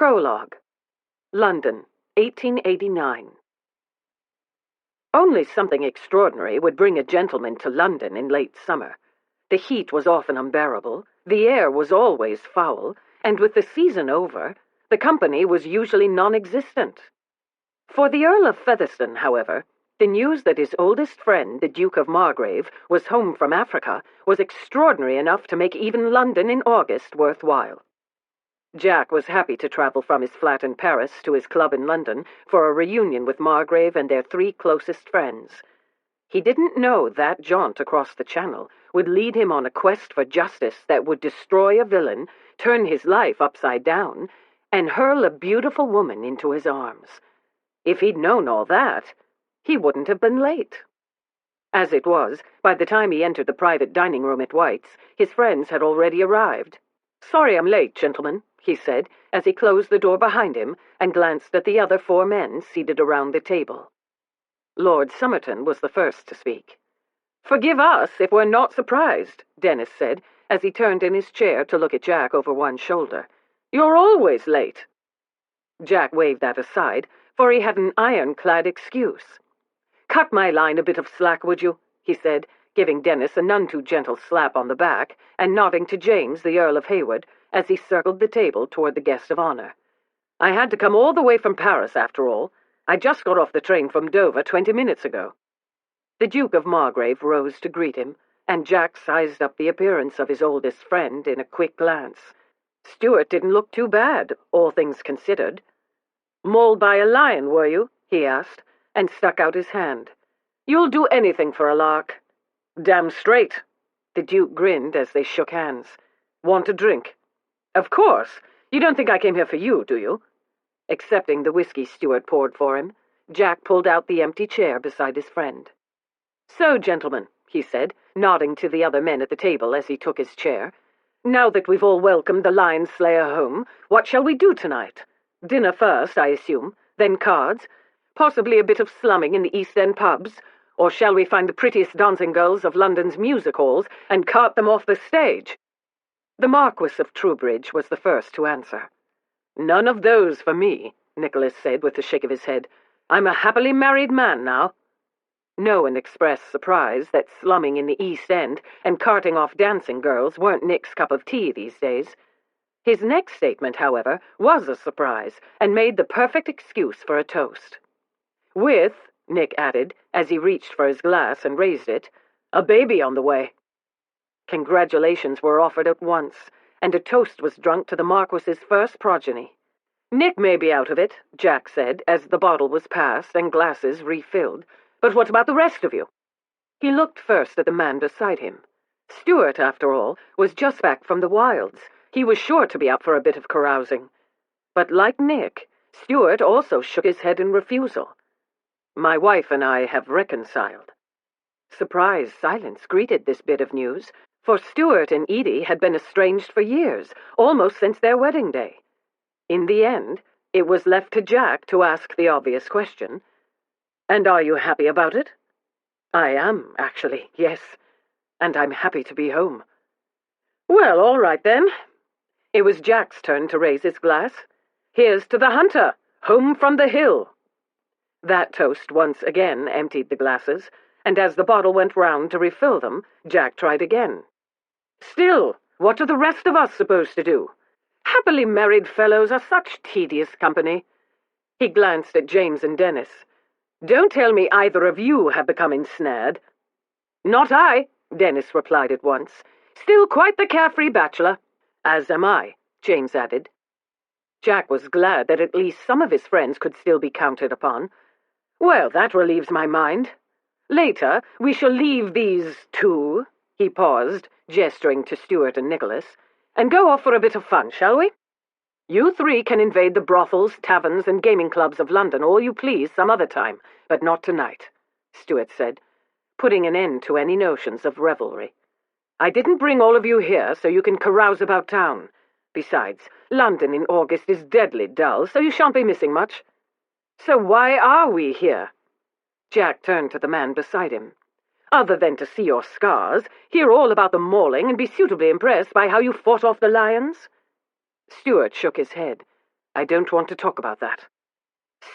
Prologue. London, 1889. Only something extraordinary would bring a gentleman to London in late summer. The heat was often unbearable, the air was always foul, and with the season over, the company was usually non-existent. For the Earl of Featherstone, however, the news that his oldest friend, the Duke of Margrave, was home from Africa was extraordinary enough to make even London in August worthwhile. Jack was happy to travel from his flat in Paris to his club in London for a reunion with Margrave and their three closest friends. He didn't know that jaunt across the Channel would lead him on a quest for justice that would destroy a villain, turn his life upside down, and hurl a beautiful woman into his arms. If he'd known all that, he wouldn't have been late. As it was, by the time he entered the private dining room at White's, his friends had already arrived. "Sorry I'm late, gentlemen," he said, as he closed the door behind him and glanced at the other four men seated around the table. Lord Somerton was the first to speak. "Forgive us if we're not surprised," Dennis said, as he turned in his chair to look at Jack over one shoulder. "You're always late." Jack waved that aside, for he had an ironclad excuse. "Cut my line a bit of slack, would you?" he said, giving Dennis a none-too-gentle slap on the back and nodding to James, the Earl of Hayward, as he circled the table toward the guest of honor. "I had to come all the way from Paris, after all. I just got off the train from Dover 20 minutes ago." The Duke of Margrave rose to greet him, and Jack sized up the appearance of his oldest friend in a quick glance. Stuart didn't look too bad, all things considered. "Mauled by a lion, were you?" he asked, and stuck out his hand. "You'll do anything for a lark." "Damn straight." The Duke grinned as they shook hands. "Want a drink?" "Of course. You don't think I came here for you, do you?" Accepting the whiskey Stuart poured for him, Jack pulled out the empty chair beside his friend. "So, gentlemen," he said, nodding to the other men at the table as he took his chair, "now that we've all welcomed the Lion Slayer home, what shall we do tonight? Dinner first, I assume, then cards, possibly a bit of slumming in the East End pubs, or shall we find the prettiest dancing girls of London's music halls and cart them off the stage?" The Marquis of Troubridge was the first to answer. "None of those for me," Nicholas said with a shake of his head. "I'm a happily married man now." No one expressed surprise that slumming in the East End and carting off dancing girls weren't Nick's cup of tea these days. His next statement, however, was a surprise and made the perfect excuse for a toast. "With," Nick added, as he reached for his glass and raised it, "a baby on the way." Congratulations were offered at once, and a toast was drunk to the Marquis's first progeny. "Nick may be out of it," Jack said, as the bottle was passed and glasses refilled, "but what about the rest of you?" He looked first at the man beside him. Stuart, after all, was just back from the wilds. He was sure to be up for a bit of carousing. But like Nick, Stuart also shook his head in refusal. "My wife and I have reconciled." Surprised silence greeted this bit of news, for Stuart and Edie had been estranged for years, almost since their wedding day. In the end, it was left to Jack to ask the obvious question. "And are you happy about it?" "I am, actually, yes. And I'm happy to be home." "Well, all right then." It was Jack's turn to raise his glass. "Here's to the hunter, home from the hill." That toast once again emptied the glasses, and as the bottle went round to refill them, Jack tried again. "Still, what are the rest of us supposed to do? Happily married fellows are such tedious company." He glanced at James and Dennis. "Don't tell me either of you have become ensnared." "Not I," Dennis replied at once. "Still quite the carefree bachelor." "As am I," James added. Jack was glad that at least some of his friends could still be counted upon. "Well, that relieves my mind. Later, we shall leave these two," he paused, gesturing to Stuart and Nicholas, "and go off for a bit of fun, shall we? You three can invade the brothels, taverns, and gaming clubs of London all you please some other time, but not tonight," Stuart said, putting an end to any notions of revelry. "I didn't bring all of you here so you can carouse about town. Besides, London in August is deadly dull, so you shan't be missing much. So why are we here?" Jack turned to the man beside him. "Other than to see your scars, hear all about the mauling, and be suitably impressed by how you fought off the lions?" Stuart shook his head. I don't want to talk about that.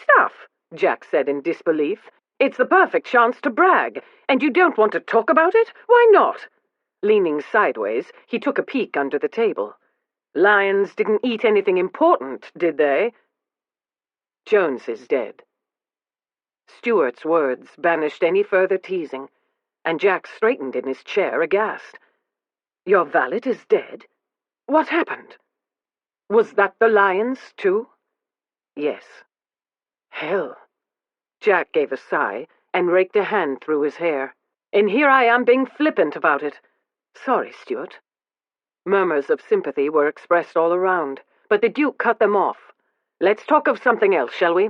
Stuff, Jack said in disbelief. It's the perfect chance to brag, and you don't want to talk about it? Why not? Leaning sideways, he took a peek under the table. Lions didn't eat anything important, did they? Jones is dead. Stuart's words banished any further teasing, and Jack straightened in his chair, aghast. Your valet is dead? What happened? Was that the lions, too? Yes. Hell. Jack gave a sigh and raked a hand through his hair. And here I am being flippant about it. Sorry, Stuart. Murmurs of sympathy were expressed all around, but the Duke cut them off. Let's talk of something else, shall we?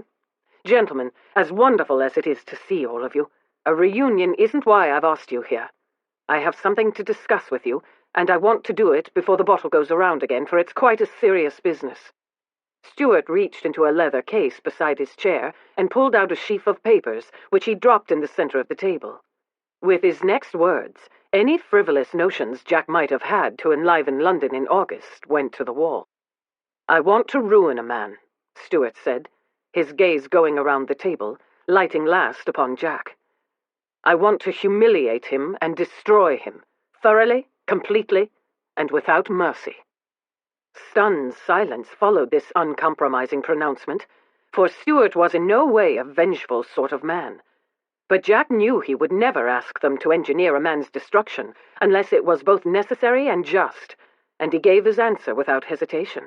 Gentlemen, as wonderful as it is to see all of you, a reunion isn't why I've asked you here. I have something to discuss with you, and I want to do it before the bottle goes around again, for it's quite a serious business. Stuart reached into a leather case beside his chair and pulled out a sheaf of papers, which he dropped in the center of the table. With his next words, any frivolous notions Jack might have had to enliven London in August went to the wall. I want to ruin a man, Stuart said, his gaze going around the table, lighting last upon Jack. I want to humiliate him and destroy him, thoroughly, completely, and without mercy. Stunned silence followed this uncompromising pronouncement, for Stuart was in no way a vengeful sort of man. But Jack knew he would never ask them to engineer a man's destruction unless it was both necessary and just, and he gave his answer without hesitation.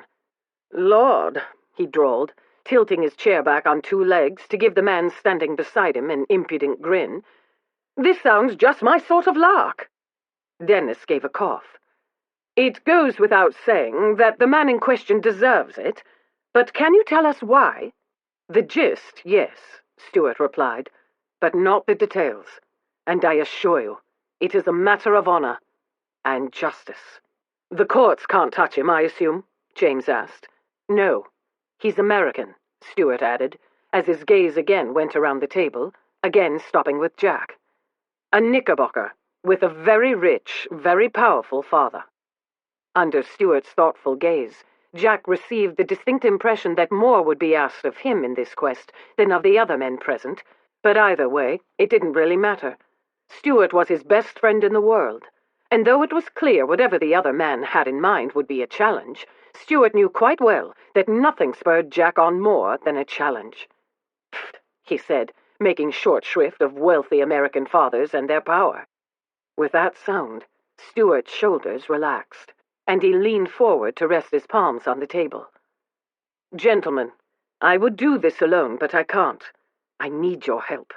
Lord, he drawled, tilting his chair back on two legs to give the man standing beside him an impudent grin. This sounds just my sort of lark. Dennis gave a cough. It goes without saying that the man in question deserves it, but can you tell us why? The gist, yes, Stuart replied, but not the details. And I assure you, it is a matter of honor and justice. The courts can't touch him, I assume? James asked. No, he's American, Stuart added, as his gaze again went around the table, again stopping with Jack. A Knickerbocker, with a very rich, very powerful father. Under Stuart's thoughtful gaze, Jack received the distinct impression that more would be asked of him in this quest than of the other men present, but either way, it didn't really matter. Stuart was his best friend in the world, and though it was clear whatever the other man had in mind would be a challenge, Stuart knew quite well that nothing spurred Jack on more than a challenge. Pfft, he said, making short shrift of wealthy American fathers and their power. With that sound, Stuart's shoulders relaxed, and he leaned forward to rest his palms on the table. Gentlemen, I would do this alone, but I can't. I need your help.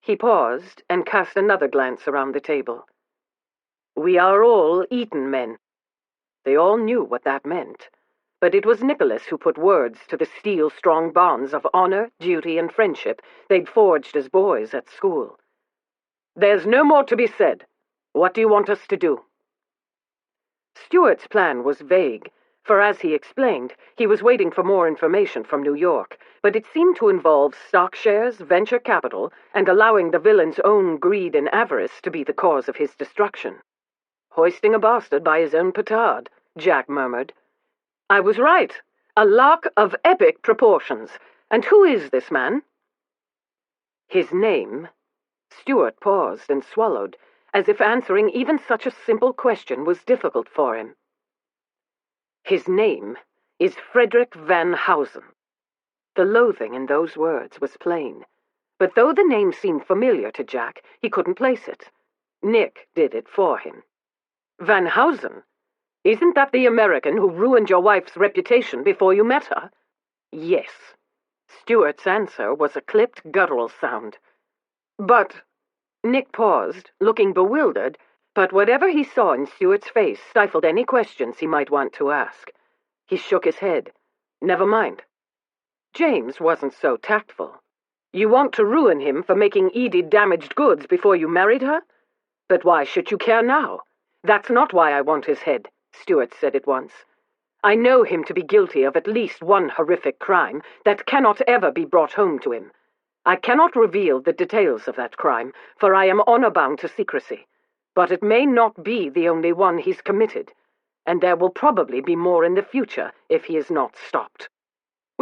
He paused and cast another glance around the table. We are all Eton men. They all knew what that meant, but it was Nicholas who put words to the steel-strong bonds of honor, duty, and friendship they'd forged as boys at school. There's no more to be said. What do you want us to do? Stuart's plan was vague, for as he explained, he was waiting for more information from New York, but it seemed to involve stock shares, venture capital, and allowing the villain's own greed and avarice to be the cause of his destruction. Hoisting a bastard by his own petard, Jack murmured. I was right. A lark of epic proportions. And who is this man? His name... Stuart paused and swallowed, as if answering even such a simple question was difficult for him. His name is Frederick Van Housen. The loathing in those words was plain, but though the name seemed familiar to Jack, he couldn't place it. Nick did it for him. Van Housen? Isn't that the American who ruined your wife's reputation before you met her? Yes. Stuart's answer was a clipped, guttural sound. But... Nick paused, looking bewildered, but whatever he saw in Stuart's face stifled any questions he might want to ask. He shook his head. Never mind. James wasn't so tactful. You want to ruin him for making Edie damaged goods before you married her? But why should you care now? That's not why I want his head, Stuart said at once. I know him to be guilty of at least one horrific crime that cannot ever be brought home to him. I cannot reveal the details of that crime, for I am honor-bound to secrecy. But it may not be the only one he's committed, and there will probably be more in the future if he is not stopped.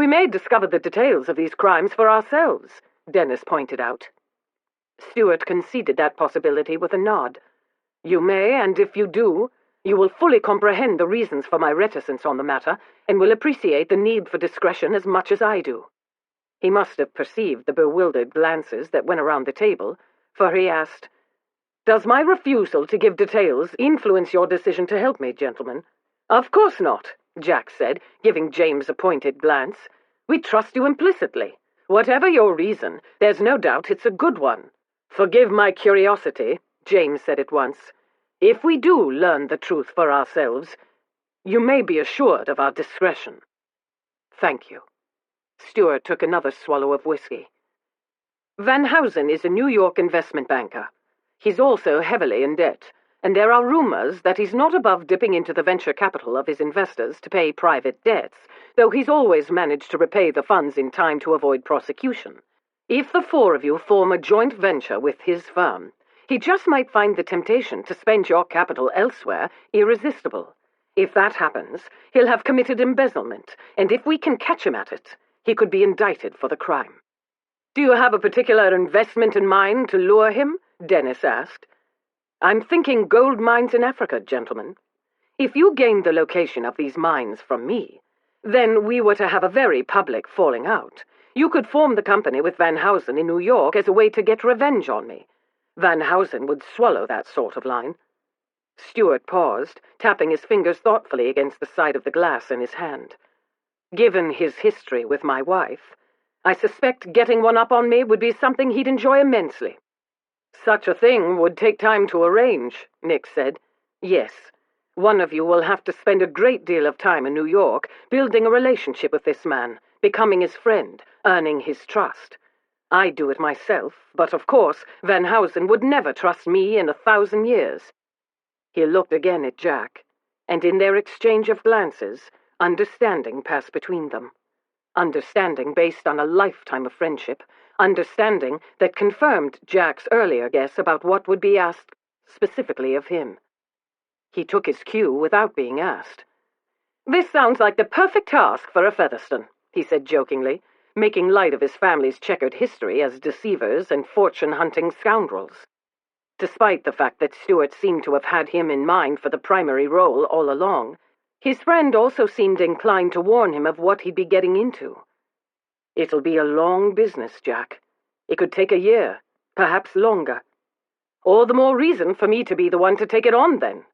We may discover the details of these crimes for ourselves, Dennis pointed out. Stuart conceded that possibility with a nod. You may, and if you do, you will fully comprehend the reasons for my reticence on the matter, and will appreciate the need for discretion as much as I do. He must have perceived the bewildered glances that went around the table, for he asked, Does my refusal to give details influence your decision to help me, gentlemen? Of course not, Jack said, giving James a pointed glance. We trust you implicitly. Whatever your reason, there's no doubt it's a good one. Forgive my curiosity, James said at once. If we do learn the truth for ourselves, you may be assured of our discretion. Thank you. Stuart took another swallow of whiskey. Van Housen is a New York investment banker. He's also heavily in debt, and there are rumors that he's not above dipping into the venture capital of his investors to pay private debts, though he's always managed to repay the funds in time to avoid prosecution. If the four of you form a joint venture with his firm, he just might find the temptation to spend your capital elsewhere irresistible. If that happens, he'll have committed embezzlement, and if we can catch him at it, he could be indicted for the crime. Do you have a particular investment in mind to lure him? Dennis asked. I'm thinking gold mines in Africa, gentlemen. If you gained the location of these mines from me, then we were to have a very public falling out. You could form the company with Van Housen in New York as a way to get revenge on me. Van Housen would swallow that sort of line. Stuart paused, tapping his fingers thoughtfully against the side of the glass in his hand. Given his history with my wife, I suspect getting one up on me would be something he'd enjoy immensely. Such a thing would take time to arrange, Nick said. Yes, one of you will have to spend a great deal of time in New York building a relationship with this man, becoming his friend, earning his trust. I'd do it myself, but of course Van Housen would never trust me in 1,000 years. He looked again at Jack, and in their exchange of glances, understanding passed between them. Understanding based on a lifetime of friendship, understanding that confirmed Jack's earlier guess about what would be asked specifically of him. He took his cue without being asked. This sounds like the perfect task for a Featherstone, he said jokingly, making light of his family's checkered history as deceivers and fortune-hunting scoundrels. Despite the fact that Stuart seemed to have had him in mind for the primary role all along, his friend also seemed inclined to warn him of what he'd be getting into. It'll be a long business, Jack. It could take a year, perhaps longer. All the more reason for me to be the one to take it on, then.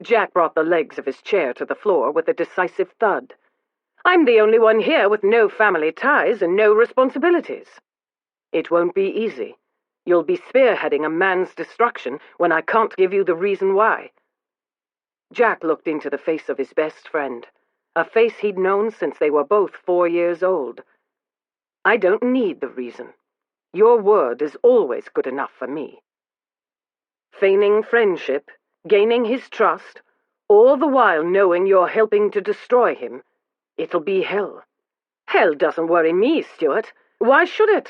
Jack brought the legs of his chair to the floor with a decisive thud. I'm the only one here with no family ties and no responsibilities. It won't be easy. You'll be spearheading a man's destruction when I can't give you the reason why. Jack looked into the face of his best friend, a face he'd known since they were both 4 years old. I don't need the reason. Your word is always good enough for me. Feigning friendship, gaining his trust, all the while knowing you're helping to destroy him, it'll be hell. Hell doesn't worry me, Stuart. Why should it?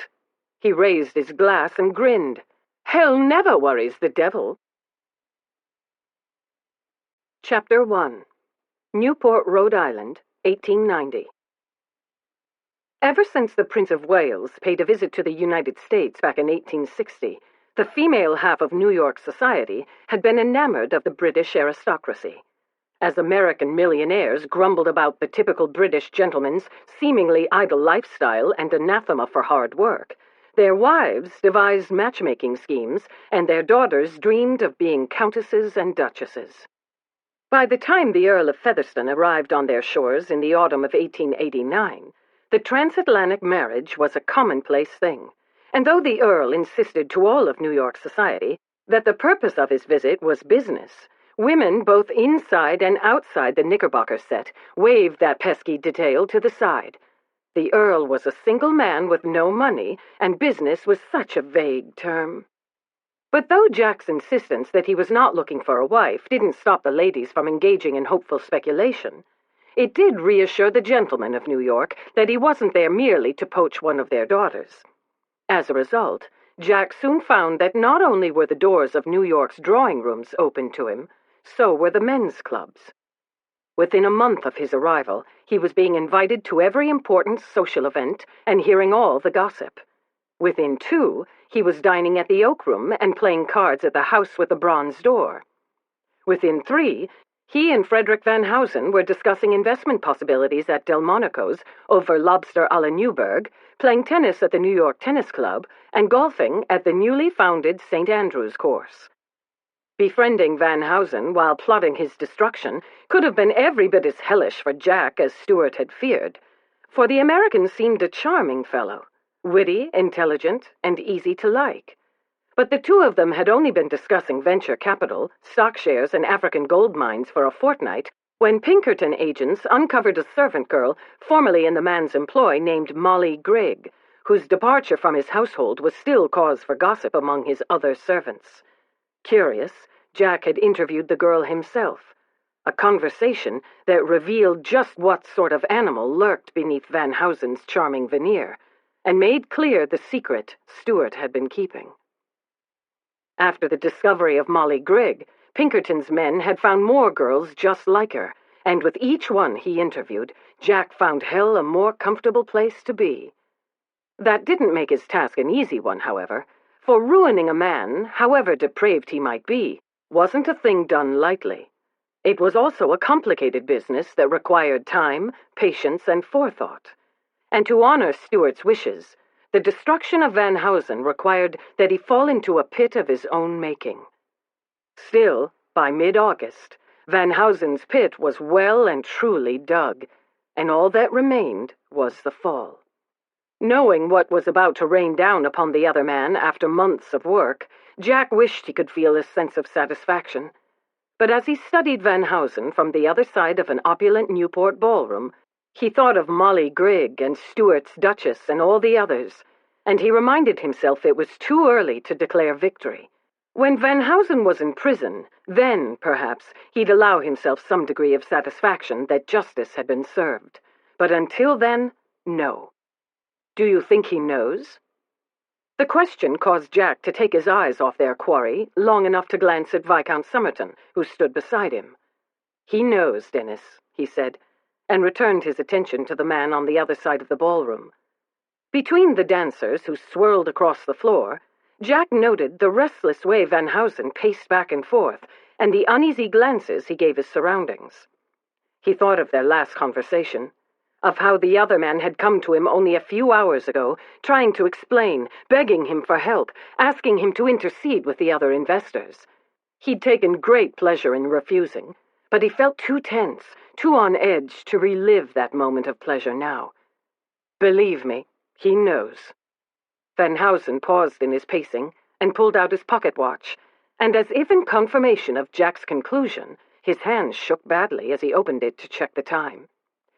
He raised his glass and grinned. Hell never worries the devil. Chapter 1. Newport, Rhode Island, 1890. Ever since the Prince of Wales paid a visit to the United States back in 1860, the female half of New York society had been enamored of the British aristocracy. As American millionaires grumbled about the typical British gentleman's seemingly idle lifestyle and anathema for hard work, their wives devised matchmaking schemes, and their daughters dreamed of being countesses and duchesses. By the time the Earl of Featherstone arrived on their shores in the autumn of 1889, the transatlantic marriage was a commonplace thing, and though the Earl insisted to all of New York society that the purpose of his visit was business, women both inside and outside the Knickerbocker set waved that pesky detail to the side. The Earl was a single man with no money, and business was such a vague term. But though Jack's insistence that he was not looking for a wife didn't stop the ladies from engaging in hopeful speculation, it did reassure the gentlemen of New York that he wasn't there merely to poach one of their daughters. As a result, Jack soon found that not only were the doors of New York's drawing rooms open to him, so were the men's clubs. Within a month of his arrival, he was being invited to every important social event and hearing all the gossip. Within 2, he was dining at the Oak Room and playing cards at the House with the Bronze Door. Within 3, he and Frederick Van Housen were discussing investment possibilities at Delmonico's over lobster a la Newburgh, playing tennis at the New York Tennis Club, and golfing at the newly founded St. Andrew's course. Befriending Van Housen while plotting his destruction could have been every bit as hellish for Jack as Stuart had feared, for the American seemed a charming fellow, witty, intelligent, and easy to like. But the two of them had only been discussing venture capital, stock shares, and African gold mines for a fortnight when Pinkerton agents uncovered a servant girl formerly in the man's employ named Molly Ghre, whose departure from his household was still cause for gossip among his other servants. Curious, Jack had interviewed the girl himself, a conversation that revealed just what sort of animal lurked beneath Van Housen's charming veneer, and made clear the secret Stuart had been keeping. After the discovery of Molly Ghre, Pinkerton's men had found more girls just like her, and with each one he interviewed, Jack found hell a more comfortable place to be. That didn't make his task an easy one, however, for ruining a man, however depraved he might be, wasn't a thing done lightly. It was also a complicated business that required time, patience, and forethought. And to honor Stuart's wishes, the destruction of Van Housen required that he fall into a pit of his own making. Still, by mid-August, Van Housen's pit was well and truly dug, and all that remained was the fall. Knowing what was about to rain down upon the other man after months of work, Jack wished he could feel a sense of satisfaction. But as he studied Van Housen from the other side of an opulent Newport ballroom, he thought of Molly Ghre and Stuart's Duchess and all the others, and he reminded himself it was too early to declare victory. When Van Housen was in prison, then, perhaps, he'd allow himself some degree of satisfaction that justice had been served. But until then, no. Do you think he knows? The question caused Jack to take his eyes off their quarry long enough to glance at Viscount Somerton, who stood beside him. "He knows, Dennis," he said, and returned his attention to the man on the other side of the ballroom. Between the dancers who swirled across the floor, Jack noted the restless way Van Housen paced back and forth and the uneasy glances he gave his surroundings. He thought of their last conversation, of how the other man had come to him only a few hours ago, trying to explain, begging him for help, asking him to intercede with the other investors. He'd taken great pleasure in refusing, but he felt too tense, too on edge to relive that moment of pleasure now. Believe me, he knows. Van Housen paused in his pacing and pulled out his pocket watch, and as if in confirmation of Jack's conclusion, his hands shook badly as he opened it to check the time.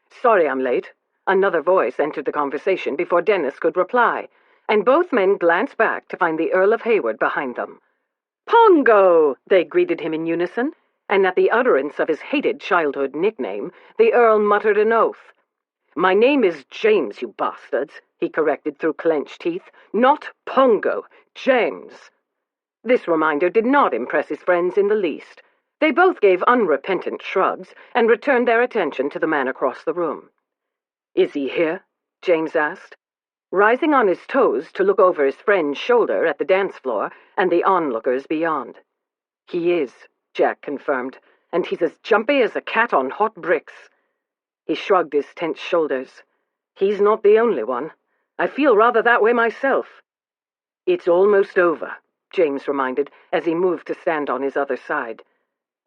"Sorry I'm late." Another voice entered the conversation before Dennis could reply, and both men glanced back to find the Earl of Hayward behind them. "Pongo!" they greeted him in unison, and at the utterance of his hated childhood nickname, the Earl muttered an oath. "My name is James, you bastards," he corrected through clenched teeth. "Not Pongo, James." This reminder did not impress his friends in the least. They both gave unrepentant shrugs and returned their attention to the man across the room. "Is he here?" James asked, rising on his toes to look over his friend's shoulder at the dance floor and the onlookers beyond. "He is," Jack confirmed, "and he's as jumpy as a cat on hot bricks." He shrugged his tense shoulders. "He's not the only one. I feel rather that way myself." "It's almost over," James reminded as he moved to stand on his other side.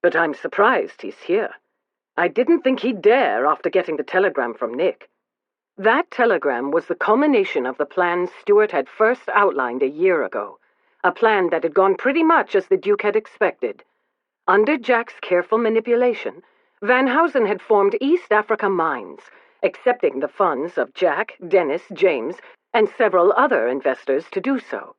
"But I'm surprised he's here. I didn't think he'd dare after getting the telegram from Nick." That telegram was the culmination of the plan Stuart had first outlined a year ago, a plan that had gone pretty much as the Duke had expected. Under Jack's careful manipulation, Van Housen had formed East Africa Mines, accepting the funds of Jack, Dennis, James, and several other investors to do so.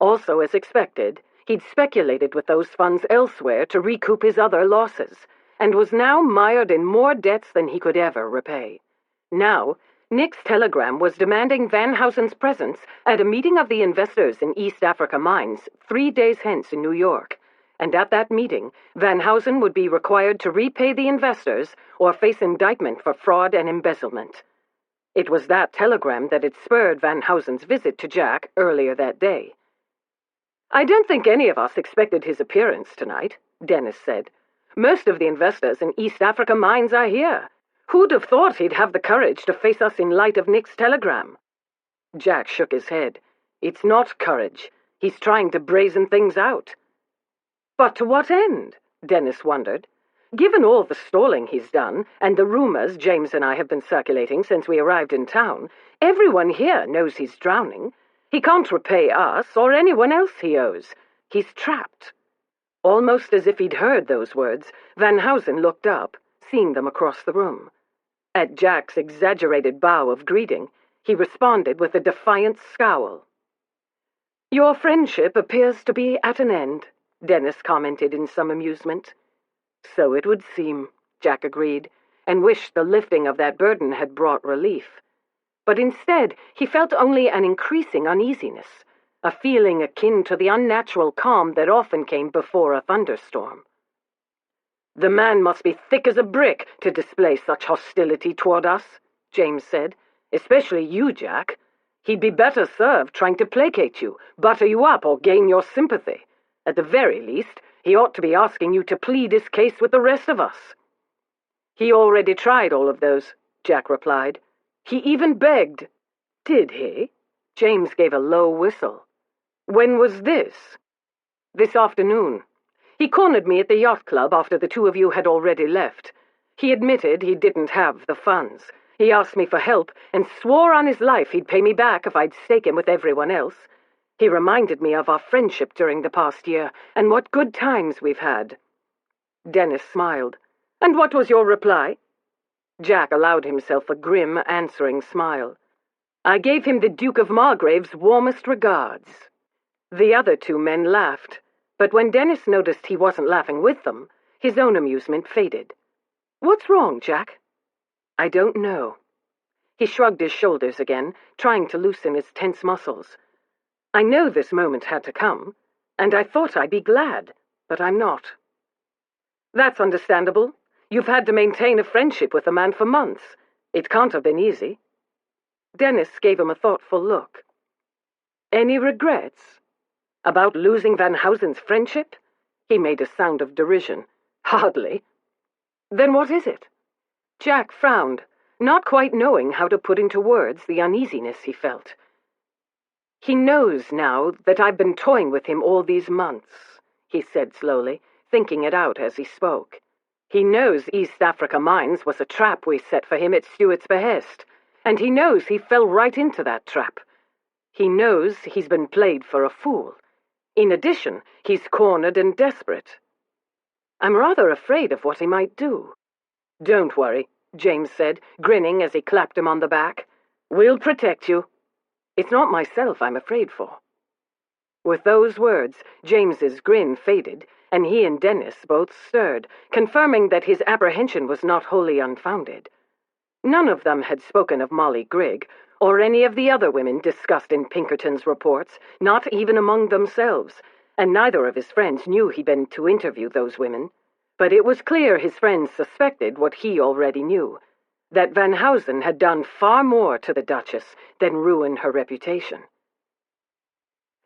Also, as expected, he'd speculated with those funds elsewhere to recoup his other losses, and was now mired in more debts than he could ever repay. Now, Nick's telegram was demanding Van Housen's presence at a meeting of the investors in East Africa Mines 3 days hence in New York, and at that meeting, Van Housen would be required to repay the investors or face indictment for fraud and embezzlement. It was that telegram that had spurred Van Housen's visit to Jack earlier that day. "I don't think any of us expected his appearance tonight," Dennis said. "Most of the investors in East Africa mines are here. Who'd have thought he'd have the courage to face us in light of Nick's telegram?" Jack shook his head. "It's not courage. He's trying to brazen things out." "But to what end?" Dennis wondered. "Given all the stalling he's done, and the rumors James and I have been circulating since we arrived in town, everyone here knows he's drowning. He can't repay us or anyone else he owes. He's trapped." Almost as if he'd heard those words, Van Housen looked up, seeing them across the room. At Jack's exaggerated bow of greeting, he responded with a defiant scowl. "Your friendship appears to be at an end," Dennis commented in some amusement. "So it would seem," Jack agreed, and wished the lifting of that burden had brought relief. But instead, he felt only an increasing uneasiness, a feeling akin to the unnatural calm that often came before a thunderstorm. "The man must be thick as a brick to display such hostility toward us," James said. "Especially you, Jack. He'd be better served trying to placate you, butter you up, or gain your sympathy. At the very least, he ought to be asking you to plead his case with the rest of us." "He already tried all of those," Jack replied. "He even begged." "Did he?" James gave a low whistle. "When was this?" "This afternoon. He cornered me at the yacht club after the two of you had already left. He admitted he didn't have the funds. He asked me for help and swore on his life he'd pay me back if I'd stake him with everyone else. He reminded me of our friendship during the past year and what good times we've had." Dennis smiled. "And what was your reply?" Jack allowed himself a grim answering smile. "I gave him the Duke of Margrave's warmest regards." The other two men laughed, but when Dennis noticed he wasn't laughing with them, his own amusement faded. "What's wrong, Jack?" "I don't know." He shrugged his shoulders again, trying to loosen his tense muscles. "I know this moment had to come, and I thought I'd be glad, but I'm not." "That's understandable. You've had to maintain a friendship with a man for months. It can't have been easy." Dennis gave him a thoughtful look. "Any regrets? About losing Van Housen's friendship?" He made a sound of derision. "Hardly." "Then what is it?" Jack frowned, not quite knowing how to put into words the uneasiness he felt. "He knows now that I've been toying with him all these months," he said slowly, thinking it out as he spoke. "He knows East Africa Mines was a trap we set for him at Stuart's behest, and he knows he fell right into that trap. He knows he's been played for a fool. In addition, he's cornered and desperate. I'm rather afraid of what he might do." "Don't worry," James said, grinning as he clapped him on the back. "We'll protect you. It's not myself I'm afraid for." With those words, James's grin faded, and he and Dennis both stirred, confirming that his apprehension was not wholly unfounded. None of them had spoken of Molly Grigg, or any of the other women discussed in Pinkerton's reports, not even among themselves, and neither of his friends knew he'd been to interview those women. But it was clear his friends suspected what he already knew, that Van Housen had done far more to the Duchess than ruin her reputation.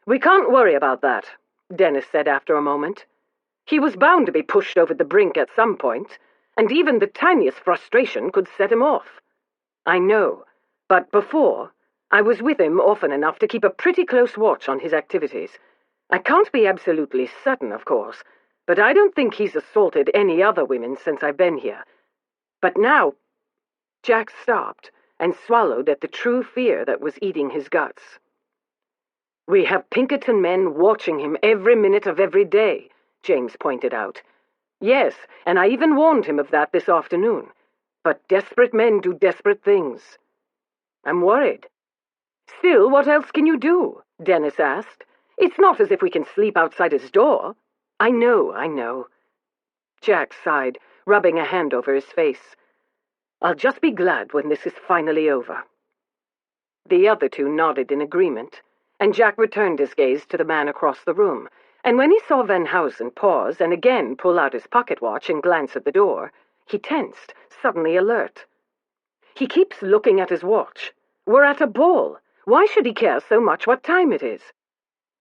"We can't worry about that," Dennis said after a moment. "He was bound to be pushed over the brink at some point, and even the tiniest frustration could set him off. I know, but before, I was with him often enough to keep a pretty close watch on his activities. I can't be absolutely certain, of course, but I don't think he's assaulted any other women since I've been here. But now—" Jack stopped and swallowed at the true fear that was eating his guts. "We have Pinkerton men watching him every minute of every day," James pointed out. "Yes, and I even warned him of that this afternoon. But desperate men do desperate things. I'm worried." "Still, what else can you do?" Dennis asked. "It's not as if we can sleep outside his door." I know. Jack sighed, rubbing a hand over his face. "I'll just be glad when this is finally over." The other two nodded in agreement, and Jack returned his gaze to the man across the room, and when he saw Van Housen pause and again pull out his pocket watch and glance at the door, he tensed, suddenly alert. "He keeps looking at his watch. We're at a ball. Why should he care so much what time it is?"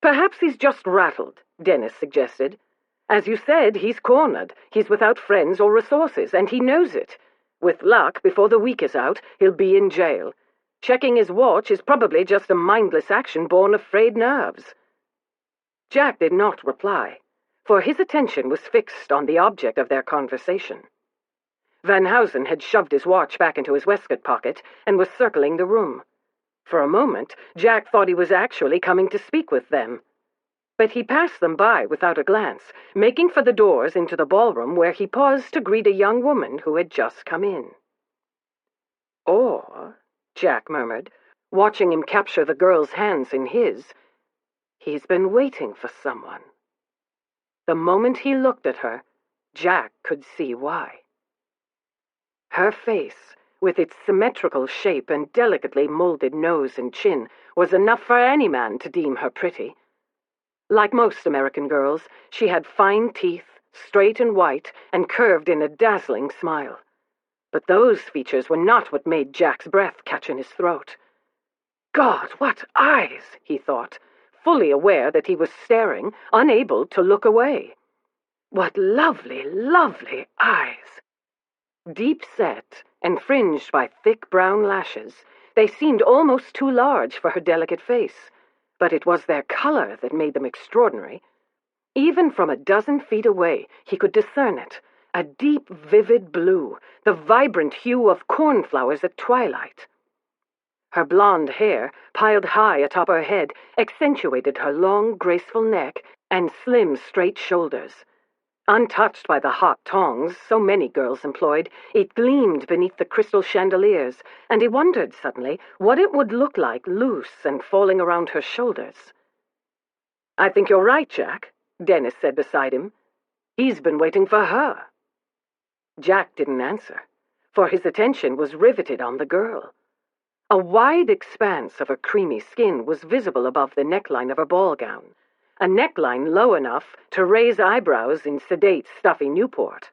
"Perhaps he's just rattled," Dennis suggested. "As you said, he's cornered. He's without friends or resources, and he knows it. With luck, before the week is out, he'll be in jail. Checking his watch is probably just a mindless action born of frayed nerves." Jack did not reply, for his attention was fixed on the object of their conversation. Van Housen had shoved his watch back into his waistcoat pocket and was circling the room. For a moment, Jack thought he was actually coming to speak with them. But he passed them by without a glance, making for the doors into the ballroom where he paused to greet a young woman who had just come in. "Or," Jack murmured, watching him capture the girl's hands in his, "he's been waiting for someone." The moment he looked at her, Jack could see why. Her face, with its symmetrical shape and delicately molded nose and chin, was enough for any man to deem her pretty. Like most American girls, she had fine teeth, straight and white, and curved in a dazzling smile. But those features were not what made Jack's breath catch in his throat. God, what eyes, he thought, fully aware that he was staring, unable to look away. What lovely, lovely eyes! Deep-set and fringed by thick brown lashes, they seemed almost too large for her delicate face, but it was their color that made them extraordinary. Even from a dozen feet away, he could discern it, a deep, vivid blue, the vibrant hue of cornflowers at twilight. Her blonde hair, piled high atop her head, accentuated her long, graceful neck and slim, straight shoulders. Untouched by the hot tongs so many girls employed, it gleamed beneath the crystal chandeliers, and he wondered suddenly what it would look like loose and falling around her shoulders. "I think you're right, Jack," Dennis said beside him. "He's been waiting for her." Jack didn't answer, for his attention was riveted on the girl. A wide expanse of her creamy skin was visible above the neckline of her ball gown, a neckline low enough to raise eyebrows in sedate, stuffy Newport.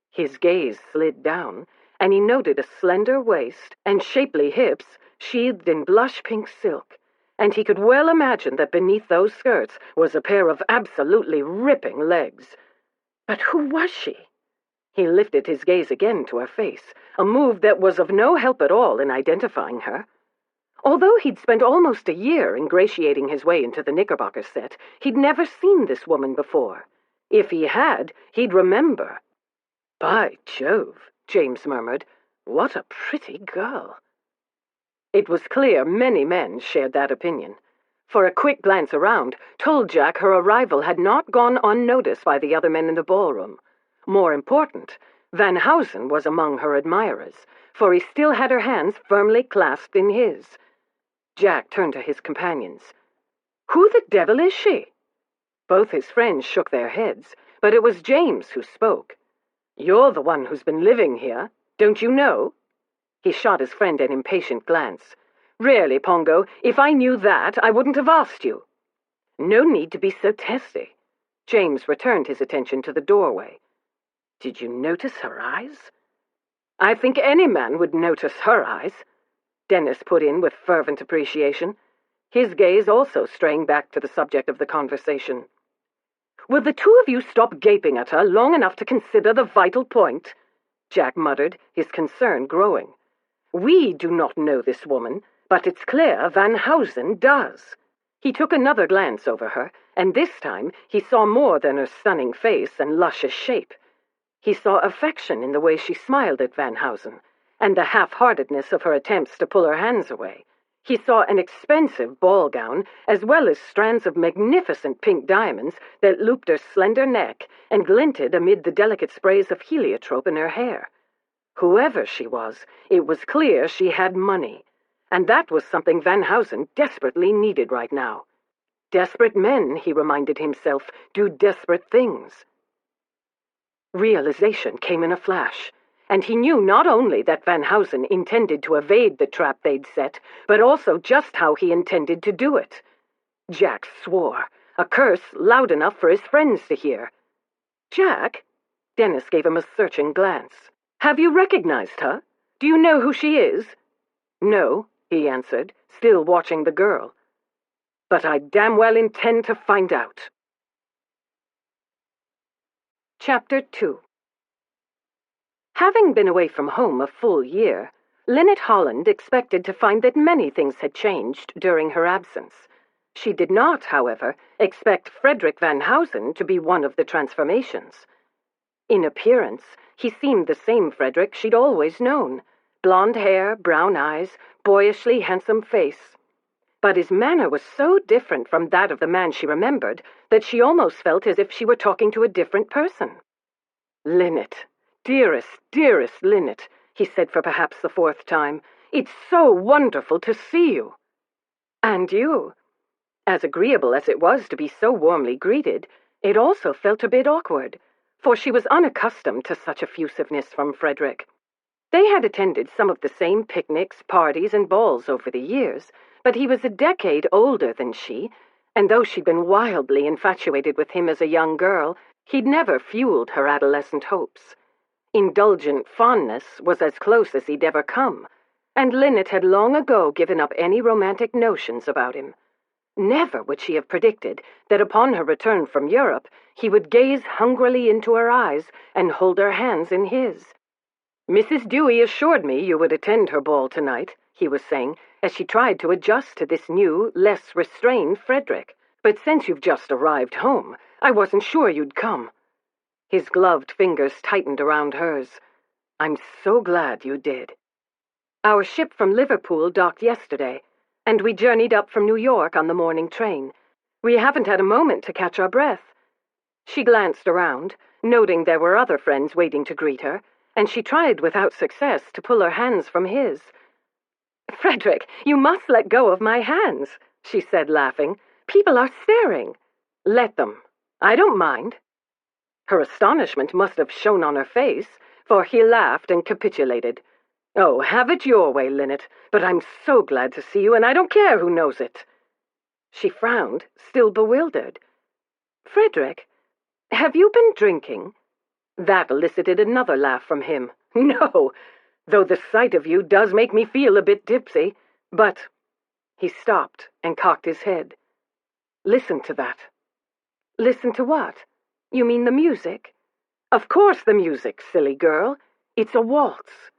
His gaze slid down, and he noted a slender waist and shapely hips sheathed in blush-pink silk, and he could well imagine that beneath those skirts was a pair of absolutely ripping legs. But who was she? He lifted his gaze again to her face, a move that was of no help at all in identifying her. Although he'd spent almost a year ingratiating his way into the Knickerbocker set, he'd never seen this woman before. If he had, he'd remember. "By Jove," James murmured, "what a pretty girl." It was clear many men shared that opinion, for a quick glance around told Jack her arrival had not gone unnoticed by the other men in the ballroom. More important, Van Housen was among her admirers, for he still had her hands firmly clasped in his. Jack turned to his companions. "Who the devil is she?" Both his friends shook their heads, but it was James who spoke. "You're the one who's been living here. Don't you know?" He shot his friend an impatient glance. "Really, Pongo, if I knew that, I wouldn't have asked you." "No need to be so testy." James returned his attention to the doorway. "Did you notice her eyes?" "I think any man would notice her eyes," Dennis put in with fervent appreciation, his gaze also straying back to the subject of the conversation. "Will the two of you stop gaping at her long enough to consider the vital point?" Jack muttered, his concern growing. "We do not know this woman, but it's clear Van Housen does." He took another glance over her, and this time he saw more than her stunning face and luscious shape. He saw affection in the way she smiled at Van Housen, and the half-heartedness of her attempts to pull her hands away. He saw an expensive ball gown, as well as strands of magnificent pink diamonds that looped her slender neck and glinted amid the delicate sprays of heliotrope in her hair. Whoever she was, it was clear she had money, and that was something Van Housen desperately needed right now. Desperate men, he reminded himself, do desperate things. Realization came in a flash, and he knew not only that Van Housen intended to evade the trap they'd set, but also just how he intended to do it. Jack swore, a curse loud enough for his friends to hear. "Jack?" Dennis gave him a searching glance. "Have you recognized her? Do you know who she is?" "No," he answered, still watching the girl. "But I damn well intend to find out." Chapter 2. Having been away from home a full year, Linnet Holland expected to find that many things had changed during her absence. She did not, however, expect Frederick Van Housen to be one of the transformations. In appearance, he seemed the same Frederick she'd always known. Blonde hair, brown eyes, boyishly handsome face. But his manner was so different from that of the man she remembered that she almost felt as if she were talking to a different person. "Linnet, dearest, dearest Linnet," he said for perhaps the fourth time. "It's so wonderful to see you." "And you." As agreeable as it was to be so warmly greeted, it also felt a bit awkward, for she was unaccustomed to such effusiveness from Frederick. They had attended some of the same picnics, parties, and balls over the years, but he was a decade older than she, and though she'd been wildly infatuated with him as a young girl, he'd never fueled her adolescent hopes. Indulgent fondness was as close as he'd ever come, and Linnet had long ago given up any romantic notions about him. Never would she have predicted that upon her return from Europe, he would gaze hungrily into her eyes and hold her hands in his. "Mrs. Dewey assured me you would attend her ball tonight," he was saying, as she tried to adjust to this new, less restrained Frederick. "But since you've just arrived home, I wasn't sure you'd come." His gloved fingers tightened around hers. "I'm so glad you did." "Our ship from Liverpool docked yesterday, and we journeyed up from New York on the morning train. We haven't had a moment to catch our breath." She glanced around, noting there were other friends waiting to greet her, and she tried without success to pull her hands from his. "Frederick, you must let go of my hands," she said, laughing. "People are staring." "Let them. I don't mind." Her astonishment must have shown on her face, for he laughed and capitulated. "Oh, have it your way, Linnet, but I'm so glad to see you, and I don't care who knows it." She frowned, still bewildered. "Frederick, have you been drinking?" That elicited another laugh from him. "No, though the sight of you does make me feel a bit tipsy, but—" He stopped and cocked his head. "Listen to that." "Listen to what? You mean the music?" "Of course the music, silly girl. It's a waltz."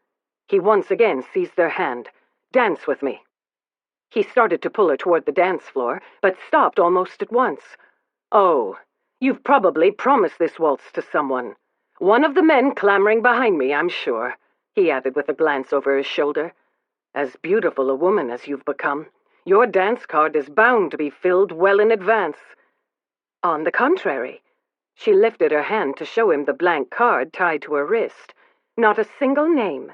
He once again seized her hand. "Dance with me." He started to pull her toward the dance floor, but stopped almost at once. "Oh, you've probably promised this waltz to someone. One of the men clamoring behind me, I'm sure," he added with a glance over his shoulder. "As beautiful a woman as you've become, your dance card is bound to be filled well in advance." "On the contrary." She lifted her hand to show him the blank card tied to her wrist. "Not a single name.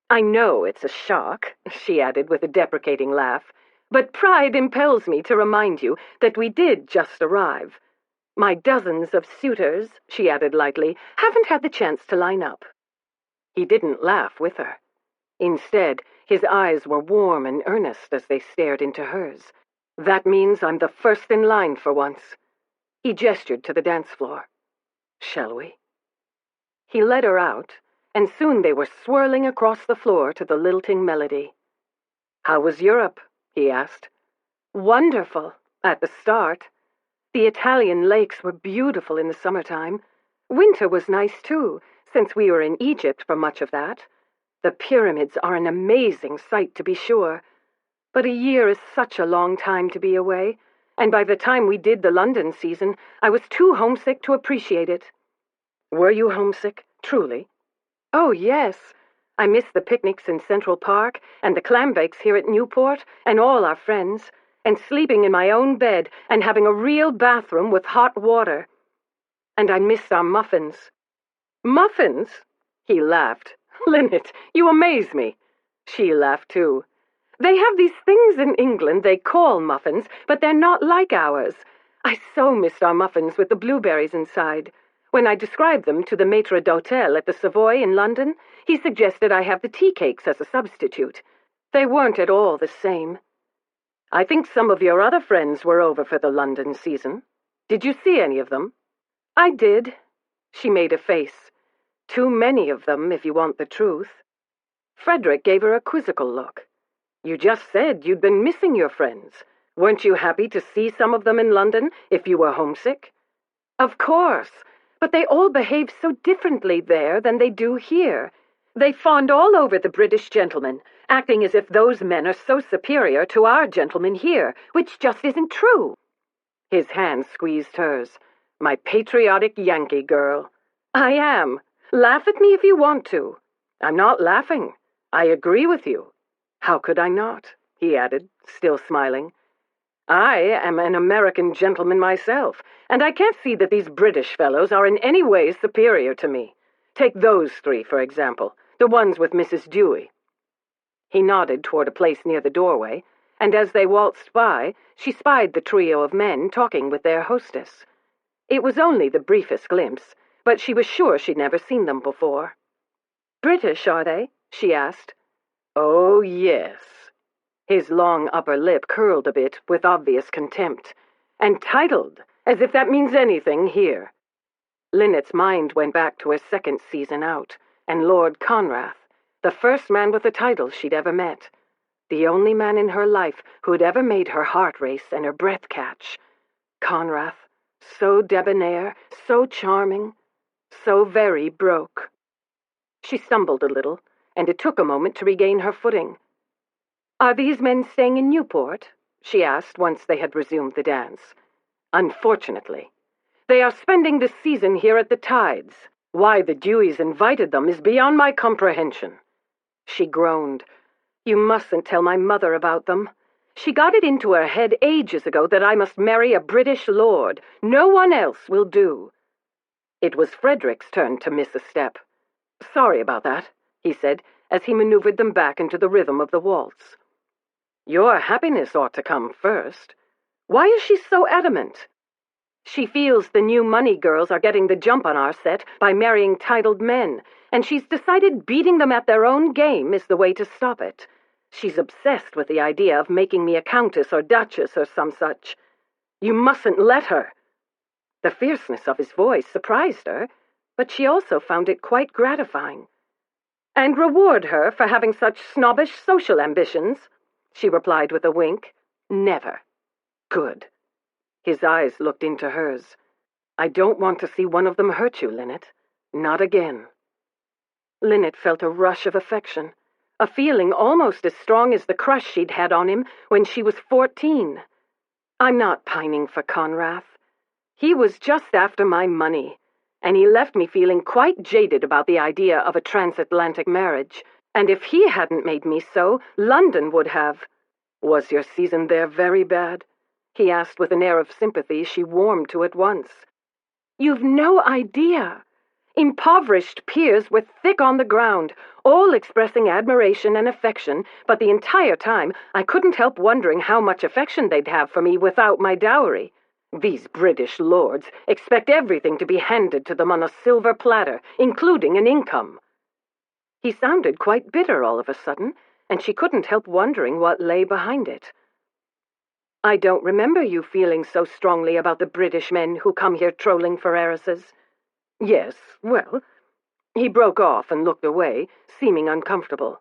I know it's a shock," she added with a deprecating laugh, "but pride impels me to remind you that we did just arrive. My dozens of suitors," she added lightly, "haven't had the chance to line up." He didn't laugh with her. Instead, his eyes were warm and earnest as they stared into hers. "That means I'm the first in line for once." He gestured to the dance floor. "Shall we?" He led her out, and soon they were swirling across the floor to the lilting melody. "How was Europe?" he asked. "Wonderful, at the start. The Italian lakes were beautiful in the summertime. Winter was nice, too, since we were in Egypt for much of that. The pyramids are an amazing sight, to be sure. But a year is such a long time to be away, and by the time we did the London season, I was too homesick to appreciate it." "Were you homesick, truly?" "Oh, yes. I missed the picnics in Central Park, and the clam bakes here at Newport, and all our friends, and sleeping in my own bed, and having a real bathroom with hot water. And I missed our muffins." "Muffins?" He laughed. "Linnet, you amaze me." She laughed too. "They have these things in England they call muffins, but they're not like ours. I so missed our muffins with the blueberries inside. When I described them to the maitre d'hotel at the Savoy in London, he suggested I have the tea cakes as a substitute. They weren't at all the same." I think some of your other friends were over for the London season. Did you see any of them?" "I did." She made a face. "Too many of them, if you want the truth." Frederick gave her a quizzical look. "You just said you'd been missing your friends. Weren't you happy to see some of them in London if you were homesick?" "Of course, but they all behave so differently there than they do here. They fawned all over the British gentlemen, acting as if those men are so superior to our gentlemen here, which just isn't true." His hand squeezed hers. "My patriotic Yankee girl." "I am. Laugh at me if you want to." "I'm not laughing. I agree with you." "How could I not?" he added, still smiling. "I am an American gentleman myself, and I can't see that these British fellows are in any way superior to me. Take those three, for example, the ones with Mrs. Dewey." He nodded toward a place near the doorway, and as they waltzed by, she spied the trio of men talking with their hostess. It was only the briefest glimpse, but she was sure she'd never seen them before. "British, are they?" she asked. "Oh, yes." His long upper lip curled a bit with obvious contempt. "And titled, as if that means anything here." Linnet's mind went back to her second season out, and Lord Conrath, the first man with a title she'd ever met. The only man in her life who'd ever made her heart race and her breath catch. Conrath, so debonair, so charming, so very broke. She stumbled a little, and it took a moment to regain her footing. "Are these men staying in Newport?" she asked once they had resumed the dance. "Unfortunately. They are spending the season here at the Tides. Why the Deweys invited them is beyond my comprehension." She groaned. "You mustn't tell my mother about them. She got it into her head ages ago that I must marry a British lord. No one else will do." It was Frederick's turn to miss a step. "Sorry about that," he said, as he maneuvered them back into the rhythm of the waltz. "Your happiness ought to come first. Why is she so adamant?" "She feels the new money girls are getting the jump on our set by marrying titled men, and she's decided beating them at their own game is the way to stop it. She's obsessed with the idea of making me a countess or duchess or some such. You mustn't let her." The fierceness of his voice surprised her, but she also found it quite gratifying. "And reward her for having such snobbish social ambitions," she replied with a wink. "Never." "Good." His eyes looked into hers. "I don't want to see one of them hurt you, Linnet. Not again." Linnet felt a rush of affection, a feeling almost as strong as the crush she'd had on him when she was 14. "I'm not pining for Conrath. He was just after my money, and he left me feeling quite jaded about the idea of a transatlantic marriage, and if he hadn't made me so, London would have." "Was your season there very bad?" he asked with an air of sympathy she warmed to at once. "You've no idea. Impoverished peers were thick on the ground, all expressing admiration and affection, but the entire time I couldn't help wondering how much affection they'd have for me without my dowry. These British lords expect everything to be handed to them on a silver platter, including an income." He sounded quite bitter all of a sudden, and she couldn't help wondering what lay behind it. "I don't remember you feeling so strongly about the British men who come here trolling for heiresses." "Yes, well—" He broke off and looked away, seeming uncomfortable.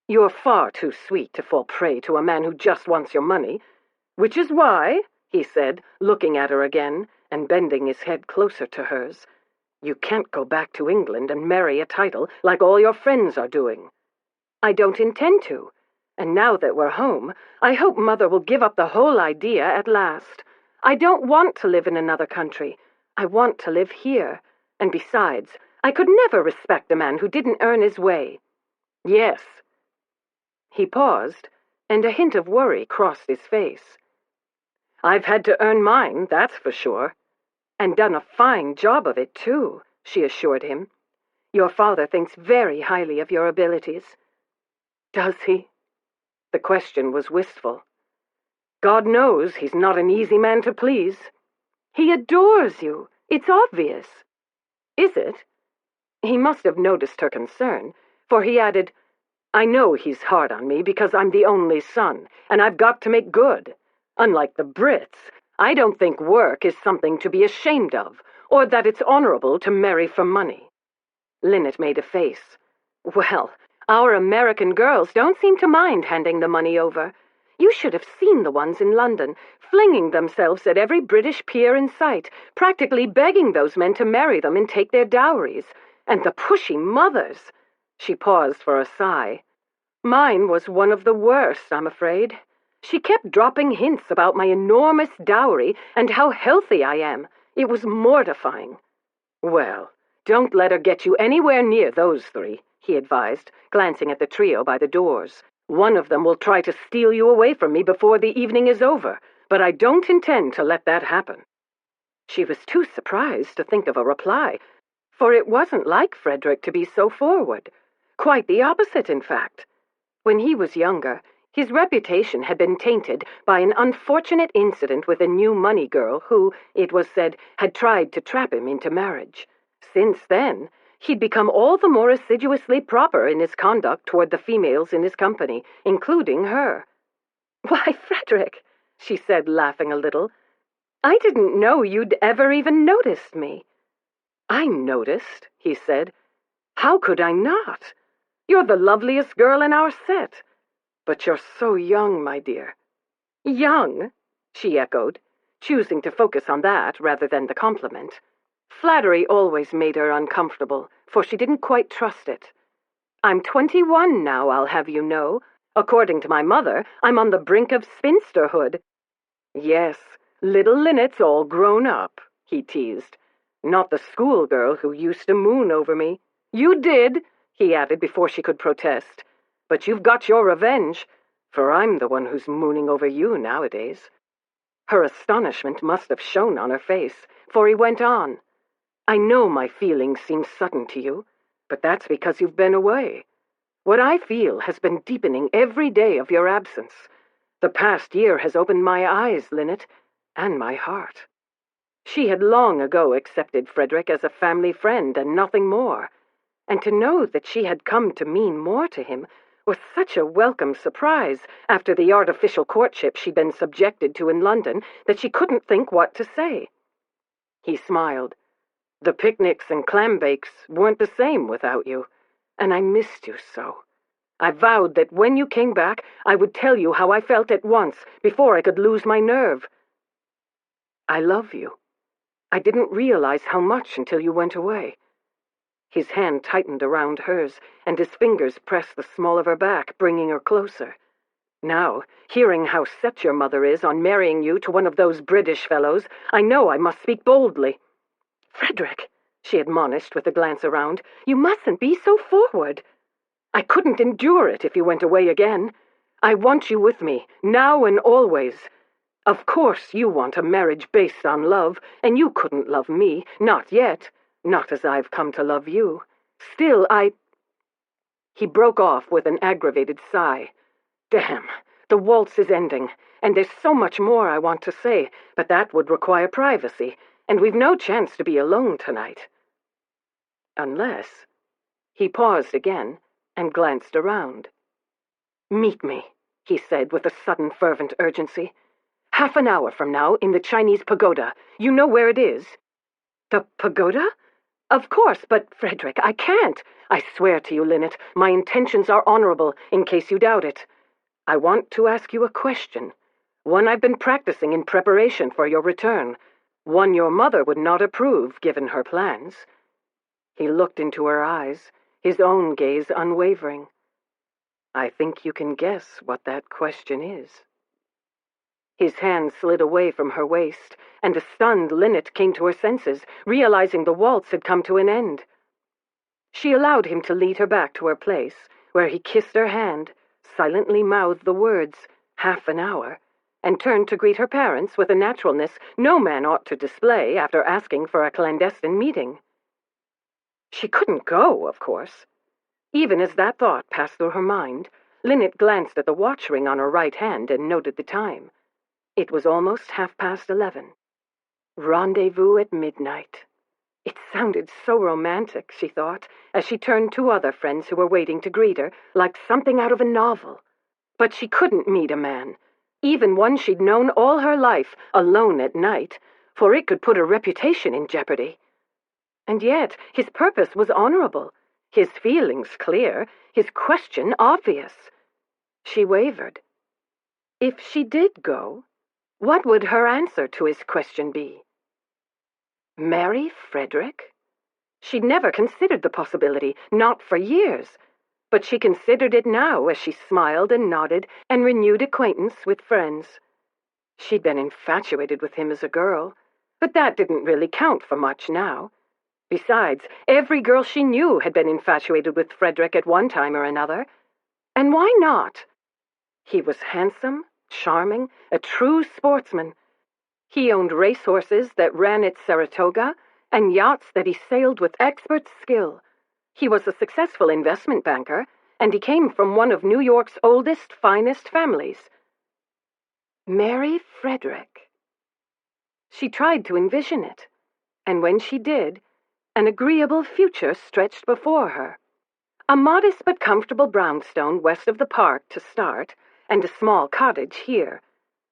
"You're far too sweet to fall prey to a man who just wants your money. Which is why," he said, looking at her again and bending his head closer to hers, "you can't go back to England and marry a title like all your friends are doing." "I don't intend to. And now that we're home, I hope Mother will give up the whole idea at last. I don't want to live in another country. I want to live here. And besides, I could never respect a man who didn't earn his way." "Yes." He paused, and a hint of worry crossed his face. "I've had to earn mine, that's for sure. And done a fine job of it, too," she assured him. "Your father thinks very highly of your abilities." "Does he?" The question was wistful. "God knows he's not an easy man to please." "He adores you. It's obvious." "Is it?" He must have noticed her concern, for he added, I know he's hard on me because I'm the only son, and I've got to make good. Unlike the Brits, I don't think work is something to be ashamed of, or that it's honorable to marry for money." Linnet made a face. "Well, our American girls don't seem to mind handing the money over. You should have seen the ones in London, flinging themselves at every British peer in sight, practically begging those men to marry them and take their dowries. And the pushy mothers." She paused for a sigh. "Mine was one of the worst, I'm afraid. She kept dropping hints about my enormous dowry and how healthy I am. It was mortifying." "Well, don't let her get you anywhere near those three," he advised, glancing at the trio by the doors. "One of them will try to steal you away from me before the evening is over, but I don't intend to let that happen." She was too surprised to think of a reply, for it wasn't like Frederick to be so forward. Quite the opposite, in fact. When he was younger, his reputation had been tainted by an unfortunate incident with a new money girl who, it was said, had tried to trap him into marriage. Since then, he'd become all the more assiduously proper in his conduct toward the females in his company, including her. "Why, Frederick," she said, laughing a little, "I didn't know you'd ever even noticed me." "I noticed," he said. "How could I not? You're the loveliest girl in our set. But you're so young, my dear." "Young?" she echoed, choosing to focus on that rather than the compliment. Flattery always made her uncomfortable, for she didn't quite trust it. "I'm 21 now, I'll have you know. According to my mother, I'm on the brink of spinsterhood." "Yes, little Linnet's all grown up," he teased. "Not the schoolgirl who used to moon over me." "You did," he added before she could protest. "But you've got your revenge, for I'm the one who's mooning over you nowadays." Her astonishment must have shown on her face, for he went on. "I know my feelings seem sudden to you, but that's because you've been away. What I feel has been deepening every day of your absence. The past year has opened my eyes, Linnet, and my heart." She had long ago accepted Frederick as a family friend and nothing more, and to know that she had come to mean more to him was such a welcome surprise after the artificial courtship she'd been subjected to in London that she couldn't think what to say. He smiled. "The picnics and clam bakes weren't the same without you, and I missed you so. I vowed that when you came back, I would tell you how I felt at once, before I could lose my nerve. I love you. I didn't realize how much until you went away." His hand tightened around hers, and his fingers pressed the small of her back, bringing her closer. "Now, hearing how set your mother is on marrying you to one of those British fellows, I know I must speak boldly." "Frederick," she admonished with a glance around, "you mustn't be so forward. I couldn't endure it if you went away again. I want you with me, now and always. Of course you want a marriage based on love, and you couldn't love me, not yet, not as I've come to love you. Still, He broke off with an aggravated sigh. "Damn, the waltz is ending, and there's so much more I want to say, but that would require privacy, and we've no chance to be alone tonight. Unless—" He paused again and glanced around. "Meet me," he said with a sudden fervent urgency. "Half an hour from now in the Chinese pagoda. You know where it is?" "The pagoda? Of course, but, Frederick, I can't. I swear to you, Linnet, my intentions are honorable, in case you doubt it. I want to ask you a question, one I've been practicing in preparation for your return, one your mother would not approve, given her plans." He looked into her eyes, his own gaze unwavering. "I think you can guess what that question is." His hand slid away from her waist, and a stunned Linnet came to her senses, realizing the waltz had come to an end. She allowed him to lead her back to her place, where he kissed her hand, silently mouthed the words, "half an hour," and turned to greet her parents with a naturalness no man ought to display after asking for a clandestine meeting. She couldn't go, of course. Even as that thought passed through her mind, Linnet glanced at the watch ring on her right hand and noted the time. It was almost 11:30. Rendezvous at midnight. It sounded so romantic, she thought, as she turned to other friends who were waiting to greet her, like something out of a novel. But she couldn't meet a man, even one she'd known all her life, alone at night, for it could put her reputation in jeopardy. And yet his purpose was honorable, his feelings clear, his question obvious. She wavered. If she did go, what would her answer to his question be? Marry Frederick? She'd never considered the possibility, not for years, but she considered it now as she smiled and nodded and renewed acquaintance with friends. She'd been infatuated with him as a girl, but that didn't really count for much now. Besides, every girl she knew had been infatuated with Frederick at one time or another. And why not? He was handsome, charming, a true sportsman. He owned racehorses that ran at Saratoga and yachts that he sailed with expert skill. He was a successful investment banker, and he came from one of New York's oldest, finest families. Marry Frederick. She tried to envision it, and when she did, an agreeable future stretched before her. A modest but comfortable brownstone west of the park to start, and a small cottage here.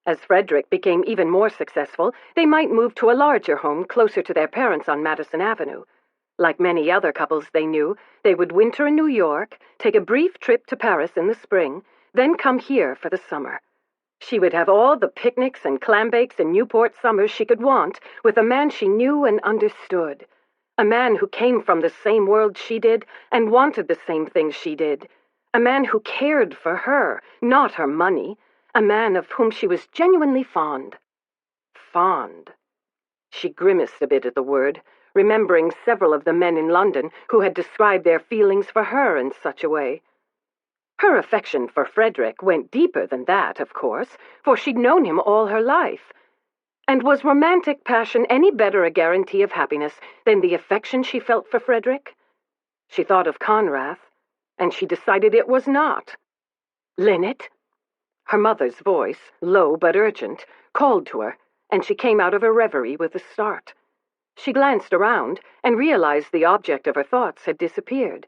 As Frederick became even more successful, they might move to a larger home closer to their parents on Madison Avenue. Like many other couples they knew, they would winter in New York, take a brief trip to Paris in the spring, then come here for the summer. She would have all the picnics and clambakes and Newport summers she could want with a man she knew and understood. A man who came from the same world she did and wanted the same things she did. A man who cared for her, not her money. A man of whom she was genuinely fond. Fond. She grimaced a bit at the word, remembering several of the men in London who had described their feelings for her in such a way. Her affection for Frederick went deeper than that, of course, for she'd known him all her life. And was romantic passion any better a guarantee of happiness than the affection she felt for Frederick? She thought of Conrad, and she decided it was not. Linnet? Her mother's voice, low but urgent, called to her, and she came out of her reverie with a start. She glanced around and realized the object of her thoughts had disappeared.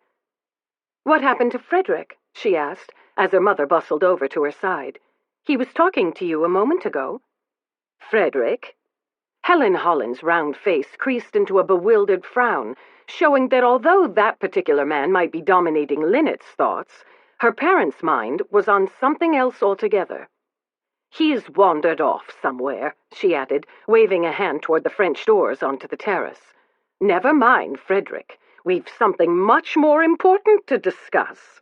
"What happened to Frederick?" she asked, as her mother bustled over to her side. "He was talking to you a moment ago." "Frederick?" Helen Holland's round face creased into a bewildered frown, showing that although that particular man might be dominating Linnet's thoughts, her parents' mind was on something else altogether. "He's wandered off somewhere," she added, waving a hand toward the French doors onto the terrace. "Never mind, Frederick. We've something much more important to discuss."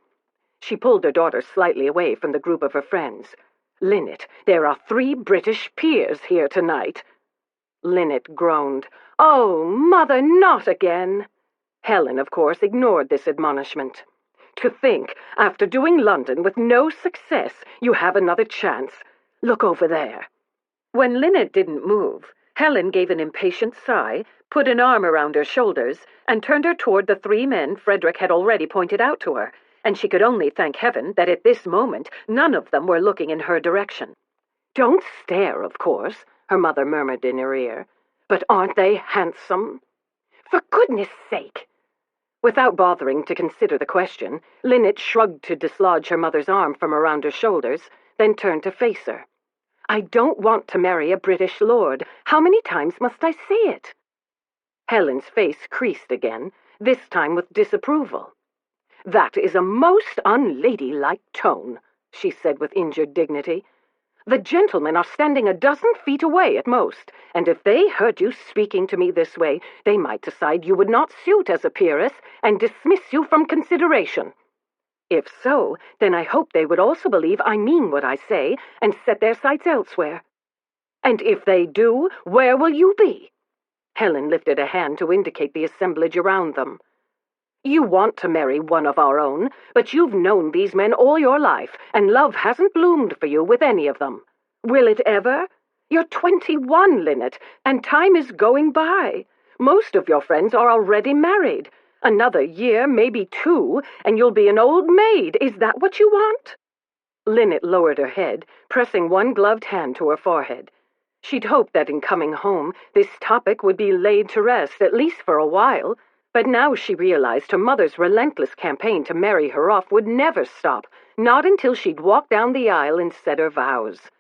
She pulled her daughter slightly away from the group of her friends. "Linnet, there are 3 British peers here tonight." Linnet groaned. "Oh, Mother, not again." Helen, of course, ignored this admonishment. "To think, after doing London with no success, you have another chance. Look over there." When Linnet didn't move, Helen gave an impatient sigh, put an arm around her shoulders, and turned her toward the 3 men Frederick had already pointed out to her, and she could only thank heaven that at this moment none of them were looking in her direction. "Don't stare, of course," her mother murmured in her ear. "But aren't they handsome?" "For goodness sake!" Without bothering to consider the question, Linnet shrugged to dislodge her mother's arm from around her shoulders, then turned to face her. "I don't want to marry a British lord. How many times must I say it?" Helen's face creased again, this time with disapproval. "That is a most unladylike tone," she said with injured dignity. "The gentlemen are standing a dozen feet away at most, and if they heard you speaking to me this way, they might decide you would not suit as a peeress and dismiss you from consideration. If so, then I hope they would also believe I mean what I say and set their sights elsewhere. And if they do, where will you be?" Helen lifted a hand to indicate the assemblage around them. "You want to marry one of our own, but you've known these men all your life, and love hasn't bloomed for you with any of them. Will it ever? You're 21, Linnet, and time is going by. Most of your friends are already married. Another year, maybe 2, and you'll be an old maid. Is that what you want?" Linnet lowered her head, pressing one gloved hand to her forehead. She'd hoped that in coming home, this topic would be laid to rest, at least for a while, but now she realized her mother's relentless campaign to marry her off would never stop, not until she'd walked down the aisle and said her vows.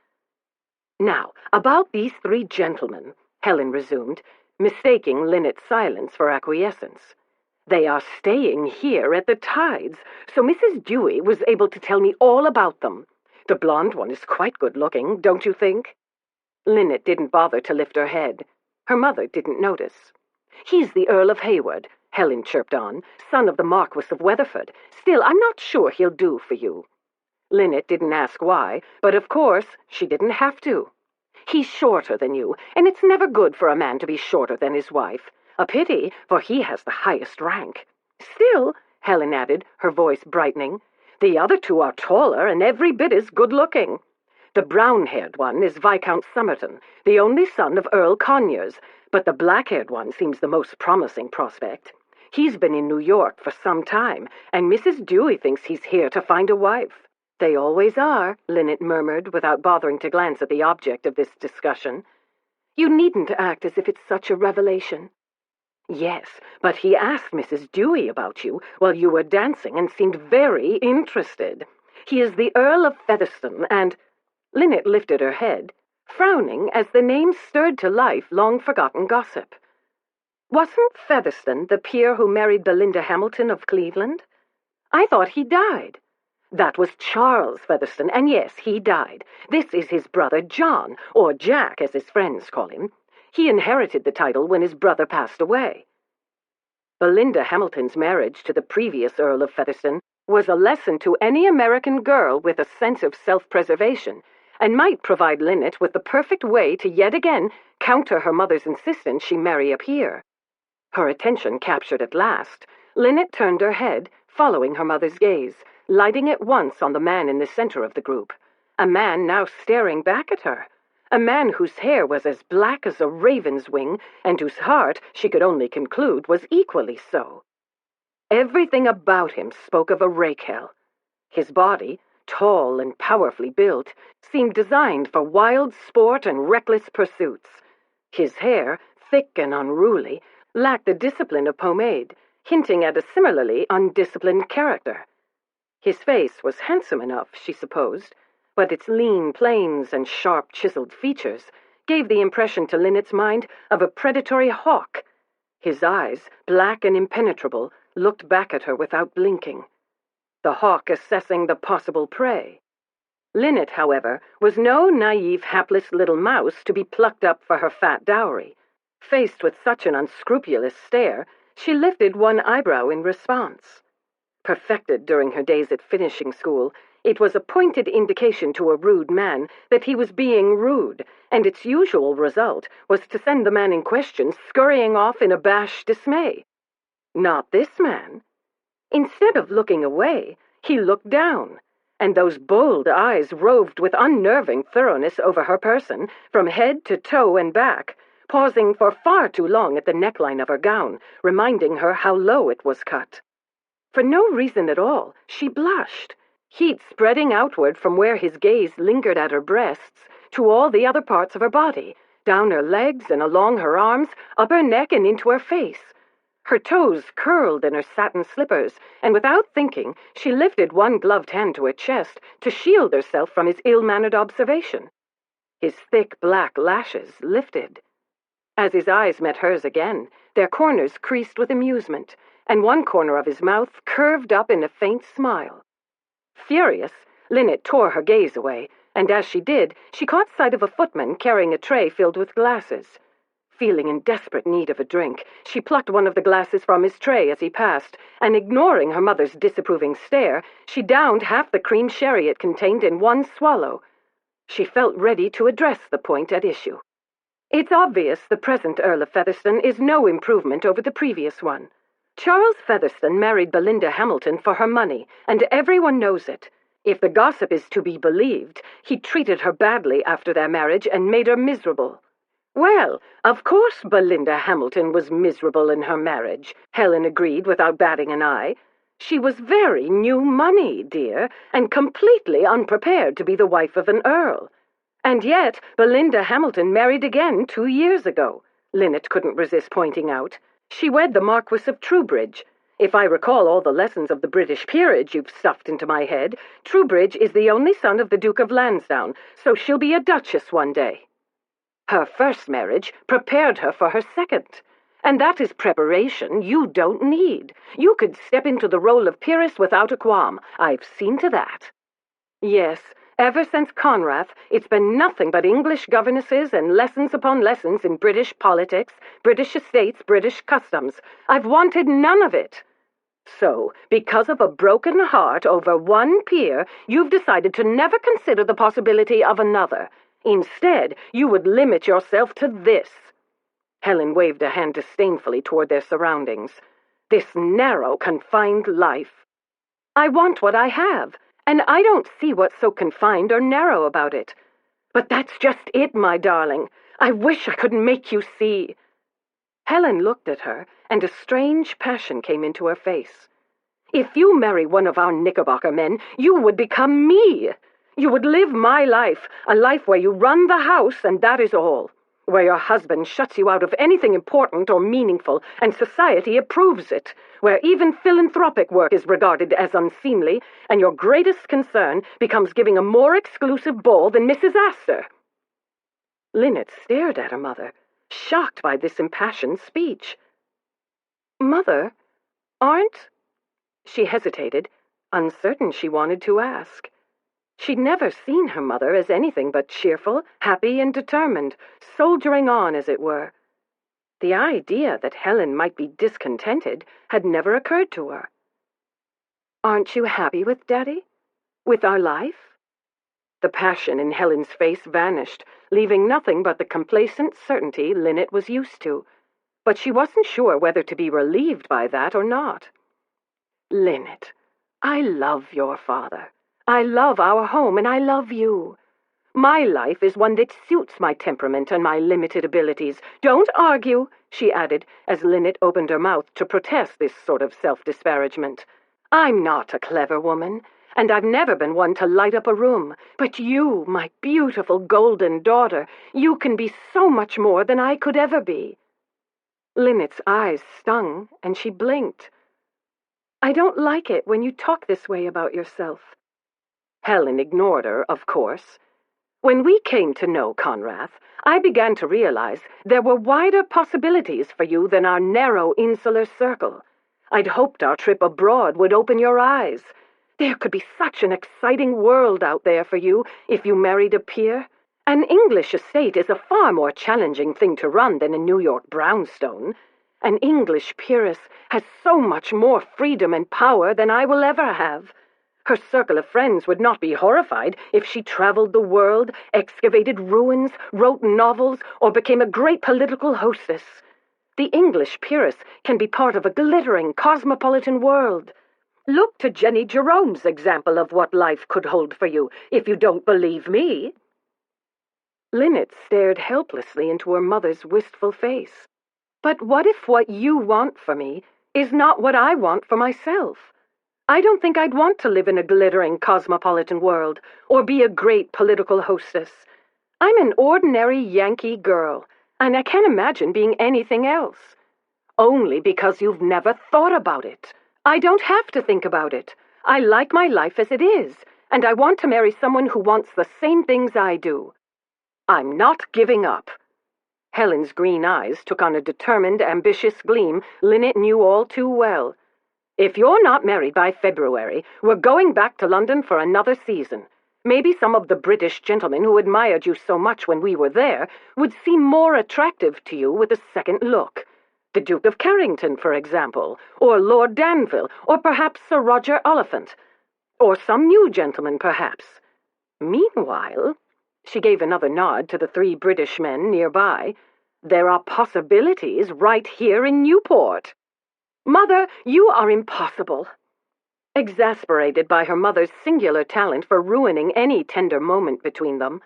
"Now, about these three gentlemen," Helen resumed, mistaking Linnet's silence for acquiescence. "They are staying here at the Tides, so Mrs. Dewey was able to tell me all about them. The blonde one is quite good-looking, don't you think?" Linnet didn't bother to lift her head. Her mother didn't notice. "He's the Earl of Hayward," Helen chirped on, "son of the Marquis of Weatherford. Still, I'm not sure he'll do for you." Linnet didn't ask why, but of course she didn't have to. "He's shorter than you, and it's never good for a man to be shorter than his wife. A pity, for he has the highest rank. Still," Helen added, her voice brightening, "the other two are taller and every bit as good-looking. The brown-haired one is Viscount Somerton, the only son of Earl Conyers, but the black-haired one seems the most promising prospect. He's been in New York for some time, and Mrs. Dewey thinks he's here to find a wife." "They always are," Linnet murmured, without bothering to glance at the object of this discussion. "You needn't act as if it's such a revelation." "Yes, but he asked Mrs. Dewey about you while you were dancing and seemed very interested. He is the Earl of Featherstone, and—" Linnet lifted her head, frowning as the name stirred to life long-forgotten gossip. "Wasn't Featherstone the peer who married Belinda Hamilton of Cleveland? I thought he died." "That was Charles Featherstone, and yes, he died. This is his brother John, or Jack, as his friends call him. He inherited the title when his brother passed away." Belinda Hamilton's marriage to the previous Earl of Featherstone was a lesson to any American girl with a sense of self-preservation, and might provide Linnet with the perfect way to yet again counter her mother's insistence she marry a peer. Her attention captured at last, Linnet turned her head, following her mother's gaze, lighting at once on the man in the center of the group, a man now staring back at her, a man whose hair was as black as a raven's wing, and whose heart, she could only conclude, was equally so. Everything about him spoke of a rake-hell. His body, tall and powerfully built, seemed designed for wild sport and reckless pursuits. His hair, thick and unruly, lacked the discipline of pomade, hinting at a similarly undisciplined character. His face was handsome enough, she supposed, but its lean planes and sharp chiseled features gave the impression to Linnet's mind of a predatory hawk. His eyes, black and impenetrable, looked back at her without blinking, the hawk assessing the possible prey. Linnet, however, was no naive, hapless little mouse to be plucked up for her fat dowry. Faced with such an unscrupulous stare, she lifted one eyebrow in response. Perfected during her days at finishing school, it was a pointed indication to a rude man that he was being rude, and its usual result was to send the man in question scurrying off in abashed dismay. Not this man. Instead of looking away, he looked down, and those bold eyes roved with unnerving thoroughness over her person, from head to toe and back, pausing for far too long at the neckline of her gown, reminding her how low it was cut. For no reason at all, she blushed, heat spreading outward from where his gaze lingered at her breasts to all the other parts of her body, down her legs and along her arms, up her neck and into her face. Her toes curled in her satin slippers, and without thinking, she lifted one gloved hand to her chest to shield herself from his ill-mannered observation. His thick black lashes lifted. As his eyes met hers again, their corners creased with amusement, and one corner of his mouth curved up in a faint smile. Furious, Linnet tore her gaze away, and as she did, she caught sight of a footman carrying a tray filled with glasses. Feeling in desperate need of a drink, she plucked one of the glasses from his tray as he passed, and ignoring her mother's disapproving stare, she downed half the cream sherry it contained in one swallow. She felt ready to address the point at issue. It's obvious the present Earl of Featherstone is no improvement over the previous one. Charles Featherstone married Belinda Hamilton for her money, and everyone knows it. If the gossip is to be believed, he treated her badly after their marriage and made her miserable. Well, of course Belinda Hamilton was miserable in her marriage, Helen agreed without batting an eye. She was very new money, dear, and completely unprepared to be the wife of an earl. And yet, Belinda Hamilton married again 2 years ago, Linnet couldn't resist pointing out. She wed the Marquis of Troubridge. If I recall all the lessons of the British peerage you've stuffed into my head, Troubridge is the only son of the Duke of Lansdowne, so she'll be a duchess one day. Her first marriage prepared her for her second. And that is preparation you don't need. You could step into the role of peeress without a qualm. I've seen to that. Yes, ever since Conrath, it's been nothing but English governesses and lessons upon lessons in British politics, British estates, British customs. I've wanted none of it. So, because of a broken heart over one peer, you've decided to never consider the possibility of another. Instead, you would limit yourself to this. Helen waved a hand disdainfully toward their surroundings. This narrow, confined life. I want what I have, and I don't see what's so confined or narrow about it. But that's just it, my darling. I wish I could make you see. Helen looked at her, and a strange passion came into her face. If you marry one of our Knickerbocker men, you would become me. You would live my life, a life where you run the house, and that is all. Where your husband shuts you out of anything important or meaningful, and society approves it, where even philanthropic work is regarded as unseemly, and your greatest concern becomes giving a more exclusive ball than Mrs. Astor. Linnet stared at her mother, shocked by this impassioned speech. Mother, aren't... She hesitated, uncertain she wanted to ask. She'd never seen her mother as anything but cheerful, happy, and determined, soldiering on, as it were. The idea that Helen might be discontented had never occurred to her. Aren't you happy with Daddy? With our life? The passion in Helen's face vanished, leaving nothing but the complacent certainty Linnet was used to. But she wasn't sure whether to be relieved by that or not. Linnet, I love your father. I love our home, and I love you. My life is one that suits my temperament and my limited abilities. Don't argue, she added, as Linnet opened her mouth to protest this sort of self-disparagement. I'm not a clever woman, and I've never been one to light up a room. But you, my beautiful golden daughter, you can be so much more than I could ever be. Linnet's eyes stung, and she blinked. I don't like it when you talk this way about yourself. Helen ignored her, of course. When we came to know Conrath, I began to realize there were wider possibilities for you than our narrow insular circle. I'd hoped our trip abroad would open your eyes. There could be such an exciting world out there for you if you married a peer. An English estate is a far more challenging thing to run than a New York brownstone. An English peeress has so much more freedom and power than I will ever have. Her circle of friends would not be horrified if she traveled the world, excavated ruins, wrote novels, or became a great political hostess. The English peeress can be part of a glittering, cosmopolitan world. Look to Jenny Jerome's example of what life could hold for you, if you don't believe me. Linnet stared helplessly into her mother's wistful face. But what if what you want for me is not what I want for myself? I don't think I'd want to live in a glittering cosmopolitan world, or be a great political hostess. I'm an ordinary Yankee girl, and I can't imagine being anything else. Only because you've never thought about it. I don't have to think about it. I like my life as it is, and I want to marry someone who wants the same things I do. I'm not giving up. Helen's green eyes took on a determined, ambitious gleam Linnet knew all too well. If you're not married by February, we're going back to London for another season. Maybe some of the British gentlemen who admired you so much when we were there would seem more attractive to you with a second look. The Duke of Carrington, for example, or Lord Danville, or perhaps Sir Roger Oliphant, or some new gentleman, perhaps. Meanwhile, she gave another nod to the 3 British men nearby, there are possibilities right here in Newport. Mother, you are impossible. Exasperated by her mother's singular talent for ruining any tender moment between them,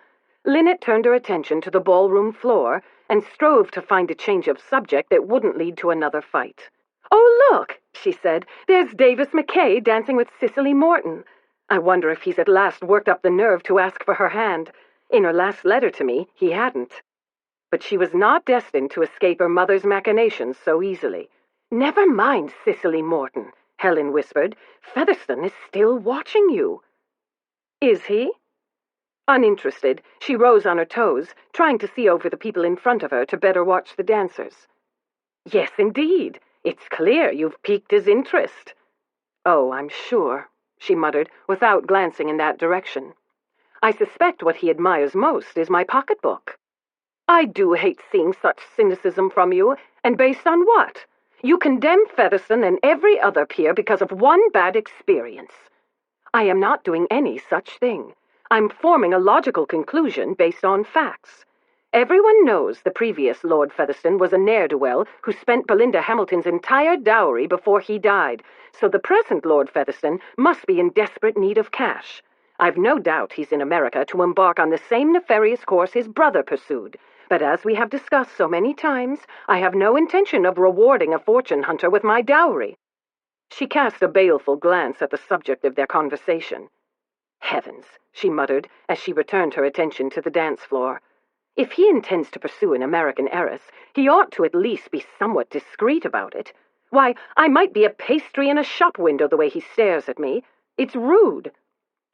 Linnet turned her attention to the ballroom floor and strove to find a change of subject that wouldn't lead to another fight. Oh, look, she said, there's Davis MacKay dancing with Cicely Morton. I wonder if he's at last worked up the nerve to ask for her hand. In her last letter to me, he hadn't. But she was not destined to escape her mother's machinations so easily. "Never mind, Cicely Morton," Helen whispered. "Featherstone is still watching you." "Is he?" Uninterested, she rose on her toes, trying to see over the people in front of her to better watch the dancers. "Yes, indeed. It's clear you've piqued his interest." "Oh, I'm sure," she muttered, without glancing in that direction. "I suspect what he admires most is my pocketbook." "I do hate seeing such cynicism from you, and based on what? You condemn Featherstone and every other peer because of one bad experience." "I am not doing any such thing. I'm forming a logical conclusion based on facts. Everyone knows the previous Lord Featherstone was a ne'er-do-well who spent Belinda Hamilton's entire dowry before he died, so the present Lord Featherstone must be in desperate need of cash. I've no doubt he's in America to embark on the same nefarious course his brother pursued, but as we have discussed so many times, I have no intention of rewarding a fortune hunter with my dowry." She cast a baleful glance at the subject of their conversation. "Heavens," she muttered as she returned her attention to the dance floor. "If he intends to pursue an American heiress, he ought to at least be somewhat discreet about it. Why, I might be a pastry in a shop window the way he stares at me. It's rude."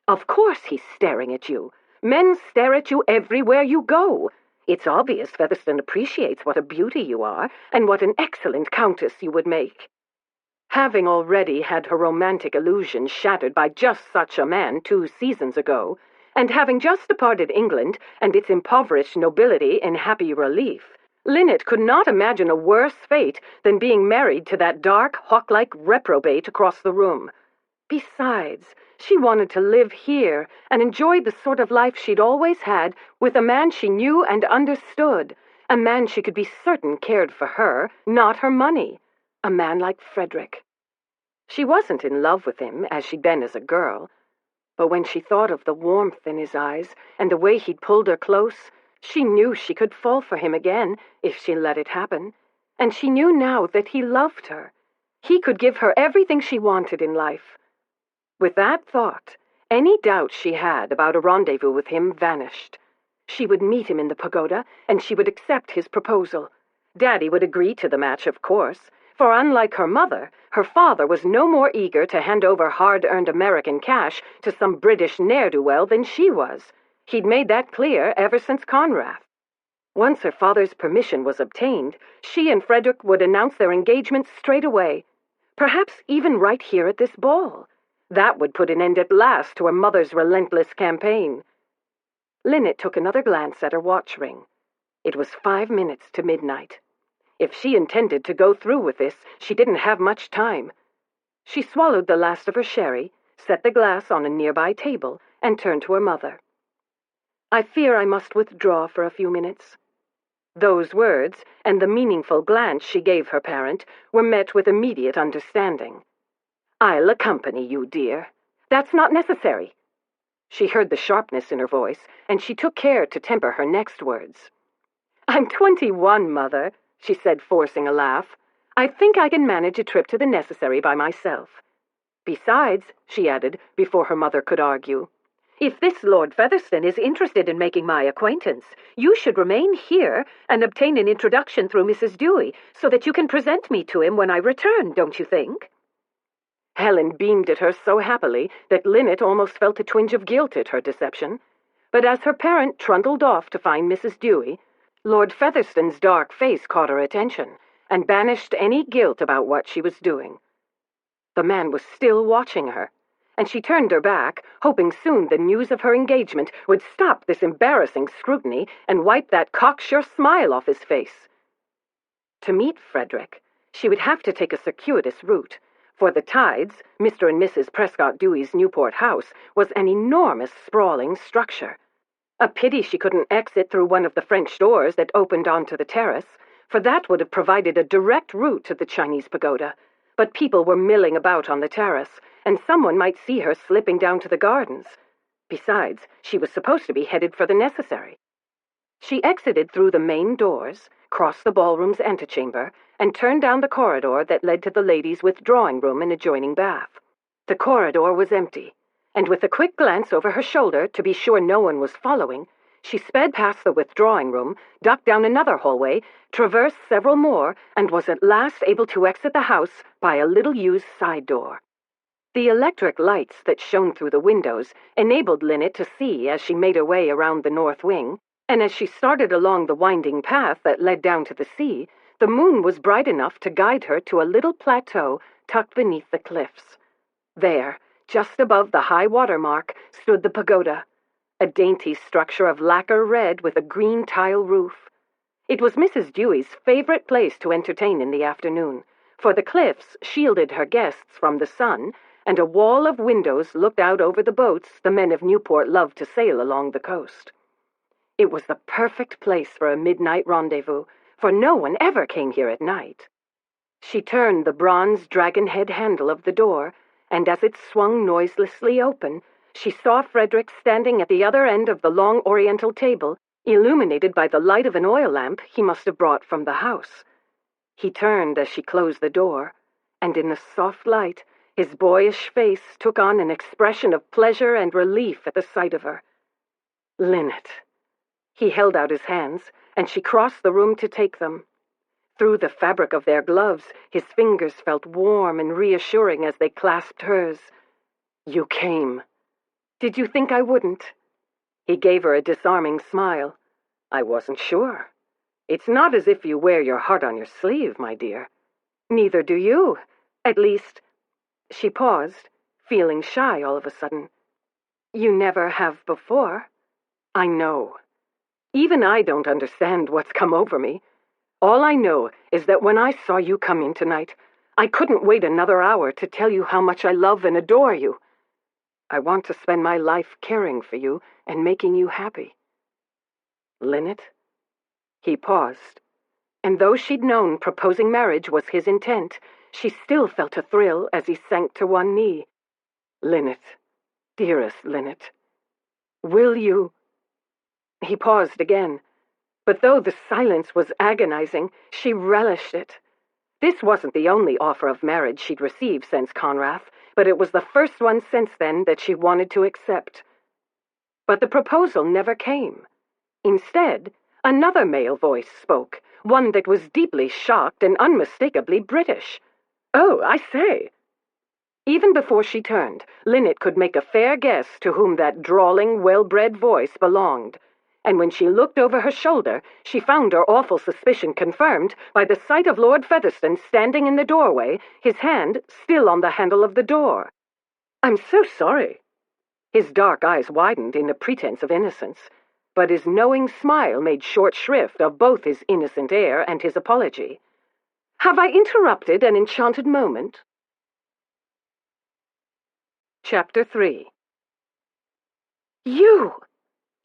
"Of course he's staring at you. Men stare at you everywhere you go. It's obvious Featherstone appreciates what a beauty you are, and what an excellent countess you would make." Having already had her romantic illusions shattered by just such a man 2 seasons ago, and having just departed England and its impoverished nobility in happy relief, Linnet could not imagine a worse fate than being married to that dark, hawk-like reprobate across the room. Besides, she wanted to live here and enjoy the sort of life she'd always had with a man she knew and understood, a man she could be certain cared for her, not her money. A man like Frederick. She wasn't in love with him as she'd been as a girl, but when she thought of the warmth in his eyes and the way he'd pulled her close, she knew she could fall for him again if she let it happen, and she knew now that he loved her. He could give her everything she wanted in life. With that thought, any doubt she had about a rendezvous with him vanished. She would meet him in the pagoda, and she would accept his proposal. Daddy would agree to the match, of course, for unlike her mother, her father was no more eager to hand over hard-earned American cash to some British ne'er-do-well than she was. He'd made that clear ever since Conrath. Once her father's permission was obtained, she and Frederick would announce their engagement straight away, perhaps even right here at this ball. That would put an end at last to her mother's relentless campaign. Linnet took another glance at her watch ring. It was 5 minutes to midnight. If she intended to go through with this, she didn't have much time. She swallowed the last of her sherry, set the glass on a nearby table, and turned to her mother. "I fear I must withdraw for a few minutes." Those words, and the meaningful glance she gave her parent, were met with immediate understanding. "I'll accompany you, dear." "That's not necessary." She heard the sharpness in her voice, and she took care to temper her next words. "I'm 21, Mother," she said, forcing a laugh. "I think I can manage a trip to the necessary by myself. Besides," she added, before her mother could argue, "if this Lord Featherstone is interested in making my acquaintance, you should remain here and obtain an introduction through Mrs. Dewey so that you can present me to him when I return, don't you think?" Helen beamed at her so happily that Linnet almost felt a twinge of guilt at her deception. But as her parent trundled off to find Mrs. Dewey, Lord Featherstone's dark face caught her attention, and banished any guilt about what she was doing. The man was still watching her, and she turned her back, hoping soon the news of her engagement would stop this embarrassing scrutiny and wipe that cocksure smile off his face. To meet Frederick, she would have to take a circuitous route, for the Tides, Mr. and Mrs. Prescott Dewey's Newport house, was an enormous sprawling structure. A pity she couldn't exit through one of the French doors that opened onto the terrace, for that would have provided a direct route to the Chinese pagoda. But people were milling about on the terrace, and someone might see her slipping down to the gardens. Besides, she was supposed to be headed for the necessary. She exited through the main doors, crossed the ballroom's antechamber, and turned down the corridor that led to the ladies' withdrawing room and adjoining bath. The corridor was empty, and with a quick glance over her shoulder to be sure no one was following, She sped past the withdrawing room, ducked down another hallway, traversed several more, and was at last able to exit the house by a little-used side door. The electric lights that shone through the windows enabled Linnet to see as she made her way around the north wing, and as she started along the winding path that led down to the sea, the moon was bright enough to guide her to a little plateau tucked beneath the cliffs. There, just above the high water mark, stood the pagoda, a dainty structure of lacquer red with a green tile roof. It was Mrs. Dewey's favorite place to entertain in the afternoon, for the cliffs shielded her guests from the sun, and a wall of windows looked out over the boats the men of Newport loved to sail along the coast. It was the perfect place for a midnight rendezvous, for no one ever came here at night. She turned the bronze dragon-head handle of the door, and as it swung noiselessly open, she saw Frederick standing at the other end of the long oriental table, illuminated by the light of an oil lamp he must have brought from the house. He turned as she closed the door, and in the soft light, his boyish face took on an expression of pleasure and relief at the sight of her. Linnet. He held out his hands, and she crossed the room to take them. Through the fabric of their gloves, his fingers felt warm and reassuring as they clasped hers. You came. Did you think I wouldn't? He gave her a disarming smile. I wasn't sure. It's not as if you wear your heart on your sleeve, my dear. Neither do you. At least... She paused, feeling shy all of a sudden. You never have before. I know. Even I don't understand what's come over me. All I know is that when I saw you come in tonight, I couldn't wait another hour to tell you how much I love and adore you. I want to spend my life caring for you and making you happy. Linnet? He paused, and though she'd known proposing marriage was his intent, she still felt a thrill as he sank to one knee. Linnet, dearest Linnet, will you... He paused again, but though the silence was agonizing, she relished it. This wasn't the only offer of marriage she'd received since Conrath, but it was the first one since then that she wanted to accept. But the proposal never came. Instead, another male voice spoke, one that was deeply shocked and unmistakably British. Oh, I say. Even before she turned, Linnet could make a fair guess to whom that drawling, well-bred voice belonged, and when she looked over her shoulder, she found her awful suspicion confirmed by the sight of Lord Featherstone standing in the doorway, his hand still on the handle of the door. I'm so sorry. His dark eyes widened in a pretense of innocence, but his knowing smile made short shrift of both his innocent air and his apology. Have I interrupted an enchanted moment? Chapter 3. You!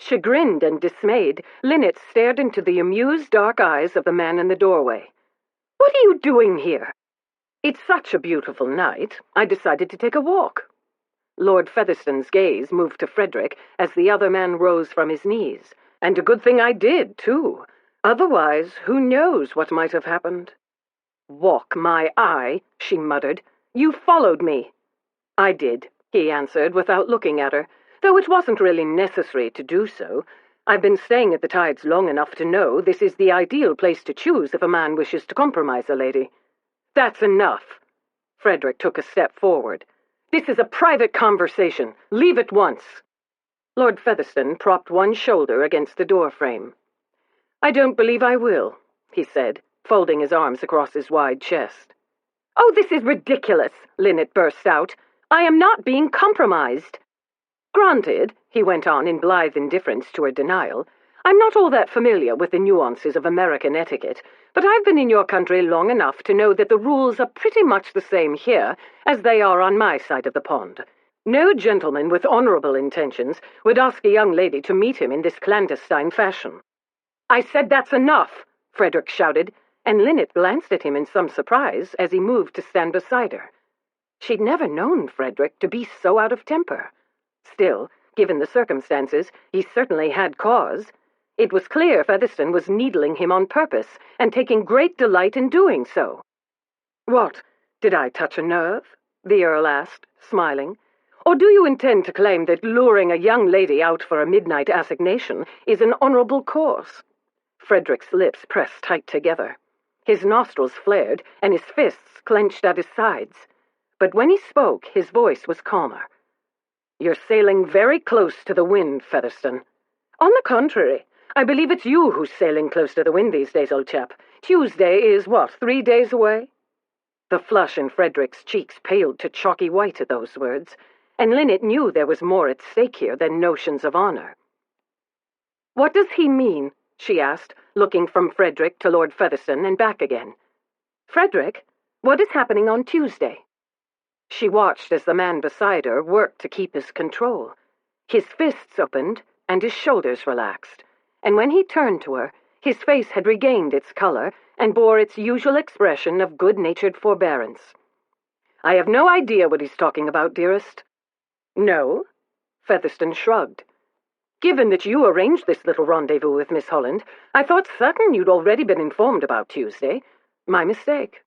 Chagrined and dismayed, Linnet stared into the amused dark eyes of the man in the doorway. What are you doing here? It's such a beautiful night, I decided to take a walk. Lord Featherstone's gaze moved to Frederick as the other man rose from his knees, and a good thing I did, too. Otherwise, who knows what might have happened? Walk, my eye, she muttered. You followed me. I did, he answered without looking at her, though it wasn't really necessary to do so. I've been staying at the Tides long enough to know this is the ideal place to choose if a man wishes to compromise a lady. That's enough. Frederick took a step forward. This is a private conversation. Leave at once. Lord Featherstone propped one shoulder against the door frame. I don't believe I will, he said, folding his arms across his wide chest. Oh, this is ridiculous, Linnet burst out. I am not being compromised. Granted, he went on in blithe indifference to her denial, I'm not all that familiar with the nuances of American etiquette, but I've been in your country long enough to know that the rules are pretty much the same here as they are on my side of the pond. No gentleman with honorable intentions would ask a young lady to meet him in this clandestine fashion. I said that's enough, Frederick shouted, and Linnet glanced at him in some surprise as he moved to stand beside her. She'd never known Frederick to be so out of temper. Still, given the circumstances, he certainly had cause. It was clear Featherstone was needling him on purpose, and taking great delight in doing so. What, did I touch a nerve? The Earl asked, smiling. Or do you intend to claim that luring a young lady out for a midnight assignation is an honorable course?" Frederick's lips pressed tight together. His nostrils flared, and his fists clenched at his sides. But when he spoke, his voice was calmer. "You're sailing very close to the wind, Featherstone." "On the contrary, I believe it's you who's sailing close to the wind these days, old chap. Tuesday is, 3 days away?" The flush in Frederick's cheeks paled to chalky white at those words, and Linnet knew there was more at stake here than notions of honor. "What does he mean?" she asked, looking from Frederick to Lord Featherstone and back again. "Frederick, what is happening on Tuesday?" She watched as the man beside her worked to keep his control. His fists opened and his shoulders relaxed, and when he turned to her, his face had regained its color and bore its usual expression of good-natured forbearance. "I have no idea what he's talking about, dearest." "No?" Featherstone shrugged. "Given that you arranged this little rendezvous with Miss Holland, I thought certain you'd already been informed about Tuesday. My mistake."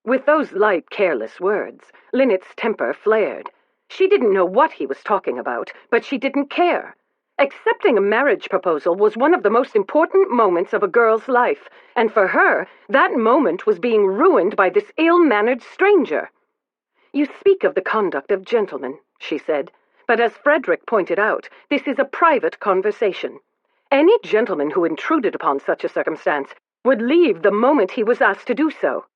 With those light, careless words, Linnet's temper flared. She didn't know what he was talking about, but she didn't care. Accepting a marriage proposal was one of the most important moments of a girl's life, and for her, that moment was being ruined by this ill-mannered stranger. "You speak of the conduct of gentlemen," she said, "but as Frederick pointed out, this is a private conversation. Any gentleman who intruded upon such a circumstance would leave the moment he was asked to do so."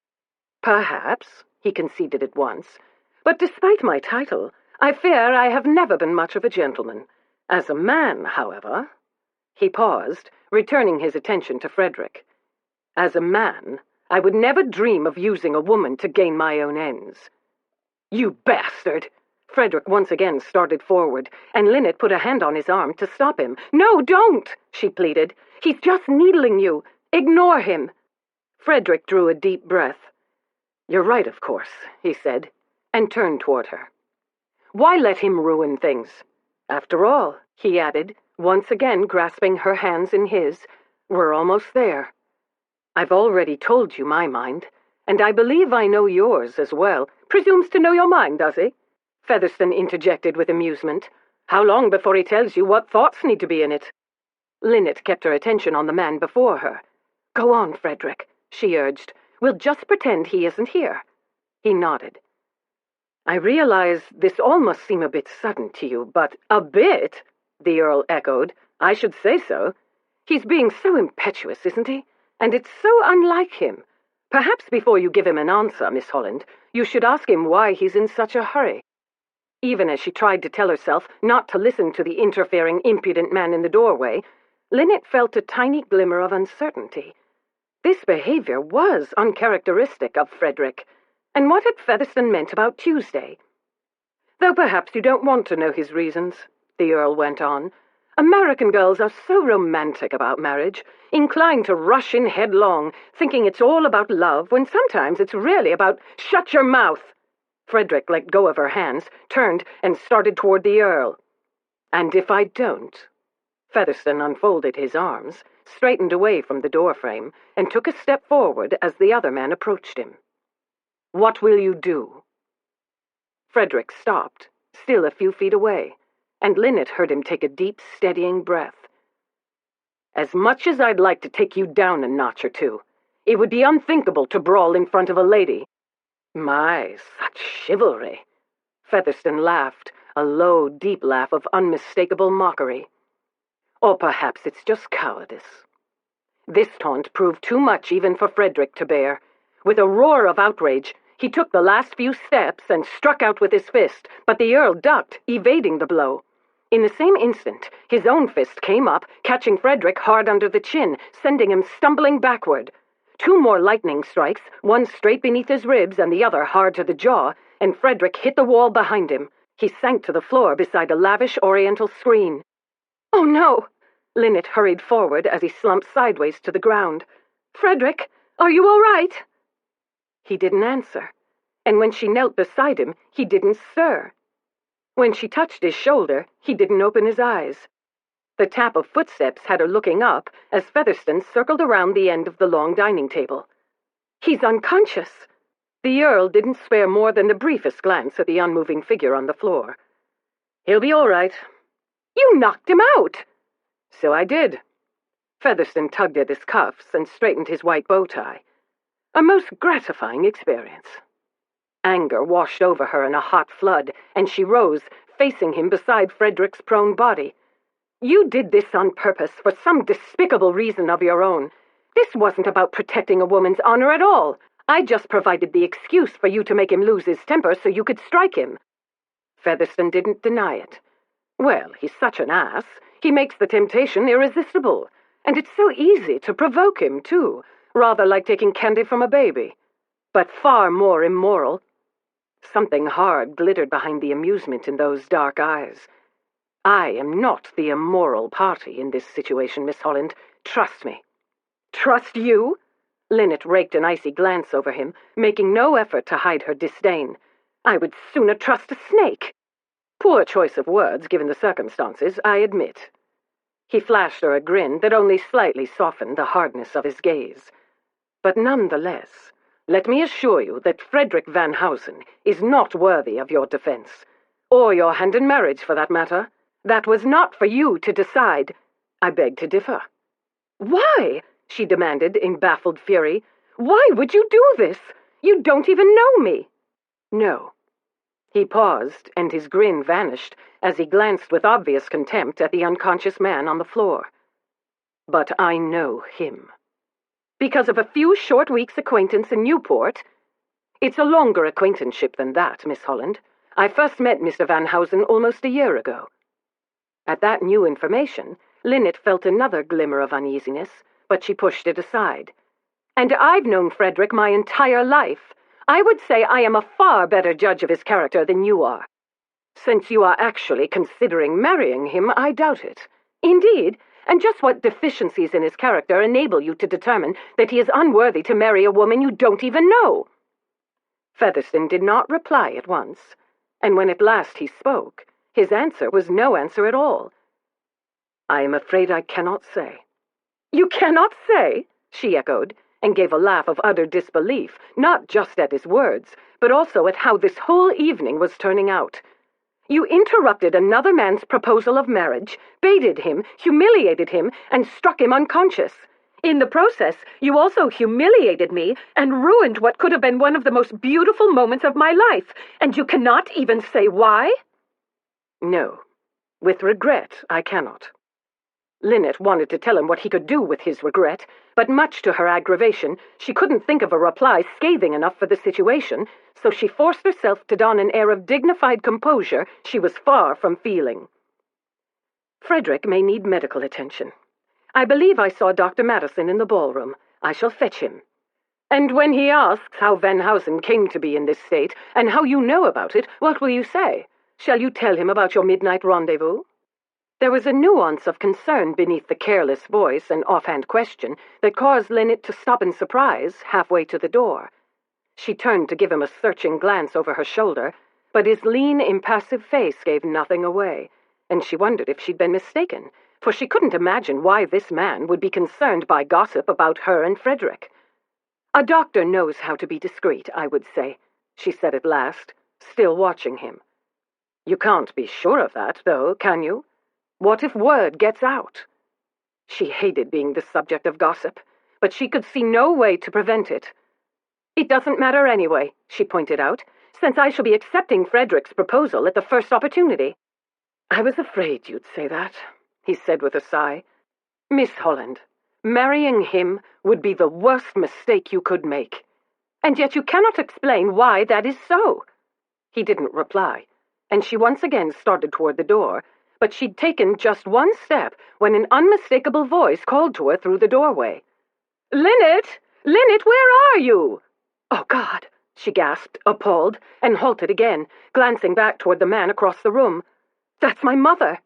"Perhaps," he conceded at once, "but despite my title, I fear I have never been much of a gentleman. As a man, however—" He paused, returning his attention to Frederick. "As a man, I would never dream of using a woman to gain my own ends." "You bastard!" Frederick once again started forward, and Linnet put a hand on his arm to stop him. "No, don't!" she pleaded. "He's just needling you. Ignore him." Frederick drew a deep breath. "You're right, of course," he said, and turned toward her. "Why let him ruin things? After all," he added, once again grasping her hands in his, "we're almost there. I've already told you my mind, and I believe I know yours as well." "Presumes to know your mind, does he?" Featherstone interjected with amusement. "How long before he tells you what thoughts need to be in it?" Linnet kept her attention on the man before her. "Go on, Frederick," she urged. "We'll just pretend he isn't here." He nodded. "I realize this all must seem a bit sudden to you, but—" "A bit?" the Earl echoed. "I should say so. He's being so impetuous, isn't he? And it's so unlike him. Perhaps before you give him an answer, Miss Holland, you should ask him why he's in such a hurry." Even as she tried to tell herself not to listen to the interfering, impudent man in the doorway, Linnet felt a tiny glimmer of uncertainty. This behavior was uncharacteristic of Frederick, and what had Featherstone meant about Tuesday? "Though perhaps you don't want to know his reasons," the Earl went on. "American girls are so romantic about marriage, inclined to rush in headlong, thinking it's all about love, when sometimes it's really about—" "Shut your mouth!" Frederick let go of her hands, turned, and started toward the Earl. "And if I don't?" Featherstone unfolded his arms, straightened away from the doorframe, and took a step forward as the other man approached him. "What will you do?" Frederick stopped, still a few feet away, and Linnet heard him take a deep, steadying breath. "As much as I'd like to take you down a notch or two, it would be unthinkable to brawl in front of a lady." "My, such chivalry!" Featherstone laughed, a low, deep laugh of unmistakable mockery. "Or perhaps it's just cowardice." This taunt proved too much even for Frederick to bear. With a roar of outrage, he took the last few steps and struck out with his fist, but the Earl ducked, evading the blow. In the same instant, his own fist came up, catching Frederick hard under the chin, sending him stumbling backward. Two more lightning strikes, one straight beneath his ribs and the other hard to the jaw, and Frederick hit the wall behind him. He sank to the floor beside a lavish oriental screen. "Oh, no!" Linnet hurried forward as he slumped sideways to the ground. "Frederick, are you all right?" He didn't answer, and when she knelt beside him, he didn't stir. When she touched his shoulder, he didn't open his eyes. The tap of footsteps had her looking up as Featherstone circled around the end of the long dining table. "He's unconscious." The Earl didn't spare more than the briefest glance at the unmoving figure on the floor. He'll be all right. You knocked him out! So I did. Featherstone tugged at his cuffs and straightened his white bow tie. A most gratifying experience. Anger washed over her in a hot flood, and she rose, facing him beside Frederick's prone body. You did this on purpose, for some despicable reason of your own. This wasn't about protecting a woman's honor at all. I just provided the excuse for you to make him lose his temper so you could strike him. Featherstone didn't deny it. Well, he's such an ass. He makes the temptation irresistible. And it's so easy to provoke him, too, rather like taking candy from a baby. But far more immoral. Something hard glittered behind the amusement in those dark eyes. I am not the immoral party in this situation, Miss Holland. Trust me. Trust you? Linnet raked an icy glance over him, making no effort to hide her disdain. I would sooner trust a snake. Poor choice of words, given the circumstances, I admit. He flashed her a grin that only slightly softened the hardness of his gaze. But nonetheless, let me assure you that Frederick Van Housen is not worthy of your defense, or your hand in marriage, for that matter. That was not for you to decide. I beg to differ. Why? She demanded in baffled fury. Why would you do this? You don't even know me. No. He paused, and his grin vanished as he glanced with obvious contempt at the unconscious man on the floor. But I know him. Because of a few short weeks' acquaintance in Newport? It's a longer acquaintanceship than that, Miss Holland. I first met Mr. Van Housen almost a year ago. At that new information, Linnet felt another glimmer of uneasiness, but she pushed it aside. And I've known Frederick my entire life. I would say I am a far better judge of his character than you are. Since you are actually considering marrying him, I doubt it. Indeed, and just what deficiencies in his character enable you to determine that he is unworthy to marry a woman you don't even know? Featherstone did not reply at once, and when at last he spoke, his answer was no answer at all. I am afraid I cannot say. You cannot say? She echoed, and gave a laugh of utter disbelief, not just at his words, but also at how this whole evening was turning out. You interrupted another man's proposal of marriage, baited him, humiliated him, and struck him unconscious. In the process, you also humiliated me and ruined what could have been one of the most beautiful moments of my life, and you cannot even say why? No. With regret, I cannot. Linnet wanted to tell him what he could do with his regret, but much to her aggravation, she couldn't think of a reply scathing enough for the situation, so she forced herself to don an air of dignified composure she was far from feeling. Frederick may need medical attention. I believe I saw Dr. Madison in the ballroom. I shall fetch him. And when he asks how Van Housen came to be in this state, and how you know about it, what will you say? Shall you tell him about your midnight rendezvous? There was a nuance of concern beneath the careless voice and offhand question that caused Linnet to stop in surprise halfway to the door. She turned to give him a searching glance over her shoulder, but his lean, impassive face gave nothing away, and she wondered if she'd been mistaken, for she couldn't imagine why this man would be concerned by gossip about her and Frederick. A doctor knows how to be discreet, I would say, she said at last, still watching him. You can't be sure of that, though, can you? What if word gets out? She hated being the subject of gossip, but she could see no way to prevent it. It doesn't matter anyway, she pointed out, since I shall be accepting Frederick's proposal at the first opportunity. I was afraid you'd say that, he said with a sigh. Miss Holland, marrying him would be the worst mistake you could make. And yet you cannot explain why that is so. He didn't reply, and she once again started toward the door, but she'd taken just one step when an unmistakable voice called to her through the doorway. Linnet! Linnet, where are you? Oh, God, she gasped, appalled, and halted again, glancing back toward the man across the room. That's my mother.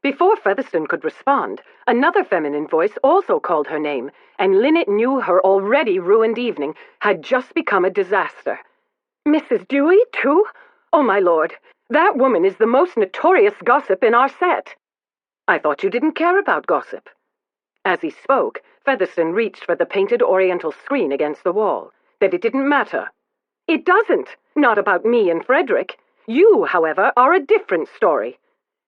Before Featherstone could respond, another feminine voice also called her name, and Linnet knew her already ruined evening had just become a disaster. Mrs. Dewey, too? Oh, my lord, that woman is the most notorious gossip in our set. I thought you didn't care about gossip. As he spoke, Featherstone reached for the painted oriental screen against the wall. That it didn't matter. It doesn't. Not about me and Frederick. You, however, are a different story.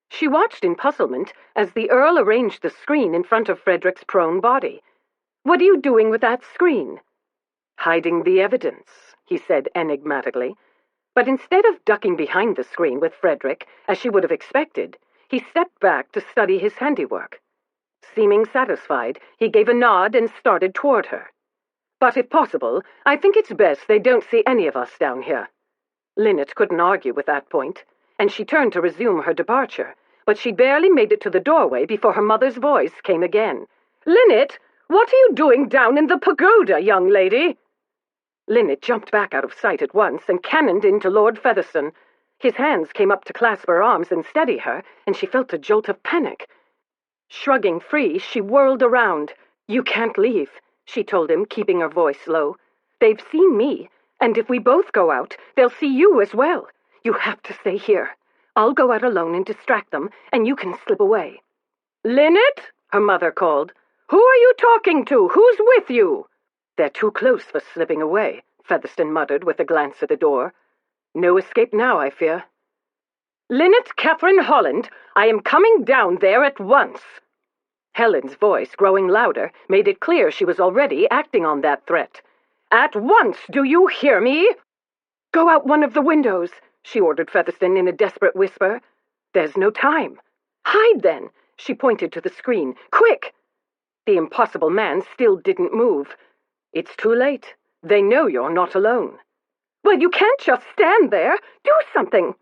She watched in puzzlement as the Earl arranged the screen in front of Frederick's prone body. "What are you doing with that screen?" "Hiding the evidence," he said enigmatically. But instead of ducking behind the screen with Frederick, as she would have expected, he stepped back to study his handiwork. Seeming satisfied, he gave a nod and started toward her. "But if possible, I think it's best they don't see any of us down here." Linnet couldn't argue with that point, and she turned to resume her departure, but she barely made it to the doorway before her mother's voice came again. "Linnet, what are you doing down in the pagoda, young lady?" Linnet jumped back out of sight at once and cannoned into Lord Featherstone. His hands came up to clasp her arms and steady her, and she felt a jolt of panic. Shrugging free, she whirled around. "You can't leave," she told him, keeping her voice low. "They've seen me, and if we both go out, they'll see you as well. You have to stay here. I'll go out alone and distract them, and you can slip away." "Linnet," her mother called. "Who are you talking to? Who's with you?" "They're too close for slipping away," Featherstone muttered with a glance at the door. "No escape now, I fear." "Linnet Catherine Holland, I am coming down there at once." Helen's voice, growing louder, made it clear she was already acting on that threat. "At once, do you hear me?" "Go out one of the windows," she ordered Featherstone in a desperate whisper. "There's no time." "Hide, then," she pointed to the screen. "Quick!" The impossible man still didn't move. "It's too late. They know you're not alone." "Well, you can't just stand there. Do something."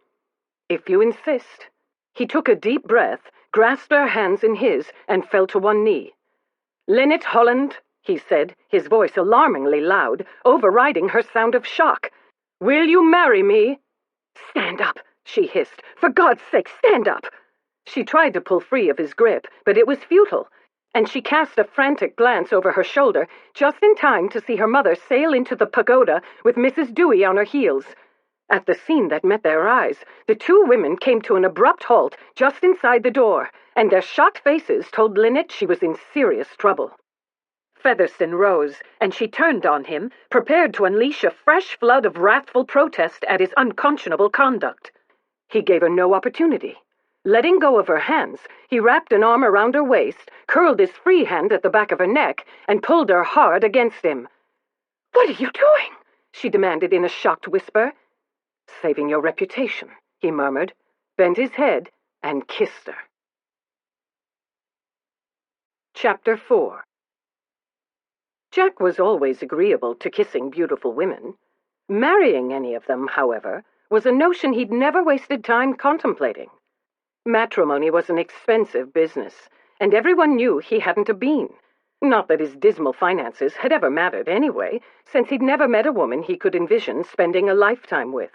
"If you insist." He took a deep breath, grasped her hands in his, and fell to one knee. "Linnet Holland," he said, his voice alarmingly loud, overriding her sound of shock. "Will you marry me?" "Stand up," she hissed. "For God's sake, stand up." She tried to pull free of his grip, but it was futile, and she cast a frantic glance over her shoulder just in time to see her mother sail into the pagoda with Mrs. Dewey on her heels. At the scene that met their eyes, the two women came to an abrupt halt just inside the door, and their shocked faces told Linnet she was in serious trouble. Featherstone rose, and she turned on him, prepared to unleash a fresh flood of wrathful protest at his unconscionable conduct. He gave her no opportunity. Letting go of her hands, he wrapped an arm around her waist, curled his free hand at the back of her neck, and pulled her hard against him. "What are you doing?" she demanded in a shocked whisper. "Saving your reputation," he murmured, bent his head, and kissed her. Chapter 4. Jack was always agreeable to kissing beautiful women. Marrying any of them, however, was a notion he'd never wasted time contemplating. Matrimony was an expensive business, and everyone knew he hadn't a bean. Not that his dismal finances had ever mattered anyway, since he'd never met a woman he could envision spending a lifetime with.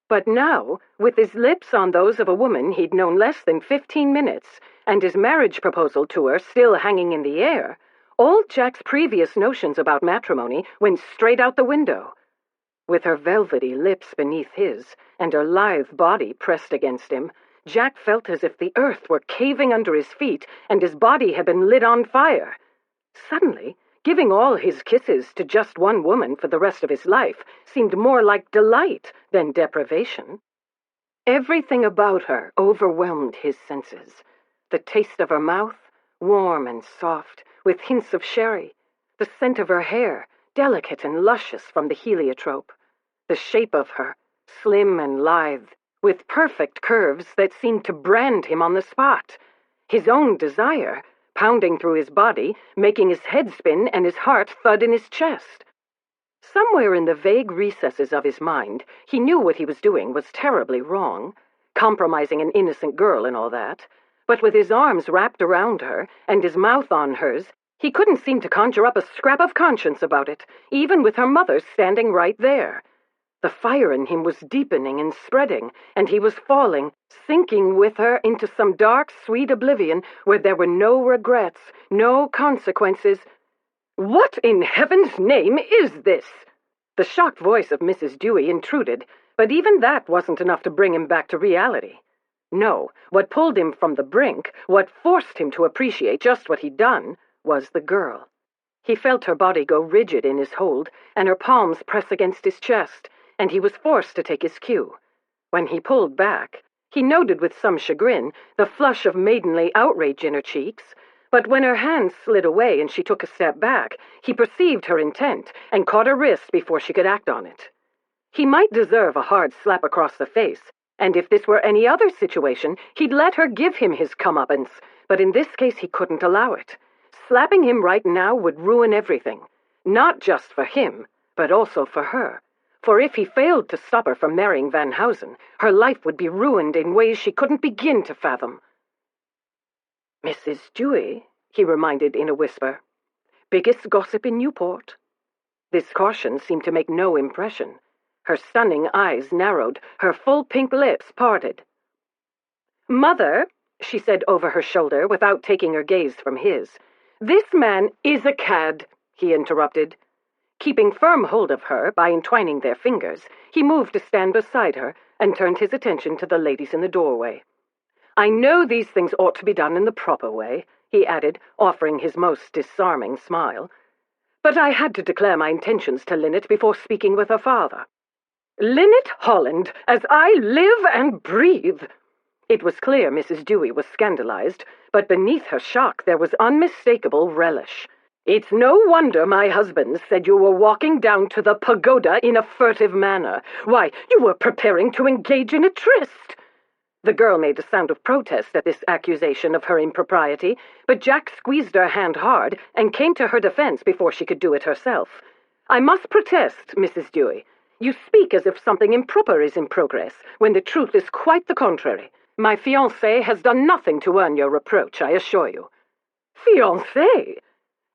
But now, with his lips on those of a woman he'd known less than 15 minutes, and his marriage proposal to her still hanging in the air, all Jack's previous notions about matrimony went straight out the window. With her velvety lips beneath his, and her lithe body pressed against him, Jack felt as if the earth were caving under his feet and his body had been lit on fire. Suddenly, giving all his kisses to just one woman for the rest of his life seemed more like delight than deprivation. Everything about her overwhelmed his senses. The taste of her mouth, warm and soft, with hints of sherry. The scent of her hair, delicate and luscious from the heliotrope. The shape of her, slim and lithe, with perfect curves that seemed to brand him on the spot. His own desire, pounding through his body, making his head spin and his heart thud in his chest. Somewhere in the vague recesses of his mind, he knew what he was doing was terribly wrong, compromising an innocent girl and all that. But with his arms wrapped around her, and his mouth on hers, he couldn't seem to conjure up a scrap of conscience about it, even with her mother standing right there. The fire in him was deepening and spreading, and he was falling, sinking with her into some dark, sweet oblivion where there were no regrets, no consequences. "What in heaven's name is this?" The shocked voice of Mrs. Dewey intruded, but even that wasn't enough to bring him back to reality. No, what pulled him from the brink, what forced him to appreciate just what he'd done, was the girl. He felt her body go rigid in his hold, and her palms press against his chest, and he was forced to take his cue. When he pulled back, He noted with some chagrin the flush of maidenly outrage in her cheeks, but when her hand slid away and she took a step back, he perceived her intent and caught her wrist before she could act on it. He might deserve a hard slap across the face, and if this were any other situation, he'd let her give him his comeuppance, but in this case he couldn't allow it. Slapping him right now would ruin everything, not just for him, but also for her. For if he failed to stop her from marrying Van Housen, her life would be ruined in ways she couldn't begin to fathom. "Mrs. Dewey," he reminded in a whisper. "Biggest gossip in Newport." This caution seemed to make no impression. Her stunning eyes narrowed, her full pink lips parted. "Mother," she said over her shoulder without taking her gaze from his, "this man is a cad," he interrupted. Keeping firm hold of her by entwining their fingers, he moved to stand beside her and turned his attention to the ladies in the doorway. "I know these things ought to be done in the proper way," he added, offering his most disarming smile. "But I had to declare my intentions to Linnet before speaking with her father." "Linnet Holland, as I live and breathe!" It was clear Mrs. Dewey was scandalized, but beneath her shock there was unmistakable relish. "It's no wonder my husband said you were walking down to the pagoda in a furtive manner. Why, you were preparing to engage in a tryst." The girl made a sound of protest at this accusation of her impropriety, but Jack squeezed her hand hard and came to her defense before she could do it herself. "I must protest, Mrs. Dewey. You speak as if something improper is in progress, when the truth is quite the contrary. My fiancé has done nothing to earn your reproach, I assure you." "Fiancé?"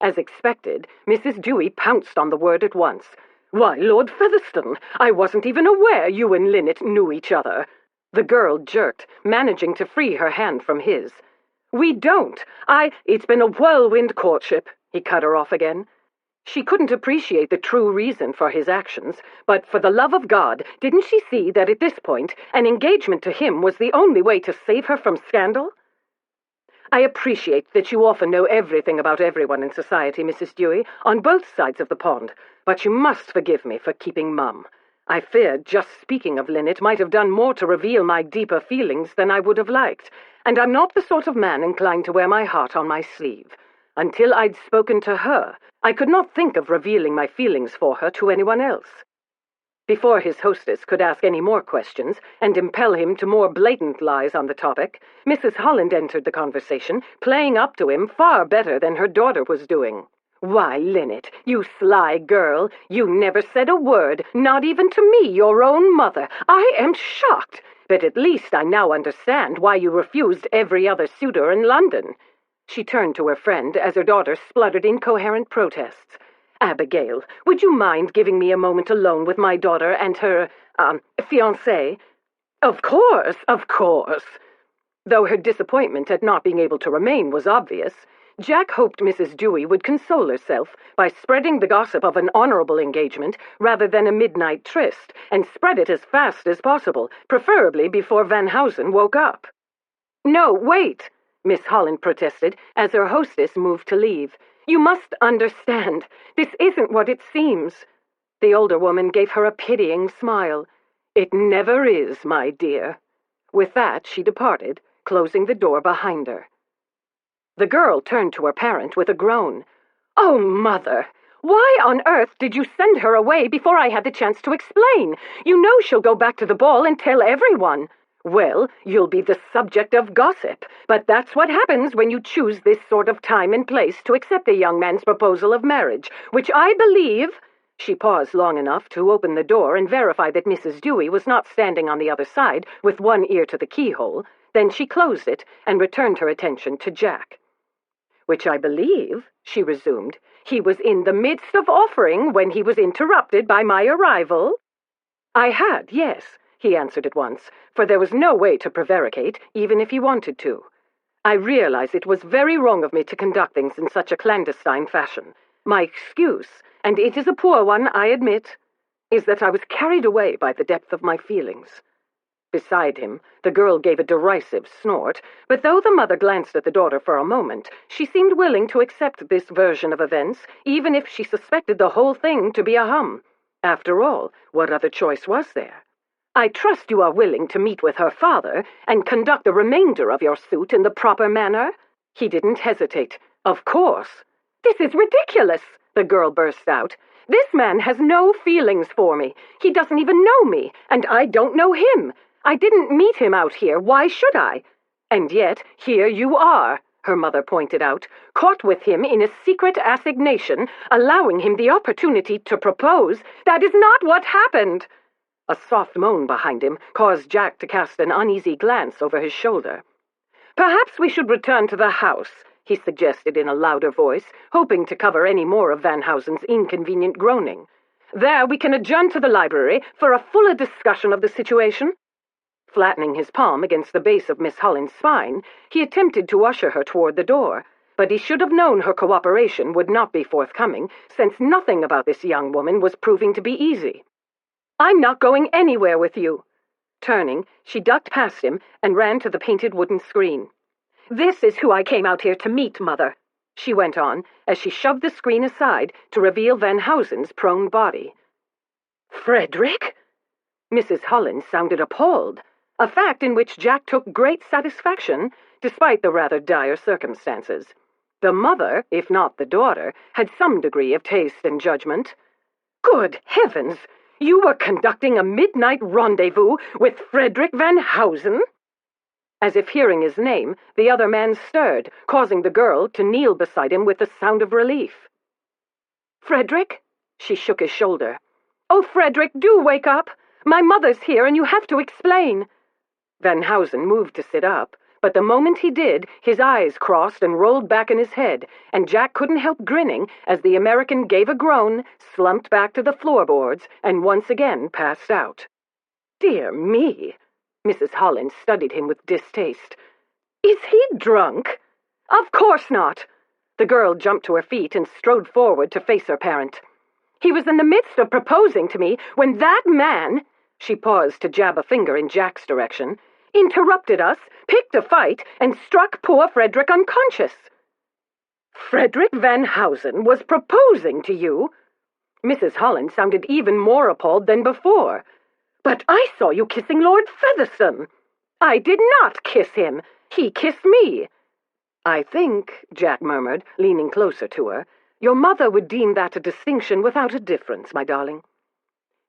As expected, Mrs. Dewey pounced on the word at once. "Why, Lord Featherstone, I wasn't even aware you and Linnet knew each other." The girl jerked, managing to free her hand from his. "We don't. It's been a whirlwind courtship," he cut her off again. She couldn't appreciate the true reason for his actions, but for the love of God, didn't she see that at this point, an engagement to him was the only way to save her from scandal? "I appreciate that you often know everything about everyone in society, Mrs. Dewey, on both sides of the pond, but you must forgive me for keeping mum. I feared just speaking of Linnet might have done more to reveal my deeper feelings than I would have liked, and I'm not the sort of man inclined to wear my heart on my sleeve. Until I'd spoken to her, I could not think of revealing my feelings for her to anyone else." Before his hostess could ask any more questions and impel him to more blatant lies on the topic, Mrs. Holland entered the conversation, playing up to him far better than her daughter was doing. "Why, Linnet, you sly girl, you never said a word, not even to me, your own mother. I am shocked, but at least I now understand why you refused every other suitor in London." She turned to her friend as her daughter spluttered incoherent protests. "Abigail, would you mind giving me a moment alone with my daughter and her, fiancé?" Of course." Though her disappointment at not being able to remain was obvious, Jack hoped Mrs. Dewey would console herself by spreading the gossip of an honorable engagement rather than a midnight tryst, and spread it as fast as possible, preferably before Van Housen woke up. "No, wait," Miss Holland protested as her hostess moved to leave. "You must understand. This isn't what it seems." The older woman gave her a pitying smile. "It never is, my dear." With that, she departed, closing the door behind her. The girl turned to her parent with a groan. "Oh, Mother! Why on earth did you send her away before I had the chance to explain? You know she'll go back to the ball and tell everyone." "Well, you'll be the subject of gossip, but that's what happens when you choose this sort of time and place to accept a young man's proposal of marriage, which I believe—" She paused long enough to open the door and verify that Mrs. Dewey was not standing on the other side with one ear to the keyhole. Then she closed it and returned her attention to Jack. "Which I believe," she resumed, "he was in the midst of offering when he was interrupted by my arrival." "I had, yes," he answered at once, for there was no way to prevaricate, even if he wanted to. "I realize it was very wrong of me to conduct things in such a clandestine fashion. My excuse, and it is a poor one, I admit, is that I was carried away by the depth of my feelings." Beside him, the girl gave a derisive snort, but though the mother glanced at the daughter for a moment, she seemed willing to accept this version of events, even if she suspected the whole thing to be a hum. After all, what other choice was there? I trust you are willing to meet with her father and conduct the remainder of your suit in the proper manner?" He didn't hesitate. "Of course." "This is ridiculous," the girl burst out. "This man has no feelings for me. He doesn't even know me, and I don't know him. I didn't meet him out here. Why should I? And yet, here you are," her mother pointed out, "caught with him in a secret assignation, allowing him the opportunity to propose. That is not what happened." A soft moan behind him caused Jack to cast an uneasy glance over his shoulder. "Perhaps we should return to the house," he suggested in a louder voice, hoping to cover any more of Van Housen's inconvenient groaning. "There we can adjourn to the library for a fuller discussion of the situation." Flattening his palm against the base of Miss Holland's spine, he attempted to usher her toward the door, but he should have known her cooperation would not be forthcoming, since nothing about this young woman was proving to be easy. "I'm not going anywhere with you." Turning, she ducked past him and ran to the painted wooden screen. "This is who I came out here to meet, Mother," she went on, as she shoved the screen aside to reveal Van Housen's prone body. "Frederick?" Mrs. Holland sounded appalled, a fact in which Jack took great satisfaction, despite the rather dire circumstances. The mother, if not the daughter, had some degree of taste and judgment. "Good heavens! You were conducting a midnight rendezvous with Frederick Van Housen?" As if hearing his name, the other man stirred, causing the girl to kneel beside him with a sound of relief. "Frederick?" She shook his shoulder. "Oh, Frederick, do wake up! My mother's here, and you have to explain." Van Housen moved to sit up, but the moment he did, his eyes crossed and rolled back in his head, and Jack couldn't help grinning as the American gave a groan, slumped back to the floorboards, and once again passed out. "Dear me!" Mrs. Holland studied him with distaste. "Is he drunk?" "Of course not." The girl jumped to her feet and strode forward to face her parent. "He was in the midst of proposing to me when that man—" she paused to jab a finger in Jack's direction— "interrupted us, picked a fight, and struck poor Frederick unconscious." "Frederick Van Housen was proposing to you?" Mrs. Holland sounded even more appalled than before. "But I saw you kissing Lord Featherstone." "I did not kiss him. He kissed me." "I think," Jack murmured, leaning closer to her, "your mother would deem that a distinction without a difference, my darling."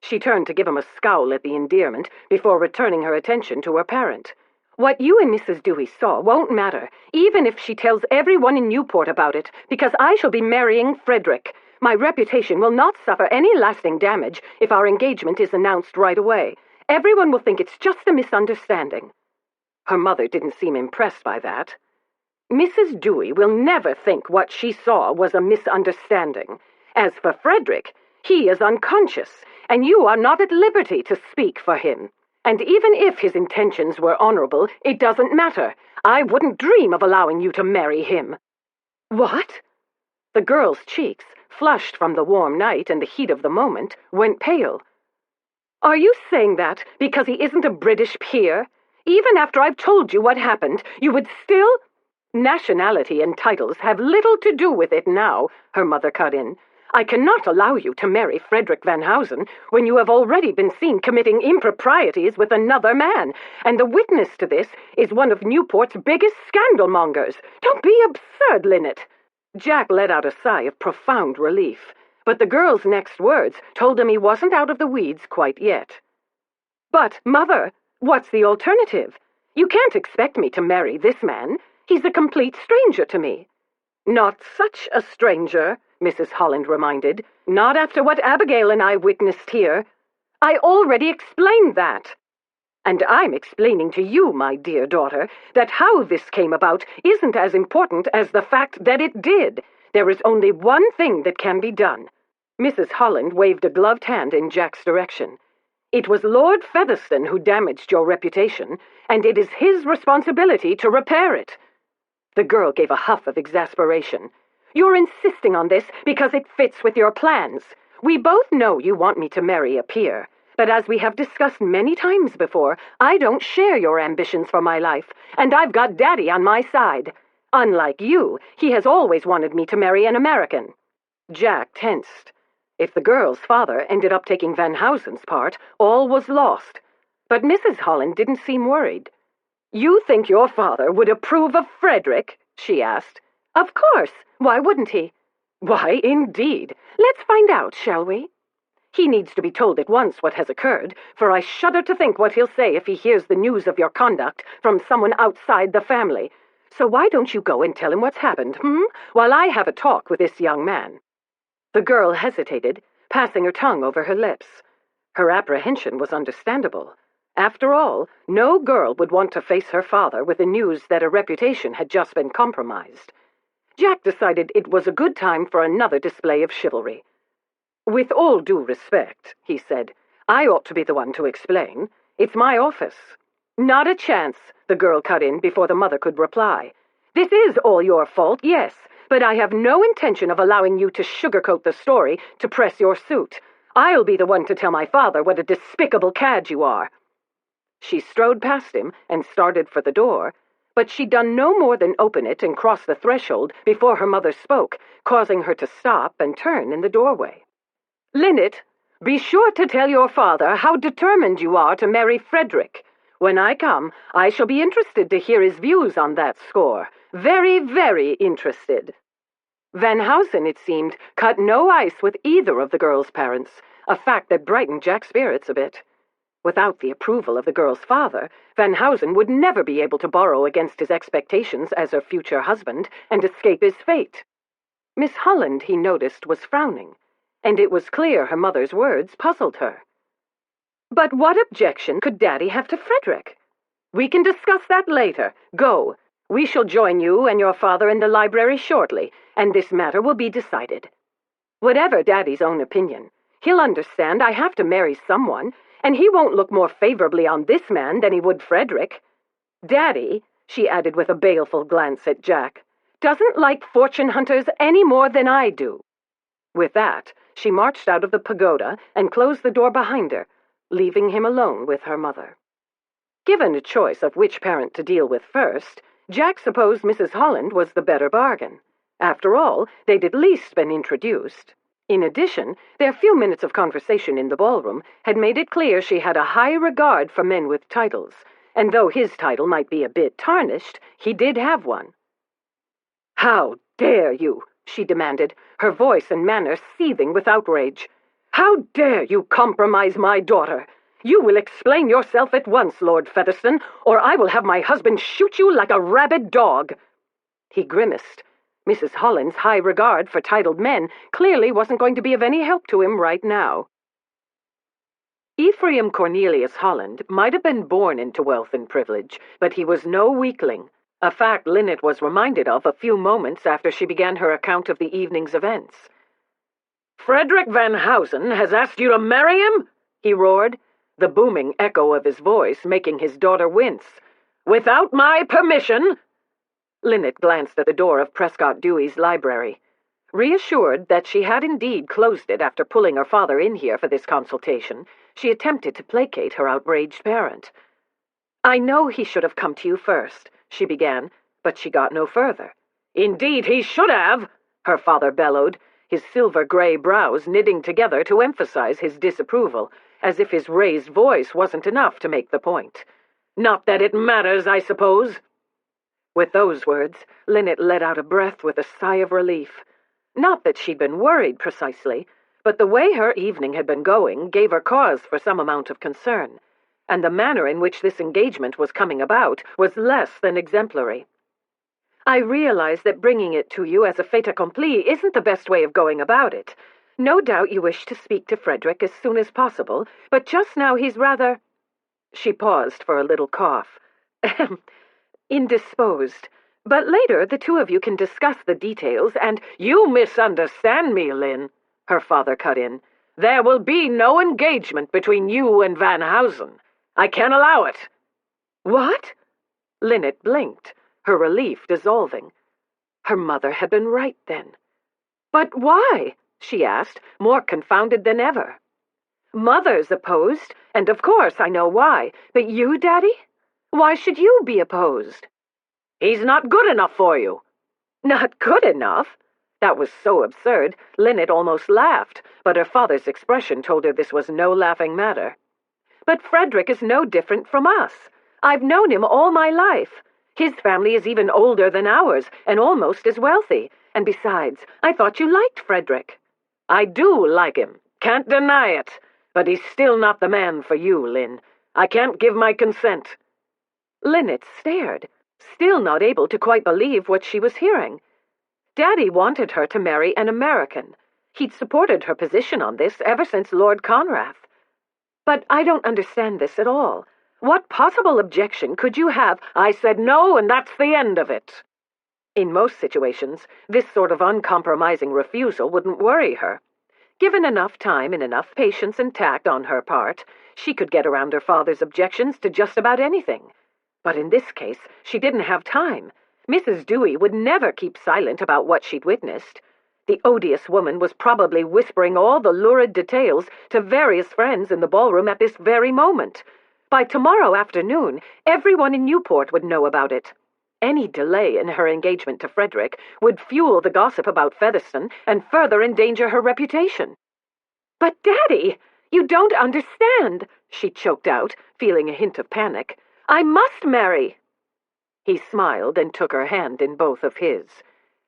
She turned to give him a scowl at the endearment before returning her attention to her parent. "What you and Mrs. Dewey saw won't matter, even if she tells everyone in Newport about it, because I shall be marrying Frederick. My reputation will not suffer any lasting damage if our engagement is announced right away. Everyone will think it's just a misunderstanding." Her mother didn't seem impressed by that. "Mrs. Dewey will never think what she saw was a misunderstanding. As for Frederick, he is unconscious, and you are not at liberty to speak for him. And even if his intentions were honorable, it doesn't matter. I wouldn't dream of allowing you to marry him." "What?" The girl's cheeks, flushed from the warm night and the heat of the moment, went pale. "Are you saying that because he isn't a British peer? Even after I've told you what happened, you would still—" "Nationality and titles have little to do with it now," her mother cut in. "I cannot allow you to marry Frederick Van Housen when you have already been seen committing improprieties with another man, and the witness to this is one of Newport's biggest scandalmongers. Don't be absurd, Linnet." Jack let out a sigh of profound relief, but the girl's next words told him he wasn't out of the weeds quite yet. "But, Mother, what's the alternative? You can't expect me to marry this man. He's a complete stranger to me." "Not such a stranger," Mrs. Holland reminded. "Not after what Abigail and I witnessed here." "I already explained that." "And I'm explaining to you, my dear daughter, that how this came about isn't as important as the fact that it did. There is only one thing that can be done." Mrs. Holland waved a gloved hand in Jack's direction. "It was Lord Featherstone who damaged your reputation, and it is his responsibility to repair it." The girl gave a huff of exasperation. "You're insisting on this because it fits with your plans. We both know you want me to marry a peer, but as we have discussed many times before, I don't share your ambitions for my life, and I've got Daddy on my side. Unlike you, he has always wanted me to marry an American." Jack tensed. If the girl's father ended up taking Van Housen's part, all was lost. But Mrs. Holland didn't seem worried. "You think your father would approve of Frederick?" she asked. "Of course. Why wouldn't he?" "Why, indeed. Let's find out, shall we? He needs to be told at once what has occurred, for I shudder to think what he'll say if he hears the news of your conduct from someone outside the family. So why don't you go and tell him what's happened, while I have a talk with this young man?" The girl hesitated, passing her tongue over her lips. Her apprehension was understandable. After all, no girl would want to face her father with the news that her reputation had just been compromised. Jack decided it was a good time for another display of chivalry. "With all due respect," he said, "I ought to be the one to explain. It's my office." "Not a chance," the girl cut in before the mother could reply. "This is all your fault, yes, but I have no intention of allowing you to sugarcoat the story to press your suit. I'll be the one to tell my father what a despicable cad you are." She strode past him and started for the door, but she'd done no more than open it and cross the threshold before her mother spoke, causing her to stop and turn in the doorway. "Linnet, be sure to tell your father how determined you are to marry Frederick. When I come, I shall be interested to hear his views on that score. Very, very interested." Van Housen, it seemed, cut no ice with either of the girl's parents, a fact that brightened Jack's spirits a bit. Without the approval of the girl's father, Van Housen would never be able to borrow against his expectations as her future husband and escape his fate. Miss Holland, he noticed, was frowning, and it was clear her mother's words puzzled her. "But what objection could Daddy have to Frederick?" "We can discuss that later. Go. We shall join you and your father in the library shortly, and this matter will be decided. Whatever Daddy's own opinion, he'll understand I have to marry someone, and he won't look more favorably on this man than he would Frederick. Daddy," she added with a baleful glance at Jack, "doesn't like fortune hunters any more than I do." With that, she marched out of the pagoda and closed the door behind her, leaving him alone with her mother. Given a choice of which parent to deal with first, Jack supposed Mrs. Holland was the better bargain. After all, they'd at least been introduced. In addition, their few minutes of conversation in the ballroom had made it clear she had a high regard for men with titles, and though his title might be a bit tarnished, he did have one. "How dare you?" she demanded, her voice and manner seething with outrage. "How dare you compromise my daughter? You will explain yourself at once, Lord Featherstone, or I will have my husband shoot you like a rabid dog." He grimaced. Mrs. Holland's high regard for titled men clearly wasn't going to be of any help to him right now. Ephraim Cornelius Holland might have been born into wealth and privilege, but he was no weakling, a fact Linnet was reminded of a few moments after she began her account of the evening's events. "Frederick Van Housen has asked you to marry him?" he roared, the booming echo of his voice making his daughter wince. "Without my permission?" Linnet glanced at the door of Prescott Dewey's library. Reassured that she had indeed closed it after pulling her father in here for this consultation, she attempted to placate her outraged parent. "I know he should have come to you first," she began, but she got no further. "Indeed he should have," her father bellowed, his silver-gray brows knitting together to emphasize his disapproval, as if his raised voice wasn't enough to make the point. "Not that it matters, I suppose." With those words, Linnet let out a breath with a sigh of relief. Not that she'd been worried precisely, but the way her evening had been going gave her cause for some amount of concern, and the manner in which this engagement was coming about was less than exemplary. "I realize that bringing it to you as a fait accompli isn't the best way of going about it. No doubt you wish to speak to Frederick as soon as possible, but just now he's rather—" She paused for a little cough. "Indisposed. But later the two of you can discuss the details and—" "You misunderstand me, Lynn," her father cut in. "There will be no engagement between you and Van Housen. I can't allow it." "What?" Linnet blinked, her relief dissolving. Her mother had been right then. "But why?" she asked, more confounded than ever. "Mother's opposed, and of course I know why. But you, Daddy? Why should you be opposed?" "He's not good enough for you." "Not good enough?" That was so absurd, Linnet almost laughed, but her father's expression told her this was no laughing matter. But Frederick is no different from us. I've known him all my life. His family is even older than ours, and almost as wealthy. And besides, I thought you liked Frederick." "I do like him. Can't deny it. But he's still not the man for you, Lynn. I can't give my consent." Linnet stared, still not able to quite believe what she was hearing. Daddy wanted her to marry an American. He'd supported her position on this ever since Lord Conrath. "But I don't understand this at all. What possible objection could you have?" "I said no, and that's the end of it." In most situations, this sort of uncompromising refusal wouldn't worry her. Given enough time and enough patience and tact on her part, she could get around her father's objections to just about anything. But in this case, she didn't have time. Mrs. Dewey would never keep silent about what she'd witnessed. The odious woman was probably whispering all the lurid details to various friends in the ballroom at this very moment. By tomorrow afternoon, everyone in Newport would know about it. Any delay in her engagement to Frederick would fuel the gossip about Featherstone and further endanger her reputation. "But, Daddy, you don't understand," she choked out, feeling a hint of panic. "I must marry." He smiled and took her hand in both of his.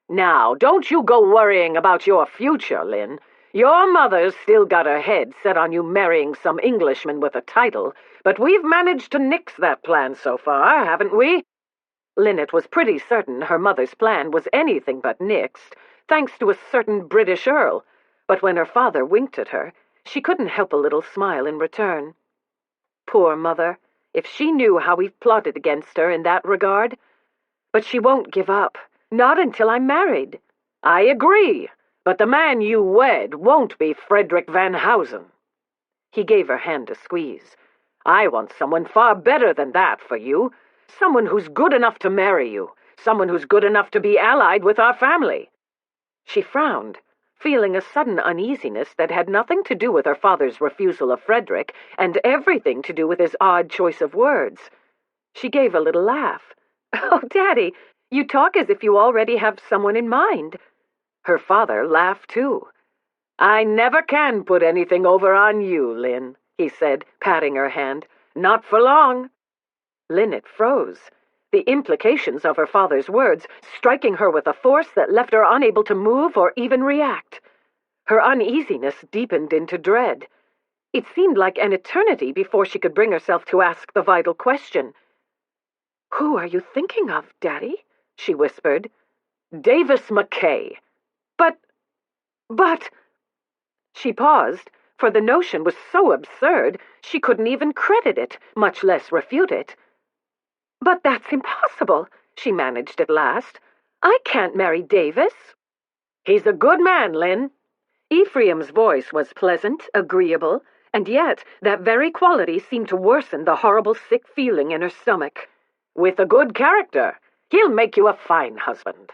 "Now, don't you go worrying about your future, Lynn. Your mother's still got her head set on you marrying some Englishman with a title, but we've managed to nix that plan so far, haven't we?" Linnet was pretty certain her mother's plan was anything but nixed, thanks to a certain British earl, but when her father winked at her, she couldn't help a little smile in return. Poor mother, if she knew how we've plotted against her in that regard. But she won't give up, not until I'm married. "I agree, but the man you wed won't be Frederick Van Housen." He gave her hand a squeeze. "I want someone far better than that for you. Someone who's good enough to marry you. Someone who's good enough to be allied with our family." She frowned, feeling a sudden uneasiness that had nothing to do with her father's refusal of Frederick and everything to do with his odd choice of words. She gave a little laugh. "Oh, Daddy, you talk as if you already have someone in mind." Her father laughed too. "I never can put anything over on you, Lynn," he said, patting her hand. "Not for long." Linnet froze, the implications of her father's words striking her with a force that left her unable to move or even react. Her uneasiness deepened into dread. It seemed like an eternity before she could bring herself to ask the vital question. "Who are you thinking of, Daddy?" she whispered. "Davis McKay." But... She paused, for the notion was so absurd she couldn't even credit it, much less refute it. "But that's impossible," she managed at last. "I can't marry Davis." "He's a good man, Lynn." Ephraim's voice was pleasant, agreeable, and yet that very quality seemed to worsen the horrible sick feeling in her stomach. "With a good character. He'll make you a fine husband."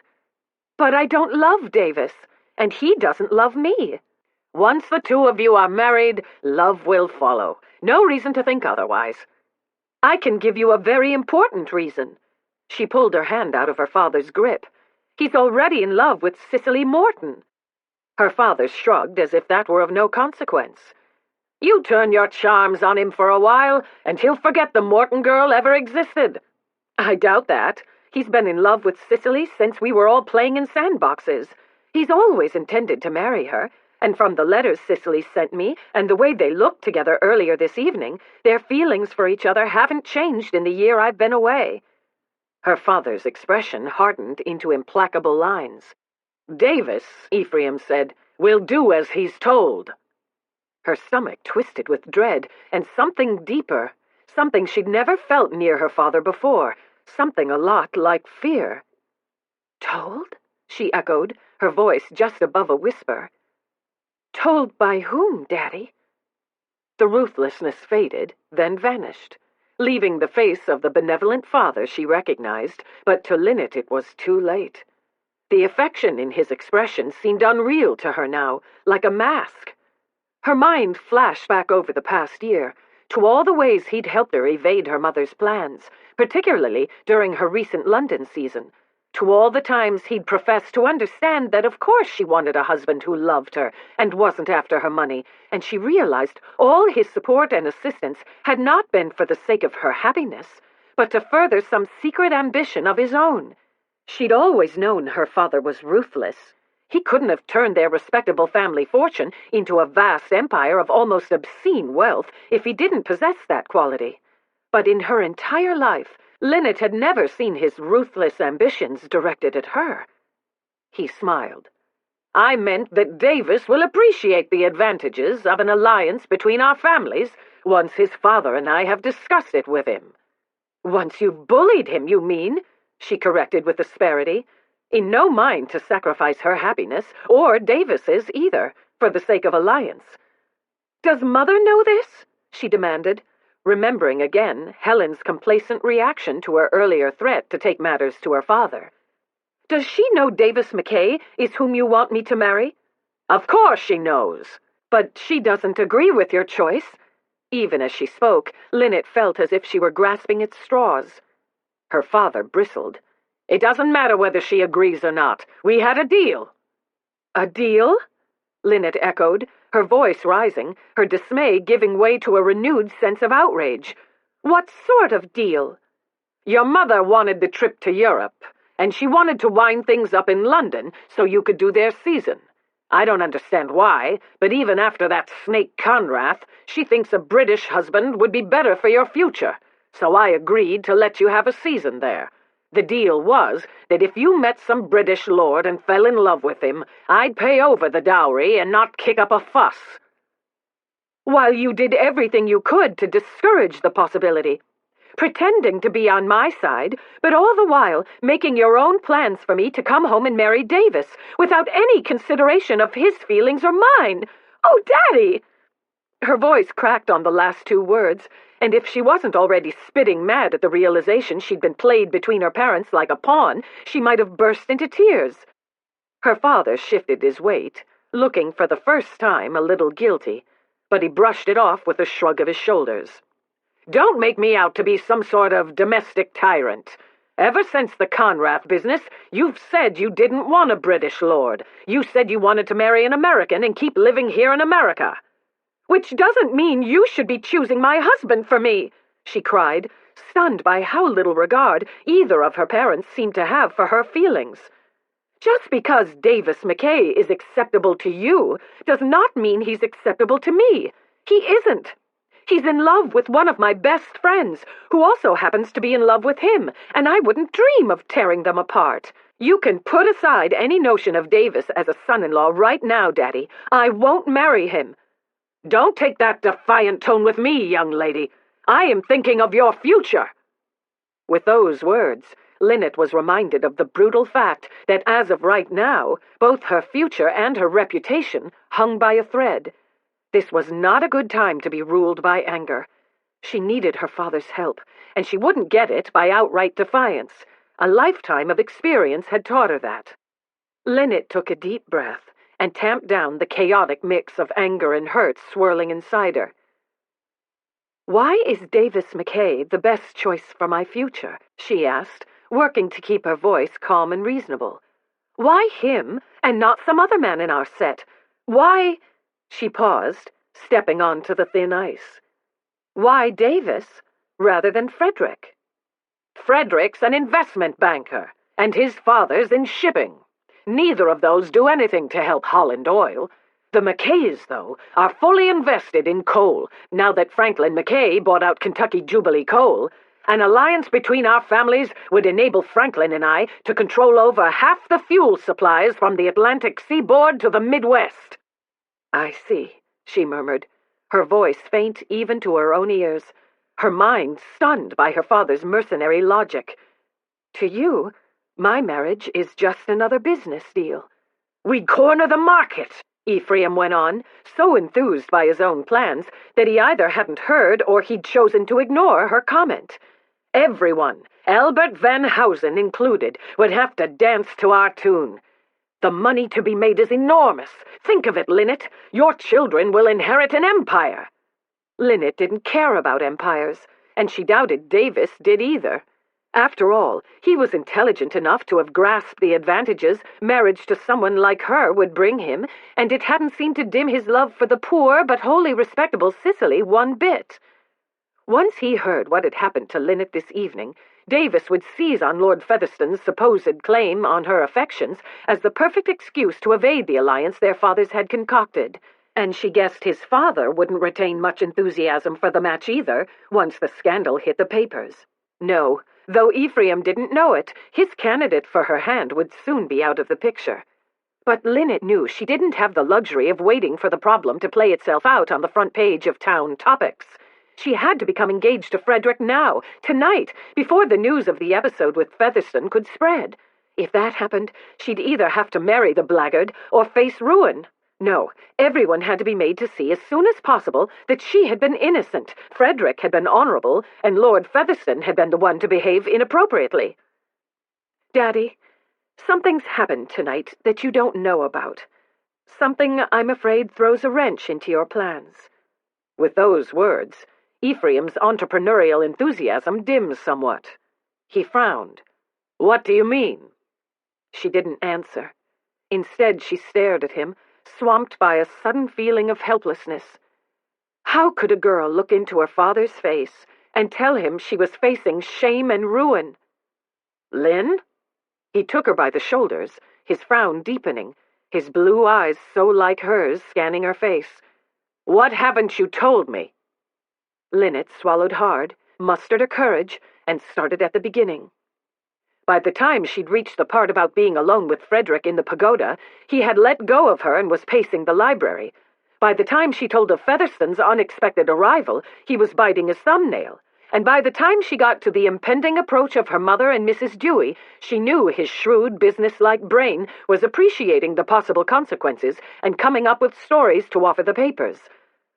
"But I don't love Davis, and he doesn't love me." "Once the two of you are married, love will follow. No reason to think otherwise." "I can give you a very important reason." She pulled her hand out of her father's grip. "He's already in love with Cicely Morton." Her father shrugged as if that were of no consequence. "You turn your charms on him for a while, and he'll forget the Morton girl ever existed." "I doubt that. He's been in love with Cicely since we were all playing in sandboxes. He's always intended to marry her. And from the letters Cicely sent me, and the way they looked together earlier this evening, their feelings for each other haven't changed in the year I've been away." Her father's expression hardened into implacable lines. "Davis," Ephraim said, "will do as he's told." Her stomach twisted with dread, and something deeper, something she'd never felt near her father before, something a lot like fear. "Told?" she echoed, her voice just above a whisper. "Told by whom, Daddy?" The ruthlessness faded, then vanished, leaving the face of the benevolent father she recognized, but to Linnet it was too late. The affection in his expression seemed unreal to her now, like a mask. Her mind flashed back over the past year, to all the ways he'd helped her evade her mother's plans, particularly during her recent London season, to all the times he'd professed to understand that of course she wanted a husband who loved her and wasn't after her money, and she realized all his support and assistance had not been for the sake of her happiness, but to further some secret ambition of his own. She'd always known her father was ruthless. He couldn't have turned their respectable family fortune into a vast empire of almost obscene wealth if he didn't possess that quality. But in her entire life, Linnet had never seen his ruthless ambitions directed at her. He smiled. I meant that Davis will appreciate the advantages of an alliance between our families once his father and I have discussed it with him. Once you've bullied him, you mean? She corrected with asperity, in no mind to sacrifice her happiness, or Davis's either, for the sake of alliance. Does Mother know this? She demanded, remembering again Helen's complacent reaction to her earlier threat to take matters to her father. Does she know Davis McKay is whom you want me to marry? Of course she knows. But she doesn't agree with your choice. Even as she spoke, Linnet felt as if she were grasping at straws. Her father bristled. It doesn't matter whether she agrees or not. We had a deal. A deal? Linnet echoed, her voice rising, her dismay giving way to a renewed sense of outrage. What sort of deal? Your mother wanted the trip to Europe, and she wanted to wind things up in London so you could do their season. I don't understand why, but even after that snake Conrath, she thinks a British husband would be better for your future, so I agreed to let you have a season there. The deal was that if you met some British lord and fell in love with him, I'd pay over the dowry and not kick up a fuss. While you did everything you could to discourage the possibility, pretending to be on my side, but all the while making your own plans for me to come home and marry Davis, without any consideration of his feelings or mine. Oh, Daddy! Her voice cracked on the last two words, and if she wasn't already spitting mad at the realization she'd been played between her parents like a pawn, she might have burst into tears. Her father shifted his weight, looking for the first time a little guilty, but he brushed it off with a shrug of his shoulders. Don't make me out to be some sort of domestic tyrant. Ever since the Conrath business, you've said you didn't want a British lord. You said you wanted to marry an American and keep living here in America. Which doesn't mean you should be choosing my husband for me, she cried, stunned by how little regard either of her parents seemed to have for her feelings. Just because Davis McKay is acceptable to you does not mean he's acceptable to me. He isn't. He's in love with one of my best friends, who also happens to be in love with him, and I wouldn't dream of tearing them apart. You can put aside any notion of Davis as a son-in-law right now, Daddy. I won't marry him. Don't take that defiant tone with me, young lady. I am thinking of your future. With those words, Linnet was reminded of the brutal fact that as of right now, both her future and her reputation hung by a thread. This was not a good time to be ruled by anger. She needed her father's help, and she wouldn't get it by outright defiance. A lifetime of experience had taught her that. Linnet took a deep breath and tamped down the chaotic mix of anger and hurt swirling inside her. Why is Davis McKay the best choice for my future? She asked, working to keep her voice calm and reasonable. Why him, and not some other man in our set? Why... She paused, stepping onto the thin ice. Why Davis, rather than Frederick? Frederick's an investment banker, and his father's in shipping. Neither of those do anything to help Holland Oil. The McKays, though, are fully invested in coal, now that Franklin McKay bought out Kentucky Jubilee Coal. An alliance between our families would enable Franklin and I to control over half the fuel supplies from the Atlantic seaboard to the Midwest. I see, she murmured, her voice faint even to her own ears, her mind stunned by her father's mercenary logic. To you, my marriage is just another business deal. We'd corner the market, Ephraim went on, so enthused by his own plans that he either hadn't heard or he'd chosen to ignore her comment. Everyone, Albert Van Housen included, would have to dance to our tune. The money to be made is enormous. Think of it, Linnet. Your children will inherit an empire. Linnet didn't care about empires, and she doubted Davis did either. After all, he was intelligent enough to have grasped the advantages marriage to someone like her would bring him, and it hadn't seemed to dim his love for the poor but wholly respectable Cicely one bit. Once he heard what had happened to Linnet this evening, Davis would seize on Lord Featherstone's supposed claim on her affections as the perfect excuse to evade the alliance their fathers had concocted, and she guessed his father wouldn't retain much enthusiasm for the match either once the scandal hit the papers. No, though Ephraim didn't know it, his candidate for her hand would soon be out of the picture. But Linnet knew she didn't have the luxury of waiting for the problem to play itself out on the front page of Town Topics. She had to become engaged to Frederick now, tonight, before the news of the episode with Featherstone could spread. If that happened, she'd either have to marry the blackguard or face ruin. No, everyone had to be made to see as soon as possible that she had been innocent, Frederick had been honorable, and Lord Featherstone had been the one to behave inappropriately. Daddy, something's happened tonight that you don't know about. Something, I'm afraid, throws a wrench into your plans. With those words, Ephraim's entrepreneurial enthusiasm dimmed somewhat. He frowned. What do you mean? She didn't answer. Instead, she stared at him, swamped by a sudden feeling of helplessness. How could a girl look into her father's face and tell him she was facing shame and ruin? Lynn? He took her by the shoulders, his frown deepening, his blue eyes so like hers scanning her face. What haven't you told me? Linnet swallowed hard, mustered her courage, and started at the beginning. By the time she'd reached the part about being alone with Frederick in the pagoda, he had let go of her and was pacing the library. By the time she told of Featherstone's unexpected arrival, he was biting his thumbnail. And by the time she got to the impending approach of her mother and Mrs. Dewey, she knew his shrewd, business-like brain was appreciating the possible consequences and coming up with stories to offer the papers.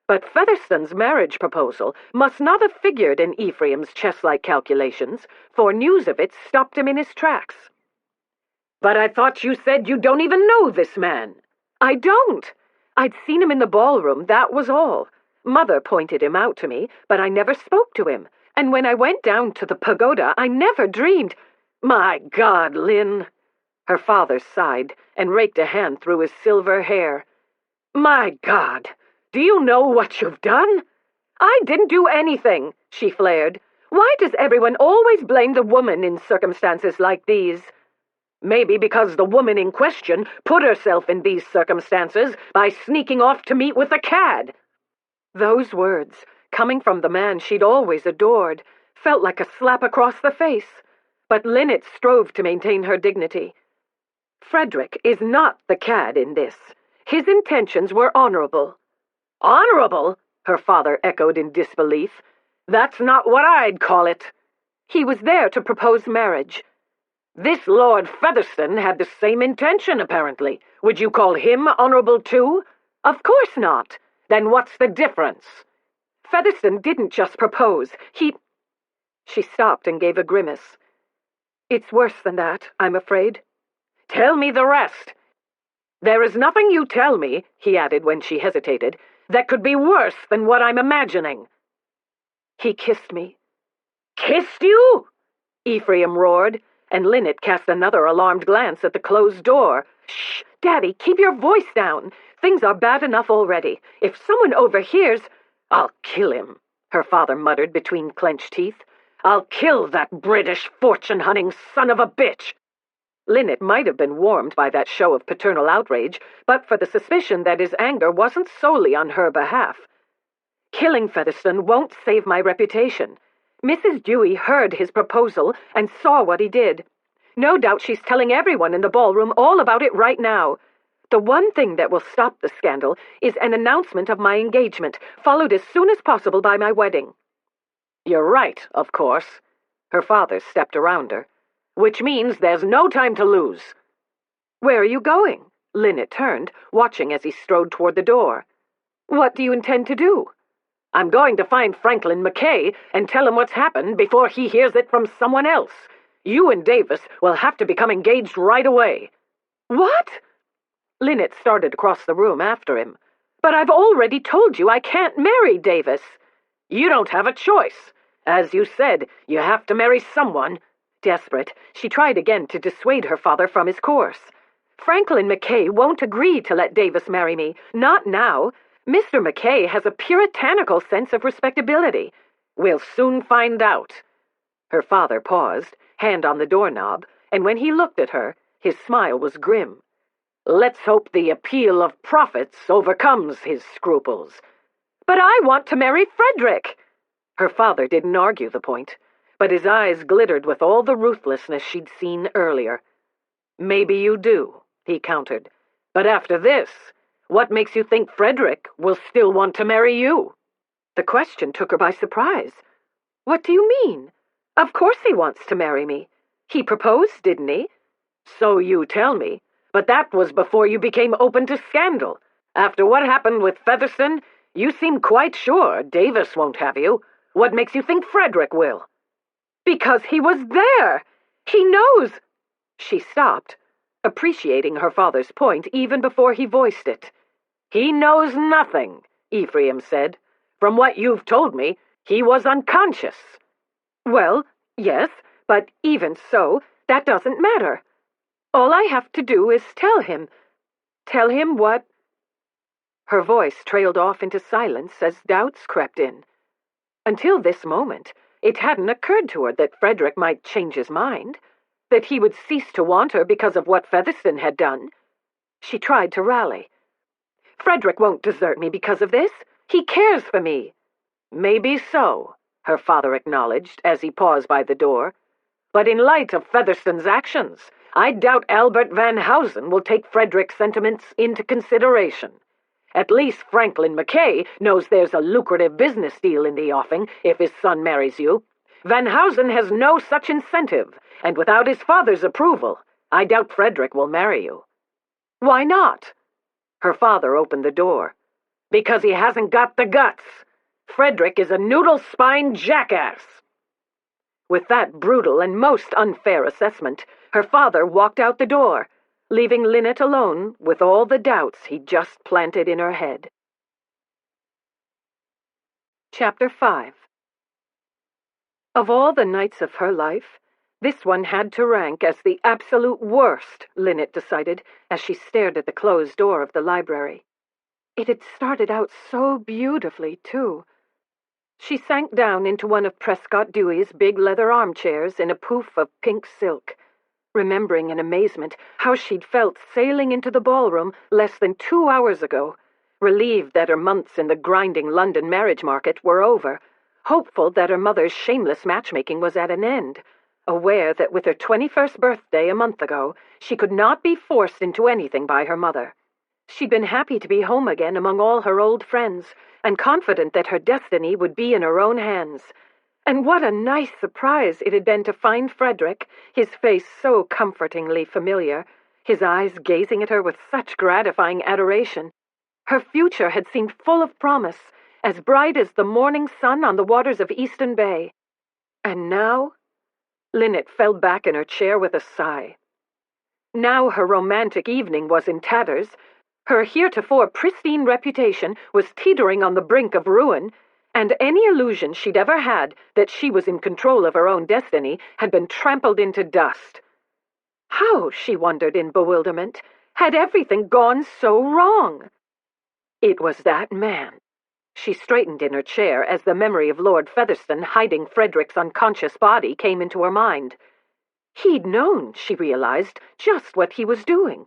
But Featherstone's marriage proposal must not have figured in Ephraim's chess-like calculations, for news of it stopped him in his tracks. But I thought you said you don't even know this man. I don't. I'd seen him in the ballroom, that was all. Mother pointed him out to me, but I never spoke to him. And when I went down to the pagoda, I never dreamed— My God, Lynn! Her father sighed and raked a hand through his silver hair. My God! Do you know what you've done? I didn't do anything, she flared. Why does everyone always blame the woman in circumstances like these? Maybe because the woman in question put herself in these circumstances by sneaking off to meet with a cad. Those words, coming from the man she'd always adored, felt like a slap across the face. But Linnet strove to maintain her dignity. Frederick is not the cad in this. His intentions were honorable. Honorable? Her father echoed in disbelief. That's not what I'd call it. He was there to propose marriage. This Lord Featherstone had the same intention, apparently. Would you call him honorable too? Of course not. Then what's the difference? Featherstone didn't just propose. She stopped and gave a grimace. It's worse than that, I'm afraid. Tell me the rest. There is nothing you tell me, he added when she hesitated, that could be worse than what I'm imagining. He kissed me. Kissed you? Ephraim roared, and Linnet cast another alarmed glance at the closed door. Shh, Daddy, keep your voice down. Things are bad enough already. If someone overhears— I'll kill him, her father muttered between clenched teeth. I'll kill that British fortune-hunting son of a bitch. Linnet might have been warmed by that show of paternal outrage, but for the suspicion that his anger wasn't solely on her behalf. Killing Featherstone won't save my reputation. Mrs. Dewey heard his proposal and saw what he did. No doubt she's telling everyone in the ballroom all about it right now. The one thing that will stop the scandal is an announcement of my engagement, followed as soon as possible by my wedding. You're right, of course. Her father stepped around her. Which means there's no time to lose. Where are you going? Linnet turned, watching as he strode toward the door. What do you intend to do? I'm going to find Franklin McKay and tell him what's happened before he hears it from someone else. You and Davis will have to become engaged right away. What? Linnet started across the room after him. But I've already told you I can't marry Davis. You don't have a choice. As you said, you have to marry someone. Desperate, she tried again to dissuade her father from his course. "Franklin McKay won't agree to let Davis marry me. Not now. Mr. McKay has a puritanical sense of respectability. We'll soon find out." Her father paused, hand on the doorknob, and when he looked at her, his smile was grim. "Let's hope the appeal of profits overcomes his scruples." "But I want to marry Frederick!" Her father didn't argue the point, but his eyes glittered with all the ruthlessness she'd seen earlier. "Maybe you do," he countered. "But after this, what makes you think Frederick will still want to marry you?" The question took her by surprise. "What do you mean? Of course he wants to marry me. He proposed, didn't he?" "So you tell me, but that was before you became open to scandal. After what happened with Featherstone, you seem quite sure Davis won't have you. What makes you think Frederick will?" "Because he was there! He knows—" She stopped, appreciating her father's point even before he voiced it. "He knows nothing," Ephraim said. "From what you've told me, he was unconscious." "Well, yes, but even so, that doesn't matter. All I have to do is tell him. Tell him what—" Her voice trailed off into silence as doubts crept in. Until this moment, it hadn't occurred to her that Frederick might change his mind, that he would cease to want her because of what Featherstone had done. She tried to rally. "Frederick won't desert me because of this. He cares for me." "Maybe so," her father acknowledged as he paused by the door. "But in light of Featherstone's actions, I doubt Albert Van Housen will take Frederick's sentiments into consideration. At least Franklin McKay knows there's a lucrative business deal in the offing if his son marries you. Van Housen has no such incentive, and without his father's approval, I doubt Frederick will marry you." "Why not?" Her father opened the door. "Because he hasn't got the guts. Frederick is a noodle-spined jackass." With that brutal and most unfair assessment, her father walked out the door, leaving Linnet alone with all the doubts he'd just planted in her head. Chapter 5. Of all the nights of her life, this one had to rank as the absolute worst, Linnet decided, as she stared at the closed door of the library. It had started out so beautifully, too. She sank down into one of Prescott Dewey's big leather armchairs in a poof of pink silk, remembering in amazement how she'd felt sailing into the ballroom less than 2 hours ago, relieved that her months in the grinding London marriage market were over, hopeful that her mother's shameless matchmaking was at an end, aware that with her 21st birthday a month ago, she could not be forced into anything by her mother. She'd been happy to be home again among all her old friends, and confident that her destiny would be in her own hands. And what a nice surprise it had been to find Frederick, his face so comfortingly familiar, his eyes gazing at her with such gratifying adoration. Her future had seemed full of promise, as bright as the morning sun on the waters of Easton Bay. And now? Linnet fell back in her chair with a sigh. Now her romantic evening was in tatters. Her heretofore pristine reputation was teetering on the brink of ruin, and any illusion she'd ever had that she was in control of her own destiny had been trampled into dust. How, she wondered in bewilderment, had everything gone so wrong? It was that man. She straightened in her chair as the memory of Lord Featherstone hiding Frederick's unconscious body came into her mind. He'd known, she realized, just what he was doing.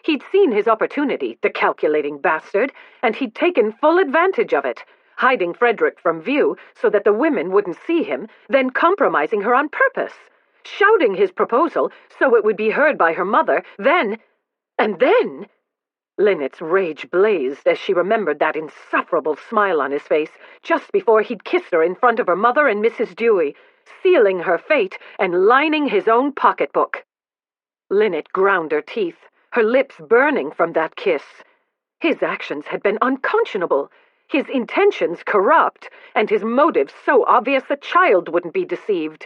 He'd seen his opportunity, the calculating bastard, and he'd taken full advantage of it, hiding Frederick from view so that the women wouldn't see him, then compromising her on purpose, shouting his proposal so it would be heard by her mother, and then... Linnet's rage blazed as she remembered that insufferable smile on his face just before he'd kissed her in front of her mother and Mrs. Dewey, sealing her fate and lining his own pocketbook. Linnet ground her teeth, her lips burning from that kiss. His actions had been unconscionable, his intentions corrupt, and his motives so obvious a child wouldn't be deceived.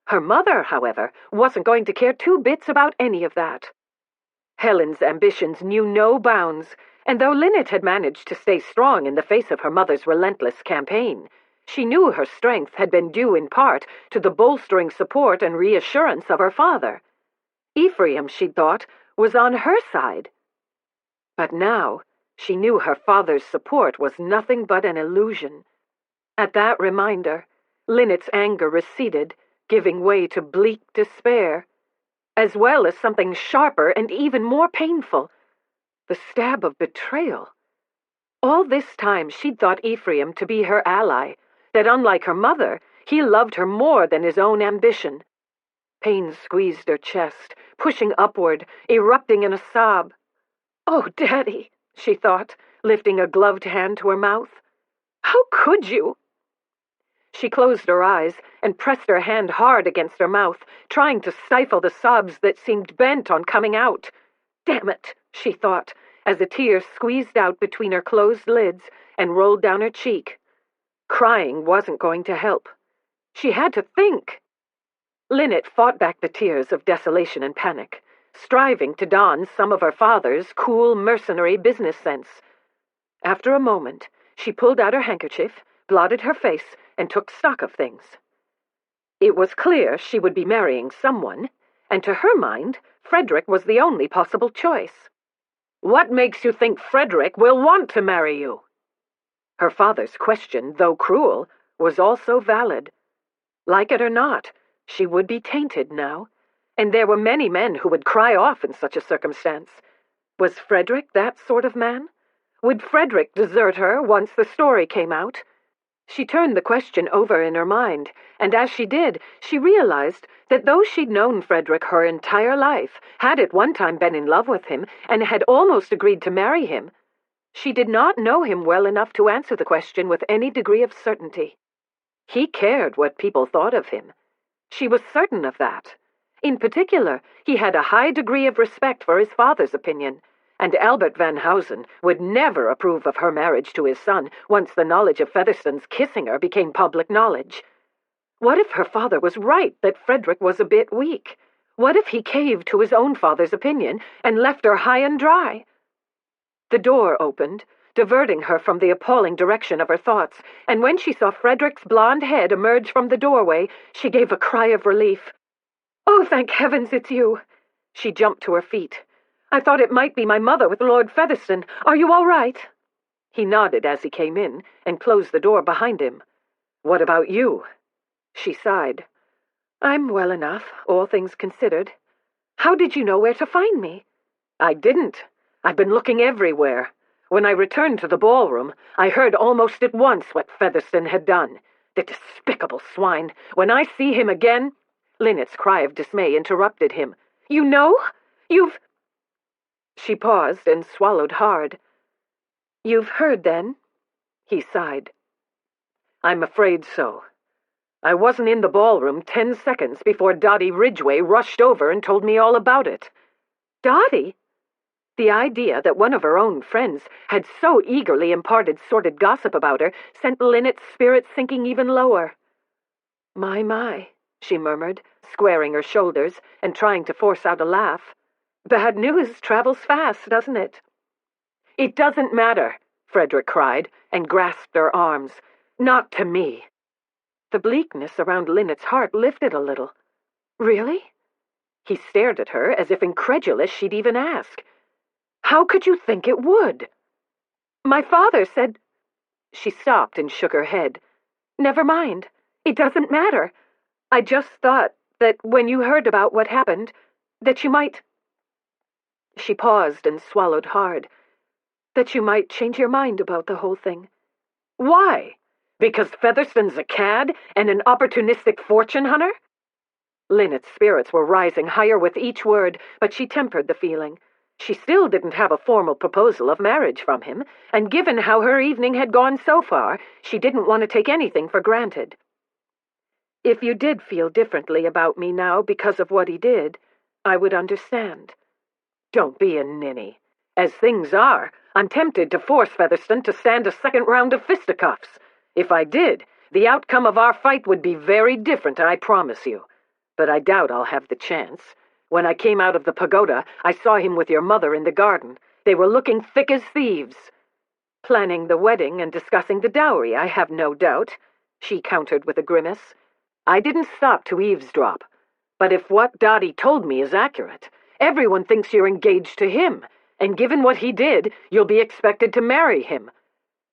Her mother, however, wasn't going to care 2 bits about any of that. Helen's ambitions knew no bounds, and though Linnet had managed to stay strong in the face of her mother's relentless campaign, She knew her strength had been due in part to the bolstering support and reassurance of her father. Ephraim, she thought, was on her side. But now she knew her father's support was nothing but an illusion. At that reminder, Linnet's anger receded, giving way to bleak despair, as well as something sharper and even more painful, the stab of betrayal. All this time she'd thought Ephraim to be her ally, that unlike her mother, he loved her more than his own ambition. Pain squeezed her chest, pushing upward, erupting in a sob. "Oh, Daddy," she thought, lifting a gloved hand to her mouth. "How could you?" She closed her eyes and pressed her hand hard against her mouth, trying to stifle the sobs that seemed bent on coming out. "Damn it," she thought, as a tear squeezed out between her closed lids and rolled down her cheek. Crying wasn't going to help. She had to think. Linnet fought back the tears of desolation and panic, striving to don some of her father's cool, mercenary business sense. After a moment, she pulled out her handkerchief, blotted her face, and took stock of things. It was clear she would be marrying someone, and to her mind, Frederick was the only possible choice. "What makes you think Frederick will want to marry you?" Her father's question, though cruel, was also valid. Like it or not, she would be tainted now, and there were many men who would cry off in such a circumstance. Was Frederick that sort of man? Would Frederick desert her once the story came out? She turned the question over in her mind, and as she did, she realized that though she'd known Frederick her entire life, had at one time been in love with him, and had almost agreed to marry him, she did not know him well enough to answer the question with any degree of certainty. He cared what people thought of him. She was certain of that. In particular, he had a high degree of respect for his father's opinion, and Albert Van Housen would never approve of her marriage to his son once the knowledge of Featherstone's kissing her became public knowledge. What if her father was right that Frederick was a bit weak? What if he caved to his own father's opinion and left her high and dry? The door opened, diverting her from the appalling direction of her thoughts, and when she saw Frederick's blonde head emerge from the doorway, she gave a cry of relief. "Oh, thank heavens it's you!" She jumped to her feet. "I thought it might be my mother with Lord Featherstone. Are you all right?" He nodded as he came in and closed the door behind him. "What about you?" She sighed. "I'm well enough, all things considered. How did you know where to find me?" "I didn't. I've been looking everywhere. When I returned to the ballroom, I heard almost at once what Featherstone had done. The despicable swine! When I see him again—" Linnet's cry of dismay interrupted him. "You know? You've—" She paused and swallowed hard. "You've heard, then?" He sighed. "I'm afraid so. I wasn't in the ballroom 10 seconds before Dottie Ridgway rushed over and told me all about it." "Dottie?" The idea that one of her own friends had so eagerly imparted sordid gossip about her sent Linnet's spirits sinking even lower. My, she murmured, squaring her shoulders and trying to force out a laugh. "Bad news travels fast, doesn't it?" "It doesn't matter," Frederick cried, and grasped her arms. "Not to me." The bleakness around Linnet's heart lifted a little. "Really?" He stared at her as if incredulous she'd even ask. "How could you think it would?" "My father said—" She stopped and shook her head. "Never mind. It doesn't matter. I just thought that when you heard about what happened, that you might—" She paused and swallowed hard. "That you might change your mind about the whole thing." "Why? Because Featherstone's a cad and an opportunistic fortune hunter?" Linnet's spirits were rising higher with each word, but she tempered the feeling. She still didn't have a formal proposal of marriage from him, and given how her evening had gone so far, she didn't want to take anything for granted. "If you did feel differently about me now because of what he did, I would understand." "Don't be a ninny. As things are, I'm tempted to force Featherstone to stand a second round of fisticuffs. If I did, the outcome of our fight would be very different, I promise you. But I doubt I'll have the chance. When I came out of the pagoda, I saw him with your mother in the garden. They were looking thick as thieves. Planning the wedding and discussing the dowry, I have no doubt. she countered with a grimace. "I didn't stop to eavesdrop. But if what Dottie told me is accurate, everyone thinks you're engaged to him, and given what he did, you'll be expected to marry him."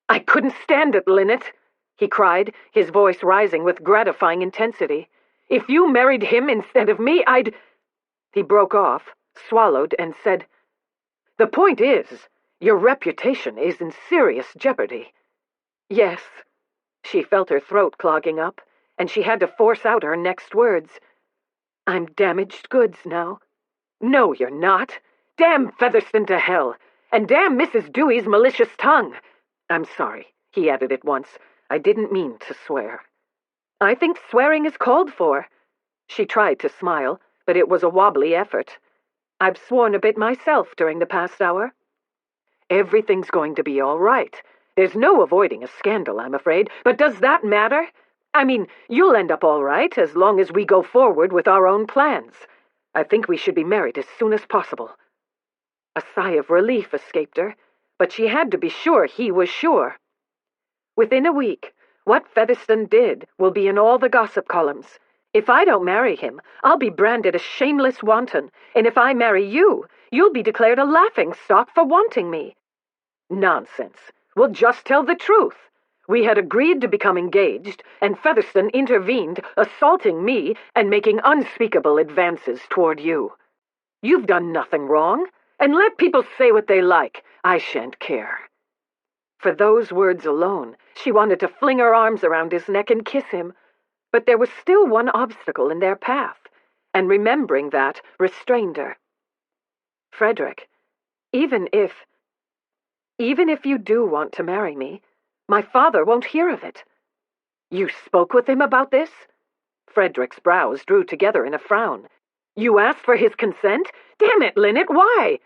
"I couldn't stand it, Linnet," he cried, his voice rising with gratifying intensity. "If you married him instead of me, I'd—" He broke off, swallowed, and said, "The point is, your reputation is in serious jeopardy." "Yes." She felt her throat clogging up, and she had to force out her next words. "I'm damaged goods now." "No, you're not. Damn Featherstone to hell, and damn Mrs. Dewey's malicious tongue. I'm sorry," he added at once. "I didn't mean to swear." "I think swearing is called for." She tried to smile, but it was a wobbly effort. "I've sworn a bit myself during the past hour." "Everything's going to be all right. There's no avoiding a scandal, I'm afraid, but does that matter? I mean, you'll end up all right as long as we go forward with our own plans. I think we should be married as soon as possible." A sigh of relief escaped her, but she had to be sure he was sure. "Within a week, what Featherstone did will be in all the gossip columns. If I don't marry him, I'll be branded a shameless wanton, and if I marry you, you'll be declared a laughingstock for wanting me." "Nonsense. We'll just tell the truth. We had agreed to become engaged, and Featherstone intervened, assaulting me and making unspeakable advances toward you. You've done nothing wrong, and let people say what they like. I shan't care." For those words alone, she wanted to fling her arms around his neck and kiss him, but there was still one obstacle in their path, and remembering that restrained her. "Frederick, even if you do want to marry me, my father won't hear of it." "You spoke with him about this?" Frederick's brows drew together in a frown. "You asked for his consent? Damn it, Linnet, why?"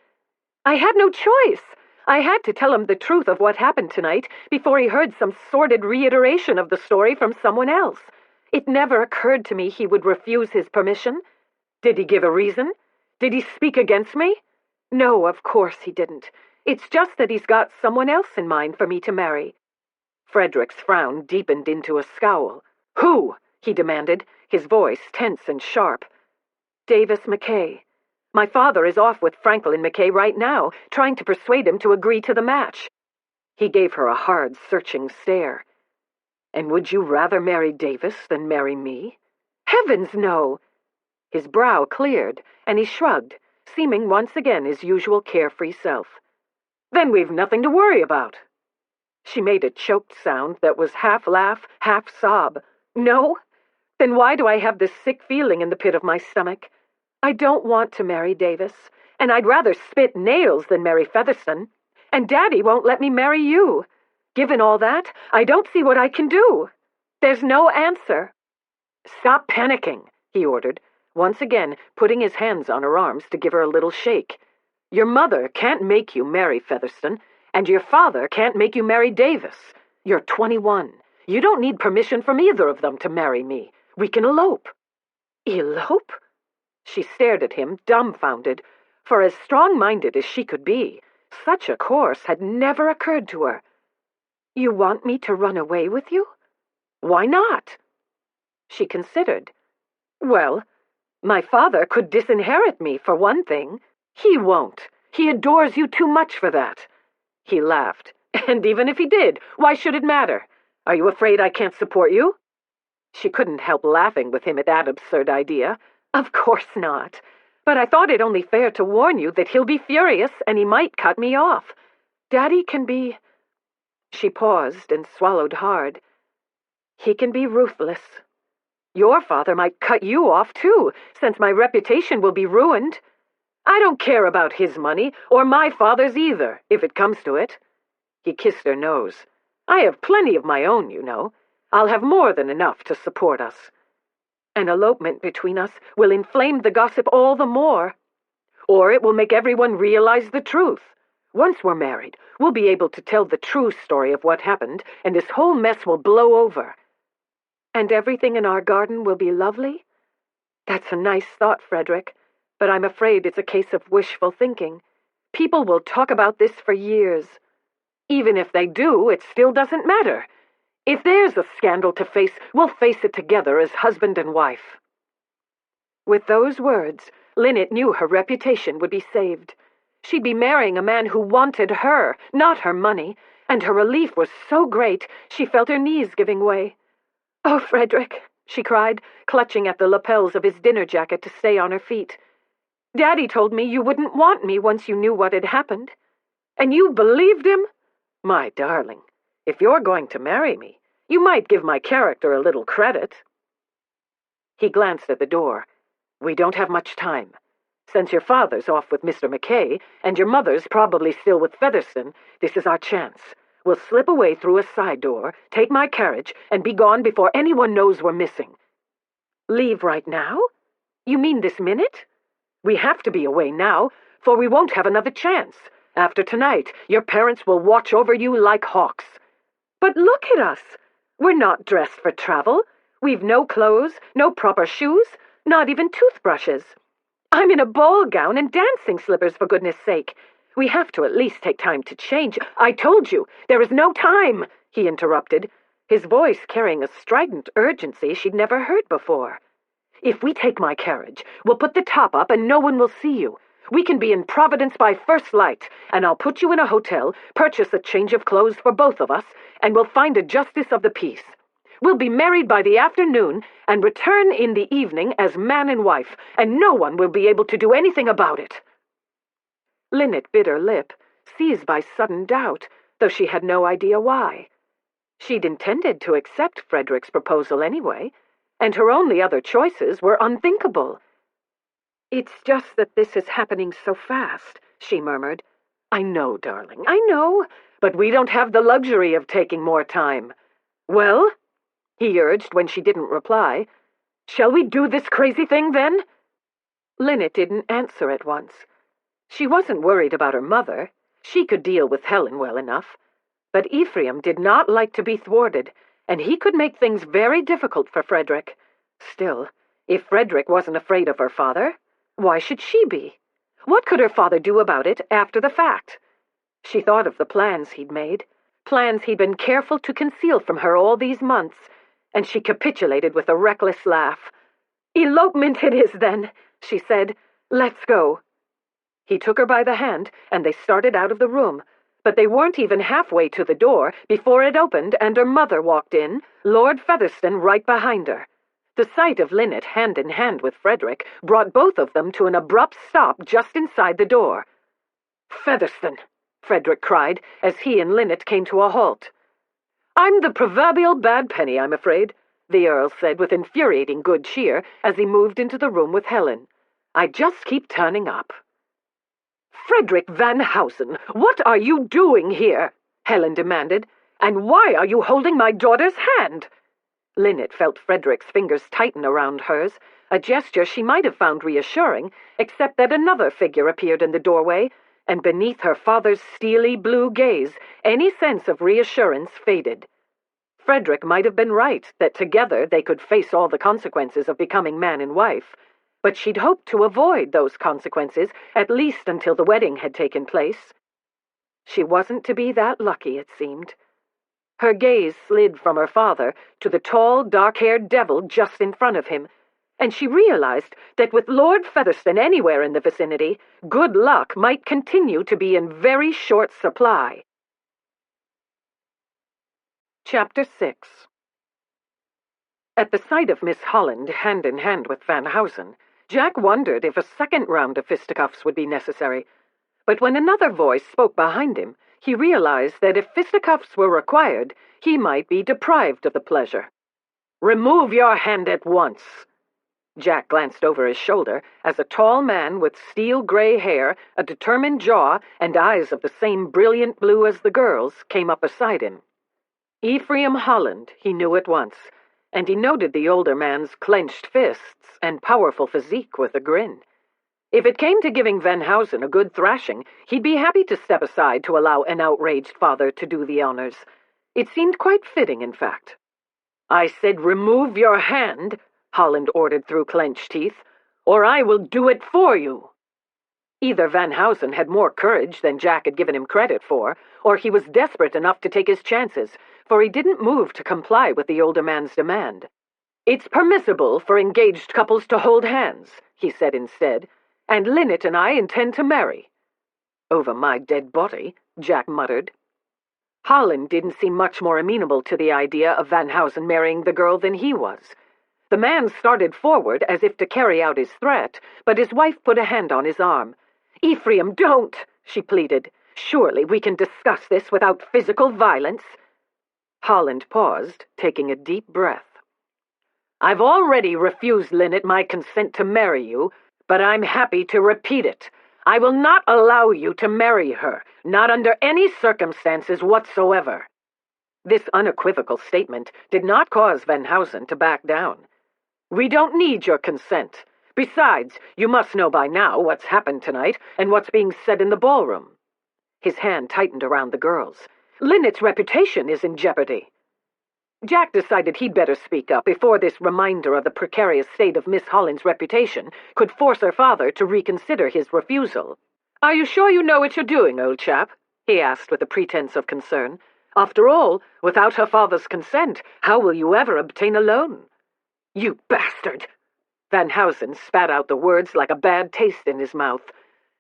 "I had no choice. I had to tell him the truth of what happened tonight before he heard some sordid reiteration of the story from someone else. It never occurred to me he would refuse his permission." "Did he give a reason? Did he speak against me?" "No, of course he didn't. It's just that he's got someone else in mind for me to marry." Frederick's frown deepened into a scowl. "Who?" he demanded, his voice tense and sharp. "Davis McKay. My father is off with Franklin McKay right now, trying to persuade him to agree to the match." He gave her a hard, searching stare. "And would you rather marry Davis than marry me?" "Heavens, no!" His brow cleared, and he shrugged, seeming once again his usual carefree self. "Then we've nothing to worry about." She made a choked sound that was half laugh, half sob. "No? Then why do I have this sick feeling in the pit of my stomach? I don't want to marry Davis, and I'd rather spit nails than marry Featherstone, and Daddy won't let me marry you. Given all that, I don't see what I can do. There's no answer." "Stop panicking," he ordered, once again putting his hands on her arms to give her a little shake. "Your mother can't make you marry Featherstone, and your father can't make you marry Davis. You're 21. You don't need permission from either of them to marry me. We can elope." "Elope?" She stared at him, dumbfounded, for as strong-minded as she could be, such a course had never occurred to her. "You want me to run away with you?" "Why not?" She considered. "Well, my father could disinherit me, for one thing. He won't. He adores you too much for that." He laughed. "And even if he did, why should it matter? Are you afraid I can't support you?" She couldn't help laughing with him at that absurd idea. "Of course not. But I thought it only fair to warn you that he'll be furious and he might cut me off. Daddy can be—" She paused and swallowed hard. "He can be ruthless. Your father might cut you off, too, since my reputation will be ruined. I don't care about his money, or my father's either, if it comes to it." He kissed her nose. "I have plenty of my own, you know. I'll have more than enough to support us. An elopement between us will inflame the gossip all the more. Or it will make everyone realize the truth. Once we're married, we'll be able to tell the true story of what happened, and this whole mess will blow over." "And everything in our garden will be lovely?" "That's a nice thought, Frederick, but I'm afraid it's a case of wishful thinking. People will talk about this for years. Even if they do, it still doesn't matter. If there's a scandal to face, we'll face it together as husband and wife." With those words, Linnet knew her reputation would be saved. She'd be marrying a man who wanted her, not her money, and her relief was so great she felt her knees giving way. "Oh, Frederick," she cried, clutching at the lapels of his dinner jacket to stay on her feet. "Daddy told me you wouldn't want me once you knew what had happened. And you believed him? My darling, if you're going to marry me, you might give my character a little credit." He glanced at the door. "We don't have much time. Since your father's off with Mr. McKay, and your mother's probably still with Featherstone, this is our chance. We'll slip away through a side door, take my carriage, and be gone before anyone knows we're missing." "Leave right now? You mean this minute?" "We have to be away now, for we won't have another chance. After tonight, your parents will watch over you like hawks." "But look at us. We're not dressed for travel. We've no clothes, no proper shoes, not even toothbrushes. I'm in a ball gown and dancing slippers, for goodness sake. We have to at least take time to change." "I told you, there is no time," he interrupted, his voice carrying a strident urgency she'd never heard before. "If we take my carriage, we'll put the top up and no one will see you. We can be in Providence by first light, and I'll put you in a hotel, purchase a change of clothes for both of us, and we'll find a justice of the peace. We'll be married by the afternoon and return in the evening as man and wife, and no one will be able to do anything about it." Linnet bit her lip, seized by sudden doubt, though she had no idea why. She'd intended to accept Frederick's proposal anyway, and her only other choices were unthinkable. "It's just that this is happening so fast," she murmured. "I know, darling, I know, but we don't have the luxury of taking more time." "Well?" he urged when she didn't reply. "Shall we do this crazy thing, then?" Linnet didn't answer at once. She wasn't worried about her mother. She could deal with Helen well enough. But Ephraim did not like to be thwarted, and he could make things very difficult for Frederick. Still, if Frederick wasn't afraid of her father, why should she be? What could her father do about it after the fact? She thought of the plans he'd made, plans he'd been careful to conceal from her all these months, and she capitulated with a reckless laugh. "Elopement it is, then," she said. "Let's go." He took her by the hand, and they started out of the room, but they weren't even halfway to the door before it opened and her mother walked in, Lord Featherstone right behind her. The sight of Linnet hand in hand with Frederick brought both of them to an abrupt stop just inside the door. "Featherstone!" Frederick cried, as he and Linnet came to a halt. "I'm the proverbial bad penny, I'm afraid," the Earl said with infuriating good cheer as he moved into the room with Helen. "I just keep turning up." "Frederick Van Housen, what are you doing here?" Helen demanded. "And why are you holding my daughter's hand?" Linnet felt Frederick's fingers tighten around hers, a gesture she might have found reassuring, except that another figure appeared in the doorway, and beneath her father's steely blue gaze, any sense of reassurance faded. Frederick might have been right that together they could face all the consequences of becoming man and wife, but she'd hoped to avoid those consequences at least until the wedding had taken place. She wasn't to be that lucky, it seemed. Her gaze slid from her father to the tall, dark-haired devil just in front of him, and she realized that with Lord Featherstone anywhere in the vicinity, good luck might continue to be in very short supply. Chapter 6. At the sight of Miss Holland hand in hand with Van Housen, Jack wondered if a second round of fisticuffs would be necessary, but when another voice spoke behind him, he realized that if fisticuffs were required, he might be deprived of the pleasure. "Remove your hand at once." Jack glanced over his shoulder as a tall man with steel-gray hair, a determined jaw, and eyes of the same brilliant blue as the girl's came up beside him. Ephraim Holland, he knew at once, and he noted the older man's clenched fists and powerful physique with a grin. If it came to giving Van Housen a good thrashing, he'd be happy to step aside to allow an outraged father to do the honors. It seemed quite fitting, in fact. "I said remove your hand," Holland ordered through clenched teeth, "or I will do it for you." Either Van Housen had more courage than Jack had given him credit for, or he was desperate enough to take his chances, for he didn't move to comply with the older man's demand. "It's permissible for engaged couples to hold hands," he said instead, "and Linnet and I intend to marry." "Over my dead body," Jack muttered. Holland didn't seem much more amenable to the idea of Van Housen marrying the girl than he was. The man started forward as if to carry out his threat, but his wife put a hand on his arm. "Ephraim, don't!" she pleaded. "Surely we can discuss this without physical violence." Holland paused, taking a deep breath. "I've already refused Linnet my consent to marry you, but I'm happy to repeat it. I will not allow you to marry her, not under any circumstances whatsoever." This unequivocal statement did not cause Van Housen to back down. "We don't need your consent. Besides, you must know by now what's happened tonight and what's being said in the ballroom." His hand tightened around the girl's. "Linnet's reputation is in jeopardy." Jack decided he'd better speak up before this reminder of the precarious state of Miss Holland's reputation could force her father to reconsider his refusal. "Are you sure you know what you're doing, old chap?" he asked with a pretense of concern. "After all, without her father's consent, how will you ever obtain a loan?" "You bastard!" Van Housen spat out the words like a bad taste in his mouth.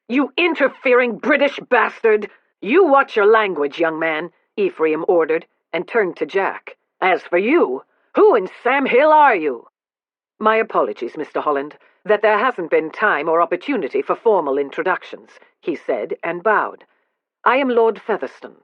"You interfering British bastard! You watch your language, young man," Ephraim ordered, and turned to Jack. "As for you, who in Sam Hill are you?" "My apologies, Mr. Holland, that there hasn't been time or opportunity for formal introductions," he said, and bowed. "I am Lord Featherstone."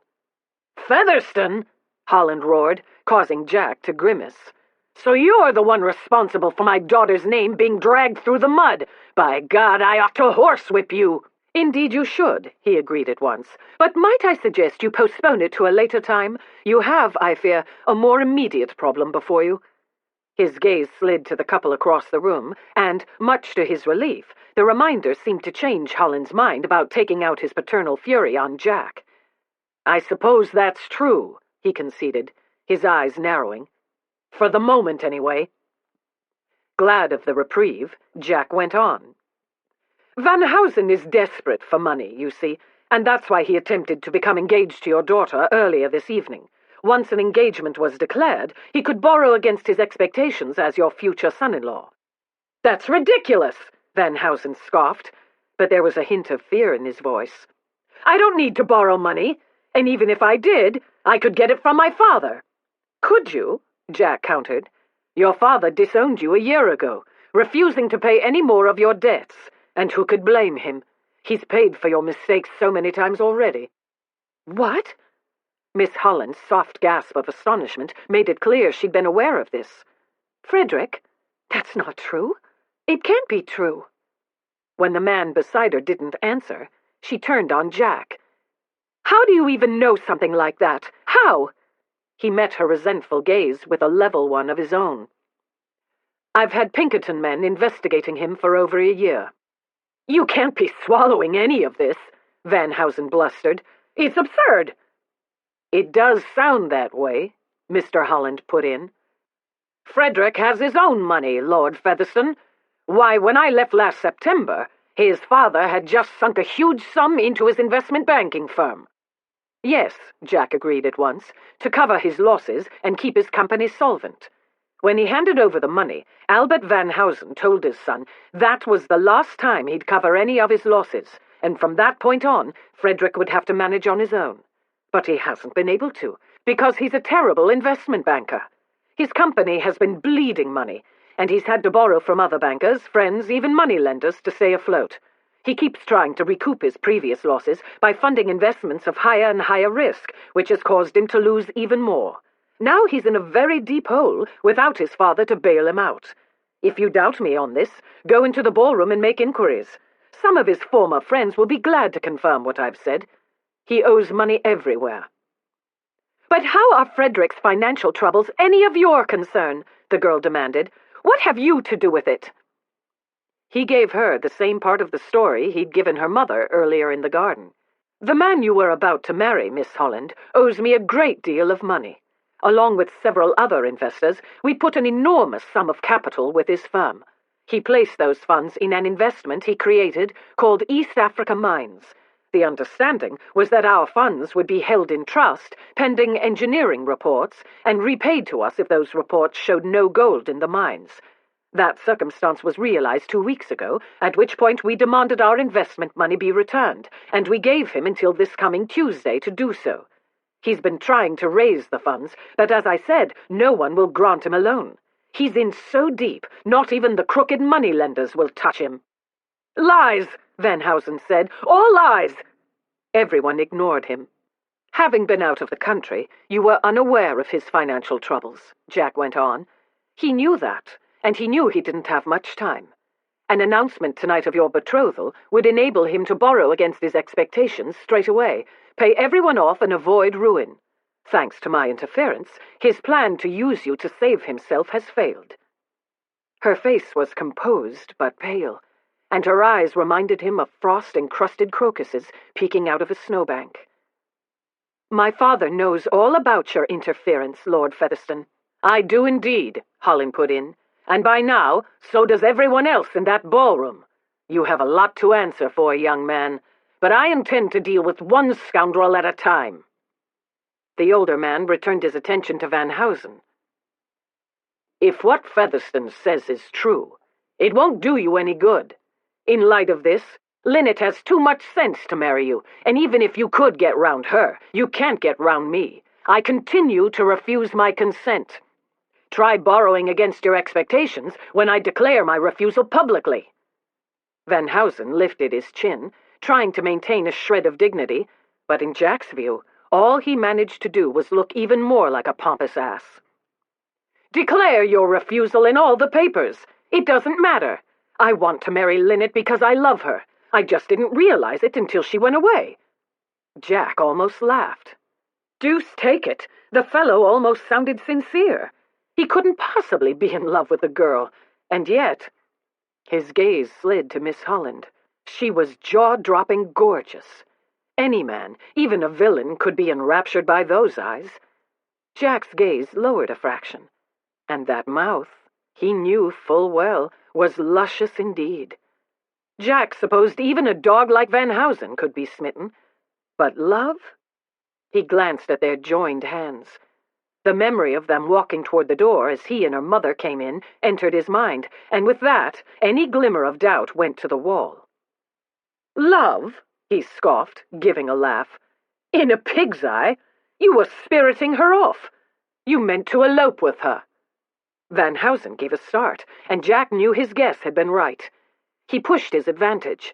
"Featherstone?" Holland roared, causing Jack to grimace. "So you're the one responsible for my daughter's name being dragged through the mud. By God, I ought to horsewhip you." "Indeed you should," he agreed at once. "But might I suggest you postpone it to a later time? You have, I fear, a more immediate problem before you." His gaze slid to the couple across the room, and, much to his relief, the reminder seemed to change Holland's mind about taking out his paternal fury on Jack. "I suppose that's true," he conceded, his eyes narrowing. "For the moment, anyway." Glad of the reprieve, Jack went on. "Van Housen is desperate for money, you see, and that's why he attempted to become engaged to your daughter earlier this evening. Once an engagement was declared, he could borrow against his expectations as your future son-in-law." "That's ridiculous," Van Housen scoffed, but there was a hint of fear in his voice. "I don't need to borrow money, and even if I did, I could get it from my father." "Could you?" Jack countered. "Your father disowned you a year ago, refusing to pay any more of your debts, and who could blame him? He's paid for your mistakes so many times already." "What?" Miss Holland's soft gasp of astonishment made it clear she'd been aware of this. "Frederick, that's not true. It can't be true." When the man beside her didn't answer, she turned on Jack. "How do you even know something like that? How?" He met her resentful gaze with a level one of his own. "I've had Pinkerton men investigating him for over a year." "You can't be swallowing any of this," Van Housen blustered. "It's absurd." "It does sound that way," Mr. Holland put in. "Frederick has his own money, Lord Featherstone. Why, when I left last September, his father had just sunk a huge sum into his investment banking firm." "Yes," Jack agreed at once, "to cover his losses and keep his company solvent. When he handed over the money, Albert Van Housen told his son that was the last time he'd cover any of his losses, and from that point on, Frederick would have to manage on his own. But he hasn't been able to, because he's a terrible investment banker. His company has been bleeding money, and he's had to borrow from other bankers, friends, even moneylenders to stay afloat. He keeps trying to recoup his previous losses by funding investments of higher and higher risk, which has caused him to lose even more. Now he's in a very deep hole without his father to bail him out. If you doubt me on this, go into the ballroom and make inquiries. Some of his former friends will be glad to confirm what I've said. He owes money everywhere." "But how are Frederick's financial troubles any of your concern?" the girl demanded. "What have you to do with it?" He gave her the same part of the story he'd given her mother earlier in the garden. "The man you were about to marry, Miss Holland, owes me a great deal of money. Along with several other investors, we put an enormous sum of capital with his firm. He placed those funds in an investment he created called East Africa Mines. The understanding was that our funds would be held in trust pending engineering reports and repaid to us if those reports showed no gold in the mines. That circumstance was realized 2 weeks ago, at which point we demanded our investment money be returned, and we gave him until this coming Tuesday to do so. He's been trying to raise the funds, but as I said, no one will grant him a loan. He's in so deep, not even the crooked moneylenders will touch him. "Lies," Van Housen said. "All lies." Everyone ignored him. "Having been out of the country, you were unaware of his financial troubles," Jack went on. "He knew that, and he knew he didn't have much time. An announcement tonight of your betrothal would enable him to borrow against his expectations straight away, pay everyone off and avoid ruin. Thanks to my interference, his plan to use you to save himself has failed." Her face was composed but pale, and her eyes reminded him of frost-encrusted crocuses peeking out of a snowbank. "My father knows all about your interference, Lord Featherstone." "I do indeed," Holland put in. "And by now, so does everyone else in that ballroom. You have a lot to answer for, young man, but I intend to deal with one scoundrel at a time." The older man returned his attention to Van Housen. "If what Featherstone says is true, it won't do you any good. In light of this, Linnet has too much sense to marry you, and even if you could get round her, you can't get round me. I continue to refuse my consent. Try borrowing against your expectations when I declare my refusal publicly." Van Housen lifted his chin, trying to maintain a shred of dignity, but in Jack's view, all he managed to do was look even more like a pompous ass. "Declare your refusal in all the papers. It doesn't matter. I want to marry Linnet because I love her. I just didn't realize it until she went away." Jack almost laughed. Deuce take it, the fellow almost sounded sincere. He couldn't possibly be in love with the girl, and yet... His gaze slid to Miss Holland. She was jaw-dropping gorgeous. Any man, even a villain, could be enraptured by those eyes. Jack's gaze lowered a fraction, and that mouth, he knew full well, was luscious indeed. Jack supposed even a dog like Van Housen could be smitten. But love? He glanced at their joined hands. The memory of them walking toward the door as he and her mother came in entered his mind, and with that, any glimmer of doubt went to the wall. "Love?" he scoffed, giving a laugh. "In a pig's eye? You were spiriting her off. You meant to elope with her." Van Housen gave a start, and Jack knew his guess had been right. He pushed his advantage.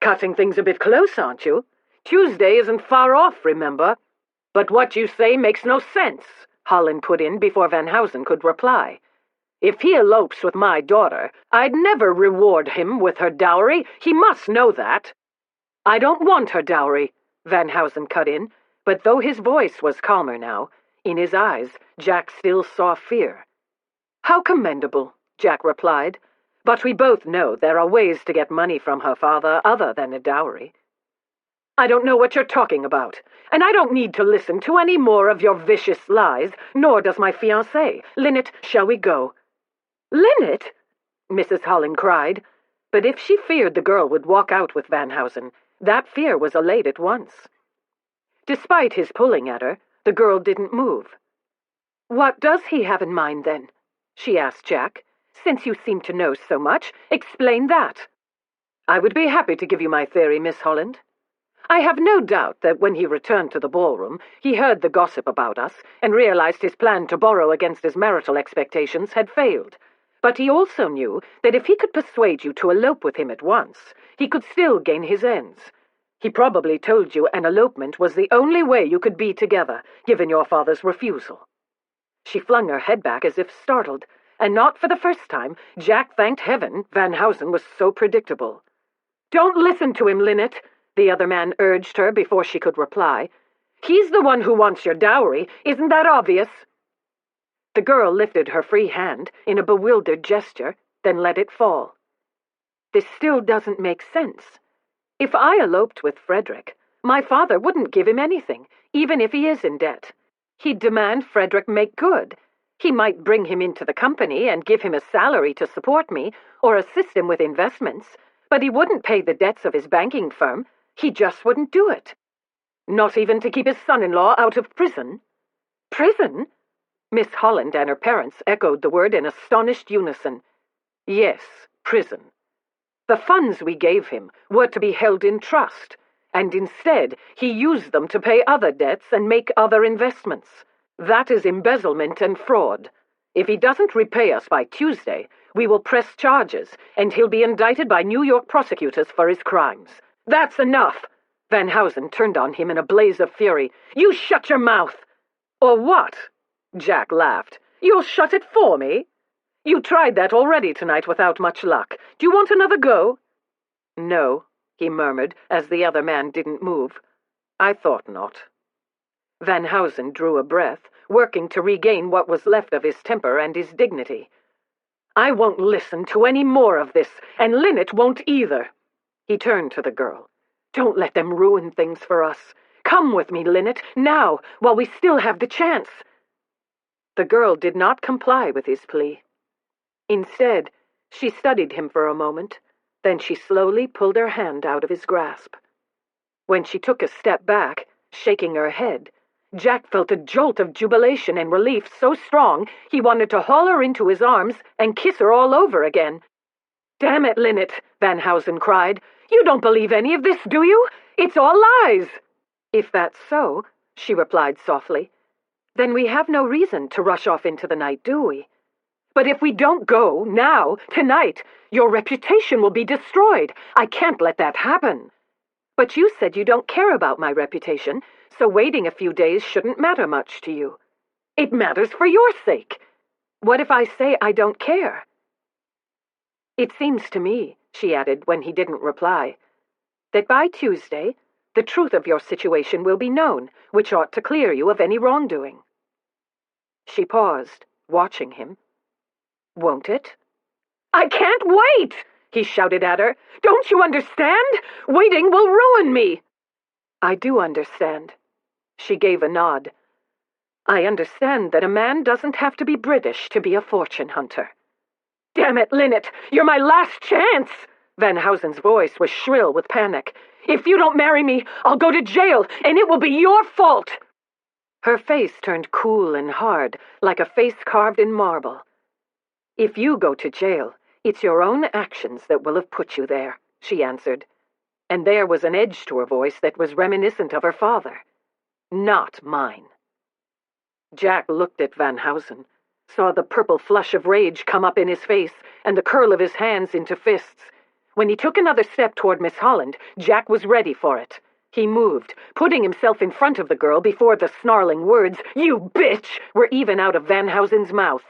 "Cutting things a bit close, aren't you? Tuesday isn't far off, remember?" "But what you say makes no sense," Holland put in before Van Housen could reply. "If he elopes with my daughter, I'd never reward him with her dowry. He must know that." "I don't want her dowry," Van Housen cut in, but though his voice was calmer now, in his eyes Jack still saw fear. "How commendable," Jack replied. "But we both know there are ways to get money from her father other than a dowry." "I don't know what you're talking about, and I don't need to listen to any more of your vicious lies, nor does my fiancé. Linnet, shall we go?" "Linnet?" Mrs. Holland cried. But if she feared the girl would walk out with Van Housen, that fear was allayed at once. Despite his pulling at her, the girl didn't move. "What does he have in mind, then?" she asked Jack. "Since you seem to know so much, explain that." "I would be happy to give you my theory, Miss Holland. I have no doubt that when he returned to the ballroom, he heard the gossip about us and realized his plan to borrow against his marital expectations had failed. But he also knew that if he could persuade you to elope with him at once, he could still gain his ends. He probably told you an elopement was the only way you could be together, given your father's refusal." She flung her head back as if startled, and not for the first time, Jack thanked heaven Van Housen was so predictable. "Don't listen to him, Linnet," the other man urged her before she could reply. "He's the one who wants your dowry, isn't that obvious?" The girl lifted her free hand in a bewildered gesture, then let it fall. "This still doesn't make sense. If I eloped with Frederick, my father wouldn't give him anything, even if he is in debt. He'd demand Frederick make good, He might bring him into the company and give him a salary to support me, or assist him with investments, but he wouldn't pay the debts of his banking firm. He just wouldn't do it. Not even to keep his son-in-law out of prison. Prison? Miss Holland and her parents echoed the word in astonished unison. Yes, prison. The funds we gave him were to be held in trust, and instead he used them to pay other debts and make other investments. That is embezzlement and fraud. If he doesn't repay us by Tuesday, we will press charges, and he'll be indicted by New York prosecutors for his crimes. That's enough! Van Housen turned on him in a blaze of fury. You shut your mouth! Or what? Jack laughed. You'll shut it for me? You tried that already tonight without much luck. Do you want another go? No, he murmured, as the other man didn't move. I thought not. Van Housen drew a breath, working to regain what was left of his temper and his dignity. I won't listen to any more of this, and Linnet won't either. He turned to the girl. Don't let them ruin things for us. Come with me, Linnet, now, while we still have the chance. The girl did not comply with his plea. Instead, she studied him for a moment, then she slowly pulled her hand out of his grasp. When she took a step back, shaking her head, Jack felt a jolt of jubilation and relief so strong he wanted to haul her into his arms and kiss her all over again. Damn it, Linnet, Van Housen cried. You don't believe any of this, do you? It's all lies. If that's so, she replied softly, then we have no reason to rush off into the night, do we? But if we don't go, now, tonight, your reputation will be destroyed. I can't let that happen. But you said you don't care about my reputation, so waiting a few days shouldn't matter much to you. It matters for your sake. What if I say I don't care? It seems to me, she added when he didn't reply, that by Tuesday, the truth of your situation will be known, which ought to clear you of any wrongdoing. She paused, watching him. Won't it? I can't wait, he shouted at her. Don't you understand? Waiting will ruin me. I do understand. She gave a nod. I understand that a man doesn't have to be British to be a fortune hunter. Damn it, Linnet, you're my last chance! Van Housen's voice was shrill with panic. If you don't marry me, I'll go to jail, and it will be your fault! Her face turned cool and hard, like a face carved in marble. If you go to jail, it's your own actions that will have put you there, she answered. And there was an edge to her voice that was reminiscent of her father. Not mine. Jack looked at Van Housen, saw the purple flush of rage come up in his face and the curl of his hands into fists. When he took another step toward Miss Holland, Jack was ready for it. He moved, putting himself in front of the girl before the snarling words, "You bitch!" were even out of Van Housen's mouth.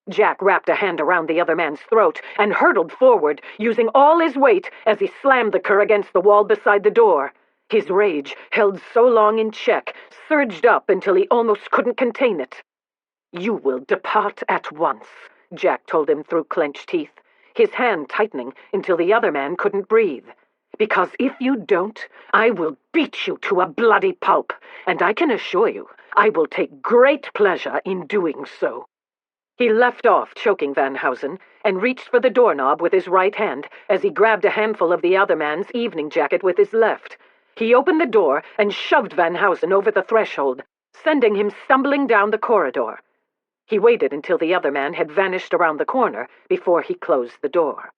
Jack wrapped a hand around the other man's throat and hurtled forward, using all his weight as he slammed the cur against the wall beside the door. His rage, held so long in check, surged up until he almost couldn't contain it. You will depart at once, Jack told him through clenched teeth, his hand tightening until the other man couldn't breathe. Because if you don't, I will beat you to a bloody pulp, and I can assure you, I will take great pleasure in doing so. He left off choking Van Housen and reached for the doorknob with his right hand as he grabbed a handful of the other man's evening jacket with his left. He opened the door and shoved Van Housen over the threshold, sending him stumbling down the corridor. He waited until the other man had vanished around the corner before he closed the door.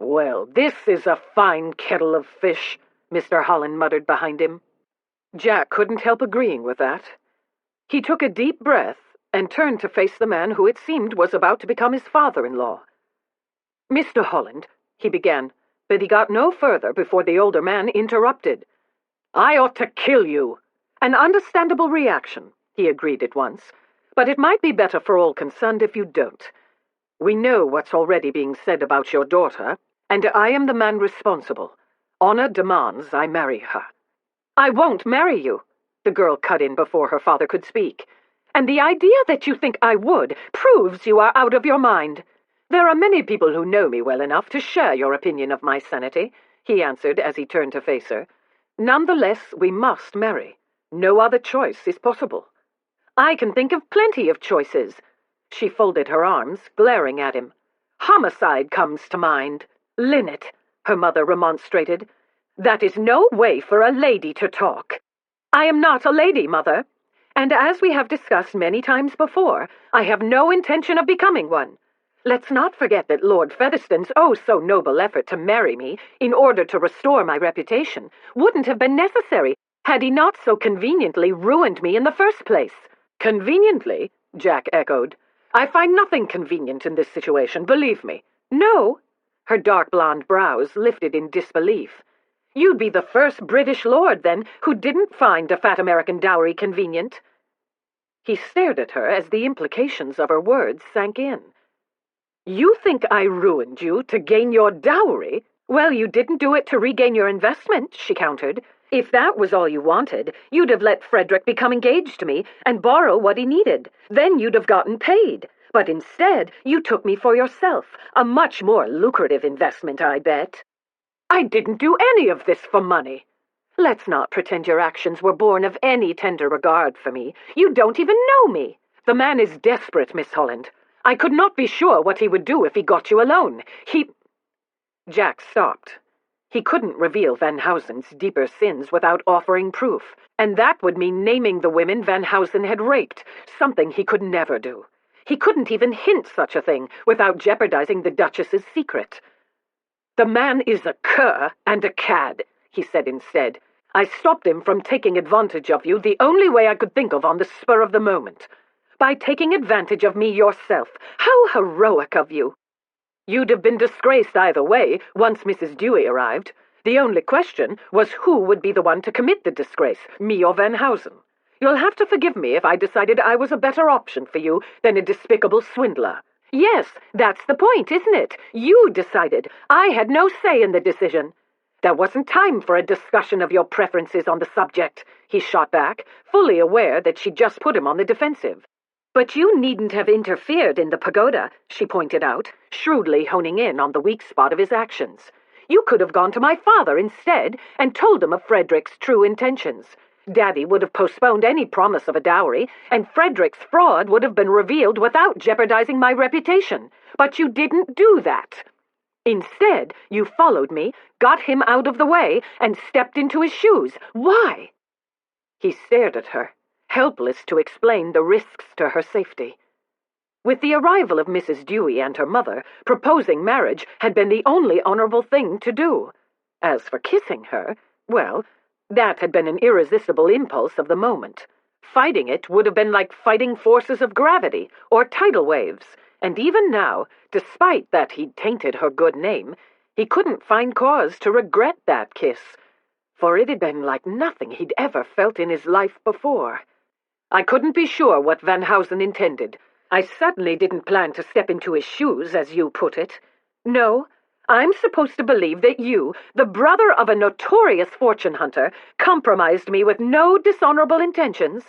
Well, this is a fine kettle of fish, Mr. Holland muttered behind him. Jack couldn't help agreeing with that. He took a deep breath and turned to face the man who it seemed was about to become his father-in-law. Mr. Holland, he began, but he got no further before the older man interrupted. I ought to kill you. An understandable reaction, he agreed at once, but it might be better for all concerned if you don't. We know what's already being said about your daughter, and I am the man responsible. Honor demands I marry her. I won't marry you, the girl cut in before her father could speak. And the idea that you think I would proves you are out of your mind. There are many people who know me well enough to share your opinion of my sanity, he answered as he turned to face her. Nonetheless, we must marry. No other choice is possible. I can think of plenty of choices, She folded her arms, glaring at him. Homicide comes to mind. Linnet, her mother remonstrated. That is no way for a lady to talk. I am not a lady, Mother. And as we have discussed many times before, I have no intention of becoming one. Let's not forget that Lord Featherstone's oh-so-noble effort to marry me in order to restore my reputation wouldn't have been necessary had he not so conveniently ruined me in the first place. Conveniently? Jack echoed. I find nothing convenient in this situation, believe me. No? Her dark blonde brows lifted in disbelief. You'd be the first British lord, then, who didn't find a fat American dowry convenient. He stared at her as the implications of her words sank in. You think I ruined you to gain your dowry? Well, you didn't do it to regain your investment, she countered. If that was all you wanted, you'd have let Frederick become engaged to me and borrow what he needed. Then you'd have gotten paid. But instead, you took me for yourself, a much more lucrative investment, I bet. I didn't do any of this for money. Let's not pretend your actions were born of any tender regard for me. You don't even know me. The man is desperate, Miss Holland. I could not be sure what he would do if he got you alone. Jack stopped. He couldn't reveal Van Housen's deeper sins without offering proof, and that would mean naming the women Van Housen had raped, something he could never do. He couldn't even hint such a thing without jeopardizing the Duchess's secret. The man is a cur and a cad, he said instead. I stopped him from taking advantage of you the only way I could think of on the spur of the moment. By taking advantage of me yourself. How heroic of you! You'd have been disgraced either way once Mrs. Dewey arrived. The only question was who would be the one to commit the disgrace, me or Van Housen. You'll have to forgive me if I decided I was a better option for you than a despicable swindler. Yes, that's the point, isn't it? You decided. I had no say in the decision. There wasn't time for a discussion of your preferences on the subject, he shot back, fully aware that she'd just put him on the defensive. But you needn't have interfered in the pagoda, she pointed out, shrewdly honing in on the weak spot of his actions. You could have gone to my father instead and told him of Frederick's true intentions. Daddy would have postponed any promise of a dowry, and Frederick's fraud would have been revealed without jeopardizing my reputation. But you didn't do that. Instead, you followed me, got him out of the way, and stepped into his shoes. Why? He stared at her, helpless to explain the risks to her safety. With the arrival of Mrs. Dewey and her mother, proposing marriage had been the only honorable thing to do. As for kissing her, well, that had been an irresistible impulse of the moment. Fighting it would have been like fighting forces of gravity or tidal waves, and even now, despite that he'd tainted her good name, he couldn't find cause to regret that kiss, for it had been like nothing he'd ever felt in his life before. I couldn't be sure what Van Housen intended. I certainly didn't plan to step into his shoes, as you put it. No, I'm supposed to believe that you, the brother of a notorious fortune hunter, compromised me with no dishonorable intentions.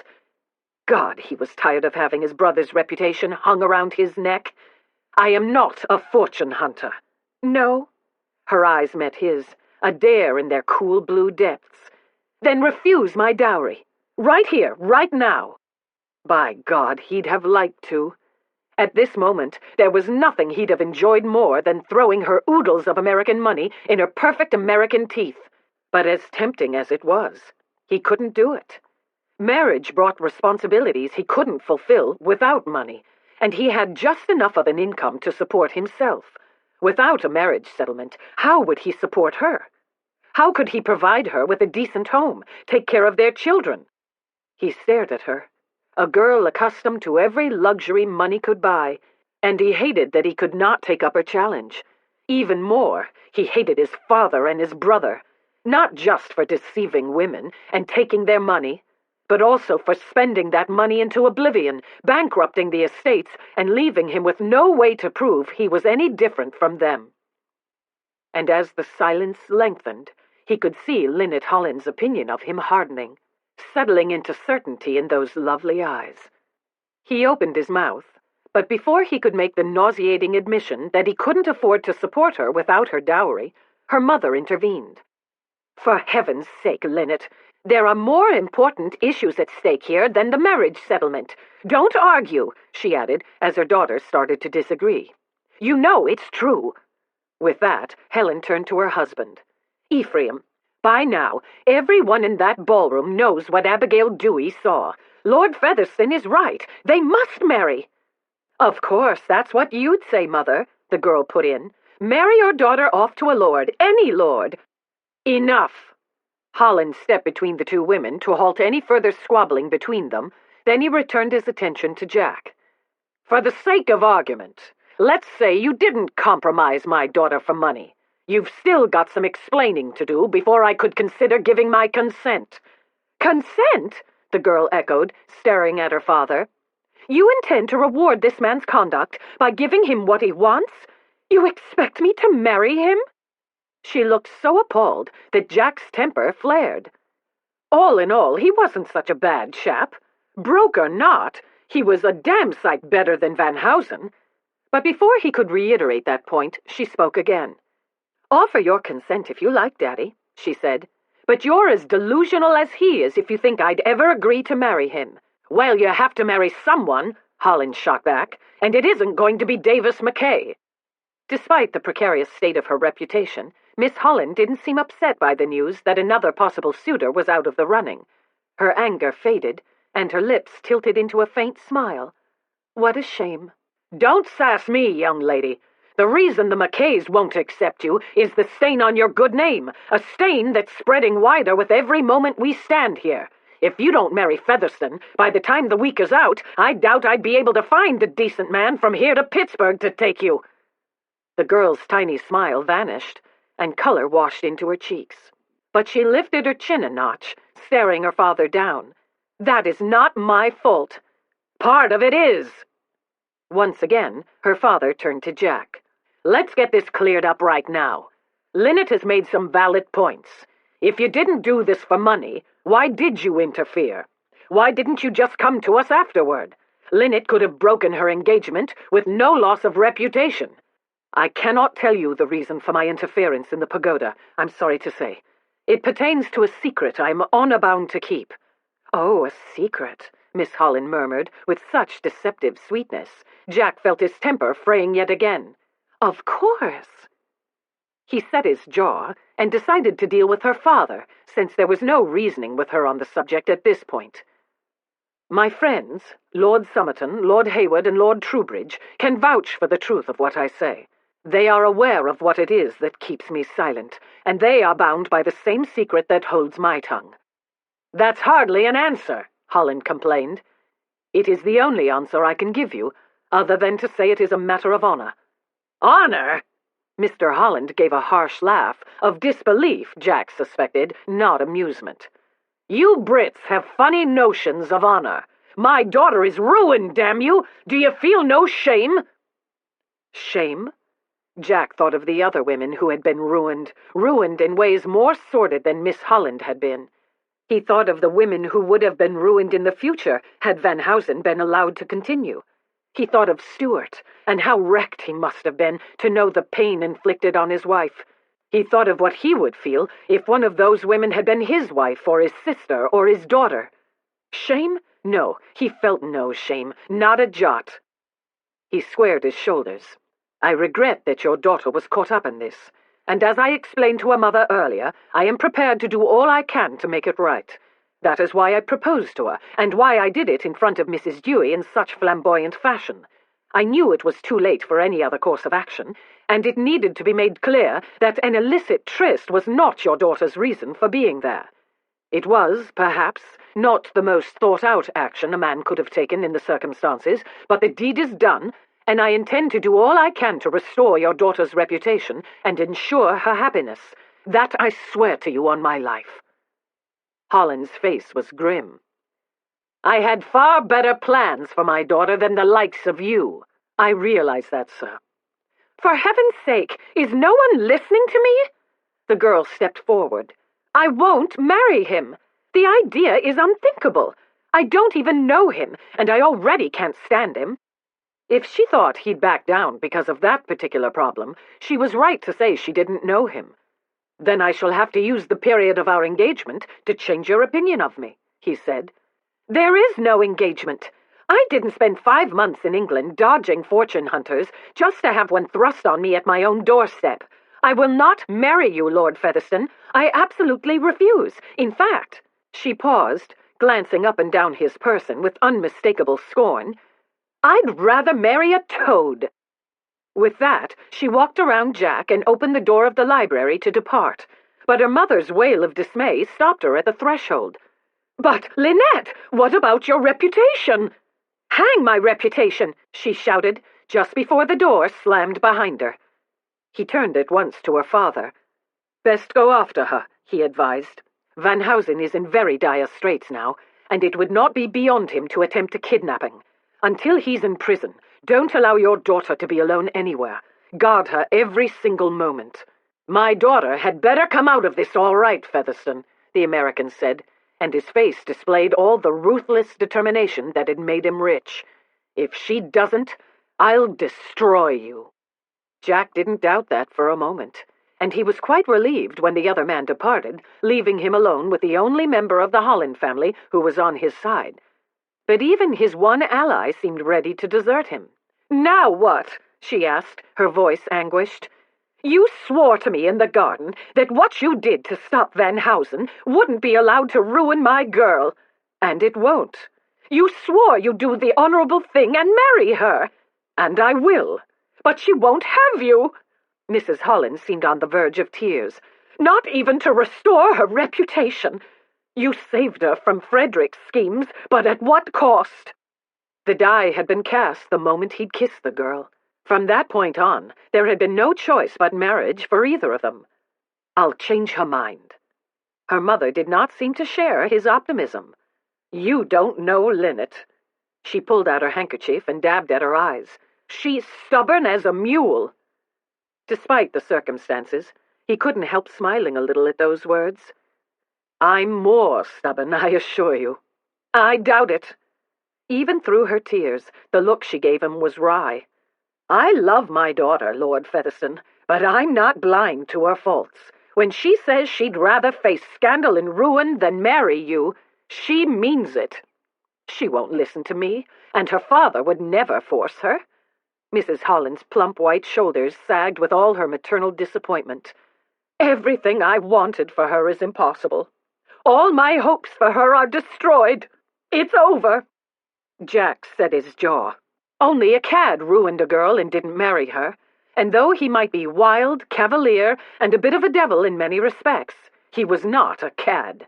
God, he was tired of having his brother's reputation hung around his neck. I am not a fortune hunter. No? Her eyes met his, a dare in their cool blue depths. Then refuse my dowry. Right here, right now. By God, he'd have liked to. At this moment, there was nothing he'd have enjoyed more than throwing her oodles of American money in her perfect American teeth. But as tempting as it was, he couldn't do it. Marriage brought responsibilities he couldn't fulfill without money, and he had just enough of an income to support himself. Without a marriage settlement, how would he support her? How could he provide her with a decent home, take care of their children? He stared at her, a girl accustomed to every luxury money could buy, and he hated that he could not take up her challenge. Even more, he hated his father and his brother, not just for deceiving women and taking their money, but also for spending that money into oblivion, bankrupting the estates, and leaving him with no way to prove he was any different from them. And as the silence lengthened, he could see Linnet Holland's opinion of him hardening, settling into certainty in those lovely eyes. He opened his mouth, but before he could make the nauseating admission that he couldn't afford to support her without her dowry, her mother intervened. For heaven's sake, Linnet, there are more important issues at stake here than the marriage settlement. Don't argue, she added, as her daughter started to disagree. "You know it's true." With that, Helen turned to her husband. "Ephraim, by now, everyone in that ballroom knows what Abigail Dewey saw. Lord Featherstone is right. They must marry." "Of course, that's what you'd say, Mother," the girl put in. "Marry your daughter off to a lord, any lord." "Enough!" Holland stepped between the two women to halt any further squabbling between them. Then he returned his attention to Jack. "For the sake of argument, let's say you didn't compromise my daughter for money. You've still got some explaining to do before I could consider giving my consent." "Consent?" the girl echoed, staring at her father. "You intend to reward this man's conduct by giving him what he wants? You expect me to marry him?" She looked so appalled that Jack's temper flared. All in all, he wasn't such a bad chap. Broke or not, he was a damn sight better than Van Housen. But before he could reiterate that point, she spoke again. "Offer your consent if you like, Daddy," she said. "But you're as delusional as he is if you think I'd ever agree to marry him." "Well, you have to marry someone," Holland shot back, "and it isn't going to be Davis McKay." Despite the precarious state of her reputation, Miss Holland didn't seem upset by the news that another possible suitor was out of the running. Her anger faded, and her lips tilted into a faint smile. "What a shame." "Don't sass me, young lady. The reason the McKays won't accept you is the stain on your good name, a stain that's spreading wider with every moment we stand here. If you don't marry Featherstone, by the time the week is out, I doubt I'd be able to find a decent man from here to Pittsburgh to take you." The girl's tiny smile vanished, and color washed into her cheeks. But she lifted her chin a notch, staring her father down. "That is not my fault." "Part of it is." Once again, her father turned to Jack. "Let's get this cleared up right now. Linnet has made some valid points. If you didn't do this for money, why did you interfere? Why didn't you just come to us afterward? Linnet could have broken her engagement with no loss of reputation." "I cannot tell you the reason for my interference in the pagoda, I'm sorry to say. It pertains to a secret I'm honor bound to keep." "Oh, a secret," Miss Holland murmured, with such deceptive sweetness. Jack felt his temper fraying yet again. "Of course." He set his jaw and decided to deal with her father, since there was no reasoning with her on the subject at this point. "My friends, Lord Somerton, Lord Hayward, and Lord Troubridge, can vouch for the truth of what I say. They are aware of what it is that keeps me silent, and they are bound by the same secret that holds my tongue." "That's hardly an answer," Holland complained. "It is the only answer I can give you, other than to say it is a matter of honor." "Honor?" Mr. Holland gave a harsh laugh, of disbelief, Jack suspected, not amusement. "You Brits have funny notions of honor. My daughter is ruined, damn you! Do you feel no shame?" Shame? Jack thought of the other women who had been ruined in ways more sordid than Miss Holland had been. He thought of the women who would have been ruined in the future had Van Housen been allowed to continue. He thought of Stuart, and how wrecked he must have been to know the pain inflicted on his wife. He thought of what he would feel if one of those women had been his wife or his sister or his daughter. Shame? No, he felt no shame, not a jot. He squared his shoulders. "I regret that your daughter was caught up in this, and as I explained to her mother earlier, I am prepared to do all I can to make it right. That is why I proposed to her, and why I did it in front of Mrs. Dewey in such flamboyant fashion. I knew it was too late for any other course of action, and it needed to be made clear that an illicit tryst was not your daughter's reason for being there. It was, perhaps, not the most thought-out action a man could have taken in the circumstances, but the deed is done, and I intend to do all I can to restore your daughter's reputation and ensure her happiness. That I swear to you on my life." Holland's face was grim. "I had far better plans for my daughter than the likes of you." "I realize that, sir." "For heaven's sake, is no one listening to me?" The girl stepped forward. "I won't marry him. The idea is unthinkable. I don't even know him, and I already can't stand him." If she thought he'd back down because of that particular problem, she was right to say she didn't know him. "Then I shall have to use the period of our engagement to change your opinion of me," he said. "There is no engagement. I didn't spend 5 months in England dodging fortune hunters just to have one thrust on me at my own doorstep. I will not marry you, Lord Featherstone. I absolutely refuse. In fact," she paused, glancing up and down his person with unmistakable scorn, "I'd rather marry a toad." With that, she walked around Jack and opened the door of the library to depart. But her mother's wail of dismay stopped her at the threshold. "But, Linnet, what about your reputation?" "Hang my reputation!" she shouted, just before the door slammed behind her. He turned at once to her father. "Best go after her," he advised. "Van Housen is in very dire straits now, and it would not be beyond him to attempt a kidnapping. Until he's in prison, don't allow your daughter to be alone anywhere. Guard her every single moment." "My daughter had better come out of this all right, Featherstone," the American said, and his face displayed all the ruthless determination that had made him rich. "If she doesn't, I'll destroy you." Jack didn't doubt that for a moment, and he was quite relieved when the other man departed, leaving him alone with the only member of the Holland family who was on his side. But even his one ally seemed ready to desert him. "Now what?" she asked, her voice anguished. "You swore to me in the garden that what you did to stop Van Housen wouldn't be allowed to ruin my girl. And it won't. You swore you'd do the honorable thing and marry her. And I will. But she won't have you." Mrs. Holland seemed on the verge of tears. "Not even to restore her reputation. You saved her from Frederick's schemes, but at what cost?" The die had been cast the moment he'd kissed the girl. From that point on, there had been no choice but marriage for either of them. "I'll change her mind." Her mother did not seem to share his optimism. "You don't know Linnet." She pulled out her handkerchief and dabbed at her eyes. "She's stubborn as a mule." Despite the circumstances, he couldn't help smiling a little at those words. "I'm more stubborn, I assure you." "I doubt it." Even through her tears, the look she gave him was wry. "I love my daughter, Lord Featherstone, but I'm not blind to her faults. When she says she'd rather face scandal and ruin than marry you, she means it. She won't listen to me, and her father would never force her." Mrs. Holland's plump white shoulders sagged with all her maternal disappointment. "Everything I wanted for her is impossible. All my hopes for her are destroyed. It's over." Jack set his jaw. Only a cad ruined a girl and didn't marry her, and though he might be wild, cavalier, and a bit of a devil in many respects, he was not a cad.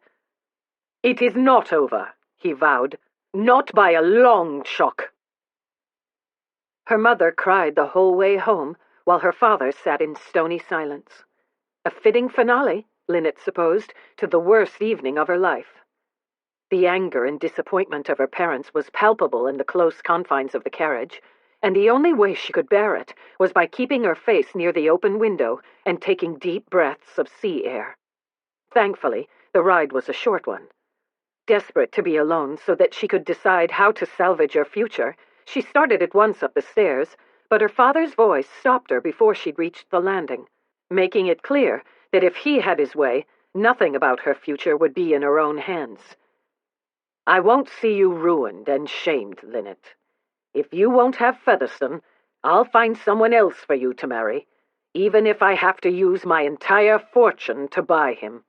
"It is not over," he vowed. "Not by a long shot." Her mother cried the whole way home, while her father sat in stony silence. A fitting finale, Linnet supposed, to the worst evening of her life. The anger and disappointment of her parents was palpable in the close confines of the carriage, and the only way she could bear it was by keeping her face near the open window and taking deep breaths of sea air. Thankfully, the ride was a short one. Desperate to be alone so that she could decide how to salvage her future, she started at once up the stairs, but her father's voice stopped her before she'd reached the landing, making it clear that if he had his way, nothing about her future would be in her own hands. "I won't see you ruined and shamed, Linnet. If you won't have Featherstone, I'll find someone else for you to marry, even if I have to use my entire fortune to buy him."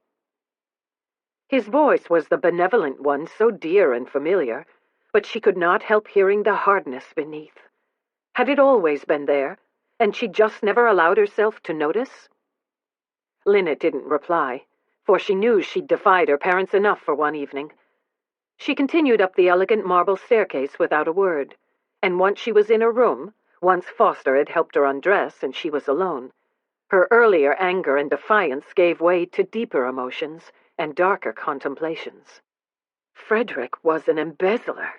His voice was the benevolent one so dear and familiar, but she could not help hearing the hardness beneath. Had it always been there, and she just never allowed herself to notice? Linnet didn't reply, for she knew she'd defied her parents enough for one evening. She continued up the elegant marble staircase without a word, and once she was in her room, once Foster had helped her undress and she was alone, her earlier anger and defiance gave way to deeper emotions and darker contemplations. Frederick was an embezzler.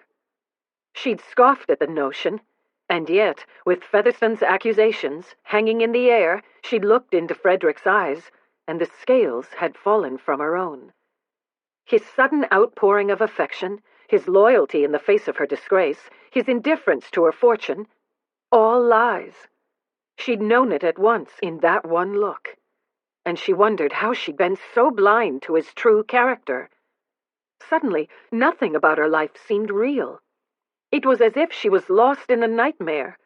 She'd scoffed at the notion, and yet, with Featherstone's accusations hanging in the air, she'd looked into Frederick's eyes, and the scales had fallen from her own. His sudden outpouring of affection, his loyalty in the face of her disgrace, his indifference to her fortune, all lies. She'd known it at once in that one look, and she wondered how she'd been so blind to his true character. Suddenly, nothing about her life seemed real. It was as if she was lost in a nightmare.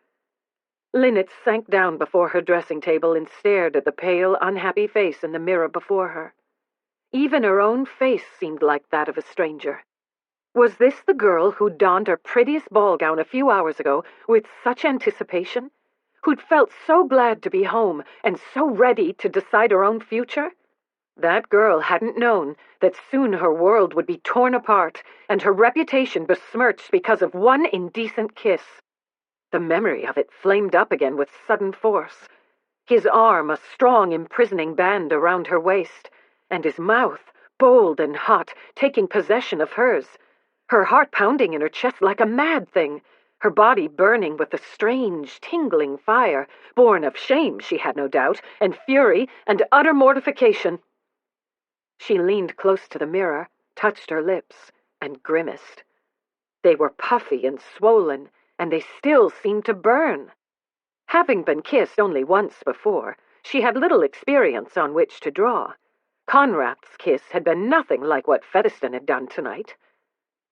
Linnet sank down before her dressing table and stared at the pale, unhappy face in the mirror before her. Even her own face seemed like that of a stranger. Was this the girl who'd donned her prettiest ball gown a few hours ago with such anticipation? Who'd felt so glad to be home and so ready to decide her own future? That girl hadn't known that soon her world would be torn apart and her reputation besmirched because of one indecent kiss. The memory of it flamed up again with sudden force. His arm a strong, imprisoning band around her waist, and his mouth, bold and hot, taking possession of hers. Her heart pounding in her chest like a mad thing, her body burning with a strange, tingling fire, born of shame, she had no doubt, and fury, and utter mortification. She leaned close to the mirror, touched her lips, and grimaced. They were puffy and swollen, and they still seemed to burn. Having been kissed only once before, she had little experience on which to draw. Conrad's kiss had been nothing like what Featherstone had done tonight.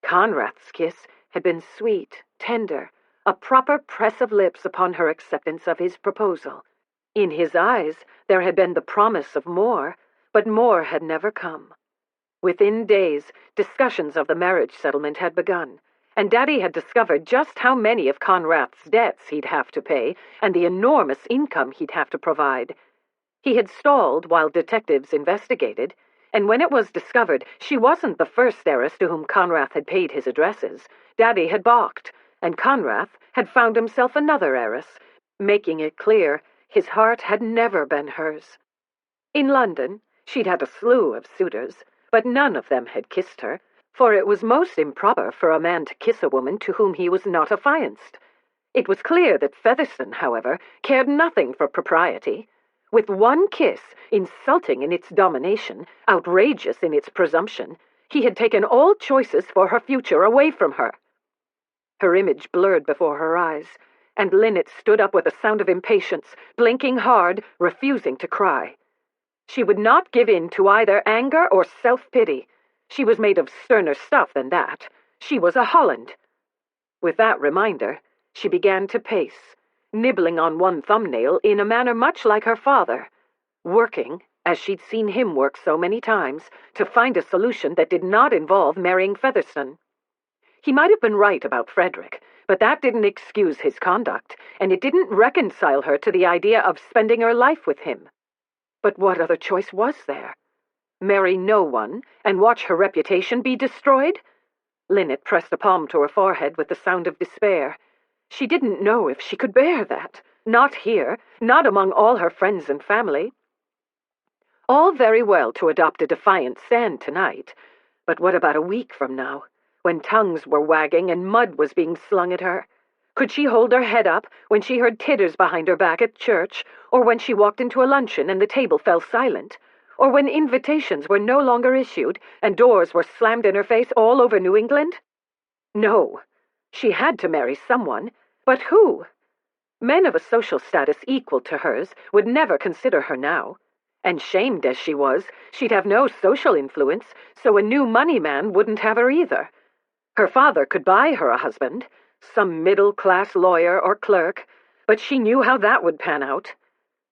Conrad's kiss had been sweet, tender, a proper press of lips upon her acceptance of his proposal. In his eyes there had been the promise of more, but more had never come. Within days, discussions of the marriage settlement had begun, and Daddy had discovered just how many of Conrad's debts he'd have to pay and the enormous income he'd have to provide. He had stalled while detectives investigated, and when it was discovered she wasn't the first heiress to whom Conrad had paid his addresses, Daddy had balked, and Conrad had found himself another heiress, making it clear his heart had never been hers. In London, she'd had a slew of suitors, but none of them had kissed her, for it was most improper for a man to kiss a woman to whom he was not affianced. It was clear that Featherstone, however, cared nothing for propriety. With one kiss, insulting in its domination, outrageous in its presumption, he had taken all choices for her future away from her. Her image blurred before her eyes, and Linnet stood up with a sound of impatience, blinking hard, refusing to cry. She would not give in to either anger or self-pity. She was made of sterner stuff than that. She was a Holland. With that reminder, she began to pace, nibbling on one thumbnail in a manner much like her father, working, as she'd seen him work so many times, to find a solution that did not involve marrying Featherstone. He might have been right about Frederick, but that didn't excuse his conduct, and it didn't reconcile her to the idea of spending her life with him. But what other choice was there? Marry no one, and watch her reputation be destroyed? Linnet pressed a palm to her forehead with the sound of despair. She didn't know if she could bear that. Not here, not among all her friends and family. All very well to adopt a defiant stand tonight, but what about a week from now, when tongues were wagging and mud was being slung at her? Could she hold her head up when she heard titters behind her back at church, or when she walked into a luncheon and the table fell silent, or when invitations were no longer issued and doors were slammed in her face all over New England? No. She had to marry someone, but who? Men of a social status equal to hers would never consider her now, and shamed as she was, she'd have no social influence, so a new money man wouldn't have her either. Her father could buy her a husband, some middle-class lawyer or clerk, but she knew how that would pan out.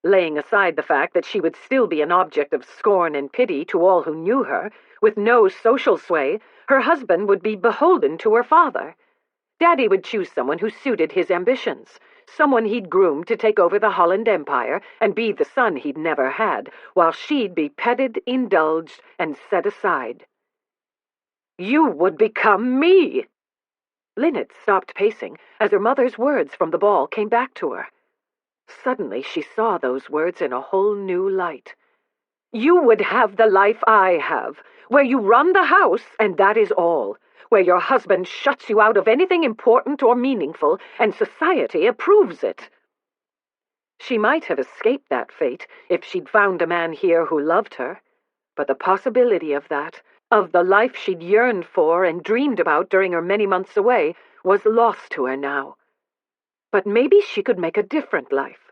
Laying aside the fact that she would still be an object of scorn and pity to all who knew her, with no social sway, her husband would be beholden to her father. Daddy would choose someone who suited his ambitions, someone he'd groomed to take over the Holland Empire and be the son he'd never had, while she'd be petted, indulged, and set aside. You would become me! Linnet stopped pacing as her mother's words from the ball came back to her. Suddenly she saw those words in a whole new light. You would have the life I have, where you run the house and that is all, where your husband shuts you out of anything important or meaningful and society approves it. She might have escaped that fate if she'd found a man here who loved her, but the possibility of that, of the life she'd yearned for and dreamed about during her many months away, was lost to her now. But maybe she could make a different life.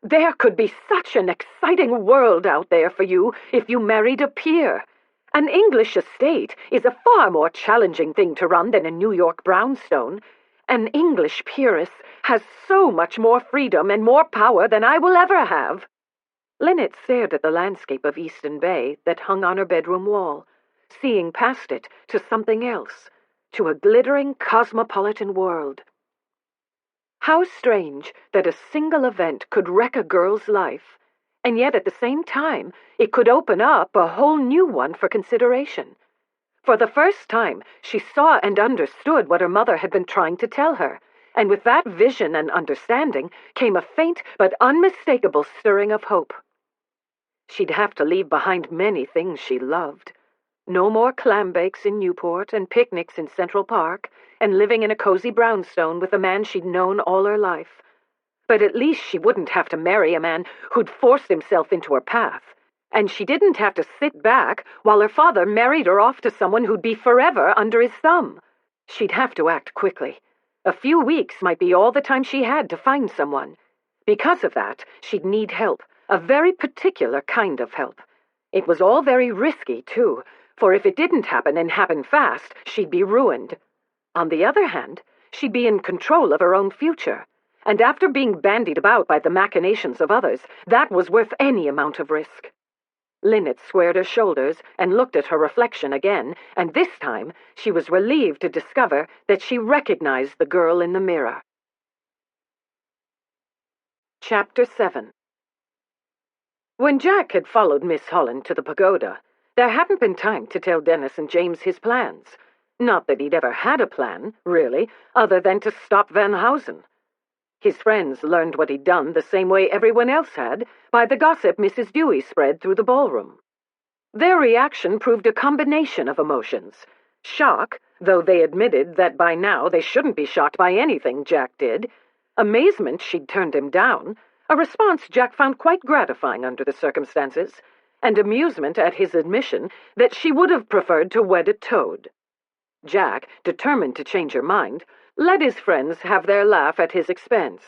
There could be such an exciting world out there for you if you married a peer. An English estate is a far more challenging thing to run than a New York brownstone. An English peeress has so much more freedom and more power than I will ever have." Linnet stared at the landscape of Easton Bay that hung on her bedroom wall, seeing past it to something else, to a glittering cosmopolitan world. How strange that a single event could wreck a girl's life, and yet at the same time it could open up a whole new one for consideration. For the first time, she saw and understood what her mother had been trying to tell her, and with that vision and understanding came a faint but unmistakable stirring of hope. She'd have to leave behind many things she loved. No more clam bakes in Newport and picnics in Central Park and living in a cozy brownstone with a man she'd known all her life. But at least she wouldn't have to marry a man who'd forced himself into her path, and she didn't have to sit back while her father married her off to someone who'd be forever under his thumb. She'd have to act quickly. A few weeks might be all the time she had to find someone. Because of that, she'd need help, a very particular kind of help. It was all very risky, too, for if it didn't happen and happen fast, she'd be ruined. On the other hand, she'd be in control of her own future, and after being bandied about by the machinations of others, that was worth any amount of risk. Linnet squared her shoulders and looked at her reflection again, and this time she was relieved to discover that she recognized the girl in the mirror. Chapter 7. When Jack had followed Miss Holland to the pagoda, there hadn't been time to tell Dennis and James his plans. Not that he'd ever had a plan, really, other than to stop Van Housen. His friends learned what he'd done the same way everyone else had, by the gossip Mrs. Dewey spread through the ballroom. Their reaction proved a combination of emotions. Shock, though they admitted that by now they shouldn't be shocked by anything Jack did. Amazement she'd turned him down, a response Jack found quite gratifying under the circumstances, and amusement at his admission that she would have preferred to wed a toad. Jack, determined to change her mind, let his friends have their laugh at his expense.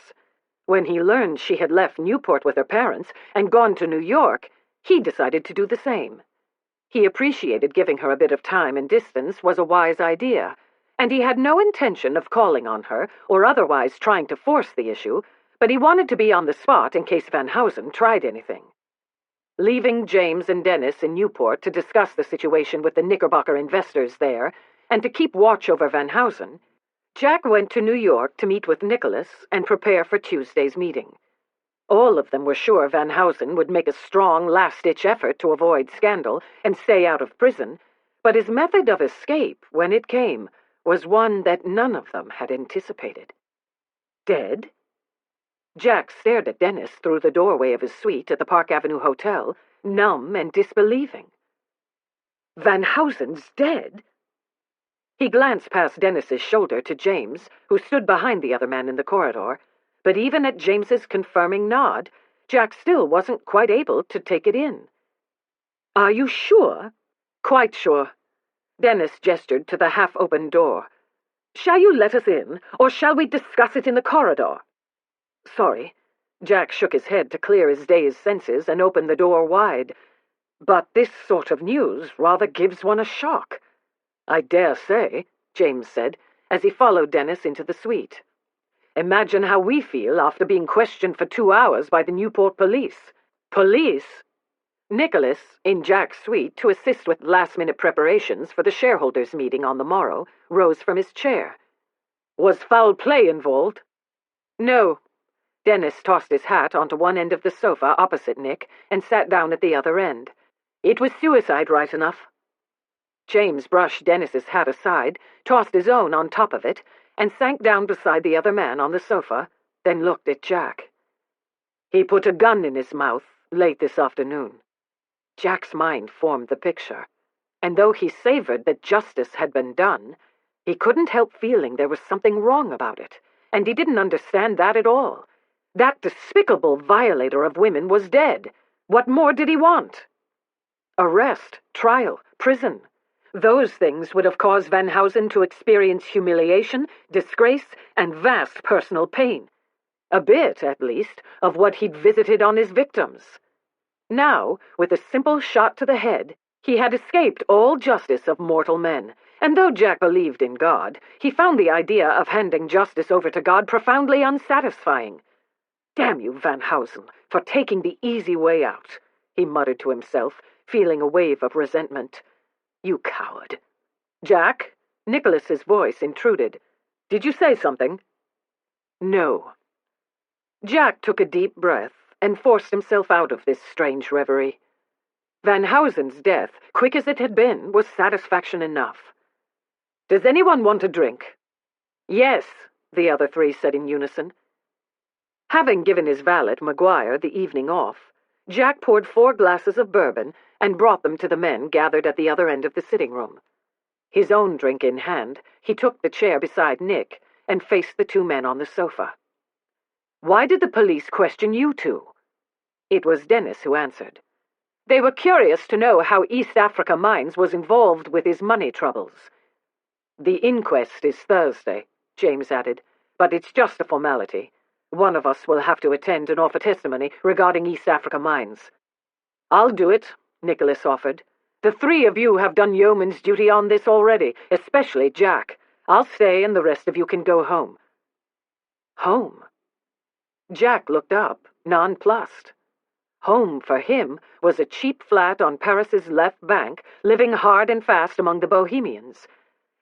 When he learned she had left Newport with her parents and gone to New York, he decided to do the same. He appreciated giving her a bit of time and distance was a wise idea, and he had no intention of calling on her or otherwise trying to force the issue, but he wanted to be on the spot in case Van Housen tried anything. Leaving James and Dennis in Newport to discuss the situation with the Knickerbocker investors there, and to keep watch over Van Housen, Jack went to New York to meet with Nicholas and prepare for Tuesday's meeting. All of them were sure Van Housen would make a strong last-ditch effort to avoid scandal and stay out of prison, but his method of escape, when it came, was one that none of them had anticipated. Dead? Jack stared at Dennis through the doorway of his suite at the Park Avenue Hotel, numb and disbelieving. Van Housen's dead? He glanced past Dennis's shoulder to James, who stood behind the other man in the corridor, but even at James's confirming nod, Jack still wasn't quite able to take it in. "Are you sure?" "Quite sure." Dennis gestured to the half-open door. "Shall you let us in, or shall we discuss it in the corridor?" "Sorry." Jack shook his head to clear his dazed senses and opened the door wide. "But this sort of news rather gives one a shock." "I dare say," James said, as he followed Dennis into the suite. "Imagine how we feel after being questioned for 2 hours by the Newport police." "Police?" Nicholas, in Jack's suite to assist with last-minute preparations for the shareholders' meeting on the morrow, rose from his chair. "Was foul play involved?" "No." Dennis tossed his hat onto one end of the sofa opposite Nick and sat down at the other end. "It was suicide, right enough." James brushed Dennis's hat aside, tossed his own on top of it, and sank down beside the other man on the sofa, then looked at Jack. "He put a gun in his mouth late this afternoon." Jack's mind formed the picture, and though he savored that justice had been done, he couldn't help feeling there was something wrong about it, and he didn't understand that at all. That despicable violator of women was dead. What more did he want? Arrest, trial, prison. Those things would have caused Van Housen to experience humiliation, disgrace, and vast personal pain. A bit, at least, of what he'd visited on his victims. Now, with a simple shot to the head, He had escaped all justice of mortal men, and though Jack believed in God, he found the idea of handing justice over to God profoundly unsatisfying. "Damn you, Van Housen, for taking the easy way out," he muttered to himself, feeling a wave of resentment. "You coward." "Jack?" Nicholas's voice intruded. "Did you say something?" "No." Jack took a deep breath and forced himself out of this strange reverie. Van Housen's death, quick as it had been, was satisfaction enough. "Does anyone want a drink?" "Yes," the other three said in unison. Having given his valet, Maguire, the evening off, Jack poured 4 glasses of bourbon and brought them to the men gathered at the other end of the sitting room. His own drink in hand, he took the chair beside Nick and faced the 2 men on the sofa. "Why did the police question you 2? It was Dennis who answered. "They were curious to know how East Africa Mines was involved with his money troubles." "The inquest is Thursday," James added, "but it's just a formality. One of us will have to attend and offer testimony regarding East Africa Mines." "I'll do it," Nicholas offered. "The 3 of you have done yeoman's duty on this already, especially Jack. I'll stay and the rest of you can go home." Home? Jack looked up, nonplussed. Home, for him, was a cheap flat on Paris's left bank, living hard and fast among the Bohemians.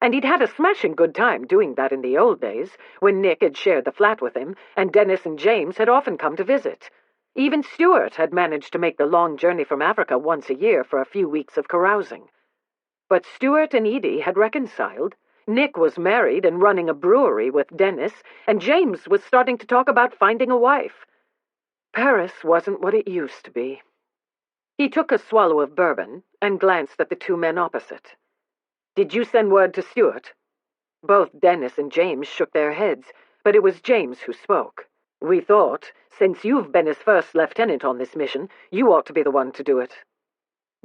And he'd had a smashing good time doing that in the old days, when Nick had shared the flat with him, and Dennis and James had often come to visit. Even Stuart had managed to make the long journey from Africa once a year for a few weeks of carousing. But Stuart and Edie had reconciled. Nick was married and running a brewery with Dennis, and James was starting to talk about finding a wife. Paris wasn't what it used to be. He took a swallow of bourbon and glanced at the 2 men opposite. "Did you send word to Stuart?" Both Dennis and James shook their heads, but it was James who spoke. "We thought, since you've been his first lieutenant on this mission, you ought to be the one to do it."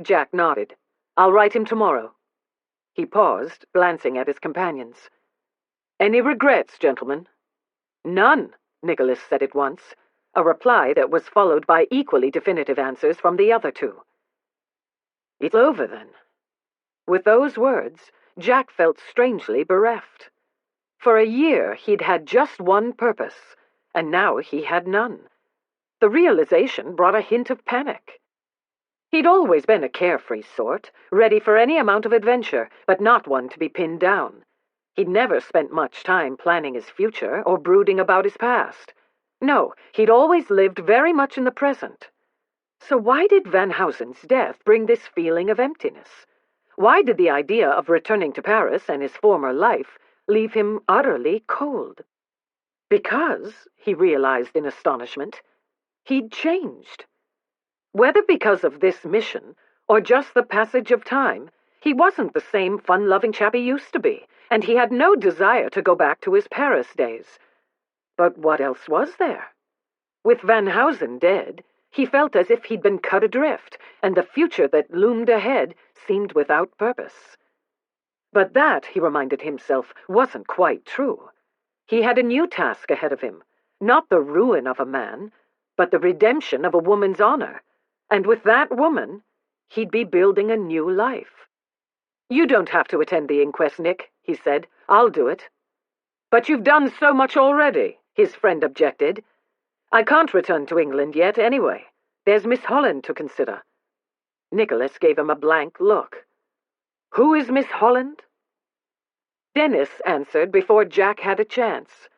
Jack nodded. "I'll write him tomorrow." He paused, glancing at his companions. "Any regrets, gentlemen?" "None," Nicholas said at once, a reply that was followed by equally definitive answers from the other 2. "It's over, then." With those words, Jack felt strangely bereft. For a year he'd had just one purpose, and now he had none. The realization brought a hint of panic. He'd always been a carefree sort, ready for any amount of adventure, but not one to be pinned down. He'd never spent much time planning his future or brooding about his past. No, he'd always lived very much in the present. So why did Van Housen's death bring this feeling of emptiness? Why did the idea of returning to Paris and his former life leave him utterly cold? Because, he realized in astonishment, he'd changed. Whether because of this mission, or just the passage of time, he wasn't the same fun-loving chap he used to be, and he had no desire to go back to his Paris days. But what else was there? With Van Housen dead, he felt as if he'd been cut adrift, and the future that loomed ahead seemed without purpose. But that, he reminded himself, wasn't quite true. He had a new task ahead of him, not the ruin of a man, but the redemption of a woman's honor, and with that woman, he'd be building a new life. "You don't have to attend the inquest, Nick," he said. "I'll do it." "But you've done so much already," his friend objected. "I can't return to England yet, anyway. There's Miss Holland to consider." Nicholas gave him a blank look. "Who is Miss Holland?" Dennis answered before Jack had a chance.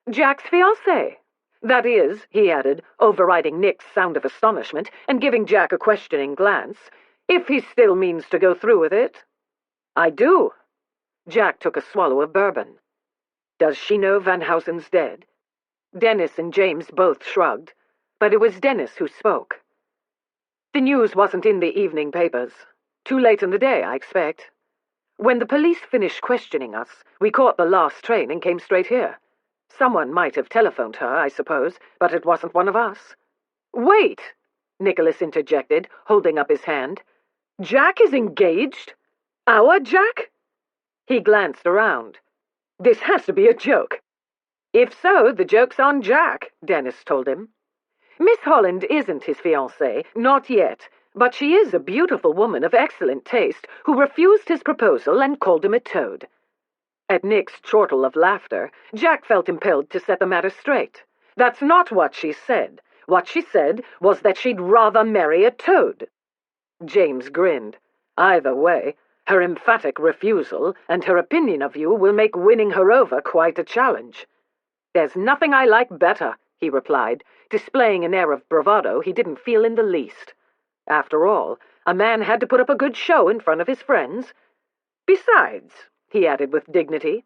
"Jack's fiancée. That is," he added, overriding Nick's sound of astonishment and giving Jack a questioning glance, "if he still means to go through with it." "I do." Jack took a swallow of bourbon. "Does she know Van Housen's dead?" Dennis and James both shrugged, but it was Dennis who spoke. "The news wasn't in the evening papers. Too late in the day, I expect. When the police finished questioning us, we caught the last train and came straight here. Someone might have telephoned her, I suppose, but it wasn't one of us." "Wait!" Nicholas interjected, holding up his hand. "Jack is engaged? Our Jack?" He glanced around. "This has to be a joke." "If so, the joke's on Jack," Dennis told him. "Miss Holland isn't his fiancée, not yet, But she is a beautiful woman of excellent taste who refused his proposal and called him a toad. At Nick's chortle of laughter, Jack felt impelled to set the matter straight. That's not what she said. What she said was that she'd rather marry a toad. James grinned. Either way, her emphatic refusal and her opinion of you will make winning her over quite a challenge. There's nothing I like better, he replied, displaying an air of bravado he didn't feel in the least. After all, a man had to put up a good show in front of his friends. Besides, he added with dignity,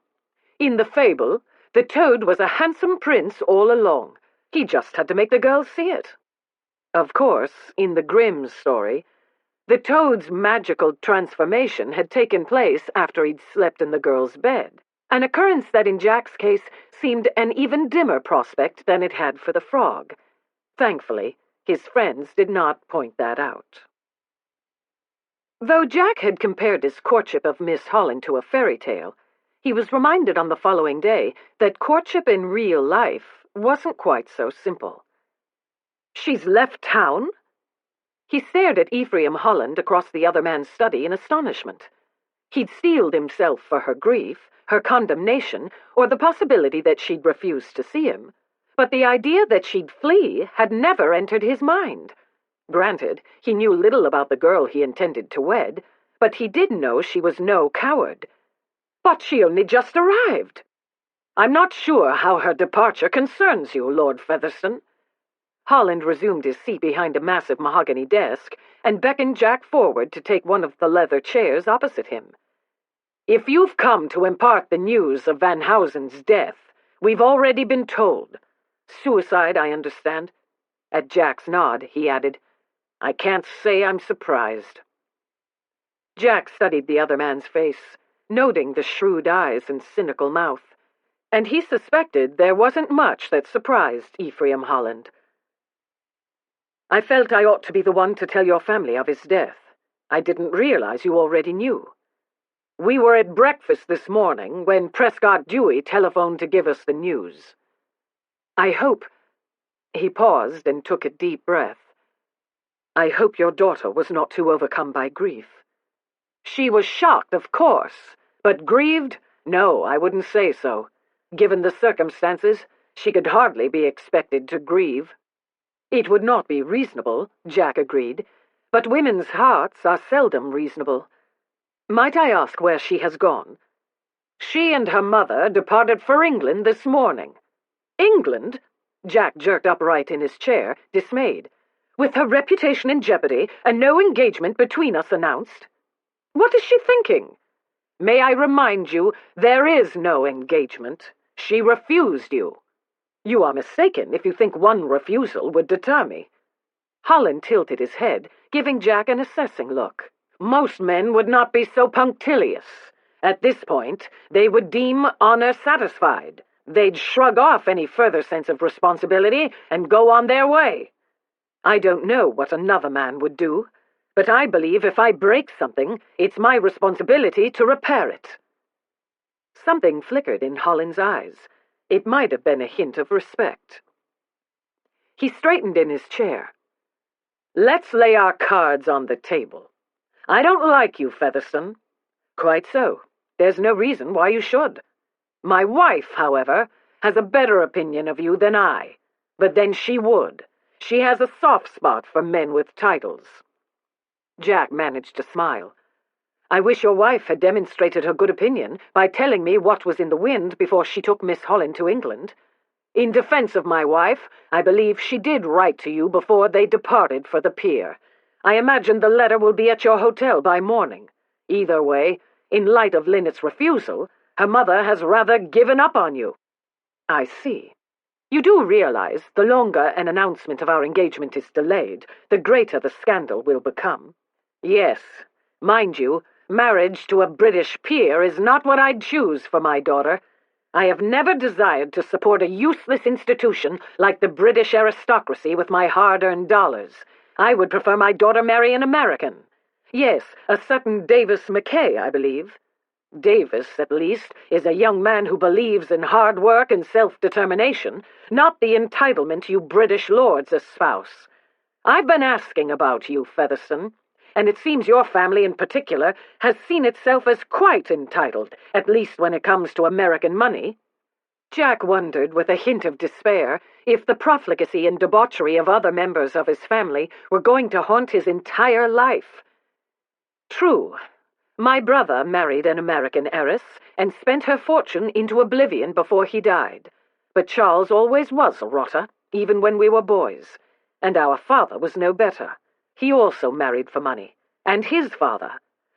in the fable, the toad was a handsome prince all along. He just had to make the girls see it. Of course, in the Grimm's story, the toad's magical transformation had taken place after he'd slept in the girl's bed, an occurrence that in Jack's case seemed an even dimmer prospect than it had for the frog. Thankfully, his friends did not point that out. Though Jack had compared his courtship of Miss Holland to a fairy tale, he was reminded on the following day that courtship in real life wasn't quite so simple. She's left town? He stared at Ephraim Holland across the other man's study in astonishment. He'd steeled himself for her grief, her condemnation, or the possibility that she'd refuse to see him, but the idea that she'd flee had never entered his mind. Granted, he knew little about the girl he intended to wed, but he did know she was no coward. But she only just arrived. I'm not sure how her departure concerns you, Lord Featherstone. Holland resumed his seat behind a massive mahogany desk and beckoned Jack forward to take one of the leather chairs opposite him. If you've come to impart the news of Van Housen's death, we've already been told. Suicide, I understand. At Jack's nod, he added, I can't say I'm surprised. Jack studied the other man's face, noting the shrewd eyes and cynical mouth, and he suspected there wasn't much that surprised Ephraim Holland. I felt I ought to be the one to tell your family of his death. I didn't realize you already knew. We were at breakfast this morning when Prescott Dewey telephoned to give us the news. I hope... He paused and took a deep breath. I hope your daughter was not too overcome by grief. She was shocked, of course, but grieved? No, I wouldn't say so. Given the circumstances, she could hardly be expected to grieve. It would not be reasonable, Jack agreed, but women's hearts are seldom reasonable. Might I ask where she has gone? She and her mother departed for England this morning. England? Jack jerked upright in his chair, dismayed. With her reputation in jeopardy and no engagement between us announced? What is she thinking? May I remind you, there is no engagement. She refused you. You are mistaken if you think one refusal would deter me. Holland tilted his head, giving Jack an assessing look. Most men would not be so punctilious. At this point, they would deem honor satisfied. They'd shrug off any further sense of responsibility and go on their way. I don't know what another man would do, but I believe if I break something, it's my responsibility to repair it. Something flickered in Holland's eyes. It might have been a hint of respect. He straightened in his chair. Let's lay our cards on the table. I don't like you, Featherstone. Quite so. There's no reason why you should. My wife, however, has a better opinion of you than I. But then she would. She has a soft spot for men with titles. Jack managed to smile. I wish your wife had demonstrated her good opinion by telling me what was in the wind before she took Miss Holland to England. In defense of my wife, I believe she did write to you before they departed for the pier. I imagine the letter will be at your hotel by morning. Either way, in light of Linnet's refusal, her mother has rather given up on you. I see. You do realize the longer an announcement of our engagement is delayed, the greater the scandal will become. Yes. Mind you, marriage to a British peer is not what I'd choose for my daughter. I have never desired to support a useless institution like the British aristocracy with my hard-earned dollars. I would prefer my daughter marry an American. Yes, a certain Davis Mackay, I believe. Davis, at least, is a young man who believes in hard work and self-determination, not the entitlement you British lords espouse. I've been asking about you, Featherstone, and it seems your family in particular has seen itself as quite entitled, at least when it comes to American money." Jack wondered, with a hint of despair, if the profligacy and debauchery of other members of his family were going to haunt his entire life. "True. My brother married an American heiress and spent her fortune into oblivion before he died. But Charles always was a rotter, even when we were boys. And our father was no better. He also married for money. And his father.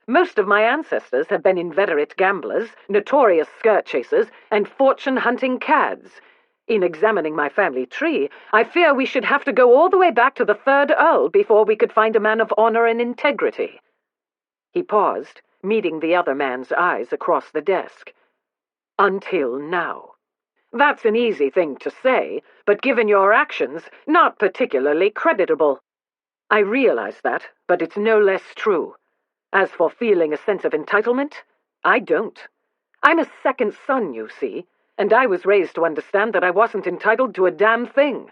Most of my ancestors have been inveterate gamblers, notorious skirt chasers, and fortune-hunting cads. In examining my family tree, I fear we should have to go all the way back to the 3rd Earl before we could find a man of honor and integrity." He paused, meeting the other man's eyes across the desk. "Until now. That's an easy thing to say, but given your actions, not particularly creditable. I realize that, but it's no less true. As for feeling a sense of entitlement, I don't. I'm a second son, you see, and I was raised to understand that I wasn't entitled to a damn thing.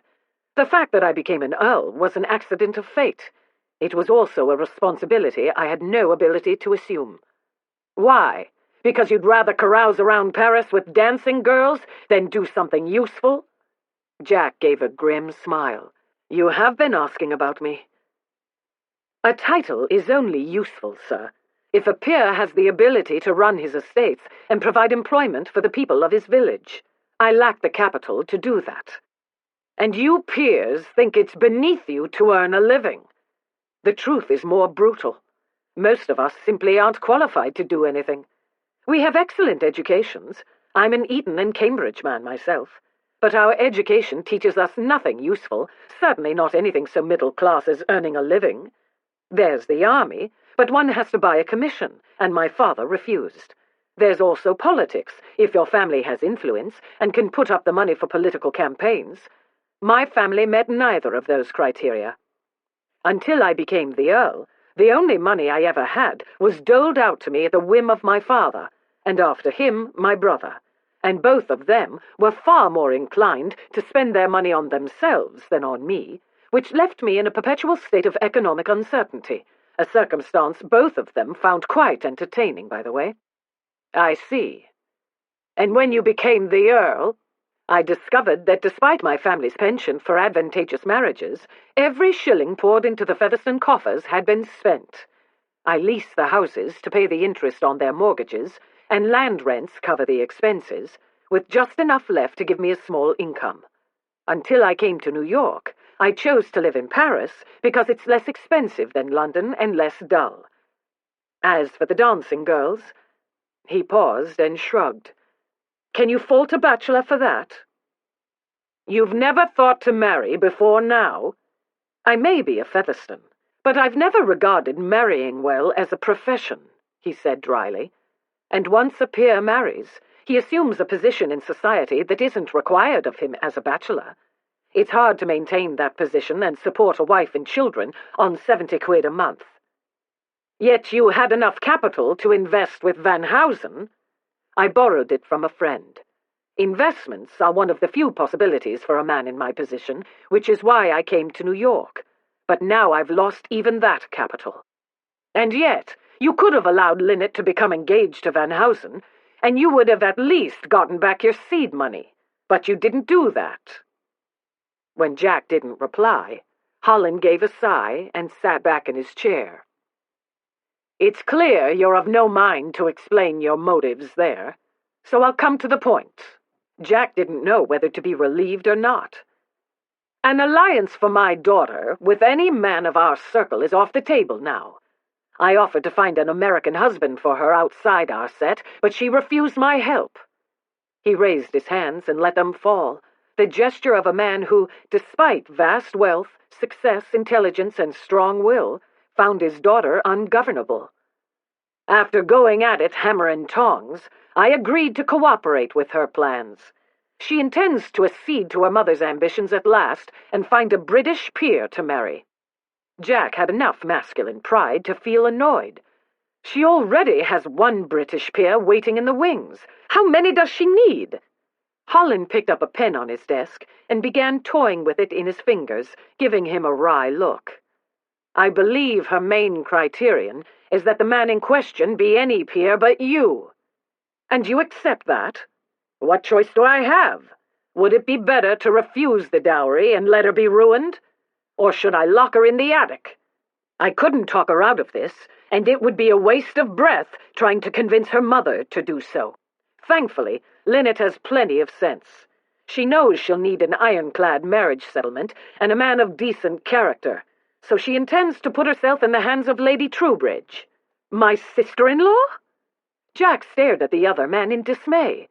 The fact that I became an earl was an accident of fate. It was also a responsibility I had no ability to assume. Why? Because you'd rather carouse around Paris with dancing girls than do something useful?" Jack gave a grim smile. "You have been asking about me." "A title is only useful, sir, if a peer has the ability to run his estates and provide employment for the people of his village. I lack the capital to do that. And you peers think it's beneath you to earn a living. The truth is more brutal. Most of us simply aren't qualified to do anything. We have excellent educations. I'm an Eton and Cambridge man myself. But our education teaches us nothing useful, certainly not anything so middle class as earning a living. There's the army, but one has to buy a commission, and my father refused. There's also politics, if your family has influence and can put up the money for political campaigns. My family met neither of those criteria. Until I became the Earl, the only money I ever had was doled out to me at the whim of my father, and after him, my brother, and both of them were far more inclined to spend their money on themselves than on me, which left me in a perpetual state of economic uncertainty, a circumstance both of them found quite entertaining, by the way." "I see. And when you became the Earl, I discovered that despite my family's penchant for advantageous marriages, every shilling poured into the Featherstone coffers had been spent. I leased the houses to pay the interest on their mortgages, and land rents cover the expenses, with just enough left to give me a small income. Until I came to New York, I chose to live in Paris because it's less expensive than London and less dull. As for the dancing girls—" He paused and shrugged. "Can you fault a bachelor for that? You've never thought to marry before now? I may be a Featherstone, but I've never regarded marrying well as a profession," he said dryly. "And once a peer marries, he assumes a position in society that isn't required of him as a bachelor. It's hard to maintain that position and support a wife and children on 70 quid a month. Yet you had enough capital to invest with Van Housen. I borrowed it from a friend. Investments are one of the few possibilities for a man in my position, which is why I came to New York. But now I've lost even that capital. And yet, you could have allowed Linnet to become engaged to Van Housen, and you would have at least gotten back your seed money. But you didn't do that." When Jack didn't reply, Holland gave a sigh and sat back in his chair. "It's clear you're of no mind to explain your motives there, so I'll come to the point." Jack didn't know whether to be relieved or not. "An alliance for my daughter with any man of our circle is off the table now. I offered to find an American husband for her outside our set, but she refused my help." He raised his hands and let them fall, the gesture of a man who, despite vast wealth, success, intelligence, and strong will, found his daughter ungovernable. "After going at it hammer and tongs, I agreed to cooperate with her plans. She intends to accede to her mother's ambitions at last and find a British peer to marry." Jack had enough masculine pride to feel annoyed. "She already has one British peer waiting in the wings. How many does she need?" Holland picked up a pen on his desk and began toying with it in his fingers, giving him a wry look. "I believe her main criterion is that the man in question be any peer but you. And you accept that? What choice do I have? Would it be better to refuse the dowry and let her be ruined? Or should I lock her in the attic? I couldn't talk her out of this, and it would be a waste of breath trying to convince her mother to do so. Thankfully, Linnet has plenty of sense. She knows she'll need an ironclad marriage settlement and a man of decent character, so she intends to put herself in the hands of Lady Troubridge." "My sister-in-law?" Jack stared at the other man in dismay.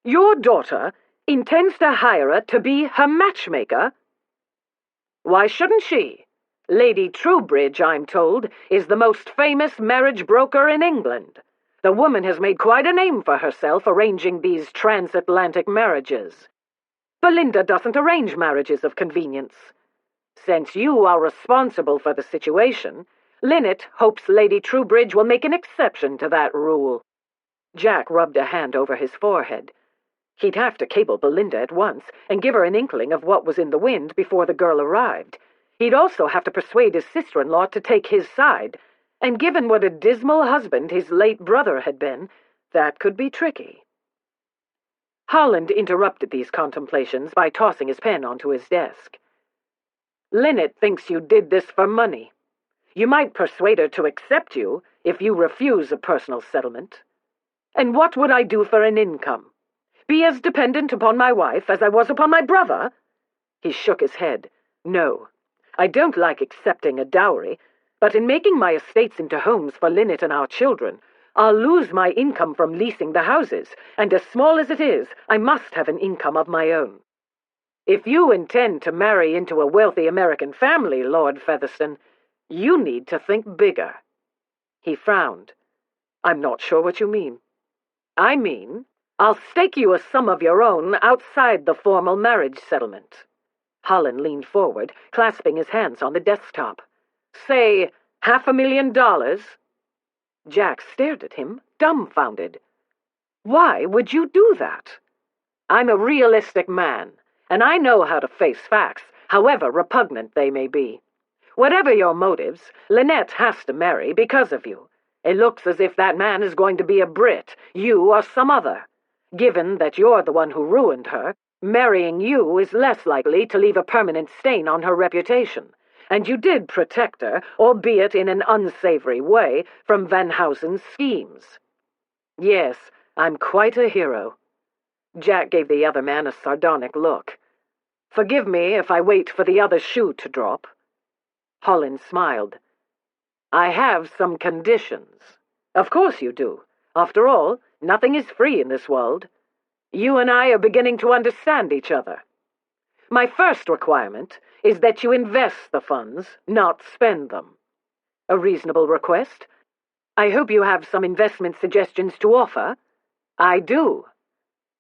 "Your daughter intends to hire her to be her matchmaker?" "Why shouldn't she? Lady Troubridge, I'm told, is the most famous marriage broker in England. The woman has made quite a name for herself arranging these transatlantic marriages. Belinda doesn't arrange marriages of convenience. Since you are responsible for the situation, Linnet hopes Lady Troubridge will make an exception to that rule." Jack rubbed a hand over his forehead. He'd have to cable Belinda at once and give her an inkling of what was in the wind before the girl arrived. He'd also have to persuade his sister-in-law to take his side, and given what a dismal husband his late brother had been, that could be tricky. Holland interrupted these contemplations by tossing his pen onto his desk. "Linnet thinks you did this for money. You might persuade her to accept you if you refuse a personal settlement. And what would I do for an income? Be as dependent upon my wife as I was upon my brother?" He shook his head. "No, I don't like accepting a dowry, but in making my estates into homes for Linnet and our children, I'll lose my income from leasing the houses, and as small as it is, I must have an income of my own. If you intend to marry into a wealthy American family, Lord Featherstone, you need to think bigger." He frowned. "I'm not sure what you mean." "I mean, I'll stake you a sum of your own outside the formal marriage settlement." Holland leaned forward, clasping his hands on the desktop. "Say, $500,000. Jack stared at him, dumbfounded. "Why would you do that?" "I'm a realistic man, and I know how to face facts, however repugnant they may be. Whatever your motives, Linnet has to marry because of you. It looks as if that man is going to be a Brit, you or some other. Given that you're the one who ruined her, marrying you is less likely to leave a permanent stain on her reputation. And you did protect her, albeit in an unsavory way, from Van Housen's schemes. Yes, I'm quite a hero." Jack gave the other man a sardonic look. "Forgive me if I wait for the other shoe to drop." Holland smiled. "I have some conditions." "Of course you do. After all, nothing is free in this world. You and I are beginning to understand each other. My first requirement is that you invest the funds, not spend them." "A reasonable request. I hope you have some investment suggestions to offer." "I do.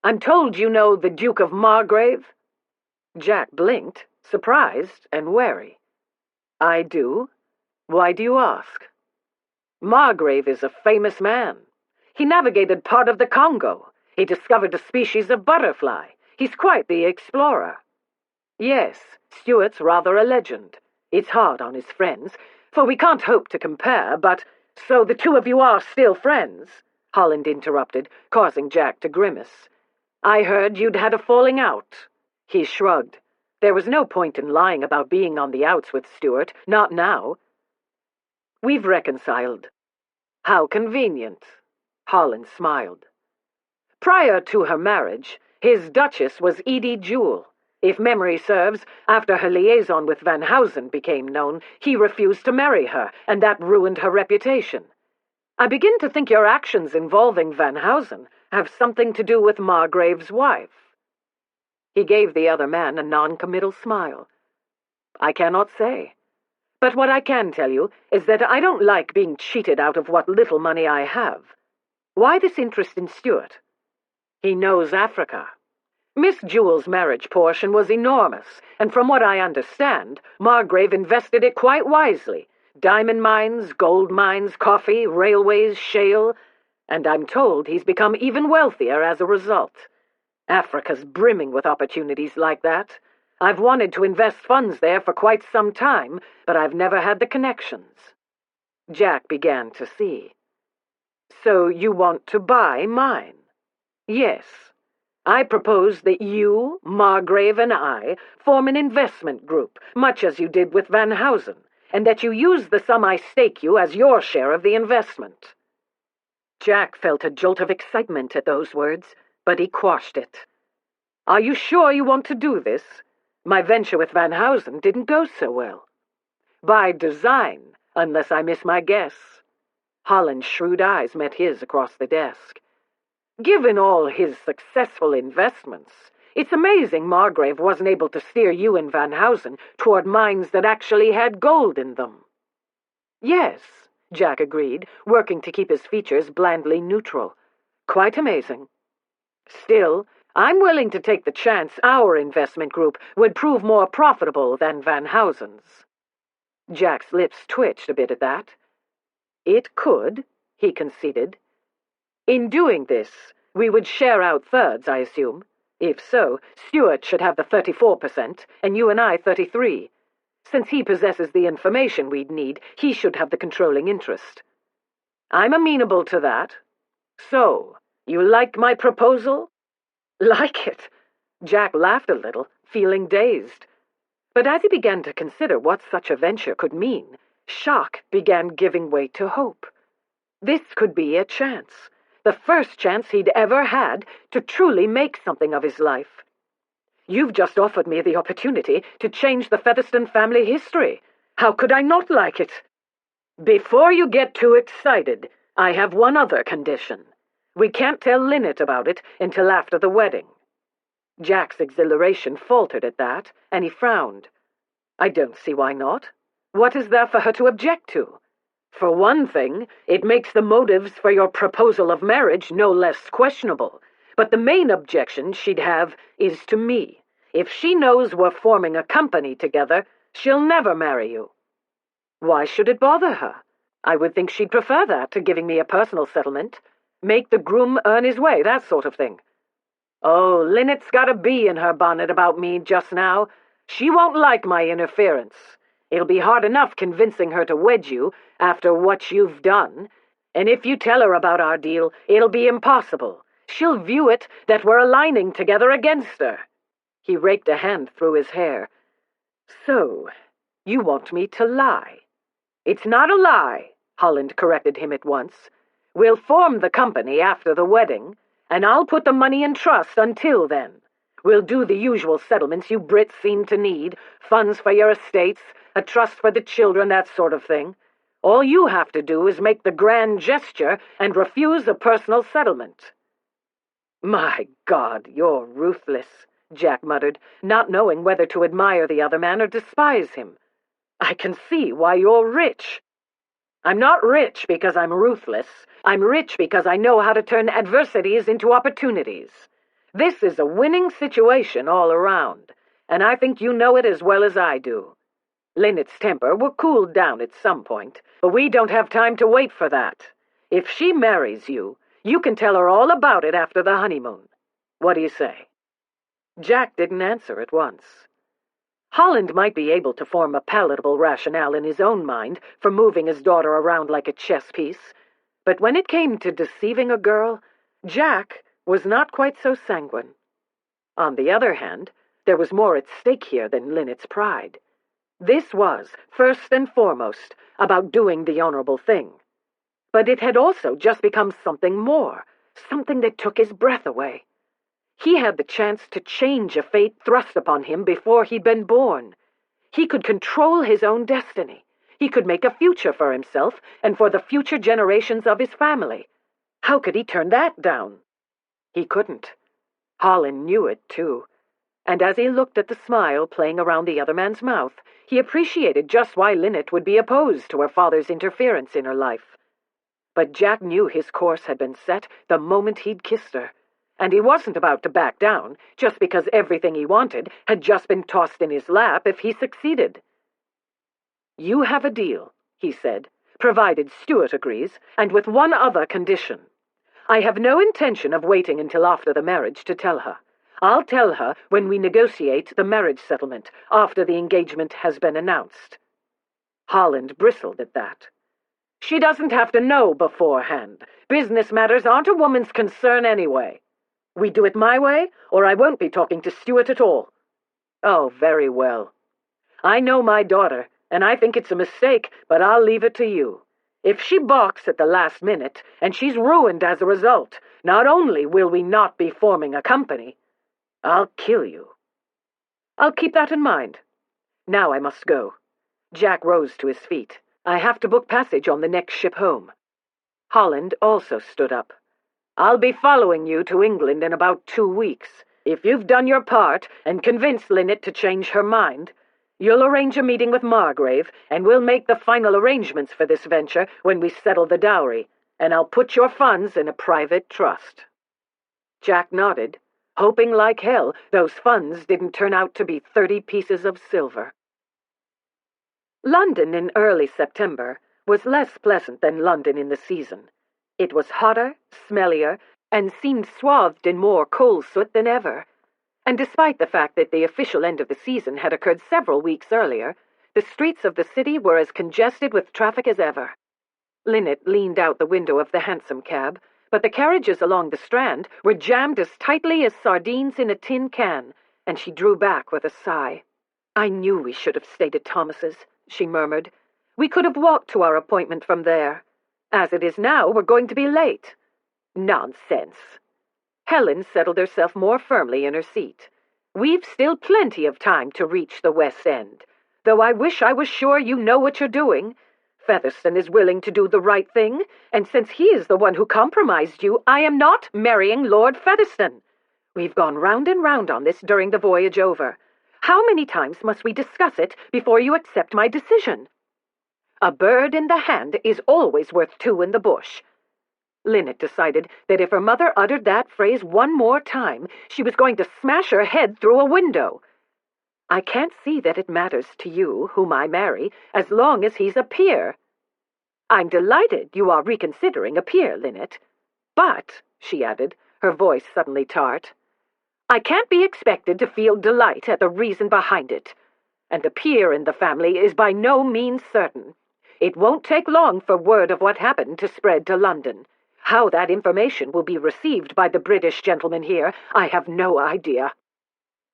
I'm told you know the Duke of Margrave?" Jack blinked, surprised and wary. "I do. Why do you ask?" "Margrave is a famous man. He navigated part of the Congo. He discovered a species of butterfly. He's quite the explorer." "Yes, Stuart's rather a legend. It's hard on his friends, for we can't hope to compare, but—" "So the two of you are still friends?" Holland interrupted, causing Jack to grimace. "I heard you'd had a falling out." He shrugged. There was no point in lying about being on the outs with Stuart, not now. "We've reconciled." "How convenient." Holland smiled. Prior to her marriage, his Duchess was Edie Jewel. If memory serves, after her liaison with Van Housen became known, he refused to marry her, and that ruined her reputation. I begin to think your actions involving Van Housen have something to do with Margrave's wife." He gave the other man a non-committal smile. "I cannot say. But what I can tell you is that I don't like being cheated out of what little money I have. Why this interest in Stuart?" "He knows Africa. Miss Jewel's marriage portion was enormous, and from what I understand, Margrave invested it quite wisely. Diamond mines, gold mines, coffee, railways, shale, and I'm told he's become even wealthier as a result. Africa's brimming with opportunities like that. I've wanted to invest funds there for quite some time, but I've never had the connections." Jack began to see. "So you want to buy mine?" "Yes. I propose that you, Margrave, and I form an investment group, much as you did with Van Housen, and that you use the sum I stake you as your share of the investment." Jack felt a jolt of excitement at those words, but he quashed it. "Are you sure you want to do this? My venture with Van Housen didn't go so well." "By design, unless I miss my guess." Holland's shrewd eyes met his across the desk. "Given all his successful investments, it's amazing Margrave wasn't able to steer you and Van Housen toward mines that actually had gold in them." "Yes," Jack agreed, working to keep his features blandly neutral. "Quite amazing. Still, I'm willing to take the chance our investment group would prove more profitable than Van Housen's." Jack's lips twitched a bit at that. "It could," he conceded. "In doing this, we would share out thirds, I assume. If so, Stuart should have the 34%, and you and I 33%. Since he possesses the information we'd need, he should have the controlling interest." "I'm amenable to that. So, you like my proposal?" "Like it?" Jack laughed a little, feeling dazed. But as he began to consider what such a venture could mean, shock began giving way to hope. This could be a chance. The first chance he'd ever had to truly make something of his life. "You've just offered me the opportunity to change the Featherstone family history. How could I not like it?" "Before you get too excited, I have one other condition. We can't tell Linnet about it until after the wedding." Jack's exhilaration faltered at that, and he frowned. "I don't see why not. What is there for her to object to? For one thing, it makes the motives for your proposal of marriage no less questionable. But the main objection she'd have is to me. If she knows we're forming a company together, she'll never marry you." "Why should it bother her? I would think she'd prefer that to giving me a personal settlement. Make the groom earn his way, that sort of thing." "Oh, Linnet's got a bee in her bonnet about me just now. She won't like my interference. It'll be hard enough convincing her to wed you after what you've done. And if you tell her about our deal, it'll be impossible. She'll view it that we're aligning together against her." He raked a hand through his hair. "So, you want me to lie?" "It's not a lie," Holland corrected him at once. "We'll form the company after the wedding, and I'll put the money in trust until then. We'll do the usual settlements you Brits seem to need, funds for your estates, a trust for the children, that sort of thing. All you have to do is make the grand gesture and refuse a personal settlement." "My God, you're ruthless," Jack muttered, not knowing whether to admire the other man or despise him. "I can see why you're rich." "I'm not rich because I'm ruthless. I'm rich because I know how to turn adversities into opportunities. This is a winning situation all around, and I think you know it as well as I do. Linnet's temper will cool down at some point, but we don't have time to wait for that. If she marries you, you can tell her all about it after the honeymoon. What do you say?" Jack didn't answer at once. Holland might be able to form a palatable rationale in his own mind for moving his daughter around like a chess piece, but when it came to deceiving a girl, Jack was not quite so sanguine. On the other hand, there was more at stake here than Linnet's pride. This was, first and foremost, about doing the honorable thing. But it had also just become something more, something that took his breath away. He had the chance to change a fate thrust upon him before he'd been born. He could control his own destiny. He could make a future for himself and for the future generations of his family. How could he turn that down? He couldn't. Holland knew it, too. And as he looked at the smile playing around the other man's mouth, he appreciated just why Linnet would be opposed to her father's interference in her life. But Jack knew his course had been set the moment he'd kissed her, and he wasn't about to back down just because everything he wanted had just been tossed in his lap if he succeeded. "You have a deal," he said, "provided Stuart agrees, and with one other condition. I have no intention of waiting until after the marriage to tell her. I'll tell her when we negotiate the marriage settlement, after the engagement has been announced." Holland bristled at that. "She doesn't have to know beforehand. Business matters aren't a woman's concern anyway. We do it my way, or I won't be talking to Stuart at all." "Oh, very well. I know my daughter, and I think it's a mistake, but I'll leave it to you. If she balks at the last minute, and she's ruined as a result, not only will we not be forming a company, I'll kill you." "I'll keep that in mind. Now I must go." Jack rose to his feet. "I have to book passage on the next ship home." Holland also stood up. "I'll be following you to England in about 2 weeks. If you've done your part and convinced Linnet to change her mind, you'll arrange a meeting with Margrave, and we'll make the final arrangements for this venture when we settle the dowry, and I'll put your funds in a private trust." Jack nodded, hoping like hell those funds didn't turn out to be 30 pieces of silver. London in early September was less pleasant than London in the season. It was hotter, smellier, and seemed swathed in more coal soot than ever. And despite the fact that the official end of the season had occurred several weeks earlier, the streets of the city were as congested with traffic as ever. Linnet leaned out the window of the hansom cab, but the carriages along the Strand were jammed as tightly as sardines in a tin can, and she drew back with a sigh. "I knew we should have stayed at Thomas's," she murmured. "We could have walked to our appointment from there. As it is now, we're going to be late." "Nonsense." Helen settled herself more firmly in her seat. "We've still plenty of time to reach the West End, though I wish I was sure you know what you're doing. Featherstone is willing to do the right thing, and since he is the one who compromised you, I am not marrying Lord Featherstone. We've gone round and round on this during the voyage over. How many times must we discuss it before you accept my decision? A bird in the hand is always worth 2 in the bush." Linnet decided that if her mother uttered that phrase one more time, she was going to smash her head through a window. "I can't see that it matters to you whom I marry, as long as he's a peer." "I'm delighted you are reconsidering a peer, Linnet. But," she added, her voice suddenly tart, "I can't be expected to feel delight at the reason behind it. And the peer in the family is by no means certain. It won't take long for word of what happened to spread to London. How that information will be received by the British gentlemen here, I have no idea.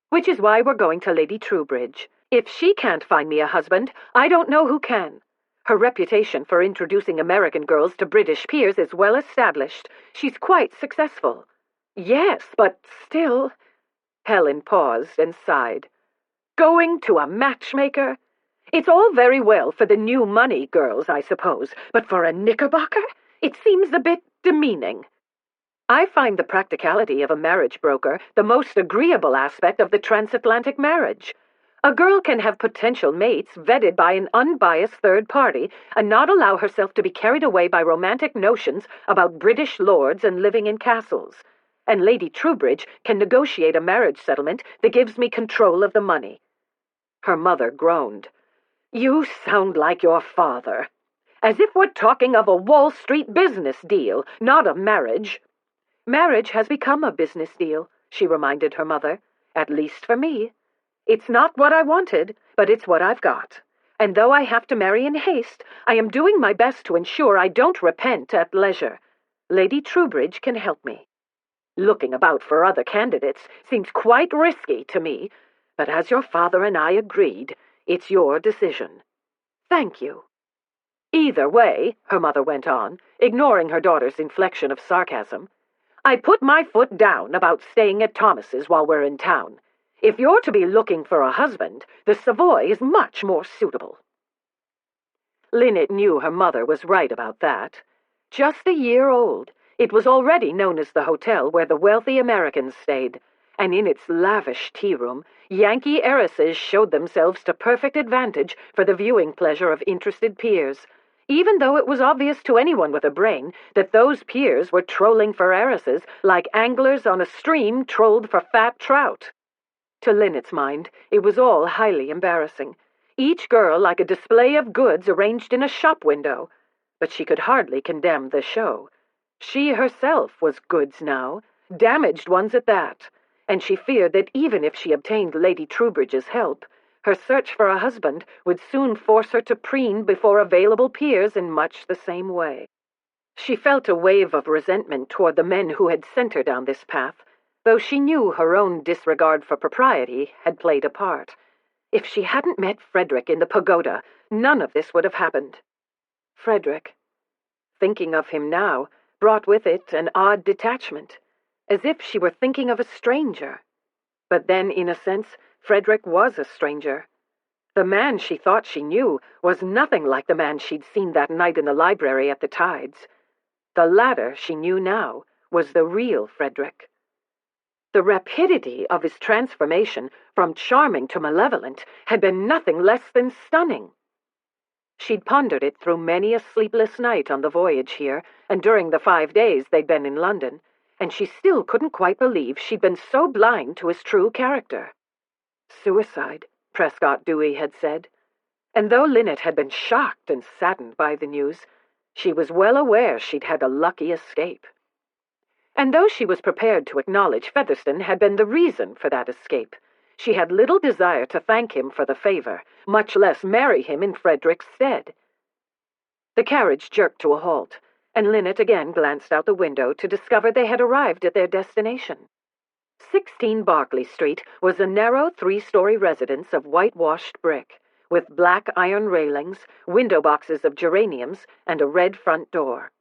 Which is why we're going to Lady Troubridge. If she can't find me a husband, I don't know who can. Her reputation for introducing American girls to British peers is well established. She's quite successful." "Yes, but still—" Helen paused and sighed. "Going to a matchmaker? It's all very well for the new money girls, I suppose, but for a knickerbocker? It seems a bit demeaning. I find the practicality of a marriage broker the most agreeable aspect of the transatlantic marriage. A girl can have potential mates vetted by an unbiased third party and not allow herself to be carried away by romantic notions about British lords and living in castles. And Lady Troubridge can negotiate a marriage settlement that gives me control of the money." Her mother groaned. "You sound like your father. As if we're talking of a Wall Street business deal, not a marriage." "Marriage has become a business deal," she reminded her mother. "At least for me. It's not what I wanted, but it's what I've got. And though I have to marry in haste, I am doing my best to ensure I don't repent at leisure. Lady Troubridge can help me. Looking about for other candidates seems quite risky to me, but as your father and I agreed, it's your decision." "Thank you." "Either way," her mother went on, ignoring her daughter's inflection of sarcasm, "I put my foot down about staying at Thomas's while we're in town. If you're to be looking for a husband, the Savoy is much more suitable." Linnet knew her mother was right about that. Just a year old, it was already known as the hotel where the wealthy Americans stayed, and in its lavish tea-room, Yankee heiresses showed themselves to perfect advantage for the viewing pleasure of interested peers, even though it was obvious to anyone with a brain that those peers were trolling for heiresses like anglers on a stream trolled for fat trout. To Linnet's mind, it was all highly embarrassing, each girl like a display of goods arranged in a shop window, but she could hardly condemn the show. She herself was goods now, damaged ones at that, and she feared that even if she obtained Lady Troubridge's help, her search for a husband would soon force her to preen before available peers in much the same way. She felt a wave of resentment toward the men who had sent her down this path, though she knew her own disregard for propriety had played a part. If she hadn't met Frederick in the pagoda, none of this would have happened. Frederick, thinking of him now, brought with it an odd detachment, as if she were thinking of a stranger. But then, in a sense, Frederick was a stranger. The man she thought she knew was nothing like the man she'd seen that night in the library at the Tides. The latter, she knew now, was the real Frederick. The rapidity of his transformation from charming to malevolent had been nothing less than stunning. She'd pondered it through many a sleepless night on the voyage here, and during the 5 days they'd been in London, and she still couldn't quite believe she'd been so blind to his true character. Suicide, Prescott Dewey had said, and though Linnet had been shocked and saddened by the news, she was well aware she'd had a lucky escape. And though she was prepared to acknowledge Featherstone had been the reason for that escape, she had little desire to thank him for the favor, much less marry him in Frederick's stead. The carriage jerked to a halt, and Linnet again glanced out the window to discover they had arrived at their destination. 16 Berkeley Street was a narrow 3-story residence of whitewashed brick, with black iron railings, window boxes of geraniums, and a red front door.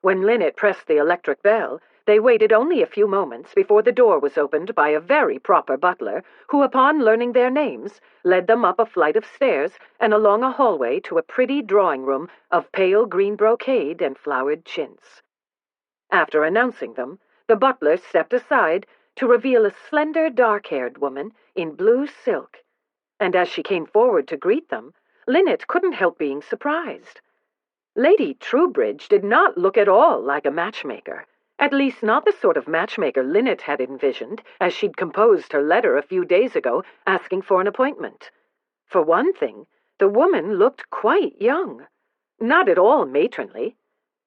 When Linnet pressed the electric bell, they waited only a few moments before the door was opened by a very proper butler, who, upon learning their names, led them up a flight of stairs and along a hallway to a pretty drawing-room of pale green brocade and flowered chintz. After announcing them, the butler stepped aside to reveal a slender, dark-haired woman in blue silk, and as she came forward to greet them, Linnet couldn't help being surprised. Lady Troubridge did not look at all like a matchmaker, at least not the sort of matchmaker Linnet had envisioned as she'd composed her letter a few days ago asking for an appointment. For one thing, the woman looked quite young, not at all matronly.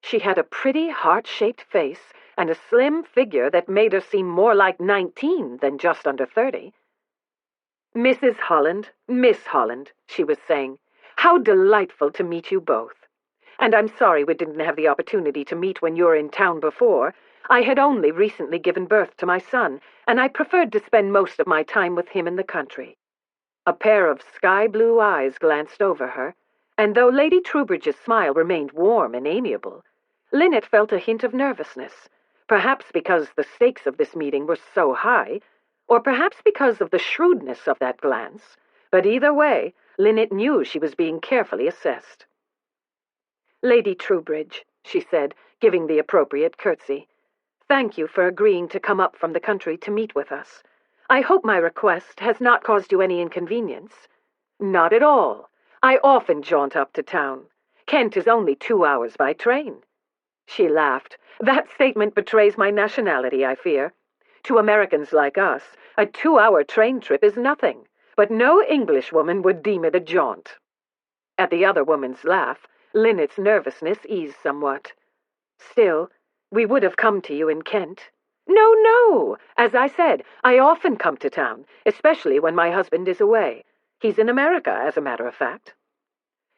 She had a pretty heart-shaped face and a slim figure that made her seem more like 19 than just under 30. "Mrs. Holland, Miss Holland," she was saying, "how delightful to meet you both. And I'm sorry we didn't have the opportunity to meet when you were in town before. I had only recently given birth to my son, and I preferred to spend most of my time with him in the country." A pair of sky-blue eyes glanced over her, and though Lady Troubridge's smile remained warm and amiable, Linnet felt a hint of nervousness, perhaps because the stakes of this meeting were so high, or perhaps because of the shrewdness of that glance, but either way, Linnet knew she was being carefully assessed. "Lady Troubridge," she said, giving the appropriate curtsy, "thank you for agreeing to come up from the country to meet with us. I hope my request has not caused you any inconvenience." "Not at all. I often jaunt up to town. Kent is only 2 hours by train." She laughed. "That statement betrays my nationality, I fear. To Americans like us, a 2-hour train trip is nothing, but no Englishwoman would deem it a jaunt." At the other woman's laugh, Linnet's nervousness eased somewhat. "Still, we would have come to you in Kent." "No, no! As I said, I often come to town, especially when my husband is away. He's in America, as a matter of fact."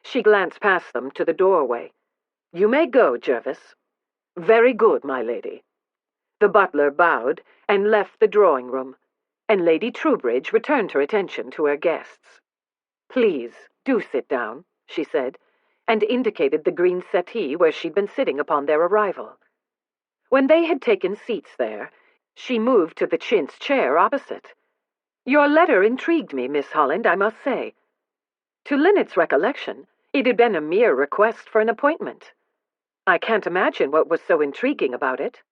She glanced past them to the doorway. "You may go, Jervis." "Very good, my lady." The butler bowed and left the drawing-room, and Lady Troubridge returned her attention to her guests. "Please, do sit down," she said, and indicated the green settee where she'd been sitting upon their arrival. When they had taken seats there, she moved to the chintz chair opposite. "Your letter intrigued me, Miss Holland, I must say." To Linnet's recollection, it had been a mere request for an appointment. "I can't imagine what was so intriguing about it.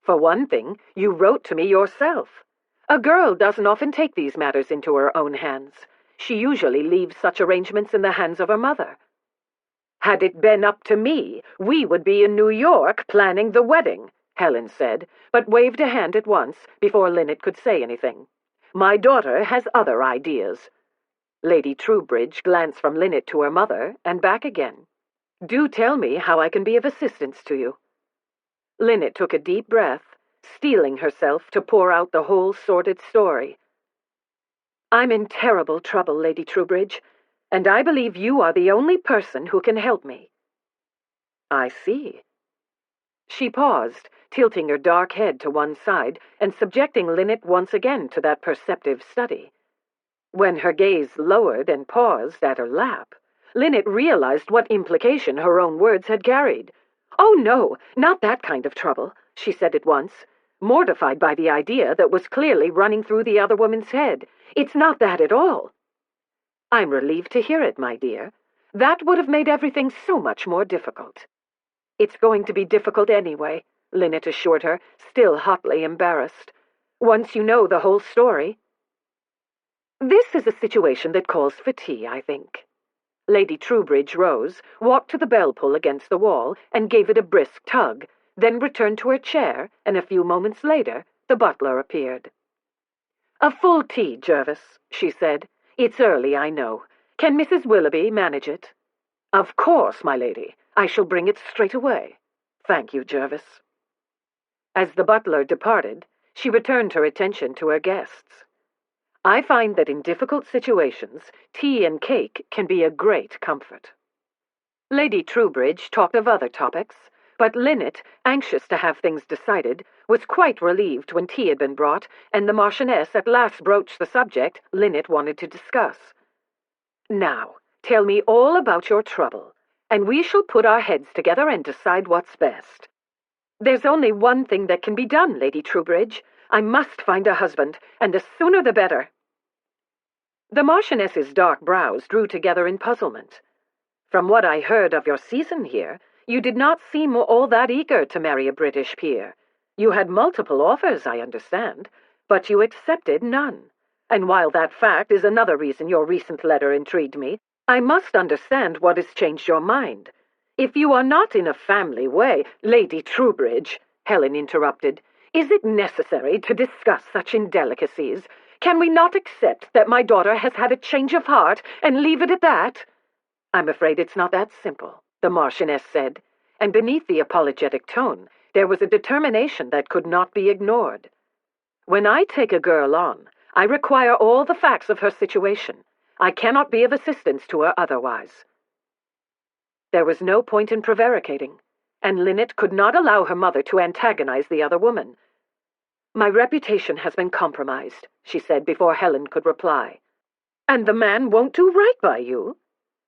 For one thing, you wrote to me yourself. A girl doesn't often take these matters into her own hands. She usually leaves such arrangements in the hands of her mother." "Had it been up to me, we would be in New York planning the wedding," Helen said, but waved a hand at once before Linnet could say anything. "My daughter has other ideas." Lady Troubridge glanced from Linnet to her mother and back again. "Do tell me how I can be of assistance to you." Linnet took a deep breath, steeling herself to pour out the whole sordid story. "I'm in terrible trouble, Lady Troubridge, and I believe you are the only person who can help me." "I see." She paused, tilting her dark head to one side and subjecting Linnet once again to that perceptive study. When her gaze lowered and paused at her lap, Linnet realized what implication her own words had carried. "Oh, no, not that kind of trouble," she said at once, mortified by the idea that was clearly running through the other woman's head. "It's not that at all." "I'm relieved to hear it, my dear. That would have made everything so much more difficult." "It's going to be difficult anyway," Linnet assured her, still hotly embarrassed. "Once you know the whole story." "This is a situation that calls for tea, I think." Lady Troubridge rose, walked to the bell-pull against the wall, and gave it a brisk tug, then returned to her chair, and a few moments later the butler appeared. "A full tea, Jervis," she said. "It's early, I know. Can Mrs. Willoughby manage it?" "Of course, my lady. I shall bring it straight away." "Thank you, Jervis." As the butler departed, she returned her attention to her guests. "I find that in difficult situations, tea and cake can be a great comfort." Lady Troubridge talked of other topics, but Linnet, anxious to have things decided, was quite relieved when tea had been brought, and the Marchioness at last broached the subject Linnet wanted to discuss. "Now, tell me all about your trouble, and we shall put our heads together and decide what's best." "There's only one thing that can be done, Lady Troubridge. I must find a husband, and the sooner the better." The Marchioness's dark brows drew together in puzzlement. "From what I heard of your season here, you did not seem all that eager to marry a British peer. You had multiple offers, I understand, but you accepted none. And while that fact is another reason your recent letter intrigued me, I must understand what has changed your mind. If you are not in a family way—" "Lady Troubridge," Helen interrupted, "is it necessary to discuss such indelicacies? Can we not accept that my daughter has had a change of heart and leave it at that?" "I'm afraid it's not that simple," the Marchioness said, and beneath the apologetic tone there was a determination that could not be ignored. "When I take a girl on, I require all the facts of her situation. I cannot be of assistance to her otherwise." There was no point in prevaricating, and Linnet could not allow her mother to antagonize the other woman. "My reputation has been compromised," she said before Helen could reply. "And the man won't do right by you?"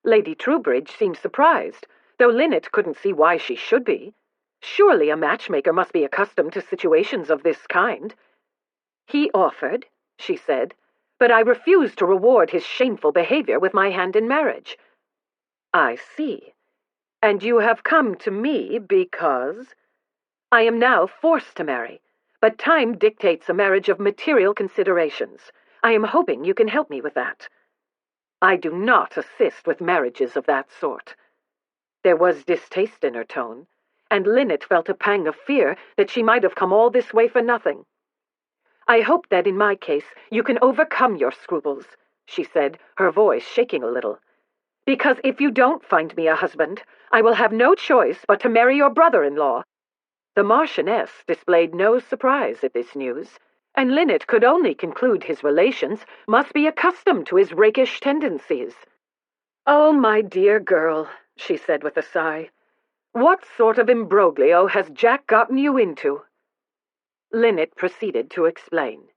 Lady Troubridge seemed surprised, though Linnet couldn't see why she should be. Surely a matchmaker must be accustomed to situations of this kind. "He offered," she said, "but I refused to reward his shameful behavior with my hand in marriage." "I see. And you have come to me because—" "I am now forced to marry, but time dictates a marriage of material considerations. I am hoping you can help me with that." "I do not assist with marriages of that sort." There was distaste in her tone, and Linnet felt a pang of fear that she might have come all this way for nothing. "I hope that in my case you can overcome your scruples," she said, her voice shaking a little. "Because if you don't find me a husband, I will have no choice but to marry your brother-in-law." The Marchioness displayed no surprise at this news, and Linnet could only conclude his relations must be accustomed to his rakish tendencies. "Oh, my dear girl," she said with a sigh, "what sort of imbroglio has Jack gotten you into?" Linnet proceeded to explain.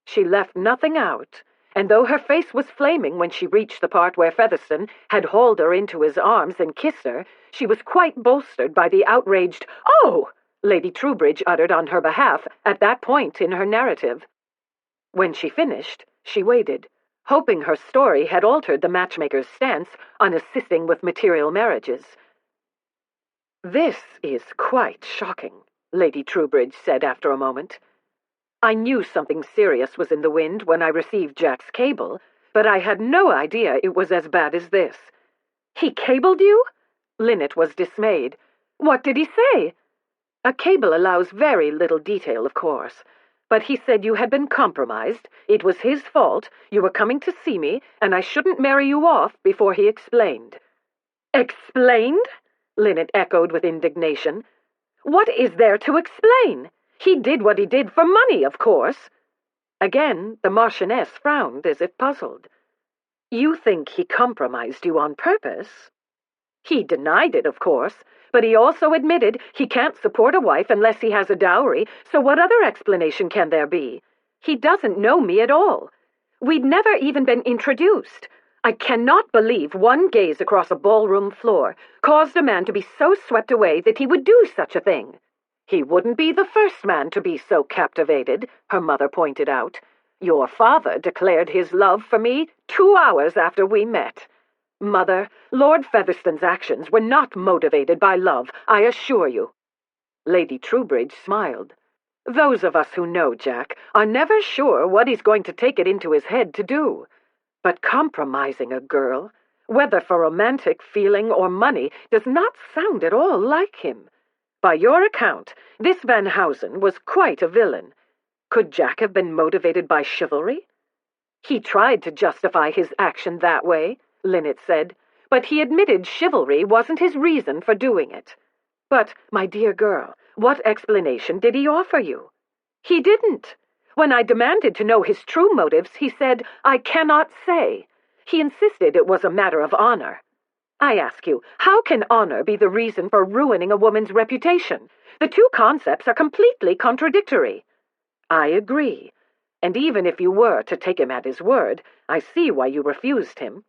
She left nothing out, and though her face was flaming when she reached the part where Featherstone had hauled her into his arms and kissed her, she was quite bolstered by the outraged "Oh!" Lady Troubridge uttered on her behalf at that point in her narrative. When she finished, she waited, hoping her story had altered the matchmaker's stance on assisting with material marriages. "This is quite shocking," Lady Troubridge said after a moment. "I knew something serious was in the wind when I received Jack's cable, but I had no idea it was as bad as this." "He cabled you?" Linnet was dismayed. "What did he say?" "A cable allows very little detail, of course, but he said you had been compromised, it was his fault, you were coming to see me, and I shouldn't marry you off before he explained." "Explained?" Linnet echoed with indignation. "What is there to explain? He did what he did for money, of course." Again, the Marchioness frowned as if puzzled. "You think he compromised you on purpose?" "He denied it, of course, but he also admitted he can't support a wife unless he has a dowry, so what other explanation can there be? He doesn't know me at all. We'd never even been introduced. I cannot believe one gaze across a ballroom floor caused a man to be so swept away that he would do such a thing." "He wouldn't be the first man to be so captivated," her mother pointed out. "Your father declared his love for me 2 hours after we met. Mother, Lord Featherstone's actions were not motivated by love, I assure you." Lady Troubridge smiled. "Those of us who know Jack are never sure what he's going to take it into his head to do. But compromising a girl, whether for romantic feeling or money, does not sound at all like him. By your account, this Van Housen was quite a villain. Could Jack have been motivated by chivalry?" "He tried to justify his action that way," Linnet said, "but he admitted chivalry wasn't his reason for doing it." "But, my dear girl, what explanation did he offer you?" "He didn't. When I demanded to know his true motives, he said, 'I cannot say.' He insisted it was a matter of honor. I ask you, how can honor be the reason for ruining a woman's reputation? The two concepts are completely contradictory." "I agree. And even if you were to take him at his word, I see why you refused him.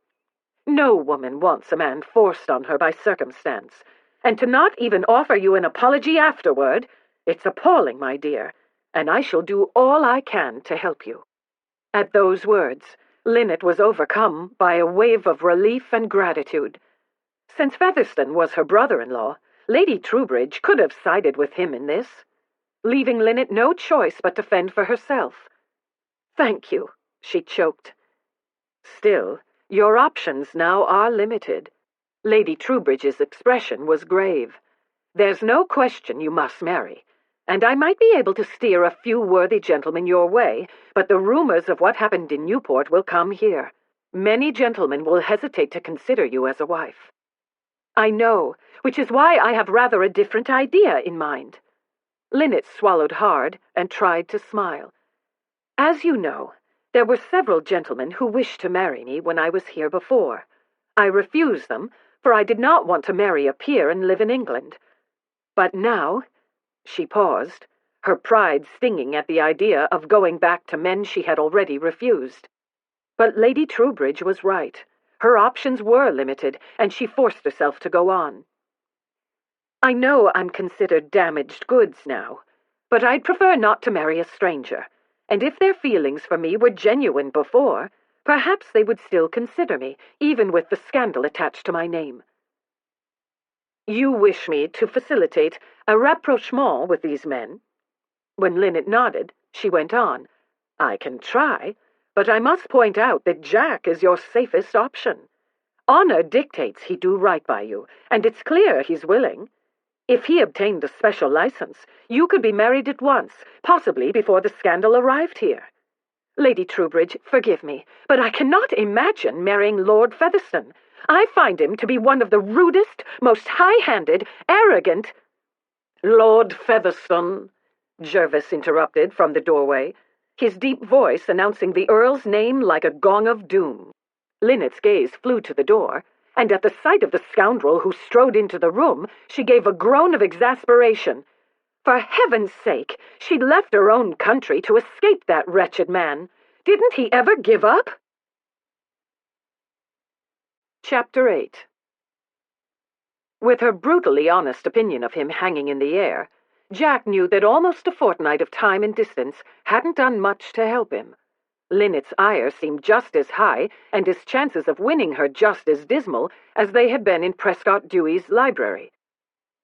No woman wants a man forced on her by circumstance. And to not even offer you an apology afterward, it's appalling, my dear, and I shall do all I can to help you." At those words, Linnet was overcome by a wave of relief and gratitude. Since Featherstone was her brother-in-law, Lady Troubridge could have sided with him in this, leaving Linnet no choice but to fend for herself. "Thank you," she choked. "Still, your options now are limited." Lady Troubridge's expression was grave. "There's no question you must marry, and I might be able to steer a few worthy gentlemen your way, but the rumors of what happened in Newport will come here. Many gentlemen will hesitate to consider you as a wife." "I know, which is why I have rather a different idea in mind." Linnet swallowed hard and tried to smile. "As you know, there were several gentlemen who wished to marry me when I was here before. I refused them, for I did not want to marry a peer and live in England. But now—" She paused, her pride stinging at the idea of going back to men she had already refused. But Lady Troubridge was right. Her options were limited, and she forced herself to go on. "I know I'm considered damaged goods now, but I'd prefer not to marry a stranger, and if their feelings for me were genuine before, perhaps they would still consider me, even with the scandal attached to my name." "You wish me to facilitate a rapprochement with these men?" When Linnet nodded, she went on, "I can try, but I must point out that Jack is your safest option. Honor dictates he do right by you, and it's clear he's willing. If he obtained a special license, you could be married at once, possibly before the scandal arrived here. Lady Troubridge, forgive me, but I cannot imagine marrying Lord Featherstone. I find him to be one of the rudest, most high-handed, arrogant—" "Lord Featherstone," Jervis interrupted from the doorway, his deep voice announcing the Earl's name like a gong of doom. Linnet's gaze flew to the door, and at the sight of the scoundrel who strode into the room, she gave a groan of exasperation. For heaven's sake, she'd left her own country to escape that wretched man. Didn't he ever give up? Chapter 8. With her brutally honest opinion of him hanging in the air, Jack knew that almost a fortnight of time and distance hadn't done much to help him. Linnet's ire seemed just as high, and his chances of winning her just as dismal, as they had been in Prescott Dewey's library.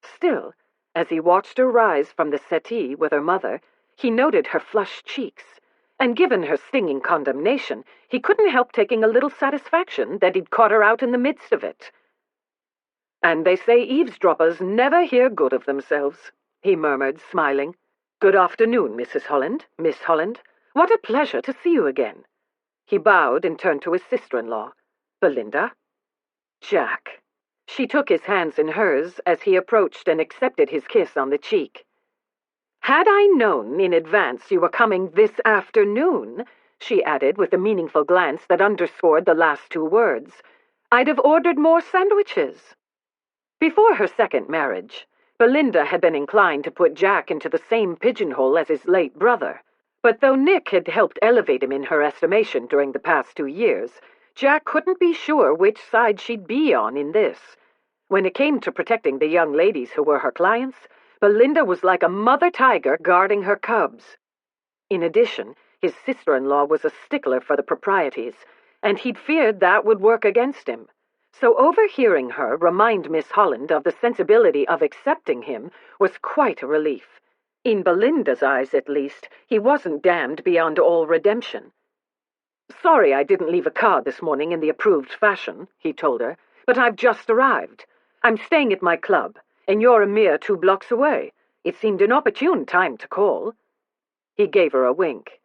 Still, as he watched her rise from the settee with her mother, he noted her flushed cheeks, and given her stinging condemnation, he couldn't help taking a little satisfaction that he'd caught her out in the midst of it. "And they say eavesdroppers never hear good of themselves," he murmured, smiling. "Good afternoon, Mrs. Holland, Miss Holland. What a pleasure to see you again." He bowed and turned to his sister-in-law. "Belinda?" "Jack." She took his hands in hers as he approached and accepted his kiss on the cheek. "Had I known in advance you were coming this afternoon," she added with a meaningful glance that underscored the last two words, "I'd have ordered more sandwiches." Before her second marriage, Belinda had been inclined to put Jack into the same pigeonhole as his late brother. But though Nick had helped elevate him in her estimation during the past 2 years, Jack couldn't be sure which side she'd be on in this. When it came to protecting the young ladies who were her clients, Belinda was like a mother tiger guarding her cubs. In addition, his sister-in-law was a stickler for the proprieties, and he'd feared that would work against him. So overhearing her remind Miss Holland of the sensibility of accepting him was quite a relief. In Belinda's eyes, at least, he wasn't damned beyond all redemption. "Sorry I didn't leave a card this morning in the approved fashion," he told her, "but I've just arrived. I'm staying at my club, and you're a mere 2 blocks away. It seemed an opportune time to call." He gave her a wink.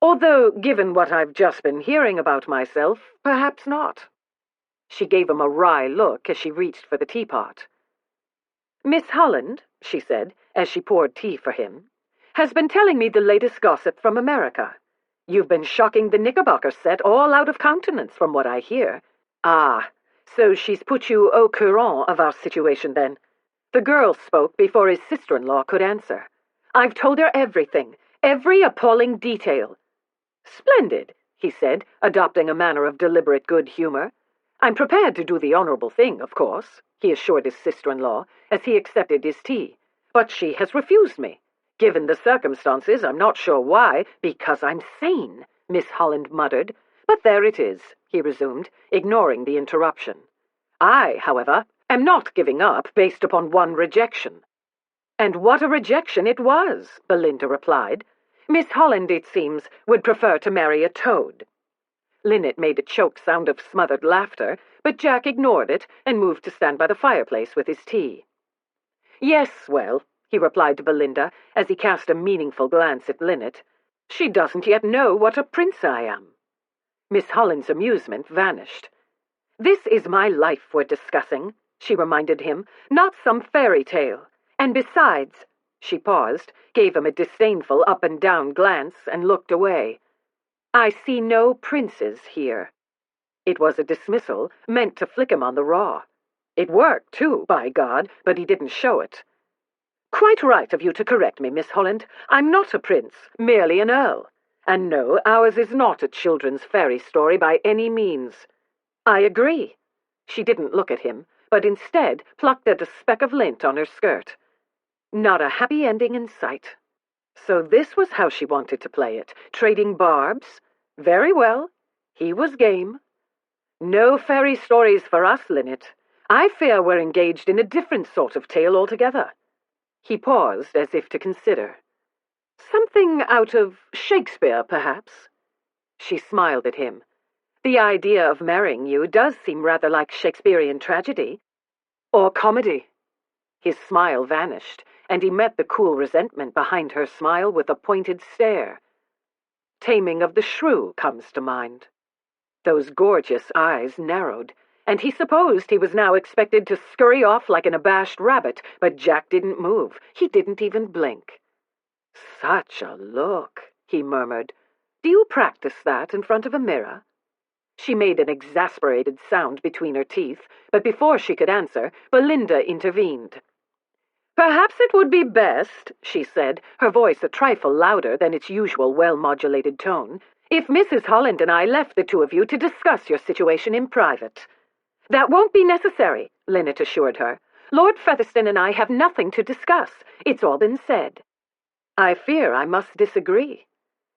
"Although, given what I've just been hearing about myself, perhaps not." She gave him a wry look as she reached for the teapot. "Miss Holland," she said, as she poured tea for him, "has been telling me the latest gossip from America. You've been shocking the Knickerbocker set all out of countenance, from what I hear." "Ah, so she's put you au courant of our situation, then?" The girl spoke before his sister-in-law could answer. "I've told her everything, every appalling detail." "Splendid," he said, adopting a manner of deliberate good humor. "I'm prepared to do the honorable thing, of course," he assured his sister-in-law, as he accepted his tea. "But she has refused me. Given the circumstances, I'm not sure why." "Because I'm sane," Miss Holland muttered. "But there it is," he resumed, ignoring the interruption. "I, however, am not giving up based upon one rejection." "And what a rejection it was," Belinda replied. "Miss Holland, it seems, would prefer to marry a toad." Linnet made a choked sound of smothered laughter, but Jack ignored it and moved to stand by the fireplace with his tea. "Yes, well," he replied to Belinda as he cast a meaningful glance at Linnet, "she doesn't yet know what a prince I am." Miss Holland's amusement vanished. "This is my life we're discussing," she reminded him, "not some fairy tale. And besides—" She paused, gave him a disdainful up-and-down glance, and looked away. "I see no princes here." It was a dismissal meant to flick him on the raw. It worked, too, by God, but he didn't show it. "Quite right of you to correct me, Miss Holland. I'm not a prince, merely an earl. And no, ours is not a children's fairy story by any means." "I agree." She didn't look at him, but instead plucked at a speck of lint on her skirt. Not a happy ending in sight. So this was how she wanted to play it, trading barbs? Very well. He was game. "No fairy stories for us, Linnet. I fear we're engaged in a different sort of tale altogether." He paused as if to consider. "Something out of Shakespeare, perhaps?" She smiled at him. "The idea of marrying you does seem rather like Shakespearean tragedy. Or comedy." His smile vanished, and he met the cool resentment behind her smile with a pointed stare. Taming of the Shrew comes to mind. Those gorgeous eyes narrowed, and he supposed he was now expected to scurry off like an abashed rabbit, but Jack didn't move. He didn't even blink. "Such a look," he murmured. "Do you practice that in front of a mirror?" She made an exasperated sound between her teeth, but before she could answer, Belinda intervened. "Perhaps it would be best," she said, her voice a trifle louder than its usual well-modulated tone, "if Mrs. Holland and I left the two of you to discuss your situation in private." "That won't be necessary," Linnet assured her. "Lord Featherstone and I have nothing to discuss. It's all been said." "I fear I must disagree."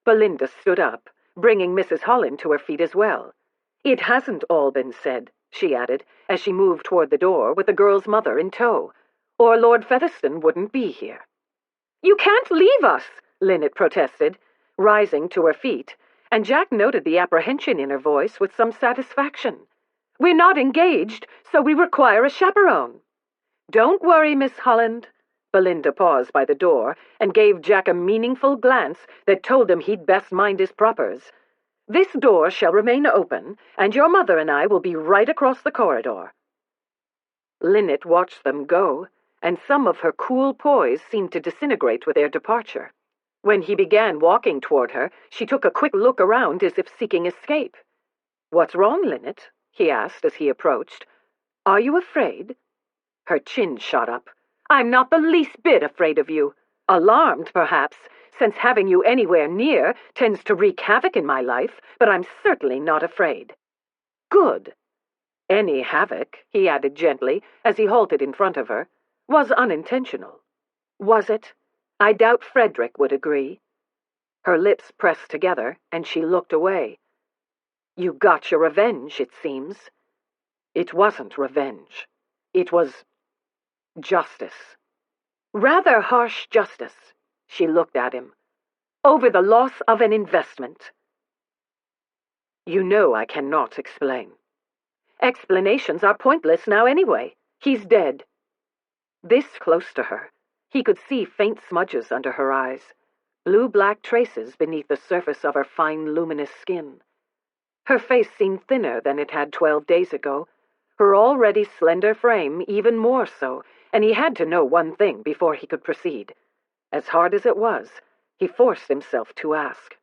Belinda stood up, bringing Mrs. Holland to her feet as well. "It hasn't all been said," she added, as she moved toward the door with the girl's mother in tow, "or Lord Featherstone wouldn't be here." "You can't leave us," Linnet protested, rising to her feet, and Jack noted the apprehension in her voice with some satisfaction. "We're not engaged, so we require a chaperone." "Don't worry, Miss Holland." Belinda paused by the door and gave Jack a meaningful glance that told him he'd best mind his propers. "This door shall remain open, and your mother and I will be right across the corridor." Linnet watched them go, and some of her cool poise seemed to disintegrate with their departure. When he began walking toward her, she took a quick look around as if seeking escape. "What's wrong, Linnet?" he asked as he approached. "Are you afraid?" Her chin shot up. "I'm not the least bit afraid of you. Alarmed, perhaps, since having you anywhere near tends to wreak havoc in my life, but I'm certainly not afraid." "Good." "Any havoc," he added gently as he halted in front of her, "was unintentional." "Was it? I doubt Frederick would agree." Her lips pressed together, and she looked away. "You got your revenge, it seems." "It wasn't revenge. It was justice." "Rather harsh justice." She looked at him. "Over the loss of an investment." "You know I cannot explain." "Explanations are pointless now anyway. He's dead." This close to her, he could see faint smudges under her eyes, blue-black traces beneath the surface of her fine, luminous skin. Her face seemed thinner than it had 12 days ago, her already slender frame even more so, and he had to know one thing before he could proceed. As hard as it was, he forced himself to ask.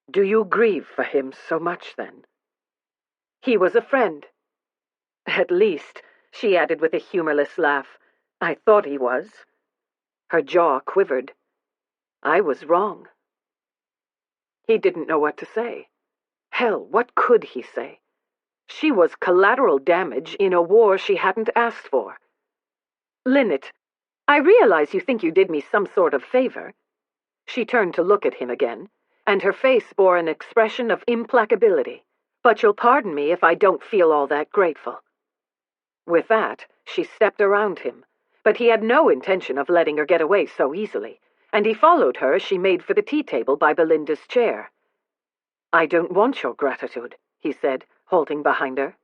"Do you grieve for him so much, then?" "He was a friend." "At least," she added with a humorless laugh, "I thought he was." Her jaw quivered. "I was wrong." He didn't know what to say. Hell, what could he say? She was collateral damage in a war she hadn't asked for. "Linnet, I realize you think you did me some sort of favor." She turned to look at him again, and her face bore an expression of implacability. "But you'll pardon me if I don't feel all that grateful." With that, she stepped around him, but he had no intention of letting her get away so easily, and he followed her as she made for the tea table by Belinda's chair. "I don't want your gratitude," he said, halting behind her.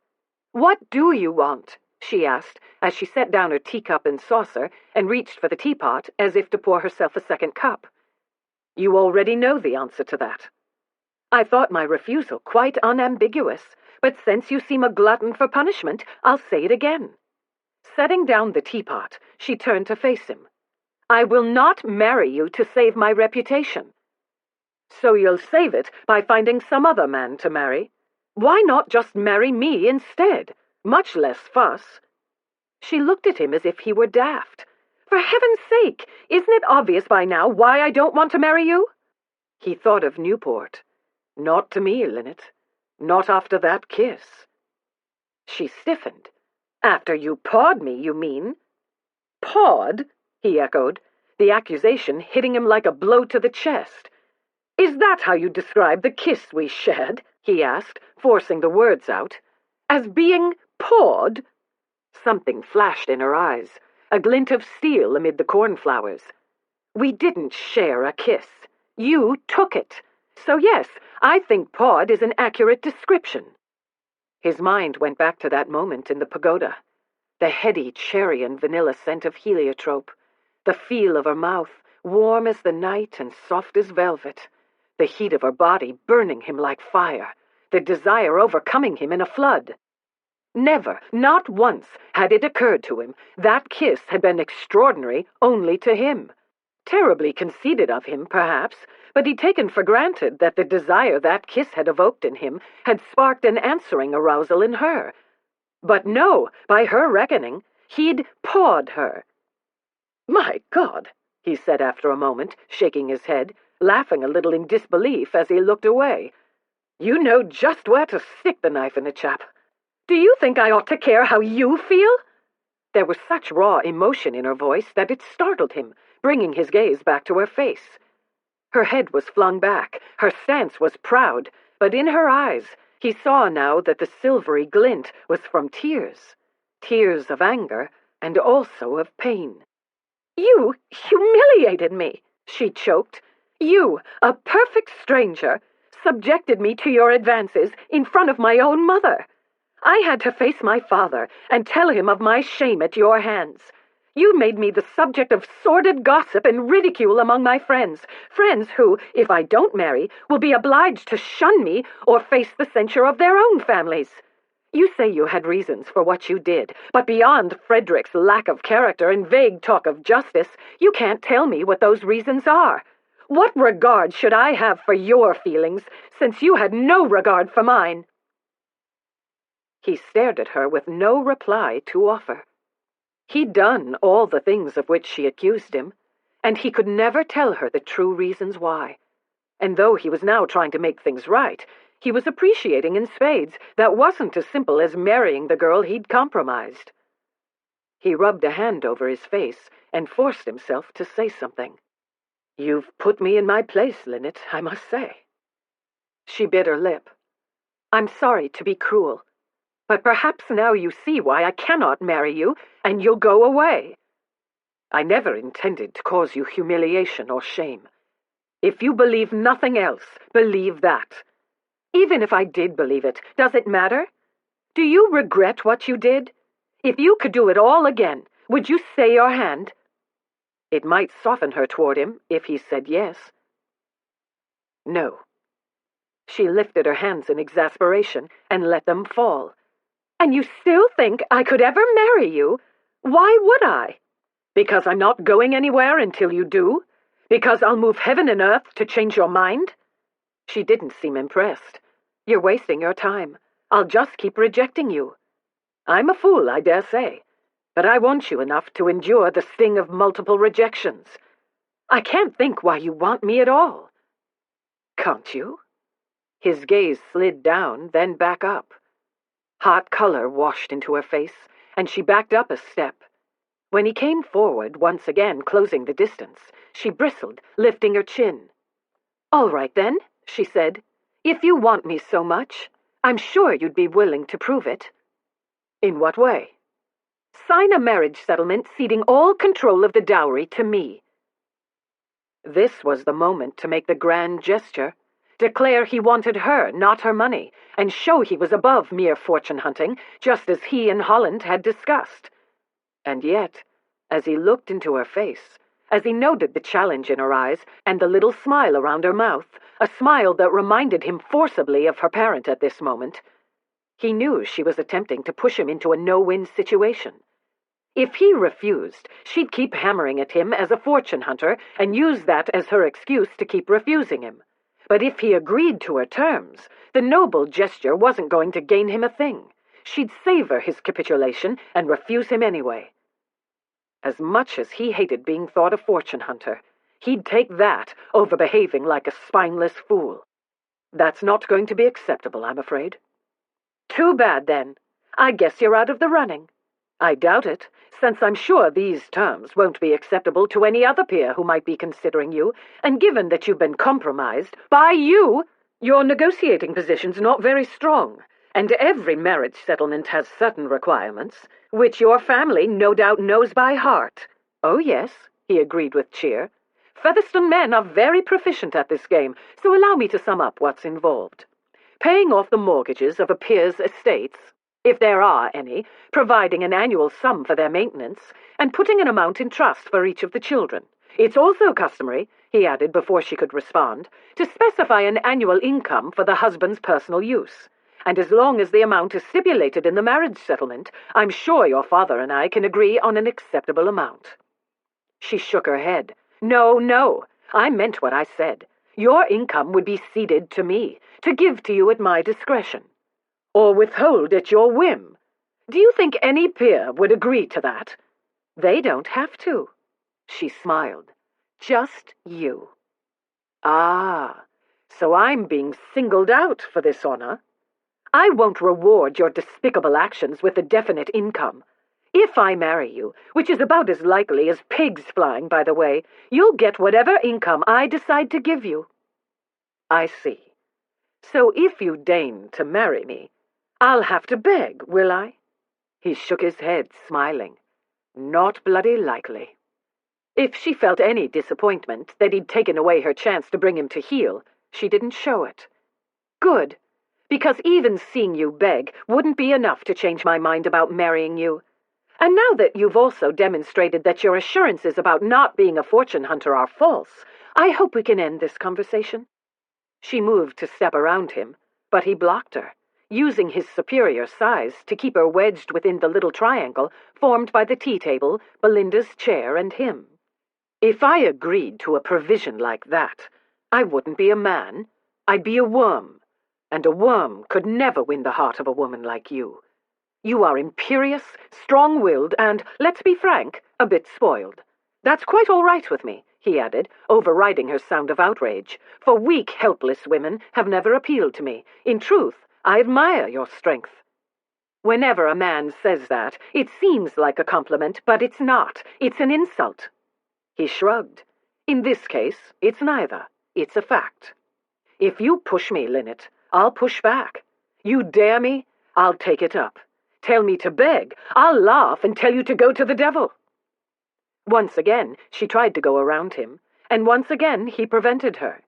"What do you want?" she asked, as she set down her teacup and saucer and reached for the teapot as if to pour herself a second cup. "You already know the answer to that." "I thought my refusal quite unambiguous, but since you seem a glutton for punishment, I'll say it again." Setting down the teapot, she turned to face him. "I will not marry you to save my reputation." "So you'll save it by finding some other man to marry? Why not just marry me instead? Much less fuss." She looked at him as if he were daft. "For heaven's sake, isn't it obvious by now why I don't want to marry you?" He thought of Newport. "Not to me, Linnet. Not after that kiss." She stiffened. "After you pawed me, you mean?" "Pawed?" he echoed, the accusation hitting him like a blow to the chest. "Is that how you describe the kiss we shared?" he asked, forcing the words out. "As being pawed?" Something flashed in her eyes, a glint of steel amid the cornflowers. "We didn't share a kiss. You took it. So yes, I think pawed is an accurate description." His mind went back to that moment in the pagoda. The heady cherry and vanilla scent of heliotrope. The feel of her mouth, warm as the night and soft as velvet. The heat of her body burning him like fire. The desire overcoming him in a flood. Never, not once, had it occurred to him that kiss had been extraordinary only to him. Terribly conceited of him, perhaps, but he'd taken for granted that the desire that kiss had evoked in him had sparked an answering arousal in her. But no, by her reckoning, he'd pawed her. "My God," he said after a moment, shaking his head, laughing a little in disbelief as he looked away. "You know just where to stick the knife in a chap. Do you think I ought to care how you feel?" There was such raw emotion in her voice that it startled him, bringing his gaze back to her face. Her head was flung back, her stance was proud, but in her eyes he saw now that the silvery glint was from tears. Tears of anger and also of pain. "You humiliated me," she choked. "You, a perfect stranger, subjected me to your advances in front of my own mother. I had to face my father and tell him of my shame at your hands. You made me the subject of sordid gossip and ridicule among my friends who, if I don't marry, will be obliged to shun me or face the censure of their own families. You say you had reasons for what you did, but beyond Frederick's lack of character and vague talk of justice, you can't tell me what those reasons are. What regard should I have for your feelings, since you had no regard for mine?" He stared at her with no reply to offer. He'd done all the things of which she accused him, and he could never tell her the true reasons why. And though he was now trying to make things right, he was appreciating in spades that wasn't as simple as marrying the girl he'd compromised. He rubbed a hand over his face and forced himself to say something. "You've put me in my place, Linnet, I must say." She bit her lip. "I'm sorry to be cruel, but perhaps now you see why I cannot marry you, and you'll go away. I never intended to cause you humiliation or shame. If you believe nothing else, believe that. Even if I did believe it, does it matter? Do you regret what you did? If you could do it all again, would you stay your hand?" It might soften her toward him if he said yes. No. She lifted her hands in exasperation and let them fall. "And you still think I could ever marry you? Why would I? Because I'm not going anywhere until you do? Because I'll move heaven and earth to change your mind?" She didn't seem impressed. "You're wasting your time. I'll just keep rejecting you. I'm a fool, I dare say, but I want you enough to endure the sting of multiple rejections. I can't think why you want me at all." "Can't you?" His gaze slid down, then back up. Hot color washed into her face, and she backed up a step. When he came forward, once again closing the distance, she bristled, lifting her chin. "All right, then," she said. "If you want me so much, I'm sure you'd be willing to prove it." "In what way?" "Sign a marriage settlement ceding all control of the dowry to me." This was the moment to make the grand gesture, declare he wanted her, not her money, and show he was above mere fortune-hunting, just as he and Holland had discussed. And yet, as he looked into her face, as he noted the challenge in her eyes and the little smile around her mouth, a smile that reminded him forcibly of her parent at this moment, he knew she was attempting to push him into a no-win situation. If he refused, she'd keep hammering at him as a fortune hunter and use that as her excuse to keep refusing him. But if he agreed to her terms, the noble gesture wasn't going to gain him a thing. She'd savor his capitulation and refuse him anyway. As much as he hated being thought a fortune hunter, he'd take that over behaving like a spineless fool. That's not going to be acceptable, I'm afraid. Too bad, then. I guess you're out of the running. I doubt it, since I'm sure these terms won't be acceptable to any other peer who might be considering you, and given that you've been compromised by you, your negotiating position's not very strong, and every marriage settlement has certain requirements, which your family no doubt knows by heart. Oh, yes, he agreed with cheer. Featherstone men are very proficient at this game, so allow me to sum up what's involved. Paying off the mortgages of a peer's estates, if there are any, providing an annual sum for their maintenance, and putting an amount in trust for each of the children. It's also customary, he added before she could respond, to specify an annual income for the husband's personal use. And as long as the amount is stipulated in the marriage settlement, I'm sure your father and I can agree on an acceptable amount. She shook her head. No, I meant what I said. Your income would be ceded to me, to give to you at my discretion. Or withhold at your whim. Do you think any peer would agree to that? They don't have to. She smiled. Just you. Ah, so I'm being singled out for this honor. I won't reward your despicable actions with a definite income. If I marry you, which is about as likely as pigs flying, by the way, you'll get whatever income I decide to give you. I see. So if you deign to marry me, I'll have to beg, will I? He shook his head, smiling. Not bloody likely. If she felt any disappointment that he'd taken away her chance to bring him to heel, she didn't show it. Good, because even seeing you beg wouldn't be enough to change my mind about marrying you. And now that you've also demonstrated that your assurances about not being a fortune hunter are false, I hope we can end this conversation. She moved to step around him, but he blocked her. using his superior size to keep her wedged within the little triangle formed by the tea table, Belinda's chair, and him. If I agreed to a provision like that, I wouldn't be a man. I'd be a worm, and a worm could never win the heart of a woman like you. You are imperious, strong-willed, and, let's be frank, a bit spoiled. That's quite all right with me, he added, overriding her sound of outrage, for weak, helpless women have never appealed to me. In truth, I admire your strength. Whenever a man says that, it seems like a compliment, but it's not. It's an insult. He shrugged. In this case, it's neither. It's a fact. If you push me, Linnet, I'll push back. You dare me, I'll take it up. Tell me to beg, I'll laugh and tell you to go to the devil. Once again, she tried to go around him, and once again he prevented her.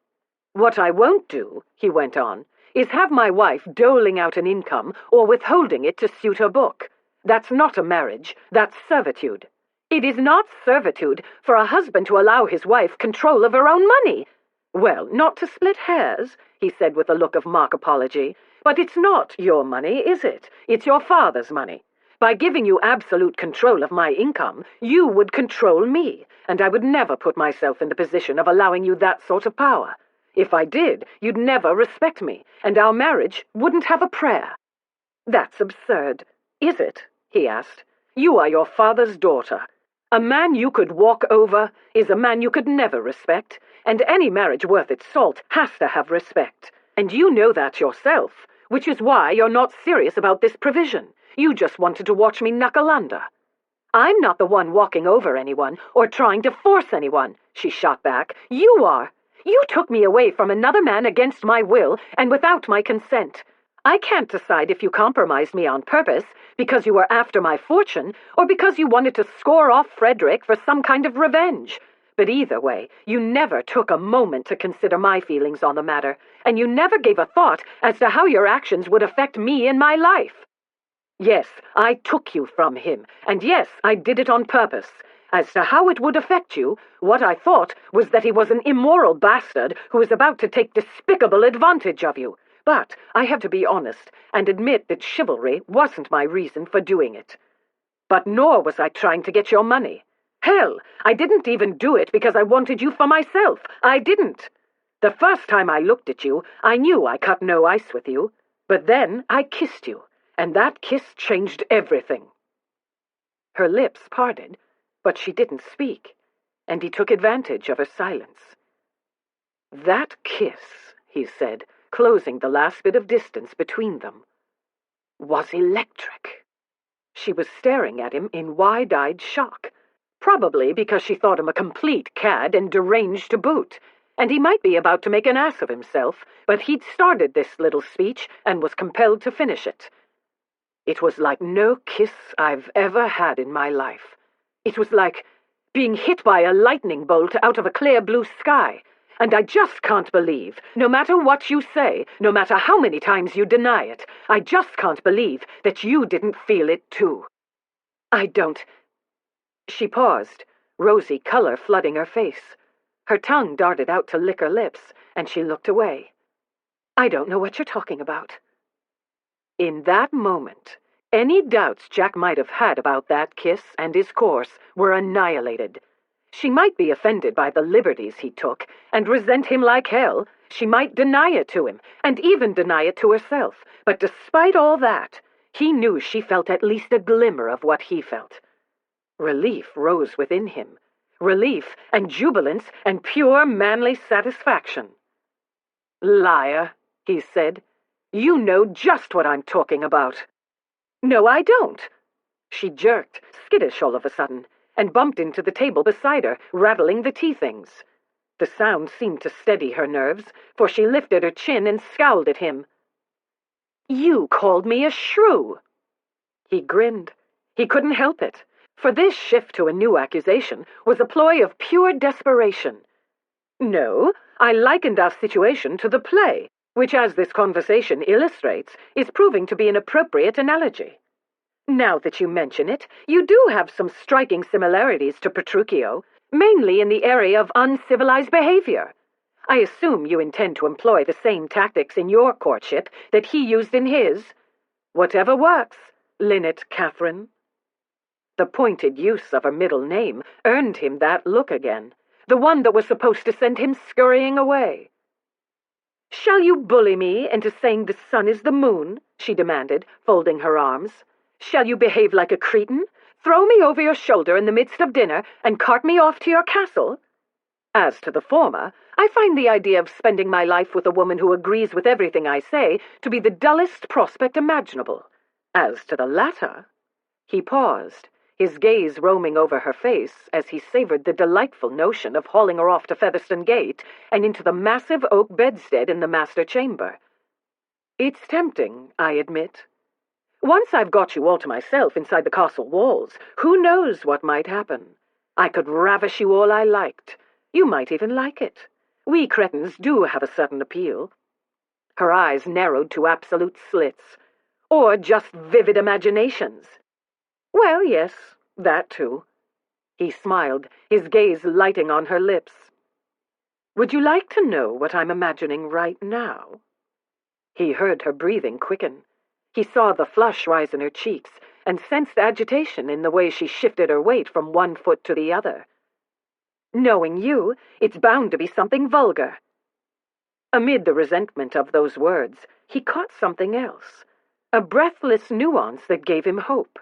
What I won't do, he went on, is have my wife doling out an income or withholding it to suit her book. That's not a marriage, that's servitude. It is not servitude for a husband to allow his wife control of her own money. Well, not to split hairs, he said with a look of mock apology, but it's not your money, is it? It's your father's money. By giving you absolute control of my income, you would control me, and I would never put myself in the position of allowing you that sort of power. If I did, you'd never respect me, and our marriage wouldn't have a prayer. That's absurd. Is it? He asked. You are your father's daughter. A man you could walk over is a man you could never respect, and any marriage worth its salt has to have respect. And you know that yourself, which is why you're not serious about this provision. You just wanted to watch me knuckle under. I'm not the one walking over anyone or trying to force anyone, she shot back. You are. You took me away from another man against my will and without my consent. I can't decide if you compromised me on purpose because you were after my fortune or because you wanted to score off Frederick for some kind of revenge. But either way, you never took a moment to consider my feelings on the matter, and you never gave a thought as to how your actions would affect me in my life. Yes, I took you from him, and yes, I did it on purpose. As to how it would affect you, what I thought was that he was an immoral bastard who was about to take despicable advantage of you. But I have to be honest and admit that chivalry wasn't my reason for doing it. But nor was I trying to get your money. Hell, I didn't even do it because I wanted you for myself. I didn't. The first time I looked at you, I knew I cut no ice with you. But then I kissed you, and that kiss changed everything. Her lips parted, but she didn't speak, and he took advantage of her silence. That kiss, he said, closing the last bit of distance between them, was electric. She was staring at him in wide-eyed shock, probably because she thought him a complete cad and deranged to boot, and he might be about to make an ass of himself, but he'd started this little speech and was compelled to finish it. It was like no kiss I've ever had in my life. It was like being hit by a lightning bolt out of a clear blue sky, and I just can't believe, no matter what you say, no matter how many times you deny it, I just can't believe that you didn't feel it too. I don't... She paused, rosy color flooding her face. Her tongue darted out to lick her lips, and she looked away. I don't know what you're talking about. In that moment, any doubts Jack might have had about that kiss and his course were annihilated. She might be offended by the liberties he took and resent him like hell. She might deny it to him, and even deny it to herself. But despite all that, he knew she felt at least a glimmer of what he felt. Relief rose within him. Relief and jubilance and pure manly satisfaction. Liar, he said. You know just what I'm talking about. No, I don't. She jerked, skittish all of a sudden, and bumped into the table beside her, rattling the tea things. The sound seemed to steady her nerves, for she lifted her chin and scowled at him. You called me a shrew. He grinned. He couldn't help it, for this shift to a new accusation was a ploy of pure desperation. No, I likened our situation to the play, which, as this conversation illustrates, is proving to be an appropriate analogy. Now that you mention it, you do have some striking similarities to Petruchio, mainly in the area of uncivilized behavior. I assume you intend to employ the same tactics in your courtship that he used in his. Whatever works, Linnet Catherine." The pointed use of her middle name earned him that look again, the one that was supposed to send him scurrying away. "Shall you bully me into saying the sun is the moon?" she demanded, folding her arms. "Shall you behave like a cretin, throw me over your shoulder in the midst of dinner, and cart me off to your castle? As to the former, I find the idea of spending my life with a woman who agrees with everything I say to be the dullest prospect imaginable. As to the latter—" He paused, his gaze roaming over her face as he savored the delightful notion of hauling her off to Featherstone Gate and into the massive oak bedstead in the master chamber. "It's tempting, I admit. Once I've got you all to myself inside the castle walls, who knows what might happen? I could ravish you all I liked. You might even like it. We cretins do have a certain appeal." Her eyes narrowed to absolute slits. "Or just vivid imaginations." "Well, yes, that too." He smiled, his gaze lighting on her lips. "Would you like to know what I'm imagining right now?" He heard her breathing quicken. He saw the flush rise in her cheeks and sensed agitation in the way she shifted her weight from one foot to the other. "Knowing you, it's bound to be something vulgar." Amid the resentment of those words, he caught something else, a breathless nuance that gave him hope.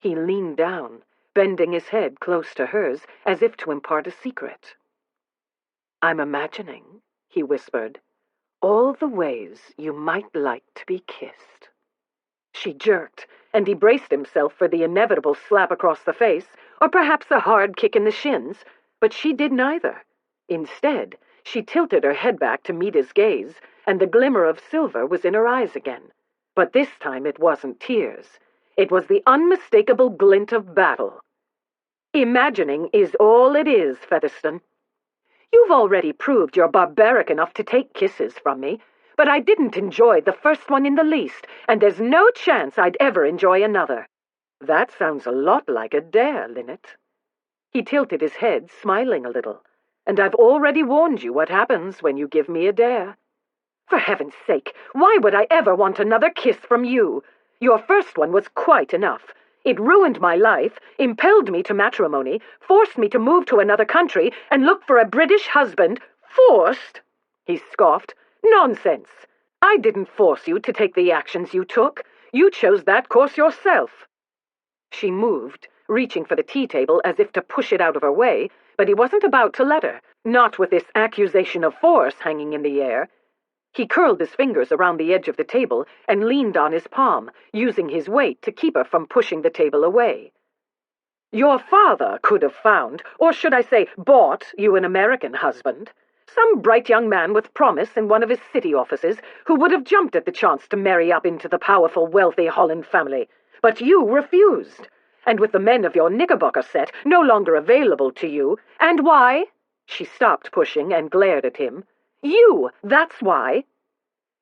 He leaned down, bending his head close to hers as if to impart a secret. "I'm imagining," he whispered, "all the ways you might like to be kissed." She jerked, and he braced himself for the inevitable slap across the face, or perhaps a hard kick in the shins, but she did neither. Instead, she tilted her head back to meet his gaze, and the glimmer of silver was in her eyes again. But this time it wasn't tears. It was the unmistakable glint of battle. "Imagining is all it is, Featherstone. You've already proved you're barbaric enough to take kisses from me, but I didn't enjoy the first one in the least, and there's no chance I'd ever enjoy another." "That sounds a lot like a dare, Linnet." He tilted his head, smiling a little. "And I've already warned you what happens when you give me a dare." "For heaven's sake, why would I ever want another kiss from you? Your first one was quite enough. It ruined my life, impelled me to matrimony, forced me to move to another country and look for a British husband." "Forced?" he scoffed. "Nonsense! I didn't force you to take the actions you took. You chose that course yourself." She moved, reaching for the tea table as if to push it out of her way, but he wasn't about to let her, not with this accusation of force hanging in the air. He curled his fingers around the edge of the table and leaned on his palm, using his weight to keep her from pushing the table away. "Your father could have found, or should I say bought, you an American husband. Some bright young man with promise in one of his city offices who would have jumped at the chance to marry up into the powerful, wealthy Holland family. But you refused. And with the men of your Knickerbocker set no longer available to you, and why?" She stopped pushing and glared at him. "You, that's why.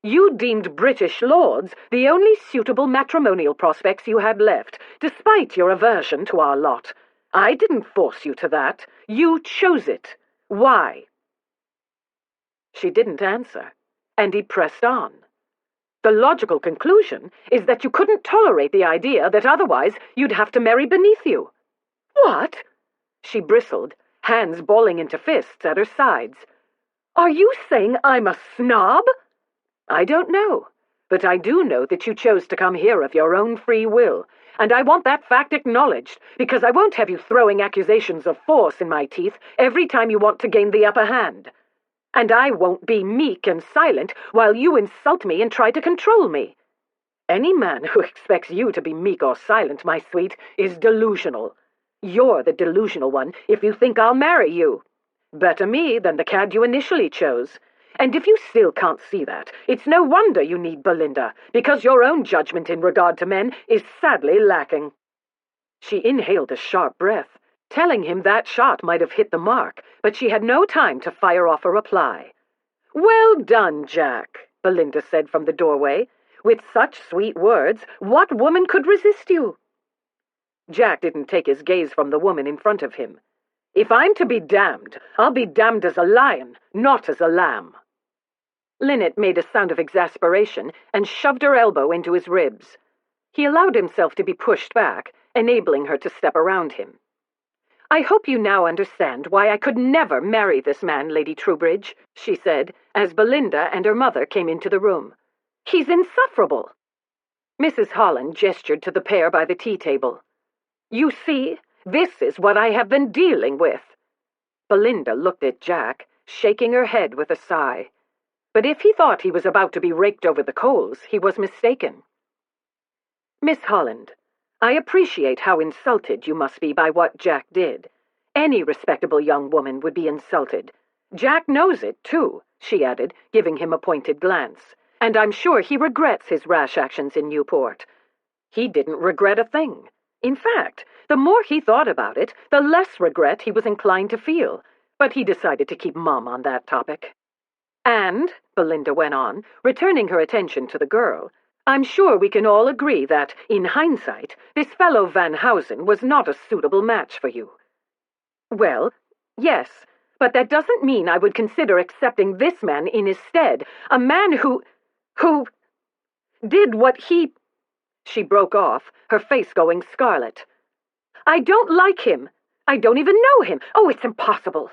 You deemed British lords the only suitable matrimonial prospects you had left, despite your aversion to our lot. I didn't force you to that. You chose it. Why?" She didn't answer, and he pressed on. "The logical conclusion is that you couldn't tolerate the idea that otherwise you'd have to marry beneath you." "What?" She bristled, hands balling into fists at her sides. "Are you saying I'm a snob?" "I don't know, but I do know that you chose to come here of your own free will, and I want that fact acknowledged, because I won't have you throwing accusations of force in my teeth every time you want to gain the upper hand. And I won't be meek and silent while you insult me and try to control me. Any man who expects you to be meek or silent, my sweet, is delusional. You're the delusional one if you think I'll marry you. Better me than the cad you initially chose. And if you still can't see that, it's no wonder you need Belinda, because your own judgment in regard to men is sadly lacking." She inhaled a sharp breath, telling him that shot might have hit the mark, but she had no time to fire off a reply. "Well done, Jack," Belinda said from the doorway. "With such sweet words, what woman could resist you?" Jack didn't take his gaze from the woman in front of him. If I'm to be damned, I'll be damned as a lion, not as a lamb." Linnet made a sound of exasperation and shoved her elbow into his ribs. He allowed himself to be pushed back, enabling her to step around him. "I hope you now understand why I could never marry this man, Lady Troubridge," she said, as Belinda and her mother came into the room. "He's insufferable." Mrs. Holland gestured to the pair by the tea table. "You see, this is what I have been dealing with." Belinda looked at Jack, shaking her head with a sigh. But if he thought he was about to be raked over the coals, he was mistaken. "Miss Holland, I appreciate how insulted you must be by what Jack did. Any respectable young woman would be insulted. Jack knows it, too," she added, giving him a pointed glance. "And I'm sure he regrets his rash actions in Newport." He didn't regret a thing. In fact, the more he thought about it, the less regret he was inclined to feel. But he decided to keep mum on that topic. "And," Belinda went on, returning her attention to the girl, "I'm sure we can all agree that, in hindsight, this fellow Van Housen was not a suitable match for you." "Well, yes, but that doesn't mean I would consider accepting this man in his stead, a man who did what he—" She broke off, her face going scarlet. "I don't like him. I don't even know him. Oh, it's impossible."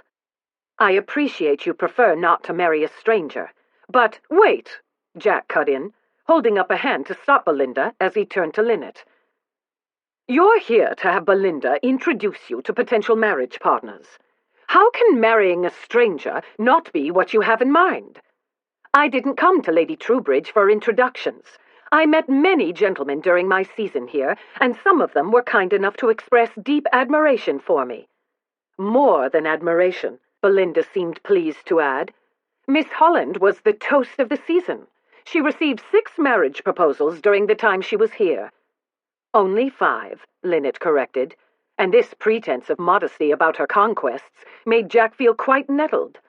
"I appreciate you prefer not to marry a stranger. But wait," Jack cut in, holding up a hand to stop Belinda as he turned to Linnet. "You're here to have Belinda introduce you to potential marriage partners. How can marrying a stranger not be what you have in mind? I didn't come to Lady Troubridge for introductions. I met many gentlemen during my season here, and some of them were kind enough to express deep admiration for me." "More than admiration," Belinda seemed pleased to add. "Miss Holland was the toast of the season. She received 6 marriage proposals during the time she was here." "Only 5, Linnet corrected, and this pretense of modesty about her conquests made Jack feel quite nettled.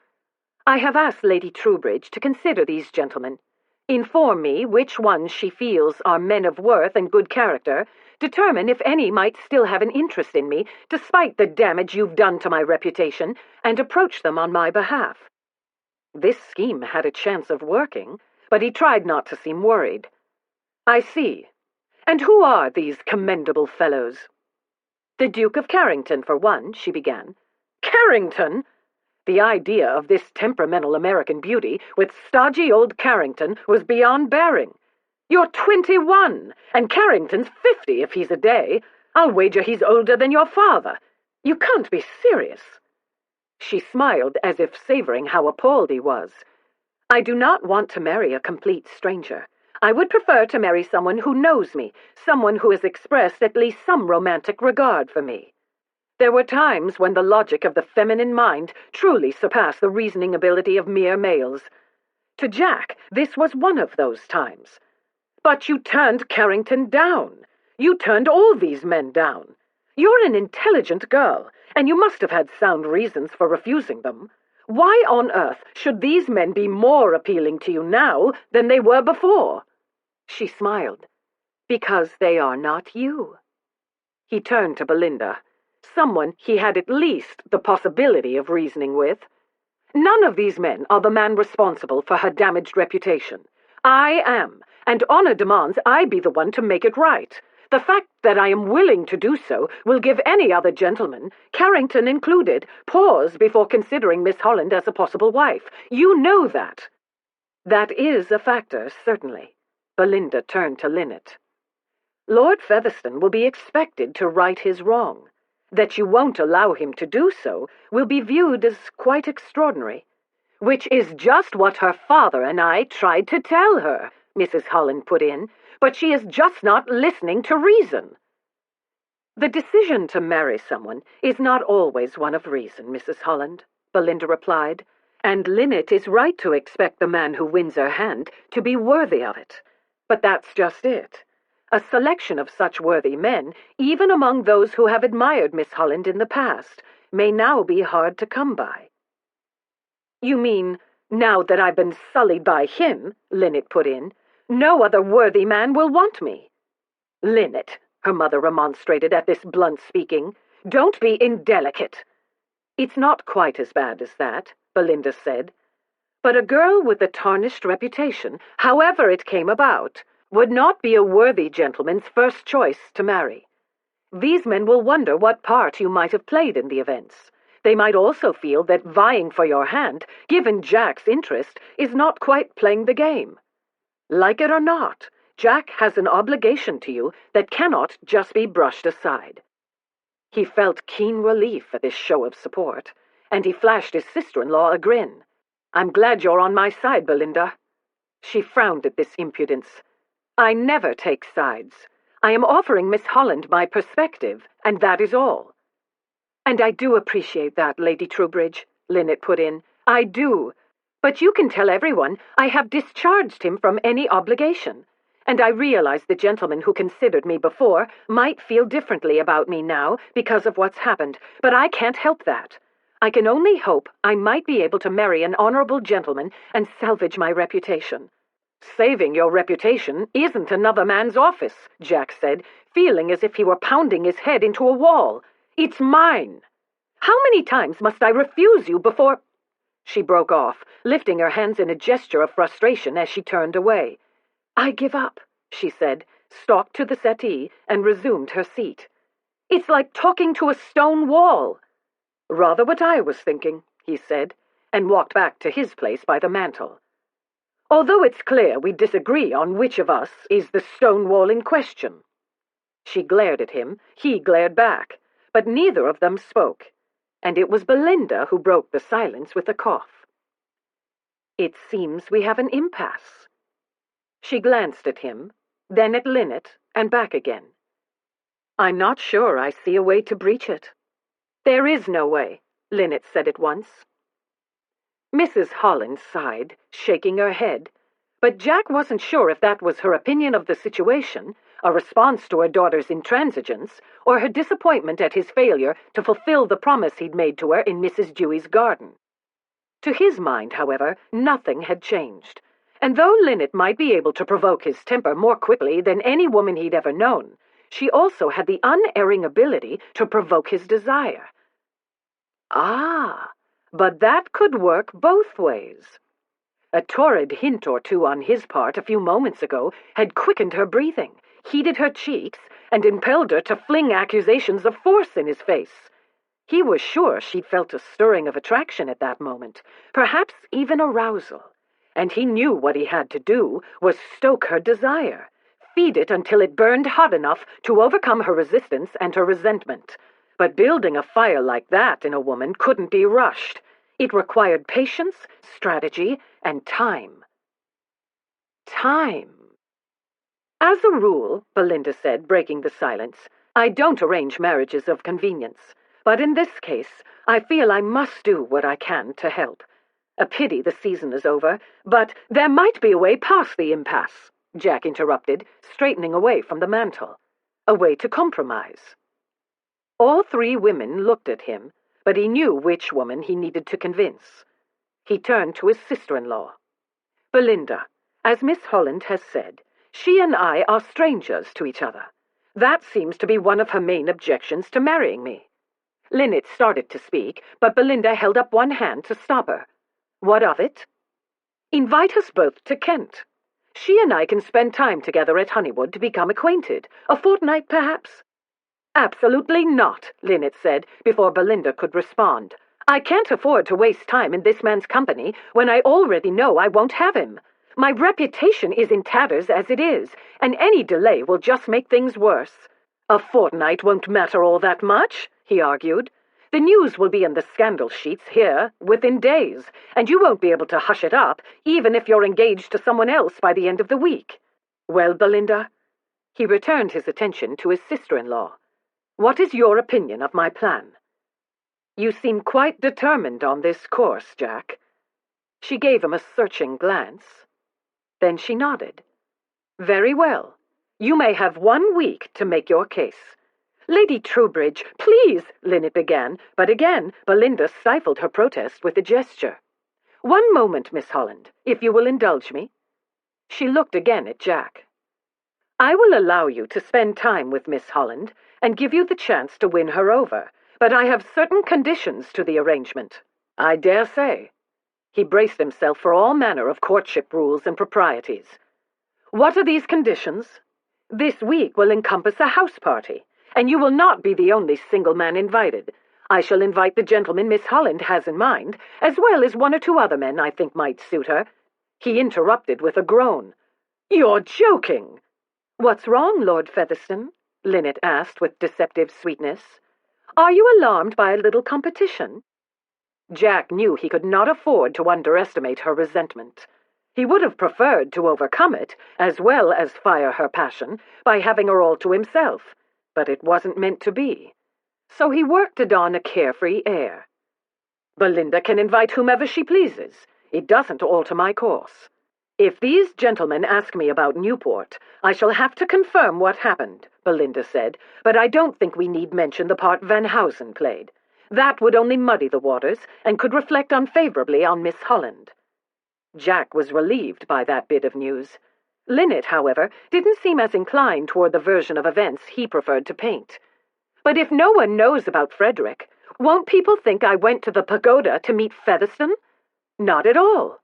"I have asked Lady Troubridge to consider these gentlemen, inform me which ones she feels are men of worth and good character, determine if any might still have an interest in me, despite the damage you've done to my reputation, and approach them on my behalf." This scheme had a chance of working, but he tried not to seem worried. "I see. And who are these commendable fellows?" "The Duke of Carrington, for one," she began. "Carrington?" The idea of this temperamental American beauty with stodgy old Carrington was beyond bearing. "You're 21, and Carrington's 50 if he's a day. I'll wager he's older than your father. You can't be serious." She smiled as if savoring how appalled he was. "I do not want to marry a complete stranger. I would prefer to marry someone who knows me, someone who has expressed at least some romantic regard for me." There were times when the logic of the feminine mind truly surpassed the reasoning ability of mere males. To Jack, this was one of those times. "But you turned Carrington down. You turned all these men down. You're an intelligent girl, and you must have had sound reasons for refusing them. Why on earth should these men be more appealing to you now than they were before?" She smiled. "Because they are not you." He turned to Belinda, someone he had at least the possibility of reasoning with. "None of these men are the man responsible for her damaged reputation. I am, and honor demands I be the one to make it right. The fact that I am willing to do so will give any other gentleman, Carrington included, pause before considering Miss Holland as a possible wife. You know that." "That is a factor, certainly." Belinda turned to Linnet. "Lord Featherstone will be expected to right his wrong. That you won't allow him to do so will be viewed as quite extraordinary." "Which is just what her father and I tried to tell her," Mrs. Holland put in, "but she is just not listening to reason." "The decision to marry someone is not always one of reason, Mrs. Holland," Belinda replied, "and Linnet is right to expect the man who wins her hand to be worthy of it. But that's just it. A selection of such worthy men, even among those who have admired Miss Holland in the past, may now be hard to come by." "You mean, now that I've been sullied by him," Linnet put in, "no other worthy man will want me?" "Linnet," her mother remonstrated at this blunt speaking, "don't be indelicate." "It's not quite as bad as that," Belinda said. "But a girl with a tarnished reputation, however it came about, would not be a worthy gentleman's first choice to marry. These men will wonder what part you might have played in the events. They might also feel that vying for your hand, given Jack's interest, is not quite playing the game. Like it or not, Jack has an obligation to you that cannot just be brushed aside." He felt keen relief at this show of support, and he flashed his sister-in-law a grin. "I'm glad you're on my side, Belinda." She frowned at this impudence. "I never take sides. I am offering Miss Holland my perspective, and that is all." "And I do appreciate that, Lady Troubridge," Linnet put in. "I do. But you can tell everyone I have discharged him from any obligation. And I realize the gentleman who considered me before might feel differently about me now because of what's happened, but I can't help that. I can only hope I might be able to marry an honorable gentleman and salvage my reputation." "Saving your reputation isn't another man's office," Jack said, feeling as if he were pounding his head into a wall. "It's mine. How many times must I refuse you before—" She broke off, lifting her hands in a gesture of frustration as she turned away. "I give up," she said, stalked to the settee, and resumed her seat. "It's like talking to a stone wall." "Rather what I was thinking," he said, and walked back to his place by the mantel. "Although it's clear we disagree on which of us is the stone wall in question." She glared at him, he glared back, but neither of them spoke, and it was Belinda who broke the silence with a cough. "It seems we have an impasse." She glanced at him, then at Linnet, and back again. "I'm not sure I see a way to breach it." "There is no way," Linnet said at once. Mrs. Holland sighed, shaking her head, but Jack wasn't sure if that was her opinion of the situation, a response to her daughter's intransigence, or her disappointment at his failure to fulfill the promise he'd made to her in Mrs. Dewey's garden. To his mind, however, nothing had changed, and though Linnet might be able to provoke his temper more quickly than any woman he'd ever known, she also had the unerring ability to provoke his desire. Ah, but that could work both ways. A torrid hint or two on his part a few moments ago had quickened her breathing, heated her cheeks, and impelled her to fling accusations of force in his face. He was sure she'd felt a stirring of attraction at that moment, perhaps even arousal, and he knew what he had to do was stoke her desire, feed it until it burned hot enough to overcome her resistance and her resentment. But building a fire like that in a woman couldn't be rushed. It required patience, strategy, and time. Time. "As a rule," Belinda said, breaking the silence, "I don't arrange marriages of convenience. But in this case, I feel I must do what I can to help. A pity the season is over, but there might be a way past the impasse," Jack interrupted, straightening away from the mantel. "A way to compromise." All three women looked at him, but he knew which woman he needed to convince. He turned to his sister-in-law. "Belinda, as Miss Holland has said, she and I are strangers to each other. That seems to be one of her main objections to marrying me." Linnet started to speak, but Belinda held up one hand to stop her. "What of it?" "Invite us both to Kent. She and I can spend time together at Honeywood to become acquainted, a fortnight perhaps." "Absolutely not," Linnet said, before Belinda could respond. "I can't afford to waste time in this man's company when I already know I won't have him. My reputation is in tatters as it is, and any delay will just make things worse." "A fortnight won't matter all that much," he argued. "The news will be in the scandal sheets here within days, and you won't be able to hush it up, even if you're engaged to someone else by the end of the week." "Well, Belinda?" He returned his attention to his sister-in-law. "What is your opinion of my plan?" "You seem quite determined on this course, Jack." She gave him a searching glance. Then she nodded. "Very well. You may have 1 week to make your case." "Lady Troubridge, please," Linnet began, but again Belinda stifled her protest with a gesture. "One moment, Miss Holland, if you will indulge me." She looked again at Jack. "I will allow you to spend time with Miss Holland and give you the chance to win her over, But I have certain conditions to the arrangement. I dare say. He braced himself for all manner of courtship rules and proprieties. What are these conditions? This week will encompass a house party, and you will not be the only single man invited. I shall invite the gentleman Miss Holland has in mind, as well as one or two other men I think might suit her. He interrupted with a groan. You're joking! What's wrong, Lord Featherstone? Linnet asked with deceptive sweetness. Are you alarmed by a little competition? Jack knew he could not afford to underestimate her resentment. He would have preferred to overcome it, as well as fire her passion, by having her all to himself, but it wasn't meant to be. So he worked to don a carefree air. Belinda can invite whomever she pleases. It doesn't alter my course. If these gentlemen ask me about Newport, I shall have to confirm what happened, Belinda said, but I don't think we need mention the part Van Housen played. That would only muddy the waters and could reflect unfavorably on Miss Holland. Jack was relieved by that bit of news. Linnet, however, didn't seem as inclined toward the version of events he preferred to paint. But if no one knows about Frederick, won't people think I went to the pagoda to meet Featherstone? Not at all.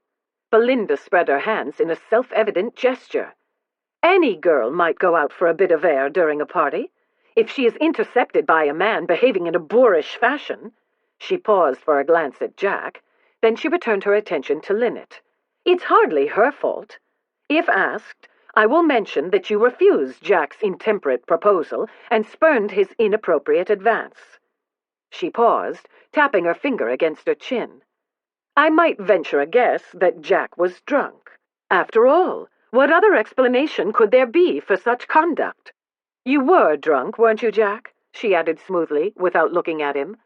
Belinda spread her hands in a self-evident gesture. Any girl might go out for a bit of air during a party. If she is intercepted by a man behaving in a boorish fashion— She paused for a glance at Jack. Then she returned her attention to Linnet. It's hardly her fault. If asked, I will mention that you refused Jack's intemperate proposal and spurned his inappropriate advance. She paused, tapping her finger against her chin. I might venture a guess that Jack was drunk. After all, what other explanation could there be for such conduct? You were drunk, weren't you, Jack? She added smoothly, without looking at him.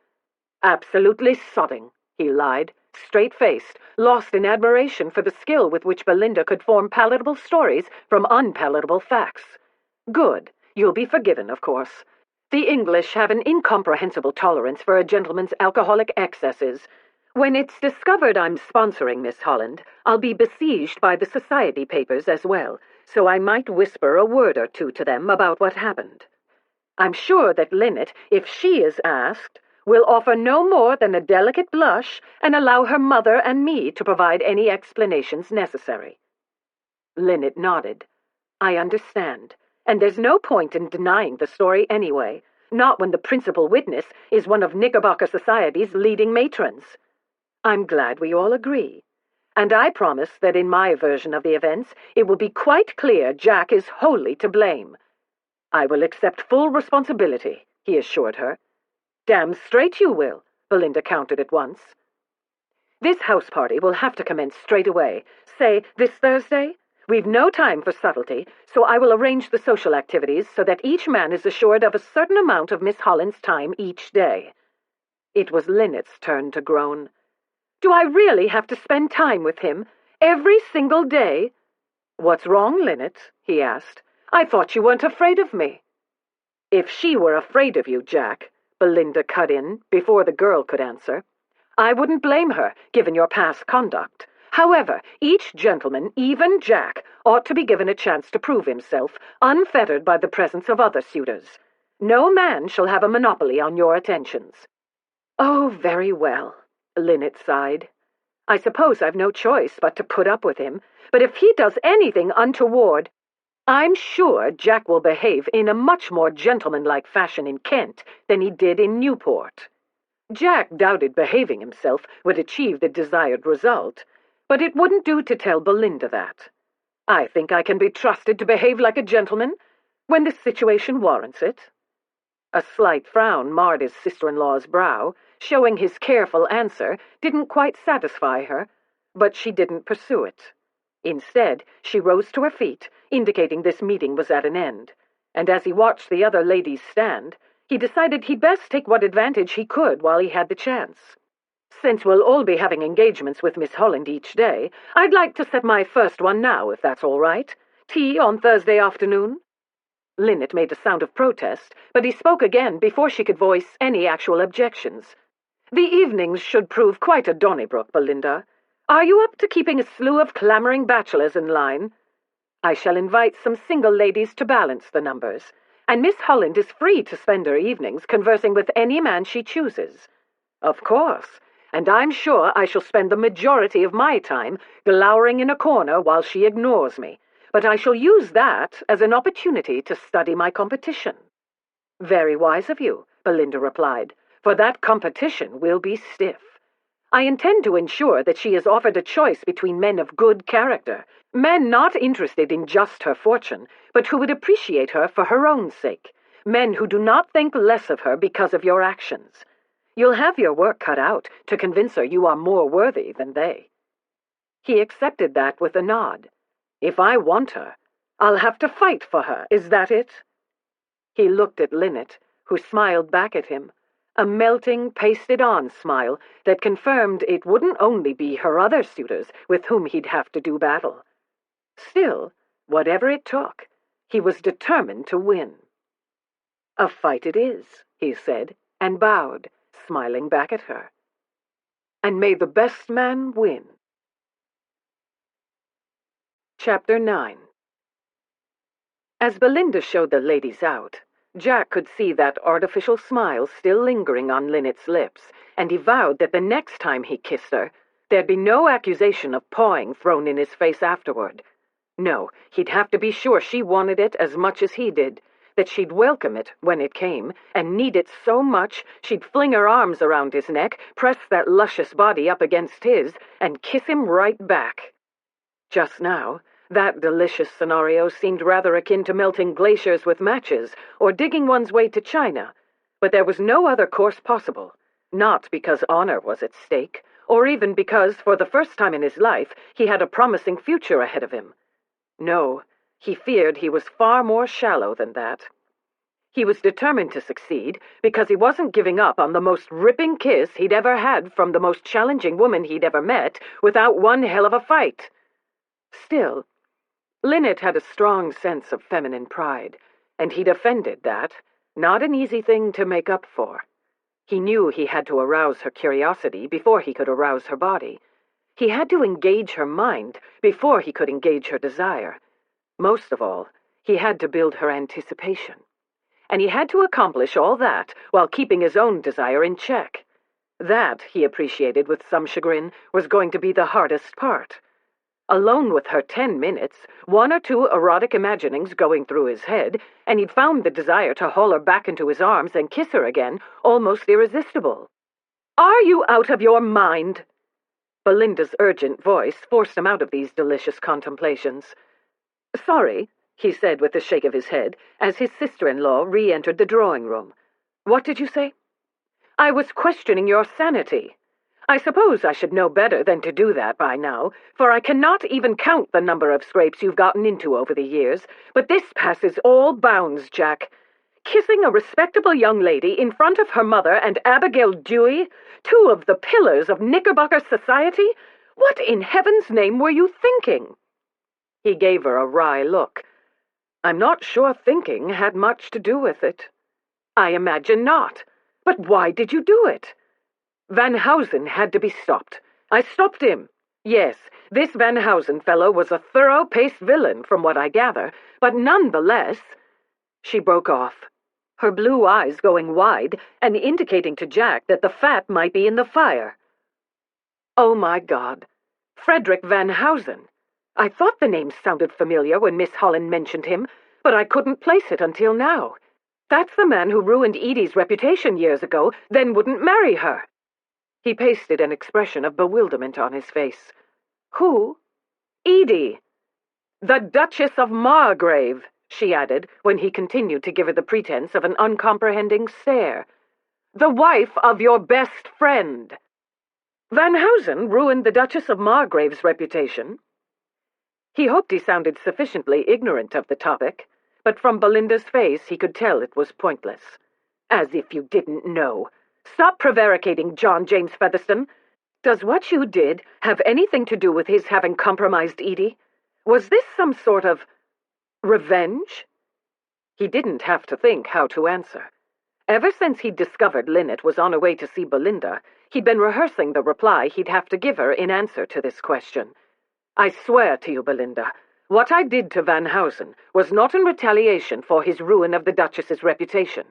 Absolutely sodding, he lied, straight-faced, lost in admiration for the skill with which Belinda could form palatable stories from unpalatable facts. Good. You'll be forgiven, of course. The English have an incomprehensible tolerance for a gentleman's alcoholic excesses. When it's discovered I'm sponsoring Miss Holland, I'll be besieged by the society papers as well, so I might whisper a word or two to them about what happened. I'm sure that Linnet, if she is asked, will offer no more than a delicate blush and allow her mother and me to provide any explanations necessary. Linnet nodded. I understand, and there's no point in denying the story anyway, not when the principal witness is one of Knickerbocker Society's leading matrons. I'm glad we all agree. And I promise that in my version of the events, it will be quite clear Jack is wholly to blame. I will accept full responsibility, he assured her. Damn straight you will, Belinda countered at once. This house party will have to commence straight away, say this Thursday. We've no time for subtlety, so I will arrange the social activities so that each man is assured of a certain amount of Miss Holland's time each day. It was Linnet's turn to groan. Do I really have to spend time with him, every single day? What's wrong, Linnet? He asked. I thought you weren't afraid of me. If she were afraid of you, Jack, Belinda cut in before the girl could answer, I wouldn't blame her, given your past conduct. However, each gentleman, even Jack, ought to be given a chance to prove himself, unfettered by the presence of other suitors. No man shall have a monopoly on your attentions. Oh, very well, Linnet sighed. I suppose I've no choice but to put up with him, but if he does anything untoward, I'm sure Jack will behave in a much more gentlemanlike fashion in Kent than he did in Newport. Jack doubted behaving himself would achieve the desired result, but it wouldn't do to tell Belinda that. I think I can be trusted to behave like a gentleman when the situation warrants it. A slight frown marred his sister-in-law's brow, showing his careful answer didn't quite satisfy her, but she didn't pursue it. Instead, she rose to her feet, indicating this meeting was at an end, and as he watched the other ladies stand, he decided he'd best take what advantage he could while he had the chance. Since we'll all be having engagements with Miss Holland each day, I'd like to set my first one now, if that's all right. Tea on Thursday afternoon? Linnet made a sound of protest, but he spoke again before she could voice any actual objections. The evenings should prove quite a Donnybrook, Belinda. Are you up to keeping a slew of clamouring bachelors in line? I shall invite some single ladies to balance the numbers, and Miss Holland is free to spend her evenings conversing with any man she chooses. Of course, and I'm sure I shall spend the majority of my time glowering in a corner while she ignores me, but I shall use that as an opportunity to study my competition." "Very wise of you," Belinda replied, "for that competition will be stiff. I intend to ensure that she is offered a choice between men of good character, men not interested in just her fortune, but who would appreciate her for her own sake, men who do not think less of her because of your actions. You'll have your work cut out to convince her you are more worthy than they." He accepted that with a nod. "If I want her, I'll have to fight for her, is that it?" He looked at Linnet, who smiled back at him, a melting, pasted-on smile that confirmed it wouldn't only be her other suitors with whom he'd have to do battle. Still, whatever it took, he was determined to win. "A fight it is," he said, and bowed, smiling back at her. "And may the best man win." Chapter 9. As Belinda showed the ladies out, Jack could see that artificial smile still lingering on Linnet's lips, and he vowed that the next time he kissed her, there'd be no accusation of pawing thrown in his face afterward. No, he'd have to be sure she wanted it as much as he did, that she'd welcome it when it came, and need it so much she'd fling her arms around his neck, press that luscious body up against his, and kiss him right back. Just now, that delicious scenario seemed rather akin to melting glaciers with matches, or digging one's way to China, but there was no other course possible, not because honor was at stake, or even because, for the first time in his life, he had a promising future ahead of him. No, he feared he was far more shallow than that. He was determined to succeed because he wasn't giving up on the most ripping kiss he'd ever had from the most challenging woman he'd ever met without one hell of a fight. Still, Linnet had a strong sense of feminine pride, and he defended that, not an easy thing to make up for. He knew he had to arouse her curiosity before he could arouse her body. He had to engage her mind before he could engage her desire. Most of all, he had to build her anticipation. And he had to accomplish all that while keeping his own desire in check. That, he appreciated with some chagrin, was going to be the hardest part. Alone with her 10 minutes, 1 or 2 erotic imaginings going through his head, and he'd found the desire to haul her back into his arms and kiss her again almost irresistible. "Are you out of your mind?" Belinda's urgent voice forced him out of these delicious contemplations. "Sorry," he said with a shake of his head, as his sister-in-law re-entered the drawing-room. "What did you say?" "I was questioning your sanity. I suppose I should know better than to do that by now, for I cannot even count the number of scrapes you've gotten into over the years, but this passes all bounds, Jack. Kissing a respectable young lady in front of her mother and Abigail Dewey, 2 of the pillars of Knickerbocker society? What in heaven's name were you thinking?" He gave her a wry look. "I'm not sure thinking had much to do with it." "I imagine not. But why did you do it?" "Van Housen had to be stopped. I stopped him. Yes, this Van Housen fellow was a thorough-paced villain, from what I gather, but nonetheless—" She broke off, her blue eyes going wide and indicating to Jack that the fat might be in the fire. "Oh, my God. Frederick Van Housen. I thought the name sounded familiar when Miss Holland mentioned him, but I couldn't place it until now. That's the man who ruined Edie's reputation years ago, then wouldn't marry her." He pasted an expression of bewilderment on his face. "Who?" "Edie. The Duchess of Margrave," she added, when he continued to give her the pretense of an uncomprehending stare. "The wife of your best friend." "Van Housen ruined the Duchess of Margrave's reputation?" He hoped he sounded sufficiently ignorant of the topic, but from Belinda's face he could tell it was pointless. "As if you didn't know. Stop prevaricating, John James Featherstone. Does what you did have anything to do with his having compromised Edie? Was this some sort of revenge?" He didn't have to think how to answer. Ever since he'd discovered Linnet was on her way to see Belinda, he'd been rehearsing the reply he'd have to give her in answer to this question. "I swear to you, Belinda, What I did to Van Housen was not in retaliation for his ruin of the Duchess's reputation.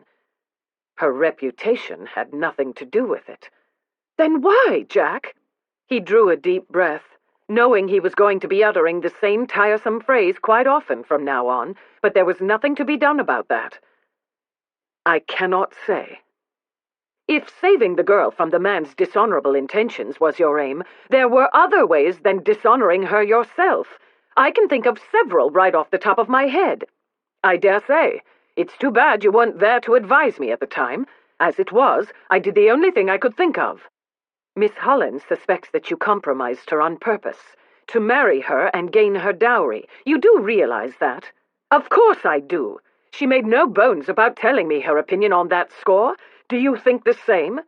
Her reputation had nothing to do with it. Then why, Jack? He drew a deep breath, knowing he was going to be uttering the same tiresome phrase quite often from now on, but there was nothing to be done about that. I cannot say. If saving the girl from the man's dishonorable intentions was your aim, there were other ways than dishonoring her yourself. I can think of several right off the top of my head. I dare say. It's too bad you weren't there to advise me at the time. As it was, I did the only thing I could think of. Miss Holland suspects that you compromised her on purpose, to marry her and gain her dowry. You do realize that? Of course I do. She made no bones about telling me her opinion on that score. Do you think the same?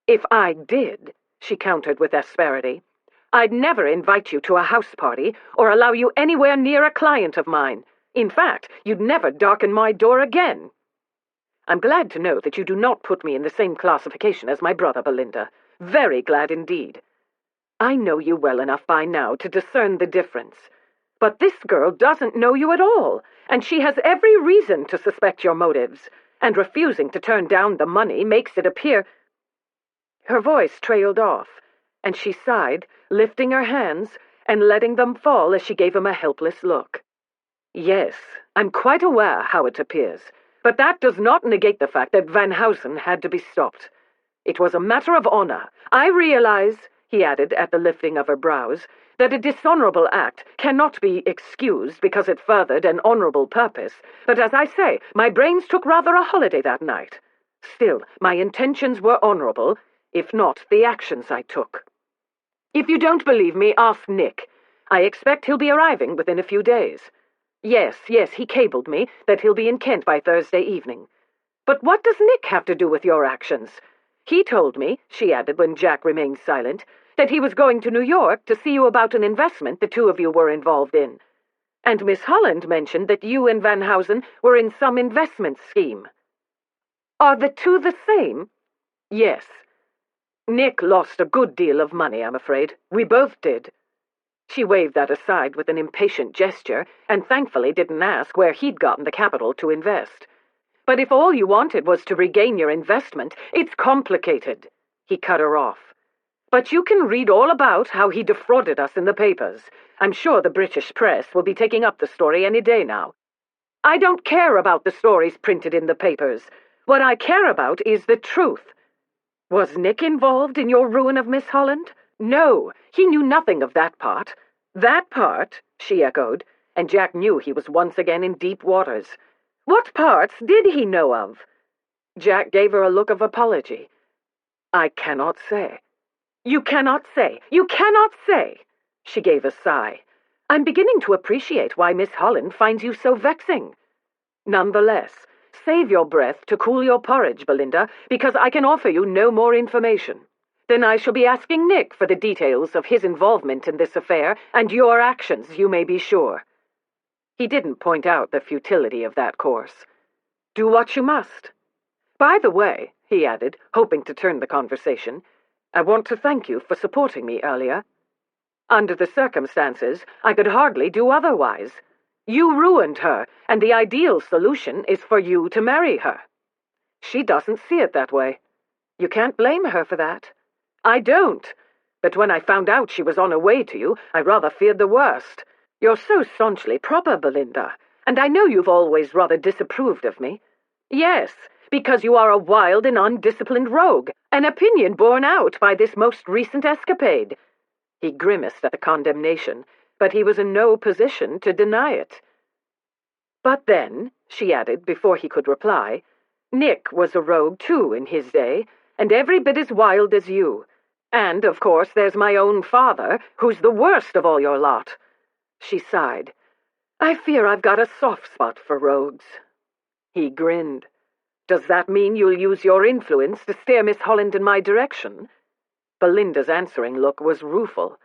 If I did, she countered with asperity, I'd never invite you to a house party or allow you anywhere near a client of mine. In fact, you'd never darken my door again. I'm glad to know that you do not put me in the same classification as my brother, Belinda. Very glad indeed. I know you well enough by now to discern the difference. But this girl doesn't know you at all, and she has every reason to suspect your motives, and refusing to turn down the money makes it appear— Her voice trailed off, and she sighed, lifting her hands and letting them fall as she gave him a helpless look. Yes, I'm quite aware how it appears, but that does not negate the fact that Van Housen had to be stopped. It was a matter of honor. I realize, he added at the lifting of her brows, that a dishonorable act cannot be excused because it furthered an honorable purpose, but as I say, my brains took rather a holiday that night. Still, my intentions were honorable, if not the actions I took. If you don't believe me, ask Nick. I expect he'll be arriving within a few days. Yes, he cabled me that he'll be in Kent by Thursday evening. But what does Nick have to do with your actions? He told me, she added when Jack remained silent, that he was going to New York to see you about an investment the two of you were involved in. And Miss Holland mentioned that you and Van Housen were in some investment scheme. Are the two the same? Yes. Nick lost a good deal of money, I'm afraid. We both did. She waved that aside with an impatient gesture, and thankfully didn't ask where he'd gotten the capital to invest. But if all you wanted was to regain your investment, it's complicated. He cut her off. But you can read all about how he defrauded us in the papers. I'm sure the British press will be taking up the story any day now. I don't care about the stories printed in the papers. What I care about is the truth. Was Nick involved in your ruin of Miss Holland? No, he knew nothing of that part. That part, she echoed, and Jack knew he was once again in deep waters. What parts did he know of? Jack gave her a look of apology. I cannot say. You cannot say. You cannot say. She gave a sigh. I'm beginning to appreciate why Miss Holland finds you so vexing. Nonetheless, save your breath to cool your porridge, Belinda, because I can offer you no more information. Then I shall be asking Nick for the details of his involvement in this affair and your actions, you may be sure. He didn't point out the futility of that course. Do what you must. By the way, he added, hoping to turn the conversation, I want to thank you for supporting me earlier. Under the circumstances, I could hardly do otherwise. You ruined her, and the ideal solution is for you to marry her. She doesn't see it that way. You can't blame her for that. I don't. But when I found out she was on her way to you, I rather feared the worst. You're so staunchly proper, Belinda, and I know you've always rather disapproved of me. Yes, because you are a wild and undisciplined rogue, an opinion borne out by this most recent escapade. He grimaced at the condemnation, but he was in no position to deny it. But then, she added before he could reply, Nick was a rogue too in his day, and every bit as wild as you. And, of course, there's my own father, who's the worst of all your lot. She sighed. I fear I've got a soft spot for rogues. He grinned. Does that mean you'll use your influence to steer Miss Holland in my direction? Belinda's answering look was rueful.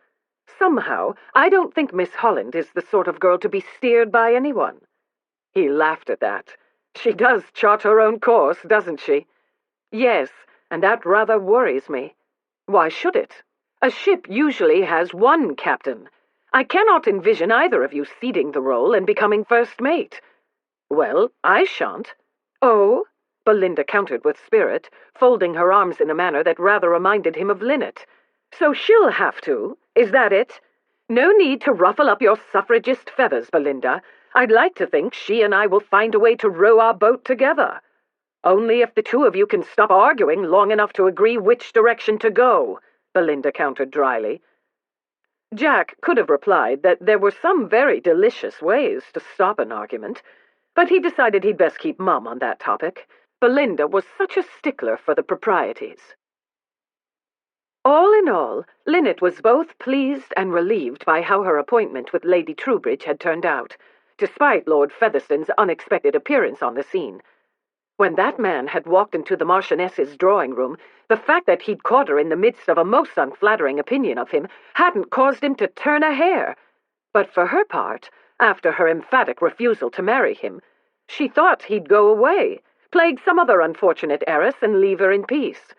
Somehow, I don't think Miss Holland is the sort of girl to be steered by anyone. He laughed at that. She does chart her own course, doesn't she? Yes, and that rather worries me. Why should it? A ship usually has one captain. I cannot envision either of you ceding the role and becoming first mate." "Well, I shan't." "Oh?" Belinda countered with spirit, folding her arms in a manner that rather reminded him of Linnet. "So she'll have to? Is that it? No need to ruffle up your suffragist feathers, Belinda. I'd like to think she and I will find a way to row our boat together. Only if the two of you can stop arguing long enough to agree which direction to go," Belinda countered dryly. Jack could have replied that there were some very delicious ways to stop an argument, but he decided he'd best keep mum on that topic. Belinda was such a stickler for the proprieties. All in all, Linnet was both pleased and relieved by how her appointment with Lady Troubridge had turned out, despite Lord Featherstone's unexpected appearance on the scene. When that man had walked into the Marchioness's drawing-room, the fact that he'd caught her in the midst of a most unflattering opinion of him hadn't caused him to turn a hair. But for her part, after her emphatic refusal to marry him, she thought he'd go away, plague some other unfortunate heiress, and leave her in peace.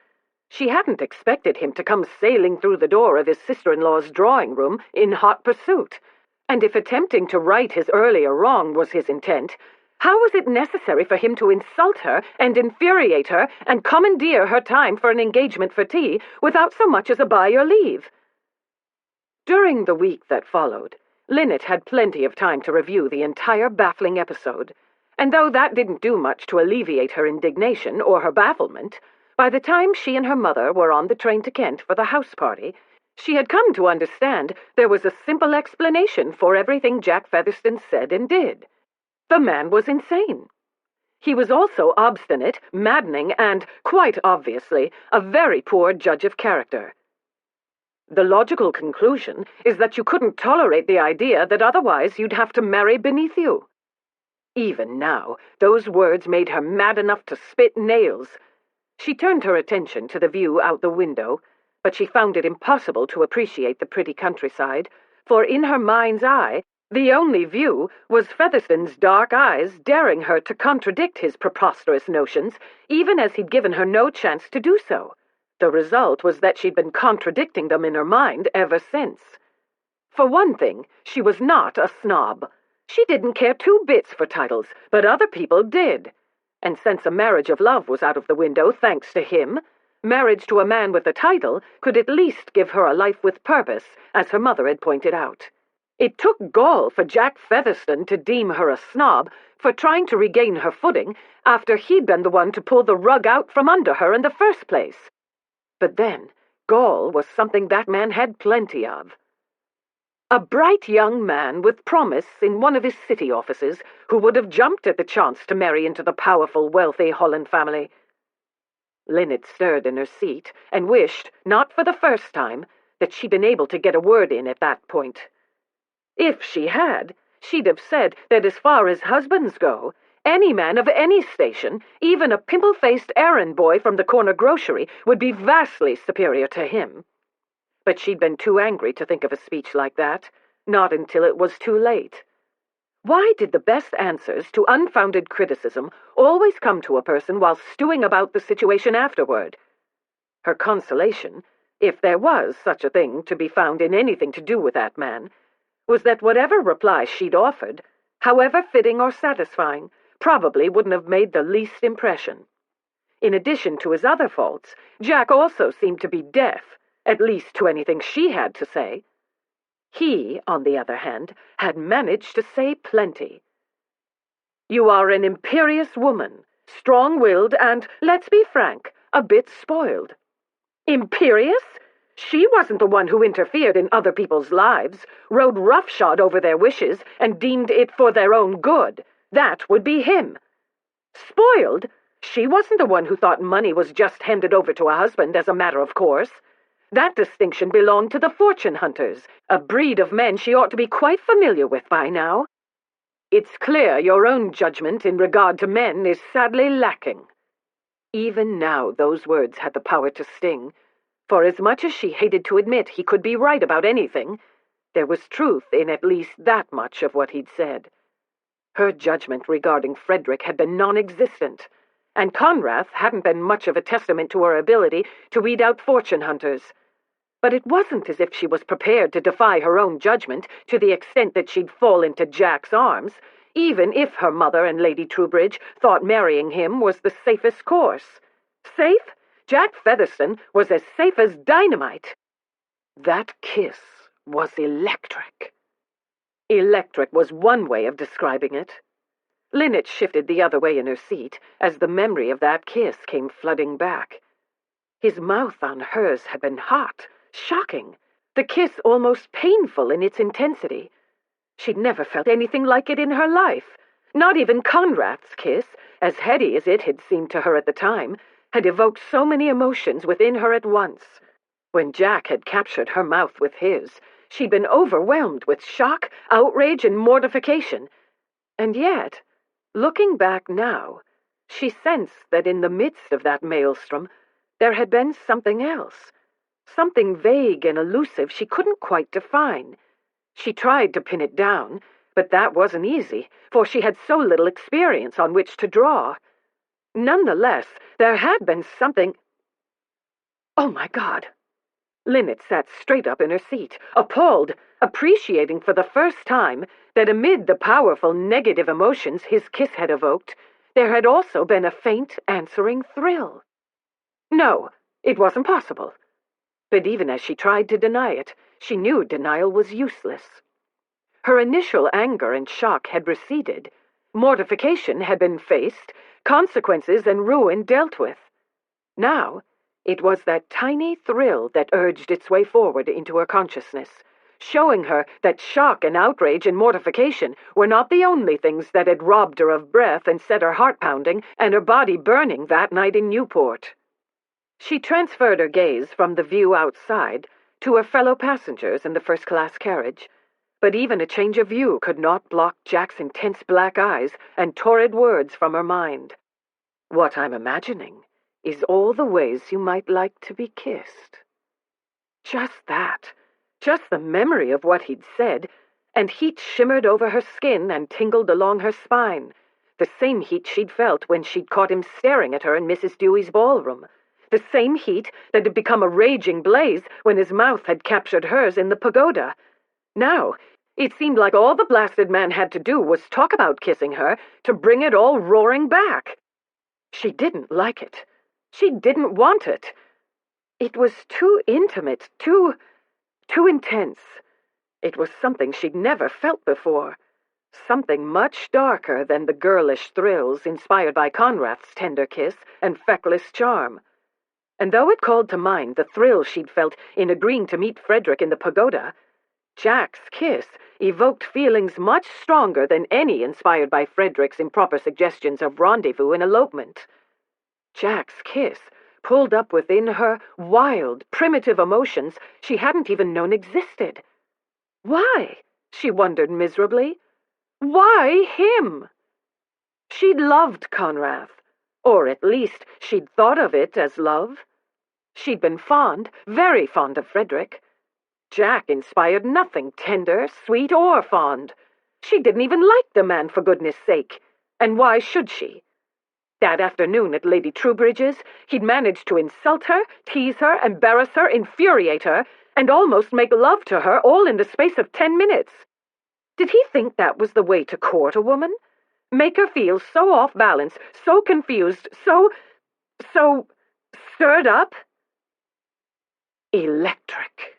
She hadn't expected him to come sailing through the door of his sister-in-law's drawing-room in hot pursuit, and if attempting to right his earlier wrong was his intent, how was it necessary for him to insult her and infuriate her and commandeer her time for an engagement for tea without so much as a by your leave? During the week that followed, Linnet had plenty of time to review the entire baffling episode, and though that didn't do much to alleviate her indignation or her bafflement, by the time she and her mother were on the train to Kent for the house party, she had come to understand there was a simple explanation for everything Jack Featherstone said and did. The man was insane. He was also obstinate, maddening, and, quite obviously, a very poor judge of character. The logical conclusion is that you couldn't tolerate the idea that otherwise you'd have to marry beneath you. Even now, those words made her mad enough to spit nails. She turned her attention to the view out the window, but she found it impossible to appreciate the pretty countryside, for in her mind's eye, the only view was Featherstone's dark eyes daring her to contradict his preposterous notions, even as he'd given her no chance to do so. The result was that she'd been contradicting them in her mind ever since. For one thing, she was not a snob. She didn't care two bits for titles, but other people did. And since a marriage of love was out of the window, thanks to him, marriage to a man with a title could at least give her a life with purpose, as her mother had pointed out. It took gall for Jack Featherstone to deem her a snob for trying to regain her footing after he'd been the one to pull the rug out from under her in the first place. But then, gall was something that man had plenty of. A bright young man with promise in one of his city offices who would have jumped at the chance to marry into the powerful, wealthy Holland family. Linnet stirred in her seat and wished, not for the first time, that she'd been able to get a word in at that point. If she had, she'd have said that as far as husbands go, any man of any station, even a pimple-faced errand boy from the corner grocery, would be vastly superior to him. But she'd been too angry to think of a speech like that, not until it was too late. Why did the best answers to unfounded criticism always come to a person while stewing about the situation afterward? Her consolation, if there was such a thing to be found in anything to do with that man, was that whatever reply she'd offered, however fitting or satisfying, probably wouldn't have made the least impression. In addition to his other faults, Jack also seemed to be deaf, at least to anything she had to say. He, on the other hand, had managed to say plenty. "You are an imperious woman, strong-willed and, let's be frank, a bit spoiled." Imperious? She wasn't the one who interfered in other people's lives, rode roughshod over their wishes, and deemed it for their own good. That would be him. Spoiled? She wasn't the one who thought money was just handed over to a husband as a matter of course. That distinction belonged to the fortune hunters, a breed of men she ought to be quite familiar with by now. It's clear your own judgment in regard to men is sadly lacking. Even now those words had the power to sting. For as much as she hated to admit he could be right about anything, there was truth in at least that much of what he'd said. Her judgment regarding Frederick had been non-existent, and Conrath hadn't been much of a testament to her ability to weed out fortune hunters. but it wasn't as if she was prepared to defy her own judgment to the extent that she'd fall into Jack's arms, even if her mother and Lady Troubridge thought marrying him was the safest course. Safe? Jack Featherstone was as safe as dynamite. That kiss was electric. Electric was one way of describing it. Linnet shifted the other way in her seat as the memory of that kiss came flooding back. His mouth on hers had been hot, shocking, the kiss almost painful in its intensity. She'd never felt anything like it in her life. Not even Conrad's kiss, as heady as it had seemed to her at the time, had evoked so many emotions within her at once. When Jack had captured her mouth with his, she'd been overwhelmed with shock, outrage, and mortification. And yet, looking back now, she sensed that in the midst of that maelstrom, there had been something else, something vague and elusive she couldn't quite define. She tried to pin it down, but that wasn't easy, for she had so little experience on which to draw. Nonetheless, there had been something— Oh, my God! Linnet sat straight up in her seat, appalled, appreciating for the first time that amid the powerful negative emotions his kiss had evoked, there had also been a faint answering thrill. No, it wasn't possible. But even as she tried to deny it, she knew denial was useless. Her initial anger and shock had receded. Mortification had been faced, consequences and ruin dealt with. Now, it was that tiny thrill that urged its way forward into her consciousness, showing her that shock and outrage and mortification were not the only things that had robbed her of breath and set her heart pounding and her body burning that night in Newport. She transferred her gaze from the view outside to her fellow passengers in the first-class carriage, but even a change of view could not block Jack's intense black eyes and torrid words from her mind. What I'm imagining is all the ways you might like to be kissed. Just that, just the memory of what he'd said, and heat shimmered over her skin and tingled along her spine, the same heat she'd felt when she'd caught him staring at her in Mrs. Dewey's ballroom, the same heat that had become a raging blaze when his mouth had captured hers in the pagoda. Now, it seemed like all the blasted man had to do was talk about kissing her to bring it all roaring back. She didn't like it. She didn't want it. It was too intimate, too intense. It was something she'd never felt before. Something much darker than the girlish thrills inspired by Conrad's tender kiss and feckless charm. And though it called to mind the thrill she'd felt in agreeing to meet Frederick in the pagoda, Jack's kiss evoked feelings much stronger than any inspired by Frederick's improper suggestions of rendezvous and elopement. Jack's kiss pulled up within her wild, primitive emotions she hadn't even known existed. Why? She wondered miserably. Why him? She'd loved Conrad, or at least she'd thought of it as love. She'd been fond, very fond of Frederick. Jack inspired nothing tender, sweet, or fond. She didn't even like the man, for goodness sake. And why should she? That afternoon at Lady Troubridge's, he'd managed to insult her, tease her, embarrass her, infuriate her, and almost make love to her all in the space of 10 minutes. Did he think that was the way to court a woman? Make her feel so off balance, so confused, so stirred up? Electric.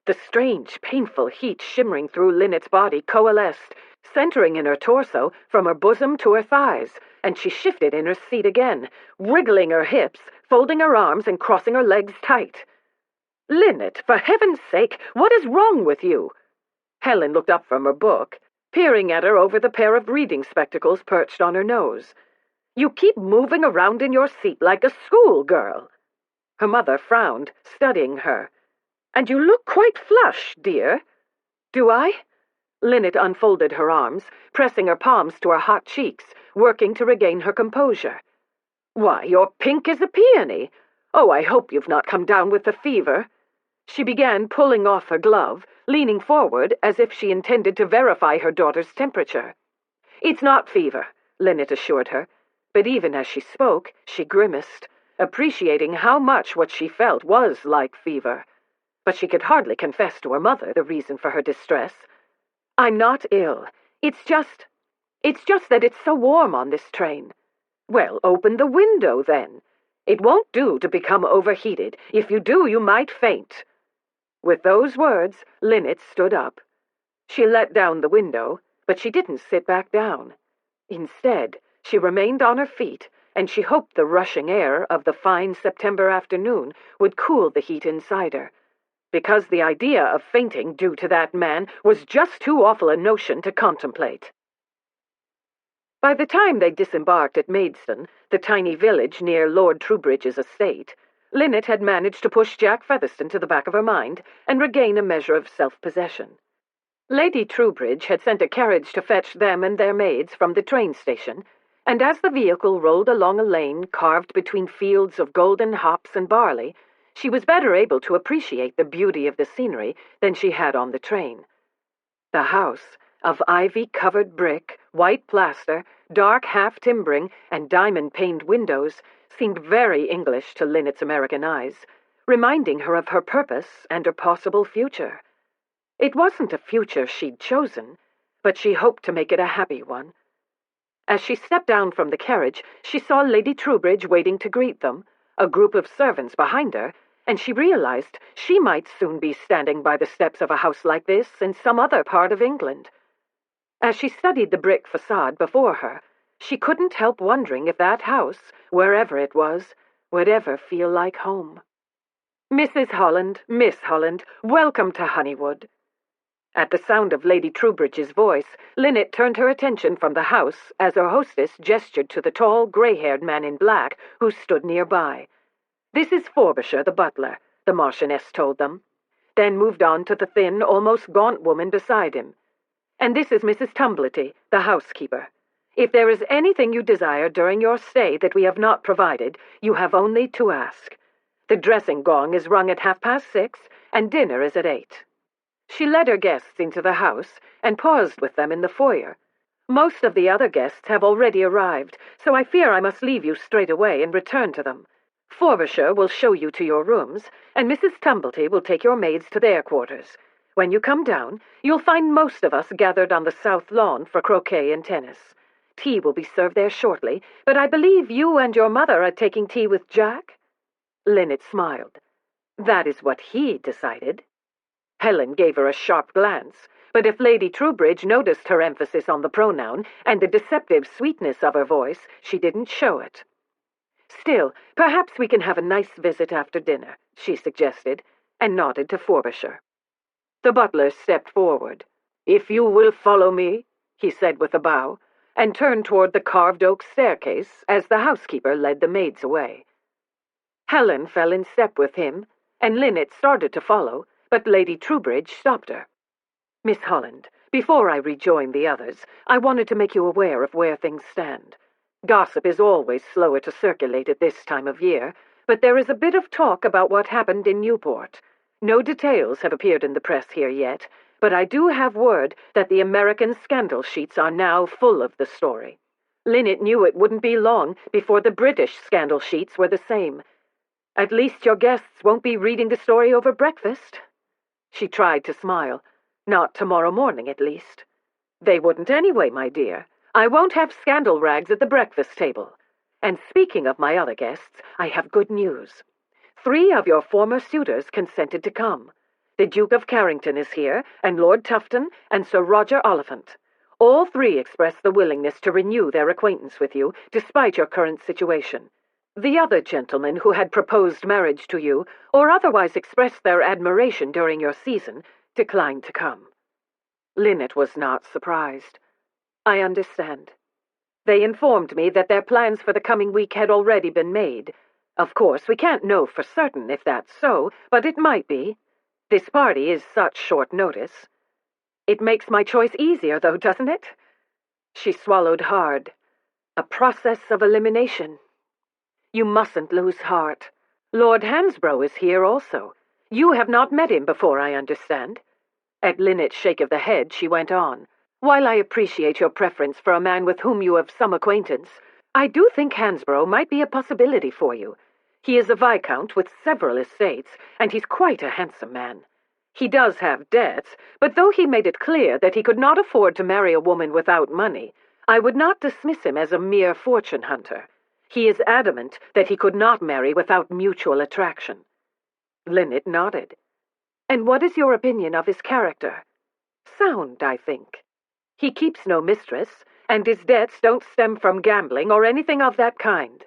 The strange, painful heat shimmering through Linnet's body coalesced, centering in her torso from her bosom to her thighs, and she shifted in her seat again, wriggling her hips, folding her arms, and crossing her legs tight. "Linnet, for heaven's sake, what is wrong with you?" Helen looked up from her book, peering at her over the pair of reading spectacles perched on her nose. "You keep moving around in your seat like a schoolgirl." Her mother frowned, studying her. "And you look quite flushed, dear." "Do I?" Linnet unfolded her arms, pressing her palms to her hot cheeks, working to regain her composure. "Why, you're pink as a peony. Oh, I hope you've not come down with the fever." She began pulling off her glove, leaning forward as if she intended to verify her daughter's temperature. "It's not fever," Linnet assured her, but even as she spoke, she grimaced, appreciating how much what she felt was like fever. but she could hardly confess to her mother the reason for her distress. "I'm not ill. It's just that it's so warm on this train." "Well, open the window, then. It won't do to become overheated. If you do, you might faint." With those words, Linnet stood up. She let down the window, but she didn't sit back down. Instead, she remained on her feet, and she hoped the rushing air of the fine September afternoon would cool the heat inside her, because the idea of fainting due to that man was just too awful a notion to contemplate. By the time they disembarked at Maidstone, the tiny village near Lord Troubridge's estate, Linnet had managed to push Jack Featherstone to the back of her mind and regain a measure of self-possession. Lady Troubridge had sent a carriage to fetch them and their maids from the train station, and as the vehicle rolled along a lane carved between fields of golden hops and barley, she was better able to appreciate the beauty of the scenery than she had on the train. The house, of ivy-covered brick, white plaster, dark half-timbering, and diamond-paned windows, seemed very English to Linnet's American eyes, reminding her of her purpose and her possible future. It wasn't a future she'd chosen, but she hoped to make it a happy one. As she stepped down from the carriage, she saw Lady Troubridge waiting to greet them, a group of servants behind her, and she realized she might soon be standing by the steps of a house like this in some other part of England. As she studied the brick facade before her, she couldn't help wondering if that house, wherever it was, would ever feel like home. "Mrs. Holland, Miss Holland, welcome to Honeywood." At the sound of Lady Troubridge's voice, Linnet turned her attention from the house as her hostess gestured to the tall, grey-haired man in black who stood nearby. "This is Frobisher, the butler," the Marchioness told them, then moved on to the thin, almost gaunt woman beside him. "And this is Mrs. Tumblety, the housekeeper. If there is anything you desire during your stay that we have not provided, you have only to ask. The dressing gong is rung at 6:30, and dinner is at 8. She led her guests into the house and paused with them in the foyer. "Most of the other guests have already arrived, so I fear I must leave you straight away and return to them. Frobisher will show you to your rooms, and Mrs. Tumblety will take your maids to their quarters. When you come down, you'll find most of us gathered on the south lawn for croquet and tennis. Tea will be served there shortly, but I believe you and your mother are taking tea with Jack?" Linnet smiled. "That is what he decided." Helen gave her a sharp glance, but if Lady Troubridge noticed her emphasis on the pronoun and the deceptive sweetness of her voice, she didn't show it. "Still, perhaps we can have a nice visit after dinner," she suggested, and nodded to Frobisher. The butler stepped forward. "If you will follow me," he said with a bow, and turned toward the carved oak staircase as the housekeeper led the maids away. Helen fell in step with him, and Linnet started to follow, but Lady Troubridge stopped her. "Miss Holland, before I rejoin the others, I wanted to make you aware of where things stand. Gossip is always slower to circulate at this time of year, but there is a bit of talk about what happened in Newport. No details have appeared in the press here yet, but I do have word that the American scandal sheets are now full of the story. Linnet knew it wouldn't be long before the British scandal sheets were the same. At least your guests won't be reading the story over breakfast." She tried to smile. "Not tomorrow morning, at least." "They wouldn't anyway, my dear. I won't have scandal rags at the breakfast table. And speaking of my other guests, I have good news. 3 of your former suitors consented to come. The Duke of Carrington is here, and Lord Tufton, and Sir Roger Oliphant. All 3 expressed the willingness to renew their acquaintance with you, despite your current situation. The other gentlemen who had proposed marriage to you, or otherwise expressed their admiration during your season, declined to come." Linnet was not surprised. "I understand. They informed me that their plans for the coming week had already been made. Of course, we can't know for certain if that's so, but it might be. This party is such short notice. It makes my choice easier, though, doesn't it?" She swallowed hard. "A process of elimination. You mustn't lose heart. Lord Hansborough is here also. You have not met him before, I understand." At Linnet's shake of the head, she went on. "While I appreciate your preference for a man with whom you have some acquaintance, I do think Hansborough might be a possibility for you. He is a viscount with several estates, and he's quite a handsome man. He does have debts, but though he made it clear that he could not afford to marry a woman without money, I would not dismiss him as a mere fortune hunter. He is adamant that he could not marry without mutual attraction." Linnet nodded. "And what is your opinion of his character?" "Sound, I think. He keeps no mistress, and his debts don't stem from gambling or anything of that kind.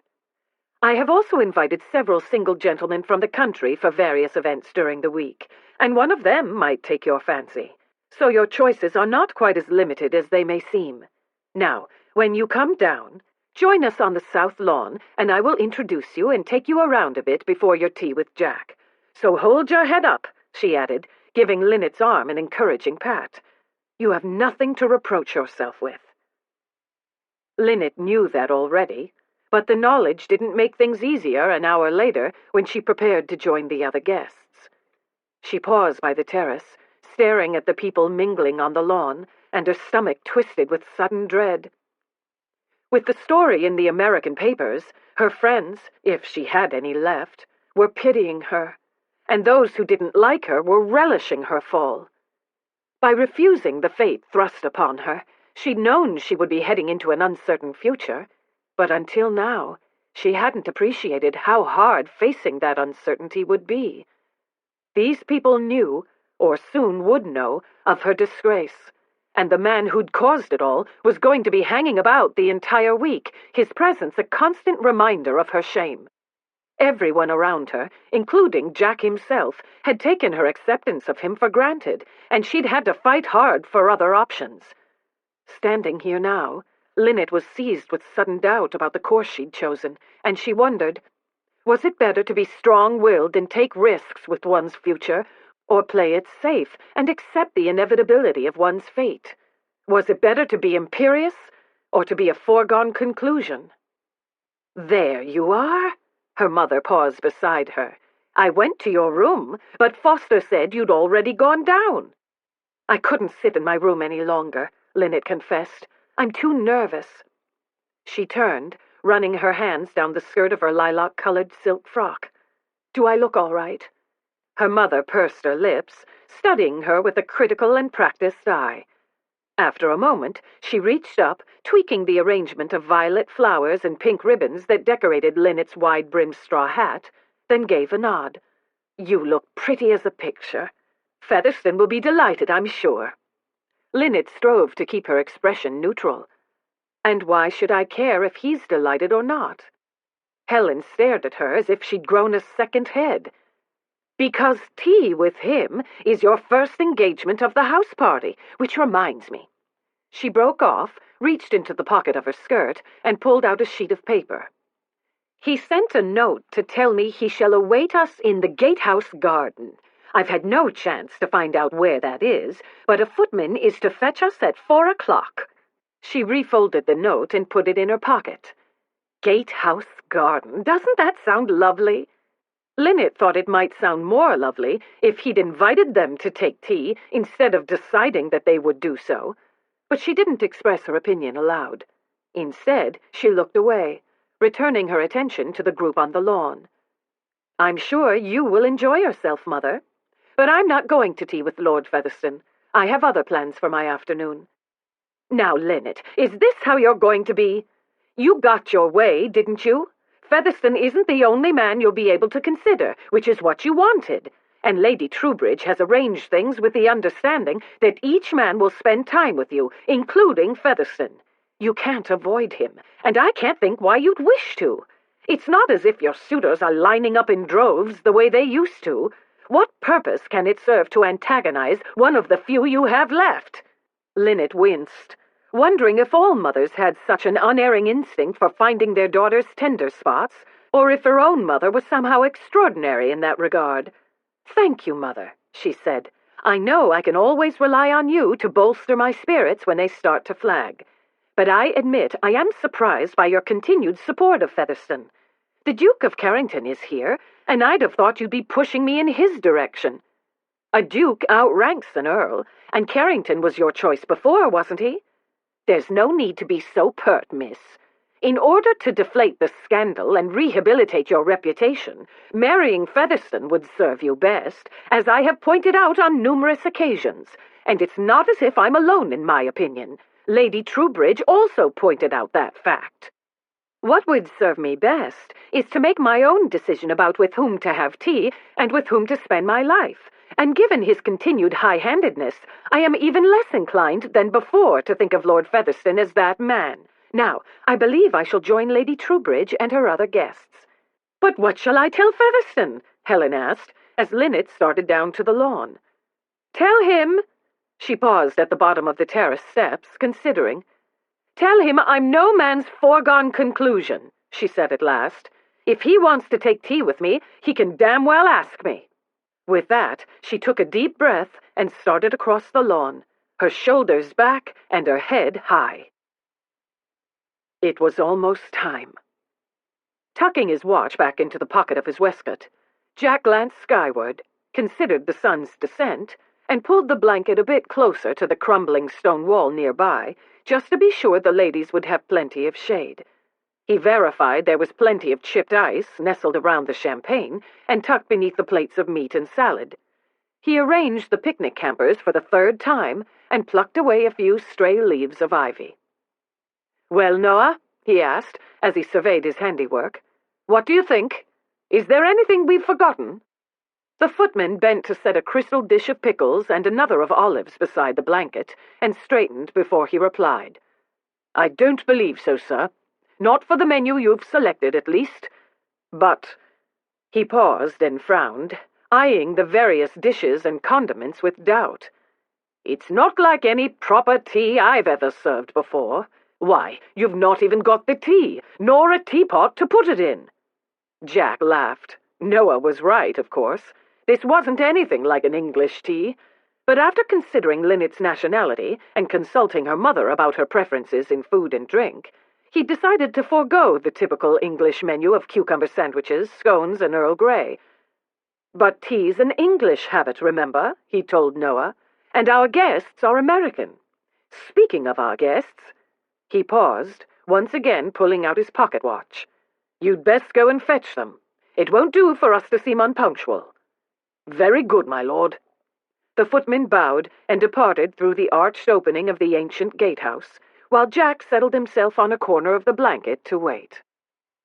I have also invited several single gentlemen from the country for various events during the week, and one of them might take your fancy. So your choices are not quite as limited as they may seem. Now, when you come down, join us on the south lawn, and I will introduce you and take you around a bit before your tea with Jack. So hold your head up," she added, giving Linnet's arm an encouraging pat. "You have nothing to reproach yourself with." Linnet knew that already, but the knowledge didn't make things easier an hour later when she prepared to join the other guests. She paused by the terrace, staring at the people mingling on the lawn, and her stomach twisted with sudden dread. With the story in the American papers, her friends, if she had any left, were pitying her, and those who didn't like her were relishing her fall. By refusing the fate thrust upon her, she'd known she would be heading into an uncertain future, but until now, she hadn't appreciated how hard facing that uncertainty would be. These people knew, or soon would know, of her disgrace, and the man who'd caused it all was going to be hanging about the entire week, his presence a constant reminder of her shame. Everyone around her, including Jack himself, had taken her acceptance of him for granted, and she'd had to fight hard for other options. Standing here now, Linnet was seized with sudden doubt about the course she'd chosen, and she wondered, was it better to be strong-willed and take risks with one's future, or play it safe and accept the inevitability of one's fate? Was it better to be imperious, or to be a foregone conclusion? "There you are." Her mother paused beside her. "I went to your room, but Foster said you'd already gone down." "I couldn't sit in my room any longer," Linnet confessed. "I'm too nervous." She turned, running her hands down the skirt of her lilac-colored silk frock. "Do I look all right?" Her mother pursed her lips, studying her with a critical and practiced eye. After a moment, she reached up, tweaking the arrangement of violet flowers and pink ribbons that decorated Linnet's wide-brimmed straw hat, then gave a nod. "You look pretty as a picture. Featherstone will be delighted, I'm sure." Linnet strove to keep her expression neutral. "And why should I care if he's delighted or not?" Helen stared at her as if she'd grown a second head. "Because tea with him is your first engagement of the house party, which reminds me." She broke off, reached into the pocket of her skirt, and pulled out a sheet of paper. "He sent a note to tell me he shall await us in the gatehouse garden. I've had no chance to find out where that is, but a footman is to fetch us at 4 o'clock. She refolded the note and put it in her pocket. Gatehouse garden, doesn't that sound lovely? Linnet thought it might sound more lovely if he'd invited them to take tea instead of deciding that they would do so, but she didn't express her opinion aloud. Instead, she looked away, returning her attention to the group on the lawn. "I'm sure you will enjoy yourself, Mother. But I'm not going to tea with Lord Featherstone. I have other plans for my afternoon." "Now, Linnet, is this how you're going to be? You got your way, didn't you? Featherstone isn't the only man you'll be able to consider, which is what you wanted. And Lady Troubridge has arranged things with the understanding that each man will spend time with you, including Featherstone. You can't avoid him, and I can't think why you'd wish to. It's not as if your suitors are lining up in droves the way they used to. What purpose can it serve to antagonize one of the few you have left?" Linnet winced, wondering if all mothers had such an unerring instinct for finding their daughters' tender spots, or if her own mother was somehow extraordinary in that regard. "Thank you, Mother," she said. "I know I can always rely on you to bolster my spirits when they start to flag. But I admit I am surprised by your continued support of Featherstone. The Duke of Carrington is here, and I'd have thought you'd be pushing me in his direction. A duke outranks an earl, and Carrington was your choice before, wasn't he? There's no need to be so pert, miss. In order to deflate the scandal and rehabilitate your reputation, marrying Featherstone would serve you best, as I have pointed out on numerous occasions. And it's not as if I'm alone in my opinion. Lady Troubridge also pointed out that fact. What would serve me best is to make my own decision about with whom to have tea and with whom to spend my life. And given his continued high-handedness, I am even less inclined than before to think of Lord Featherstone as that man. Now, I believe I shall join Lady Troubridge and her other guests. But what shall I tell Featherstone? Helen asked, as Linnet started down to the lawn. Tell him... She paused at the bottom of the terrace steps, considering. Tell him I'm no man's foregone conclusion, she said at last. If he wants to take tea with me, he can damn well ask me. With that, she took a deep breath and started across the lawn, her shoulders back and her head high. It was almost time. Tucking his watch back into the pocket of his waistcoat, Jack glanced skyward, considered the sun's descent, and pulled the blanket a bit closer to the crumbling stone wall nearby, just to be sure the ladies would have plenty of shade. He verified there was plenty of chipped ice nestled around the champagne and tucked beneath the plates of meat and salad. He arranged the picnic campers for the third time and plucked away a few stray leaves of ivy. "Well, Noah," he asked, as he surveyed his handiwork, "what do you think? Is there anything we've forgotten?" The footman bent to set a crystal dish of pickles and another of olives beside the blanket, and straightened before he replied. "I don't believe so, sir. Not for the menu you've selected, at least. But—" He paused and frowned, eyeing the various dishes and condiments with doubt. "It's not like any proper tea I've ever served before. Why, you've not even got the tea, nor a teapot to put it in." Jack laughed. Noah was right, of course. This wasn't anything like an English tea. But after considering Linnet's nationality and consulting her mother about her preferences in food and drink, he decided to forego the typical English menu of cucumber sandwiches, scones, and Earl Grey. "But tea's an English habit, remember," he told Noah, "and our guests are American. Speaking of our guests—" He paused, once again pulling out his pocket watch. "You'd best go and fetch them. It won't do for us to seem unpunctual." "Very good, my lord." The footman bowed and departed through the arched opening of the ancient gatehouse, while Jack settled himself on a corner of the blanket to wait.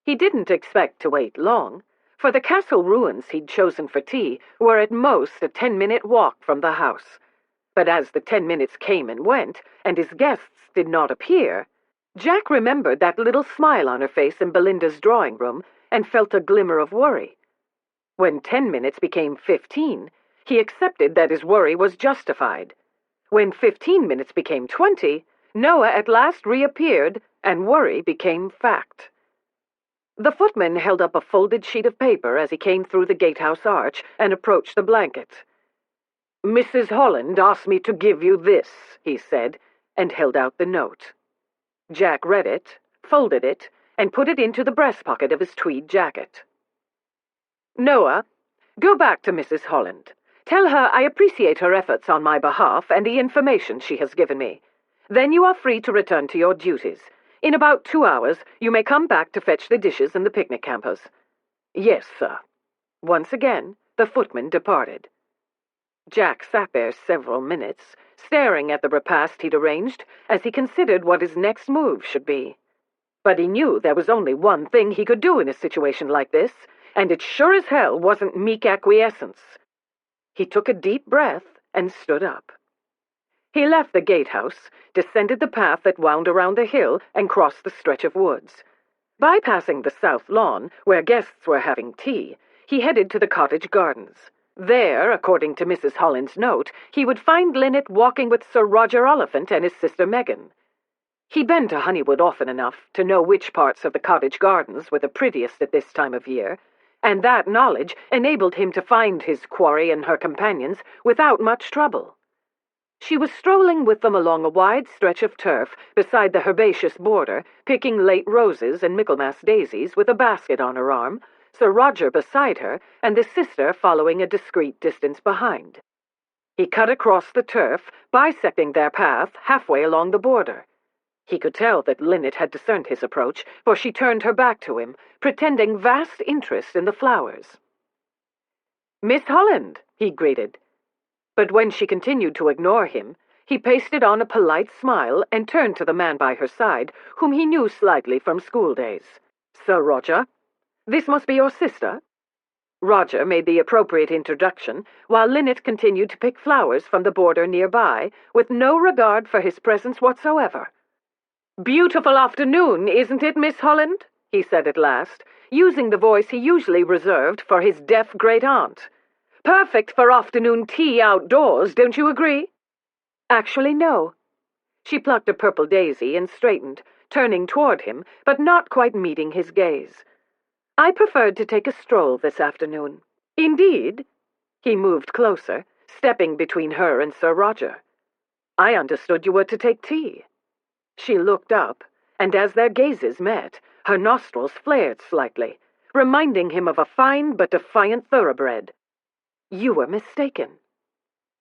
He didn't expect to wait long, for the castle ruins he'd chosen for tea were at most a 10-minute walk from the house. But as the 10 minutes came and went, and his guests did not appear, Jack remembered that little smile on her face in Belinda's drawing room and felt a glimmer of worry. When 10 minutes became 15, he accepted that his worry was justified. When 15 minutes became 20, Noah at last reappeared, and worry became fact. The footman held up a folded sheet of paper as he came through the gatehouse arch and approached the blanket. "Mrs. Holland asked me to give you this," he said, and held out the note. Jack read it, folded it, and put it into the breast pocket of his tweed jacket. "Noah, go back to Mrs. Holland. Tell her I appreciate her efforts on my behalf and the information she has given me. Then you are free to return to your duties. In about 2 hours, you may come back to fetch the dishes and the picnic campers." "Yes, sir." Once again, the footman departed. Jack sat there several minutes, staring at the repast he'd arranged as he considered what his next move should be. But he knew there was only one thing he could do in a situation like this, and it sure as hell wasn't meek acquiescence. He took a deep breath and stood up. He left the gatehouse, descended the path that wound around the hill, and crossed the stretch of woods. Bypassing the south lawn, where guests were having tea, he headed to the cottage gardens. There, according to Mrs. Holland's note, he would find Linnet walking with Sir Roger Oliphant and his sister Megan. He'd been to Honeywood often enough to know which parts of the cottage gardens were the prettiest at this time of year, and that knowledge enabled him to find his quarry and her companions without much trouble. She was strolling with them along a wide stretch of turf beside the herbaceous border, picking late roses and Michaelmas daisies with a basket on her arm, Sir Roger beside her, and the sister following a discreet distance behind. He cut across the turf, bisecting their path halfway along the border. He could tell that Linnet had discerned his approach, for she turned her back to him, pretending vast interest in the flowers. "Miss Holland," he greeted. But when she continued to ignore him, he pasted on a polite smile and turned to the man by her side, whom he knew slightly from school days. "Sir Roger, this must be your sister?" Roger made the appropriate introduction, while Linnet continued to pick flowers from the border nearby, with no regard for his presence whatsoever. "Beautiful afternoon, isn't it, Miss Holland?" he said at last, using the voice he usually reserved for his deaf great-aunt. "Perfect for afternoon tea outdoors, don't you agree?" "Actually, no." She plucked a purple daisy and straightened, turning toward him, but not quite meeting his gaze. "I preferred to take a stroll this afternoon." "Indeed?" He moved closer, stepping between her and Sir Roger. "I understood you were to take tea." She looked up, and as their gazes met, her nostrils flared slightly, reminding him of a fine but defiant thoroughbred. "You were mistaken."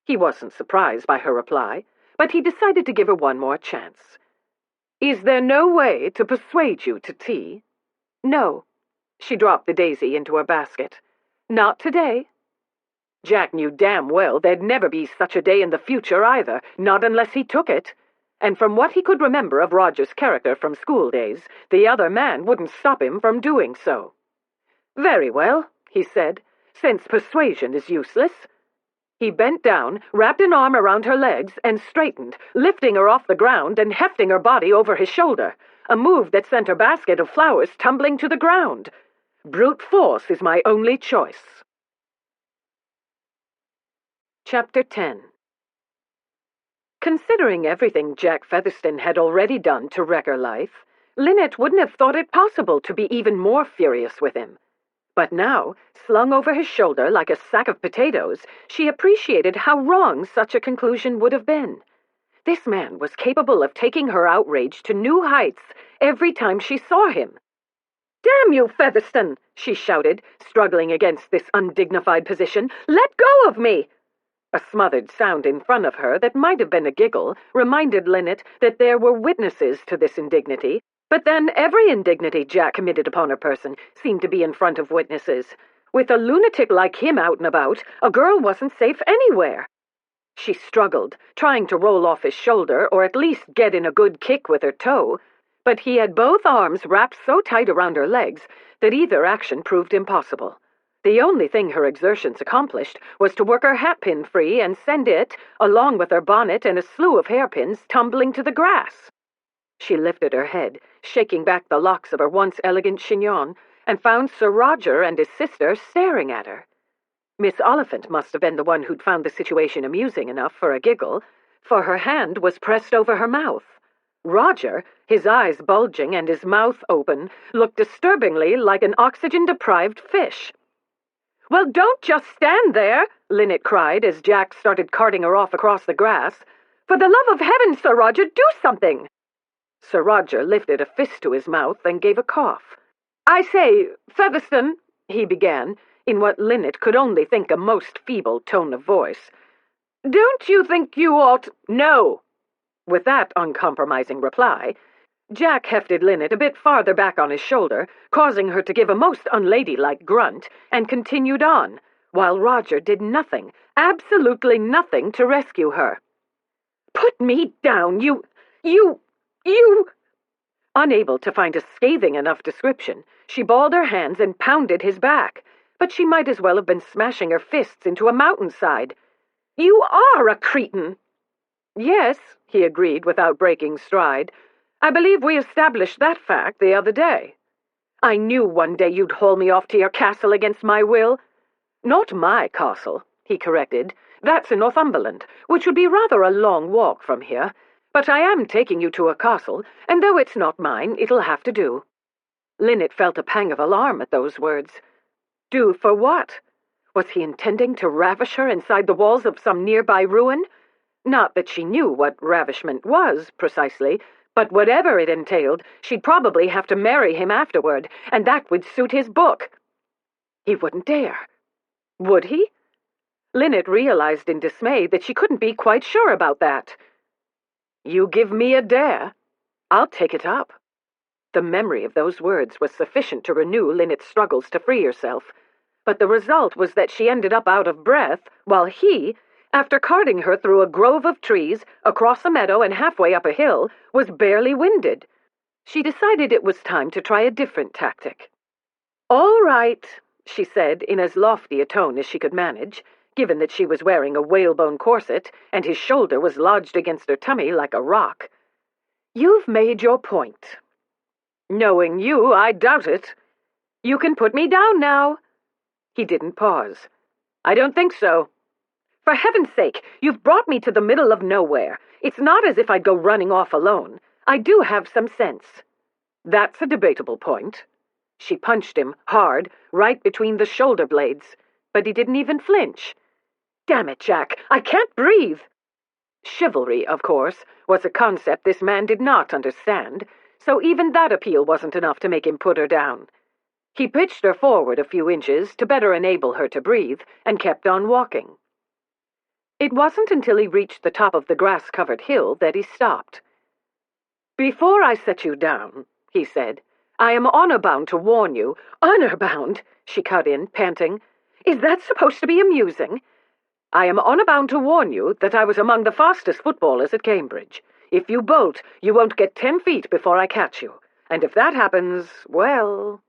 He wasn't surprised by her reply, but he decided to give her one more chance. "Is there no way to persuade you to tea?" "No." She dropped the daisy into her basket. "Not today." Jack knew damn well there'd never be such a day in the future either, not unless he took it. And from what he could remember of Roger's character from school days, the other man wouldn't stop him from doing so. "Very well," he said, "since persuasion is useless." He bent down, wrapped an arm around her legs, and straightened, lifting her off the ground and hefting her body over his shoulder, a move that sent her basket of flowers tumbling to the ground. Brute force is my only choice. Chapter 10. Considering everything Jack Featherstone had already done to wreck her life, Linnet wouldn't have thought it possible to be even more furious with him. But now, slung over his shoulder like a sack of potatoes, she appreciated how wrong such a conclusion would have been. This man was capable of taking her outrage to new heights every time she saw him. "Damn you, Featherstone!" she shouted, struggling against this undignified position. "Let go of me!" A smothered sound in front of her that might have been a giggle reminded Linnet that there were witnesses to this indignity, but then every indignity Jack committed upon a person seemed to be in front of witnesses. With a lunatic like him out and about, a girl wasn't safe anywhere. She struggled, trying to roll off his shoulder or at least get in a good kick with her toe, but he had both arms wrapped so tight around her legs that either action proved impossible. The only thing her exertions accomplished was to work her hatpin free and send it, along with her bonnet and a slew of hairpins, tumbling to the grass. She lifted her head, shaking back the locks of her once elegant chignon, and found Sir Roger and his sister staring at her. Miss Oliphant must have been the one who'd found the situation amusing enough for a giggle, for her hand was pressed over her mouth. Roger, his eyes bulging and his mouth open, looked disturbingly like an oxygen-deprived fish. "Well, don't just stand there," Linnet cried as Jack started carting her off across the grass. "For the love of heaven, Sir Roger, do something!" Sir Roger lifted a fist to his mouth and gave a cough. "I say, Featherstone," he began, in what Linnet could only think a most feeble tone of voice. "Don't you think you ought—" "No!" With that uncompromising reply, Jack hefted Linnet a bit farther back on his shoulder, causing her to give a most unladylike grunt, and continued on, while Roger did nothing, absolutely nothing, to rescue her. "Put me down, you... Unable to find a scathing enough description, she balled her hands and pounded his back, but she might as well have been smashing her fists into a mountainside. "You are a cretin!" "Yes," he agreed without breaking stride. "I believe we established that fact the other day." "I knew one day you'd haul me off to your castle against my will." "Not my castle," he corrected. "That's in Northumberland, which would be rather a long walk from here. But I am taking you to a castle, and though it's not mine, it'll have to do." Linnet felt a pang of alarm at those words. Do for what? Was he intending to ravish her inside the walls of some nearby ruin? Not that she knew what ravishment was, precisely, but whatever it entailed, she'd probably have to marry him afterward, and that would suit his book. He wouldn't dare. Would he? Linnet realized in dismay that she couldn't be quite sure about that. "You give me a dare?" I'll take it up." The memory of those words was sufficient to renew Linnet's struggles to free herself, but the result was that she ended up out of breath, while he, after carting her through a grove of trees, across a meadow and halfway up a hill, was barely winded. She decided it was time to try a different tactic. "All right," she said in as lofty a tone as she could manage, given that she was wearing a whalebone corset and his shoulder was lodged against her tummy like a rock. "You've made your point." "Knowing you, I doubt it." "You can put me down now." He didn't pause. "I don't think so." "For heaven's sake, you've brought me to the middle of nowhere. It's not as if I'd go running off alone. I do have some sense." "That's a debatable point." She punched him, hard, right between the shoulder blades, but he didn't even flinch. "Damn it, Jack, I can't breathe." Chivalry, of course, was a concept this man did not understand, so even that appeal wasn't enough to make him put her down. He pitched her forward a few inches to better enable her to breathe, and kept on walking. It wasn't until he reached the top of the grass-covered hill that he stopped. "Before I set you down," he said, "I am honor-bound to warn you—" "Honor-bound?" she cut in, panting. "Is that supposed to be amusing?" "I am honor-bound to warn you that I was among the fastest footballers at Cambridge. If you bolt, you won't get 10 feet before I catch you. And if that happens, well—"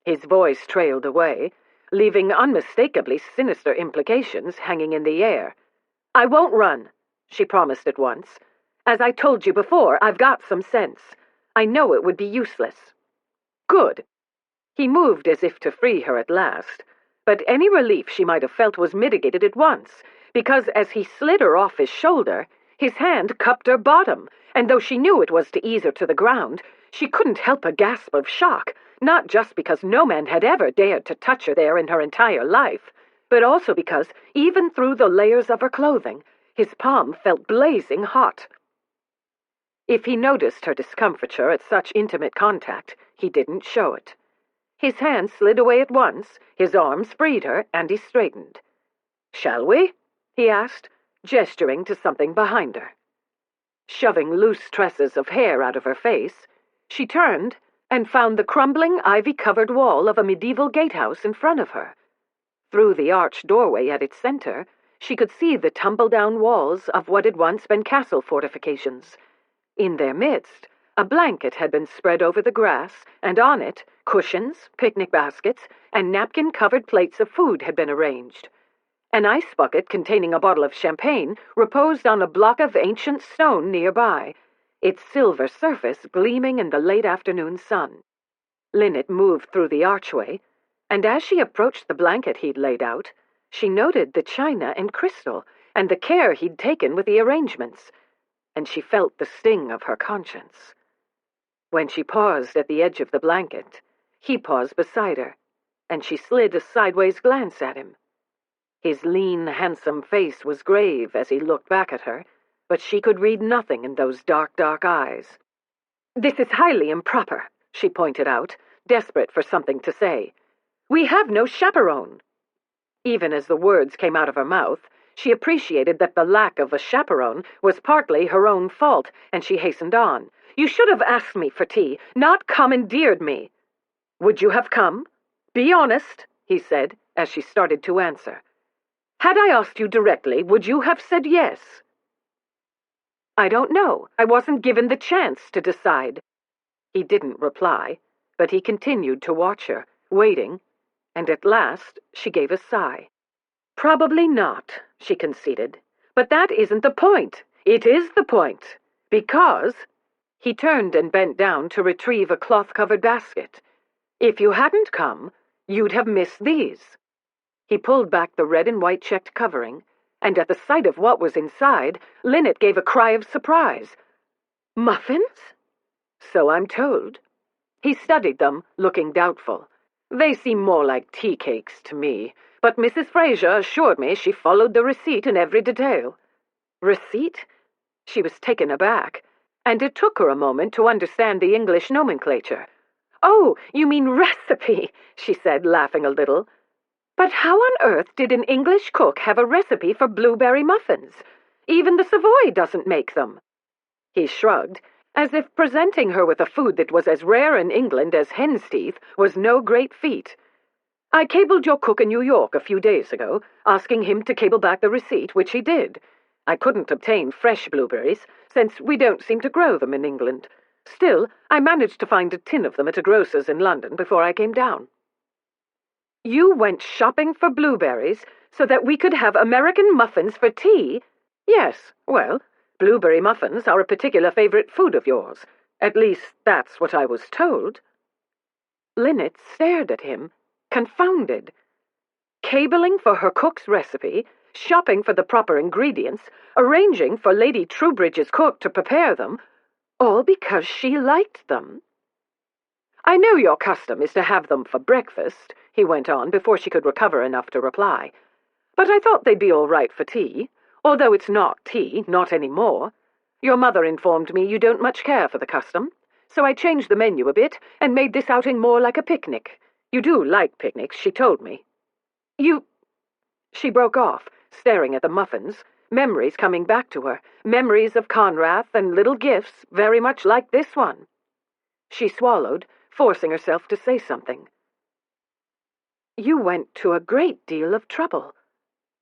His voice trailed away, leaving unmistakably sinister implications hanging in the air. "I won't run," she promised at once. "As I told you before, I've got some sense. I know it would be useless." "Good." He moved as if to free her at last, but any relief she might have felt was mitigated at once, because as he slid her off his shoulder, his hand cupped her bottom, and though she knew it was to ease her to the ground, she couldn't help a gasp of shock, not just because no man had ever dared to touch her there in her entire life, but also because, even through the layers of her clothing, his palm felt blazing hot. If he noticed her discomfiture at such intimate contact, he didn't show it. His hand slid away at once, his arms freed her, and he straightened. "Shall we?" he asked, gesturing to something behind her. Shoving loose tresses of hair out of her face, she turned and found the crumbling, ivy-covered wall of a medieval gatehouse in front of her. Through the arched doorway at its center, she could see the tumble-down walls of what had once been castle fortifications. In their midst, a blanket had been spread over the grass, and on it, cushions, picnic baskets, and napkin-covered plates of food had been arranged. An ice bucket containing a bottle of champagne reposed on a block of ancient stone nearby, its silver surface gleaming in the late afternoon sun. Linnet moved through the archway, and as she approached the blanket he'd laid out, she noted the china and crystal and the care he'd taken with the arrangements, and she felt the sting of her conscience. When she paused at the edge of the blanket, he paused beside her, and she slid a sideways glance at him. His lean, handsome face was grave as he looked back at her, but she could read nothing in those dark, dark eyes. "This is highly improper," she pointed out, desperate for something to say. "We have no chaperone." Even as the words came out of her mouth, she appreciated that the lack of a chaperone was partly her own fault, and she hastened on. "You should have asked me for tea, not commandeered me." "Would you have come? Be honest," he said, as she started to answer. "Had I asked you directly, would you have said yes?" "I don't know. I wasn't given the chance to decide." He didn't reply, but he continued to watch her, waiting, and at last she gave a sigh. "Probably not," she conceded. "But that isn't the point. It is the point. Because—" He turned and bent down to retrieve a cloth-covered basket. "If you hadn't come, you'd have missed these." He pulled back the red and white checked covering, and at the sight of what was inside, Linnet gave a cry of surprise. "Muffins?" "So I'm told." He studied them, looking doubtful. "They seem more like tea cakes to me, but Mrs. Fraser assured me she followed the receipt in every detail." "Receipt?" She was taken aback, and it took her a moment to understand the English nomenclature. "Oh, you mean recipe," she said, laughing a little. "But how on earth did an English cook have a recipe for blueberry muffins? Even the Savoy doesn't make them." He shrugged, as if presenting her with a food that was as rare in England as hen's teeth was no great feat. "I cabled your cook in New York a few days ago, asking him to cable back the receipt, which he did. I couldn't obtain fresh blueberries, since we don't seem to grow them in England. Still, I managed to find a tin of them at a grocer's in London before I came down." "You went shopping for blueberries so that we could have American muffins for tea?" "Yes, well, blueberry muffins are a particular favorite food of yours. At least, that's what I was told." Linnet stared at him, confounded. Cabling for her cook's recipe, shopping for the proper ingredients, arranging for Lady Troubridge's cook to prepare them, all because she liked them. "I know your custom is to have them for breakfast," he went on before she could recover enough to reply. "But I thought they'd be all right for tea, although it's not tea, not any more. Your mother informed me you don't much care for the custom, so I changed the menu a bit and made this outing more like a picnic. You do like picnics, she told me." "You—" She broke off, staring at the muffins, memories coming back to her, memories of Conrath and little gifts very much like this one. She swallowed, forcing herself to say something. "You went to a great deal of trouble."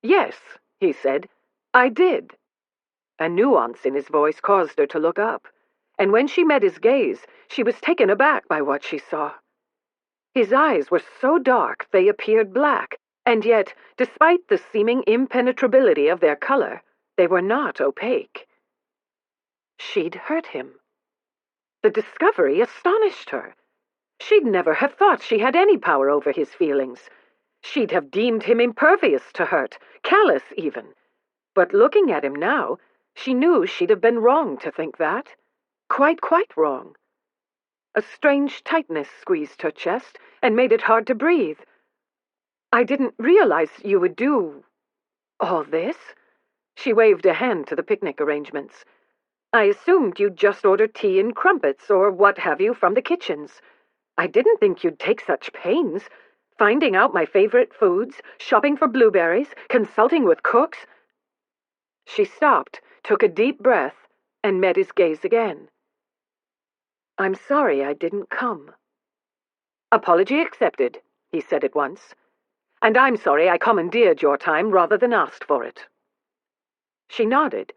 "Yes," he said, "I did." A nuance in his voice caused her to look up, and when she met his gaze, she was taken aback by what she saw. His eyes were so dark they appeared black, and yet, despite the seeming impenetrability of their color, they were not opaque. She'd hurt him. The discovery astonished her. She'd never have thought she had any power over his feelings. She'd have deemed him impervious to hurt, callous even. But looking at him now, she knew she'd have been wrong to think that. Quite wrong. A strange tightness squeezed her chest and made it hard to breathe. "I didn't realize you would do all this." She waved a hand to the picnic arrangements. "I assumed you'd just order tea and crumpets or what have you from the kitchens. I didn't think you'd take such pains, finding out my favorite foods, shopping for blueberries, consulting with cooks." She stopped, took a deep breath, and met his gaze again. "I'm sorry I didn't come." "Apology accepted," he said at once. "And I'm sorry I commandeered your time rather than asked for it." She nodded,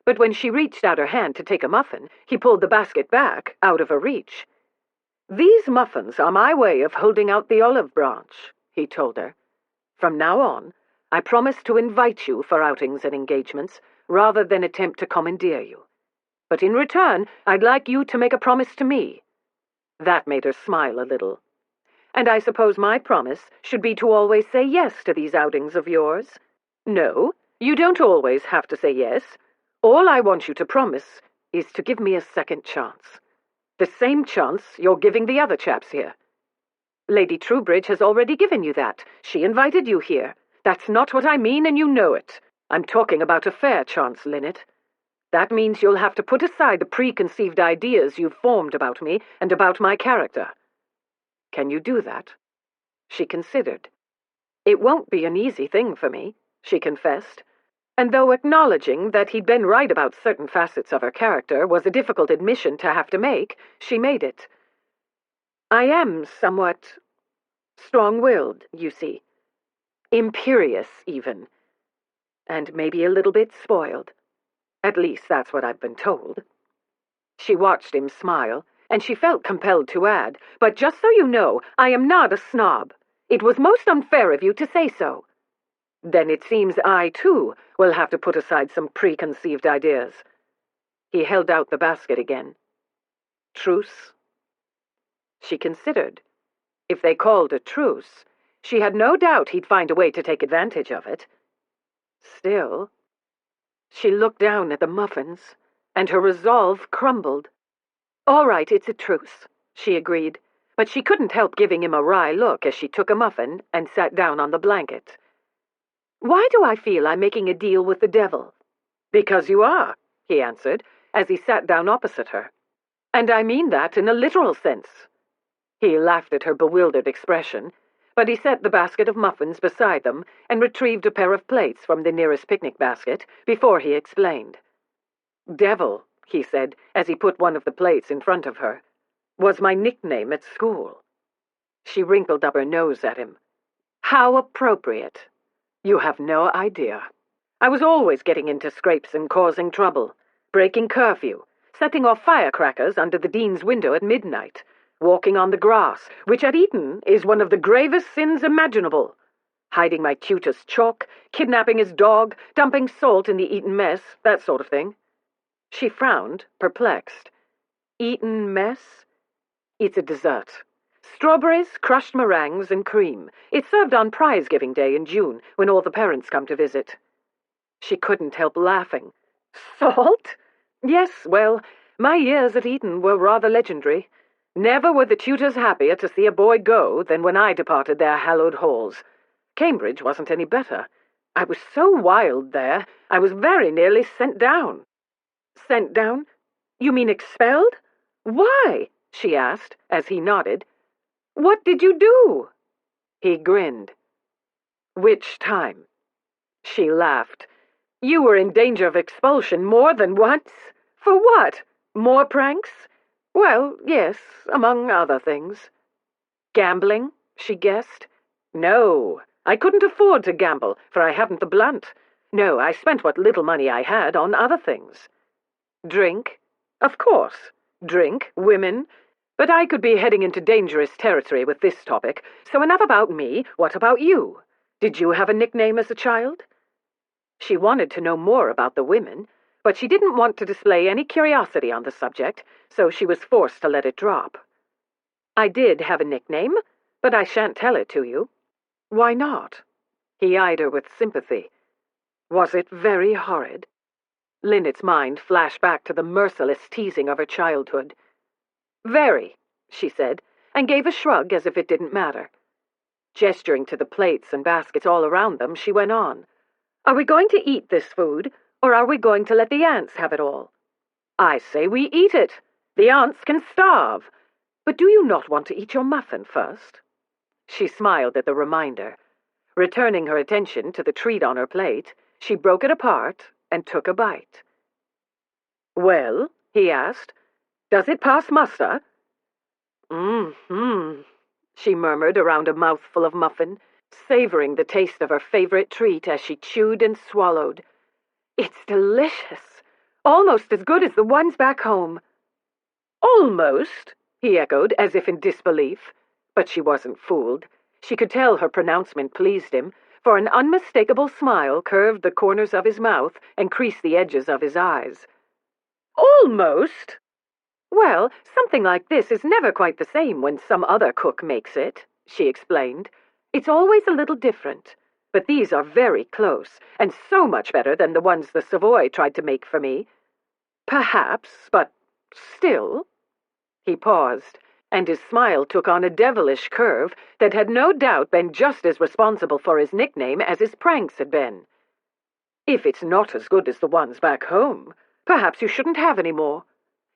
but when she reached out her hand to take a muffin, he pulled the basket back, out of her reach. "These muffins are my way of holding out the olive branch," he told her. "From now on, I promise to invite you for outings and engagements, rather than attempt to commandeer you. But in return, I'd like you to make a promise to me." That made her smile a little. "And I suppose my promise should be to always say yes to these outings of yours?" "No, you don't always have to say yes. All I want you to promise is to give me a second chance. The same chance you're giving the other chaps here. Lady Troubridge has already given you that. She invited you here. That's not what I mean, and you know it. I'm talking about a fair chance, Linnet. That means you'll have to put aside the preconceived ideas you've formed about me and about my character. Can you do that?" She considered. "It won't be an easy thing for me," she confessed, and though acknowledging that he'd been right about certain facets of her character was a difficult admission to have to make, she made it. "I am somewhat strong-willed, you see. Imperious, even. And maybe a little bit spoiled. At least that's what I've been told." She watched him smile, and she felt compelled to add, "But just so you know, I am not a snob. It was most unfair of you to say so." "Then it seems I, too, will have to put aside some preconceived ideas." He held out the basket again. "Truce?" She considered. If they called a truce, she had no doubt he'd find a way to take advantage of it. Still, she looked down at the muffins, and her resolve crumbled. "All right, it's a truce," she agreed, but she couldn't help giving him a wry look as she took a muffin and sat down on the blanket. "Why do I feel I'm making a deal with the devil?" "Because you are," he answered, as he sat down opposite her. "And I mean that in a literal sense." He laughed at her bewildered expression, but he set the basket of muffins beside them and retrieved a pair of plates from the nearest picnic basket before he explained. "Devil he said, as he put one of the plates in front of her, "was my nickname at school." She wrinkled up her nose at him. "How appropriate. You have no idea. I was always getting into scrapes and causing trouble, breaking curfew, setting off firecrackers under the dean's window at midnight, walking on the grass, which at Eton is one of the gravest sins imaginable, hiding my tutor's chalk, kidnapping his dog, dumping salt in the Eton mess, that sort of thing." She frowned, perplexed. "Eton mess? It's a dessert. Strawberries, crushed meringues, and cream. It's served on prize-giving day in June, when all the parents come to visit." She couldn't help laughing. "Salt? Yes, well, my years at Eton were rather legendary. Never were the tutors happier to see a boy go than when I departed their hallowed halls. Cambridge wasn't any better. I was so wild there, I was very nearly sent down." "Sent down? You mean expelled? Why?" she asked, as he nodded. "What did you do?" He grinned. "Which time?" She laughed. "You were in danger of expulsion more than once. For what? More pranks?" "Well, yes, among other things." "Gambling?" she guessed. "No, I couldn't afford to gamble, for I hadn't the blunt. No, I spent what little money I had on other things." "Drink?" "Of course. Drink, women. But I could be heading into dangerous territory with this topic, so enough about me. What about you? Did you have a nickname as a child?" She wanted to know more about the women, but she didn't want to display any curiosity on the subject, so she was forced to let it drop. "I did have a nickname, but I shan't tell it to you." "Why not?" He eyed her with sympathy. "Was it very horrid?" Linnet's mind flashed back to the merciless teasing of her childhood. "Very," she said, and gave a shrug as if it didn't matter. Gesturing to the plates and baskets all around them, she went on. "Are we going to eat this food, or are we going to let the ants have it all? I say we eat it. The ants can starve. But do you not want to eat your muffin first?" She smiled at the reminder. Returning her attention to the treat on her plate, she broke it apart and took a bite. "Well," he asked, "does it pass muster?" "Mm-hmm," she murmured around a mouthful of muffin, savoring the taste of her favorite treat as she chewed and swallowed. "It's delicious. Almost as good as the ones back home." "Almost," he echoed, as if in disbelief. But she wasn't fooled. She could tell her pronouncement pleased him, for an unmistakable smile curved the corners of his mouth and creased the edges of his eyes. "Almost? Well, something like this is never quite the same when some other cook makes it," she explained. "It's always a little different. But these are very close, and so much better than the ones the Savoy tried to make for me." "Perhaps, but still—" He paused, and his smile took on a devilish curve that had no doubt been just as responsible for his nickname as his pranks had been. "If it's not as good as the ones back home, perhaps you shouldn't have any more."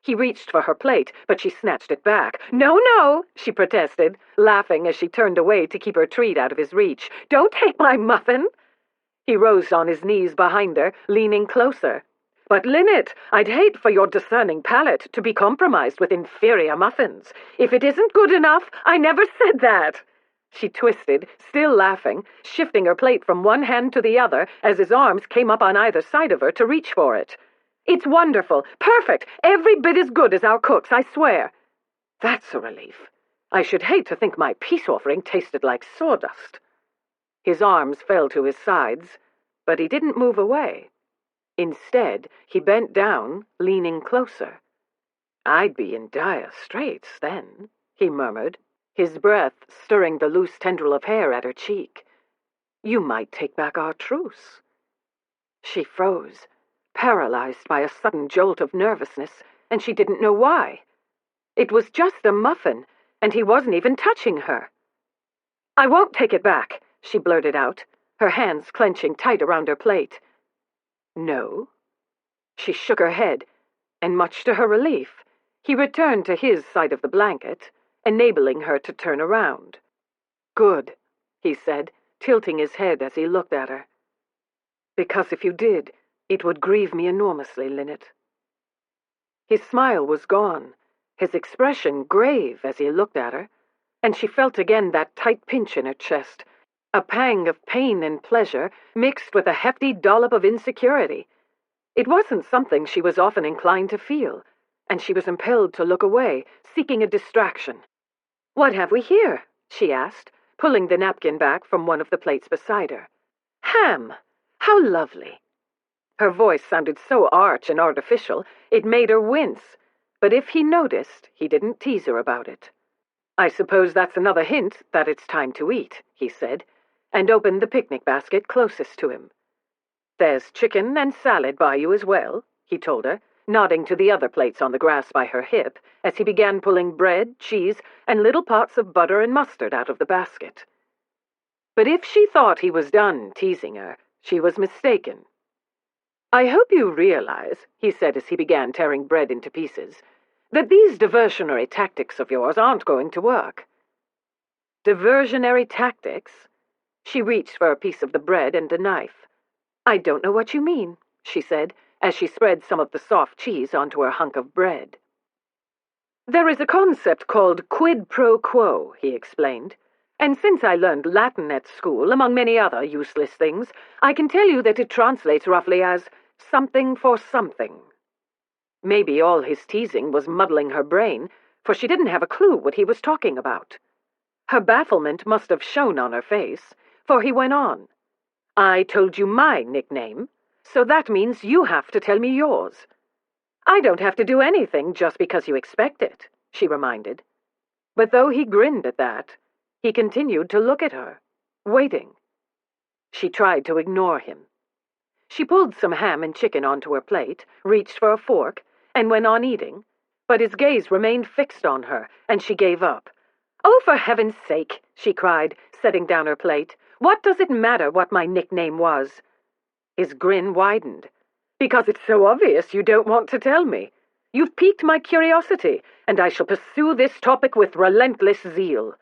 He reached for her plate, but she snatched it back. "No, no," she protested, laughing as she turned away to keep her treat out of his reach. "Don't take my muffin." He rose on his knees behind her, leaning closer. "But, Linnet, I'd hate for your discerning palate to be compromised with inferior muffins. If it isn't good enough, I never said that." She twisted, still laughing, shifting her plate from one hand to the other as his arms came up on either side of her to reach for it. "It's wonderful, perfect, every bit as good as our cook's, I swear." "That's a relief. I should hate to think my peace offering tasted like sawdust." His arms fell to his sides, but he didn't move away. Instead, he bent down, leaning closer. "I'd be in dire straits then," he murmured, his breath stirring the loose tendril of hair at her cheek. "You might take back our truce." She froze, paralyzed by a sudden jolt of nervousness, and she didn't know why. It was just a muffin, and he wasn't even touching her. "I won't take it back," she blurted out, her hands clenching tight around her plate. "No?" She shook her head, and much to her relief, he returned to his side of the blanket, enabling her to turn around. "Good," he said, tilting his head as he looked at her. "Because if you did, it would grieve me enormously, Linnet." His smile was gone, his expression grave as he looked at her, and she felt again that tight pinch in her chest, a pang of pain and pleasure mixed with a hefty dollop of insecurity. It wasn't something she was often inclined to feel, and she was impelled to look away, seeking a distraction. "What have we here?" she asked, pulling the napkin back from one of the plates beside her. "Ham! How lovely!" Her voice sounded so arch and artificial, it made her wince, but if he noticed, he didn't tease her about it. "I suppose that's another hint that it's time to eat," he said, and opened the picnic basket closest to him. "There's chicken and salad by you as well," he told her, nodding to the other plates on the grass by her hip as he began pulling bread, cheese, and little pots of butter and mustard out of the basket. But if she thought he was done teasing her, she was mistaken. "I hope you realize," he said as he began tearing bread into pieces, "that these diversionary tactics of yours aren't going to work." "Diversionary tactics?" She reached for a piece of the bread and a knife. "I don't know what you mean," she said, as she spread some of the soft cheese onto her hunk of bread. "There is a concept called quid pro quo," he explained, "and since I learned Latin at school, among many other useless things, I can tell you that it translates roughly as something for something." Maybe all his teasing was muddling her brain, for she didn't have a clue what he was talking about. Her bafflement must have shown on her face, for he went on. "I told you my nickname, so that means you have to tell me yours." "I don't have to do anything just because you expect it," she reminded. But though he grinned at that, he continued to look at her, waiting. She tried to ignore him. She pulled some ham and chicken onto her plate, reached for a fork, and went on eating, but his gaze remained fixed on her, and she gave up. "Oh, for heaven's sake," she cried, setting down her plate, "what does it matter what my nickname was?" His grin widened. "Because it's so obvious you don't want to tell me. You've piqued my curiosity, and I shall pursue this topic with relentless zeal."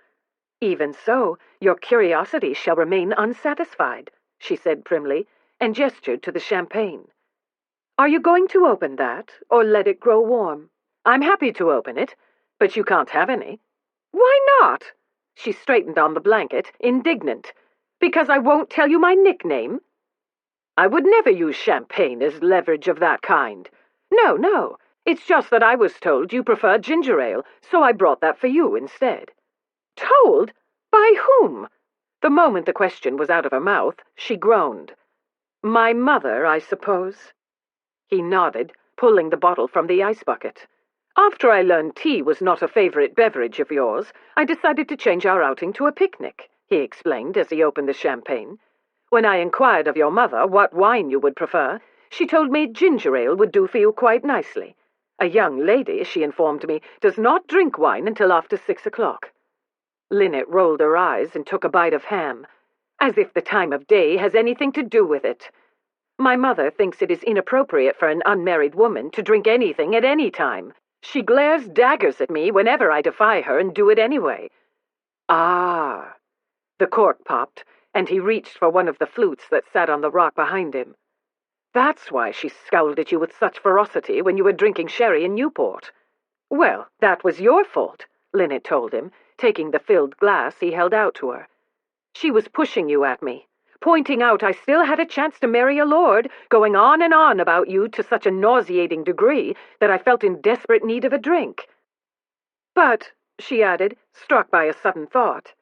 "Even so, your curiosity shall remain unsatisfied," she said primly, and gestured to the champagne. "Are you going to open that, or let it grow warm?" "I'm happy to open it, but you can't have any." "Why not?" She straightened on the blanket, indignant. "Because I won't tell you my nickname?" "I would never use champagne as leverage of that kind. No, it's just that I was told you prefer ginger ale, so I brought that for you instead." "Told? By whom?" The moment the question was out of her mouth, she groaned. "My mother, I suppose." He nodded, pulling the bottle from the ice bucket. "After I learned tea was not a favorite beverage of yours, I decided to change our outing to a picnic," he explained as he opened the champagne. "When I inquired of your mother what wine you would prefer, she told me ginger ale would do for you quite nicely. A young lady, she informed me, does not drink wine until after 6 o'clock. Linnet rolled her eyes and took a bite of ham. "As if the time of day has anything to do with it. My mother thinks it is inappropriate for an unmarried woman to drink anything at any time. She glares daggers at me whenever I defy her and do it anyway." "Ah." The cork popped, and he reached for one of the flutes that sat on the rock behind him. "That's why she scowled at you with such ferocity when you were drinking sherry in Newport." "Well, that was your fault," Linnet told him, taking the filled glass he held out to her. "She was pushing you at me, pointing out I still had a chance to marry a lord, going on and on about you to such a nauseating degree that I felt in desperate need of a drink." "But," she added, struck by a sudden thought,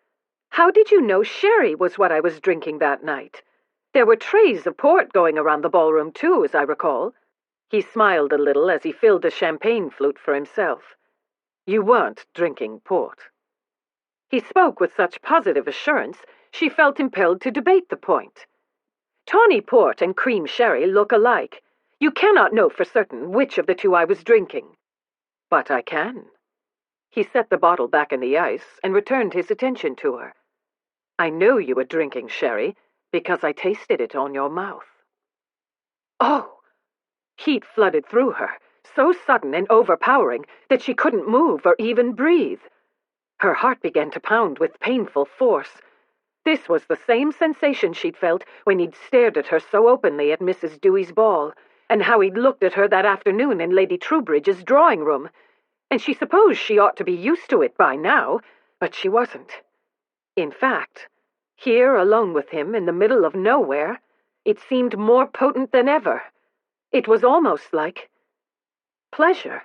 "how did you know sherry was what I was drinking that night? There were trays of port going around the ballroom, too, as I recall." He smiled a little as he filled a champagne flute for himself. "You weren't drinking port." He spoke with such positive assurance, she felt impelled to debate the point. "Tawny port and cream sherry look alike. You cannot know for certain which of the two I was drinking." "But I can." He set the bottle back in the ice and returned his attention to her. "I know you were drinking sherry because I tasted it on your mouth." Oh! Heat flooded through her, so sudden and overpowering that she couldn't move or even breathe. Her heart began to pound with painful force. This was the same sensation she'd felt when he'd stared at her so openly at Mrs. Dewey's ball, and how he'd looked at her that afternoon in Lady Troubridge's drawing-room, and she supposed she ought to be used to it by now, but she wasn't. In fact, here alone with him in the middle of nowhere, it seemed more potent than ever. It was almost like pleasure.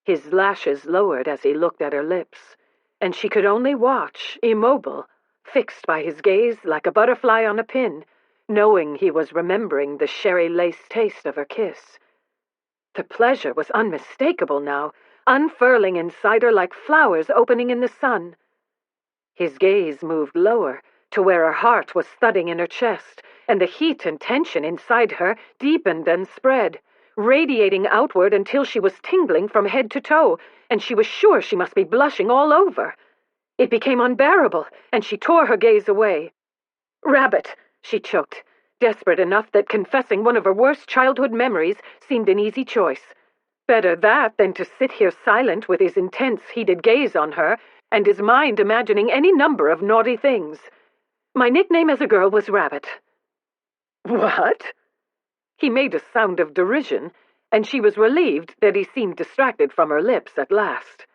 His lashes lowered as he looked at her lips, and she could only watch, immobile, fixed by his gaze like a butterfly on a pin, knowing he was remembering the sherry-lace taste of her kiss. The pleasure was unmistakable now, unfurling inside her like flowers opening in the sun. His gaze moved lower, to where her heart was thudding in her chest, and the heat and tension inside her deepened and spread, radiating outward until she was tingling from head to toe, and she was sure she must be blushing all over. It became unbearable, and she tore her gaze away. "Rabbit," she choked, desperate enough that confessing one of her worst childhood memories seemed an easy choice. Better that than to sit here silent with his intense, heated gaze on her, and his mind imagining any number of naughty things. "My nickname as a girl was Rabbit." "What?" He made a sound of derision, and she was relieved that he seemed distracted from her lips at last.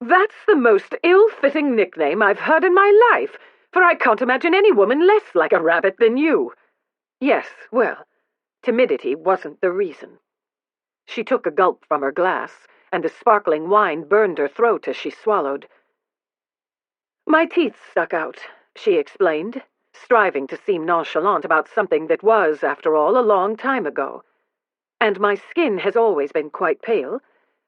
"That's the most ill-fitting nickname I've heard in my life, for I can't imagine any woman less like a rabbit than you." Yes, well, timidity wasn't the reason. She took a gulp from her glass, and the sparkling wine burned her throat as she swallowed. "My teeth stuck out," she explained, striving to seem nonchalant about something that was, after all, a long time ago. "And my skin has always been quite pale,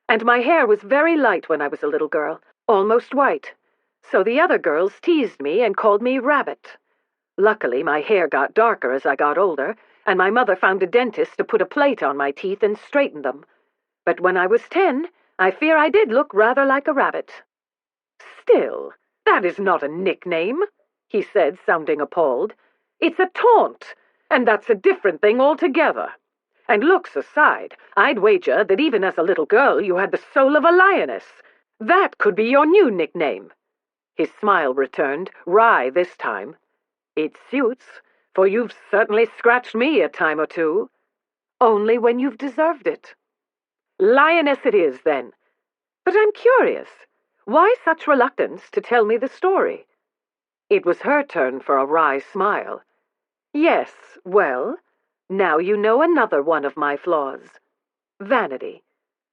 and my hair was very light when I was a little girl, almost white, so the other girls teased me and called me Rabbit. Luckily, my hair got darker as I got older, and my mother found a dentist to put a plate on my teeth and straighten them. But when I was 10, I fear I did look rather like a rabbit." "Still, that is not a nickname," he said, sounding appalled. "It's a taunt, and that's a different thing altogether. And looks aside, I'd wager that even as a little girl you had the soul of a lioness. That could be your new nickname." His smile returned, wry this time. "It suits, for you've certainly scratched me a time or two." "Only when you've deserved it." "Lioness it is, then. But I'm curious. Why such reluctance to tell me the story?" It was her turn for a wry smile. "Yes, well, now you know another one of my flaws. Vanity.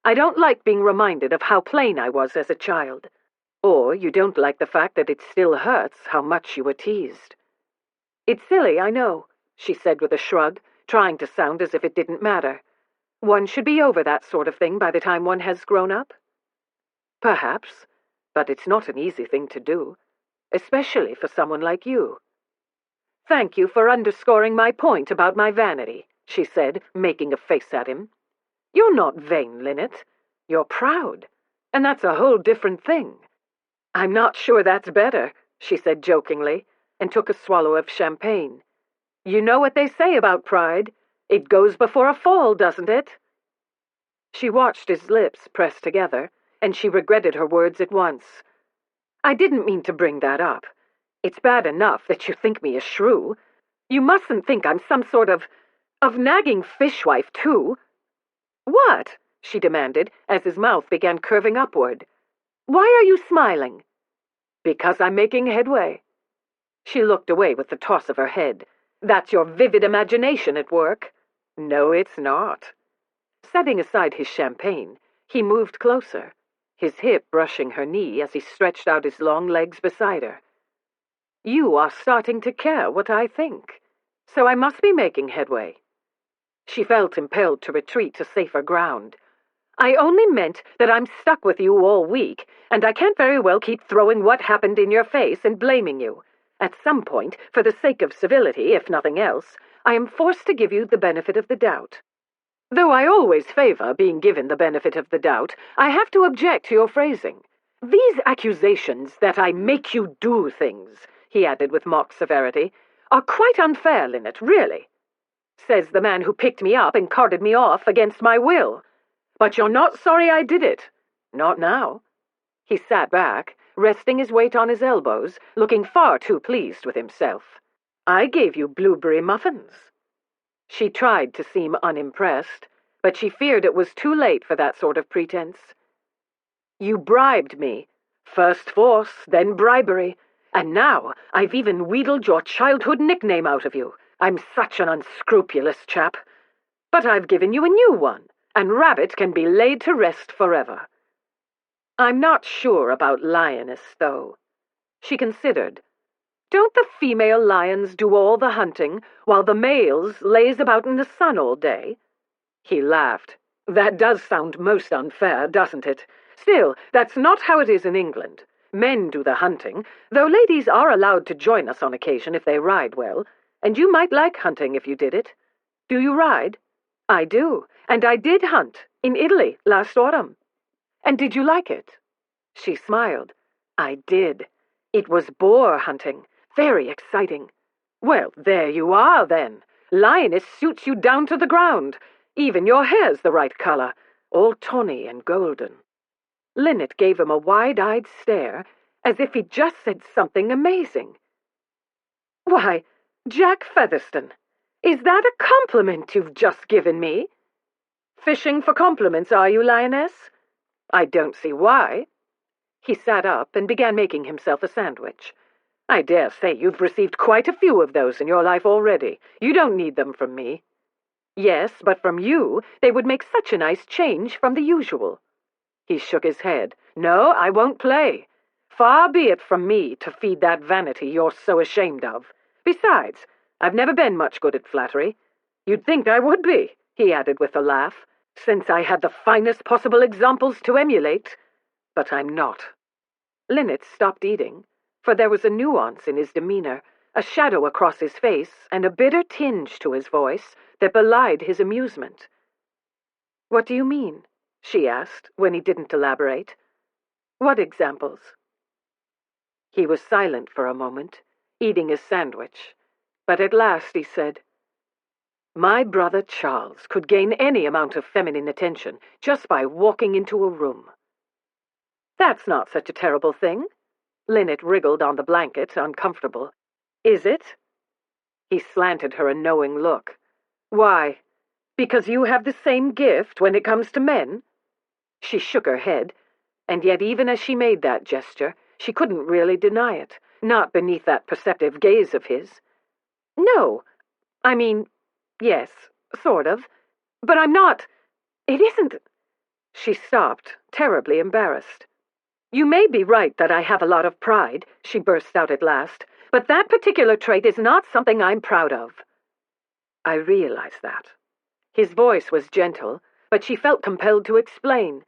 I don't like being reminded of how plain I was as a child. Or you don't like the fact that it still hurts how much you were teased." "It's silly, I know," she said with a shrug, trying to sound as if it didn't matter. "One should be over that sort of thing by the time one has grown up." "Perhaps, but it's not an easy thing to do, especially for someone like you." "Thank you for underscoring my point about my vanity," she said, making a face at him. "You're not vain, Linnet. You're proud, and that's a whole different thing." "I'm not sure that's better," she said jokingly, and took a swallow of champagne. "You know what they say about pride. It goes before a fall, doesn't it?" She watched his lips press together, and she regretted her words at once. "I didn't mean to bring that up. It's bad enough that you think me a shrew. You mustn't think I'm some sort of nagging fishwife, too." "What?" she demanded, as his mouth began curving upward. "Why are you smiling?" "Because I'm making headway." She looked away with a toss of her head. "That's your vivid imagination at work." "No, it's not." Setting aside his champagne, he moved closer, his hip brushing her knee as he stretched out his long legs beside her. "You are starting to care what I think, so I must be making headway." She felt impelled to retreat to safer ground. "I only meant that I'm stuck with you all week, and I can't very well keep throwing what happened in your face and blaming you. At some point, for the sake of civility, if nothing else, I am forced to give you the benefit of the doubt. Though I always favor being given the benefit of the doubt, I have to object to your phrasing. These accusations that I make you do things," he added with mock severity, "are quite unfair, Linnet, really. Says the man who picked me up and carted me off against my will. But you're not sorry I did it. Not now." He sat back, resting his weight on his elbows, looking far too pleased with himself. "I gave you blueberry muffins." She tried to seem unimpressed, but she feared it was too late for that sort of pretense. You bribed me. First force, then bribery. And now I've even wheedled your childhood nickname out of you. I'm such an unscrupulous chap. But I've given you a new one, and Rabbit can be laid to rest forever. I'm not sure about Lioness, though. She considered. Don't the female lions do all the hunting, while the males laze about in the sun all day? He laughed. That does sound most unfair, doesn't it? Still, that's not how it is in England. Men do the hunting, though ladies are allowed to join us on occasion if they ride well, and you might like hunting if you did it. Do you ride? I do, and I did hunt, in Italy, last autumn. And did you like it? She smiled. I did. It was boar hunting. Very exciting. Well, there you are, then. Lioness suits you down to the ground. Even your hair's the right color, all tawny and golden. Linnet gave him a wide-eyed stare, as if he'd just said something amazing. Why, Jack Featherstone, is that a compliment you've just given me? Fishing for compliments, are you, Lioness? I don't see why. He sat up and began making himself a sandwich. I dare say you've received quite a few of those in your life already. You don't need them from me. Yes, but from you, they would make such a nice change from the usual. He shook his head. No, I won't play. Far be it from me to feed that vanity you're so ashamed of. Besides, I've never been much good at flattery. You'd think I would be, he added with a laugh, since I had the finest possible examples to emulate. But I'm not. Linnet stopped eating, for there was a nuance in his demeanor, a shadow across his face, and a bitter tinge to his voice that belied his amusement. What do you mean? She asked, when he didn't elaborate. What examples? He was silent for a moment, eating his sandwich, but at last he said, My brother Charles could gain any amount of feminine attention just by walking into a room. That's not such a terrible thing. Linnet wriggled on the blanket, uncomfortable. Is it? He slanted her a knowing look. Why? Because you have the same gift when it comes to men? She shook her head, and yet even as she made that gesture, she couldn't really deny it, not beneath that perceptive gaze of his. No, I mean, yes, sort of, but I'm not. It isn't. She stopped, terribly embarrassed. You may be right that I have a lot of pride, she burst out at last, but that particular trait is not something I'm proud of. I realize that. His voice was gentle, but she felt compelled to explain.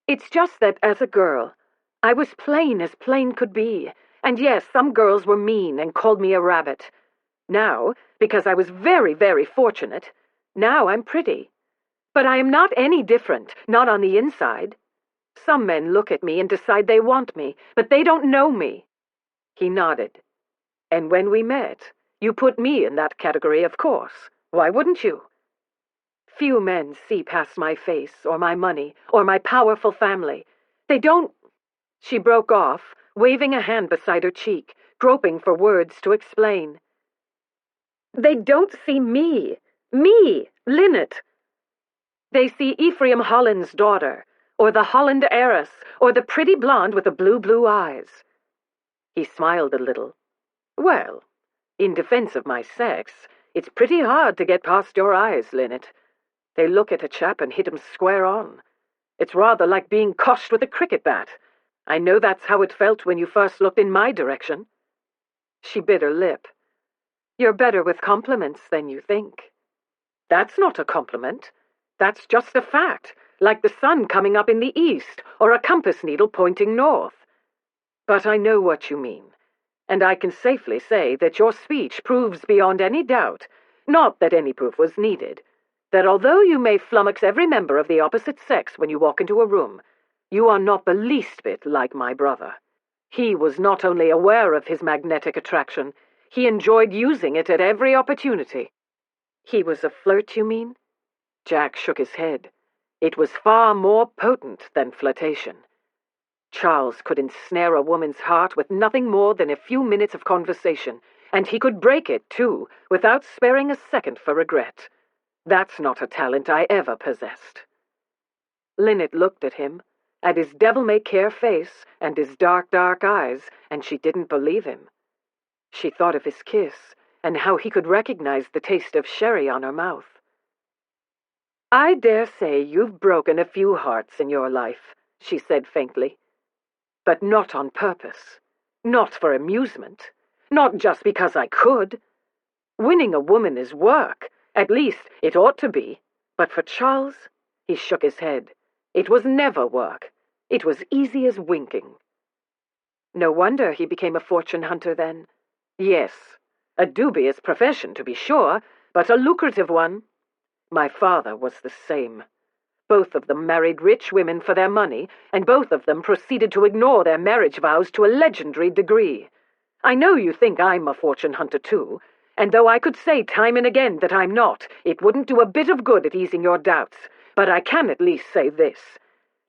It's just that as a girl, I was plain as plain could be, and yes, some girls were mean and called me a rabbit. Now, because I was very, very fortunate, now I'm pretty. But I am not any different, not on the inside. Some men look at me and decide they want me, but they don't know me. He nodded. And when we met, you put me in that category, of course. Why wouldn't you? Few men see past my face, or my money, or my powerful family. They don't... She broke off, waving a hand beside her cheek, groping for words to explain. They don't see me. Me, Linnet. They see Ephraim Holland's daughter, or the Holland heiress, or the pretty blonde with the blue eyes. He smiled a little. Well, in defense of my sex, it's pretty hard to get past your eyes, Linnet. They look at a chap and hit him square on. It's rather like being coshed with a cricket bat. I know that's how it felt when you first looked in my direction. She bit her lip. You're better with compliments than you think. That's not a compliment. That's just a fact, like the sun coming up in the east, or a compass needle pointing north. But I know what you mean, and I can safely say that your speech proves beyond any doubt, not that any proof was needed, that although you may flummox every member of the opposite sex when you walk into a room, you are not the least bit like my brother. He was not only aware of his magnetic attraction, he enjoyed using it at every opportunity. He was a flirt, you mean? Jack shook his head. It was far more potent than flirtation. Charles could ensnare a woman's heart with nothing more than a few minutes of conversation, and he could break it, too, without sparing a second for regret. That's not a talent I ever possessed. Linnet looked at him, at his devil-may-care face and his dark, dark eyes, and she didn't believe him. She thought of his kiss, and how he could recognize the taste of sherry on her mouth. "I dare say you've broken a few hearts in your life," she said faintly. "But not on purpose. Not for amusement. Not just because I could. Winning a woman is work. At least, it ought to be. But for Charles," he shook his head, "it was never work. It was easy as winking." No wonder he became a fortune hunter then. Yes, a dubious profession, to be sure, but a lucrative one. My father was the same. Both of them married rich women for their money, and both of them proceeded to ignore their marriage vows to a legendary degree. I know you think I'm a fortune hunter too, and though I could say time and again that I'm not, it wouldn't do a bit of good at easing your doubts, but I can at least say this.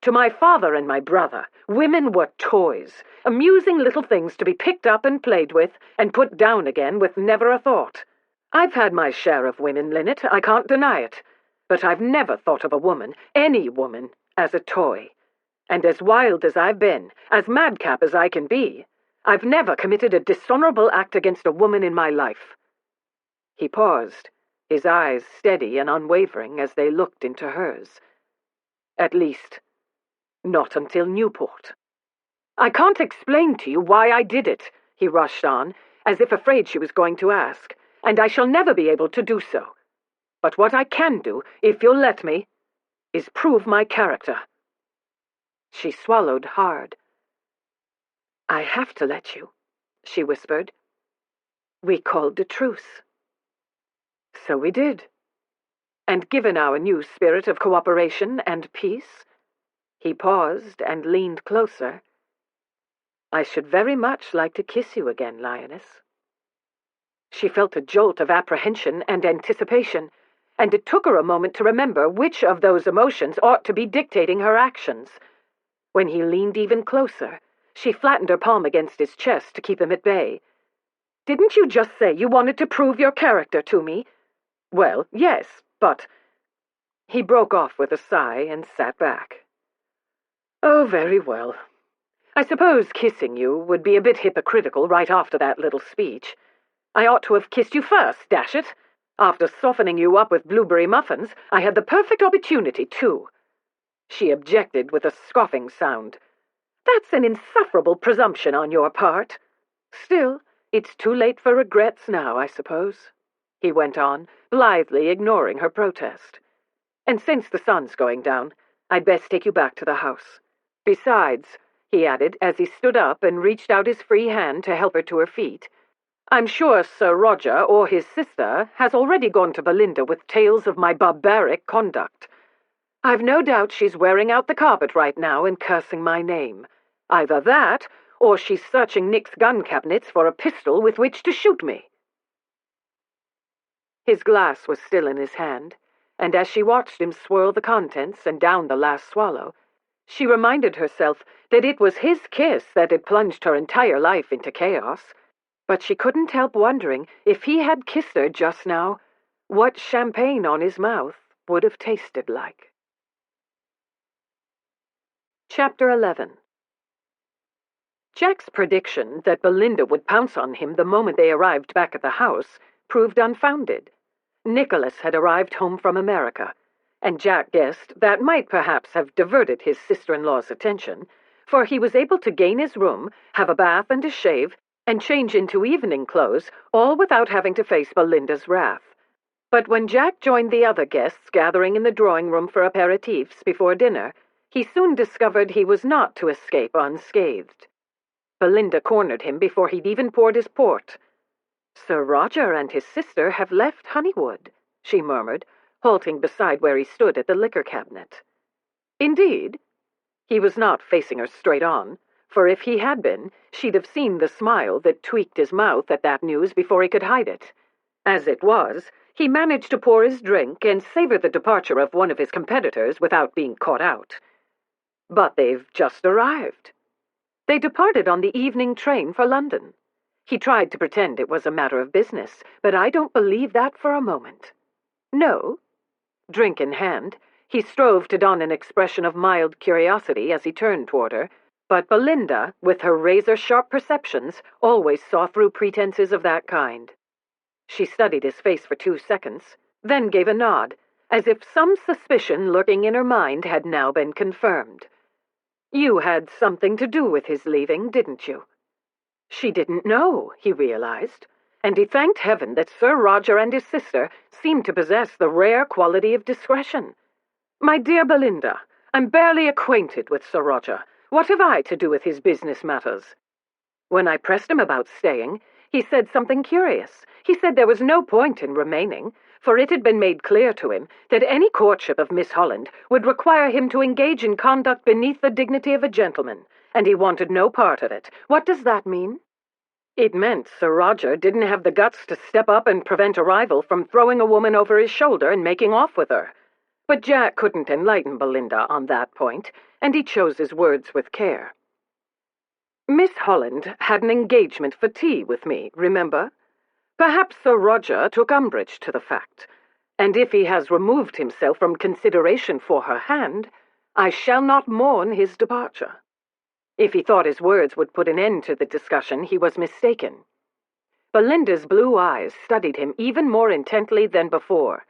To my father and my brother, women were toys, amusing little things to be picked up and played with, and put down again with never a thought. I've had my share of women, Linnet, I can't deny it, but I've never thought of a woman, any woman, as a toy. And as wild as I've been, as madcap as I can be, I've never committed a dishonorable act against a woman in my life." He paused, his eyes steady and unwavering as they looked into hers. "At least, not until Newport. I can't explain to you why I did it," he rushed on, as if afraid she was going to ask, "and I shall never be able to do so. But what I can do, if you'll let me, is prove my character." She swallowed hard. "I have to let you," she whispered. "We called a truce." "So we did. And given our new spirit of cooperation and peace," he paused and leaned closer, "I should very much like to kiss you again, Lioness." She felt a jolt of apprehension and anticipation, and it took her a moment to remember which of those emotions ought to be dictating her actions. When he leaned even closer, she flattened her palm against his chest to keep him at bay. "Didn't you just say you wanted to prove your character to me?" "Well, yes, but—" He broke off with a sigh and sat back. "Oh, very well. I suppose kissing you would be a bit hypocritical right after that little speech. I ought to have kissed you first, dash it. After softening you up with blueberry muffins, I had the perfect opportunity, too." She objected with a scoffing sound. "That's an insufferable presumption on your part. Still, it's too late for regrets now, I suppose," he went on, blithely ignoring her protest. "And since the sun's going down, I'd best take you back to the house. Besides," he added, as he stood up and reached out his free hand to help her to her feet, "I'm sure Sir Roger or his sister has already gone to Belinda with tales of my barbaric conduct. I've no doubt she's wearing out the carpet right now and cursing my name. Either that, or she's searching Nick's gun cabinets for a pistol with which to shoot me." His glass was still in his hand, and as she watched him swirl the contents and down the last swallow, she reminded herself that it was his kiss that had plunged her entire life into chaos. But she couldn't help wondering if he had kissed her just now, what champagne on his mouth would have tasted like. Chapter 11. Jack's prediction that Belinda would pounce on him the moment they arrived back at the house proved unfounded. Nicholas had arrived home from America, and Jack guessed that might perhaps have diverted his sister-in-law's attention, for he was able to gain his room, have a bath and a shave, and change into evening clothes, all without having to face Belinda's wrath. But when Jack joined the other guests gathering in the drawing-room for aperitifs before dinner, he soon discovered he was not to escape unscathed. Belinda cornered him before he'd even poured his port. "Sir Roger and his sister have left Honeywood," she murmured, halting beside where he stood at the liquor cabinet. "Indeed?" He was not facing her straight on, for if he had been, she'd have seen the smile that tweaked his mouth at that news before he could hide it. As it was, he managed to pour his drink and savor the departure of one of his competitors without being caught out. "But they've just arrived." They departed on the evening train for London. He tried to pretend it was a matter of business, but I don't believe that for a moment. No? Drink in hand, he strove to don an expression of mild curiosity as he turned toward her, but Belinda, with her razor-sharp perceptions, always saw through pretenses of that kind. She studied his face for 2 seconds, then gave a nod, as if some suspicion lurking in her mind had now been confirmed. You had something to do with his leaving, didn't you? She didn't know, he realized, and he thanked heaven that Sir Roger and his sister seemed to possess the rare quality of discretion. My dear Belinda, I'm barely acquainted with Sir Roger. What have I to do with his business matters? When I pressed him about staying, he said something curious. He said there was no point in remaining, for it had been made clear to him that any courtship of Miss Holland would require him to engage in conduct beneath the dignity of a gentleman, and he wanted no part of it. What does that mean? It meant Sir Roger didn't have the guts to step up and prevent a rival from throwing a woman over his shoulder and making off with her. But Jack couldn't enlighten Belinda on that point, and he chose his words with care. Miss Holland had an engagement for tea with me, remember? Perhaps Sir Roger took umbrage to the fact, and if he has removed himself from consideration for her hand, I shall not mourn his departure. If he thought his words would put an end to the discussion, he was mistaken. Belinda's blue eyes studied him even more intently than before.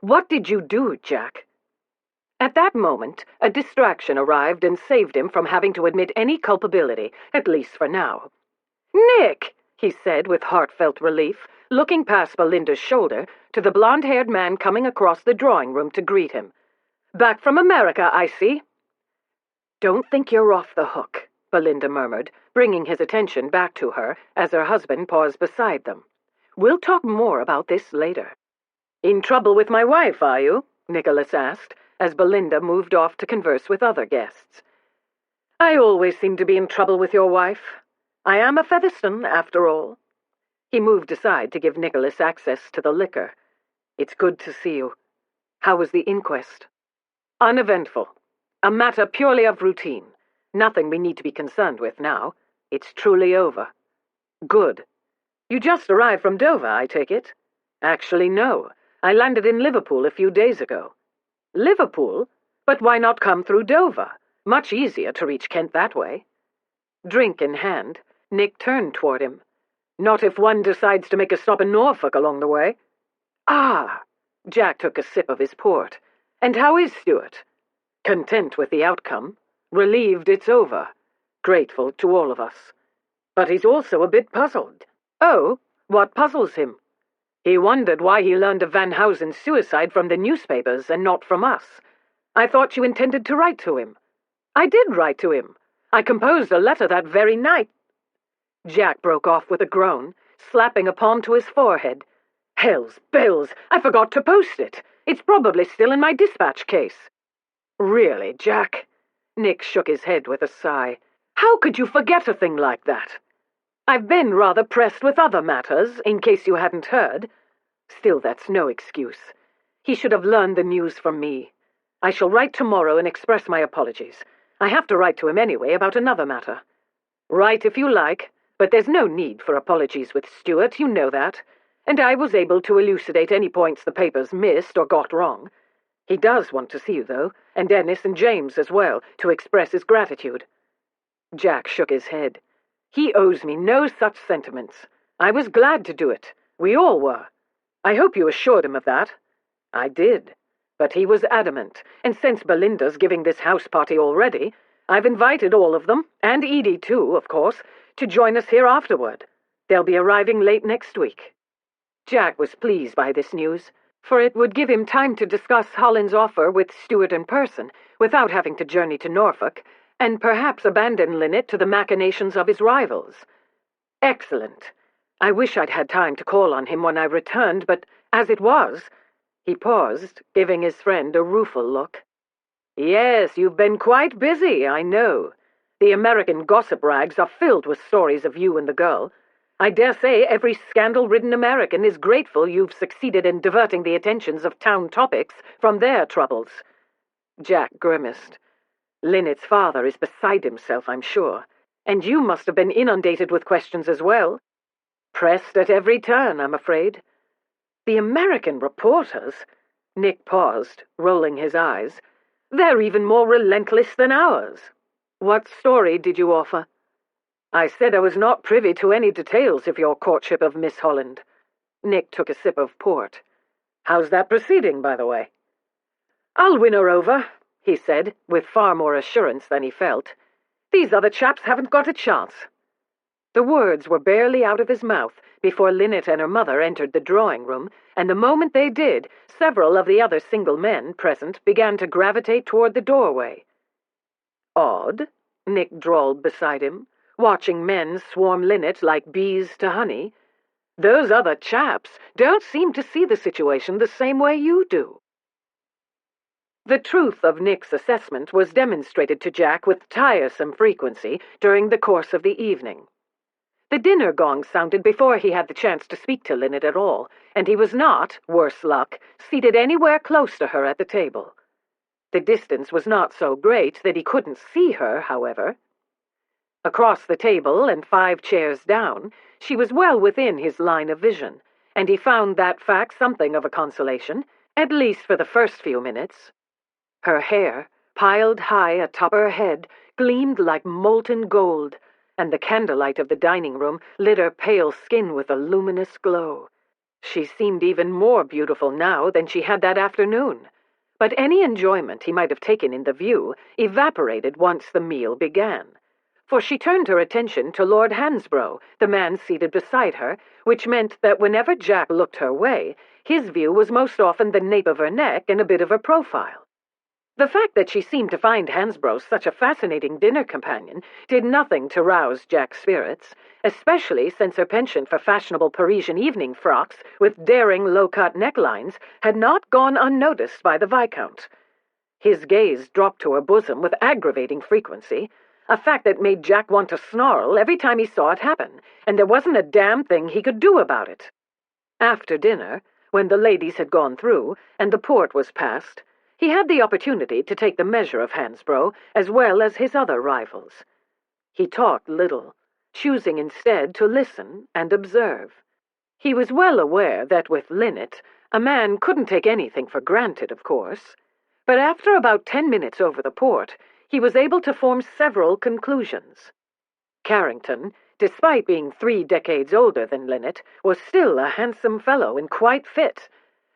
What did you do, Jack? At that moment, a distraction arrived and saved him from having to admit any culpability, at least for now. Nick, he said with heartfelt relief, looking past Belinda's shoulder to the blonde-haired man coming across the drawing-room to greet him. Back from America, I see. Don't think you're off the hook, Belinda murmured, bringing his attention back to her as her husband paused beside them. We'll talk more about this later. In trouble with my wife, are you? Nicholas asked, as Belinda moved off to converse with other guests. I always seem to be in trouble with your wife. I am a Featherstone, after all. He moved aside to give Nicholas access to the liquor. It's good to see you. How was the inquest? Uneventful. A matter purely of routine. Nothing we need to be concerned with now. It's truly over. Good. You just arrived from Dover, I take it? Actually, no. I landed in Liverpool a few days ago. Liverpool? But why not come through Dover? Much easier to reach Kent that way. Drink in hand, Nick turned toward him. Not if one decides to make a stop in Norfolk along the way. Ah! Jack took a sip of his port. And how is Stuart? Content with the outcome. Relieved it's over. Grateful to all of us. But he's also a bit puzzled. Oh, what puzzles him? He wondered why he learned of Van Housen's suicide from the newspapers and not from us. I thought you intended to write to him. I did write to him. I composed a letter that very night. Jack broke off with a groan, slapping a palm to his forehead. Hell's bells, I forgot to post it. It's probably still in my dispatch case. Really, Jack? Nick shook his head with a sigh. How could you forget a thing like that? I've been rather pressed with other matters, in case you hadn't heard. Still, that's no excuse. He should have learned the news from me. I shall write tomorrow and express my apologies. I have to write to him anyway about another matter. Write if you like, but there's no need for apologies with Stuart, you know that. And I was able to elucidate any points the papers missed or got wrong. He does want to see you, though, and Dennis and James as well, to express his gratitude. Jack shook his head. He owes me no such sentiments. I was glad to do it. We all were. I hope you assured him of that. I did. But he was adamant, and since Belinda's giving this house party already, I've invited all of them, and Edie too, of course, to join us here afterward. They'll be arriving late next week. Jack was pleased by this news, for it would give him time to discuss Holland's offer with Stuart in person, without having to journey to Norfolk, and perhaps abandon Linnet to the machinations of his rivals. Excellent. I wish I'd had time to call on him when I returned, but as it was... He paused, giving his friend a rueful look. Yes, you've been quite busy, I know. The American gossip rags are filled with stories of you and the girl. I dare say every scandal-ridden American is grateful you've succeeded in diverting the attentions of town topics from their troubles. Jack grimaced. Linnet's father is beside himself, I'm sure. And you must have been inundated with questions as well. Pressed at every turn, I'm afraid. The American reporters—" Nick paused, rolling his eyes. "They're even more relentless than ours." "What story did you offer?" "I said I was not privy to any details of your courtship of Miss Holland." Nick took a sip of port. "How's that proceeding, by the way?" "I'll win her over," he said, with far more assurance than he felt. "These other chaps haven't got a chance." The words were barely out of his mouth before Linnet and her mother entered the drawing-room, and the moment they did, several of the other single men present began to gravitate toward the doorway. "Odd," Nick drawled beside him, watching men swarm Linnet like bees to honey. "Those other chaps don't seem to see the situation the same way you do." The truth of Nick's assessment was demonstrated to Jack with tiresome frequency during the course of the evening. The dinner gong sounded before he had the chance to speak to Linnet at all, and he was not, worse luck, seated anywhere close to her at the table. The distance was not so great that he couldn't see her, however. Across the table and 5 chairs down, she was well within his line of vision, and he found that fact something of a consolation, at least for the first few minutes. Her hair, piled high atop her head, gleamed like molten gold, and the candlelight of the dining room lit her pale skin with a luminous glow. She seemed even more beautiful now than she had that afternoon, but any enjoyment he might have taken in the view evaporated once the meal began, for she turned her attention to Lord Hansborough, the man seated beside her, which meant that whenever Jack looked her way, his view was most often the nape of her neck and a bit of her profile. The fact that she seemed to find Hansborough such a fascinating dinner companion did nothing to rouse Jack's spirits, especially since her penchant for fashionable Parisian evening frocks with daring low-cut necklines had not gone unnoticed by the Viscount. His gaze dropped to her bosom with aggravating frequency, a fact that made Jack want to snarl every time he saw it happen, and there wasn't a damn thing he could do about it. After dinner, when the ladies had gone through and the port was passed, he had the opportunity to take the measure of Hansborough as well as his other rivals. He talked little, choosing instead to listen and observe. He was well aware that with Linnet, a man couldn't take anything for granted, of course, but after about 10 minutes over the port, he was able to form several conclusions. Carrington, despite being 3 decades older than Linnet, was still a handsome fellow and quite fit,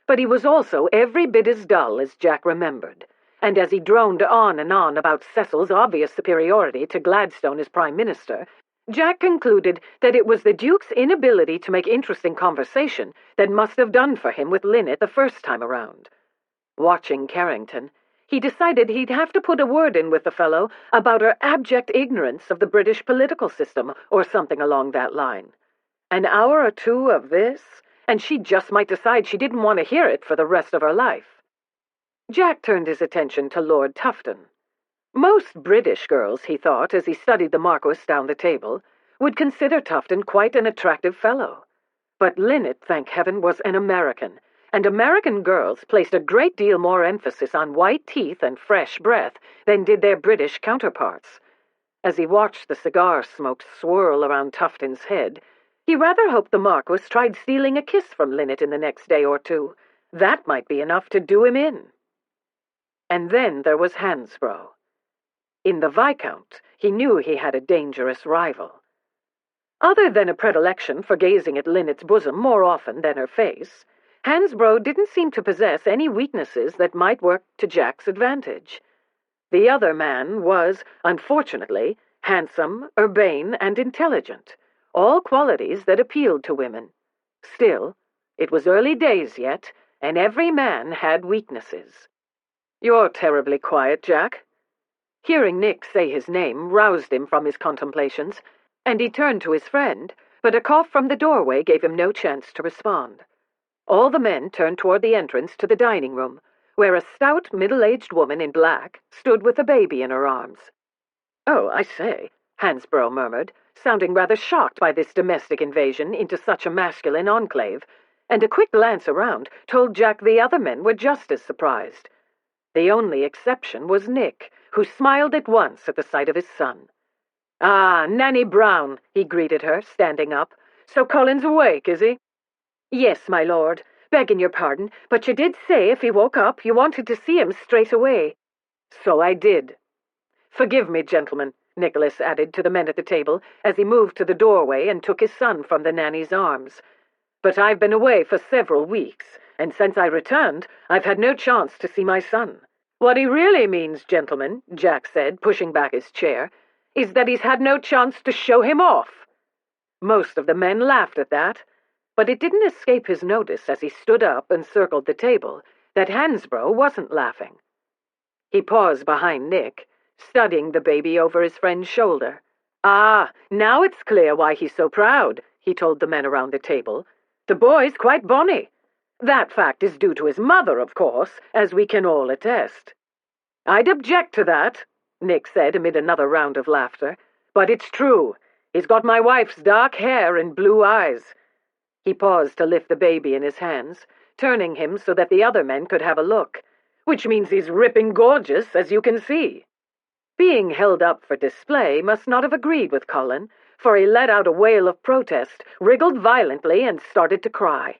but he was also every bit as dull as Jack remembered, and as he droned on and on about Cecil's obvious superiority to Gladstone as Prime Minister, Jack concluded that it was the Duke's inability to make interesting conversation that must have done for him with Linnet the first time around. Watching Carrington, he decided he'd have to put a word in with the fellow about her abject ignorance of the British political system, or something along that line. An hour or 2 of this, and she just might decide she didn't want to hear it for the rest of her life. Jack turned his attention to Lord Tufton. Most British girls, he thought, as he studied the Marquis down the table, would consider Tufton quite an attractive fellow. But Linnet, thank heaven, was an American, and American girls placed a great deal more emphasis on white teeth and fresh breath than did their British counterparts. As he watched the cigar smoke swirl around Tufton's head, he rather hoped the Marquis tried stealing a kiss from Linnet in the next day or 2. That might be enough to do him in. And then there was Hansborough. In the Viscount, he knew he had a dangerous rival. Other than a predilection for gazing at Linnet's bosom more often than her face, Hansborough didn't seem to possess any weaknesses that might work to Jack's advantage. The other man was, unfortunately, handsome, urbane, and intelligent, all qualities that appealed to women. Still, it was early days yet, and every man had weaknesses. "You're terribly quiet, Jack." Hearing Nick say his name roused him from his contemplations, and he turned to his friend, but a cough from the doorway gave him no chance to respond. All the men turned toward the entrance to the dining room, where a stout, middle-aged woman in black stood with a baby in her arms. "Oh, I say," Hansborough murmured, sounding rather shocked by this domestic invasion into such a masculine enclave, and a quick glance around told Jack the other men were just as surprised. The only exception was Nick, who smiled at once at the sight of his son. "Ah, Nanny Brown," he greeted her, standing up. So Colin's awake, is he?" "Yes, my lord. Begging your pardon, but you did say if he woke up you wanted to see him straight away." "So I did. Forgive me, gentlemen," Nicholas added to the men at the table as he moved to the doorway and took his son from the nanny's arms. "But I've been away for several weeks, and since I returned, I've had no chance to see my son. What he really means, gentlemen," Jack said, pushing back his chair, "is that he's had no chance to show him off." Most of the men laughed at that, but it didn't escape his notice as he stood up and circled the table that Hansbro wasn't laughing. He paused behind Nick, studying the baby over his friend's shoulder. "Ah, now it's clear why he's so proud," he told the men around the table. "The boy's quite bonny. That fact is due to his mother, of course, as we can all attest." "I'd object to that," Nick said amid another round of laughter. "But it's true. He's got my wife's dark hair and blue eyes." He paused to lift the baby in his hands, turning him so that the other men could have a look, "which means he's ripping gorgeous, as you can see." Being held up for display must not have agreed with Colin, for he let out a wail of protest, wriggled violently, and started to cry.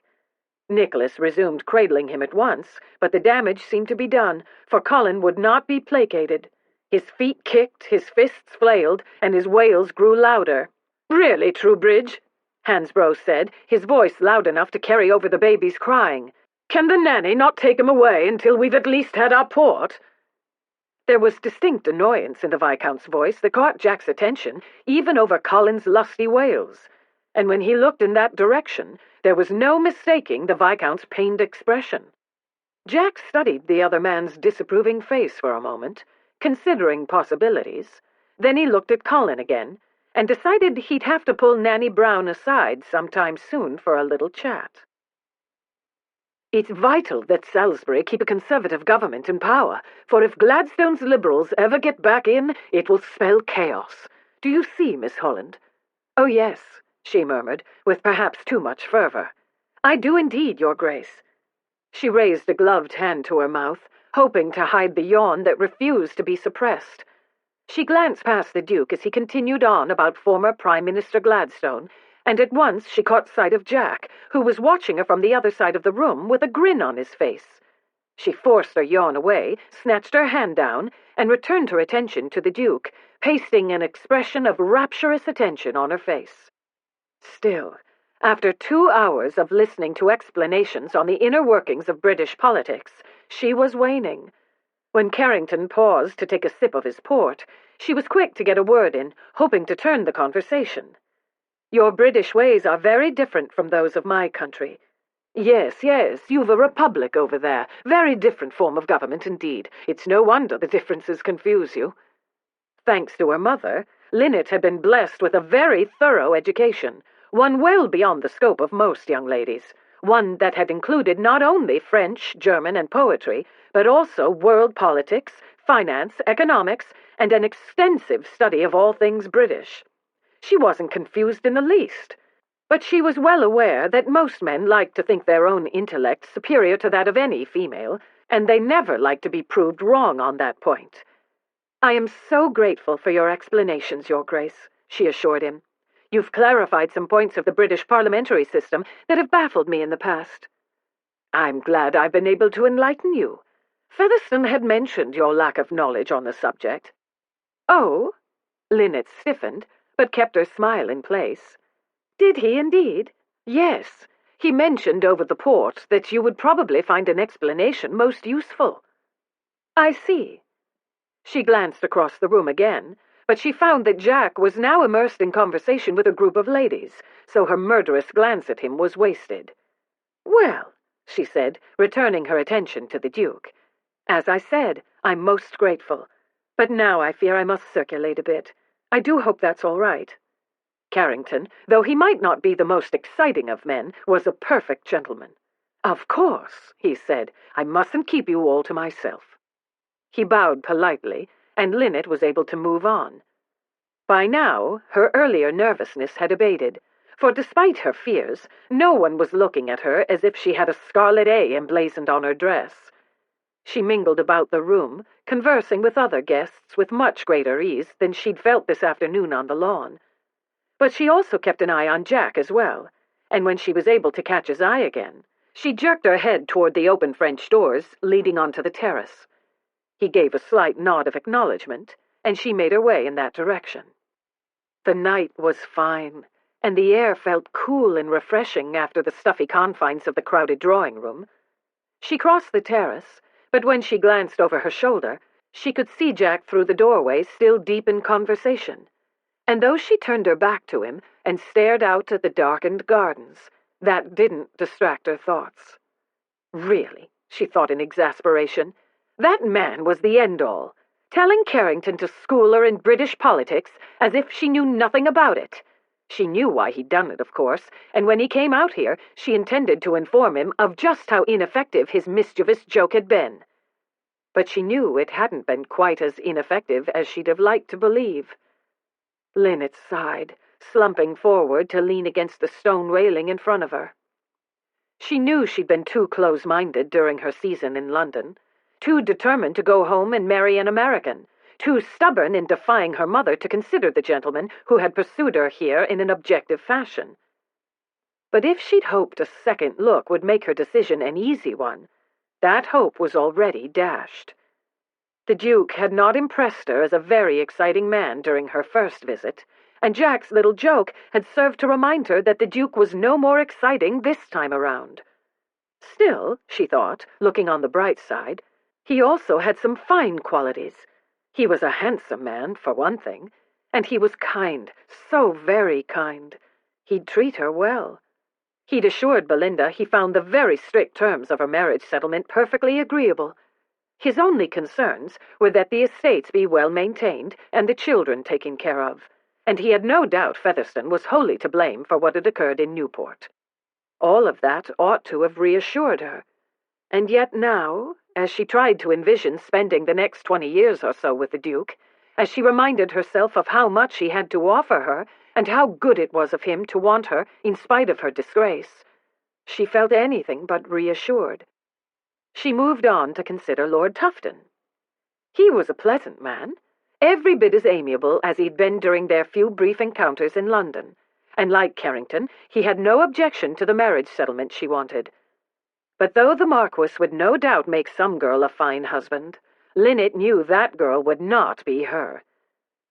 Nicholas resumed cradling him at once, but the damage seemed to be done, for Colin would not be placated. His feet kicked, his fists flailed, and his wails grew louder. "Really, Troubridge," Hansbro said, his voice loud enough to carry over the baby's crying, "can the nanny not take him away until we've at least had our port?" There was distinct annoyance in the Viscount's voice that caught Jack's attention, even over Colin's lusty wails, and when he looked in that direction, there was no mistaking the Viscount's pained expression. Jack studied the other man's disapproving face for a moment, considering possibilities. Then he looked at Colin again, and decided he'd have to pull Nanny Brown aside sometime soon for a little chat. "It's vital that Salisbury keep a Conservative government in power, for if Gladstone's Liberals ever get back in, it will spell chaos. Do you see, Miss Holland?" "Oh, yes," she murmured, with perhaps too much fervor. "I do indeed, Your Grace." She raised a gloved hand to her mouth, hoping to hide the yawn that refused to be suppressed. She glanced past the Duke as he continued on about former Prime Minister Gladstone, and at once she caught sight of Jack, who was watching her from the other side of the room with a grin on his face. She forced her yawn away, snatched her hand down, and returned her attention to the Duke, pasting an expression of rapturous attention on her face. Still, after 2 hours of listening to explanations on the inner workings of British politics, she was waning. When Carrington paused to take a sip of his port, she was quick to get a word in, hoping to turn the conversation. "Your British ways are very different from those of my country." Yes, you've a republic over there. Very different form of government indeed. It's no wonder the differences confuse you." Thanks to her mother, Linnet had been blessed with a very thorough education, one well beyond the scope of most young ladies, one that had included not only French, German, and poetry, but also world politics, finance, economics, and an extensive study of all things British. She wasn't confused in the least, but she was well aware that most men like to think their own intellect superior to that of any female, and they never like to be proved wrong on that point. "I am so grateful for your explanations, Your Grace," she assured him. "You've clarified some points of the British parliamentary system that have baffled me in the past." "I'm glad I've been able to enlighten you. Featherstone had mentioned your lack of knowledge on the subject." "Oh?" Linnet stiffened, but kept her smile in place. "Did he indeed?" "Yes. He mentioned over the port that you would probably find an explanation most useful." "I see." She glanced across the room again, but she found that Jack was now immersed in conversation with a group of ladies, so her murderous glance at him was wasted. "Well," she said, returning her attention to the Duke, "as I said, I'm most grateful. But now I fear I must circulate a bit. I do hope that's all right." Carrington, though he might not be the most exciting of men, was a perfect gentleman. "Of course," he said, "I mustn't keep you all to myself." He bowed politely, and Linnet was able to move on. By now, her earlier nervousness had abated, for despite her fears, no one was looking at her as if she had a scarlet A emblazoned on her dress. She mingled about the room, conversing with other guests with much greater ease than she'd felt this afternoon on the lawn. But she also kept an eye on Jack as well, and when she was able to catch his eye again, she jerked her head toward the open French doors leading onto the terrace. He gave a slight nod of acknowledgement, and she made her way in that direction. The night was fine, and the air felt cool and refreshing after the stuffy confines of the crowded drawing room. She crossed the terrace, but when she glanced over her shoulder, she could see Jack through the doorway, still deep in conversation. And though she turned her back to him and stared out at the darkened gardens, that didn't distract her thoughts. Really, she thought in exasperation, that man was the end-all, telling Carrington to school her in British politics as if she knew nothing about it. She knew why he'd done it, of course, and when he came out here, she intended to inform him of just how ineffective his mischievous joke had been. But she knew it hadn't been quite as ineffective as she'd have liked to believe. Linnet sighed, slumping forward to lean against the stone railing in front of her. She knew she'd been too close-minded during her season in London, too determined to go home and marry an American, too stubborn in defying her mother to consider the gentleman who had pursued her here in an objective fashion. But if she'd hoped a second look would make her decision an easy one, that hope was already dashed. The Duke had not impressed her as a very exciting man during her first visit, and Jack's little joke had served to remind her that the Duke was no more exciting this time around. Still, she thought, looking on the bright side, he also had some fine qualities. He was a handsome man, for one thing, and he was kind, so very kind. He'd treat her well. He'd assured Belinda he found the very strict terms of her marriage settlement perfectly agreeable. His only concerns were that the estates be well maintained and the children taken care of, and he had no doubt Featherstone was wholly to blame for what had occurred in Newport. All of that ought to have reassured her. And yet now, as she tried to envision spending the next 20 years or so with the Duke, as she reminded herself of how much he had to offer her and how good it was of him to want her in spite of her disgrace, she felt anything but reassured. She moved on to consider Lord Tufton. He was a pleasant man, every bit as amiable as he'd been during their few brief encounters in London, and like Carrington, he had no objection to the marriage settlement she wanted. But though the Marquis would no doubt make some girl a fine husband, Linnet knew that girl would not be her.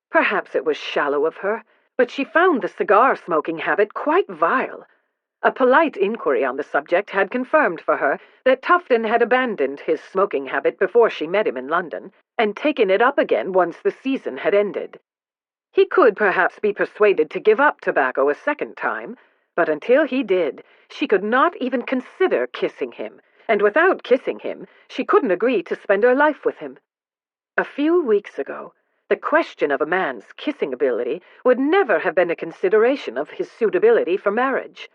Perhaps it was shallow of her, but she found the cigar-smoking habit quite vile. A polite inquiry on the subject had confirmed for her that Tufton had abandoned his smoking habit before she met him in London, and taken it up again once the season had ended. He could perhaps be persuaded to give up tobacco a second time, but until he did, she could not even consider kissing him, and without kissing him, she couldn't agree to spend her life with him. A few weeks ago, the question of a man's kissing ability would never have been a consideration of his suitability for marriage.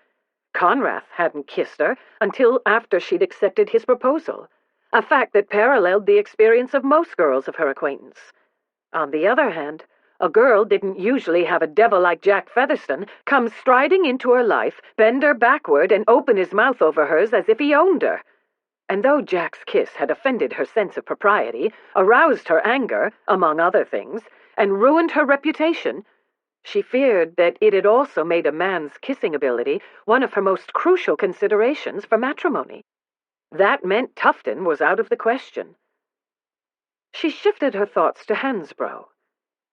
Conrad hadn't kissed her until after she'd accepted his proposal, a fact that paralleled the experience of most girls of her acquaintance. On the other hand, a girl didn't usually have a devil like Jack Featherstone come striding into her life, bend her backward, and open his mouth over hers as if he owned her. And though Jack's kiss had offended her sense of propriety, aroused her anger, among other things, and ruined her reputation, she feared that it had also made a man's kissing ability one of her most crucial considerations for matrimony. That meant Tufton was out of the question. She shifted her thoughts to Hansbrough.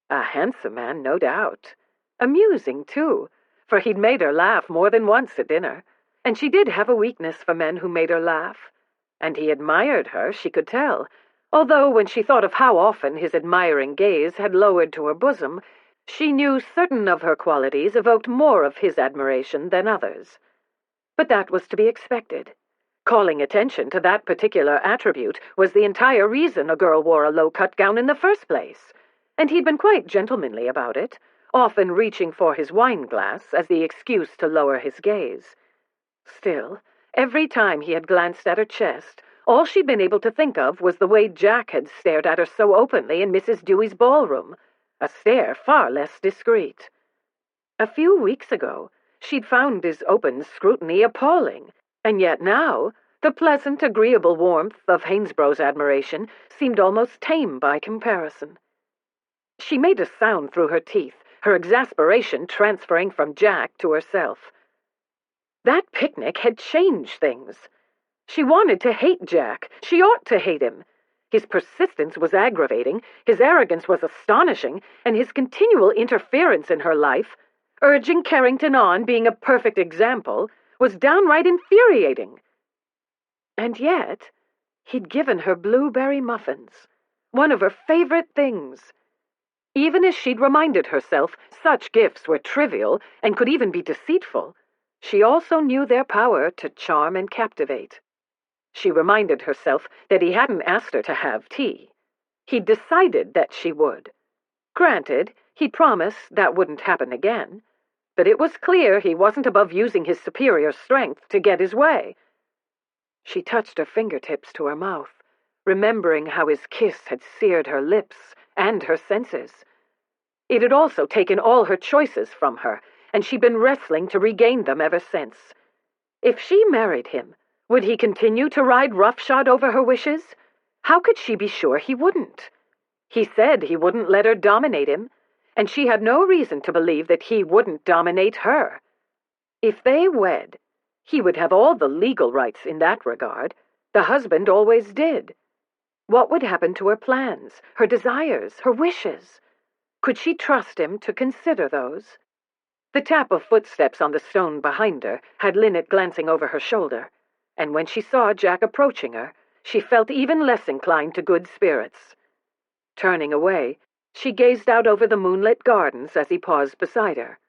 A handsome man, no doubt. Amusing, too, for he'd made her laugh more than once at dinner, and she did have a weakness for men who made her laugh. And he admired her, she could tell, although when she thought of how often his admiring gaze had lowered to her bosom, she knew certain of her qualities evoked more of his admiration than others. But that was to be expected. Calling attention to that particular attribute was the entire reason a girl wore a low-cut gown in the first place, and he'd been quite gentlemanly about it, often reaching for his wine-glass as the excuse to lower his gaze. Still, every time he had glanced at her chest, all she'd been able to think of was the way Jack had stared at her so openly in Mrs. Dewey's ballroom, a stare far less discreet. A few weeks ago, she'd found his open scrutiny appalling, and yet now the pleasant, agreeable warmth of Hansborough's admiration seemed almost tame by comparison. She made a sound through her teeth, her exasperation transferring from Jack to herself. That picnic had changed things. She wanted to hate Jack. She ought to hate him. His persistence was aggravating, his arrogance was astonishing, and his continual interference in her life, urging Carrington on, being a perfect example, was downright infuriating. And yet, he'd given her blueberry muffins, one of her favorite things. Even as she'd reminded herself such gifts were trivial and could even be deceitful, she also knew their power to charm and captivate. She reminded herself that he hadn't asked her to have tea. He'd decided that she would. Granted, he'd promised that wouldn't happen again, but it was clear he wasn't above using his superior strength to get his way. She touched her fingertips to her mouth, remembering how his kiss had seared her lips and her senses. It had also taken all her choices from her, and she'd been wrestling to regain them ever since. If she married him, would he continue to ride roughshod over her wishes? How could she be sure he wouldn't? He said he wouldn't let her dominate him, and she had no reason to believe that he wouldn't dominate her. If they wed, he would have all the legal rights in that regard. The husband always did. What would happen to her plans, her desires, her wishes? Could she trust him to consider those? The tap of footsteps on the stone behind her had Linnet glancing over her shoulder, and when she saw Jack approaching her, she felt even less inclined to good spirits. Turning away, she gazed out over the moonlit gardens as he paused beside her.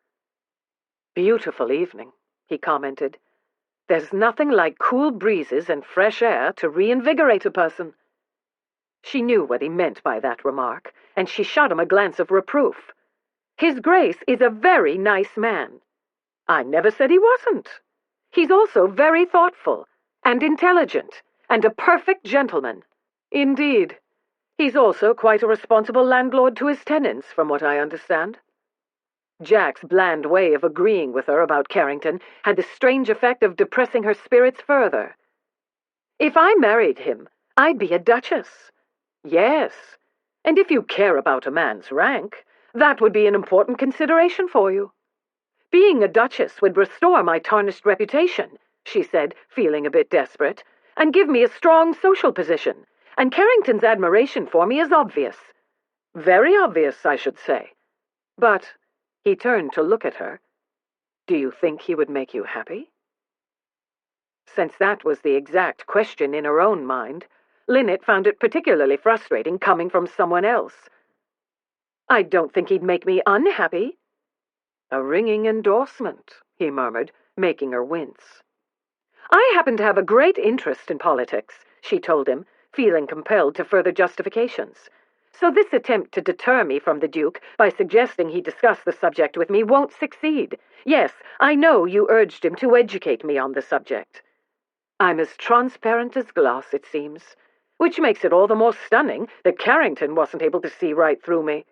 "Beautiful evening," he commented. "There's nothing like cool breezes and fresh air to reinvigorate a person." She knew what he meant by that remark, and she shot him a glance of reproof. "His Grace is a very nice man." "I never said he wasn't. He's also very thoughtful and intelligent and a perfect gentleman." "Indeed. He's also quite a responsible landlord to his tenants, from what I understand." Jack's bland way of agreeing with her about Carrington had the strange effect of depressing her spirits further. "If I married him, I'd be a duchess." "Yes, and if you care about a man's rank, that would be an important consideration for you." "Being a duchess would restore my tarnished reputation," she said, feeling a bit desperate, "and give me a strong social position, and Carrington's admiration for me is obvious. Very obvious, I should say. But," he turned to look at her, "do you think he would make you happy?" Since that was the exact question in her own mind, Linnet found it particularly frustrating coming from someone else. "I don't think he'd make me unhappy." "A ringing endorsement," he murmured, making her wince. "I happen to have a great interest in politics," she told him, feeling compelled to further justifications. "So this attempt to deter me from the Duke by suggesting he discuss the subject with me won't succeed. Yes, I know you urged him to educate me on the subject." "I'm as transparent as glass, it seems, which makes it all the more stunning that Carrington wasn't able to see right through me."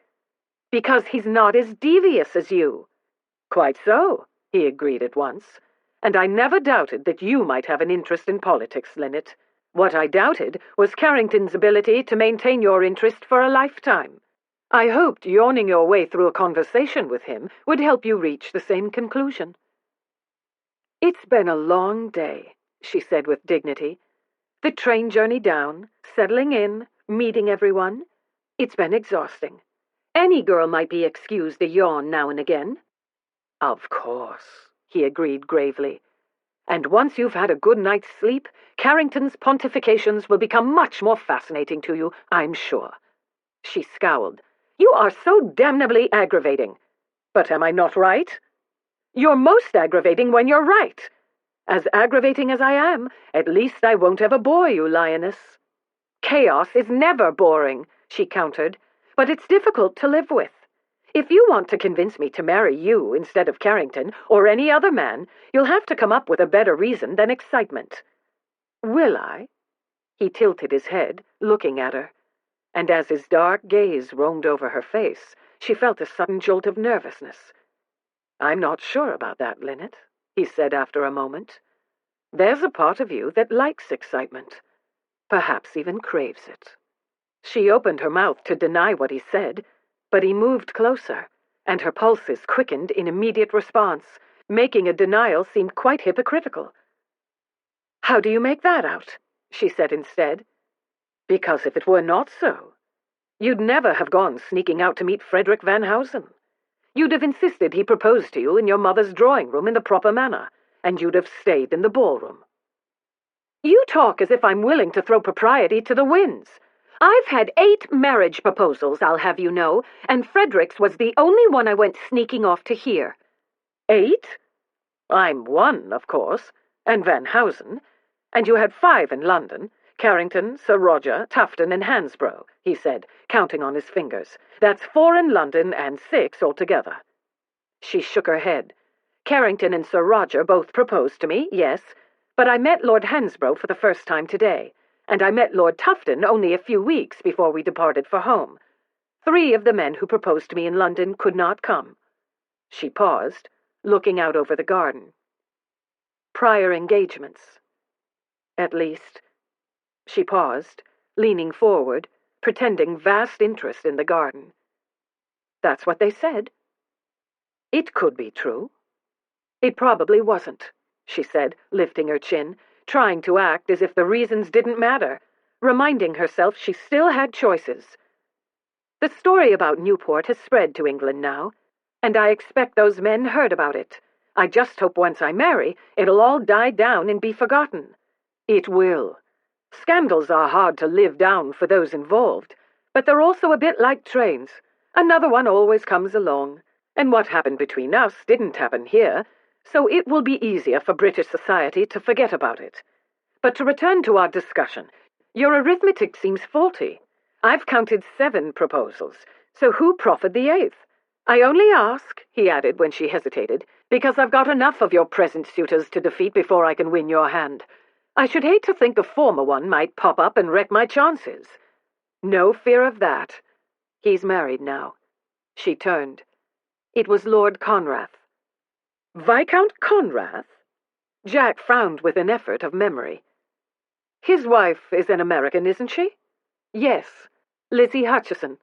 "Because he's not as devious as you." "Quite so," he agreed at once. "And I never doubted that you might have an interest in politics, Linnet. What I doubted was Carrington's ability to maintain your interest for a lifetime. I hoped yawning your way through a conversation with him would help you reach the same conclusion." "It's been a long day," she said with dignity. "The train journey down, settling in, meeting everyone. It's been exhausting. Any girl might be excused a yawn now and again." "Of course," he agreed gravely. "And once you've had a good night's sleep, Carrington's pontifications will become much more fascinating to you, I'm sure." She scowled. "You are so damnably aggravating. But am I not right?" "You're most aggravating when you're right. As aggravating as I am, at least I won't ever bore you, lioness." "Chaos is never boring," she countered, "but it's difficult to live with. If you want to convince me to marry you instead of Carrington or any other man, you'll have to come up with a better reason than excitement." "Will I?" He tilted his head, looking at her, and as his dark gaze roamed over her face, she felt a sudden jolt of nervousness. "I'm not sure about that, Linnet," he said after a moment. "There's a part of you that likes excitement, perhaps even craves it." She opened her mouth to deny what he said, but he moved closer, and her pulses quickened in immediate response, making a denial seem quite hypocritical. "How do you make that out?" she said instead. "Because if it were not so, you'd never have gone sneaking out to meet Frederick Van Housen. You'd have insisted he proposed to you in your mother's drawing room in the proper manner, and you'd have stayed in the ballroom." "You talk as if I'm willing to throw propriety to the winds. I've had 8 marriage proposals, I'll have you know, and Frederick's was the only one I went sneaking off to hear." 8? "I'm one, of course, and Van Housen, and you had 5 in London, Carrington, Sir Roger, Tufton, and Hansborough," he said, counting on his fingers. "That's 4 in London and 6 altogether." She shook her head. "Carrington and Sir Roger both proposed to me, yes, but I met Lord Hansborough for the first time today, and I met Lord Tufton only a few weeks before we departed for home. 3 of the men who proposed to me in London could not come." She paused, looking out over the garden. "Prior engagements. At least—" She paused, leaning forward, pretending vast interest in the garden. "That's what they said." "It could be true." "It probably wasn't," she said, lifting her chin, trying to act as if the reasons didn't matter, reminding herself she still had choices. "The story about Newport has spread to England now, and I expect those men heard about it. I just hope once I marry, it'll all die down and be forgotten." "It will. Scandals are hard to live down for those involved, but they're also a bit like trains. Another one always comes along, and what happened between us didn't happen here, so it will be easier for British society to forget about it. But to return to our discussion, your arithmetic seems faulty. I've counted 7 proposals, so who proffered the 8th? I only ask," he added when she hesitated, "because I've got enough of your present suitors to defeat before I can win your hand. I should hate to think the former one might pop up and wreck my chances." "No fear of that. He's married now." She turned. It was Lord Conrath. "Viscount Conrath?" Jack frowned with an effort of memory. "His wife is an American, isn't she?" "Yes, Lizzie Hutchison.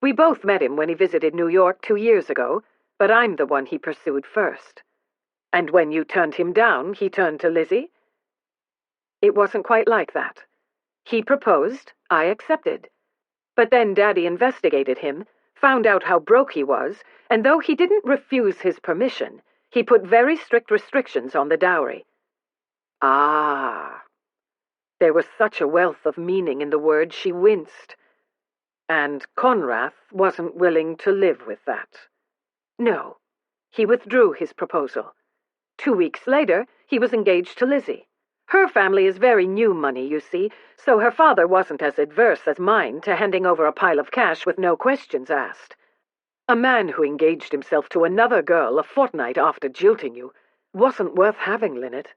We both met him when he visited New York 2 years ago, but I'm the one he pursued first." "And when you turned him down, he turned to Lizzie?" "It wasn't quite like that. He proposed, I accepted. But then Daddy investigated him, found out how broke he was, and though he didn't refuse his permission, he put very strict restrictions on the dowry." "Ah." There was such a wealth of meaning in the word she winced. "And Conrath wasn't willing to live with that?" "No. He withdrew his proposal. 2 weeks later, he was engaged to Lizzie. Her family is very new money, you see, so her father wasn't as adverse as mine to handing over a pile of cash with no questions asked. A man who engaged himself to another girl a fortnight after jilting you wasn't worth having, Linnet."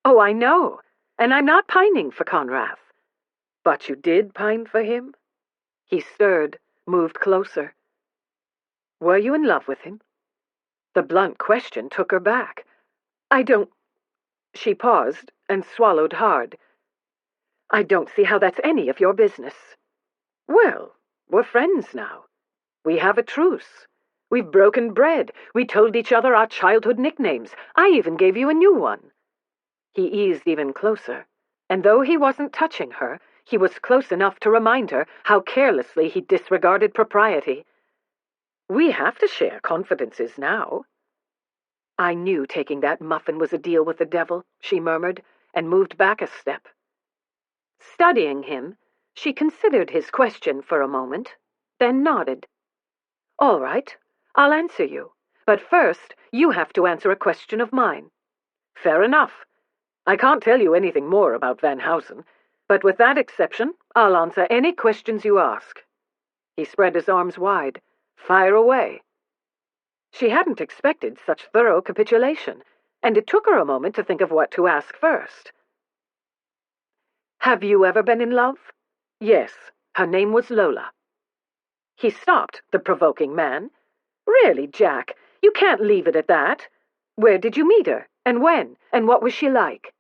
"Oh, I know, and I'm not pining for Conrath." "But you did pine for him?" He stirred, moved closer. "Were you in love with him?" The blunt question took her back. "I don't—" She paused and swallowed hard. "I don't see how that's any of your business." "Well, we're friends now. We have a truce. We've broken bread. We told each other our childhood nicknames. I even gave you a new one." He eased even closer, and though he wasn't touching her, he was close enough to remind her how carelessly he disregarded propriety. "We have to share confidences now." "I knew taking that muffin was a deal with the devil," she murmured, and moved back a step. Studying him, she considered his question for a moment, then nodded. "All right, I'll answer you, but first you have to answer a question of mine." "Fair enough. I can't tell you anything more about Van Housen, but with that exception, I'll answer any questions you ask." He spread his arms wide. "Fire away." She hadn't expected such thorough capitulation, and it took her a moment to think of what to ask first. "Have you ever been in love?" "Yes. Her name was Lola." He stopped, the provoking man. "Really, Jack, you can't leave it at that. Where did you meet her, and when, and what was she like?"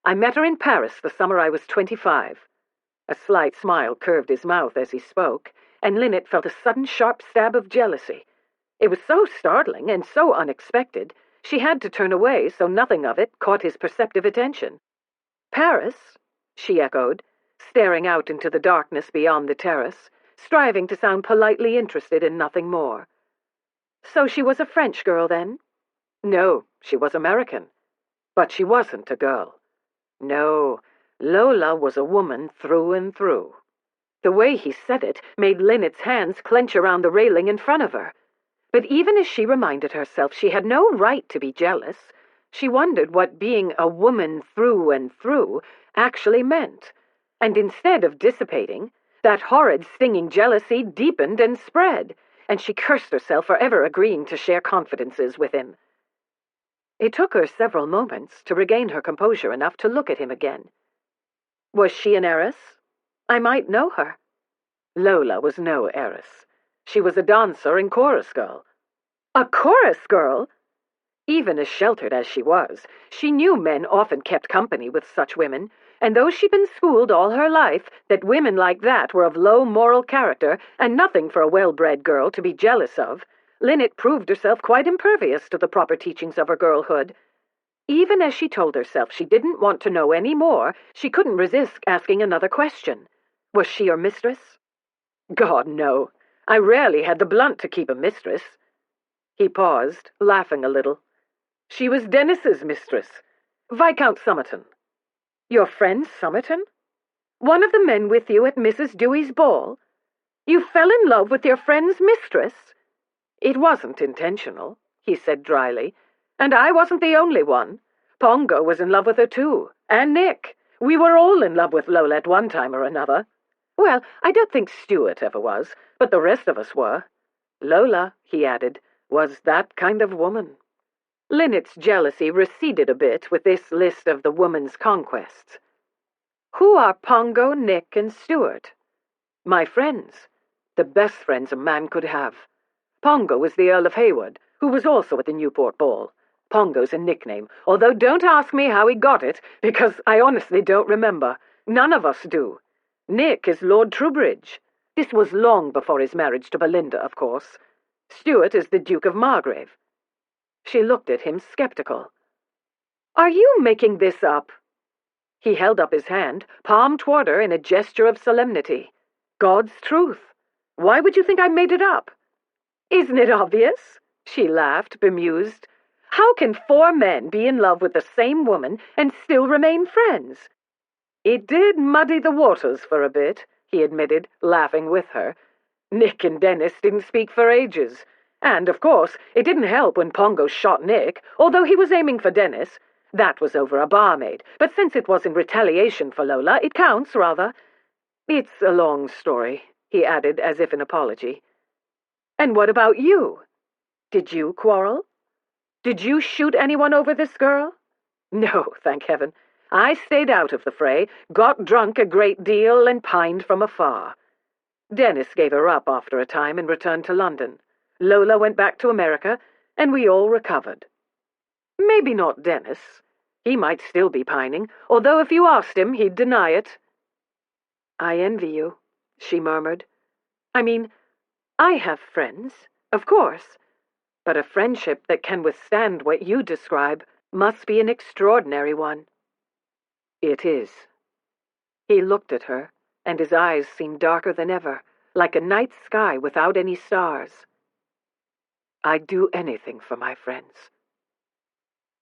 "I met her in Paris the summer I was 25. A slight smile curved his mouth as he spoke, and Linnet felt a sudden sharp stab of jealousy. It was so startling and so unexpected, she had to turn away so nothing of it caught his perceptive attention. "Paris?" she echoed, staring out into the darkness beyond the terrace, striving to sound politely interested in nothing more. "So she was a French girl, then?" "No, she was American. But she wasn't a girl. No, Lola was a woman through and through." The way he said it made Linnet's hands clench around the railing in front of her. But even as she reminded herself she had no right to be jealous, she wondered what being a woman through and through actually meant. And instead of dissipating, that horrid stinging jealousy deepened and spread, and she cursed herself for ever agreeing to share confidences with him. It took her several moments to regain her composure enough to look at him again. "Was she an heiress? I might know her." Lola was no heiress. She was a dancer and chorus girl. A chorus girl? Even as sheltered as she was, she knew men often kept company with such women, and though she'd been schooled all her life that women like that were of low moral character and nothing for a well-bred girl to be jealous of, Linnet proved herself quite impervious to the proper teachings of her girlhood. Even as she told herself she didn't want to know any more, she couldn't resist asking another question. Was she your mistress? God, no. I rarely had the blunt to keep a mistress. He paused, laughing a little. She was Dennis's mistress, Viscount Somerton. Your friend Somerton? One of the men with you at Mrs. Dewey's ball? You fell in love with your friend's mistress? It wasn't intentional, he said dryly, and I wasn't the only one. Pongo was in love with her too, and Nick. We were all in love with Lola at one time or another. Well, I don't think Stuart ever was, but the rest of us were. Lola, he added, was that kind of woman. Linnet's jealousy receded a bit with this list of the woman's conquests. Who are Pongo, Nick, and Stuart? My friends. The best friends a man could have. Pongo was the Earl of Hayward, who was also at the Newport ball. Pongo's a nickname, although don't ask me how he got it, because I honestly don't remember. None of us do. Nick is Lord Troubridge. This was long before his marriage to Belinda, of course. Stuart is the Duke of Margrave. She looked at him skeptical. Are you making this up? He held up his hand, palm toward her in a gesture of solemnity. God's truth. Why would you think I made it up? Isn't it obvious? She laughed, bemused. How can 4 men be in love with the same woman and still remain friends? It did muddy the waters for a bit, he admitted, laughing with her. Nick and Dennis didn't speak for ages. And, of course, it didn't help when Pongo shot Nick, although he was aiming for Dennis. That was over a barmaid, but since it was in retaliation for Lola, it counts, rather. It's a long story, he added, as if in apology. And what about you? Did you quarrel? Did you shoot anyone over this girl? No, thank heaven. I stayed out of the fray, got drunk a great deal, and pined from afar. Dennis gave her up after a time and returned to London. Lola went back to America, and we all recovered. Maybe not Dennis. He might still be pining, although if you asked him, he'd deny it. I envy you, she murmured. I mean, I have friends, of course, but a friendship that can withstand what you describe must be an extraordinary one. It is. He looked at her, and his eyes seemed darker than ever, like a night sky without any stars. I'd do anything for my friends.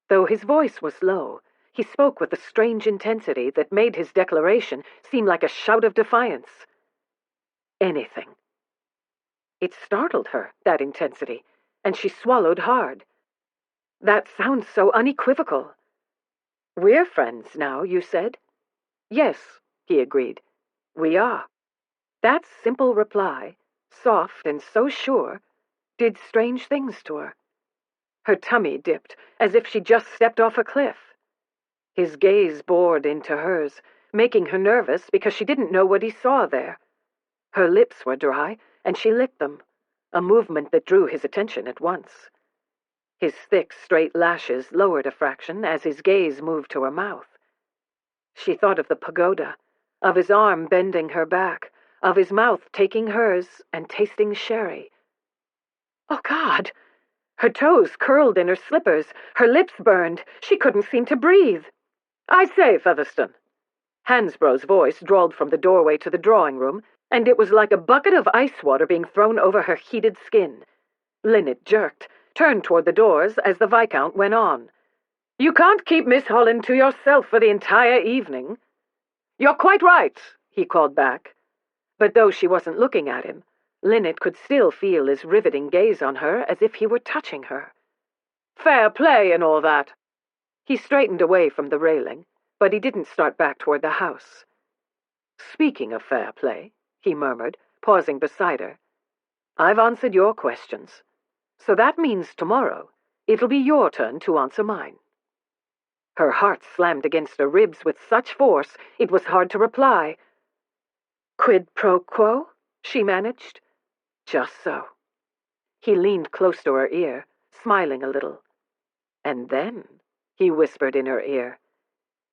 Though his voice was low, he spoke with a strange intensity that made his declaration seem like a shout of defiance. Anything. It startled her, that intensity, and she swallowed hard. That sounds so unequivocal. We're friends now, you said? Yes, he agreed. We are. That simple reply, soft and so sure, did strange things to her. Her tummy dipped, as if she just stepped off a cliff. His gaze bored into hers, making her nervous because she didn't know what he saw there. Her lips were dry, and she licked them, a movement that drew his attention at once. His thick, straight lashes lowered a fraction as his gaze moved to her mouth. She thought of the pagoda, of his arm bending her back, of his mouth taking hers and tasting sherry. Oh, God! Her toes curled in her slippers, her lips burned. She couldn't seem to breathe. "I say, Featherstone." Hansbrough's voice drawled from the doorway to the drawing room, and it was like a bucket of ice water being thrown over her heated skin. Linnet jerked, turned toward the doors as the Viscount went on. "You can't keep Miss Holland to yourself for the entire evening." "You're quite right," he called back. But though she wasn't looking at him, Linnet could still feel his riveting gaze on her as if he were touching her. "Fair play and all that." He straightened away from the railing, but he didn't start back toward the house. "Speaking of fair play," he murmured, pausing beside her, "I've answered your questions, so that means tomorrow it'll be your turn to answer mine." Her heart slammed against her ribs with such force it was hard to reply. "Quid pro quo?" she managed. "Just so." He leaned close to her ear, smiling a little. "And then," he whispered in her ear,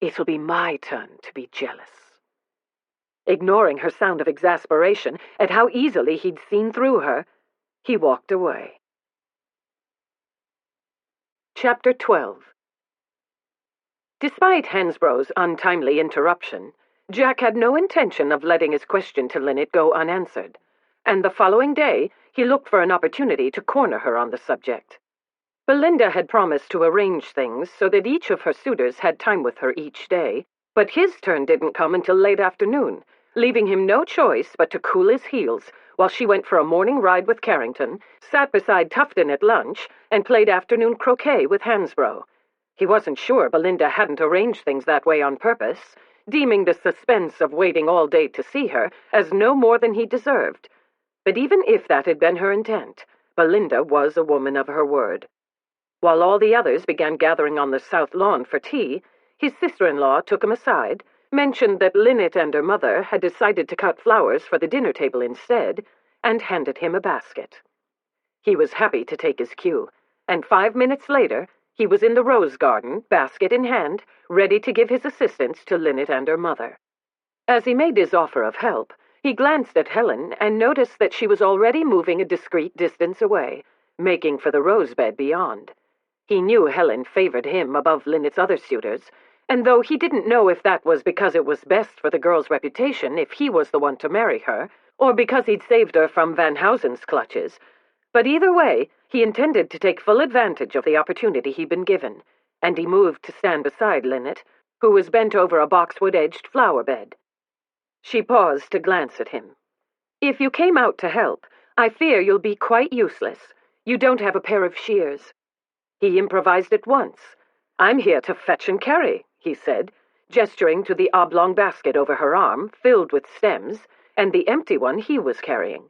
"it'll be my turn to be jealous." Ignoring her sound of exasperation at how easily he'd seen through her, he walked away. Chapter 12. Despite Hansbrough's untimely interruption, Jack had no intention of letting his question to Linnet go unanswered, and the following day he looked for an opportunity to corner her on the subject. Belinda had promised to arrange things so that each of her suitors had time with her each day, but his turn didn't come until late afternoon, leaving him no choice but to cool his heels while she went for a morning ride with Carrington, sat beside Tufton at lunch, and played afternoon croquet with Hansbrough. He wasn't sure Belinda hadn't arranged things that way on purpose, deeming the suspense of waiting all day to see her as no more than he deserved. But even if that had been her intent, Belinda was a woman of her word. While all the others began gathering on the south lawn for tea, his sister-in-law took him aside, mentioned that Linnet and her mother had decided to cut flowers for the dinner table instead, and handed him a basket. He was happy to take his cue, and 5 minutes later he was in the rose garden, basket in hand, ready to give his assistance to Linnet and her mother. As he made his offer of help, he glanced at Helen and noticed that she was already moving a discreet distance away, making for the rose bed beyond. He knew Helen favored him above Linnet's other suitors, and though he didn't know if that was because it was best for the girl's reputation if he was the one to marry her, or because he'd saved her from Van Housen's clutches, but either way, he intended to take full advantage of the opportunity he'd been given, and he moved to stand beside Linnet, who was bent over a boxwood-edged flower bed. She paused to glance at him. "If you came out to help, I fear you'll be quite useless. You don't have a pair of shears." He improvised at once. "I'm here to fetch and carry," he said, gesturing to the oblong basket over her arm, filled with stems, and the empty one he was carrying.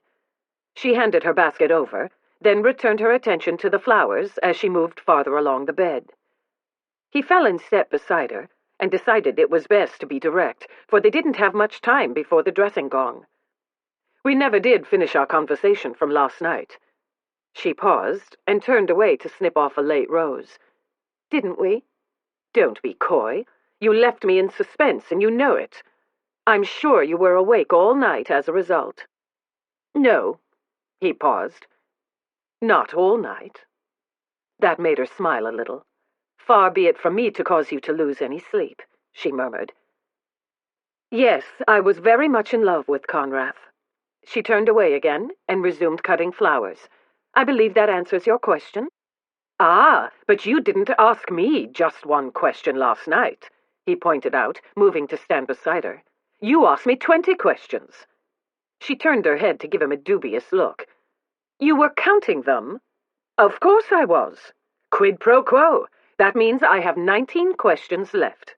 She handed her basket over, then returned her attention to the flowers as she moved farther along the bed. He fell in step beside her, and decided it was best to be direct, for they didn't have much time before the dressing gong. "We never did finish our conversation from last night." She paused and turned away to snip off a late rose. "Didn't we?" "Don't be coy. You left me in suspense, and you know it. I'm sure you were awake all night as a result." "No." He paused. "Not all night." That made her smile a little. "Far be it from me to cause you to lose any sleep," she murmured. "Yes, I was very much in love with Conrad." She turned away again and resumed cutting flowers. "I believe that answers your question." "Ah, but you didn't ask me just one question last night," he pointed out, moving to stand beside her. "You asked me 20 questions. She turned her head to give him a dubious look. "You were counting them?" "Of course I was. Quid pro quo. That means I have 19 questions left."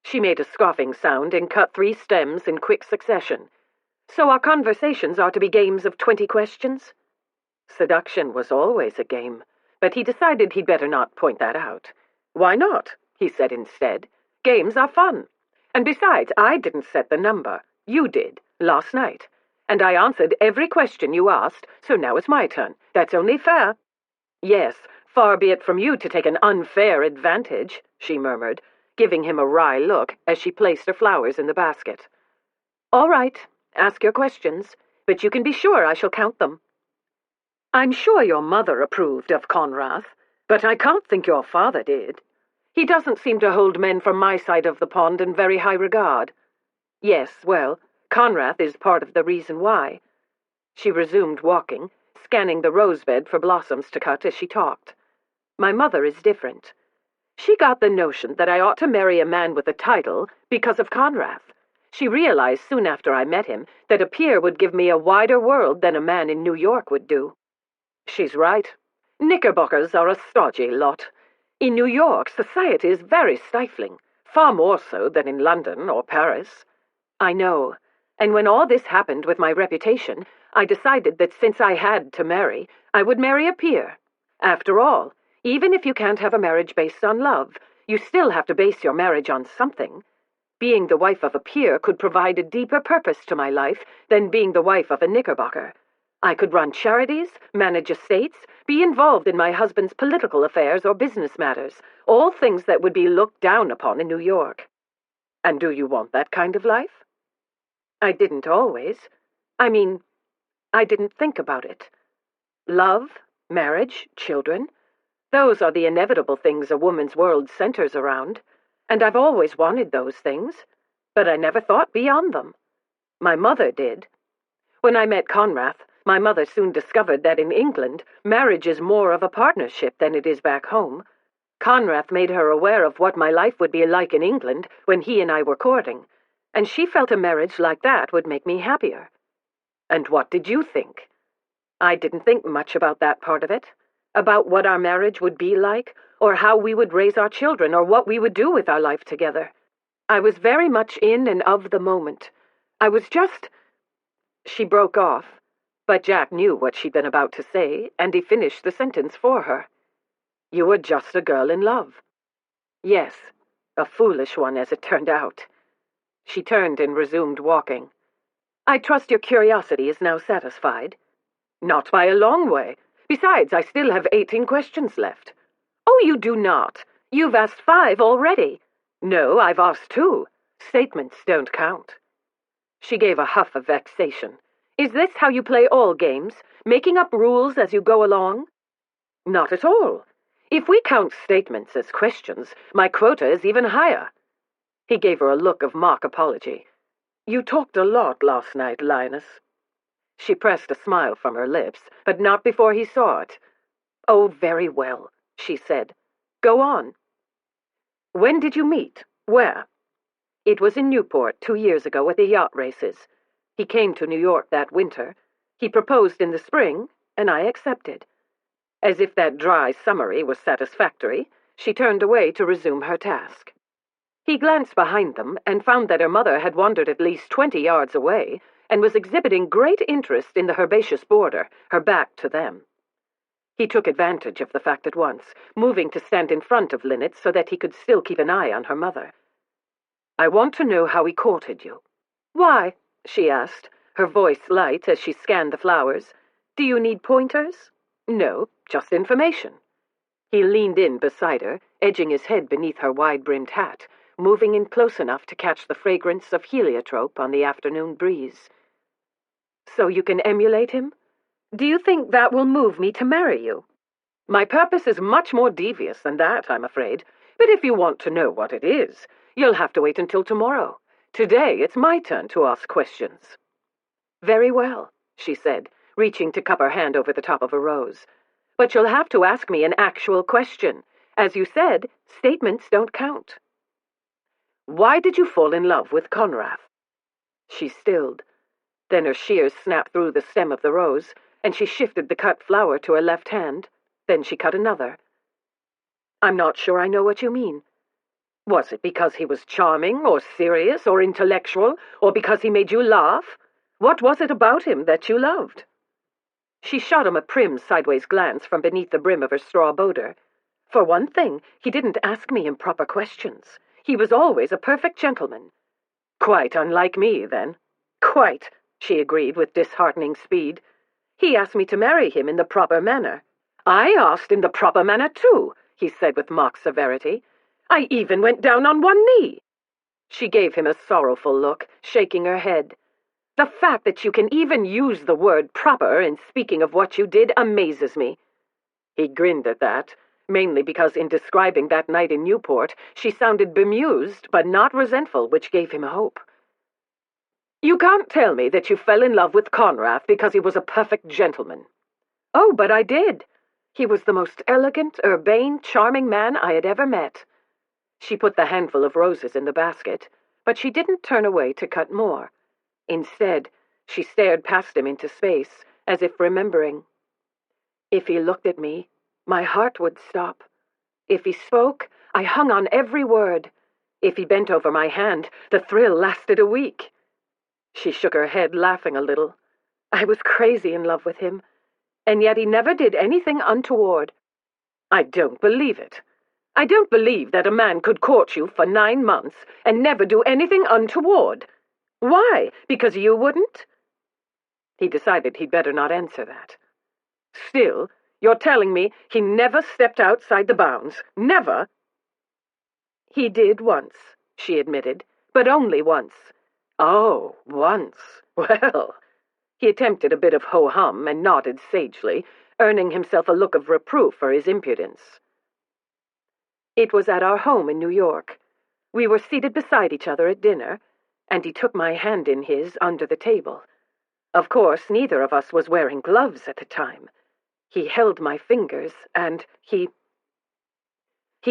She made a scoffing sound and cut 3 stems in quick succession. "So our conversations are to be games of 20 questions?" Seduction was always a game, but he decided he'd better not point that out. "Why not?" he said instead. "Games are fun. And besides, I didn't set the number. You did, last night. And I answered every question you asked, so now it's my turn. That's only fair." "Yes, far be it from you to take an unfair advantage," she murmured, giving him a wry look as she placed her flowers in the basket. "All right, ask your questions, but you can be sure I shall count them." I'm sure your mother approved of Conrad, but I can't think your father did. He doesn't seem to hold men from my side of the pond in very high regard. Yes, well, Conrad is part of the reason why. She resumed walking, scanning the rosebed for blossoms to cut as she talked. My mother is different. She got the notion that I ought to marry a man with a title because of Conrad. She realized soon after I met him that a peer would give me a wider world than a man in New York would do. She's right. Knickerbockers are a stodgy lot. In New York, society is very stifling, far more so than in London or Paris. I know, and when all this happened with my reputation, I decided that since I had to marry, I would marry a peer. After all, even if you can't have a marriage based on love, you still have to base your marriage on something. Being the wife of a peer could provide a deeper purpose to my life than being the wife of a Knickerbocker. I could run charities, manage estates, be involved in my husband's political affairs or business matters, all things that would be looked down upon in New York. And do you want that kind of life? I didn't always. I didn't think about it. Love, marriage, children, those are the inevitable things a woman's world centers around, and I've always wanted those things, but I never thought beyond them. My mother did. When I met Conrad, my mother soon discovered that in England, marriage is more of a partnership than it is back home. Conrad made her aware of what my life would be like in England when he and I were courting, and she felt a marriage like that would make me happier. And what did you think? I didn't think much about that part of it, about what our marriage would be like, or how we would raise our children, or what we would do with our life together. I was very much in and of the moment. I was just... She broke off, but Jack knew what she'd been about to say, and he finished the sentence for her. You were just a girl in love. Yes, a foolish one as it turned out. She turned and resumed walking. I trust your curiosity is now satisfied. Not by a long way. Besides, I still have 18 questions left. Oh, you do not. You've asked 5 already. No, I've asked 2. Statements don't count. She gave a huff of vexation. Is this how you play all games, making up rules as you go along? Not at all. If we count statements as questions, my quota is even higher. He gave her a look of mock apology. You talked a lot last night, Linus. She pressed a smile from her lips, but not before he saw it. Oh, very well, she said. Go on. When did you meet? Where? It was in Newport 2 years ago at the yacht races. He came to New York that winter. He proposed in the spring, and I accepted. As if that dry summary was satisfactory, she turned away to resume her task. He glanced behind them and found that her mother had wandered at least 20 yards away and was exhibiting great interest in the herbaceous border, her back to them. He took advantage of the fact at once, moving to stand in front of Linnet so that he could still keep an eye on her mother. I want to know how he courted you. Why? She asked, her voice light as she scanned the flowers. Do you need pointers? No, just information. He leaned in beside her, edging his head beneath her wide-brimmed hat, moving in close enough to catch the fragrance of heliotrope on the afternoon breeze. So you can emulate him? Do you think that will move me to marry you? My purpose is much more devious than that, I'm afraid, but if you want to know what it is, you'll have to wait until tomorrow. Today it's my turn to ask questions. Very well, she said, reaching to cup her hand over the top of a rose. But you'll have to ask me an actual question. As you said, statements don't count. Why did you fall in love with Conrad? She stilled. Then her shears snapped through the stem of the rose, and she shifted the cut flower to her left hand. Then she cut another. I'm not sure I know what you mean. Was it because he was charming, or serious, or intellectual, or because he made you laugh? What was it about him that you loved? She shot him a prim, sideways glance from beneath the brim of her straw boater. For one thing, he didn't ask me improper questions. He was always a perfect gentleman. Quite unlike me, then. Quite, she agreed with disheartening speed. He asked me to marry him in the proper manner. I asked in the proper manner, too, he said with mock severity. I even went down on one knee. She gave him a sorrowful look, shaking her head. The fact that you can even use the word proper in speaking of what you did amazes me." He grinned at that, mainly because in describing that night in Newport, she sounded bemused but not resentful, which gave him hope. "You can't tell me that you fell in love with Conrad because he was a perfect gentleman." "Oh, but I did. He was the most elegant, urbane, charming man I had ever met." She put the handful of roses in the basket, but she didn't turn away to cut more. Instead, she stared past him into space, as if remembering. If he looked at me, my heart would stop. If he spoke, I hung on every word. If he bent over my hand, the thrill lasted a week. She shook her head, laughing a little. I was crazy in love with him, and yet he never did anything untoward. I don't believe it. I don't believe that a man could court you for 9 months and never do anything untoward. Why? Because you wouldn't? He decided he'd better not answer that. Still, you're telling me he never stepped outside the bounds? Never? He did once, she admitted, but only once. Oh, once. Well. He attempted a bit of ho-hum and nodded sagely, earning himself a look of reproof for his impudence. It was at our home in New York. We were seated beside each other at dinner, and he took my hand in his under the table. Of course, neither of us was wearing gloves at the time. He held my fingers, and he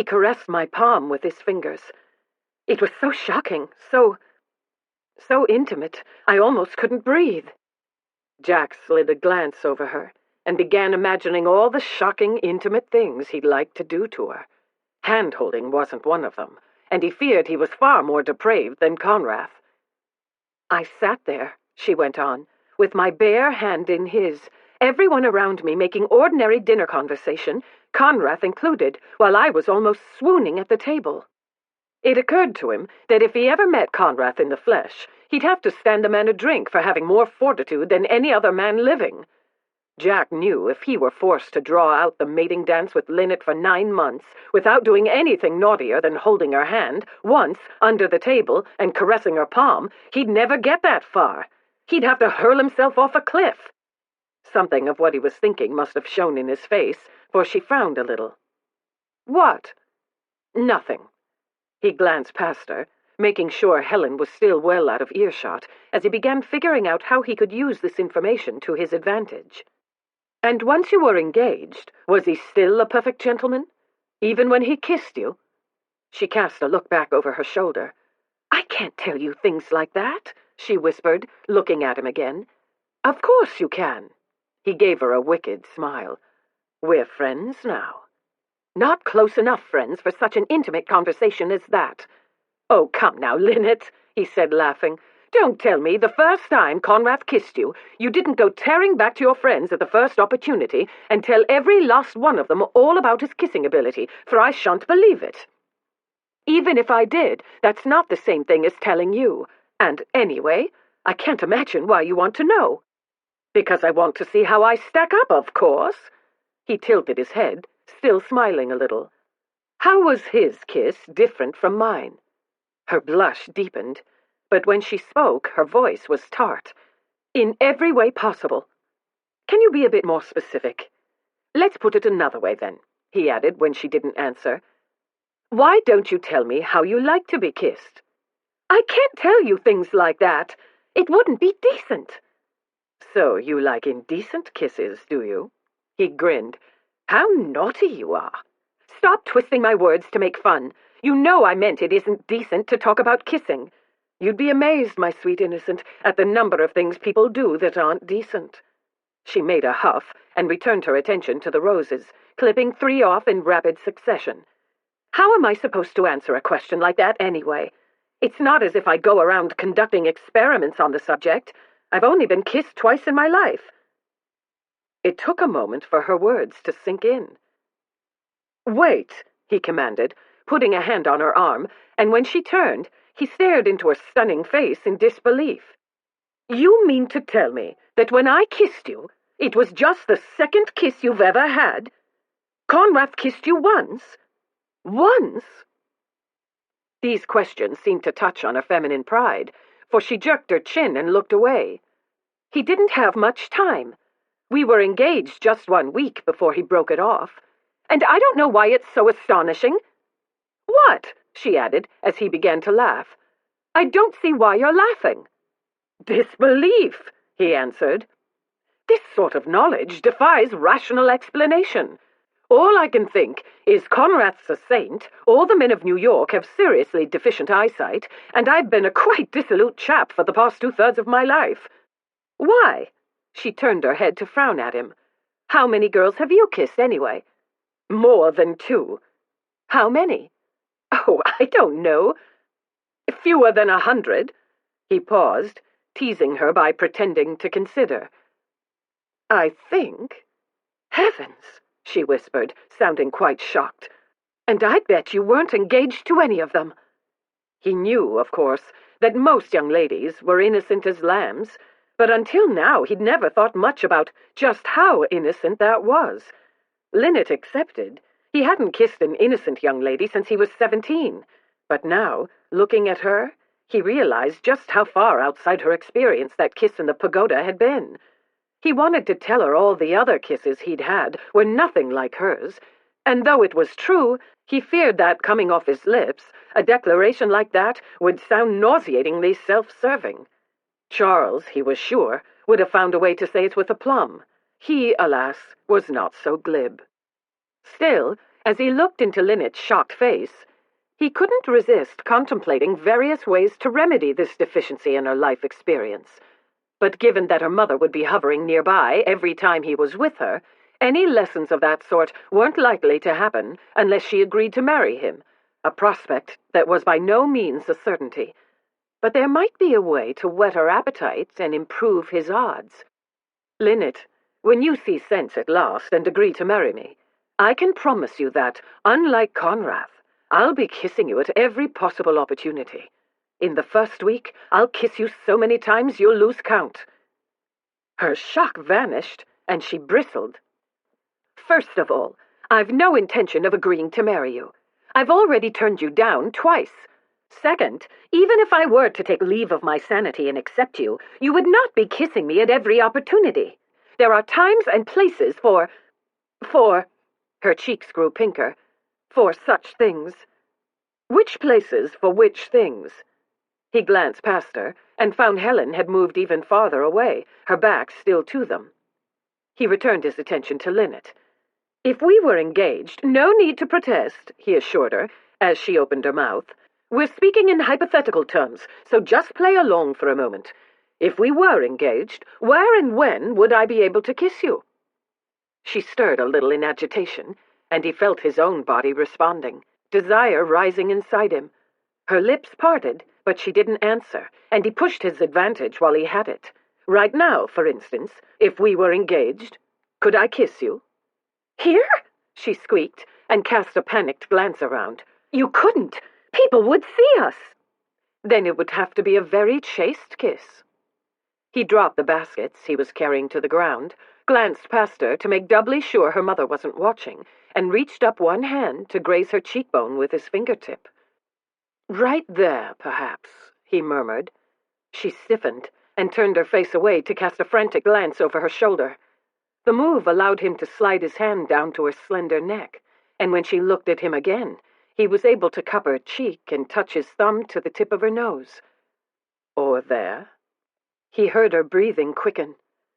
caressed my palm with his fingers. It was so shocking, so intimate, I almost couldn't breathe. Jack slid a glance over her, and began imagining all the shocking, intimate things he'd like to do to her. Hand-holding wasn't one of them, and he feared he was far more depraved than Conrad. I sat there, she went on, with my bare hand in his, everyone around me making ordinary dinner conversation, Conrad included, while I was almost swooning at the table. It occurred to him that if he ever met Conrad in the flesh, he'd have to stand the man a drink for having more fortitude than any other man living. Jack knew if he were forced to draw out the mating dance with Linnet for 9 months without doing anything naughtier than holding her hand, once, under the table, and caressing her palm, he'd never get that far. He'd have to hurl himself off a cliff. Something of what he was thinking must have shown in his face, for she frowned a little. What? Nothing. He glanced past her, making sure Helen was still well out of earshot, as he began figuring out how he could use this information to his advantage. And once you were engaged, was he still a perfect gentleman? Even when he kissed you? She cast a look back over her shoulder. I can't tell you things like that, she whispered, looking at him again. Of course you can. He gave her a wicked smile. We're friends now. Not close enough friends for such an intimate conversation as that. Oh, come now, Linnet, he said, laughing. Don't tell me the first time Conrad kissed you, you didn't go tearing back to your friends at the first opportunity and tell every last one of them all about his kissing ability, for I shan't believe it. Even if I did, that's not the same thing as telling you. And anyway, I can't imagine why you want to know. Because I want to see how I stack up, of course. He tilted his head, still smiling a little. How was his kiss different from mine? Her blush deepened, but when she spoke, her voice was tart. In every way possible. Can you be a bit more specific? Let's put it another way, then, he added when she didn't answer. Why don't you tell me how you like to be kissed? I can't tell you things like that. It wouldn't be decent. So you like indecent kisses, do you? He grinned. How naughty you are. Stop twisting my words to make fun. You know I meant it isn't decent to talk about kissing. You'd be amazed, my sweet innocent, at the number of things people do that aren't decent. She made a huff and returned her attention to the roses, clipping 3 off in rapid succession. How am I supposed to answer a question like that anyway? It's not as if I go around conducting experiments on the subject. I've only been kissed twice in my life. It took a moment for her words to sink in. Wait, he commanded, putting a hand on her arm, and when she turned, he stared into her stunning face in disbelief. You mean to tell me that when I kissed you, it was just the second kiss you've ever had? Conrad kissed you once? Once? These questions seemed to touch on her feminine pride, for she jerked her chin and looked away. He didn't have much time. We were engaged just 1 week before he broke it off. And I don't know why it's so astonishing. What? She added, as he began to laugh. I don't see why you're laughing. Disbelief, he answered. This sort of knowledge defies rational explanation. All I can think is Conrad's a saint, all the men of New York have seriously deficient eyesight, and I've been a quite dissolute chap for the past 2/3 of my life. Why? She turned her head to frown at him. How many girls have you kissed, anyway? More than 2. How many? Oh, I don't know. Fewer than 100. He paused, teasing her by pretending to consider. I think... Heavens, she whispered, sounding quite shocked. And I'd bet you weren't engaged to any of them. He knew, of course, that most young ladies were innocent as lambs, but until now he'd never thought much about just how innocent that was. Linnet accepted. He hadn't kissed an innocent young lady since he was 17. But now, looking at her, he realized just how far outside her experience that kiss in the pagoda had been. He wanted to tell her all the other kisses he'd had were nothing like hers, and though it was true, he feared that, coming off his lips, a declaration like that would sound nauseatingly self-serving. Charles, he was sure, would have found a way to say it with aplomb. He, alas, was not so glib. Still, as he looked into Linnet's shocked face, he couldn't resist contemplating various ways to remedy this deficiency in her life experience. But given that her mother would be hovering nearby every time he was with her, any lessons of that sort weren't likely to happen unless she agreed to marry him, a prospect that was by no means a certainty. But there might be a way to whet her appetite and improve his odds. Linnet, when you see sense at last and agree to marry me, I can promise you that, unlike Conrad, I'll be kissing you at every possible opportunity. In the first week, I'll kiss you so many times you'll lose count. Her shock vanished, and she bristled. First of all, I've no intention of agreeing to marry you. I've already turned you down twice. Second, even if I were to take leave of my sanity and accept you, you would not be kissing me at every opportunity. There are times and places for... Her cheeks grew pinker. For such things. Which places for which things? He glanced past her, and found Helen had moved even farther away, her back still to them. He returned his attention to Linnet. If we were engaged, no need to protest, he assured her, as she opened her mouth. We're speaking in hypothetical terms, so just play along for a moment. If we were engaged, where and when would I be able to kiss you? She stirred a little in agitation, and he felt his own body responding, desire rising inside him. Her lips parted, but she didn't answer, and he pushed his advantage while he had it. Right now, for instance, if we were engaged, could I kiss you? Here? She squeaked, and cast a panicked glance around. You couldn't. People would see us. Then it would have to be a very chaste kiss. He dropped the baskets he was carrying to the ground, glanced past her to make doubly sure her mother wasn't watching, and reached up one hand to graze her cheekbone with his fingertip. Right there, perhaps, he murmured. She stiffened and turned her face away to cast a frantic glance over her shoulder. The move allowed him to slide his hand down to her slender neck, and when she looked at him again, he was able to cup her cheek and touch his thumb to the tip of her nose. Or there? He heard her breathing quicken.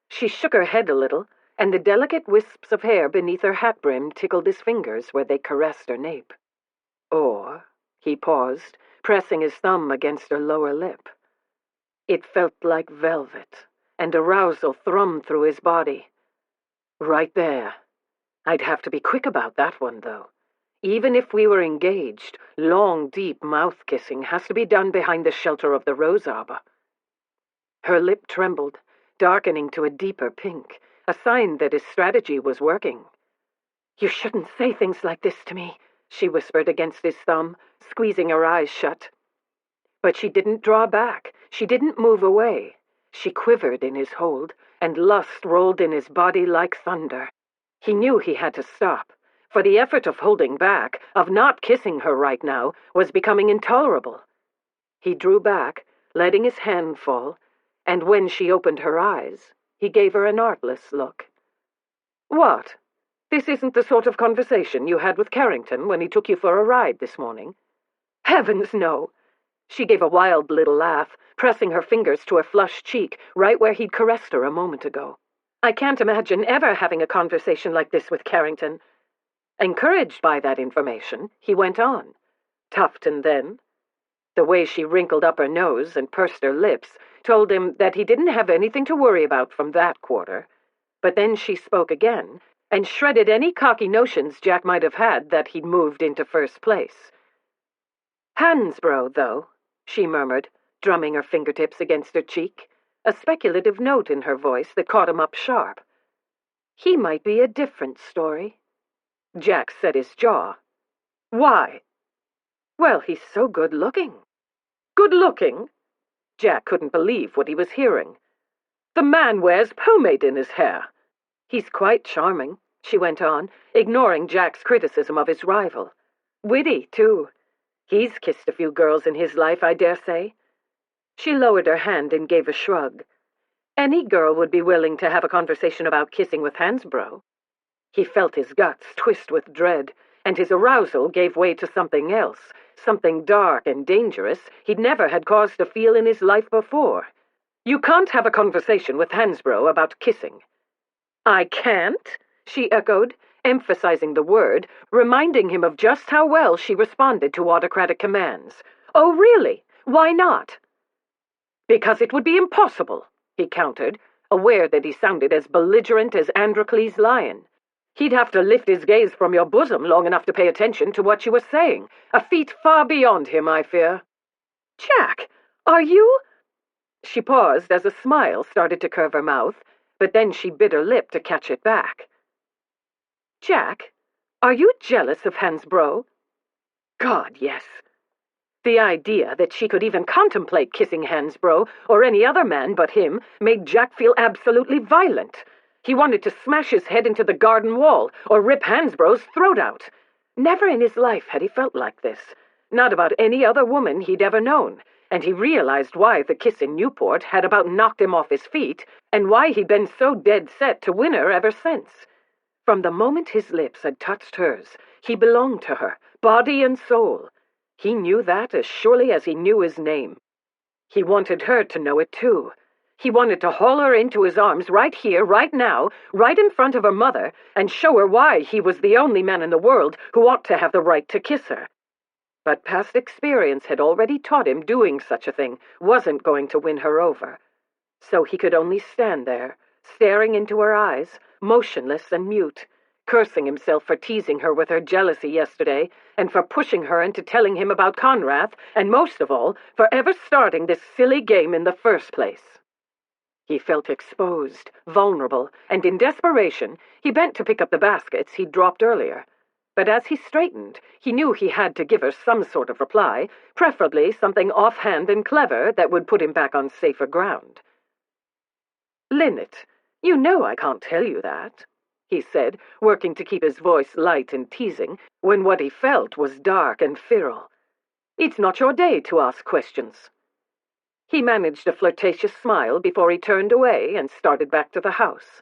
She shook her head a little, and the delicate wisps of hair beneath her hat brim tickled his fingers where they caressed her nape. Or, he paused, pressing his thumb against her lower lip. It felt like velvet, and arousal thrummed through his body. Right there. I'd have to be quick about that one, though. Even if we were engaged, long, deep mouth-kissing has to be done behind the shelter of the rose arbor. Her lip trembled, darkening to a deeper pink, a sign that his strategy was working. You shouldn't say things like this to me, she whispered against his thumb, squeezing her eyes shut. But she didn't draw back. She didn't move away. She quivered in his hold, and lust rolled in his body like thunder. He knew he had to stop, for the effort of holding back, of not kissing her right now, was becoming intolerable. He drew back, letting his hand fall, and when she opened her eyes, he gave her an artless look. "What? This isn't the sort of conversation you had with Carrington when he took you for a ride this morning?" "Heavens, no!" She gave a wild little laugh, pressing her fingers to her flushed cheek, right where he'd caressed her a moment ago. "I can't imagine ever having a conversation like this with Carrington." Encouraged by that information, he went on. "Tufton, then?" The way she wrinkled up her nose and pursed her lips told him that he didn't have anything to worry about from that quarter. But then she spoke again, and shredded any cocky notions Jack might have had that he'd moved into first place. "Hansbrough, though," she murmured, drumming her fingertips against her cheek, a speculative note in her voice that caught him up sharp. "He might be a different story." Jack set his jaw. "Why?" "Well, he's so good-looking." "Good-looking?" Jack couldn't believe what he was hearing. "The man wears pomade in his hair." "He's quite charming," she went on, ignoring Jack's criticism of his rival. "Witty, too. He's kissed a few girls in his life, I dare say." She lowered her hand and gave a shrug. Any girl would be willing to have a conversation about kissing with Hansbrough. He felt his guts twist with dread, and his arousal gave way to something else, something dark and dangerous he'd never had cause to feel in his life before. "You can't have a conversation with Hansbrough about kissing." "I can't?" she echoed, emphasizing the word, reminding him of just how well she responded to autocratic commands. "Oh, really? Why not?" "Because it would be impossible," he countered, aware that he sounded as belligerent as Androcles' lion. "He'd have to lift his gaze from your bosom long enough to pay attention to what you were saying, a feat far beyond him, I fear." "Jack, are you—" She paused as a smile started to curve her mouth, but then she bit her lip to catch it back. "Jack, are you jealous of Hansbrough?" God, yes. The idea that she could even contemplate kissing Hansbrough, or any other man but him, made Jack feel absolutely violent. He wanted to smash his head into the garden wall, or rip Hansbrough's throat out. Never in his life had he felt like this, not about any other woman he'd ever known, and he realized why the kiss in Newport had about knocked him off his feet, and why he'd been so dead set to win her ever since. From the moment his lips had touched hers, he belonged to her, body and soul. He knew that as surely as he knew his name. He wanted her to know it, too. He wanted to haul her into his arms right here, right now, right in front of her mother, and show her why he was the only man in the world who ought to have the right to kiss her. But past experience had already taught him doing such a thing wasn't going to win her over. So he could only stand there, staring into her eyes, motionless and mute, cursing himself for teasing her with her jealousy yesterday, and for pushing her into telling him about Conrad, and most of all, for ever starting this silly game in the first place. He felt exposed, vulnerable, and in desperation, he bent to pick up the baskets he'd dropped earlier. But as he straightened, he knew he had to give her some sort of reply, preferably something offhand and clever that would put him back on safer ground. "Linnet, you know I can't tell you that," he said, working to keep his voice light and teasing, when what he felt was dark and feral. "It's not your day to ask questions." He managed a flirtatious smile before he turned away and started back to the house.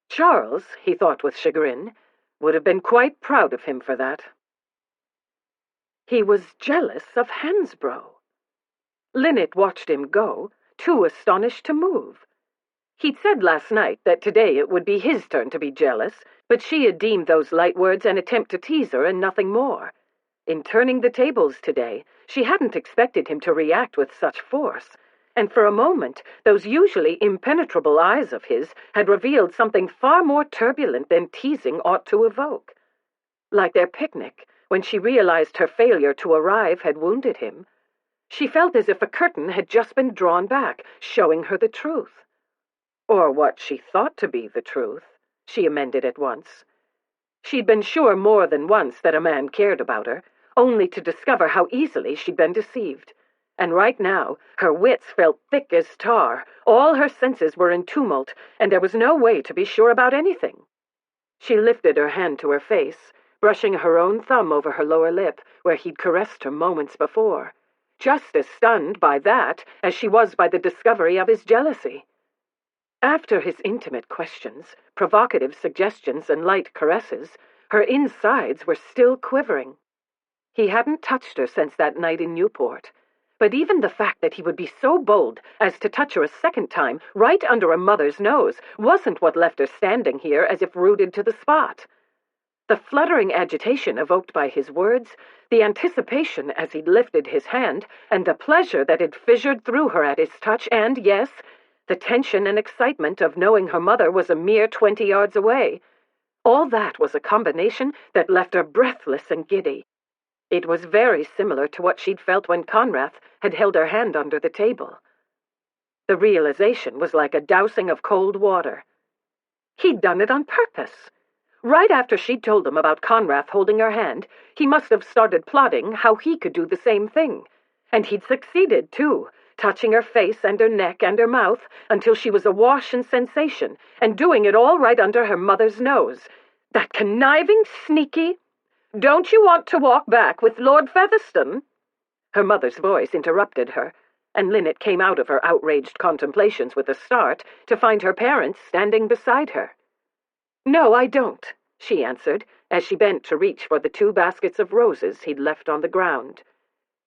Charles, he thought with chagrin, would have been quite proud of him for that. He was jealous of Hansbrough. Linnet watched him go, too astonished to move. He'd said last night that today it would be his turn to be jealous, but she had deemed those light words an attempt to tease her and nothing more. In turning the tables today, she hadn't expected him to react with such force, and for a moment those usually impenetrable eyes of his had revealed something far more turbulent than teasing ought to evoke. Like their picnic, when she realized her failure to arrive had wounded him, she felt as if a curtain had just been drawn back, showing her the truth. Or what she thought to be the truth, she amended at once. She'd been sure more than once that a man cared about her, only to discover how easily she'd been deceived. And right now, her wits felt thick as tar, all her senses were in tumult, and there was no way to be sure about anything. She lifted her hand to her face, brushing her own thumb over her lower lip, where he'd caressed her moments before. just as stunned by that as she was by the discovery of his jealousy. After his intimate questions, provocative suggestions, and light caresses, her insides were still quivering. He hadn't touched her since that night in Newport, but even the fact that he would be so bold as to touch her a second time right under her mother's nose wasn't what left her standing here as if rooted to the spot. The fluttering agitation evoked by his words, the anticipation as he lifted his hand, and the pleasure that had fissured through her at his touch, and, yes, the tension and excitement of knowing her mother was a mere 20 yards away. All that was a combination that left her breathless and giddy. It was very similar to what she'd felt when Conrad had held her hand under the table. The realization was like a dousing of cold water. He'd done it on purpose. Right after she'd told him about Conrad holding her hand, he must have started plotting how he could do the same thing. And he'd succeeded, too, touching her face and her neck and her mouth until she was awash in sensation, and doing it all right under her mother's nose. That conniving, sneaky... "Don't you want to walk back with Lord Featherstone?" Her mother's voice interrupted her, and Linnet came out of her outraged contemplations with a start to find her parents standing beside her. "No, I don't," she answered, as she bent to reach for the 2 baskets of roses he'd left on the ground.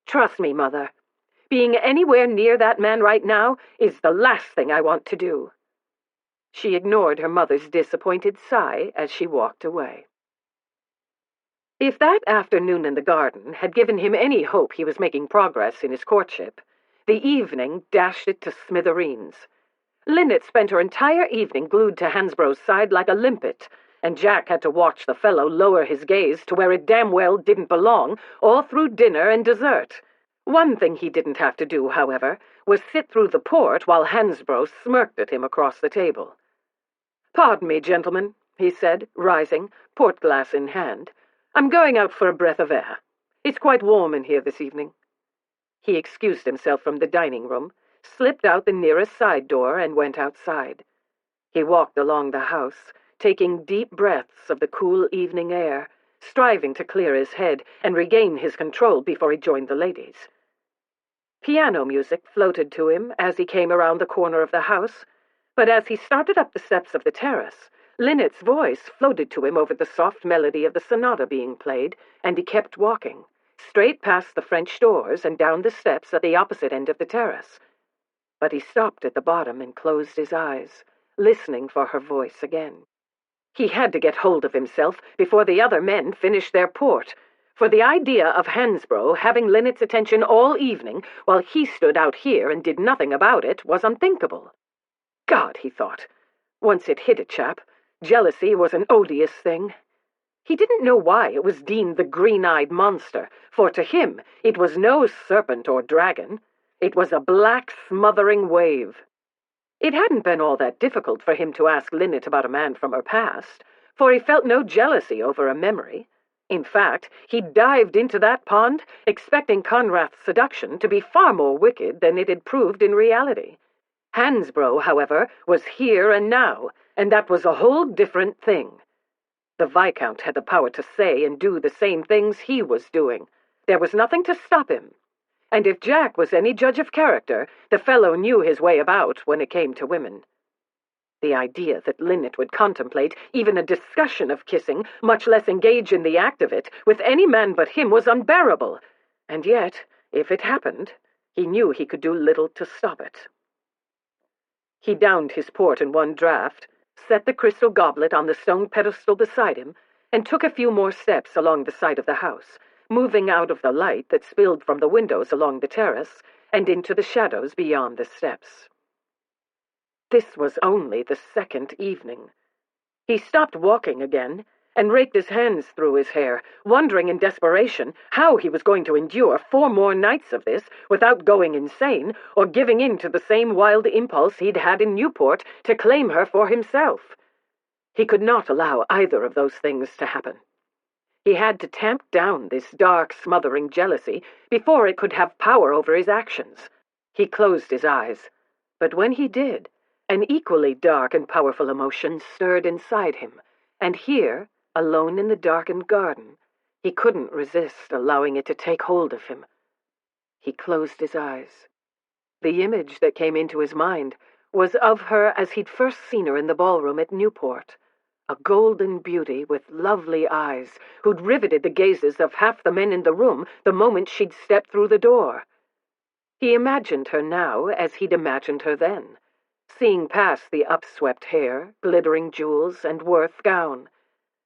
"Trust me, Mother. Being anywhere near that man right now is the last thing I want to do." She ignored her mother's disappointed sigh as she walked away. If that afternoon in the garden had given him any hope he was making progress in his courtship, the evening dashed it to smithereens. Linnet spent her entire evening glued to Hansbrough's side like a limpet, and Jack had to watch the fellow lower his gaze to where it damn well didn't belong, all through dinner and dessert. One thing he didn't have to do, however, was sit through the port while Hansbrough smirked at him across the table. "Pardon me, gentlemen," he said, rising, port glass in hand. "I'm going out for a breath of air. It's quite warm in here this evening." He excused himself from the dining room, slipped out the nearest side door, and went outside. He walked along the house, taking deep breaths of the cool evening air, striving to clear his head and regain his control before he joined the ladies. Piano music floated to him as he came around the corner of the house, but as he started up the steps of the terrace, Linnet's voice floated to him over the soft melody of the sonata being played, and he kept walking, straight past the French doors and down the steps at the opposite end of the terrace. But he stopped at the bottom and closed his eyes, listening for her voice again. He had to get hold of himself before the other men finished their port, for the idea of Hansbrough having Linnet's attention all evening while he stood out here and did nothing about it was unthinkable. God, he thought, once it hit a chap, jealousy was an odious thing. He didn't know why it was deemed the green-eyed monster, for to him it was no serpent or dragon. It was a black, smothering wave. It hadn't been all that difficult for him to ask Linnet about a man from her past, for he felt no jealousy over a memory. In fact, he dived into that pond, expecting Conrad's seduction to be far more wicked than it had proved in reality. Hansbrough, however, was here and now, and that was a whole different thing. The Viscount had the power to say and do the same things he was doing. There was nothing to stop him. And if Jack was any judge of character, the fellow knew his way about when it came to women. The idea that Linnet would contemplate even a discussion of kissing, much less engage in the act of it, with any man but him was unbearable. And yet, if it happened, he knew he could do little to stop it. He downed his port in one draught, set the crystal goblet on the stone pedestal beside him, and took a few more steps along the side of the house, moving out of the light that spilled from the windows along the terrace and into the shadows beyond the steps. This was only the second evening. He stopped walking again and raked his hands through his hair, wondering in desperation how he was going to endure 4 more nights of this without going insane or giving in to the same wild impulse he'd had in Newport to claim her for himself. He could not allow either of those things to happen. He had to tamp down this dark, smothering jealousy before it could have power over his actions. He closed his eyes, but when he did, an equally dark and powerful emotion stirred inside him, and here, alone in the darkened garden, he couldn't resist allowing it to take hold of him. He closed his eyes. The image that came into his mind was of her as he'd first seen her in the ballroom at Newport, a golden beauty with lovely eyes who'd riveted the gazes of half the men in the room the moment she'd stepped through the door. He imagined her now as he'd imagined her then, seeing past the upswept hair, glittering jewels, and Worth gown.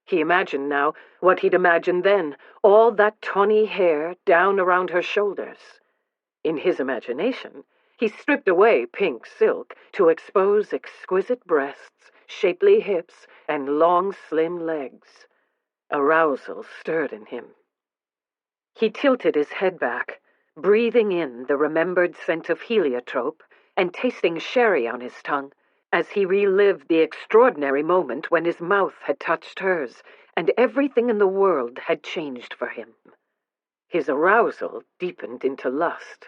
He imagined now what he'd imagined then, all that tawny hair down around her shoulders. In his imagination, he stripped away pink silk to expose exquisite breasts, shapely hips, and long, slim legs. Arousal stirred in him. He tilted his head back, breathing in the remembered scent of heliotrope and tasting sherry on his tongue as he relived the extraordinary moment when his mouth had touched hers and everything in the world had changed for him. His arousal deepened into lust.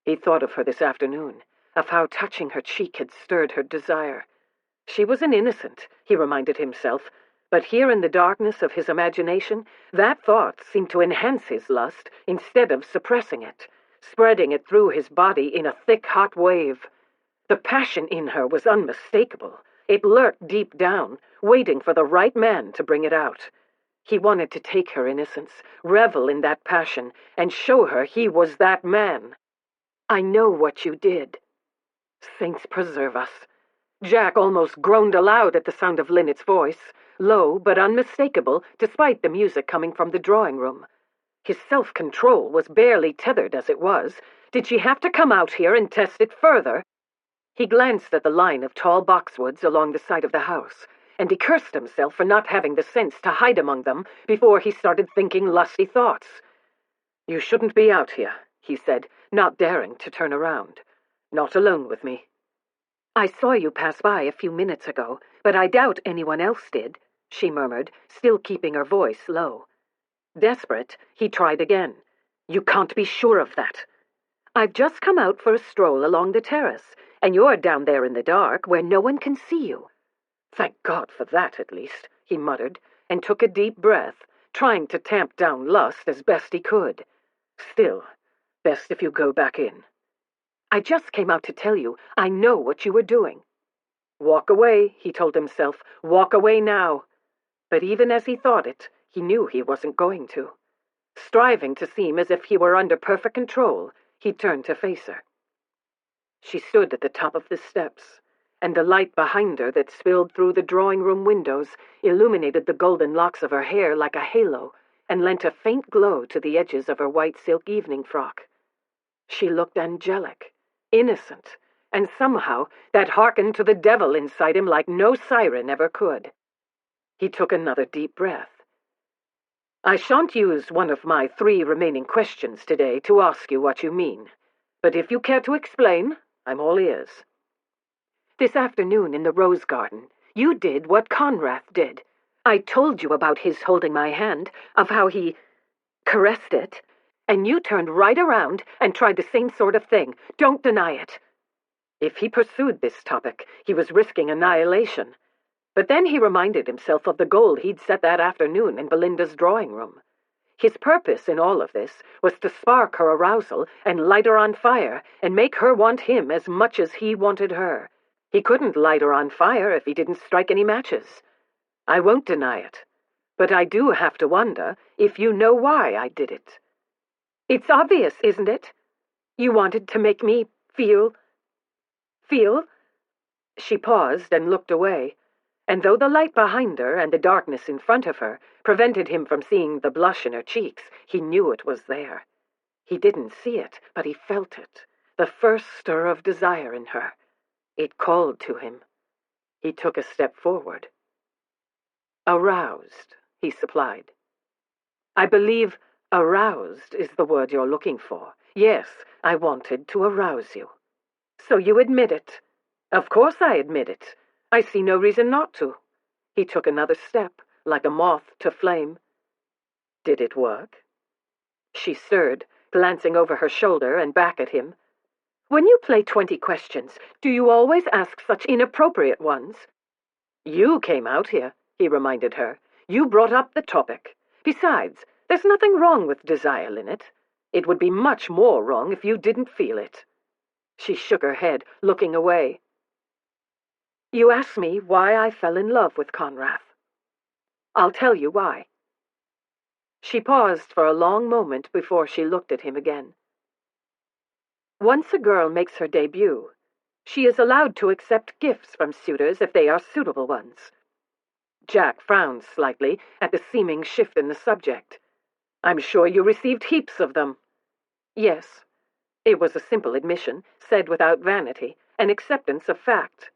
He thought of her this afternoon, of how touching her cheek had stirred her desire. She was an innocent, he reminded himself, but here in the darkness of his imagination, that thought seemed to enhance his lust instead of suppressing it, spreading it through his body in a thick, hot wave. The passion in her was unmistakable. It lurked deep down, waiting for the right man to bring it out. He wanted to take her innocence, revel in that passion, and show her he was that man. "I know what you did." Saints preserve us. Jack almost groaned aloud at the sound of Linnet's voice, low but unmistakable despite the music coming from the drawing room. His self-control was barely tethered as it was. Did she have to come out here and test it further? He glanced at the line of tall boxwoods along the side of the house, and he cursed himself for not having the sense to hide among them before he started thinking lusty thoughts. "You shouldn't be out here," he said, not daring to turn around. "Not alone with me." "I saw you pass by a few minutes ago, but I doubt anyone else did," she murmured, still keeping her voice low. Desperate, he tried again. "You can't be sure of that." "I've just come out for a stroll along the terrace, and you're down there in the dark where no one can see you." "Thank God for that, at least," he muttered, and took a deep breath, trying to tamp down lust as best he could. "Still, best if you go back in." "I just came out to tell you I know what you were doing." Walk away, he told himself. Walk away now. But even as he thought it, he knew he wasn't going to. Striving to seem as if he were under perfect control, he turned to face her. She stood at the top of the steps, and the light behind her that spilled through the drawing-room windows illuminated the golden locks of her hair like a halo and lent a faint glow to the edges of her white silk evening frock. She looked angelic, innocent, and somehow that hearkened to the devil inside him like no siren ever could. He took another deep breath. "I shan't use one of my 3 remaining questions today to ask you what you mean, but if you care to explain, I'm all ears." "This afternoon in the rose garden, you did what Conrad did. I told you about his holding my hand, of how he caressed it, and you turned right around and tried the same sort of thing. Don't deny it." If he pursued this topic, he was risking annihilation. But then he reminded himself of the goal he'd set that afternoon in Belinda's drawing room. His purpose in all of this was to spark her arousal and light her on fire and make her want him as much as he wanted her. He couldn't light her on fire if he didn't strike any matches. "I won't deny it, but I do have to wonder if you know why I did it." "It's obvious, isn't it? You wanted to make me feel? She paused and looked away, and though the light behind her and the darkness in front of her prevented him from seeing the blush in her cheeks, he knew it was there. He didn't see it, but he felt it, the first stir of desire in her. It called to him. He took a step forward. "Aroused," he supplied. "I believe aroused is the word you're looking for. Yes, I wanted to arouse you." "So you admit it?" "Of course I admit it. I see no reason not to." He took another step, like a moth to flame. "Did it work?" She stirred, glancing over her shoulder and back at him. "When you play 20 questions, do you always ask such inappropriate ones?" "You came out here," he reminded her. "You brought up the topic. Besides, there's nothing wrong with desire, Linnet. It would be much more wrong if you didn't feel it." She shook her head, looking away. "You asked me why I fell in love with Conrad. I'll tell you why." She paused for a long moment before she looked at him again. Once a girl makes her debut, she is allowed to accept gifts from suitors if they are suitable ones. Jack frowned slightly at the seeming shift in the subject. "I'm sure you received heaps of them." "Yes." It was a simple admission, said without vanity, an acceptance of fact.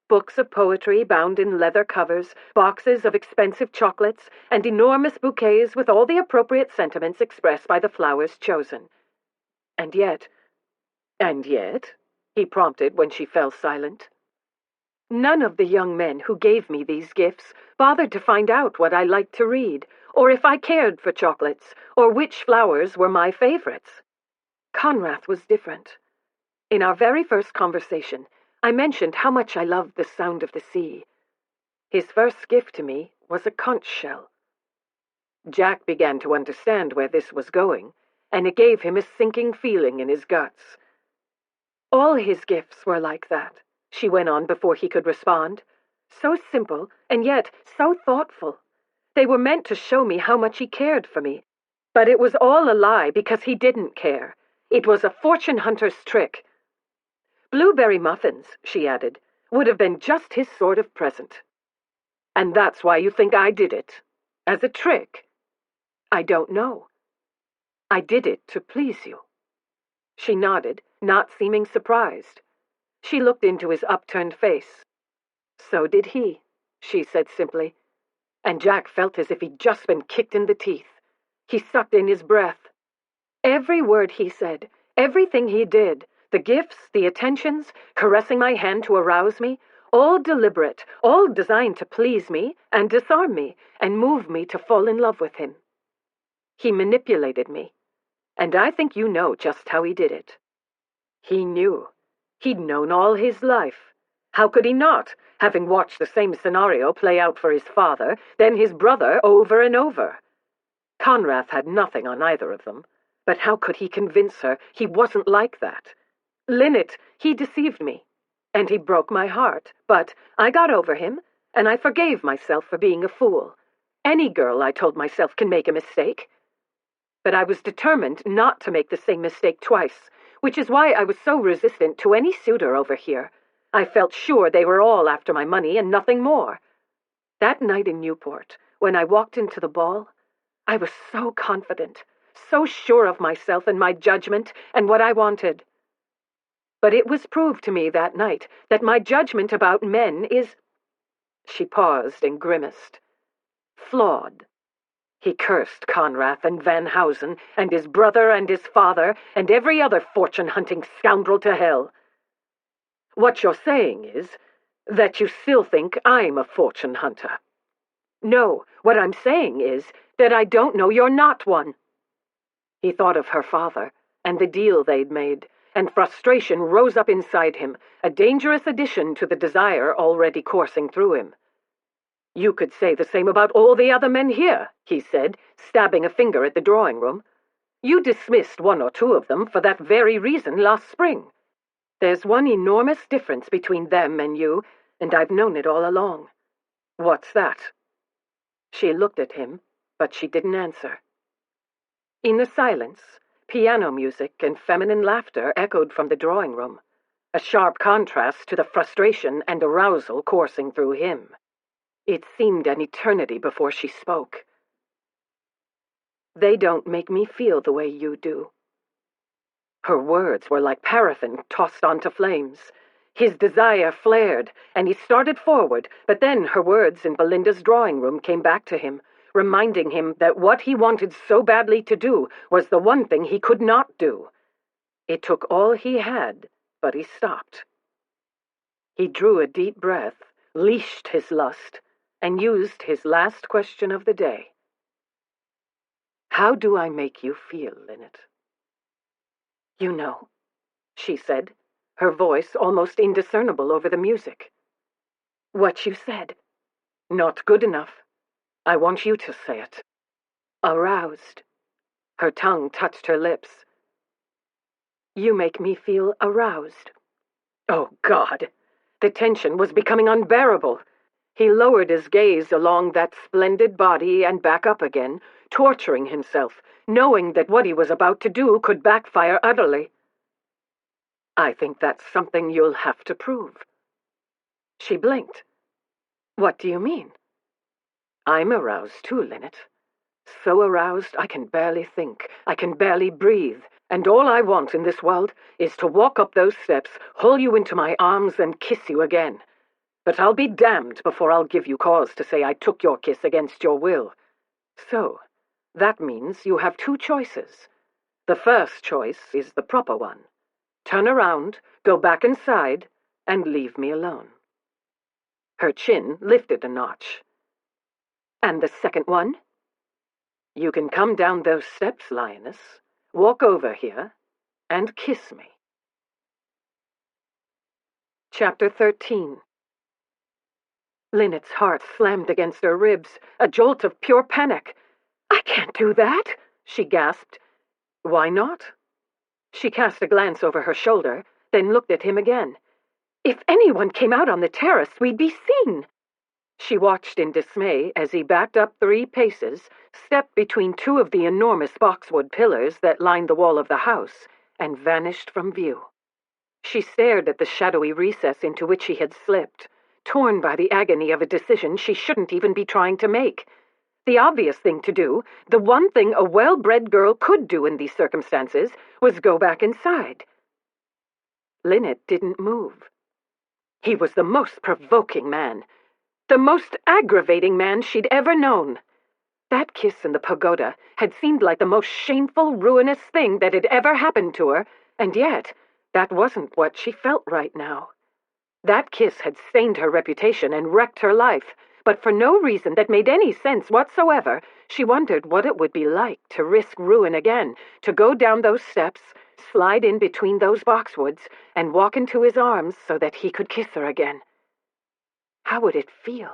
Books of poetry bound in leather covers, boxes of expensive chocolates, and enormous bouquets with all the appropriate sentiments expressed by the flowers chosen. And yet, he prompted when she fell silent. "None of the young men who gave me these gifts bothered to find out what I liked to read, or if I cared for chocolates, or which flowers were my favorites. Conrad was different. In our very first conversation, I mentioned how much I loved the sound of the sea. His first gift to me was a conch shell." Jack began to understand where this was going, and it gave him a sinking feeling in his guts. "All his gifts were like that," she went on before he could respond. "So simple, and yet so thoughtful. They were meant to show me how much he cared for me. But it was all a lie because he didn't care. It was a fortune hunter's trick. Blueberry muffins," she added, "would have been just his sort of present." "And that's why you think I did it? As a trick?" "I don't know. I did it to please you." She nodded, not seeming surprised. She looked into his upturned face. "So did he," she said simply. And Jack felt as if he'd just been kicked in the teeth. He sucked in his breath. Every word he said, everything he did, the gifts, the attentions, caressing my hand to arouse me, all deliberate, all designed to please me and disarm me and move me to fall in love with him. He manipulated me, and I think you know just how he did it. He knew. He'd known all his life. How could he not, having watched the same scenario play out for his father, then his brother over and over? Conrad had nothing on either of them, but how could he convince her he wasn't like that? Linnet, he deceived me, and he broke my heart, but I got over him, and I forgave myself for being a fool. Any girl, I told myself, can make a mistake. But I was determined not to make the same mistake twice, which is why I was so resistant to any suitor over here. I felt sure they were all after my money and nothing more. That night in Newport, when I walked into the ball, I was so confident, so sure of myself and my judgment and what I wanted. But it was proved to me that night that my judgment about men is—" She paused and grimaced. "Flawed." He cursed Conrad and Van Housen and his brother and his father and every other fortune-hunting scoundrel to hell. "What you're saying is that you still think I'm a fortune hunter." "No, what I'm saying is that I don't know you're not one." He thought of her father and the deal they'd made, and frustration rose up inside him, a dangerous addition to the desire already coursing through him. "You could say the same about all the other men here," he said, stabbing a finger at the drawing room. "You dismissed one or two of them for that very reason last spring. There's one enormous difference between them and you, and I've known it all along." "What's that?" She looked at him, but she didn't answer. In the silence, piano music and feminine laughter echoed from the drawing room, a sharp contrast to the frustration and arousal coursing through him. It seemed an eternity before she spoke. "They don't make me feel the way you do." Her words were like paraffin tossed onto flames. His desire flared, and he started forward, but then her words in Belinda's drawing room came back to him, reminding him that what he wanted so badly to do was the one thing he could not do. It took all he had, but he stopped. He drew a deep breath, leashed his lust, and used his last question of the day. "How do I make you feel, Linnet?" "You know," she said, her voice almost indiscernible over the music. "What you said." "Not good enough. I want you to say it." "Aroused." Her tongue touched her lips. "You make me feel aroused." Oh, God! The tension was becoming unbearable. He lowered his gaze along that splendid body and back up again, torturing himself, knowing that what he was about to do could backfire utterly. "I think that's something you'll have to prove." She blinked. "What do you mean?" "I'm aroused too, Linnet. So aroused I can barely think, I can barely breathe, and all I want in this world is to walk up those steps, haul you into my arms, and kiss you again. But I'll be damned before I'll give you cause to say I took your kiss against your will. So, that means you have two choices. The first choice is the proper one. Turn around, go back inside, and leave me alone." Her chin lifted a notch. "And the second one?" "You can come down those steps, Lioness, walk over here, and kiss me." Chapter 13. Linnet's heart slammed against her ribs, a jolt of pure panic. "I can't do that," she gasped. "Why not?" She cast a glance over her shoulder, then looked at him again. "If anyone came out on the terrace, we'd be seen." She watched in dismay as he backed up 3 paces, stepped between 2 of the enormous boxwood pillars that lined the wall of the house, and vanished from view. She stared at the shadowy recess into which he had slipped, torn by the agony of a decision she shouldn't even be trying to make. The obvious thing to do, the one thing a well-bred girl could do in these circumstances, was go back inside. Linnet didn't move. He was the most provoking man, the most aggravating man she'd ever known. That kiss in the pagoda had seemed like the most shameful, ruinous thing that had ever happened to her, and yet that wasn't what she felt right now. That kiss had stained her reputation and wrecked her life, but for no reason that made any sense whatsoever, she wondered what it would be like to risk ruin again, to go down those steps, slide in between those boxwoods, and walk into his arms so that he could kiss her again. How would it feel?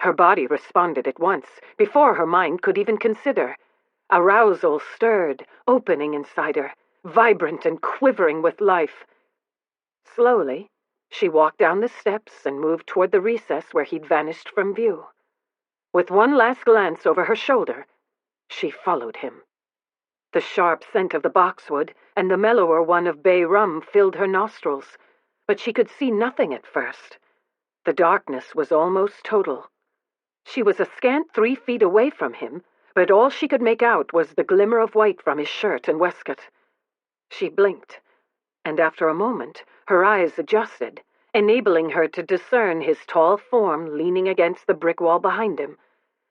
Her body responded at once, before her mind could even consider. Arousal stirred, opening inside her, vibrant and quivering with life. Slowly, she walked down the steps and moved toward the recess where he'd vanished from view. With one last glance over her shoulder, she followed him. The sharp scent of the boxwood and the mellower one of bay rum filled her nostrils, but she could see nothing at first. The darkness was almost total. She was a scant 3 feet away from him, but all she could make out was the glimmer of white from his shirt and waistcoat. She blinked, and after a moment her eyes adjusted, enabling her to discern his tall form leaning against the brick wall behind him,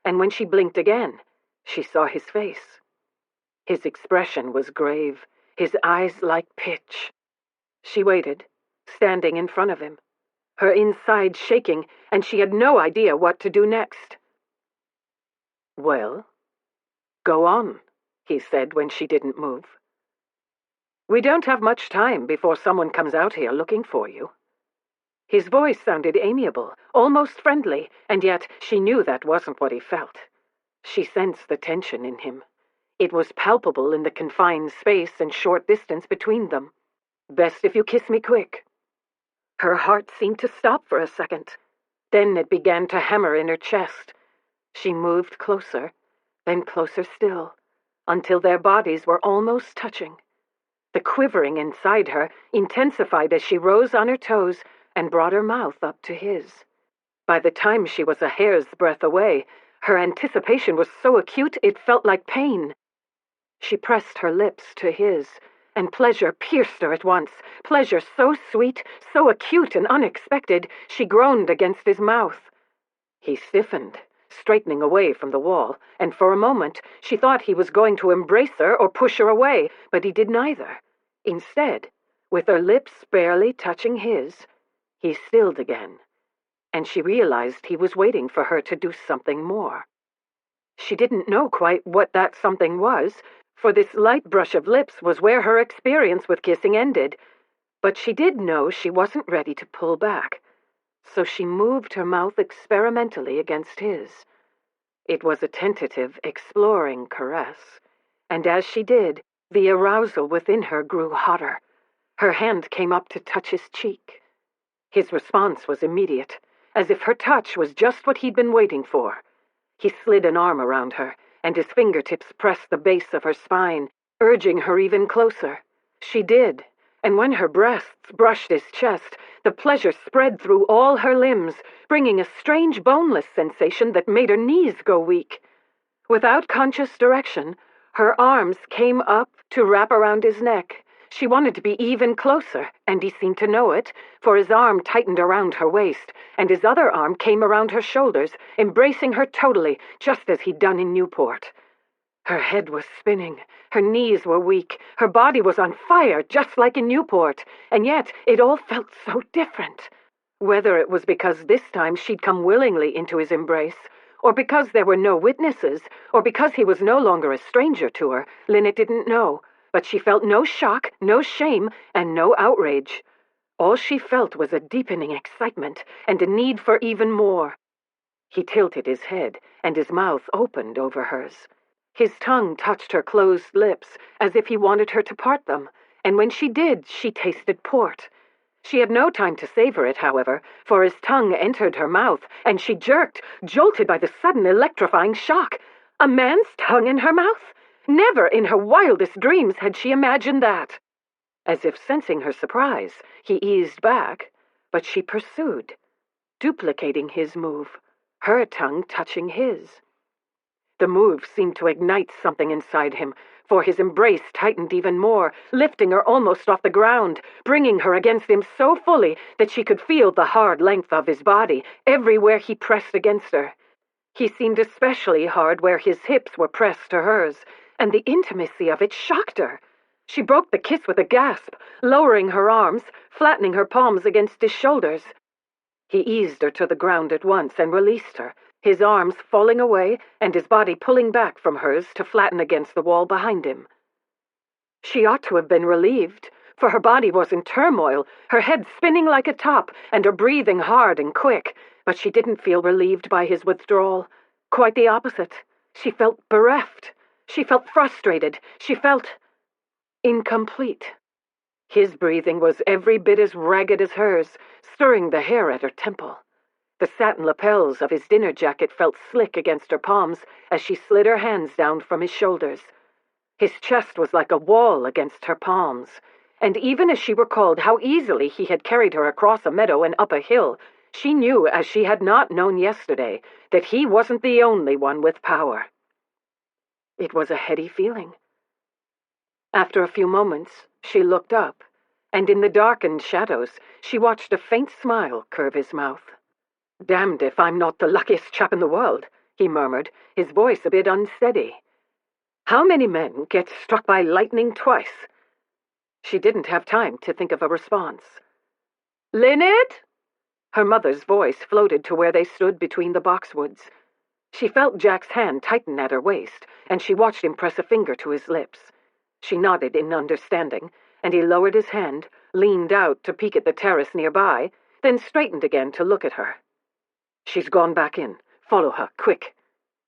and when she blinked again, she saw his face. His expression was grave, his eyes like pitch. She waited, standing in front of him, her inside shaking, and she had no idea what to do next. "Well, go on," he said when she didn't move. "We don't have much time before someone comes out here looking for you." His voice sounded amiable, almost friendly, and yet she knew that wasn't what he felt. She sensed the tension in him. It was palpable in the confined space and short distance between them. "Best if you kiss me quick." Her heart seemed to stop for a second. Then it began to hammer in her chest. She moved closer, then closer still, until their bodies were almost touching. The quivering inside her intensified as she rose on her toes and brought her mouth up to his. By the time she was a hair's breadth away, her anticipation was so acute it felt like pain. She pressed her lips to his, and pleasure pierced her at once, pleasure so sweet, so acute and unexpected, she groaned against his mouth. He stiffened, straightening away from the wall, and for a moment she thought he was going to embrace her or push her away, but he did neither. Instead, with her lips barely touching his, he stilled again, and she realized he was waiting for her to do something more. She didn't know quite what that something was, for this light brush of lips was where her experience with kissing ended, but she did know she wasn't ready to pull back, so she moved her mouth experimentally against his. It was a tentative, exploring caress, And as she did, the arousal within her grew hotter. Her hand came up to touch his cheek. His response was immediate, as if her touch was just what he'd been waiting for. He slid an arm around her, and his fingertips pressed the base of her spine, urging her even closer. She did, and when her breasts brushed his chest, the pleasure spread through all her limbs, bringing a strange boneless sensation that made her knees go weak. Without conscious direction, her arms came up to wrap around his neck. She wanted to be even closer, and he seemed to know it, for his arm tightened around her waist, and his other arm came around her shoulders, embracing her totally, just as he'd done in Newport. Her head was spinning, her knees were weak, her body was on fire, just like in Newport, and yet it all felt so different. Whether it was because this time she'd come willingly into his embrace, or because there were no witnesses, or because he was no longer a stranger to her, Linnet didn't know. But she felt no shock, no shame, and no outrage. All she felt was a deepening excitement and a need for even more. He tilted his head, and his mouth opened over hers. His tongue touched her closed lips, as if he wanted her to part them, and when she did, she tasted port. She had no time to savor it, however, for his tongue entered her mouth, and she jerked, jolted by the sudden electrifying shock. A man's tongue in her mouth? Never in her wildest dreams had she imagined that. As if sensing her surprise, he eased back, but she pursued, duplicating his move, her tongue touching his. The move seemed to ignite something inside him, for his embrace tightened even more, lifting her almost off the ground, bringing her against him so fully that she could feel the hard length of his body everywhere he pressed against her. He seemed especially hard where his hips were pressed to hers, and the intimacy of it shocked her. She broke the kiss with a gasp, lowering her arms, flattening her palms against his shoulders. He eased her to the ground at once and released her, his arms falling away and his body pulling back from hers to flatten against the wall behind him. She ought to have been relieved, for her body was in turmoil, her head spinning like a top, and her breathing hard and quick, but she didn't feel relieved by his withdrawal. Quite the opposite. She felt bereft. She felt frustrated. She felt incomplete. His breathing was every bit as ragged as hers, stirring the hair at her temple. The satin lapels of his dinner jacket felt slick against her palms as she slid her hands down from his shoulders. His chest was like a wall against her palms, and even as she recalled how easily he had carried her across a meadow and up a hill, she knew, as she had not known yesterday, that he wasn't the only one with power. It was a heady feeling. After a few moments, she looked up, and in the darkened shadows, she watched a faint smile curve his mouth. "Damned if I'm not the luckiest chap in the world," he murmured, his voice a bit unsteady. "How many men get struck by lightning twice?" She didn't have time to think of a response. "Linnet?" Her mother's voice floated to where they stood between the boxwoods. She felt Jack's hand tighten at her waist, and she watched him press a finger to his lips. She nodded in understanding, and he lowered his hand, leaned out to peek at the terrace nearby, then straightened again to look at her. "She's gone back in. Follow her, quick."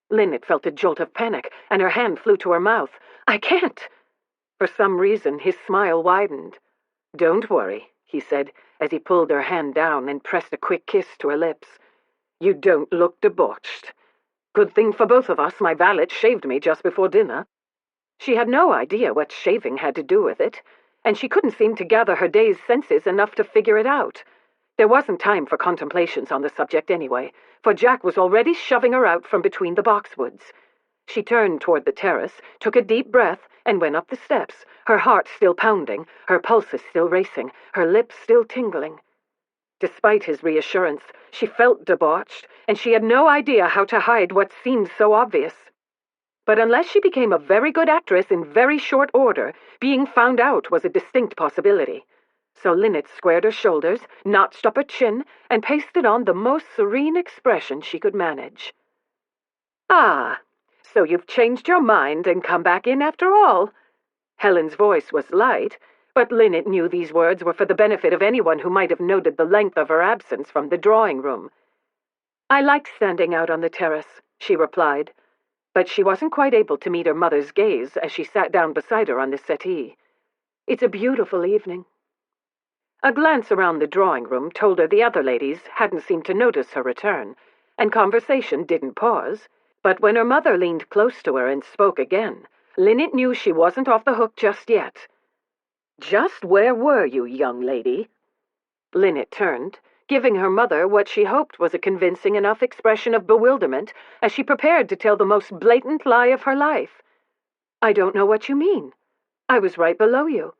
Linnet felt a jolt of panic, and her hand flew to her mouth. "I can't." For some reason, his smile widened. "Don't worry," he said, as he pulled her hand down and pressed a quick kiss to her lips. "You don't look debauched. Good thing for both of us my valet shaved me just before dinner." She had no idea what shaving had to do with it, and she couldn't seem to gather her dazed senses enough to figure it out. There wasn't time for contemplations on the subject anyway, for Jack was already shoving her out from between the boxwoods. She turned toward the terrace, took a deep breath, and went up the steps, her heart still pounding, her pulses still racing, her lips still tingling. Despite his reassurance, she felt debauched, and she had no idea how to hide what seemed so obvious. But unless she became a very good actress in very short order, being found out was a distinct possibility. So Linnet squared her shoulders, notched up her chin, and pasted on the most serene expression she could manage. "Ah, so you've changed your mind and come back in after all." Helen's voice was light, but Linnet knew these words were for the benefit of anyone who might have noted the length of her absence from the drawing-room. "I like standing out on the terrace," she replied. but she wasn't quite able to meet her mother's gaze as she sat down beside her on the settee. "It's a beautiful evening." A glance around the drawing room told her the other ladies hadn't seemed to notice her return, and conversation didn't pause. But when her mother leaned close to her and spoke again, Linnet knew she wasn't off the hook just yet. "Just where were you, young lady?" Linnet turned, giving her mother what she hoped was a convincing enough expression of bewilderment as she prepared to tell the most blatant lie of her life. "I don't know what you mean. I was right below you."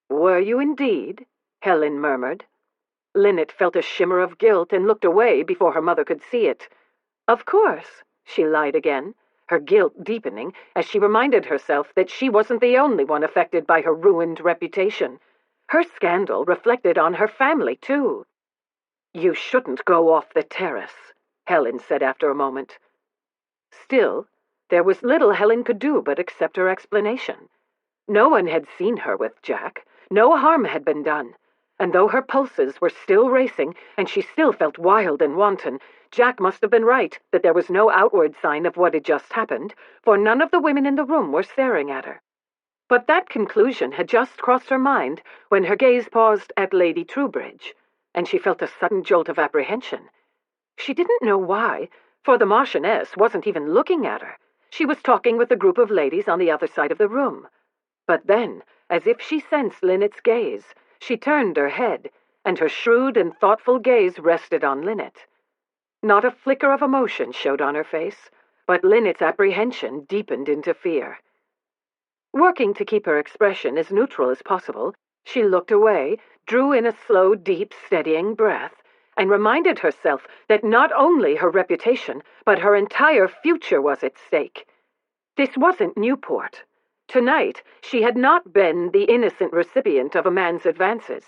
"Were you indeed?" Helen murmured. Linnet felt a shimmer of guilt and looked away before her mother could see it. "Of course," she lied again, her guilt deepening as she reminded herself that she wasn't the only one affected by her ruined reputation. Her scandal reflected on her family, too. "You shouldn't go off the terrace," Helen said after a moment. Still, there was little Helen could do but accept her explanation. No one had seen her with Jack. No harm had been done. And though her pulses were still racing and she still felt wild and wanton, Jack must have been right that there was no outward sign of what had just happened, for none of the women in the room were staring at her. But that conclusion had just crossed her mind when her gaze paused at Lady Troubridge, and she felt a sudden jolt of apprehension. She didn't know why, for the Marchioness wasn't even looking at her. She was talking with a group of ladies on the other side of the room. But then, as if she sensed Linnet's gaze, she turned her head, and her shrewd and thoughtful gaze rested on Linnet. Not a flicker of emotion showed on her face, but Linnet's apprehension deepened into fear. Working to keep her expression as neutral as possible, she looked away, drew in a slow, deep, steadying breath, and reminded herself that not only her reputation, but her entire future was at stake. This wasn't Newport. Tonight, she had not been the innocent recipient of a man's advances.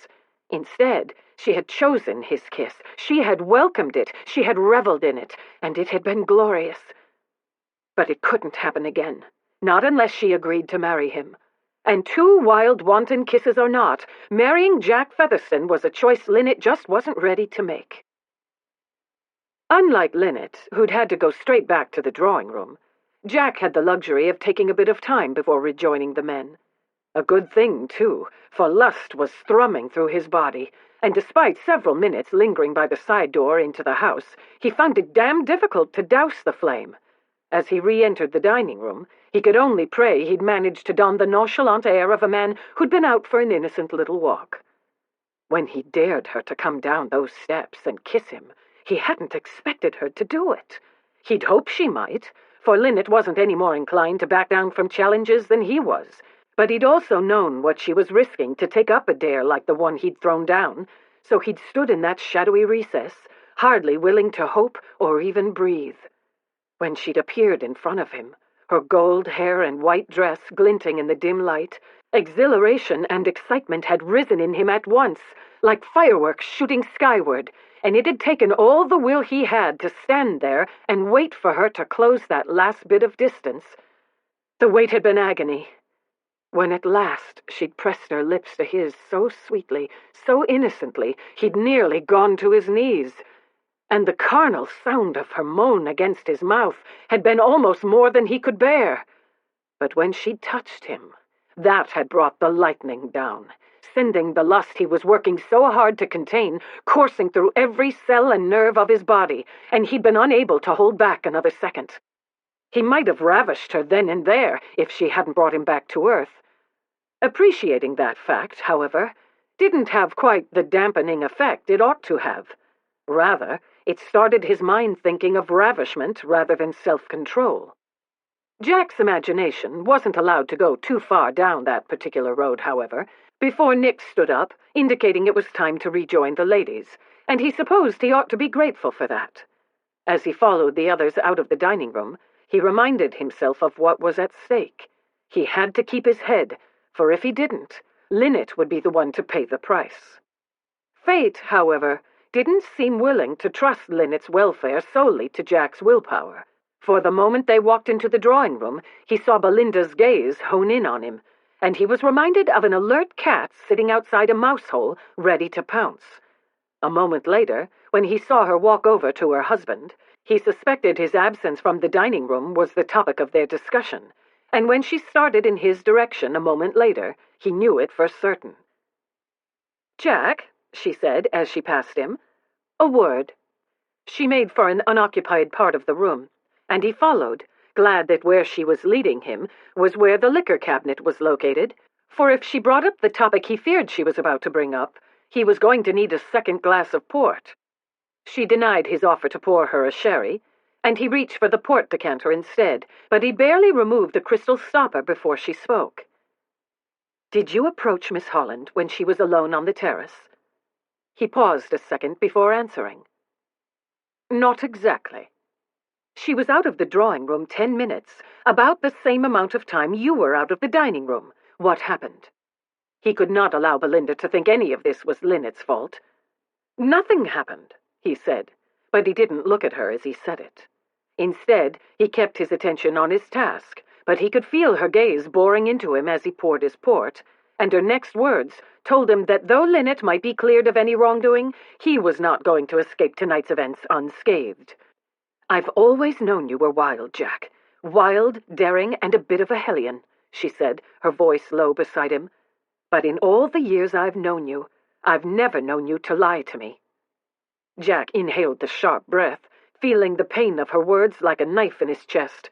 Instead, she had chosen his kiss. She had welcomed it. She had reveled in it, and it had been glorious. But it couldn't happen again, not unless she agreed to marry him. And two wild, wanton kisses or not, marrying Jack Featherstone was a choice Linnet just wasn't ready to make. Unlike Linnet, who'd had to go straight back to the drawing room, Jack had the luxury of taking a bit of time before rejoining the men. A good thing, too, for lust was thrumming through his body, and despite several minutes lingering by the side door into the house, he found it damn difficult to douse the flame. As he re-entered the dining room, he could only pray he'd managed to don the nonchalant air of a man who'd been out for an innocent little walk. When he dared her to come down those steps and kiss him, he hadn't expected her to do it. He'd hoped she might, for Linnet wasn't any more inclined to back down from challenges than he was, but he'd also known what she was risking to take up a dare like the one he'd thrown down, so he'd stood in that shadowy recess, hardly willing to hope or even breathe. When she'd appeared in front of him, her gold hair and white dress glinting in the dim light, exhilaration and excitement had risen in him at once, like fireworks shooting skyward, and it had taken all the will he had to stand there and wait for her to close that last bit of distance. The wait had been agony. When at last she'd pressed her lips to his so sweetly, so innocently, he'd nearly gone to his knees. And the carnal sound of her moan against his mouth had been almost more than he could bear. But when she'd touched him, that had brought the lightning down, sending the lust he was working so hard to contain coursing through every cell and nerve of his body, and he'd been unable to hold back another second. He might have ravished her then and there if she hadn't brought him back to earth. Appreciating that fact, however, didn't have quite the dampening effect it ought to have. Rather, it started his mind thinking of ravishment rather than self-control. Jack's imagination wasn't allowed to go too far down that particular road, however, before Nick stood up, indicating it was time to rejoin the ladies, and he supposed he ought to be grateful for that. As he followed the others out of the dining room, he reminded himself of what was at stake. He had to keep his head, for if he didn't, Linnet would be the one to pay the price. Fate, however, didn't seem willing to trust Linnet's welfare solely to Jack's willpower. For the moment they walked into the drawing room, he saw Belinda's gaze hone in on him, and he was reminded of an alert cat sitting outside a mouse hole, ready to pounce. A moment later, when he saw her walk over to her husband, He suspected his absence from the dining room was the topic of their discussion, and when she started in his direction a moment later, he knew it for certain. "Jack," she said as she passed him, "a word." She made for an unoccupied part of the room, and he followed, glad that where she was leading him was where the liquor cabinet was located, for if she brought up the topic he feared she was about to bring up, he was going to need a second glass of port. She denied his offer to pour her a sherry, and he reached for the port decanter instead, but he barely removed the crystal stopper before she spoke. "Did you approach Miss Holland when she was alone on the terrace?" He paused a second before answering. "Not exactly. She was out of the drawing room 10 minutes, about the same amount of time you were out of the dining room. What happened?" He could not allow Belinda to think any of this was Linnet's fault. "Nothing happened," he said, but he didn't look at her as he said it. Instead, he kept his attention on his task, but he could feel her gaze boring into him as he poured his port, and her next words told him that though Linnet might be cleared of any wrongdoing, he was not going to escape tonight's events unscathed. "I've always known you were wild, Jack. Wild, daring, and a bit of a hellion," she said, her voice low beside him. "But in all the years I've known you, I've never known you to lie to me." Jack inhaled the sharp breath, feeling the pain of her words like a knife in his chest.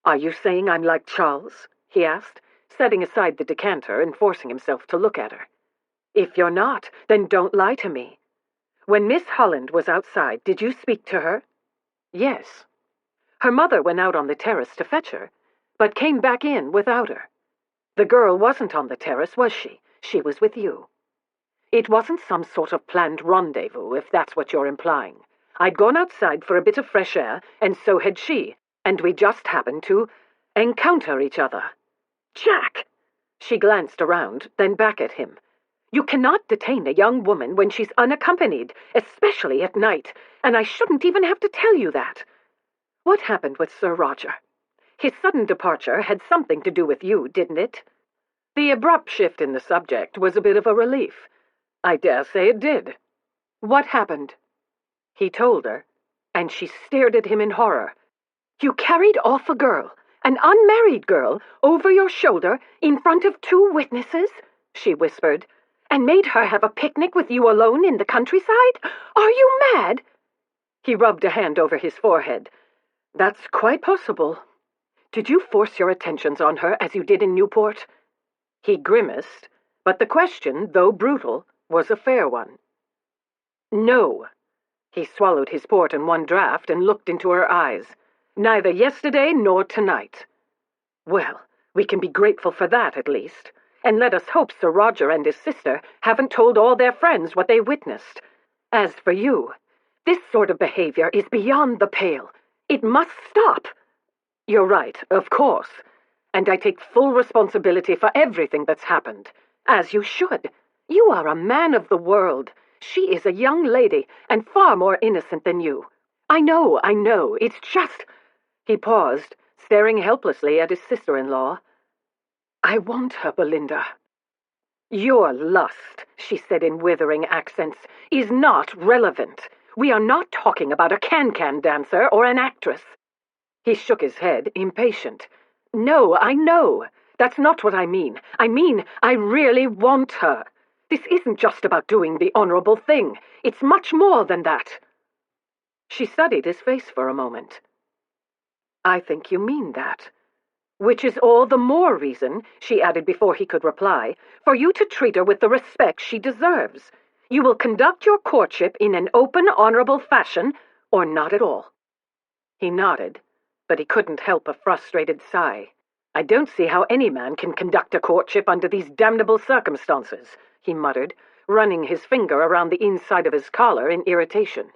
"Are you saying I'm like Charles?" he asked, setting aside the decanter and forcing himself to look at her. "If you're not, then don't lie to me. When Miss Holland was outside, did you speak to her?" "Yes." "Her mother went out on the terrace to fetch her, but came back in without her. The girl wasn't on the terrace, was she? She was with you. It wasn't some sort of planned rendezvous, if that's what you're implying. I'd gone outside for a bit of fresh air, and so had she, and we just happened to encounter each other." "Jack!" She glanced around, then back at him. "You cannot detain a young woman when she's unaccompanied, especially at night, and I shouldn't even have to tell you that. What happened with Sir Roger? His sudden departure had something to do with you, didn't it?" The abrupt shift in the subject was a bit of a relief. "I dare say it did." "What happened?" He told her, and she stared at him in horror. "You carried off a girl, an unmarried girl, over your shoulder in front of 2 witnesses?" she whispered, "and made her have a picnic with you alone in the countryside? Are you mad?" He rubbed a hand over his forehead. "That's quite possible. Did you force your attentions on her as you did in Newport?" He grimaced, but the question, though brutal, was a fair one. "No." He swallowed his port in one draught and looked into her eyes. "Neither yesterday nor tonight." "Well, we can be grateful for that, at least. And let us hope Sir Roger and his sister haven't told all their friends what they witnessed. As for you, this sort of behavior is beyond the pale. It must stop." "You're right, of course. And I take full responsibility for everything that's happened. As you should. You are a man of the world. She is a young lady, and far more innocent than you. I know. It's just—" He paused, staring helplessly at his sister-in-law. "I want her, Belinda." "Your lust," she said in withering accents, "is not relevant. We are not talking about a can-can dancer or an actress." He shook his head, impatient. "No, I know. That's not what I mean. I really want her. This isn't just about doing the honorable thing. It's much more than that." She studied his face for a moment. "I think you mean that. Which is all the more reason," she added before he could reply, "for you to treat her with the respect she deserves. You will conduct your courtship in an open, honorable fashion, or not at all." He nodded, but he couldn't help a frustrated sigh. "I don't see how any man can conduct a courtship under these damnable circumstances," he muttered, running his finger around the inside of his collar in irritation.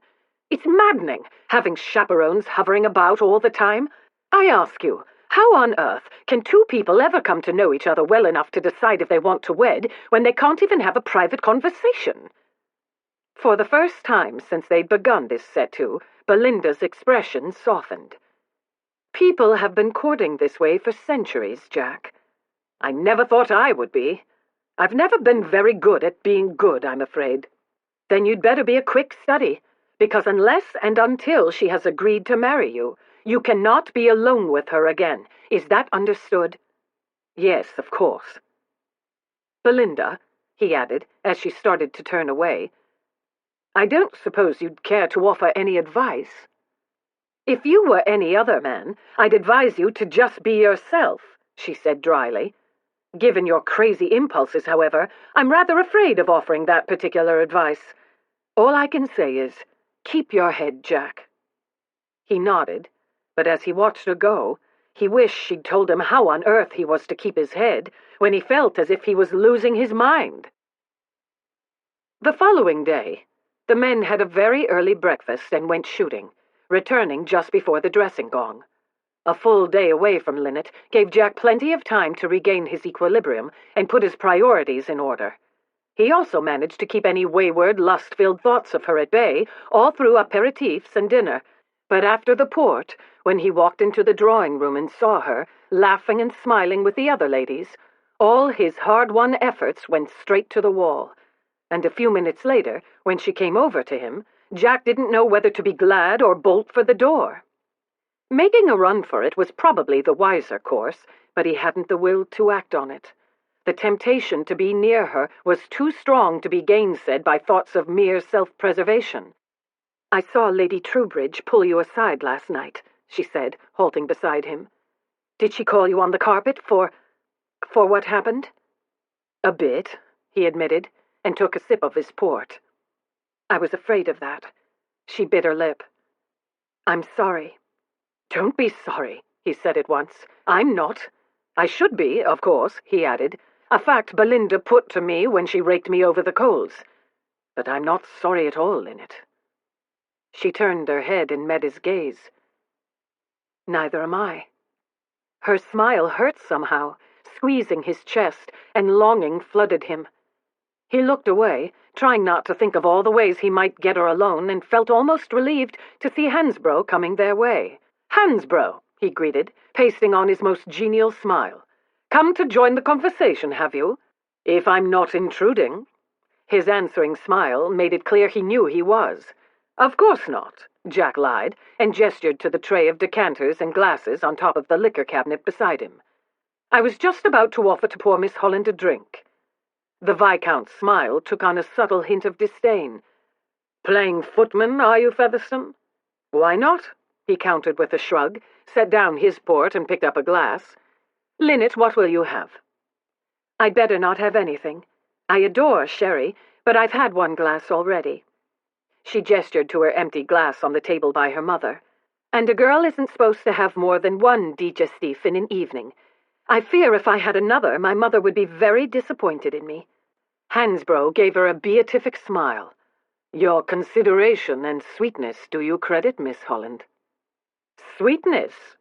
"It's maddening, having chaperones hovering about all the time. I ask you, how on earth can 2 people ever come to know each other well enough to decide if they want to wed when they can't even have a private conversation?" For the first time since they'd begun this set-to, Belinda's expression softened. "People have been courting this way for centuries, Jack. I never thought I would be. I've never been very good at being good, I'm afraid." "Then you'd better be a quick study. because unless and until she has agreed to marry you, you cannot be alone with her again. Is that understood?" "Yes, of course." "Belinda," he added, as she started to turn away, "I don't suppose you'd care to offer any advice?" "If you were any other man, I'd advise you to just be yourself," she said dryly. "Given your crazy impulses, however, I'm rather afraid of offering that particular advice. All I can say is, keep your head, Jack." He nodded, but as he watched her go, he wished she'd told him how on earth he was to keep his head when he felt as if he was losing his mind. The following day, the men had a very early breakfast and went shooting, returning just before the dressing gong. A full day away from Linnet gave Jack plenty of time to regain his equilibrium and put his priorities in order. He also managed to keep any wayward, lust-filled thoughts of her at bay all through aperitifs and dinner, but after the port, when he walked into the drawing-room and saw her, laughing and smiling with the other ladies, all his hard-won efforts went straight to the wall. And a few minutes later, when she came over to him, Jack didn't know whether to be glad or bolt for the door. Making a run for it was probably the wiser course, but he hadn't the will to act on it. The temptation to be near her was too strong to be gainsaid by thoughts of mere self-preservation. "I saw Lady Troubridge pull you aside last night," she said, halting beside him. "Did she call you on the carpet for what happened?" "A bit," he admitted, and took a sip of his port. "I was afraid of that." She bit her lip. "I'm sorry." "Don't be sorry," he said at once. "I'm not. I should be, of course," he added, a fact Belinda put to me when she raked me over the coals. "But I'm not sorry at all, Linnet." She turned her head and met his gaze. "Neither am I." Her smile hurt somehow, squeezing his chest, and longing flooded him. He looked away, trying not to think of all the ways he might get her alone, and felt almost relieved to see Hansbro coming their way. "Hansbro," he greeted, pasting on his most genial smile. "Come to join the conversation, have you? If I'm not intruding." His answering smile made it clear he knew he was. "Of course not," Jack lied, and gestured to the tray of decanters and glasses on top of the liquor cabinet beside him. "I was just about to offer to pour Miss Holland a drink." The Viscount's smile took on a subtle hint of disdain. "Playing footman, are you, Featherstone?" "Why not?" he countered with a shrug, set down his port and picked up a glass. "Linnet, what will you have?" "I'd better not have anything. I adore sherry, but I've had one glass already." She gestured to her empty glass on the table by her mother. "And a girl isn't supposed to have more than one digestif in an evening. I fear if I had another, my mother would be very disappointed in me." Hansbro gave her a beatific smile. "Your consideration and sweetness do you credit, Miss Holland." "Sweetness?"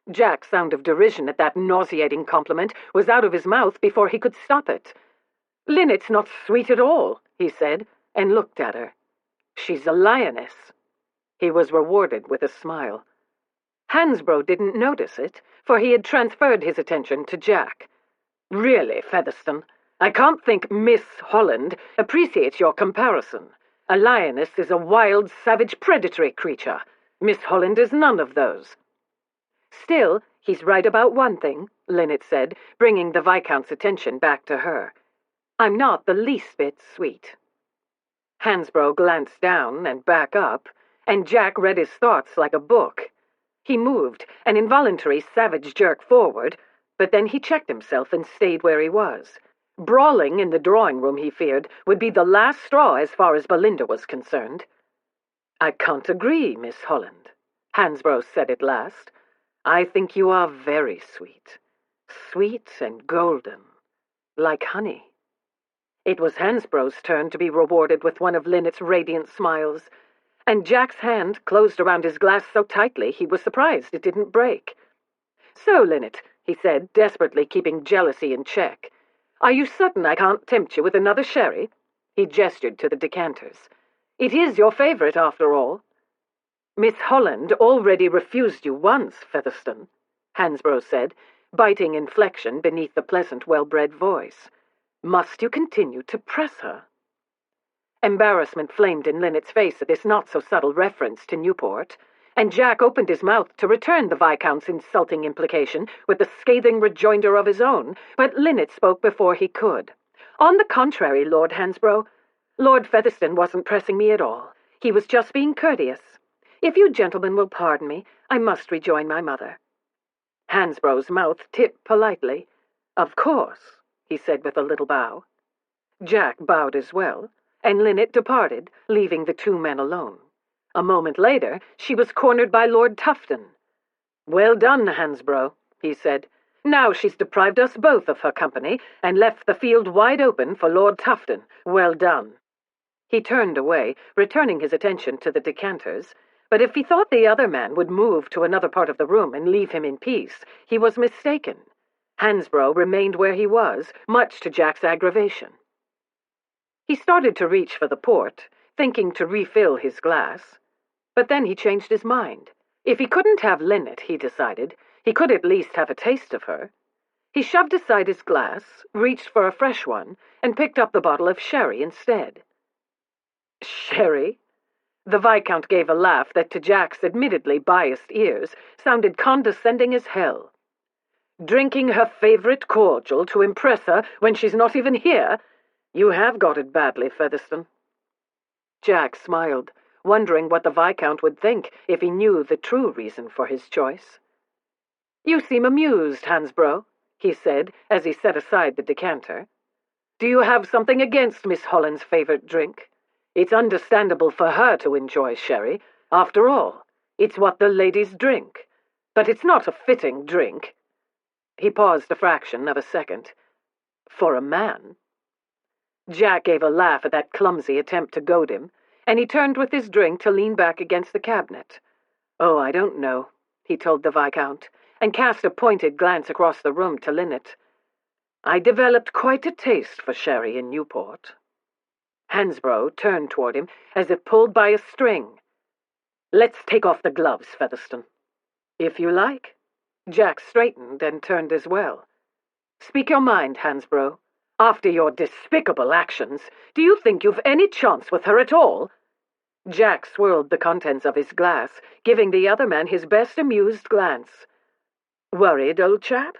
Jack's sound of derision at that nauseating compliment was out of his mouth before he could stop it. "Linnet's not sweet at all," he said, and looked at her. "She's a lioness." He was rewarded with a smile. Hansbro didn't notice it, for he had transferred his attention to Jack. "Really, Featherstone, I can't think Miss Holland appreciates your comparison. A lioness is a wild, savage, predatory creature. Miss Holland is none of those." "Still, he's right about one thing," Linnet said, bringing the Viscount's attention back to her. "I'm not the least bit sweet." Hansbro glanced down and back up, and Jack read his thoughts like a book. He moved, an involuntary savage jerk forward, but then he checked himself and stayed where he was. Brawling in the drawing-room, he feared, would be the last straw as far as Belinda was concerned. "I can't agree, Miss Holland," Hansbro said at last. "I think you are very sweet. Sweet and golden, like honey." It was Hansbro's turn to be rewarded with one of Linnet's radiant smiles, and Jack's hand closed around his glass so tightly he was surprised it didn't break. "So, Linnet," he said, desperately keeping jealousy in check, "are you certain I can't tempt you with another sherry?" He gestured to the decanters. "It is your favorite, after all." "Miss Holland already refused you once, Featherstone," Hansbro said, biting inflection beneath the pleasant, well-bred voice. "Must you continue to press her?" Embarrassment flamed in Linnet's face at this not-so-subtle reference to Newport, and Jack opened his mouth to return the Viscount's insulting implication with a scathing rejoinder of his own, but Linnet spoke before he could. "On the contrary, Lord Hansborough, Lord Featherstone wasn't pressing me at all. He was just being courteous. If you gentlemen will pardon me, I must rejoin my mother." Hansborough's mouth tipped politely. "Of course," he said with a little bow. Jack bowed as well, and Linnet departed, leaving the two men alone. A moment later, she was cornered by Lord Tufton. "Well done, Hansborough," he said. "Now she's deprived us both of her company and left the field wide open for Lord Tufton. Well done." He turned away, returning his attention to the decanters, but if he thought the other man would move to another part of the room and leave him in peace, he was mistaken. Hansborough remained where he was, much to Jack's aggravation. He started to reach for the port, thinking to refill his glass. But then he changed his mind. If he couldn't have Linnet, he decided, he could at least have a taste of her. He shoved aside his glass, reached for a fresh one, and picked up the bottle of sherry instead. "Sherry?" The Viscount gave a laugh that to Jack's admittedly biased ears sounded condescending as hell. "Drinking her favorite cordial to impress her when she's not even here? You have got it badly, Featherstone." Jack smiled, wondering what the Viscount would think if he knew the true reason for his choice. "You seem amused, Hansborough," he said as he set aside the decanter. "Do you have something against Miss Holland's favorite drink? It's understandable for her to enjoy sherry. After all, it's what the ladies drink. But it's not a fitting drink." He paused a fraction of a second. "For a man?" Jack gave a laugh at that clumsy attempt to goad him, and he turned with his drink to lean back against the cabinet. "Oh, I don't know," he told the Viscount, and cast a pointed glance across the room to Linnet. "I developed quite a taste for sherry in Newport." Hansborough turned toward him as if pulled by a string. "Let's take off the gloves, Featherstone." "If you like." Jack straightened and turned as well. "Speak your mind, Hansborough. After your despicable actions, do you think you've any chance with her at all?" Jack swirled the contents of his glass, giving the other man his best amused glance. "Worried, old chap?"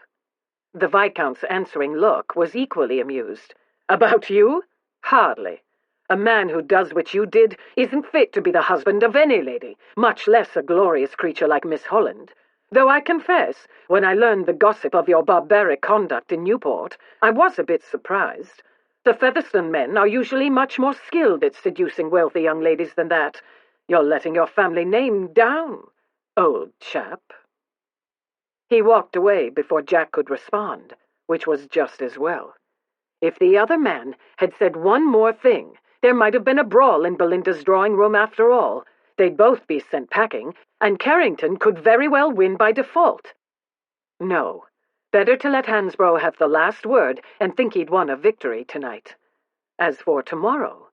The Viscount's answering look was equally amused. "About you? Hardly. A man who does what you did isn't fit to be the husband of any lady, much less a glorious creature like Miss Holland. Though I confess, when I learned the gossip of your barbaric conduct in Newport, I was a bit surprised. The Featherstone men are usually much more skilled at seducing wealthy young ladies than that. You're letting your family name down, old chap." He walked away before Jack could respond, which was just as well. If the other man had said one more thing, there might have been a brawl in Belinda's drawing-room after all. They'd both be sent packing, and Carrington could very well win by default. No, better to let Hansborough have the last word and think he'd won a victory tonight. As for tomorrow,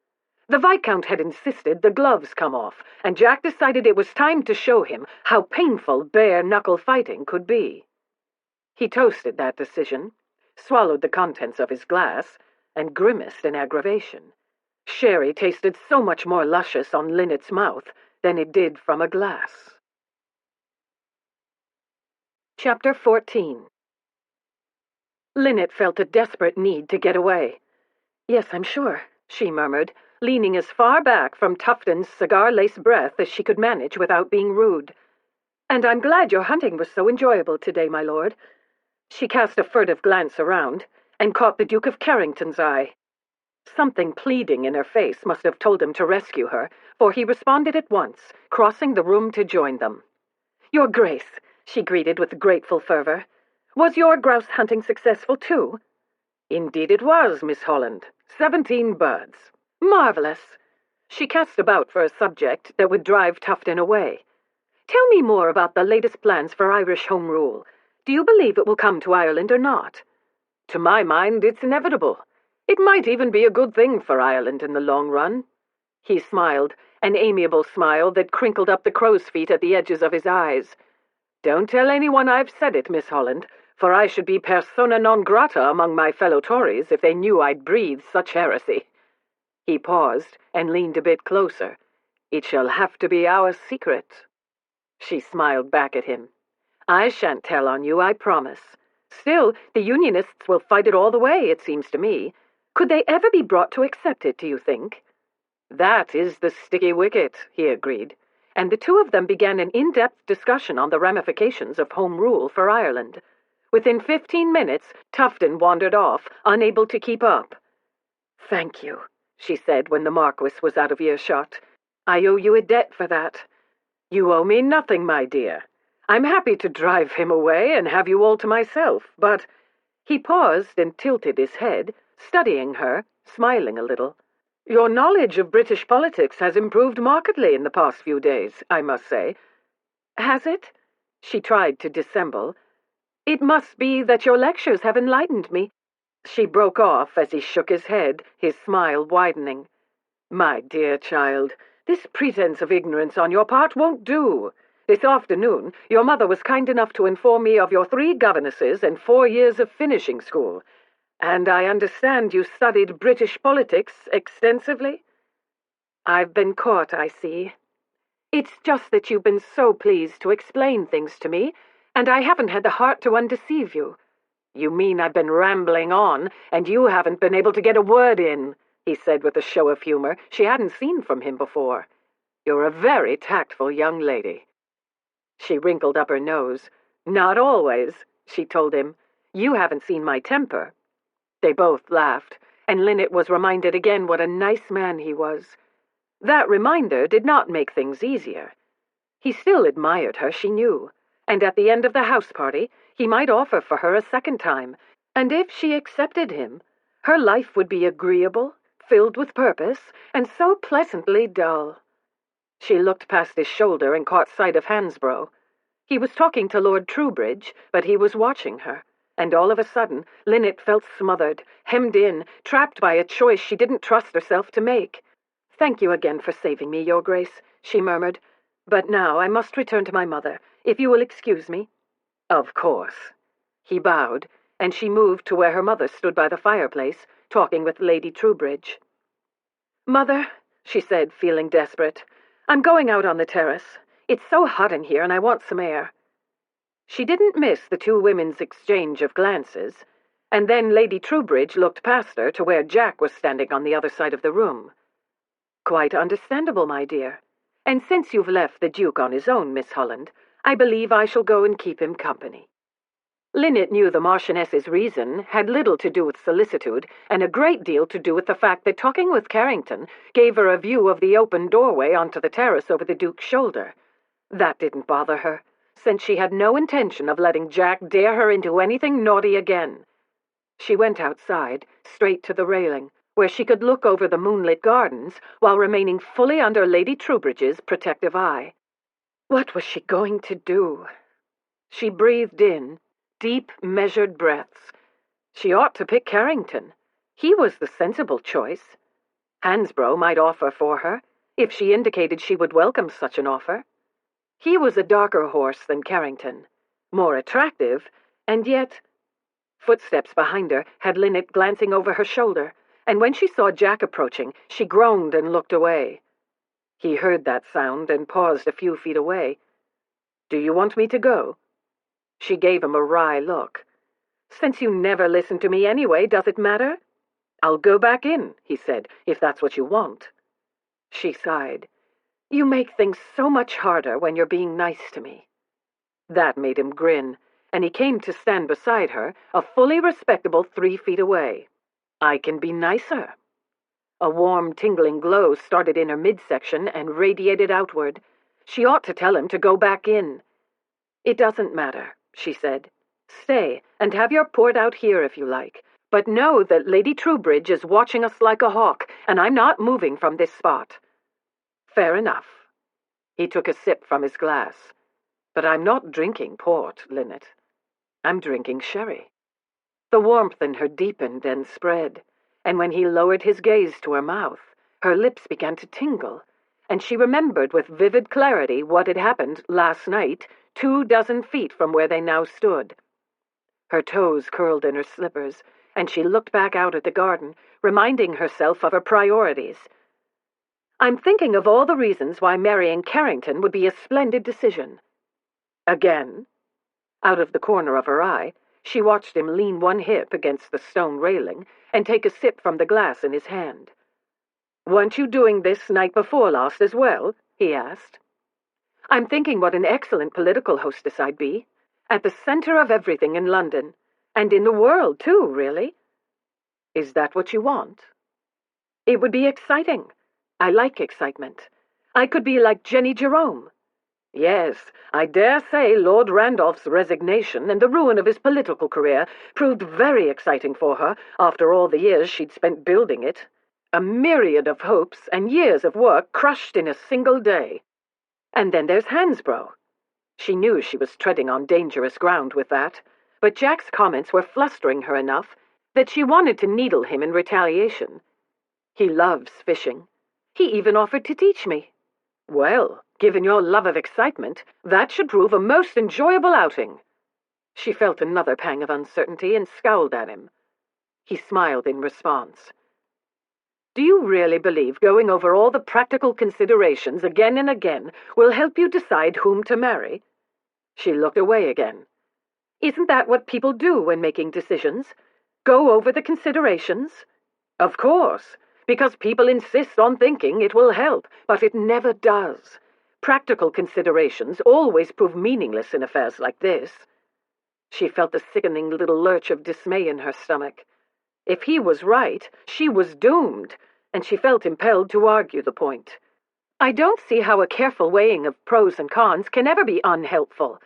the Viscount had insisted the gloves come off, and Jack decided it was time to show him how painful bare-knuckle fighting could be. He toasted that decision, swallowed the contents of his glass, and grimaced in aggravation. Sherry tasted so much more luscious on Linnet's mouth than it did from a glass. Chapter 14. Linnet felt a desperate need to get away. "Yes, I'm sure," she murmured, leaning as far back from Tufton's cigar-laced breath as she could manage without being rude. "And I'm glad your hunting was so enjoyable today, my lord." She cast a furtive glance around and caught the Duke of Carrington's eye. Something pleading in her face must have told him to rescue her, for he responded at once, crossing the room to join them. "Your Grace," she greeted with grateful fervor. "Was your grouse hunting successful, too?" "Indeed it was, Miss Holland. 17 birds. "Marvelous." She cast about for a subject that would drive Tufton away. "Tell me more about the latest plans for Irish Home Rule. Do you believe it will come to Ireland or not?" "To my mind, it's inevitable. It might even be a good thing for Ireland in the long run." He smiled, an amiable smile that crinkled up the crow's feet at the edges of his eyes. "Don't tell anyone I've said it, Miss Holland, for I should be persona non grata among my fellow Tories if they knew I'd breathed such heresy." He paused and leaned a bit closer. "It shall have to be our secret." She smiled back at him. "I shan't tell on you, I promise. Still, the Unionists will fight it all the way, it seems to me. Could they ever be brought to accept it, do you think?" "That is the sticky wicket," he agreed, and the two of them began an in-depth discussion on the ramifications of Home Rule for Ireland. Within 15 minutes, Tufton wandered off, unable to keep up. "Thank you," she said when the Marquis was out of earshot. "I owe you a debt for that." "You owe me nothing, my dear. I'm happy to drive him away and have you all to myself, but—" He paused and tilted his head, studying her, smiling a little. "Your knowledge of British politics has improved markedly in the past few days, I must say." "Has it?" She tried to dissemble. "It must be that your lectures have enlightened me." She broke off as he shook his head, his smile widening. "My dear child, this pretense of ignorance on your part won't do. This afternoon, your mother was kind enough to inform me of your 3 governesses and 4 years of finishing school. And I understand you studied British politics extensively?" "I've been caught, I see. It's just that you've been so pleased to explain things to me, and I haven't had the heart to undeceive you." "You mean I've been rambling on, and you haven't been able to get a word in," he said with a show of humor she hadn't seen from him before. "You're a very tactful young lady." She wrinkled up her nose. "Not always," she told him. "You haven't seen my temper." They both laughed, and Linnet was reminded again what a nice man he was. That reminder did not make things easier. He still admired her, she knew, and at the end of the house party he might offer for her a second time, and if she accepted him, her life would be agreeable, filled with purpose, and so pleasantly dull. She looked past his shoulder and caught sight of Hansborough. He was talking to Lord Troubridge, but he was watching her, and all of a sudden Linnet felt smothered, hemmed in, trapped by a choice she didn't trust herself to make. "Thank you again for saving me, Your Grace," she murmured. "But now I must return to my mother, if you will excuse me." "Of course." He bowed, and she moved to where her mother stood by the fireplace, talking with Lady Troubridge. "Mother," she said, feeling desperate, "I'm going out on the terrace. It's so hot in here, and I want some air." She didn't miss the two women's exchange of glances, and then Lady Troubridge looked past her to where Jack was standing on the other side of the room. "Quite understandable, my dear. And since you've left the Duke on his own, Miss Holland, I believe I shall go and keep him company." Linnet knew the Marchioness's reason had little to do with solicitude, and a great deal to do with the fact that talking with Carrington gave her a view of the open doorway onto the terrace over the Duke's shoulder. That didn't bother her, since she had no intention of letting Jack dare her into anything naughty again. She went outside, straight to the railing, where she could look over the moonlit gardens while remaining fully under Lady Troubridge's protective eye. What was she going to do? She breathed in, deep, measured breaths. She ought to pick Carrington. He was the sensible choice. Hansborough might offer for her, if she indicated she would welcome such an offer. He was a darker horse than Carrington, more attractive, and yet— Footsteps behind her had Linnet glancing over her shoulder, and when she saw Jack approaching, she groaned and looked away. He heard that sound and paused a few feet away. "Do you want me to go?" She gave him a wry look. "Since you never listen to me anyway, does it matter?" "I'll go back in," he said, "if that's what you want." She sighed. "You make things so much harder when you're being nice to me." That made him grin, and he came to stand beside her, a fully respectable 3 feet away. "I can be nicer." A warm, tingling glow started in her midsection and radiated outward. She ought to tell him to go back in. "It doesn't matter," she said. "Stay, and have your port out here if you like. But know that Lady Troubridge is watching us like a hawk, and I'm not moving from this spot." "Fair enough." He took a sip from his glass. "But I'm not drinking port, Linnet. I'm drinking sherry." The warmth in her deepened and spread, and when he lowered his gaze to her mouth, her lips began to tingle, and she remembered with vivid clarity what had happened last night, 24 feet from where they now stood. Her toes curled in her slippers, and she looked back out at the garden, reminding herself of her priorities. I'm thinking of all the reasons why marrying Carrington would be a splendid decision. Again? Out of the corner of her eye, she watched him lean one hip against the stone railing and take a sip from the glass in his hand. "Weren't you doing this night before last as well?" he asked. "I'm thinking what an excellent political hostess I'd be. At the center of everything in London. And in the world, too, really." "Is that what you want?" "It would be exciting. I like excitement. I could be like Jenny Jerome." "Yes, I dare say Lord Randolph's resignation and the ruin of his political career proved very exciting for her after all the years she'd spent building it. A myriad of hopes and years of work crushed in a single day. And then there's Hansborough." She knew she was treading on dangerous ground with that, but Jack's comments were flustering her enough that she wanted to needle him in retaliation. "He loves fishing. He even offered to teach me." "Well, given your love of excitement, that should prove a most enjoyable outing." She felt another pang of uncertainty and scowled at him. He smiled in response. "Do you really believe going over all the practical considerations again and again will help you decide whom to marry?" She looked away again. "Isn't that what people do when making decisions? Go over the considerations?" "Of course, because people insist on thinking it will help, but it never does. Practical considerations always prove meaningless in affairs like this." She felt a sickening little lurch of dismay in her stomach. If he was right, she was doomed, and she felt impelled to argue the point. "I don't see how a careful weighing of pros and cons can ever be unhelpful.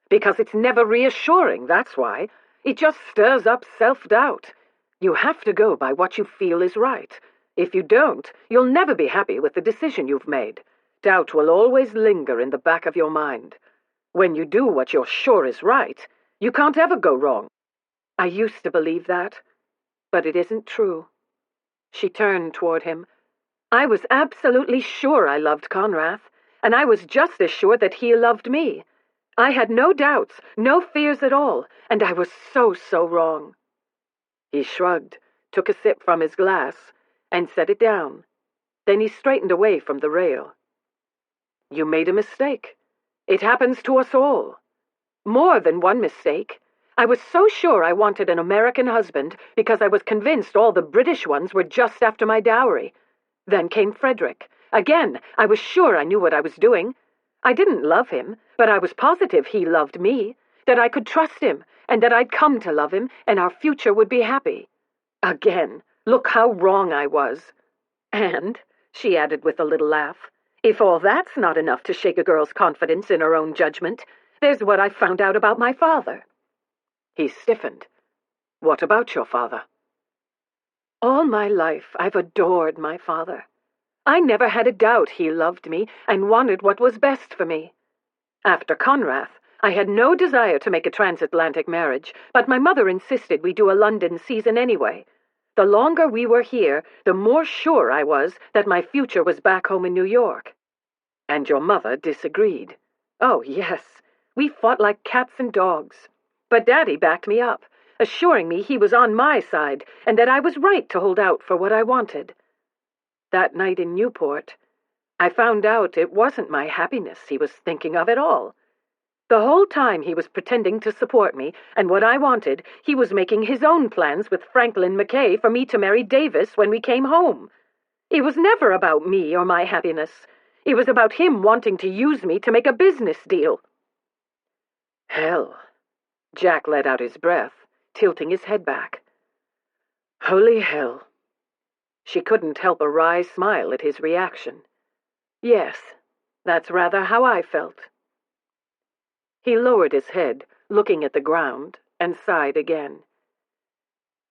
Because it's never reassuring, that's why. It just stirs up self-doubt. You have to go by what you feel is right. If you don't, you'll never be happy with the decision you've made. Doubt will always linger in the back of your mind. When you do what you're sure is right, you can't ever go wrong." "I used to believe that, but it isn't true." She turned toward him. "I was absolutely sure I loved Conrad, and I was just as sure that he loved me. I had no doubts, no fears at all, and I was so wrong." He shrugged, took a sip from his glass, and set it down. Then he straightened away from the rail. "You made a mistake. It happens to us all. More than one mistake. I was so sure I wanted an American husband because I was convinced all the British ones were just after my dowry. Then came Frederick. Again, I was sure I knew what I was doing. I didn't love him, but I was positive he loved me, that I could trust him, and that I'd come to love him, and our future would be happy. Again, look how wrong I was. And," she added with a little laugh, "if all that's not enough to shake a girl's confidence in her own judgment, there's what I found out about my father." He stiffened. "What about your father?" "All my life I've adored my father. I never had a doubt he loved me and wanted what was best for me. After Conrad, I had no desire to make a transatlantic marriage, but my mother insisted we do a London season anyway. The longer we were here, the more sure I was that my future was back home in New York." "And your mother disagreed?" "Oh, yes. We fought like cats and dogs. But Daddy backed me up, assuring me he was on my side and that I was right to hold out for what I wanted. That night in Newport, I found out it wasn't my happiness he was thinking of at all. The whole time he was pretending to support me, and what I wanted, he was making his own plans with Franklin Mackay for me to marry Davis when we came home. It was never about me or my happiness. It was about him wanting to use me to make a business deal." "Hell." Jack let out his breath, tilting his head back. "Holy hell." She couldn't help a wry smile at his reaction. "Yes, that's rather how I felt." He lowered his head, looking at the ground, and sighed again.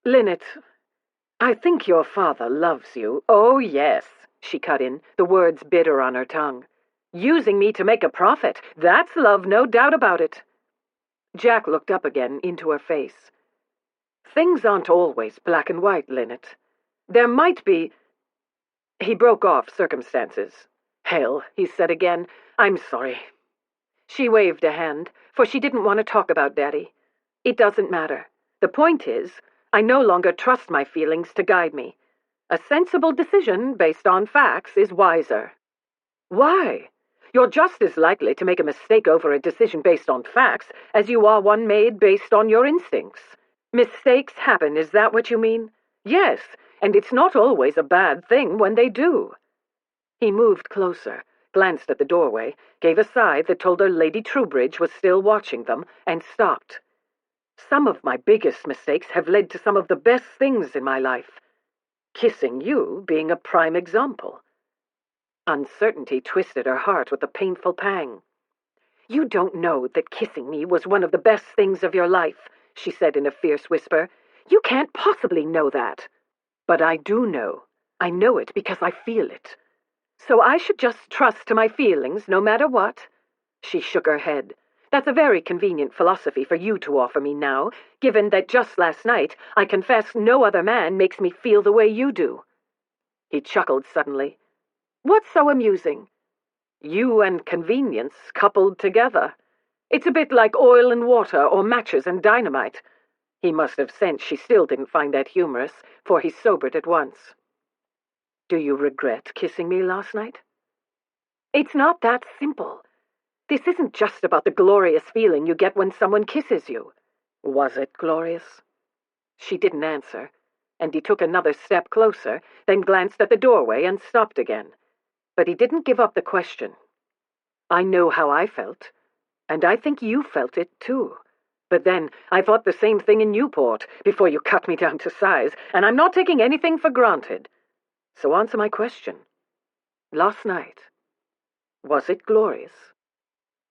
"Linnet, I think your father loves you." "Oh, yes," she cut in, the words bitter on her tongue. "Using me to make a profit. That's love, no doubt about it." Jack looked up again into her face. "Things aren't always black and white, Linnet. There might be—" He broke off circumstances. "Hell," he said again, "I'm sorry." She waved a hand, for she didn't want to talk about Daddy. "It doesn't matter. The point is, I no longer trust my feelings to guide me. A sensible decision based on facts is wiser. Why? You're just as likely to make a mistake over a decision based on facts as you are one made based on your instincts. Mistakes happen, is that what you mean? Yes, and it's not always a bad thing when they do. He moved closer, glanced at the doorway, gave a sigh that told her Lady Troubridge was still watching them, and stopped. Some of my biggest mistakes have led to some of the best things in my life. Kissing you being a prime example. Uncertainty twisted her heart with a painful pang. You don't know that kissing me was one of the best things of your life, she said in a fierce whisper. You can't possibly know that. But I do know. I know it because I feel it. So I should just trust to my feelings no matter what? She shook her head. That's a very convenient philosophy for you to offer me now, given that just last night I confessed no other man makes me feel the way you do. He chuckled suddenly. What's so amusing? You and convenience coupled together. It's a bit like oil and water or matches and dynamite. He must have sensed she still didn't find that humorous, for he sobered at once. Do you regret kissing me last night? It's not that simple. This isn't just about the glorious feeling you get when someone kisses you. Was it glorious? She didn't answer, and he took another step closer, then glanced at the doorway and stopped again. But he didn't give up the question. I know how I felt, and I think you felt it too. But then, I thought the same thing in Newport before you cut me down to size, and I'm not taking anything for granted. So answer my question. Last night, was it glorious?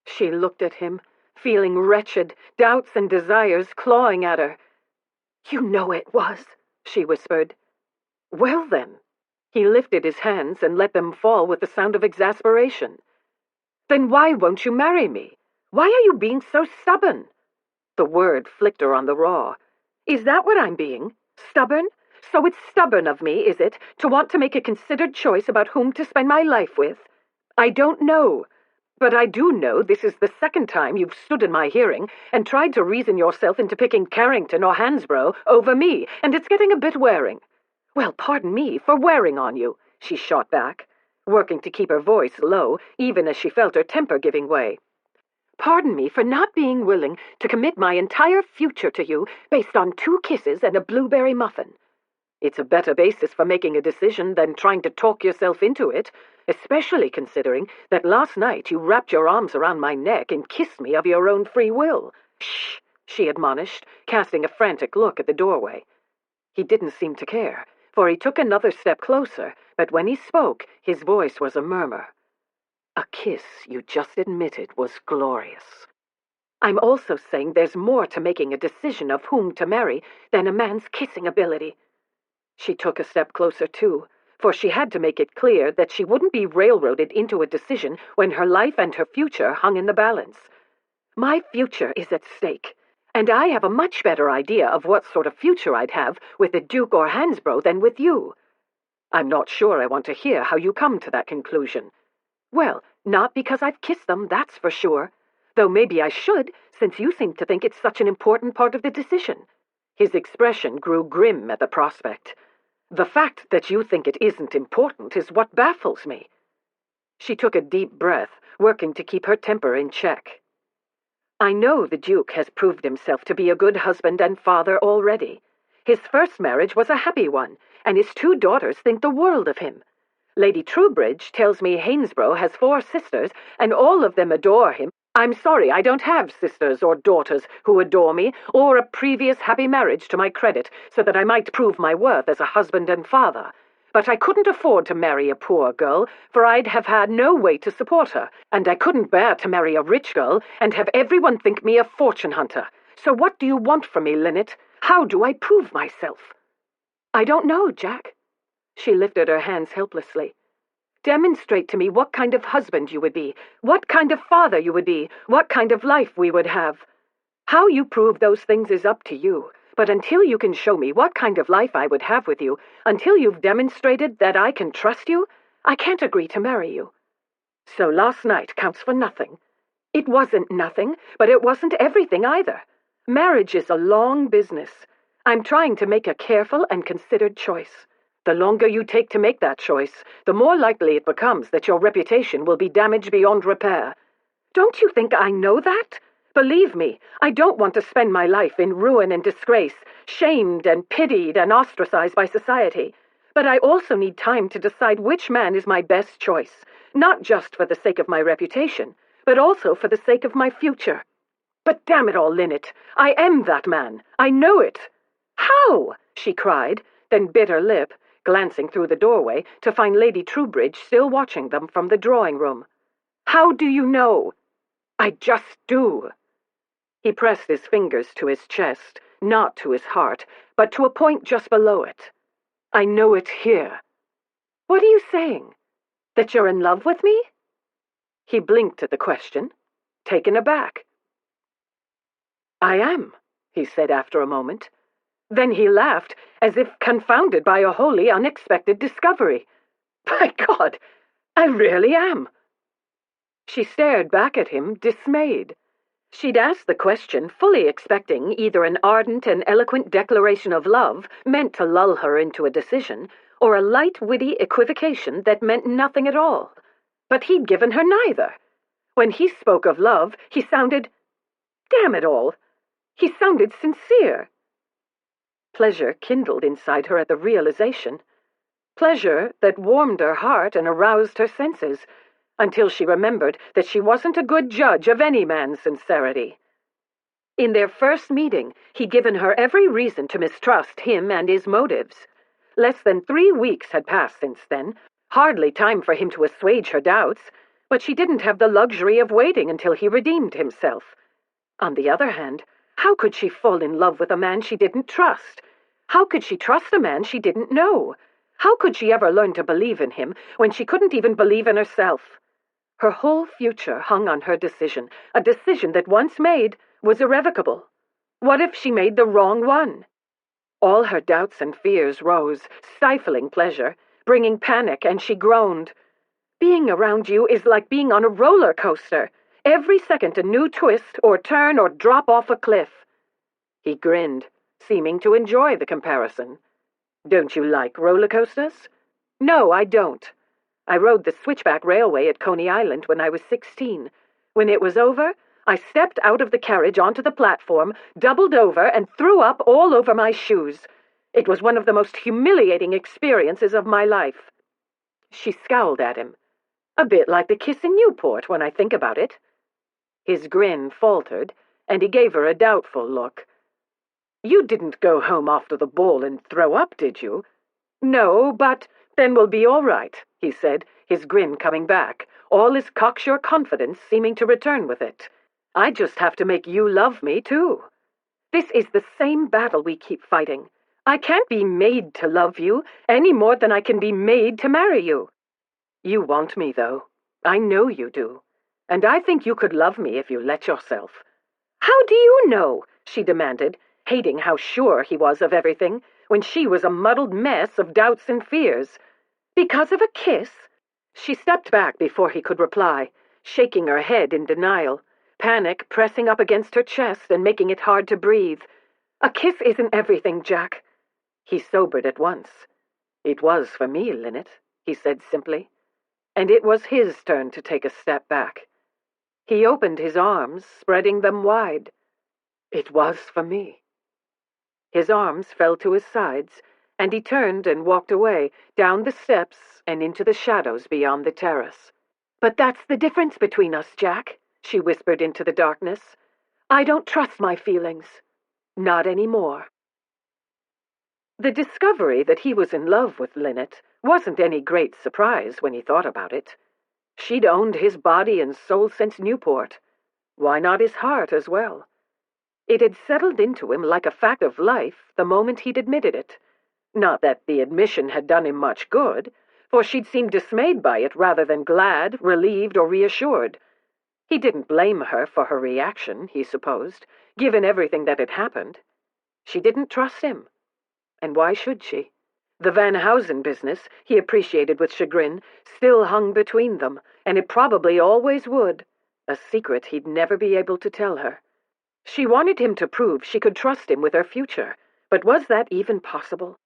She looked at him, feeling wretched, doubts and desires clawing at her. You know it was, she whispered. Well then. He lifted his hands and let them fall with the sound of exasperation. Then why won't you marry me? Why are you being so stubborn? The word flicked her on the raw. Is that what I'm being? Stubborn? So it's stubborn of me, is it, to want to make a considered choice about whom to spend my life with? I don't know. But I do know this is the second time you've stood in my hearing and tried to reason yourself into picking Carrington or Hansborough over me, and it's getting a bit wearing. Well, pardon me for wearing on you, she shot back, working to keep her voice low, even as she felt her temper giving way. Pardon me for not being willing to commit my entire future to you based on 2 kisses and a blueberry muffin. It's a better basis for making a decision than trying to talk yourself into it, especially considering that last night you wrapped your arms around my neck and kissed me of your own free will. Shh, she admonished, casting a frantic look at the doorway. He didn't seem to care, for he took another step closer, but when he spoke, his voice was a murmur. A kiss you just admitted was glorious. I'm also saying there's more to making a decision of whom to marry than a man's kissing ability. She took a step closer, too, for she had to make it clear that she wouldn't be railroaded into a decision when her life and her future hung in the balance. My future is at stake, and I have a much better idea of what sort of future I'd have with the Duke or Hansborough than with you. I'm not sure I want to hear how you come to that conclusion. Well, not because I've kissed them, that's for sure, though maybe I should, since you seem to think it's such an important part of the decision. His expression grew grim at the prospect. The fact that you think it isn't important is what baffles me. She took a deep breath, working to keep her temper in check. I know the Duke has proved himself to be a good husband and father already. His first marriage was a happy one, and his 2 daughters think the world of him. Lady Troubridge tells me Hansborough has 4 sisters, and all of them adore him. I'm sorry, I don't have sisters or daughters who adore me, or a previous happy marriage to my credit, so that I might prove my worth as a husband and father. But I couldn't afford to marry a poor girl, for I'd have had no way to support her, and I couldn't bear to marry a rich girl and have everyone think me a fortune hunter. So what do you want from me, Linnet? How do I prove myself? I don't know, Jack. She lifted her hands helplessly. Demonstrate to me what kind of husband you would be, what kind of father you would be, what kind of life we would have. How you prove those things is up to you, but until you can show me what kind of life I would have with you, until you've demonstrated that I can trust you, I can't agree to marry you. So last night counts for nothing. It wasn't nothing, but it wasn't everything either. Marriage is a long business. I'm trying to make a careful and considered choice. The longer you take to make that choice, the more likely it becomes that your reputation will be damaged beyond repair. Don't you think I know that? Believe me, I don't want to spend my life in ruin and disgrace, shamed and pitied and ostracized by society. But I also need time to decide which man is my best choice, not just for the sake of my reputation, but also for the sake of my future. But damn it all, Linnet, I am that man. I know it. How? She cried, then bit her lip, glancing through the doorway to find Lady Troubridge still watching them from the drawing-room. How do you know? I just do. He pressed his fingers to his chest, not to his heart, but to a point just below it. I know it here. What are you saying? That you're in love with me? He blinked at the question, taken aback. I am, he said after a moment. Then he laughed, as if confounded by a wholly unexpected discovery. By God, I really am. She stared back at him, dismayed. She'd asked the question fully expecting either an ardent and eloquent declaration of love meant to lull her into a decision, or a light, witty equivocation that meant nothing at all. But he'd given her neither. When he spoke of love, he sounded... Damn it all! He sounded sincere. Pleasure kindled inside her at the realization. Pleasure that warmed her heart and aroused her senses, until she remembered that she wasn't a good judge of any man's sincerity. In their first meeting, he'd given her every reason to mistrust him and his motives. Less than 3 weeks had passed since then, hardly time for him to assuage her doubts, but she didn't have the luxury of waiting until he redeemed himself. On the other hand, how could she fall in love with a man she didn't trust? How could she trust a man she didn't know? How could she ever learn to believe in him when she couldn't even believe in herself? Her whole future hung on her decision, a decision that once made was irrevocable. What if she made the wrong one? All her doubts and fears rose, stifling pleasure, bringing panic, and she groaned. Being around you is like being on a roller coaster. Every second a new twist or turn or drop off a cliff. He grinned, seeming to enjoy the comparison. Don't you like roller coasters? No, I don't. I rode the switchback railway at Coney Island when I was 16. When it was over, I stepped out of the carriage onto the platform, doubled over, and threw up all over my shoes. It was one of the most humiliating experiences of my life. She scowled at him. A bit like the kiss in Newport when I think about it. His grin faltered, and he gave her a doubtful look. You didn't go home after the ball and throw up, did you? No, but then we'll be all right, he said, his grin coming back, all his cocksure confidence seeming to return with it. I just have to make you love me, too. This is the same battle we keep fighting. I can't be made to love you any more than I can be made to marry you. You want me, though. I know you do. And I think you could love me if you let yourself. How do you know? She demanded, hating how sure he was of everything, when she was a muddled mess of doubts and fears. Because of a kiss? She stepped back before he could reply, shaking her head in denial, panic pressing up against her chest and making it hard to breathe. A kiss isn't everything, Jack. He sobered at once. It was for me, Linnet, he said simply. And it was his turn to take a step back. He opened his arms, spreading them wide. It was for me. His arms fell to his sides, and he turned and walked away, down the steps and into the shadows beyond the terrace. But that's the difference between us, Jack, she whispered into the darkness. I don't trust my feelings. Not anymore. The discovery that he was in love with Linnet wasn't any great surprise when he thought about it. She'd owned his body and soul since Newport. Why not his heart as well? It had settled into him like a fact of life the moment he'd admitted it. Not that the admission had done him much good, for she'd seemed dismayed by it rather than glad, relieved, or reassured. He didn't blame her for her reaction, he supposed, given everything that had happened. She didn't trust him. And why should she? The Van Housen business, he appreciated with chagrin, still hung between them, and it probably always would, a secret he'd never be able to tell her. She wanted him to prove she could trust him with her future, But was that even possible?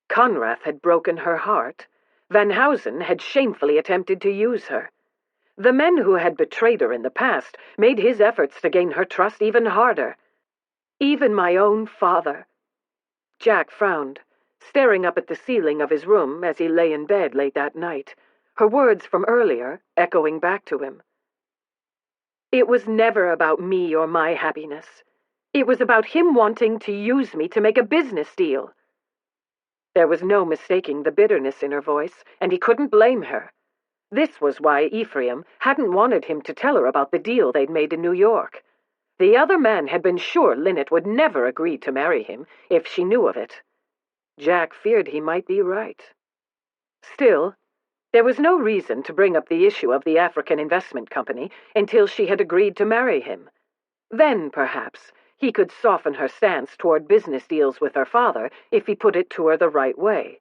Conrath had broken her heart. Van Housen had shamefully attempted to use her. The men who had betrayed her in the past made his efforts to gain her trust even harder. Even my own father. Jack frowned, staring up at the ceiling of his room as he lay in bed late that night, her words from earlier echoing back to him. It was never about me or my happiness. It was about him wanting to use me to make a business deal. There was no mistaking the bitterness in her voice, and he couldn't blame her. This was why Ephraim hadn't wanted him to tell her about the deal they'd made in New York. The other man had been sure Linnet would never agree to marry him if she knew of it. Jack feared he might be right. Still, there was no reason to bring up the issue of the African investment company until she had agreed to marry him. Then, perhaps, he could soften her stance toward business deals with her father if he put it to her the right way.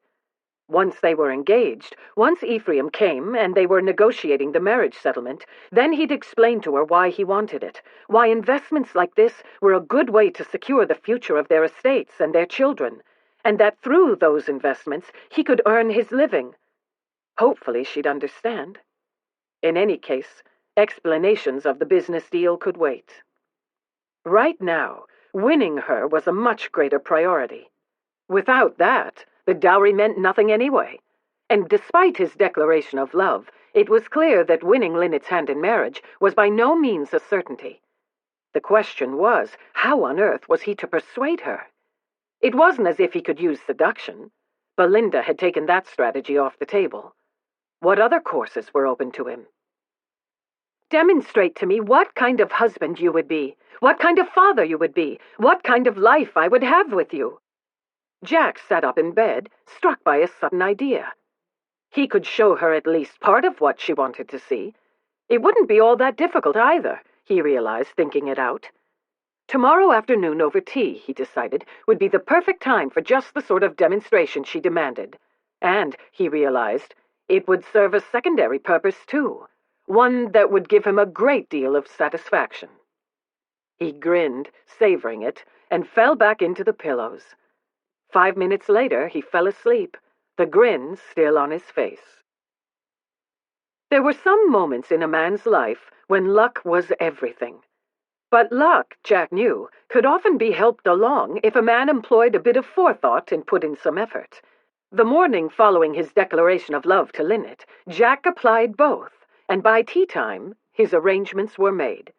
Once they were engaged, once Ephraim came and they were negotiating the marriage settlement, then he'd explain to her why he wanted it, why investments like this were a good way to secure the future of their estates and their children, and that through those investments he could earn his living. Hopefully she'd understand. In any case, explanations of the business deal could wait. Right now, winning her was a much greater priority. Without that, the dowry meant nothing anyway. And despite his declaration of love, it was clear that winning Linnet's hand in marriage was by no means a certainty. The question was, how on earth was he to persuade her? It wasn't as if he could use seduction. Belinda had taken that strategy off the table. What other courses were open to him? Demonstrate to me what kind of husband you would be, what kind of father you would be, what kind of life I would have with you. Jack sat up in bed, struck by a sudden idea. He could show her at least part of what she wanted to see. It wouldn't be all that difficult either, he realized, thinking it out. Tomorrow afternoon over tea, he decided, would be the perfect time for just the sort of demonstration she demanded. And, he realized, it would serve a secondary purpose too, one that would give him a great deal of satisfaction. He grinned, savoring it, and fell back into the pillows. 5 minutes later, he fell asleep, the grin still on his face. There were some moments in a man's life when luck was everything. But luck, Jack knew, could often be helped along if a man employed a bit of forethought and put in some effort. The morning following his declaration of love to Linnet, Jack applied both, and by tea-time, his arrangements were made.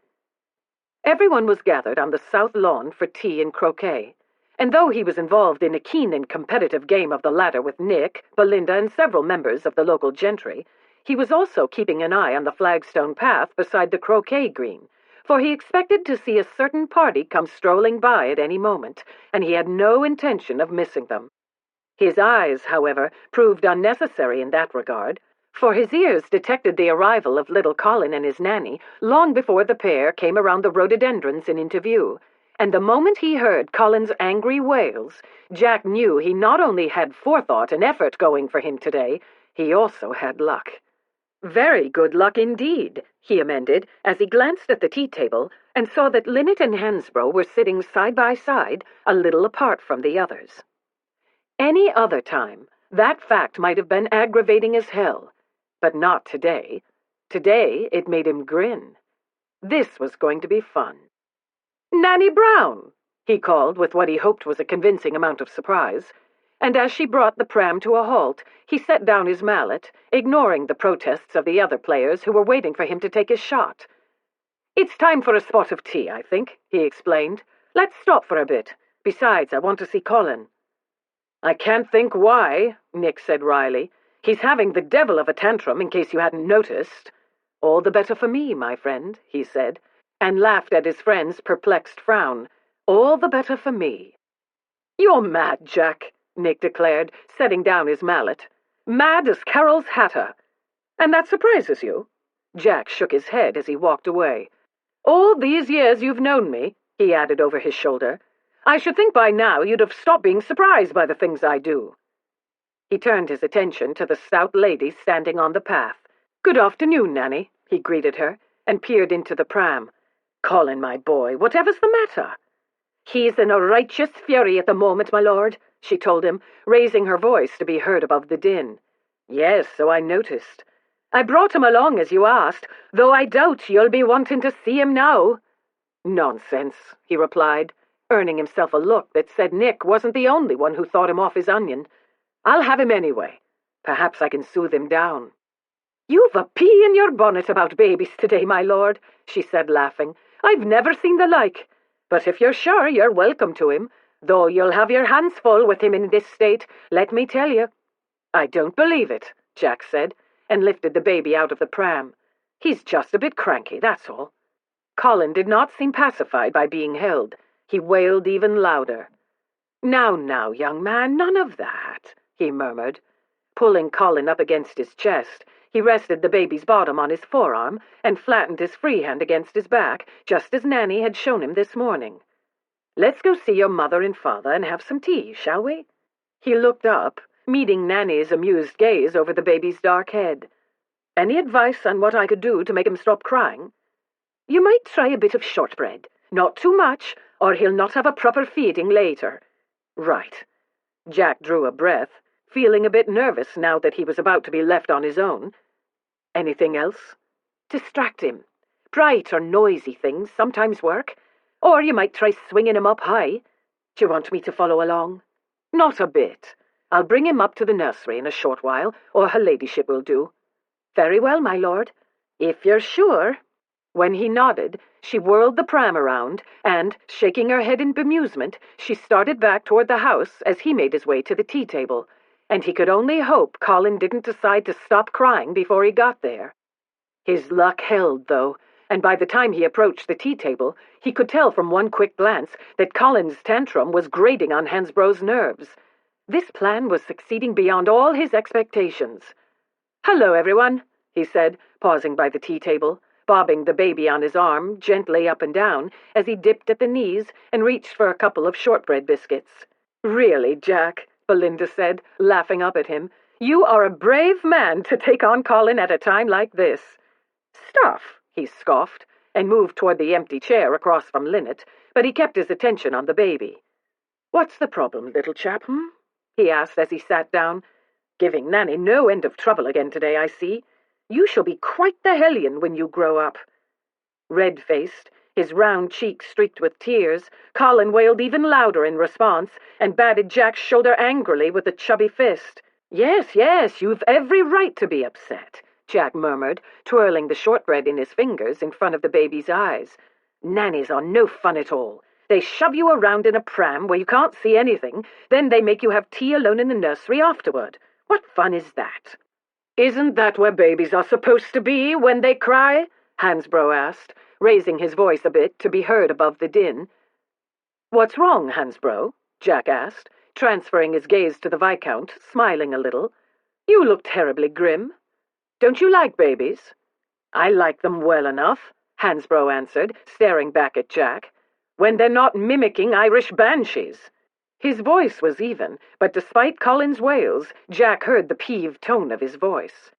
Everyone was gathered on the south lawn for tea and croquet, and though he was involved in a keen and competitive game of the latter with Nick, Belinda, and several members of the local gentry, he was also keeping an eye on the flagstone path beside the croquet green, for he expected to see a certain party come strolling by at any moment, and he had no intention of missing them. His eyes, however, proved unnecessary in that regard, for his ears detected the arrival of little Colin and his nanny long before the pair came around the rhododendrons and into view, and the moment he heard Colin's angry wails, Jack knew he not only had forethought and effort going for him today, he also had luck. Very good luck indeed, he amended, as he glanced at the tea-table and saw that Linnet and Hansbrough were sitting side by side, a little apart from the others. Any other time, that fact might have been aggravating as hell, but not today. Today, it made him grin. This was going to be fun. "Nanny Brown!" he called with what he hoped was a convincing amount of surprise, and as she brought the pram to a halt, he set down his mallet, ignoring the protests of the other players who were waiting for him to take his shot. "It's time for a spot of tea, I think," he explained. "Let's stop for a bit. Besides, I want to see Colin." "I can't think why," Nick said wryly. "He's having the devil of a tantrum, in case you hadn't noticed." "All the better for me, my friend," he said, and laughed at his friend's perplexed frown. "All the better for me." "You're mad, Jack," Nick declared, setting down his mallet. "Mad as Carol's hatter. And that surprises you?" Jack shook his head as he walked away. "All these years you've known me," he added over his shoulder, "I should think by now you'd have stopped being surprised by the things I do." He turned his attention to the stout lady standing on the path. "Good afternoon, Nanny," he greeted her, and peered into the pram. "Colin, my boy, whatever's the matter?" "He's in a righteous fury at the moment, my lord," she told him, raising her voice to be heard above the din. "Yes, so I noticed. I brought him along as you asked, though I doubt you'll be wanting to see him now." "Nonsense," he replied, earning himself a look that said Nick wasn't the only one who thought him off his onion. "I'll have him anyway. Perhaps I can soothe him down." "You've a pea in your bonnet about babies today, my lord," she said, laughing. "I've never seen the like. But if you're sure, you're welcome to him, though you'll have your hands full with him in this state, let me tell you." "I don't believe it," Jack said, and lifted the baby out of the pram. "He's just a bit cranky, that's all." Colin did not seem pacified by being held. He wailed even louder. Now, young man, none of that," he murmured. Pulling Colin up against his chest, he rested the baby's bottom on his forearm and flattened his free hand against his back, just as Nanny had shown him this morning. "Let's go see your mother and father and have some tea, shall we?" He looked up, meeting Nanny's amused gaze over the baby's dark head. "Any advice on what I could do to make him stop crying?" "You might try a bit of shortbread. Not too much, or he'll not have a proper feeding later." "Right." Jack drew a breath, feeling a bit nervous now that he was about to be left on his own. "Anything else?" "Distract him. Bright or noisy things sometimes work. Or you might try swinging him up high. Do you want me to follow along?" "Not a bit. I'll bring him up to the nursery in a short while, or her ladyship will do." "Very well, my lord. If you're sure." When he nodded, she whirled the pram around, and, shaking her head in bemusement, she started back toward the house as he made his way to the tea-table, and he could only hope Colin didn't decide to stop crying before he got there. His luck held, though, and by the time he approached the tea-table, he could tell from one quick glance that Colin's tantrum was grating on Hansbrough's nerves. This plan was succeeding beyond all his expectations. "Hello, everyone," he said, pausing by the tea-table, bobbing the baby on his arm gently up and down as he dipped at the knees and reached for a couple of shortbread biscuits. "Really, Jack," Belinda said, laughing up at him, "you are a brave man to take on Colin at a time like this." "Stuff," he scoffed, and moved toward the empty chair across from Linnet, but he kept his attention on the baby. "What's the problem, little chap, he asked as he sat down. "Giving Nanny no end of trouble again today, I see. You shall be quite the hellion when you grow up." Red-faced, his round cheeks streaked with tears, Colin wailed even louder in response and batted Jack's shoulder angrily with a chubby fist. Yes, you've every right to be upset," Jack murmured, twirling the shortbread in his fingers in front of the baby's eyes. "Nannies are no fun at all. They shove you around in a pram where you can't see anything, then they make you have tea alone in the nursery afterward. What fun is that?" "Isn't that where babies are supposed to be when they cry?" Hansbrough asked, raising his voice a bit to be heard above the din. "What's wrong, Hansbrough?" Jack asked, transferring his gaze to the Viscount, smiling a little. "You look terribly grim. Don't you like babies?" "I like them well enough," Hansbrough answered, staring back at Jack, "when they're not mimicking Irish banshees." His voice was even, but despite Colin's wails, Jack heard the peeved tone of his voice.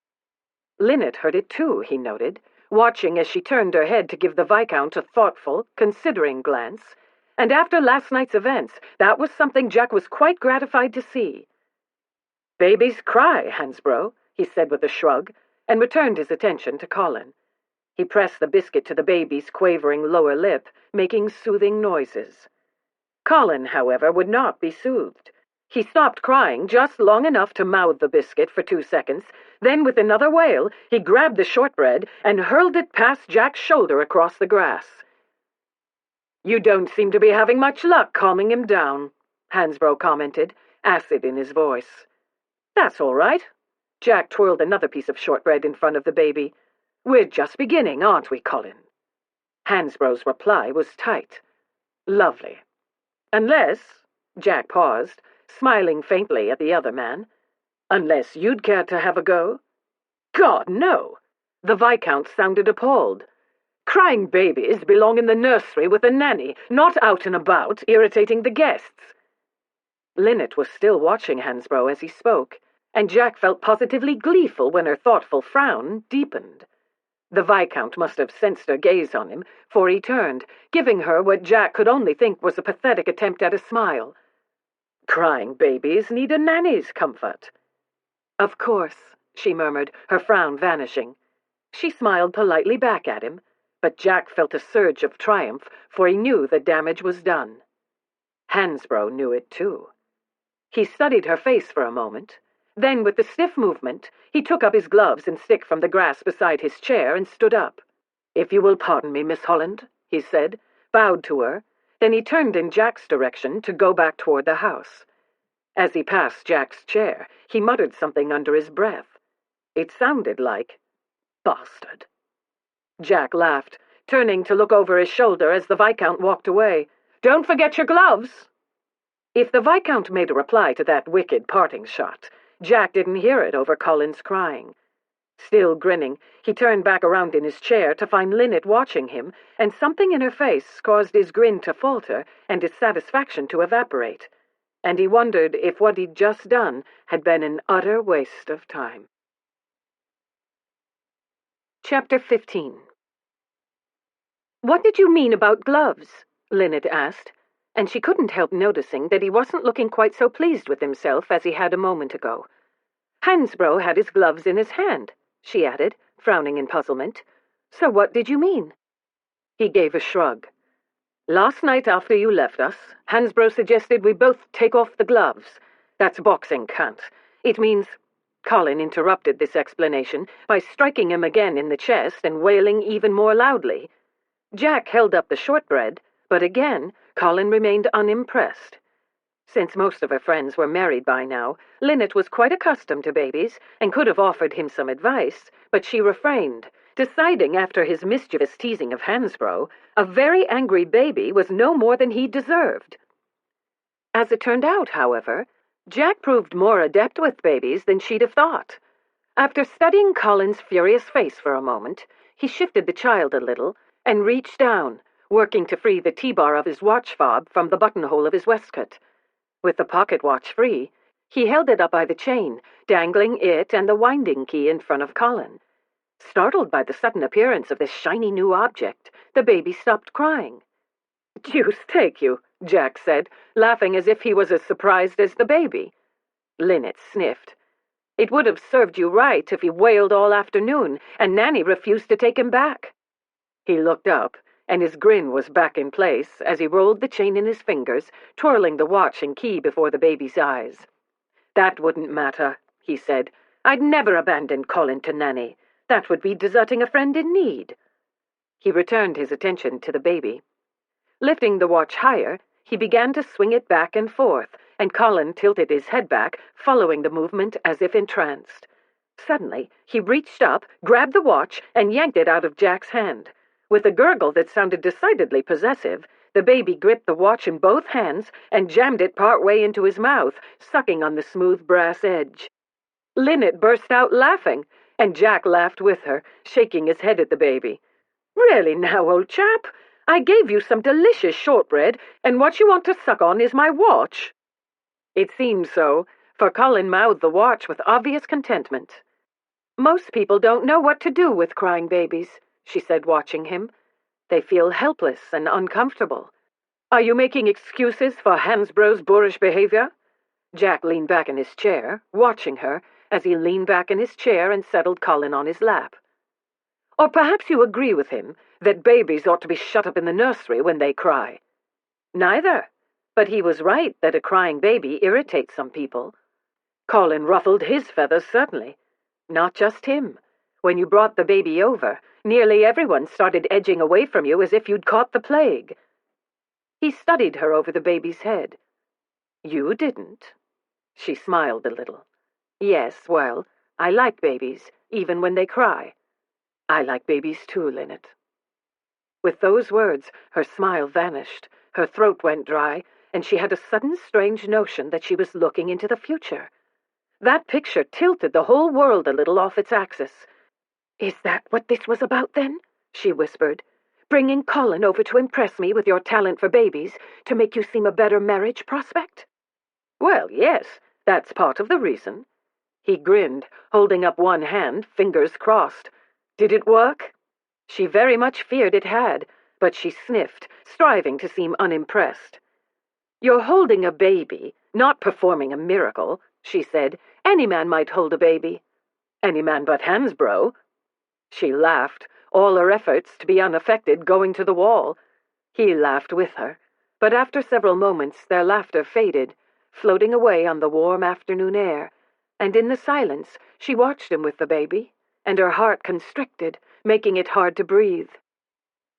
Linnet heard it too, he noted, watching as she turned her head to give the Viscount a thoughtful, considering glance, and after last night's events, that was something Jack was quite gratified to see. "Babies cry, Hansbrough," he said with a shrug, and returned his attention to Colin. He pressed the biscuit to the baby's quavering lower lip, making soothing noises. Colin, however, would not be soothed. He stopped crying just long enough to mouth the biscuit for 2 seconds, then with another wail, he grabbed the shortbread and hurled it past Jack's shoulder across the grass. "You don't seem to be having much luck calming him down," Hansbrough commented, acid in his voice. "That's all right." Jack twirled another piece of shortbread in front of the baby. "We're just beginning, aren't we, Colin?" Hansbrough's reply was tight. "Lovely. Unless," Jack paused, smiling faintly at the other man, "unless you'd care to have a go?" "God, no!" The Viscount sounded appalled. "Crying babies belong in the nursery with a nanny, not out and about, irritating the guests." Linnet was still watching Hansbrough as he spoke, and Jack felt positively gleeful when her thoughtful frown deepened. The Viscount must have sensed her gaze on him, for he turned, giving her what Jack could only think was a pathetic attempt at a smile. "Crying babies need a nanny's comfort." "Of course," she murmured, her frown vanishing. She smiled politely back at him, but Jack felt a surge of triumph, for he knew the damage was done. Hansbrough knew it too. He studied her face for a moment. Then, with a stiff movement, he took up his gloves and stick from the grass beside his chair and stood up. "If you will pardon me, Miss Holland," he said, bowed to her. Then he turned in Jack's direction to go back toward the house. As he passed Jack's chair, he muttered something under his breath. It sounded like, "Bastard." Jack laughed, turning to look over his shoulder as the Viscount walked away. "Don't forget your gloves!" If the Viscount made a reply to that wicked parting shot, Jack didn't hear it over Colin's crying. Still grinning, he turned back around in his chair to find Linnet watching him, and something in her face caused his grin to falter and his satisfaction to evaporate. And he wondered if what he'd just done had been an utter waste of time. Chapter 15. "What did you mean about gloves?" Linnet asked, and she couldn't help noticing that he wasn't looking quite so pleased with himself as he had a moment ago. "Hansbrough had his gloves in his hand," she added, frowning in puzzlement. "So what did you mean?" He gave a shrug. "Last night after you left us, Hansbrough suggested we both take off the gloves. That's boxing cant. It means—" Colin interrupted this explanation by striking him again in the chest and wailing even more loudly. Jack held up the shortbread, but again Colin remained unimpressed. Since most of her friends were married by now, Linnet was quite accustomed to babies and could have offered him some advice, but she refrained, deciding after his mischievous teasing of Hansbrough, a very angry baby was no more than he deserved. As it turned out, however, Jack proved more adept with babies than she'd have thought. After studying Colin's furious face for a moment, he shifted the child a little and reached down, working to free the T-bar of his watch fob from the buttonhole of his waistcoat. With the pocket watch free, he held it up by the chain, dangling it and the winding key in front of Colin. Startled by the sudden appearance of this shiny new object, the baby stopped crying. "Deuce take you," Jack said, laughing as if he was as surprised as the baby. Linnet sniffed. "It would have served you right if he wailed all afternoon, and Nanny refused to take him back." He looked up, and his grin was back in place as he rolled the chain in his fingers, twirling the watch and key before the baby's eyes. "That wouldn't matter," he said. "I'd never abandon Colin to Nanny. That would be deserting a friend in need." He returned his attention to the baby. Lifting the watch higher, he began to swing it back and forth, and Colin tilted his head back, following the movement as if entranced. Suddenly, he reached up, grabbed the watch, and yanked it out of Jack's hand. With a gurgle that sounded decidedly possessive, the baby gripped the watch in both hands and jammed it part way into his mouth, sucking on the smooth brass edge. Linnet burst out laughing, and Jack laughed with her, shaking his head at the baby. "Really now, old chap, I gave you some delicious shortbread, and what you want to suck on is my watch." It seemed so, for Colin mouthed the watch with obvious contentment. "Most people don't know what to do with crying babies," she said, watching him. "They feel helpless and uncomfortable. Are you making excuses for Hansbrough's boorish behavior?" Jack leaned back in his chair, watching her, as he leaned back in his chair and settled Colin on his lap. "Or perhaps you agree with him that babies ought to be shut up in the nursery when they cry." "Neither. But he was right that a crying baby irritates some people." Colin ruffled his feathers, certainly. "Not just him. When you brought the baby over, nearly everyone started edging away from you as if you'd caught the plague." He studied her over the baby's head. "You didn't." She smiled a little. "Yes, well, I like babies, even when they cry. I like babies too, Linnet." With those words, her smile vanished, her throat went dry, and she had a sudden strange notion that she was looking into the future. That picture tilted the whole world a little off its axis. "Is that what this was about, then?" she whispered. "Bringing Colin over to impress me with your talent for babies, to make you seem a better marriage prospect?" "Well, yes, that's part of the reason." He grinned, holding up one hand, fingers crossed. "Did it work?" She very much feared it had, but she sniffed, striving to seem unimpressed. "You're holding a baby, not performing a miracle," she said. "Any man might hold a baby." "Any man but Hansbro." She laughed, all her efforts to be unaffected going to the wall. He laughed with her, but after several moments their laughter faded, floating away on the warm afternoon air, and in the silence she watched him with the baby, and her heart constricted, making it hard to breathe.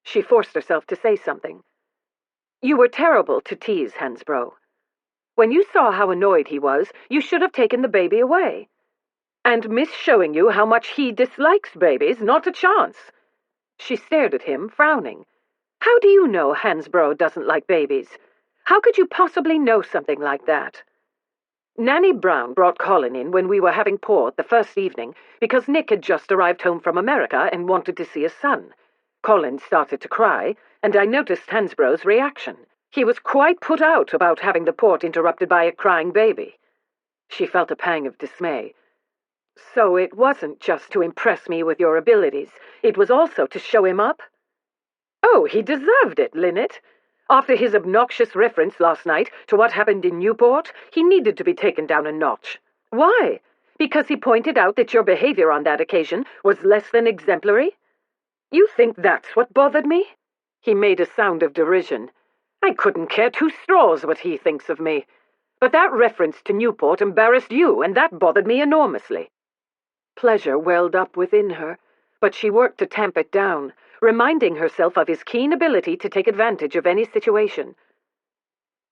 She forced herself to say something. "You were terrible to tease, Hansbro. When you saw how annoyed he was, you should have taken the baby away. And miss showing you how much he dislikes babies, not a chance." She stared at him, frowning. "How do you know Hansbro doesn't like babies? How could you possibly know something like that?" "Nanny Brown brought Colin in when we were having port the first evening because Nick had just arrived home from America and wanted to see his son. Colin started to cry, and I noticed Hansbro's reaction. He was quite put out about having the port interrupted by a crying baby." She felt a pang of dismay. "So it wasn't just to impress me with your abilities. It was also to show him up?" "Oh, he deserved it, Linnet. After his obnoxious reference last night to what happened in Newport, he needed to be taken down a notch." "Why? Because he pointed out that your behavior on that occasion was less than exemplary? You think that's what bothered me?" He made a sound of derision. "I couldn't care two straws what he thinks of me. But that reference to Newport embarrassed you, and that bothered me enormously." Pleasure welled up within her, but she worked to tamp it down, reminding herself of his keen ability to take advantage of any situation.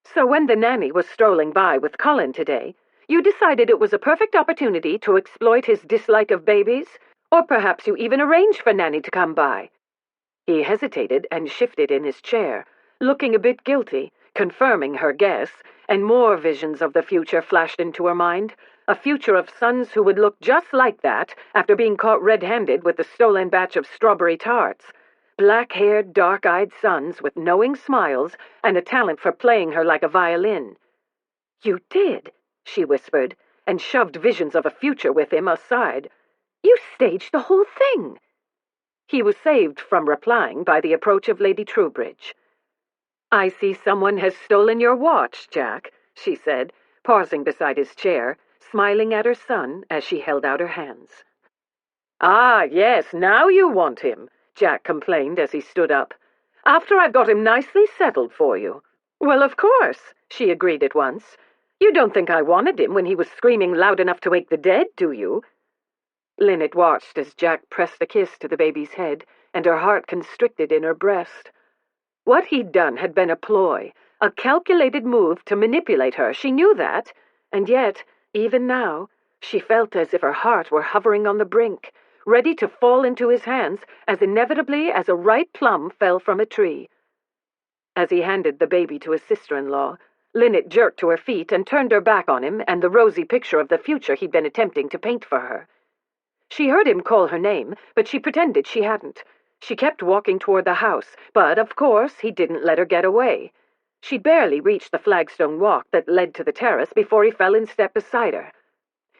"So when the nanny was strolling by with Colin today, you decided it was a perfect opportunity to exploit his dislike of babies? Or perhaps you even arranged for Nanny to come by?" He hesitated and shifted in his chair, looking a bit guilty, confirming her guess, and more visions of the future flashed into her mind, a future of sons who would look just like that after being caught red-handed with the stolen batch of strawberry tarts. Black-haired, dark-eyed sons with knowing smiles and a talent for playing her like a violin. "You did," she whispered, and shoved visions of a future with him aside. "You staged the whole thing." He was saved from replying by the approach of Lady Trowbridge. "I see someone has stolen your watch, Jack," she said, pausing beside his chair, smiling at her son as she held out her hands. "Ah, yes, now you want him," Jack complained as he stood up. "After I've got him nicely settled for you." "Well, of course," she agreed at once. "You don't think I wanted him when he was screaming loud enough to wake the dead, do you?" Linnet watched as Jack pressed a kiss to the baby's head, and her heart constricted in her breast. What he'd done had been a ploy, a calculated move to manipulate her. She knew that, and yet, even now, she felt as if her heart were hovering on the brink, ready to fall into his hands as inevitably as a ripe plum fell from a tree. As he handed the baby to his sister-in-law, Linnet jerked to her feet and turned her back on him and the rosy picture of the future he'd been attempting to paint for her. She heard him call her name, but she pretended she hadn't. She kept walking toward the house, but, of course, he didn't let her get away. She'd barely reached the flagstone walk that led to the terrace before he fell in step beside her.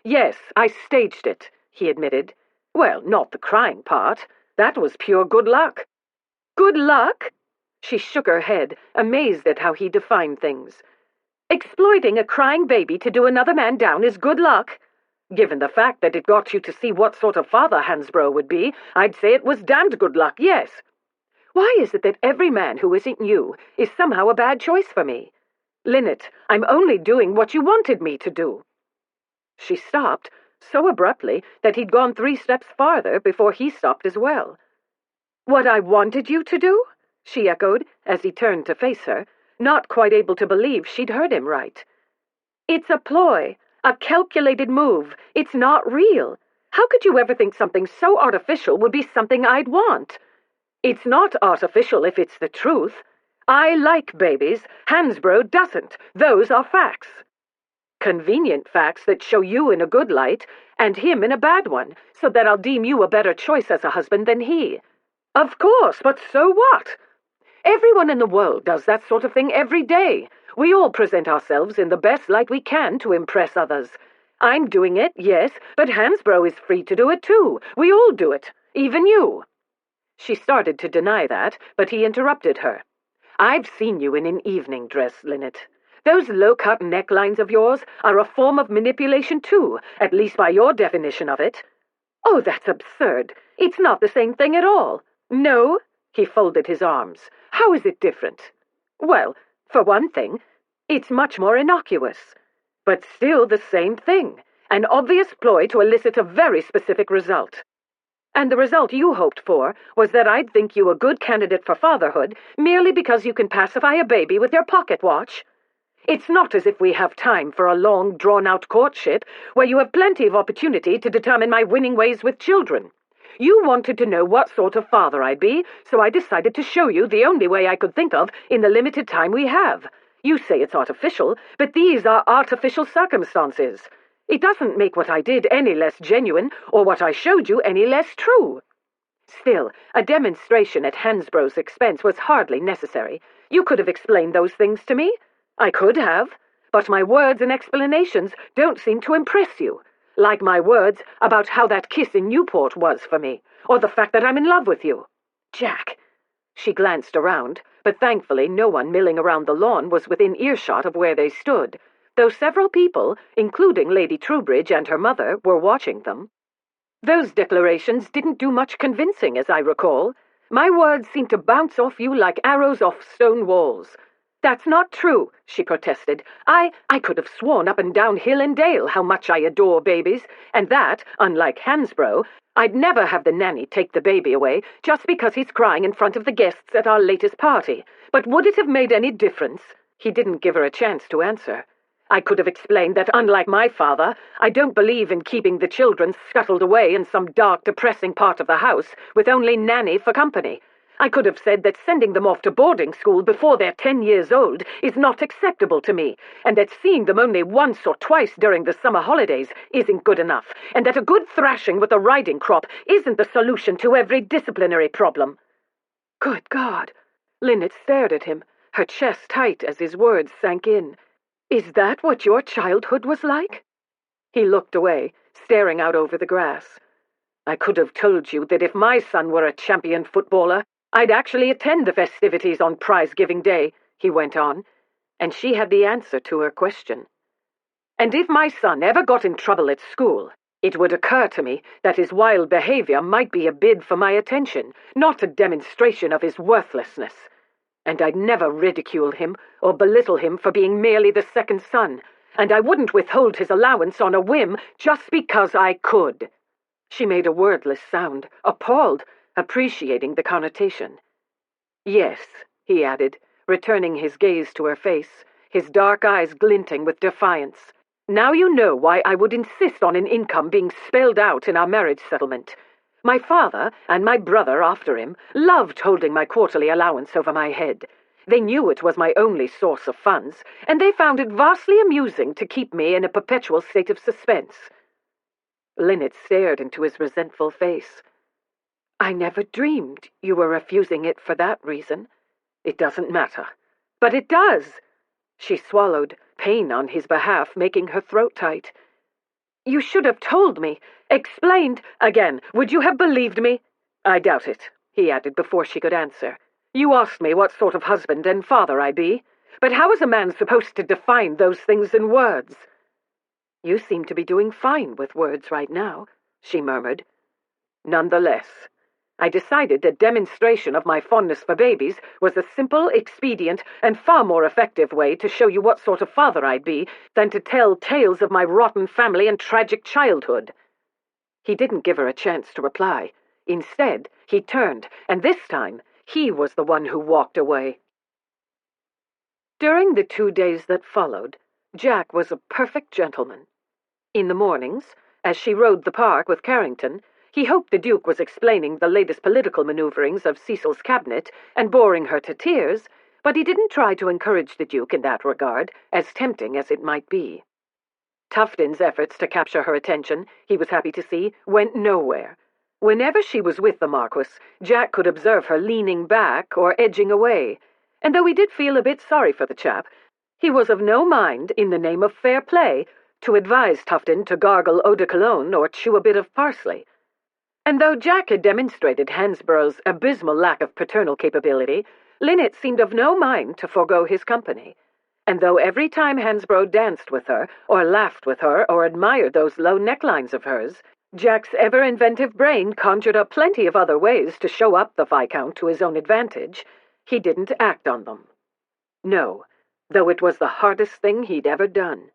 "Yes, I staged it," he admitted. "Well, not the crying part. That was pure good luck." "Good luck?" She shook her head, amazed at how he defined things. "Exploiting a crying baby to do another man down is good luck? Given the fact that it got you to see what sort of father Hansbro would be, I'd say it was damned good luck, yes. Why is it that every man who isn't you is somehow a bad choice for me? Linnet, I'm only doing what you wanted me to do." She stopped, so abruptly that he'd gone 3 steps farther before he stopped as well. "What I wanted you to do?" she echoed, as he turned to face her, not quite able to believe she'd heard him right. "It's a ploy. A calculated move. It's not real. How could you ever think something so artificial would be something I'd want? It's not artificial if it's the truth. I like babies. Hansbro doesn't. Those are facts. Convenient facts that show you in a good light, and him in a bad one, so that I'll deem you a better choice as a husband than he. Of course, but so what? Everyone in the world does that sort of thing every day. We all present ourselves in the best light we can to impress others. I'm doing it, yes, but Hansbro is free to do it too. We all do it, even you." She started to deny that, but he interrupted her. "I've seen you in an evening dress, Linnet. Those low-cut necklines of yours are a form of manipulation too, at least by your definition of it." "Oh, that's absurd. It's not the same thing at all." "No?" He folded his arms. "How is it different?" "Well, for one thing, it's much more innocuous. But still the same thing. An obvious ploy to elicit a very specific result. And the result you hoped for was that I'd think you a good candidate for fatherhood merely because you can pacify a baby with your pocket watch. It's not as if we have time for a long, drawn-out courtship where you have plenty of opportunity to determine my winning ways with children. You wanted to know what sort of father I'd be, so I decided to show you the only way I could think of in the limited time we have. You say it's artificial, but these are artificial circumstances. It doesn't make what I did any less genuine, or what I showed you any less true." Still, a demonstration at Hansbrough's expense was hardly necessary. You could have explained those things to me. I could have, but my words and explanations don't seem to impress you. Like my words about how that kiss in Newport was for me, or the fact that I'm in love with you. Jack. She glanced around, but thankfully no one milling around the lawn was within earshot of where they stood, though several people, including Lady Troubridge and her mother, were watching them. "Those declarations didn't do much convincing, as I recall. My words seemed to bounce off you like arrows off stone walls." "That's not true," she protested. I could have sworn up and down hill and dale how much I adore babies, and that, unlike Hansbrough, I'd never have the nanny take the baby away just because he's crying in front of the guests at our latest party. But would it have made any difference?" He didn't give her a chance to answer. "I could have explained that, unlike my father, I don't believe in keeping the children scuttled away in some dark, depressing part of the house with only nanny for company. I could have said that sending them off to boarding school before they're 10 years old is not acceptable to me, and that seeing them only once or twice during the summer holidays isn't good enough, and that a good thrashing with a riding crop isn't the solution to every disciplinary problem." Good God! Linnet stared at him, her chest tight as his words sank in. "Is that what your childhood was like?" He looked away, staring out over the grass. "I could have told you that if my son were a champion footballer, I'd actually attend the festivities on prize-giving day," he went on, and she had the answer to her question. "And if my son ever got in trouble at school, it would occur to me that his wild behavior might be a bid for my attention, not a demonstration of his worthlessness. And I'd never ridicule him or belittle him for being merely the second son, and I wouldn't withhold his allowance on a whim just because I could." She made a wordless sound, appalled, appreciating the connotation. "Yes," he added, returning his gaze to her face, his dark eyes glinting with defiance. "Now you know why I would insist on an income being spelled out in our marriage settlement. My father, and my brother after him, loved holding my quarterly allowance over my head. They knew it was my only source of funds, and they found it vastly amusing to keep me in a perpetual state of suspense." Linnet stared into his resentful face. "I never dreamed you were refusing it for that reason." "It doesn't matter." "But it does." She swallowed, pain on his behalf making her throat tight. "You should have told me, explained." "Again, would you have believed me?" "I doubt it," he added before she could answer. "You asked me what sort of husband and father I be, but how is a man supposed to define those things in words?" "You seem to be doing fine with words right now," she murmured. "Nonetheless, I decided a demonstration of my fondness for babies was a simple, expedient, and far more effective way to show you what sort of father I'd be than to tell tales of my rotten family and tragic childhood." He didn't give her a chance to reply. Instead, he turned, and this time, he was the one who walked away. During the 2 days that followed, Jack was a perfect gentleman. In the mornings, as she rode the park with Carrington, he hoped the Duke was explaining the latest political maneuverings of Cecil's cabinet and boring her to tears, but he didn't try to encourage the Duke in that regard, as tempting as it might be. Tufton's efforts to capture her attention, he was happy to see, went nowhere. Whenever she was with the Marquis, Jack could observe her leaning back or edging away, and though he did feel a bit sorry for the chap, he was of no mind, in the name of fair play, to advise Tufton to gargle eau de cologne or chew a bit of parsley. And though Jack had demonstrated Hansborough's abysmal lack of paternal capability, Linnet seemed of no mind to forego his company. And though every time Hansborough danced with her, or laughed with her, or admired those low necklines of hers, Jack's ever-inventive brain conjured up plenty of other ways to show up the Viscount to his own advantage, he didn't act on them. No, though it was the hardest thing he'd ever done.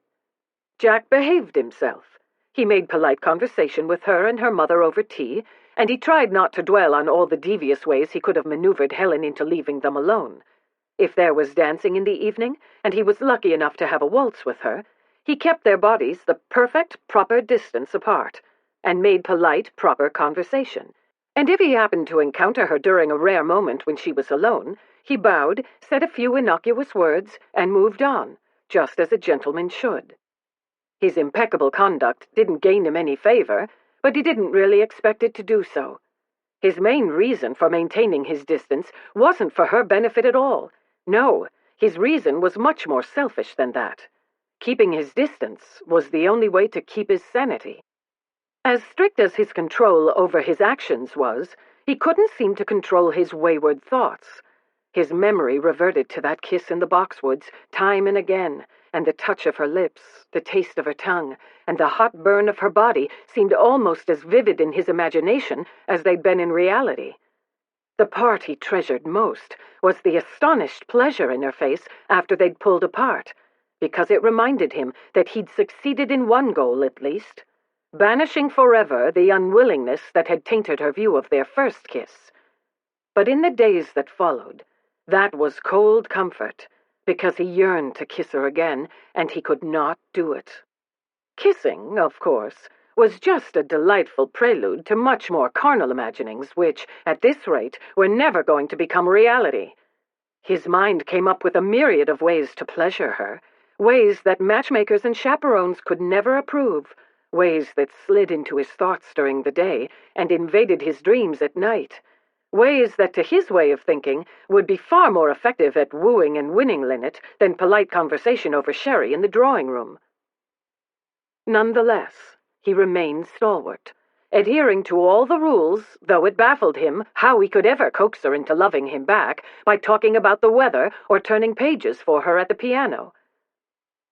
Jack behaved himself. He made polite conversation with her and her mother over tea, and he tried not to dwell on all the devious ways he could have maneuvered Helen into leaving them alone. If there was dancing in the evening, and he was lucky enough to have a waltz with her, he kept their bodies the perfect, proper distance apart, and made polite, proper conversation. And if he happened to encounter her during a rare moment when she was alone, he bowed, said a few innocuous words, and moved on, just as a gentleman should. His impeccable conduct didn't gain him any favor, but he didn't really expect it to do so. His main reason for maintaining his distance wasn't for her benefit at all. No, his reason was much more selfish than that. Keeping his distance was the only way to keep his sanity. As strict as his control over his actions was, he couldn't seem to control his wayward thoughts. His memory reverted to that kiss in the boxwoods time and again, and the touch of her lips, the taste of her tongue, and the hot burn of her body seemed almost as vivid in his imagination as they'd been in reality. The part he treasured most was the astonished pleasure in her face after they'd pulled apart, because it reminded him that he'd succeeded in one goal at least, banishing forever the unwillingness that had tainted her view of their first kiss. But in the days that followed, that was cold comfort, because he yearned to kiss her again, and he could not do it. Kissing, of course, was just a delightful prelude to much more carnal imaginings which, at this rate, were never going to become reality. His mind came up with a myriad of ways to pleasure her, ways that matchmakers and chaperones could never approve, ways that slid into his thoughts during the day and invaded his dreams at night, ways that, to his way of thinking, would be far more effective at wooing and winning Linnet than polite conversation over sherry in the drawing-room. Nonetheless, he remained stalwart, adhering to all the rules, though it baffled him how he could ever coax her into loving him back by talking about the weather or turning pages for her at the piano.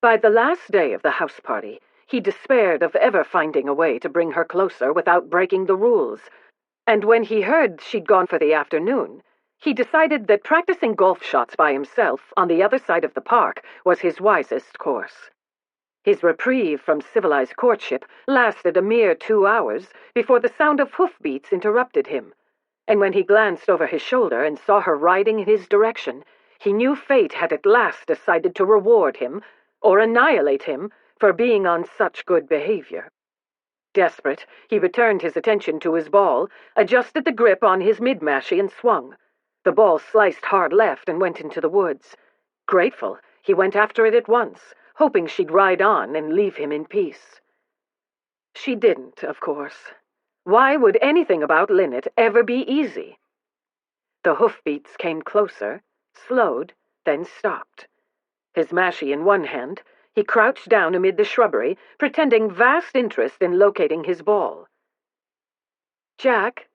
By the last day of the house party, he despaired of ever finding a way to bring her closer without breaking the rules, and when he heard she'd gone for the afternoon, he decided that practicing golf shots by himself on the other side of the park was his wisest course. His reprieve from civilized courtship lasted a mere 2 hours before the sound of hoofbeats interrupted him, and when he glanced over his shoulder and saw her riding in his direction, he knew fate had at last decided to reward him, or annihilate him, for being on such good behavior. Desperate, he returned his attention to his ball, adjusted the grip on his mid-mashie and swung. The ball sliced hard left and went into the woods. Grateful, he went after it at once, hoping she'd ride on and leave him in peace. She didn't, of course. Why would anything about Linnet ever be easy? The hoofbeats came closer, slowed, then stopped. His mashie in one hand, he crouched down amid the shrubbery, pretending vast interest in locating his ball. "Jack."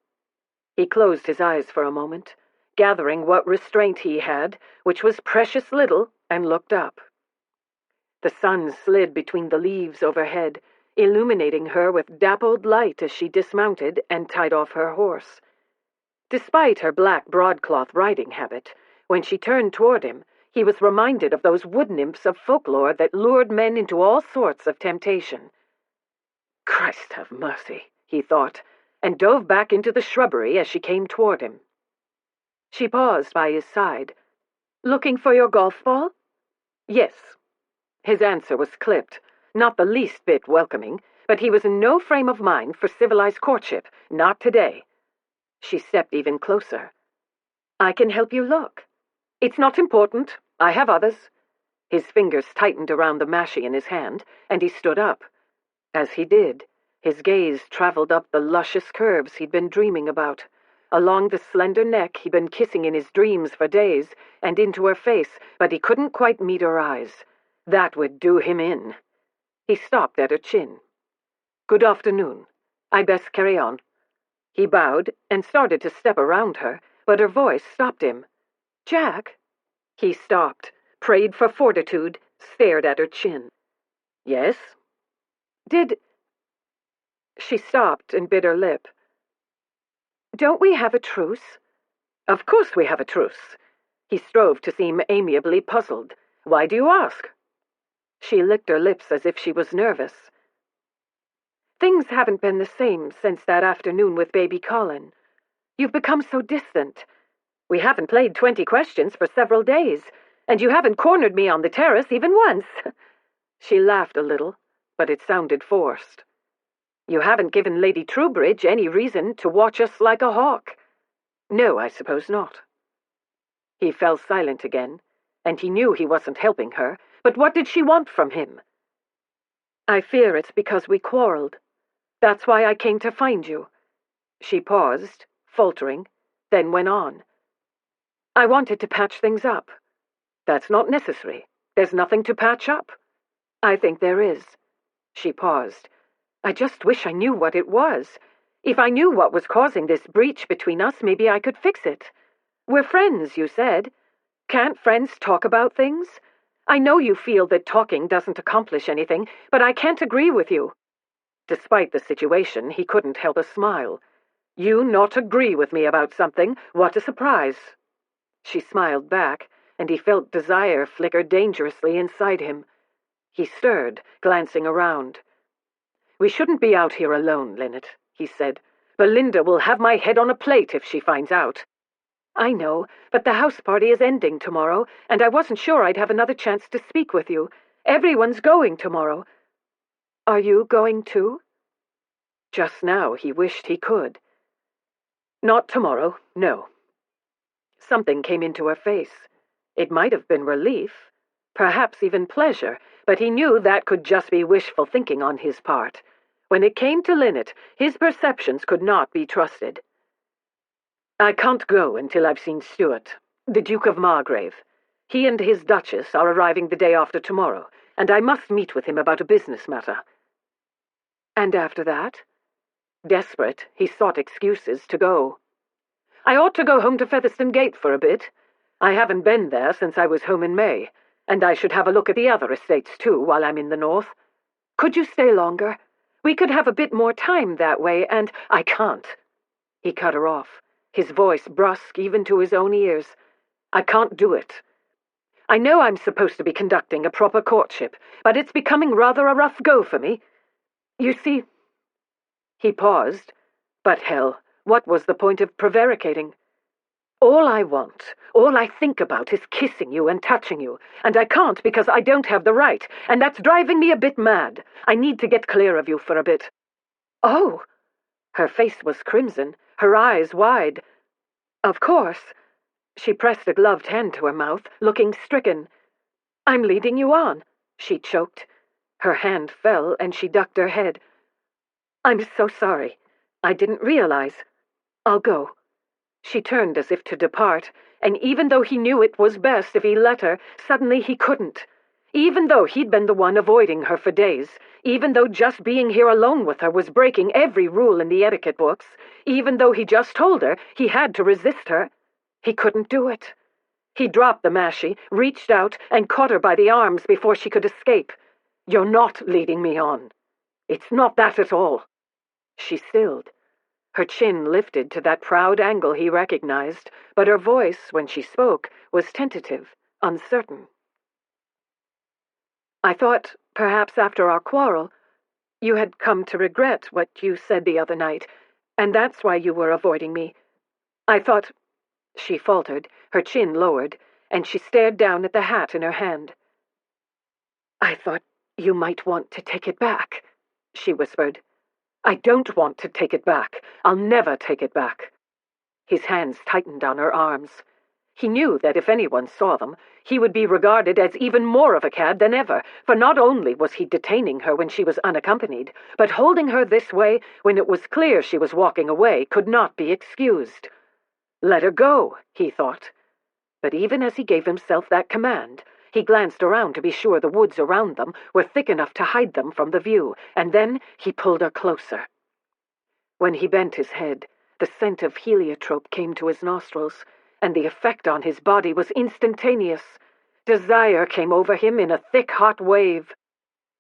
He closed his eyes for a moment, gathering what restraint he had, which was precious little, and looked up. The sun slid between the leaves overhead, illuminating her with dappled light as she dismounted and tied off her horse. Despite her black broadcloth riding habit, when she turned toward him, he was reminded of those wood-nymphs of folklore that lured men into all sorts of temptation. "Christ have mercy," he thought, and dove back into the shrubbery as she came toward him. She paused by his side. "Looking for your golf ball?" "Yes." His answer was clipped, not the least bit welcoming, but he was in no frame of mind for civilized courtship, not today. She stepped even closer. "I can help you look." "It's not important. I have others." His fingers tightened around the mashie in his hand, and he stood up. As he did, his gaze traveled up the luscious curves he'd been dreaming about, along the slender neck he'd been kissing in his dreams for days, and into her face, but he couldn't quite meet her eyes. That would do him in. He stopped at her chin. "Good afternoon. I'd best carry on." He bowed and started to step around her, but her voice stopped him. "Jack?" He stopped, prayed for fortitude, stared at her chin. "Yes?" She stopped and bit her lip. "Don't we have a truce?" "Of course we have a truce." He strove to seem amiably puzzled. "Why do you ask?" She licked her lips as if she was nervous. "Things haven't been the same since that afternoon with baby Colin. You've become so distant. We haven't played 20 questions for several days, and you haven't cornered me on the terrace even once." She laughed a little, but it sounded forced. "You haven't given Lady Troubridge any reason to watch us like a hawk." "No, I suppose not." He fell silent again, and he knew he wasn't helping her, but what did she want from him? "I fear it's because we quarreled. That's why I came to find you." She paused, faltering, then went on. "I wanted to patch things up." "That's not necessary. There's nothing to patch up." "I think there is." She paused. "I just wish I knew what it was. If I knew what was causing this breach between us, maybe I could fix it. We're friends, you said. Can't friends talk about things? I know you feel that talking doesn't accomplish anything, but I can't agree with you." Despite the situation, he couldn't help a smile. "You not agree with me about something? What a surprise." She smiled back, and he felt desire flicker dangerously inside him. He stirred, glancing around. "We shouldn't be out here alone, Linnet," he said. "Belinda will have my head on a plate if she finds out." "I know, but the house party is ending tomorrow, and I wasn't sure I'd have another chance to speak with you. Everyone's going tomorrow." "Are you going too?" Just now he wished he could. "Not tomorrow, no." Something came into her face. It might have been relief, perhaps even pleasure, but he knew that could just be wishful thinking on his part. When it came to Linnet, his perceptions could not be trusted. "I can't go until I've seen Stuart, the Duke of Margrave. He and his Duchess are arriving the day after tomorrow, and I must meet with him about a business matter." "And after that?" Desperate, he sought excuses to go. "I ought to go home to Featherstone Gate for a bit. I haven't been there since I was home in May, and I should have a look at the other estates too while I'm in the north." "Could you stay longer? We could have a bit more time that way, and—" "I can't." He cut her off, his voice brusque even to his own ears. "I can't do it. I know I'm supposed to be conducting a proper courtship, but it's becoming rather a rough go for me. You see—" He paused. But hell, what was the point of prevaricating? "All I want, all I think about is kissing you and touching you, and I can't because I don't have the right, and that's driving me a bit mad. I need to get clear of you for a bit." "Oh!" Her face was crimson, her eyes wide. "Of course." She pressed a gloved hand to her mouth, looking stricken. "I'm leading you on," she choked. Her hand fell, and she ducked her head. "I'm so sorry. I didn't realize. I'll go." She turned as if to depart, and even though he knew it was best if he let her, suddenly he couldn't. Even though he'd been the one avoiding her for days, even though just being here alone with her was breaking every rule in the etiquette books, even though he just told her he had to resist her, he couldn't do it. He dropped the mashie, reached out, and caught her by the arms before she could escape. "You're not leading me on. It's not that at all." She stilled. Her chin lifted to that proud angle he recognized, but her voice, when she spoke, was tentative, uncertain. "I thought, perhaps after our quarrel, you had come to regret what you said the other night, and that's why you were avoiding me. I thought—" She faltered, her chin lowered, and she stared down at the hat in her hand. "I thought you might want to take it back," she whispered. "I don't want to take it back. I'll never take it back." His hands tightened on her arms. He knew that if anyone saw them, he would be regarded as even more of a cad than ever, for not only was he detaining her when she was unaccompanied, but holding her this way when it was clear she was walking away could not be excused. Let her go, he thought. But even as he gave himself that command, he glanced around to be sure the woods around them were thick enough to hide them from the view, and then he pulled her closer. When he bent his head, The scent of heliotrope came to his nostrils, and the effect on his body was instantaneous. Desire came over him in a thick, hot wave.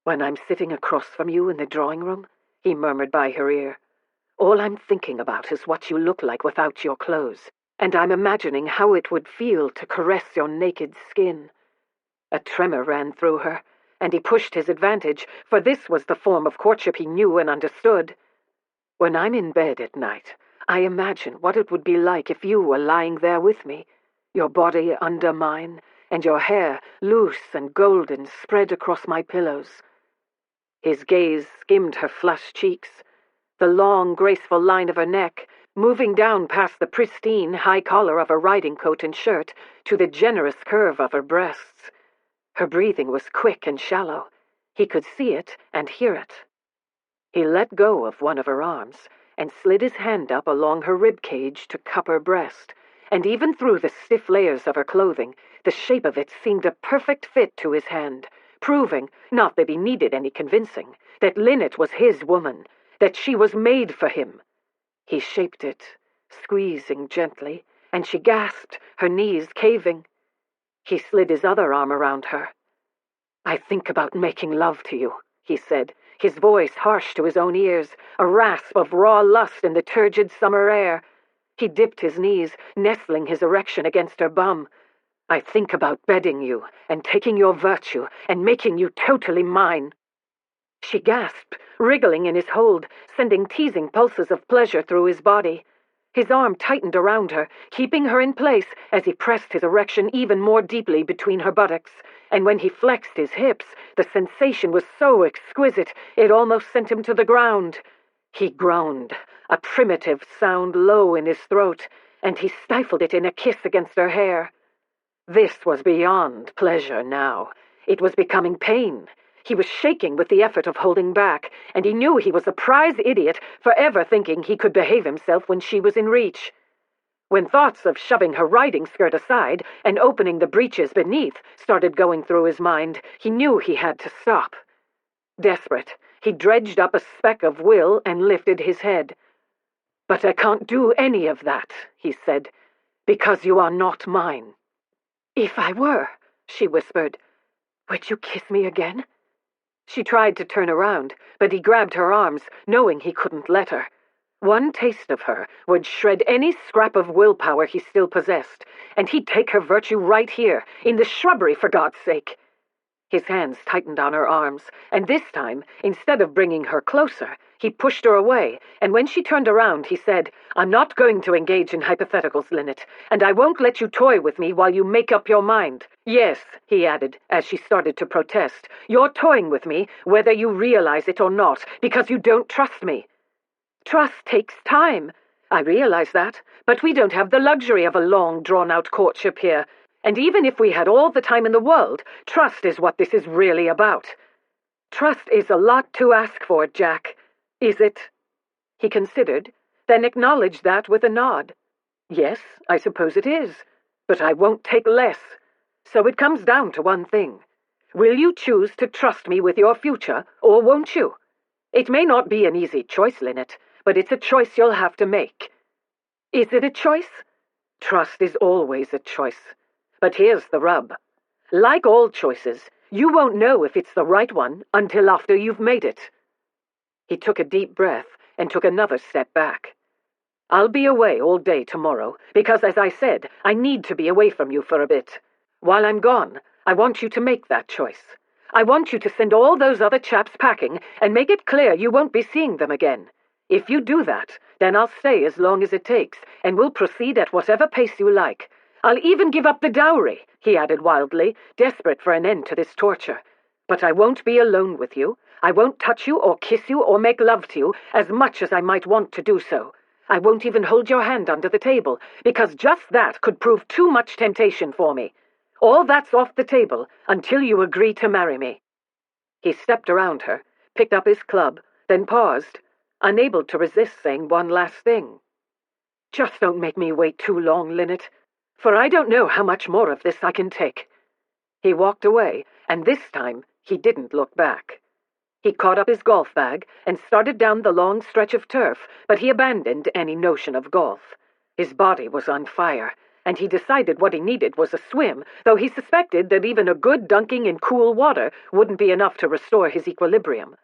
"When I'm sitting across from you in the drawing room," he murmured by her ear, "all I'm thinking about is what you look like without your clothes, and I'm imagining how it would feel to caress your naked skin." A tremor ran through her, and he pushed his advantage, for this was the form of courtship he knew and understood. "When I'm in bed at night, I imagine what it would be like if you were lying there with me, your body under mine, and your hair, loose and golden, spread across my pillows." His gaze skimmed her flushed cheeks, the long, graceful line of her neck, moving down past the pristine high collar of her riding coat and shirt to the generous curve of her breasts. Her breathing was quick and shallow. He could see it and hear it. He let go of one of her arms and slid his hand up along her rib cage to cup her breast, and even through the stiff layers of her clothing, the shape of it seemed a perfect fit to his hand, proving, not that he needed any convincing, that Linnet was his woman, that she was made for him. He shaped it, squeezing gently, and she gasped, her knees caving. He slid his other arm around her. "I think about making love to you," he said, his voice harsh to his own ears, a rasp of raw lust in the turgid summer air. He dipped his knees, nestling his erection against her bum. "I think about bedding you, and taking your virtue, and making you totally mine." She gasped, wriggling in his hold, sending teasing pulses of pleasure through his body. His arm tightened around her, keeping her in place as he pressed his erection even more deeply between her buttocks, and when he flexed his hips, the sensation was so exquisite it almost sent him to the ground. He groaned, a primitive sound low in his throat, and he stifled it in a kiss against her hair. This was beyond pleasure now. It was becoming pain. He was shaking with the effort of holding back, and he knew he was a prize idiot for ever thinking he could behave himself when she was in reach. When thoughts of shoving her riding skirt aside and opening the breeches beneath started going through his mind, he knew he had to stop. Desperate, he dredged up a speck of will and lifted his head. "But I can't do any of that," he said, "because you are not mine." "If I were," she whispered, "would you kiss me again?" She tried to turn around, but he grabbed her arms, knowing he couldn't let her. One taste of her would shred any scrap of willpower he still possessed, and he'd take her virtue right here, in the shrubbery, for God's sake. His hands tightened on her arms, and this time, instead of bringing her closer, he pushed her away, and when she turned around, he said, "I'm not going to engage in hypotheticals, Linnet, and I won't let you toy with me while you make up your mind. Yes," he added, as she started to protest, "you're toying with me, whether you realize it or not, because you don't trust me." "Trust takes time. I realize that, but we don't have the luxury of a long, drawn-out courtship here. And even if we had all the time in the world, trust is what this is really about. Trust is a lot to ask for, Jack. Is it?" He considered, then acknowledged that with a nod. "Yes, I suppose it is, but I won't take less. So it comes down to one thing. Will you choose to trust me with your future, or won't you? It may not be an easy choice, Linnet, but it's a choice you'll have to make." "Is it a choice?" "Trust is always a choice. But here's the rub. Like all choices, you won't know if it's the right one until after you've made it." He took a deep breath and took another step back. "I'll be away all day tomorrow, because, as I said, I need to be away from you for a bit. While I'm gone, I want you to make that choice. I want you to send all those other chaps packing and make it clear you won't be seeing them again. If you do that, then I'll stay as long as it takes, and we'll proceed at whatever pace you like. I'll even give up the dowry," he added wildly, desperate for an end to this torture. "But I won't be alone with you. I won't touch you or kiss you or make love to you, as much as I might want to do so. I won't even hold your hand under the table, because just that could prove too much temptation for me. All that's off the table until you agree to marry me." He stepped around her, picked up his club, then paused, unable to resist saying one last thing. "Just don't make me wait too long, Linnet, for I don't know how much more of this I can take." He walked away, and this time he didn't look back. He caught up his golf bag and started down the long stretch of turf, but he abandoned any notion of golf. His body was on fire, and he decided what he needed was a swim, though he suspected that even a good dunking in cool water wouldn't be enough to restore his equilibrium.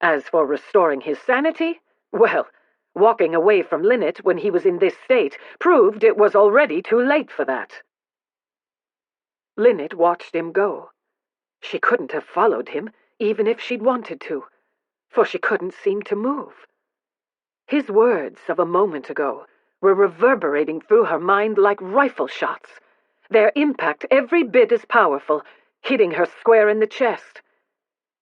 As for restoring his sanity, well, walking away from Linnet when he was in this state proved it was already too late for that. Linnet watched him go. She couldn't have followed him, even if she'd wanted to, for she couldn't seem to move. His words of a moment ago were reverberating through her mind like rifle shots, their impact every bit as powerful, hitting her square in the chest.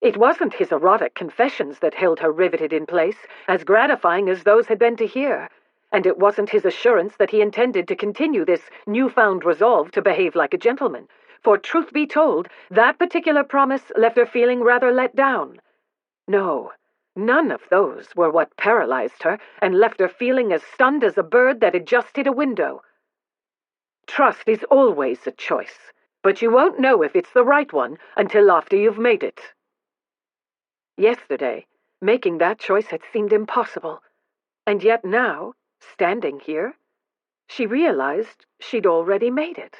It wasn't his erotic confessions that held her riveted in place, as gratifying as those had been to hear, and it wasn't his assurance that he intended to continue this newfound resolve to behave like a gentleman, for truth be told, that particular promise left her feeling rather let down. No, none of those were what paralyzed her and left her feeling as stunned as a bird that had just hit a window. Trust is always a choice, but you won't know if it's the right one until after you've made it. Yesterday, making that choice had seemed impossible, and yet now, standing here, she realized she'd already made it.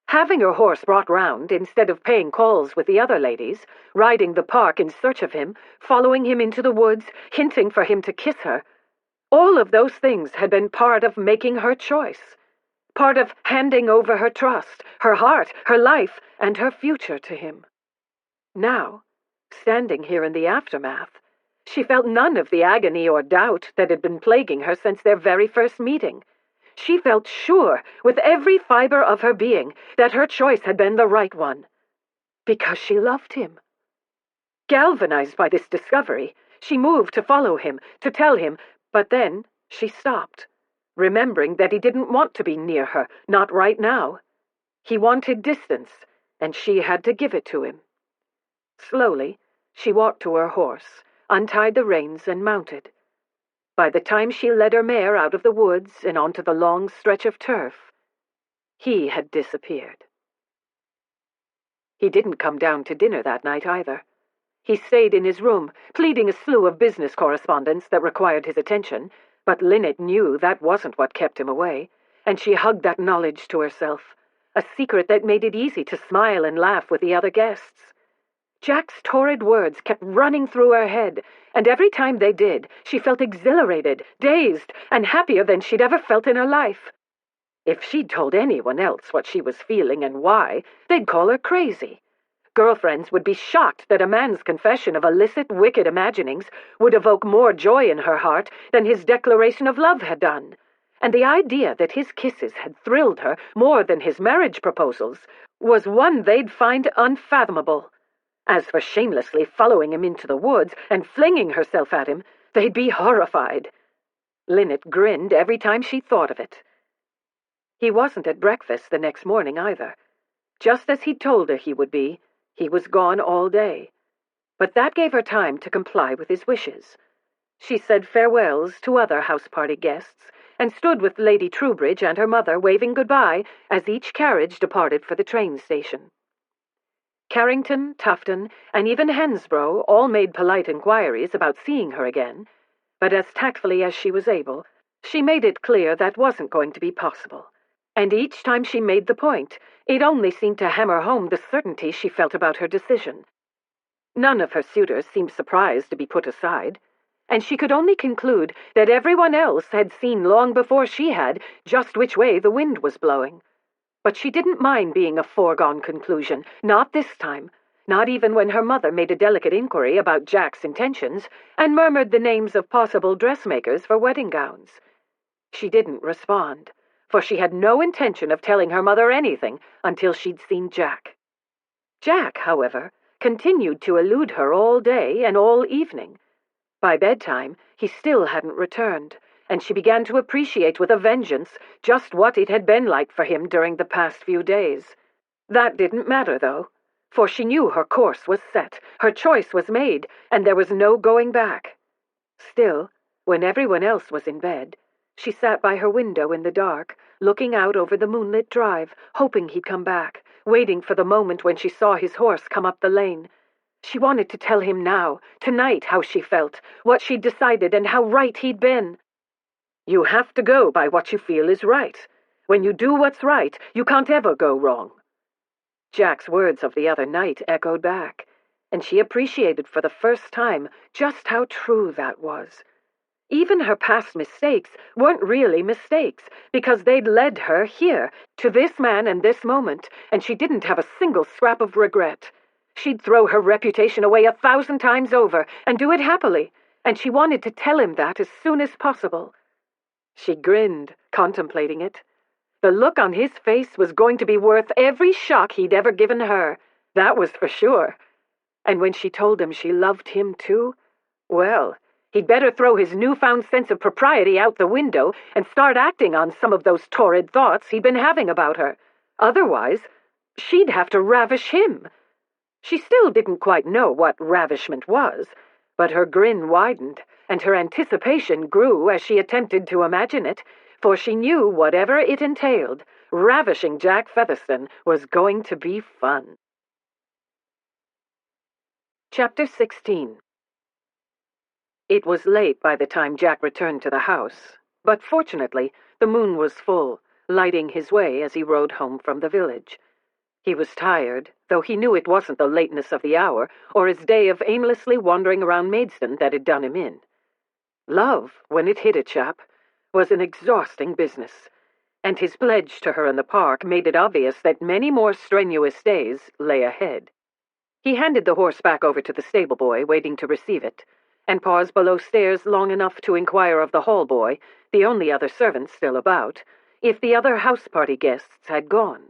Having her horse brought round instead of paying calls with the other ladies, riding the park in search of him, following him into the woods, hinting for him to kiss her, all of those things had been part of making her choice, part of handing over her trust, her heart, her life, and her future to him. Now, standing here in the aftermath, she felt none of the agony or doubt that had been plaguing her since their very first meeting. She felt sure, with every fiber of her being, that her choice had been the right one, because she loved him. Galvanized by this discovery, she moved to follow him, to tell him, but then she stopped, remembering that he didn't want to be near her, not right now. He wanted distance, and she had to give it to him. Slowly, she walked to her horse, untied the reins, and mounted. By the time she led her mare out of the woods and onto the long stretch of turf, he had disappeared. He didn't come down to dinner that night either. He stayed in his room, pleading a slew of business correspondence that required his attention, but Linnet knew that wasn't what kept him away, and she hugged that knowledge to herself, a secret that made it easy to smile and laugh with the other guests. Jack's torrid words kept running through her head, and every time they did, she felt exhilarated, dazed, and happier than she'd ever felt in her life. If she'd told anyone else what she was feeling and why, they'd call her crazy. Girlfriends would be shocked that a man's confession of illicit, wicked imaginings would evoke more joy in her heart than his declaration of love had done. And the idea that his kisses had thrilled her more than his marriage proposals was one they'd find unfathomable. As for shamelessly following him into the woods and flinging herself at him, they'd be horrified. Linnet grinned every time she thought of it. He wasn't at breakfast the next morning either. Just as he'd told her he would be, he was gone all day. But that gave her time to comply with his wishes. She said farewells to other house-party guests and stood with Lady Trowbridge and her mother waving goodbye as each carriage departed for the train station. Carrington, Tufton, and even Hensborough all made polite inquiries about seeing her again, but as tactfully as she was able, she made it clear that wasn't going to be possible. And each time she made the point, it only seemed to hammer home the certainty she felt about her decision. None of her suitors seemed surprised to be put aside, and she could only conclude that everyone else had seen long before she had just which way the wind was blowing. But she didn't mind being a foregone conclusion, not this time, not even when her mother made a delicate inquiry about Jack's intentions and murmured the names of possible dressmakers for wedding gowns. She didn't respond, for she had no intention of telling her mother anything until she'd seen Jack. Jack, however, continued to elude her all day and all evening. By bedtime, he still hadn't returned, and she began to appreciate with a vengeance just what it had been like for him during the past few days. That didn't matter, though, for she knew her course was set, her choice was made, and there was no going back. Still, when everyone else was in bed, she sat by her window in the dark, looking out over the moonlit drive, hoping he'd come back, waiting for the moment when she saw his horse come up the lane. She wanted to tell him now, tonight, how she felt, what she'd decided, and how right he'd been. You have to go by what you feel is right. When you do what's right, you can't ever go wrong. Jack's words of the other night echoed back, and she appreciated for the first time just how true that was. Even her past mistakes weren't really mistakes, because they'd led her here, to this man and this moment, and she didn't have a single scrap of regret. She'd throw her reputation away 1,000 times over, and do it happily, and she wanted to tell him that as soon as possible. She grinned, contemplating it. The look on his face was going to be worth every shock he'd ever given her, that was for sure. And when she told him she loved him too, well, he'd better throw his newfound sense of propriety out the window and start acting on some of those torrid thoughts he'd been having about her. Otherwise, she'd have to ravish him. She still didn't quite know what ravishment was, but her grin widened, and her anticipation grew as she attempted to imagine it, for she knew whatever it entailed, ravishing Jack Featherstone was going to be fun. Chapter 16. It was late by the time Jack returned to the house, but fortunately the moon was full, lighting his way as he rode home from the village. He was tired, though he knew it wasn't the lateness of the hour or his day of aimlessly wandering around Maidstone that had done him in. Love, when it hit a chap, was an exhausting business, and his pledge to her in the park made it obvious that many more strenuous days lay ahead. He handed the horse back over to the stable boy, waiting to receive it, and paused below stairs long enough to inquire of the hall boy, the only other servant still about, if the other house-party guests had gone.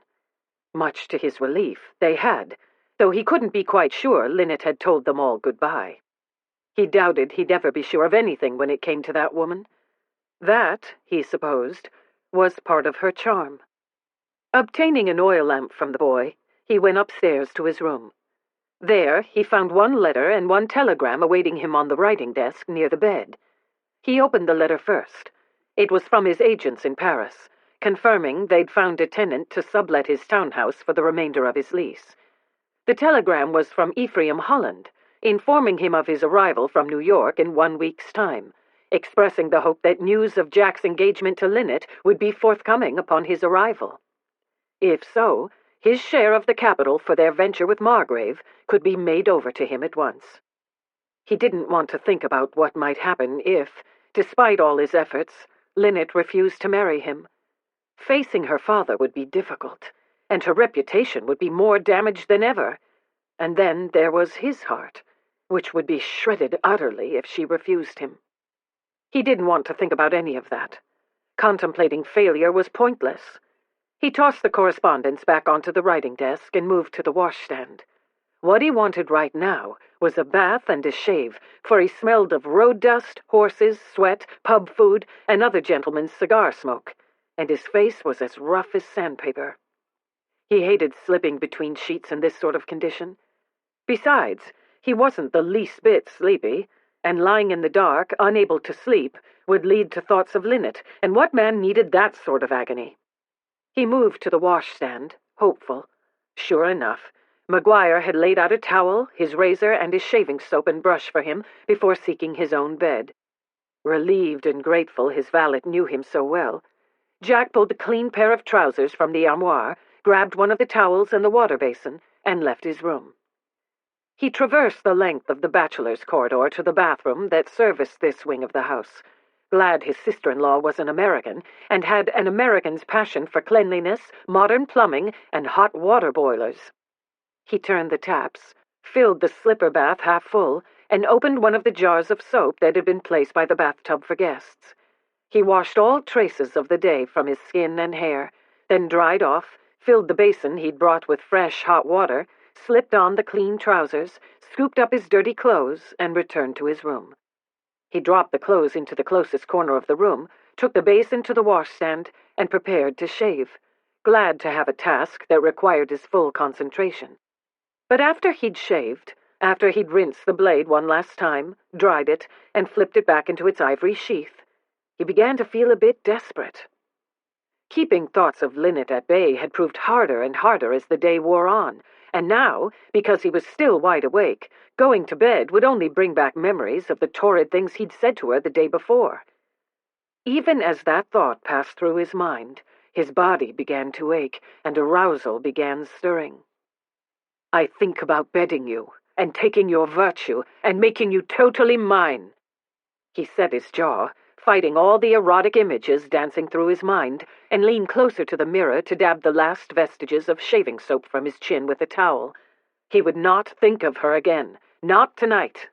Much to his relief, they had, though he couldn't be quite sure Linnet had told them all goodbye. He doubted he'd ever be sure of anything when it came to that woman. That, he supposed, was part of her charm. Obtaining an oil lamp from the boy, he went upstairs to his room. There he found one letter and one telegram awaiting him on the writing desk near the bed. He opened the letter first. It was from his agents in Paris, confirming they'd found a tenant to sublet his townhouse for the remainder of his lease. The telegram was from Earl of Holland, informing him of his arrival from New York in 1 week's time, expressing the hope that news of Jack's engagement to Linnet would be forthcoming upon his arrival. If so, his share of the capital for their venture with Margrave could be made over to him at once. He didn't want to think about what might happen if, despite all his efforts, Linnet refused to marry him. Facing her father would be difficult, and her reputation would be more damaged than ever. And then there was his heart, which would be shredded utterly if she refused him. He didn't want to think about any of that. Contemplating failure was pointless. He tossed the correspondence back onto the writing desk and moved to the washstand. What he wanted right now was a bath and a shave, for he smelled of road dust, horses, sweat, pub food, and other gentlemen's cigar smoke, and his face was as rough as sandpaper. He hated slipping between sheets in this sort of condition. Besides, he wasn't the least bit sleepy, and lying in the dark, unable to sleep, would lead to thoughts of Linnet, and what man needed that sort of agony? He moved to the washstand, hopeful. Sure enough, Maguire had laid out a towel, his razor, and his shaving soap and brush for him before seeking his own bed. Relieved and grateful his valet knew him so well, Jack pulled a clean pair of trousers from the armoire, grabbed one of the towels and the water basin, and left his room. He traversed the length of the bachelor's corridor to the bathroom that serviced this wing of the house, glad his sister-in-law was an American and had an American's passion for cleanliness, modern plumbing, and hot water boilers. He turned the taps, filled the slipper bath half full, and opened one of the jars of soap that had been placed by the bathtub for guests. He washed all traces of the day from his skin and hair, then dried off, filled the basin he'd brought with fresh, hot water, slipped on the clean trousers, scooped up his dirty clothes, and returned to his room. He dropped the clothes into the closest corner of the room, took the basin to the washstand, and prepared to shave, glad to have a task that required his full concentration. But after he'd shaved, after he'd rinsed the blade one last time, dried it, and flipped it back into its ivory sheath, he began to feel a bit desperate. Keeping thoughts of Linnet at bay had proved harder and harder as the day wore on, and now, because he was still wide awake, going to bed would only bring back memories of the torrid things he'd said to her the day before. Even as that thought passed through his mind, his body began to ache, and arousal began stirring. "I think about bedding you, and taking your virtue, and making you totally mine." He set his jaw, fighting all the erotic images dancing through his mind, and leaned closer to the mirror to dab the last vestiges of shaving soap from his chin with a towel. He would not think of her again, not tonight.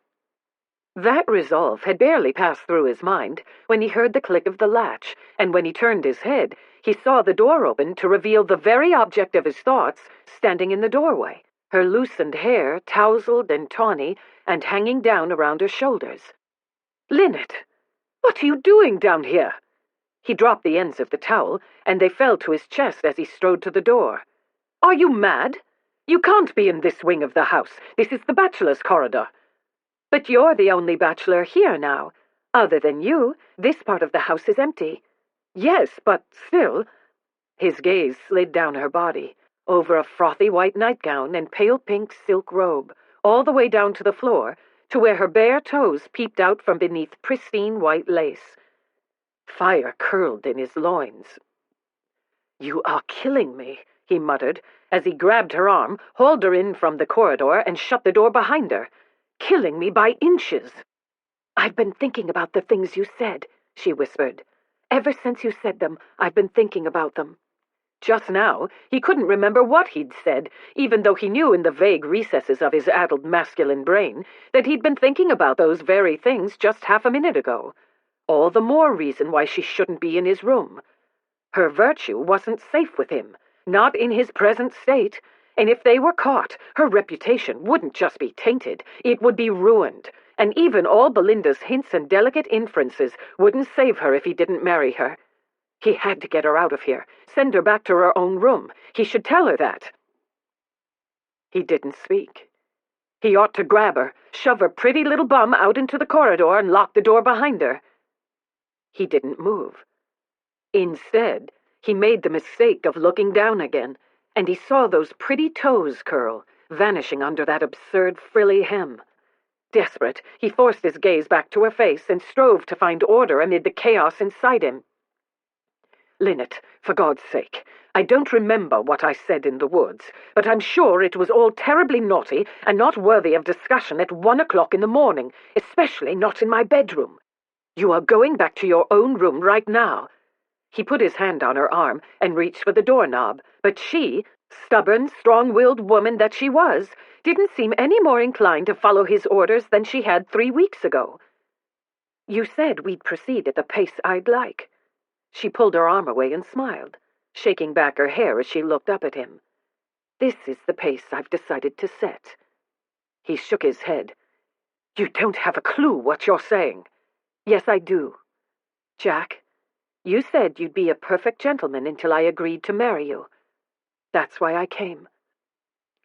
That resolve had barely passed through his mind when he heard the click of the latch, and when he turned his head, he saw the door open to reveal the very object of his thoughts standing in the doorway, her loosened hair tousled and tawny and hanging down around her shoulders. "Linnet! What are you doing down here?" He dropped the ends of the towel, and they fell to his chest as he strode to the door. "Are you mad? You can't be in this wing of the house. This is the bachelor's corridor." "But you're the only bachelor here now. Other than you, this part of the house is empty." "Yes, but still—" His gaze slid down her body, over a frothy white nightgown and pale pink silk robe, all the way down to the floor, to where her bare toes peeped out from beneath pristine white lace. Fire curled in his loins. "You are killing me," he muttered, as he grabbed her arm, hauled her in from the corridor, and shut the door behind her. "Killing me by inches." "I've been thinking about the things you said," she whispered. "Ever since you said them, I've been thinking about them." Just now, he couldn't remember what he'd said, even though he knew in the vague recesses of his addled masculine brain that he'd been thinking about those very things just half a minute ago. All the more reason why she shouldn't be in his room. Her virtue wasn't safe with him, not in his present state, and if they were caught, her reputation wouldn't just be tainted, it would be ruined, and even all Belinda's hints and delicate inferences wouldn't save her if he didn't marry her. He had to get her out of here, send her back to her own room. He should tell her that. He didn't speak. He ought to grab her, shove her pretty little bum out into the corridor, and lock the door behind her. He didn't move. Instead, he made the mistake of looking down again, and he saw those pretty toes curl, vanishing under that absurd frilly hem. Desperate, he forced his gaze back to her face and strove to find order amid the chaos inside him. "Linnet, for God's sake, I don't remember what I said in the woods, but I'm sure it was all terribly naughty and not worthy of discussion at 1 o'clock in the morning, especially not in my bedroom. You are going back to your own room right now." He put his hand on her arm and reached for the doorknob, but she, stubborn, strong-willed woman that she was, didn't seem any more inclined to follow his orders than she had 3 weeks ago. "You said we'd proceed at the pace I'd like." She pulled her arm away and smiled, shaking back her hair as she looked up at him. "This is the pace I've decided to set." He shook his head. "You don't have a clue what you're saying." "Yes, I do. Jack, you said you'd be a perfect gentleman until I agreed to marry you. That's why I came."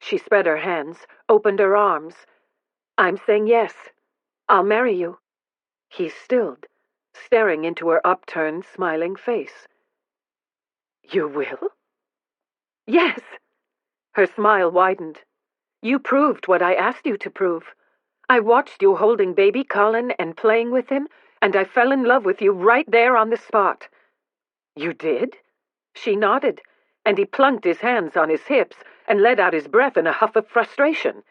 She spread her hands, opened her arms. "I'm saying yes. I'll marry you." He stilled, staring into her upturned, smiling face. "You will?" "Yes." Her smile widened. "You proved what I asked you to prove. I watched you holding baby Colin and playing with him, and I fell in love with you right there on the spot." "You did?" She nodded, and he plunked his hands on his hips and let out his breath in a huff of frustration.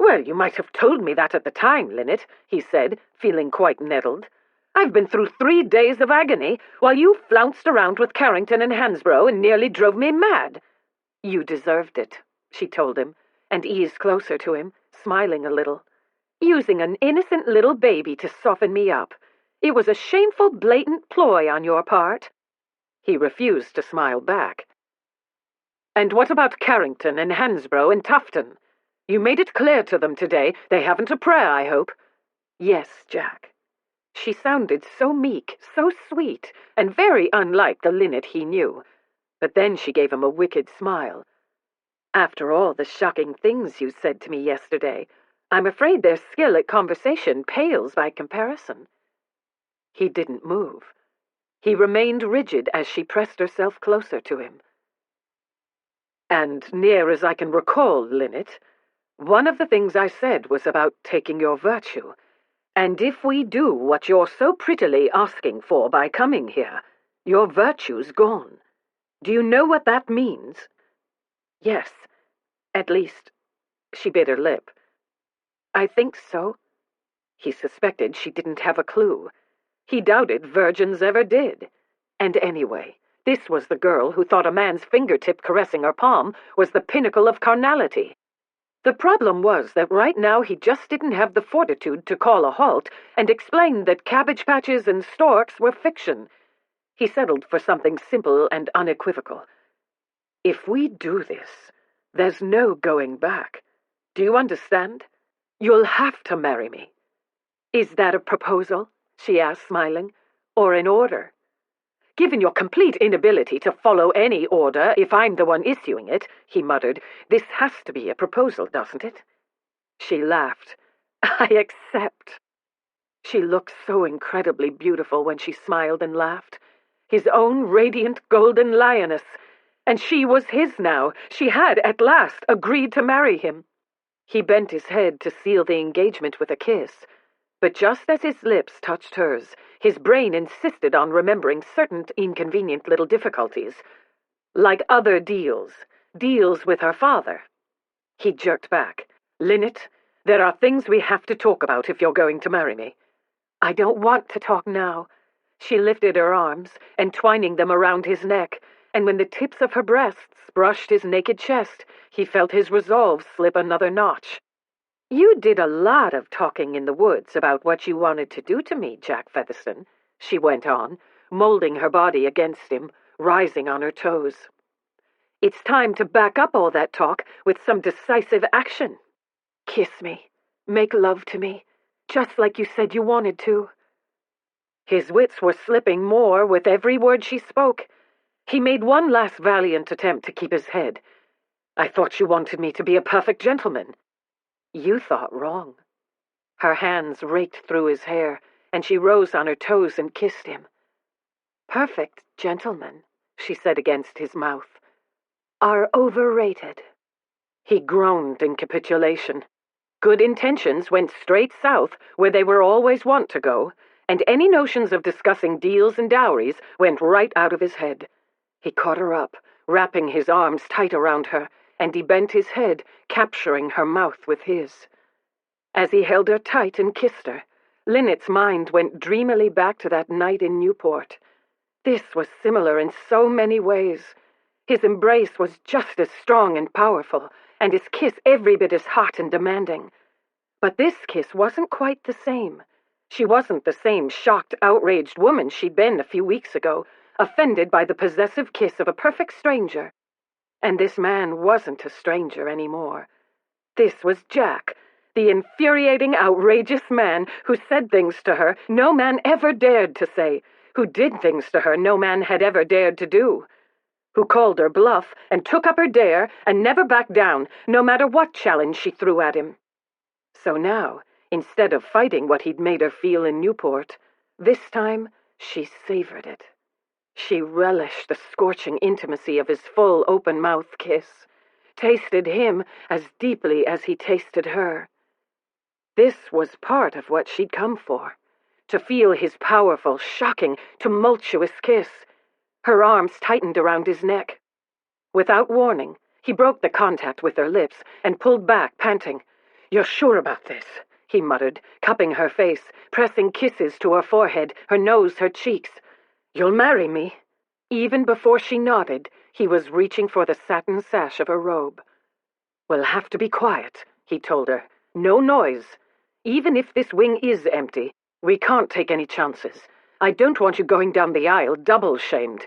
"Well, you might have told me that at the time, Linnet," he said, feeling quite nettled. "I've been through 3 days of agony, while you flounced around with Carrington and Hansborough and nearly drove me mad." "You deserved it," she told him, and eased closer to him, smiling a little. "Using an innocent little baby to soften me up. It was a shameful, blatant ploy on your part." He refused to smile back. "And what about Carrington and Hansborough and Tufton? You made it clear to them today. They haven't a prayer, I hope." "Yes, Jack." She sounded so meek, so sweet, and very unlike the Linnet he knew. But then she gave him a wicked smile. "After all the shocking things you said to me yesterday, I'm afraid their skill at conversation pales by comparison." He didn't move. He remained rigid as she pressed herself closer to him. "And near as I can recall, Linnet, one of the things I said was about taking your virtue. And if we do what you're so prettily asking for by coming here, your virtue's gone. Do you know what that means?" "Yes, at least," she bit her lip. "I think so." He suspected she didn't have a clue. He doubted virgins ever did. And anyway, this was the girl who thought a man's fingertip caressing her palm was the pinnacle of carnality. The problem was that right now he just didn't have the fortitude to call a halt and explain that cabbage patches and storks were fiction. He settled for something simple and unequivocal. "If we do this, there's no going back. Do you understand? You'll have to marry me." "Is that a proposal?" she asked, smiling. "Or an order?" "Given your complete inability to follow any order if I'm the one issuing it," he muttered, "this has to be a proposal, doesn't it?" She laughed. "I accept." She looked so incredibly beautiful when she smiled and laughed. His own radiant golden lioness. And she was his now. She had, at last, agreed to marry him. He bent his head to seal the engagement with a kiss. But just as his lips touched hers, his brain insisted on remembering certain inconvenient little difficulties. Like other deals with her father. He jerked back. "Linnet, there are things we have to talk about if you're going to marry me." "I don't want to talk now." She lifted her arms, entwining them around his neck, and when the tips of her breasts brushed his naked chest, he felt his resolve slip another notch. "You did a lot of talking in the woods about what you wanted to do to me, Jack Featherstone," she went on, molding her body against him, rising on her toes. "It's time to back up all that talk with some decisive action. Kiss me. Make love to me, just like you said you wanted to." His wits were slipping more with every word she spoke. He made one last valiant attempt to keep his head. "I thought you wanted me to be a perfect gentleman." "You thought wrong." Her hands raked through his hair, and she rose on her toes and kissed him. "Perfect gentlemen," she said against his mouth, "are overrated." He groaned in capitulation. Good intentions went straight south, where they were always wont to go, and any notions of discussing deals and dowries went right out of his head. He caught her up, wrapping his arms tight around her, and he bent his head, capturing her mouth with his. As he held her tight and kissed her, Linnet's mind went dreamily back to that night in Newport. This was similar in so many ways. His embrace was just as strong and powerful, and his kiss every bit as hot and demanding. But this kiss wasn't quite the same. She wasn't the same shocked, outraged woman she'd been a few weeks ago, offended by the possessive kiss of a perfect stranger. And this man wasn't a stranger anymore. This was Jack, the infuriating, outrageous man who said things to her no man ever dared to say, who did things to her no man had ever dared to do, who called her bluff and took up her dare and never backed down, no matter what challenge she threw at him. So now, instead of fighting what he'd made her feel in Newport, this time she savored it. She relished the scorching intimacy of his full, open-mouthed kiss, tasted him as deeply as he tasted her. This was part of what she'd come for, to feel his powerful, shocking, tumultuous kiss. Her arms tightened around his neck. Without warning, he broke the contact with her lips and pulled back, panting. "You're sure about this?" he muttered, cupping her face, pressing kisses to her forehead, her nose, her cheeks. "You'll marry me?" Even before she nodded, he was reaching for the satin sash of her robe. "We'll have to be quiet," he told her. "No noise. Even if this wing is empty, we can't take any chances. I don't want you going down the aisle double-shamed."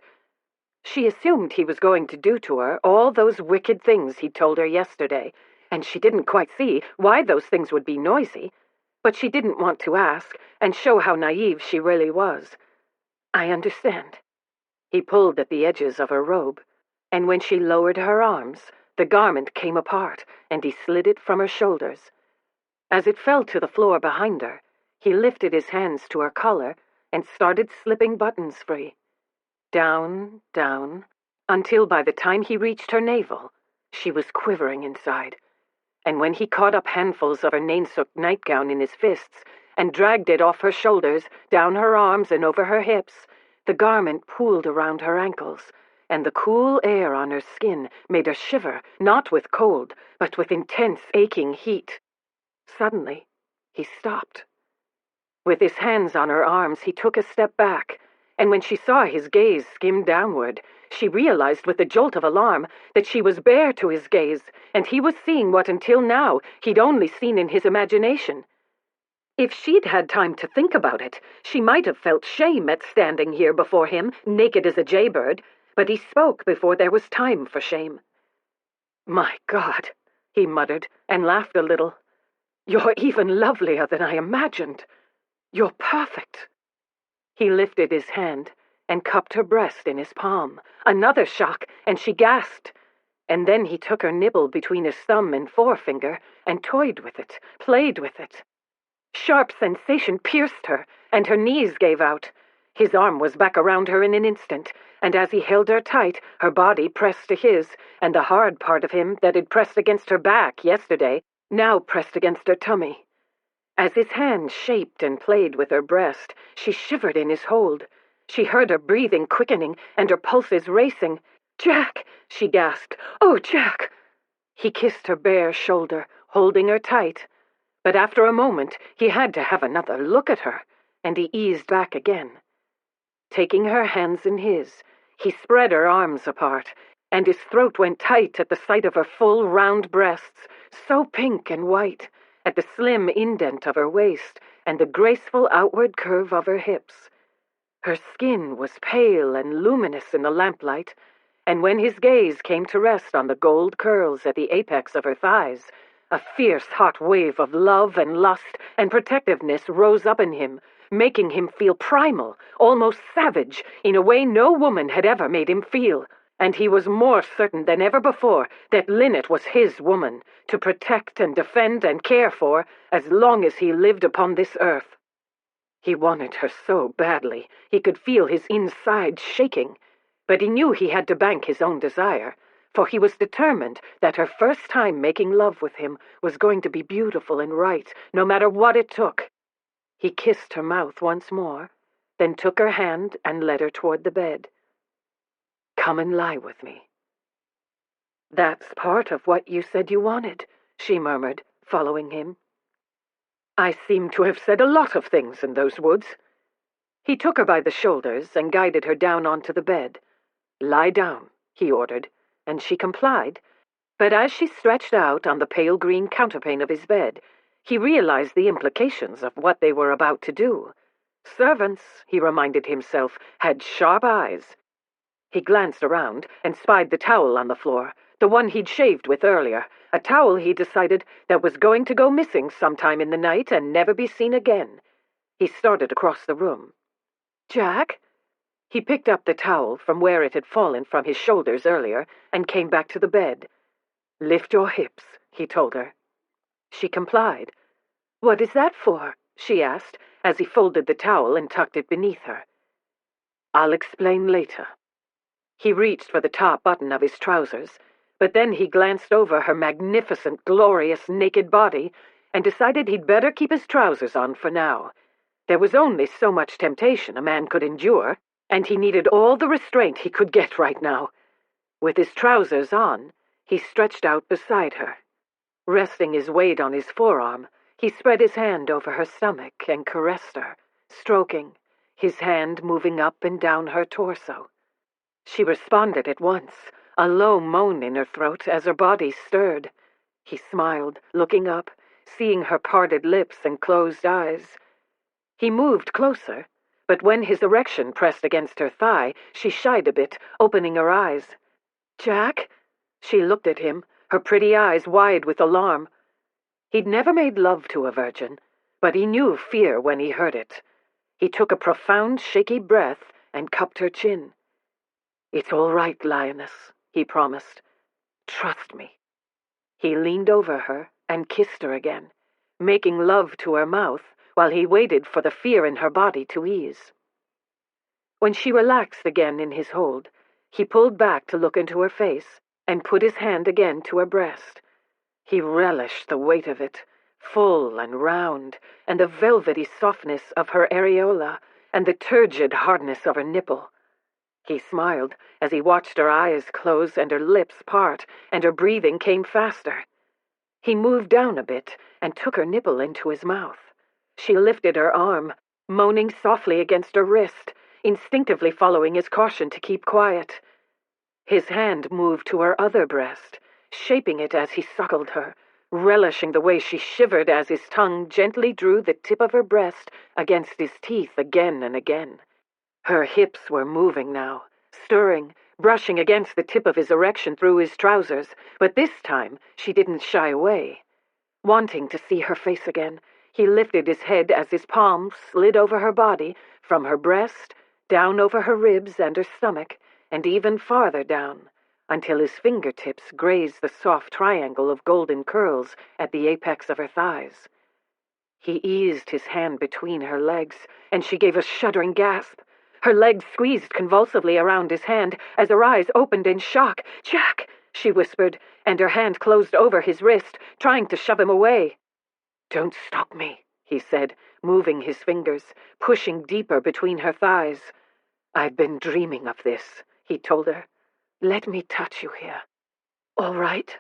She assumed he was going to do to her all those wicked things he'd told her yesterday, and she didn't quite see why those things would be noisy, but she didn't want to ask and show how naive she really was. "I understand." He pulled at the edges of her robe, and when she lowered her arms, the garment came apart, and he slid it from her shoulders. As it fell to the floor behind her, he lifted his hands to her collar and started slipping buttons free. Down, down, until by the time he reached her navel, she was quivering inside. And when he caught up handfuls of her nain-soaked nightgown in his fists and dragged it off her shoulders, down her arms and over her hips, the garment pooled around her ankles, and the cool air on her skin made her shiver, not with cold, but with intense aching heat. Suddenly, he stopped. With his hands on her arms, he took a step back, and when she saw his gaze skim downward, she realized with a jolt of alarm that she was bare to his gaze, and he was seeing what until now he'd only seen in his imagination. If she'd had time to think about it, she might have felt shame at standing here before him, naked as a jaybird, but he spoke before there was time for shame. "My God," he muttered, and laughed a little. "You're even lovelier than I imagined. You're perfect." He lifted his hand and cupped her breast in his palm. Another shock, and she gasped. And then he took her nibble between his thumb and forefinger and toyed with it, played with it. Sharp sensation pierced her, and her knees gave out. His arm was back around her in an instant, and as he held her tight, her body pressed to his, and the hard part of him that had pressed against her back yesterday now pressed against her tummy. As his hand shaped and played with her breast, she shivered in his hold. She heard her breathing quickening and her pulses racing. "Jack!" she gasped. "Oh, Jack!" He kissed her bare shoulder, holding her tight. But after a moment, he had to have another look at her, and he eased back again. Taking her hands in his, he spread her arms apart, and his throat went tight at the sight of her full, round breasts, so pink and white, at the slim indent of her waist and the graceful outward curve of her hips. Her skin was pale and luminous in the lamplight, and when his gaze came to rest on the gold curls at the apex of her thighs, a fierce hot wave of love and lust and protectiveness rose up in him, making him feel primal, almost savage, in a way no woman had ever made him feel. And he was more certain than ever before that Linnet was his woman, to protect and defend and care for as long as he lived upon this earth. He wanted her so badly, he could feel his insides shaking, but he knew he had to bank his own desire, for he was determined that her first time making love with him was going to be beautiful and right, no matter what it took. He kissed her mouth once more, then took her hand and led her toward the bed. "Come and lie with me." "That's part of what you said you wanted," she murmured, following him. "I seem to have said a lot of things in those woods." He took her by the shoulders and guided her down onto the bed. "Lie down," he ordered, and she complied. But as she stretched out on the pale green counterpane of his bed, he realized the implications of what they were about to do. Servants, he reminded himself, had sharp eyes. He glanced around and spied the towel on the floor, the one he'd shaved with earlier, a towel he decided that was going to go missing sometime in the night and never be seen again. He started across the room. "Jack?" He picked up the towel from where it had fallen from his shoulders earlier and came back to the bed. "Lift your hips," he told her. She complied. "What is that for?" she asked, as he folded the towel and tucked it beneath her. "I'll explain later." He reached for the top button of his trousers, but then he glanced over her magnificent, glorious, naked body and decided he'd better keep his trousers on for now. There was only so much temptation a man could endure, and he needed all the restraint he could get right now. With his trousers on, he stretched out beside her. Resting his weight on his forearm, he spread his hand over her stomach and caressed her, stroking, his hand moving up and down her torso. She responded at once, a low moan in her throat as her body stirred. He smiled, looking up, seeing her parted lips and closed eyes. He moved closer, but when his erection pressed against her thigh, she shied a bit, opening her eyes. "Jack?" She looked at him, her pretty eyes wide with alarm. He'd never made love to a virgin, but he knew fear when he heard it. He took a profound, shaky breath and cupped her chin. "It's all right, lioness," he promised. "Trust me." He leaned over her and kissed her again, making love to her mouth while he waited for the fear in her body to ease. When she relaxed again in his hold, he pulled back to look into her face and put his hand again to her breast. He relished the weight of it, full and round, and the velvety softness of her areola, and the turgid hardness of her nipple. He smiled as he watched her eyes close and her lips part, and her breathing came faster. He moved down a bit and took her nipple into his mouth. She lifted her arm, moaning softly against her wrist, instinctively following his caution to keep quiet. His hand moved to her other breast, shaping it as he suckled her, relishing the way she shivered as his tongue gently drew the tip of her breast against his teeth again and again. Her hips were moving now, stirring, brushing against the tip of his erection through his trousers, but this time she didn't shy away. Wanting to see her face again, he lifted his head as his palms slid over her body, from her breast, down over her ribs and her stomach, and even farther down, until his fingertips grazed the soft triangle of golden curls at the apex of her thighs. He eased his hand between her legs, and she gave a shuddering gasp. Her legs squeezed convulsively around his hand as her eyes opened in shock. "Jack!" she whispered, and her hand closed over his wrist, trying to shove him away. "Don't stop me," he said, moving his fingers, pushing deeper between her thighs. "I've been dreaming of this," he told her. "Let me touch you here." "All right."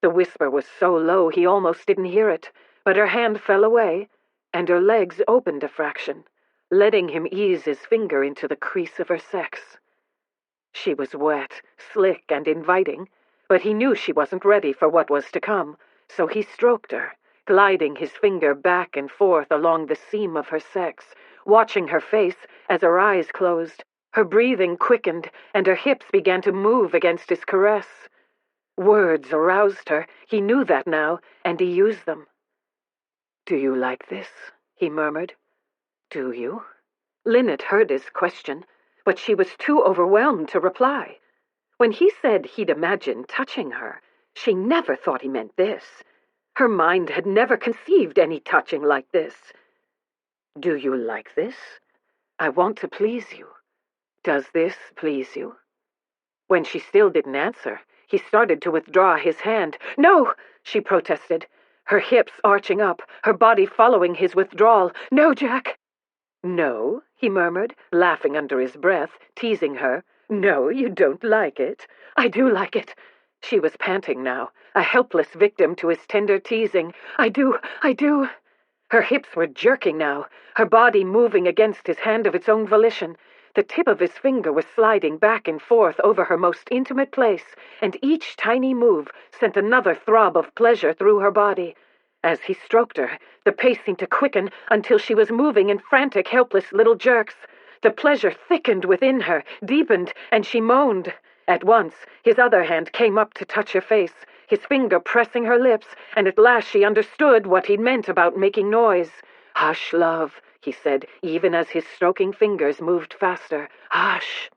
The whisper was so low he almost didn't hear it, but her hand fell away, and her legs opened a fraction, letting him ease his finger into the crease of her sex. She was wet, slick, and inviting, but he knew she wasn't ready for what was to come, so he stroked her, gliding his finger back and forth along the seam of her sex, watching her face as her eyes closed. Her breathing quickened, and her hips began to move against his caress. Words aroused her. He knew that now, and he used them. "Do you like this?" he murmured. "Do you?" Linnet heard his question, but she was too overwhelmed to reply. When he said he'd imagined touching her, she never thought he meant this. Her mind had never conceived any touching like this. "Do you like this? I want to please you. Does this please you?" When she still didn't answer, he started to withdraw his hand. "No!" she protested, her hips arching up, her body following his withdrawal. "No, Jack!" "No," he murmured, laughing under his breath, teasing her. "No, you don't like it." "I do like it." She was panting now, a helpless victim to his tender teasing. I do. Her hips were jerking now, her body moving against his hand of its own volition. The tip of his finger was sliding back and forth over her most intimate place, and each tiny move sent another throb of pleasure through her body. As he stroked her, the pace seemed to quicken until she was moving in frantic, helpless little jerks. The pleasure thickened within her, deepened, and she moaned. At once, his other hand came up to touch her face, his finger pressing her lips, and at last she understood what he'd meant about making noise. "Hush, love," he said, even as his stroking fingers moved faster. "Hush."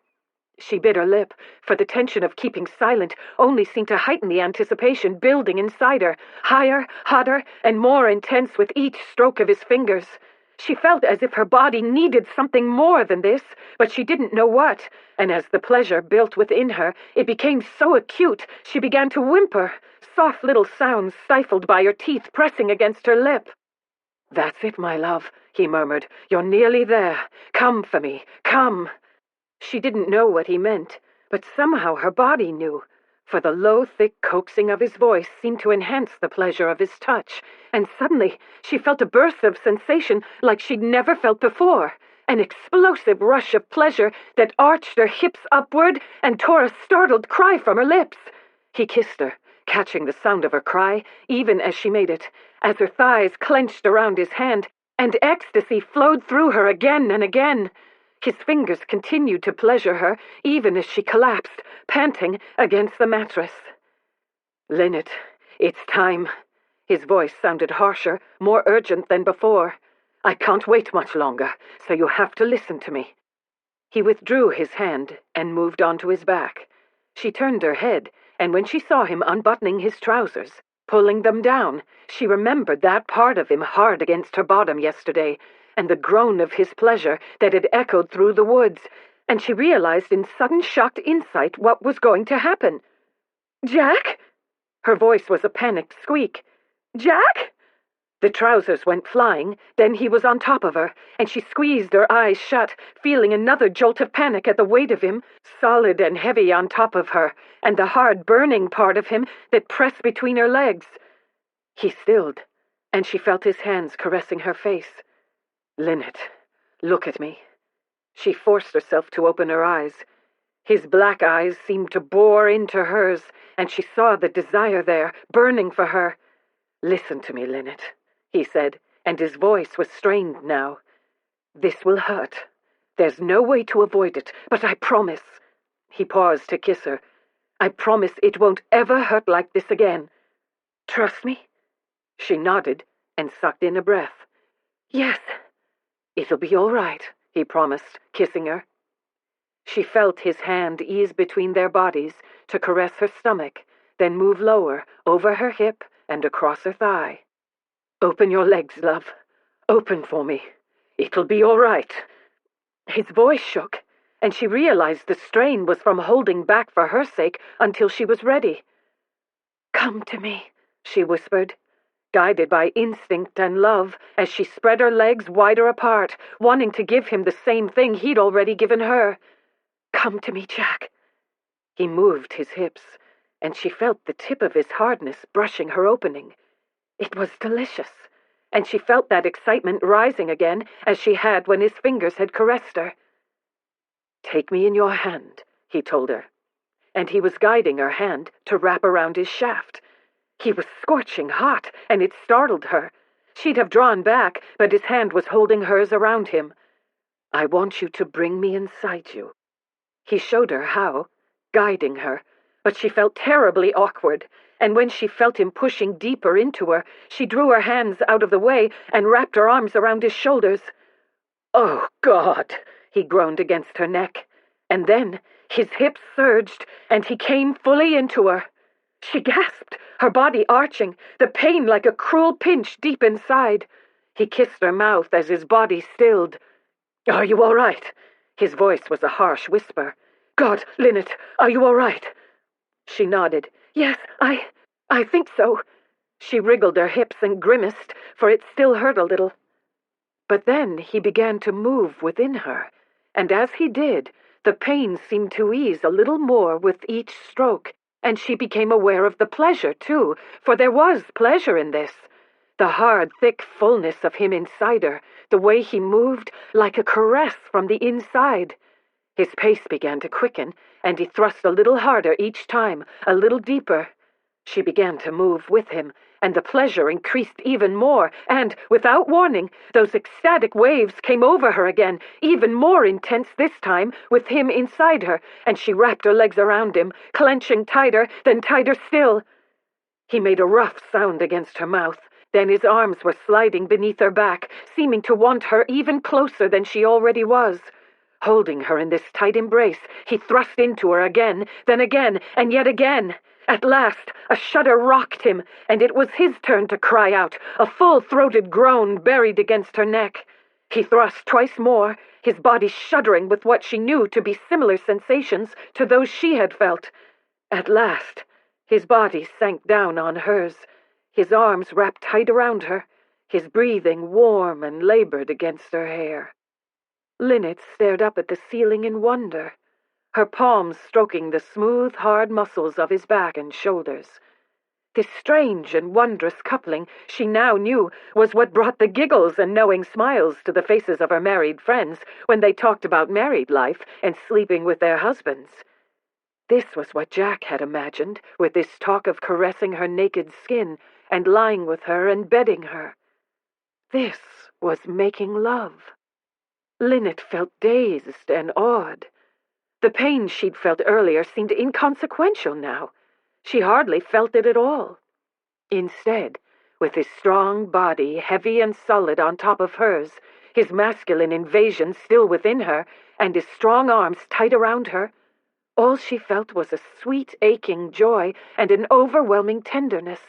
She bit her lip, for the tension of keeping silent only seemed to heighten the anticipation building inside her, higher, hotter, and more intense with each stroke of his fingers. She felt as if her body needed something more than this, but she didn't know what, and as the pleasure built within her, it became so acute she began to whimper, soft little sounds stifled by her teeth pressing against her lip. "That's it, my love," he murmured. "You're nearly there. Come for me. Come." She didn't know what he meant, but somehow her body knew, for the low, thick coaxing of his voice seemed to enhance the pleasure of his touch, and suddenly she felt a burst of sensation like she'd never felt before, an explosive rush of pleasure that arched her hips upward and tore a startled cry from her lips. He kissed her, catching the sound of her cry, even as she made it, as her thighs clenched around his hand, and ecstasy flowed through her again and again. His fingers continued to pleasure her, even as she collapsed, panting, against the mattress. "Linnet, it's time." His voice sounded harsher, more urgent than before. "I can't wait much longer, so you have to listen to me." He withdrew his hand and moved onto his back. She turned her head, and when she saw him unbuttoning his trousers, pulling them down, she remembered that part of him hard against her bottom yesterday, and the groan of his pleasure that had echoed through the woods, and she realized in sudden shocked insight what was going to happen. "Jack?" Her voice was a panicked squeak. "Jack?" The trousers went flying, then he was on top of her, and she squeezed her eyes shut, feeling another jolt of panic at the weight of him, solid and heavy on top of her, and the hard, burning part of him that pressed between her legs. He stilled, and she felt his hands caressing her face. "Linnet, look at me." She forced herself to open her eyes. His black eyes seemed to bore into hers, and she saw the desire there, burning for her. "Listen to me, Linnet," he said, and his voice was strained now. "This will hurt. There's no way to avoid it, but I promise." He paused to kiss her. "I promise it won't ever hurt like this again. Trust me?" She nodded and sucked in a breath. "Yes." "It'll be all right," he promised, kissing her. She felt his hand ease between their bodies to caress her stomach, then move lower, over her hip and across her thigh. "Open your legs, love. Open for me. It'll be all right." His voice shook, and she realized the strain was from holding back for her sake until she was ready. "Come to me," she whispered, guided by instinct and love as she spread her legs wider apart, wanting to give him the same thing he'd already given her. "Come to me, Jack." He moved his hips, and she felt the tip of his hardness brushing her opening. It was delicious, and she felt that excitement rising again as she had when his fingers had caressed her. "Take me in your hand," he told her, and he was guiding her hand to wrap around his shaft. He was scorching hot, and it startled her. She'd have drawn back, but his hand was holding hers around him. "I want you to bring me inside you." He showed her how, guiding her, but she felt terribly awkward, and when she felt him pushing deeper into her, she drew her hands out of the way and wrapped her arms around his shoulders. "Oh, God!" he groaned against her neck, and then his hips surged, and he came fully into her. She gasped, her body arching, the pain like a cruel pinch deep inside. He kissed her mouth as his body stilled. "Are you all right?" His voice was a harsh whisper. "God, Linnet, are you all right?" She nodded. "Yes, I think so." She wriggled her hips and grimaced, for it still hurt a little. But then he began to move within her, and as he did, the pain seemed to ease a little more with each stroke, and she became aware of the pleasure, too, for there was pleasure in this. The hard, thick fullness of him inside her, the way he moved like a caress from the inside. His pace began to quicken, and he thrust a little harder each time, a little deeper. She began to move with him, and the pleasure increased even more, and, without warning, those ecstatic waves came over her again, even more intense this time, with him inside her, and she wrapped her legs around him, clenching tighter, then tighter still. He made a rough sound against her mouth. Then his arms were sliding beneath her back, seeming to want her even closer than she already was. Holding her in this tight embrace, he thrust into her again, then again, and yet again. At last, a shudder rocked him, and it was his turn to cry out, a full-throated groan buried against her neck. He thrust twice more, his body shuddering with what she knew to be similar sensations to those she had felt. At last, his body sank down on hers, his arms wrapped tight around her, his breathing warm and labored against her hair. Linnet stared up at the ceiling in wonder, her palms stroking the smooth, hard muscles of his back and shoulders. This strange and wondrous coupling, she now knew, was what brought the giggles and knowing smiles to the faces of her married friends when they talked about married life and sleeping with their husbands. This was what Jack had imagined, with this talk of caressing her naked skin and lying with her and bedding her. This was making love. Linnet felt dazed and awed. The pain she'd felt earlier seemed inconsequential now. She hardly felt it at all. Instead, with his strong body heavy and solid on top of hers, his masculine invasion still within her, and his strong arms tight around her, all she felt was a sweet, aching joy and an overwhelming tenderness.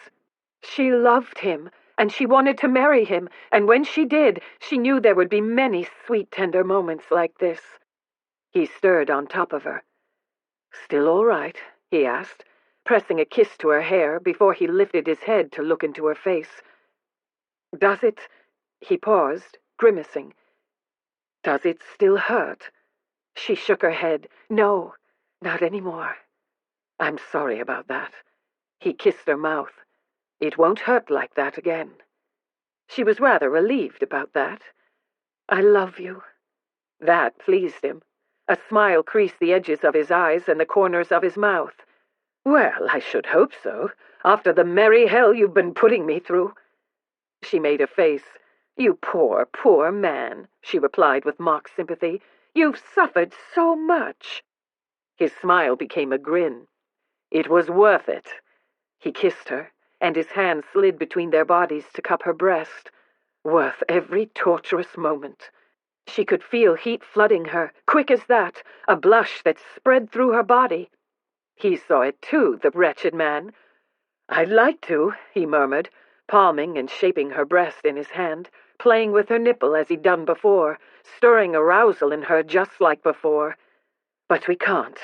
She loved him, and she wanted to marry him, and when she did, she knew there would be many sweet, tender moments like this. He stirred on top of her. "Still all right?" he asked, pressing a kiss to her hair before he lifted his head to look into her face. "Does it—" He paused, grimacing. "Does it still hurt?" She shook her head. "No, not anymore." "I'm sorry about that." He kissed her mouth. "It won't hurt like that again." She was rather relieved about that. "I love you." That pleased him. A smile creased the edges of his eyes and the corners of his mouth. "Well, I should hope so, after the merry hell you've been putting me through." She made a face. "You poor, poor man," she replied with mock sympathy. "You've suffered so much." His smile became a grin. "It was worth it." He kissed her, and his hand slid between their bodies to cup her breast. Worth every torturous moment. She could feel heat flooding her, quick as that, a blush that spread through her body. He saw it too, the wretched man. "I'd like to," he murmured, palming and shaping her breast in his hand, playing with her nipple as he'd done before, stirring arousal in her just like before. "But we can't."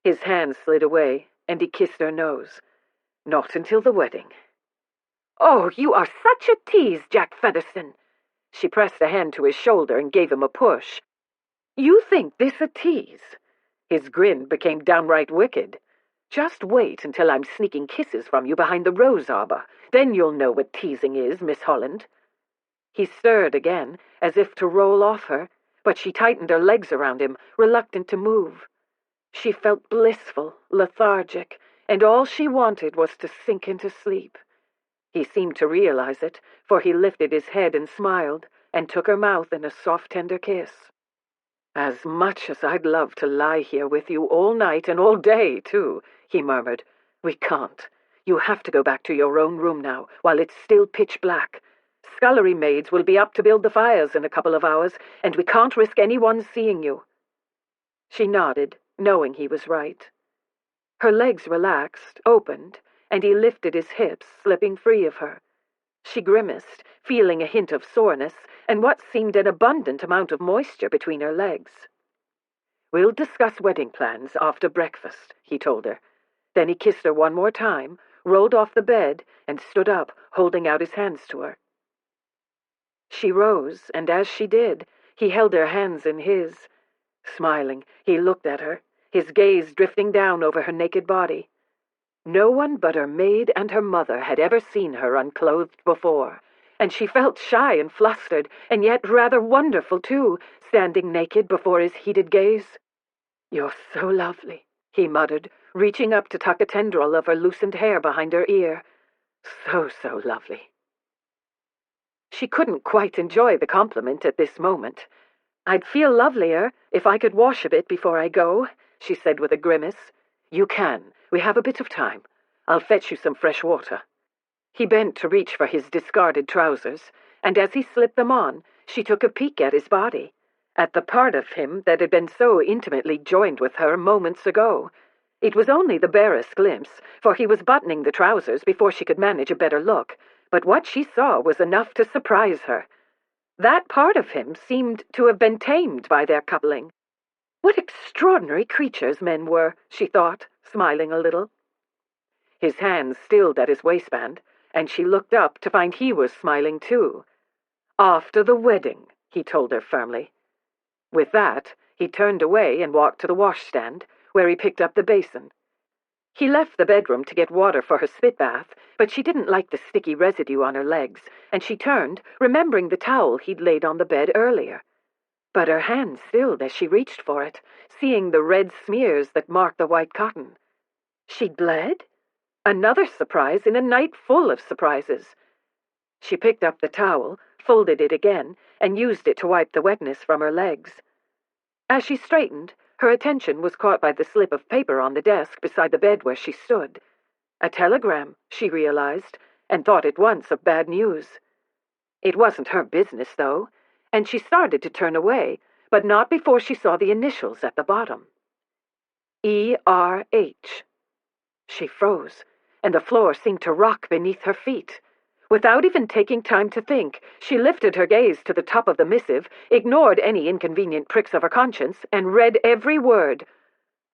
His hand slid away, and he kissed her nose. "Not until the wedding." "Oh, you are such a tease, Jack Featherstone." She pressed a hand to his shoulder and gave him a push. "You think this a tease?" His grin became downright wicked. "Just wait until I'm sneaking kisses from you behind the rose arbor. Then you'll know what teasing is, Miss Holland." He stirred again, as if to roll off her, but she tightened her legs around him, reluctant to move. She felt blissful, lethargic, and all she wanted was to sink into sleep. He seemed to realize it, for he lifted his head and smiled, and took her mouth in a soft, tender kiss. "As much as I'd love to lie here with you all night and all day, too," he murmured. "We can't. You have to go back to your own room now, while it's still pitch black. Scullery maids will be up to build the fires in a couple of hours, and we can't risk anyone seeing you." She nodded, knowing he was right. Her legs relaxed, opened, and he lifted his hips, slipping free of her. She grimaced, feeling a hint of soreness and what seemed an abundant amount of moisture between her legs. "We'll discuss wedding plans after breakfast," he told her. Then he kissed her one more time, rolled off the bed, and stood up, holding out his hands to her. She rose, and as she did, he held her hands in his. Smiling, he looked at her, his gaze drifting down over her naked body. No one but her maid and her mother had ever seen her unclothed before, and she felt shy and flustered, and yet rather wonderful, too, standing naked before his heated gaze. "You're so lovely," he muttered, reaching up to tuck a tendril of her loosened hair behind her ear. "So lovely." She couldn't quite enjoy the compliment at this moment. "I'd feel lovelier if I could wash a bit before I go," she said with a grimace. "You can. We have a bit of time. I'll fetch you some fresh water." He bent to reach for his discarded trousers, and as he slipped them on, she took a peek at his body, at the part of him that had been so intimately joined with her moments ago. It was only the barest glimpse, for he was buttoning the trousers before she could manage a better look, but what she saw was enough to surprise her. That part of him seemed to have been tamed by their coupling. What extraordinary creatures men were, she thought, smiling a little. His hands stilled at his waistband, and she looked up to find he was smiling too. "After the wedding," he told her firmly. With that, he turned away and walked to the washstand, where he picked up the basin. He left the bedroom to get water for her spit bath, but she didn't like the sticky residue on her legs, and she turned, remembering the towel he'd laid on the bed earlier. But her hand stilled as she reached for it, seeing the red smears that marked the white cotton. She'd bled? Another surprise in a night full of surprises. She picked up the towel, folded it again, and used it to wipe the wetness from her legs. As she straightened, her attention was caught by the slip of paper on the desk beside the bed where she stood. A telegram, she realized, and thought at once of bad news. It wasn't her business, though, and she started to turn away, but not before she saw the initials at the bottom. E.R.H. She froze, and the floor seemed to rock beneath her feet. Without even taking time to think, she lifted her gaze to the top of the missive, ignored any inconvenient pricks of her conscience, and read every word.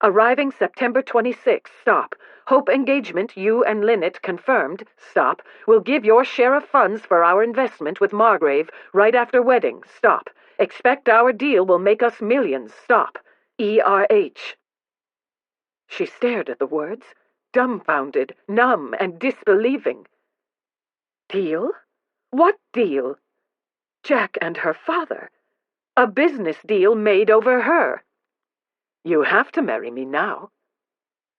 Arriving September 26, stop. Hope engagement, you and Linnet confirmed, stop. Will give your share of funds for our investment with Margrave right after wedding, stop. Expect our deal will make us millions, stop. E.R.H. She stared at the words, dumbfounded, numb, and disbelieving. Deal? What deal? Jack and her father. A business deal made over her. You have to marry me now.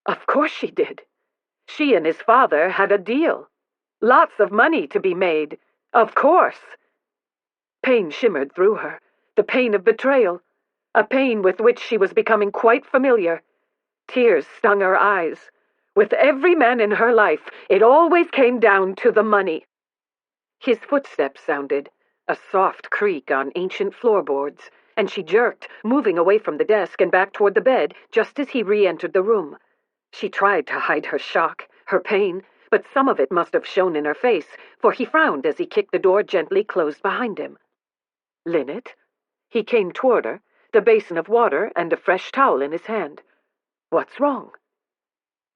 Of course she did. She and his father had a deal. Lots of money to be made. Of course. Pain shimmered through her, the pain of betrayal, a pain with which she was becoming quite familiar. Tears stung her eyes. With every man in her life, it always came down to the money. His footsteps sounded, a soft creak on ancient floorboards, and she jerked, moving away from the desk and back toward the bed just as he re-entered the room. She tried to hide her shock, her pain, but some of it must have shown in her face, for he frowned as he kicked the door gently closed behind him. Linnet? He came toward her, the basin of water and a fresh towel in his hand. What's wrong?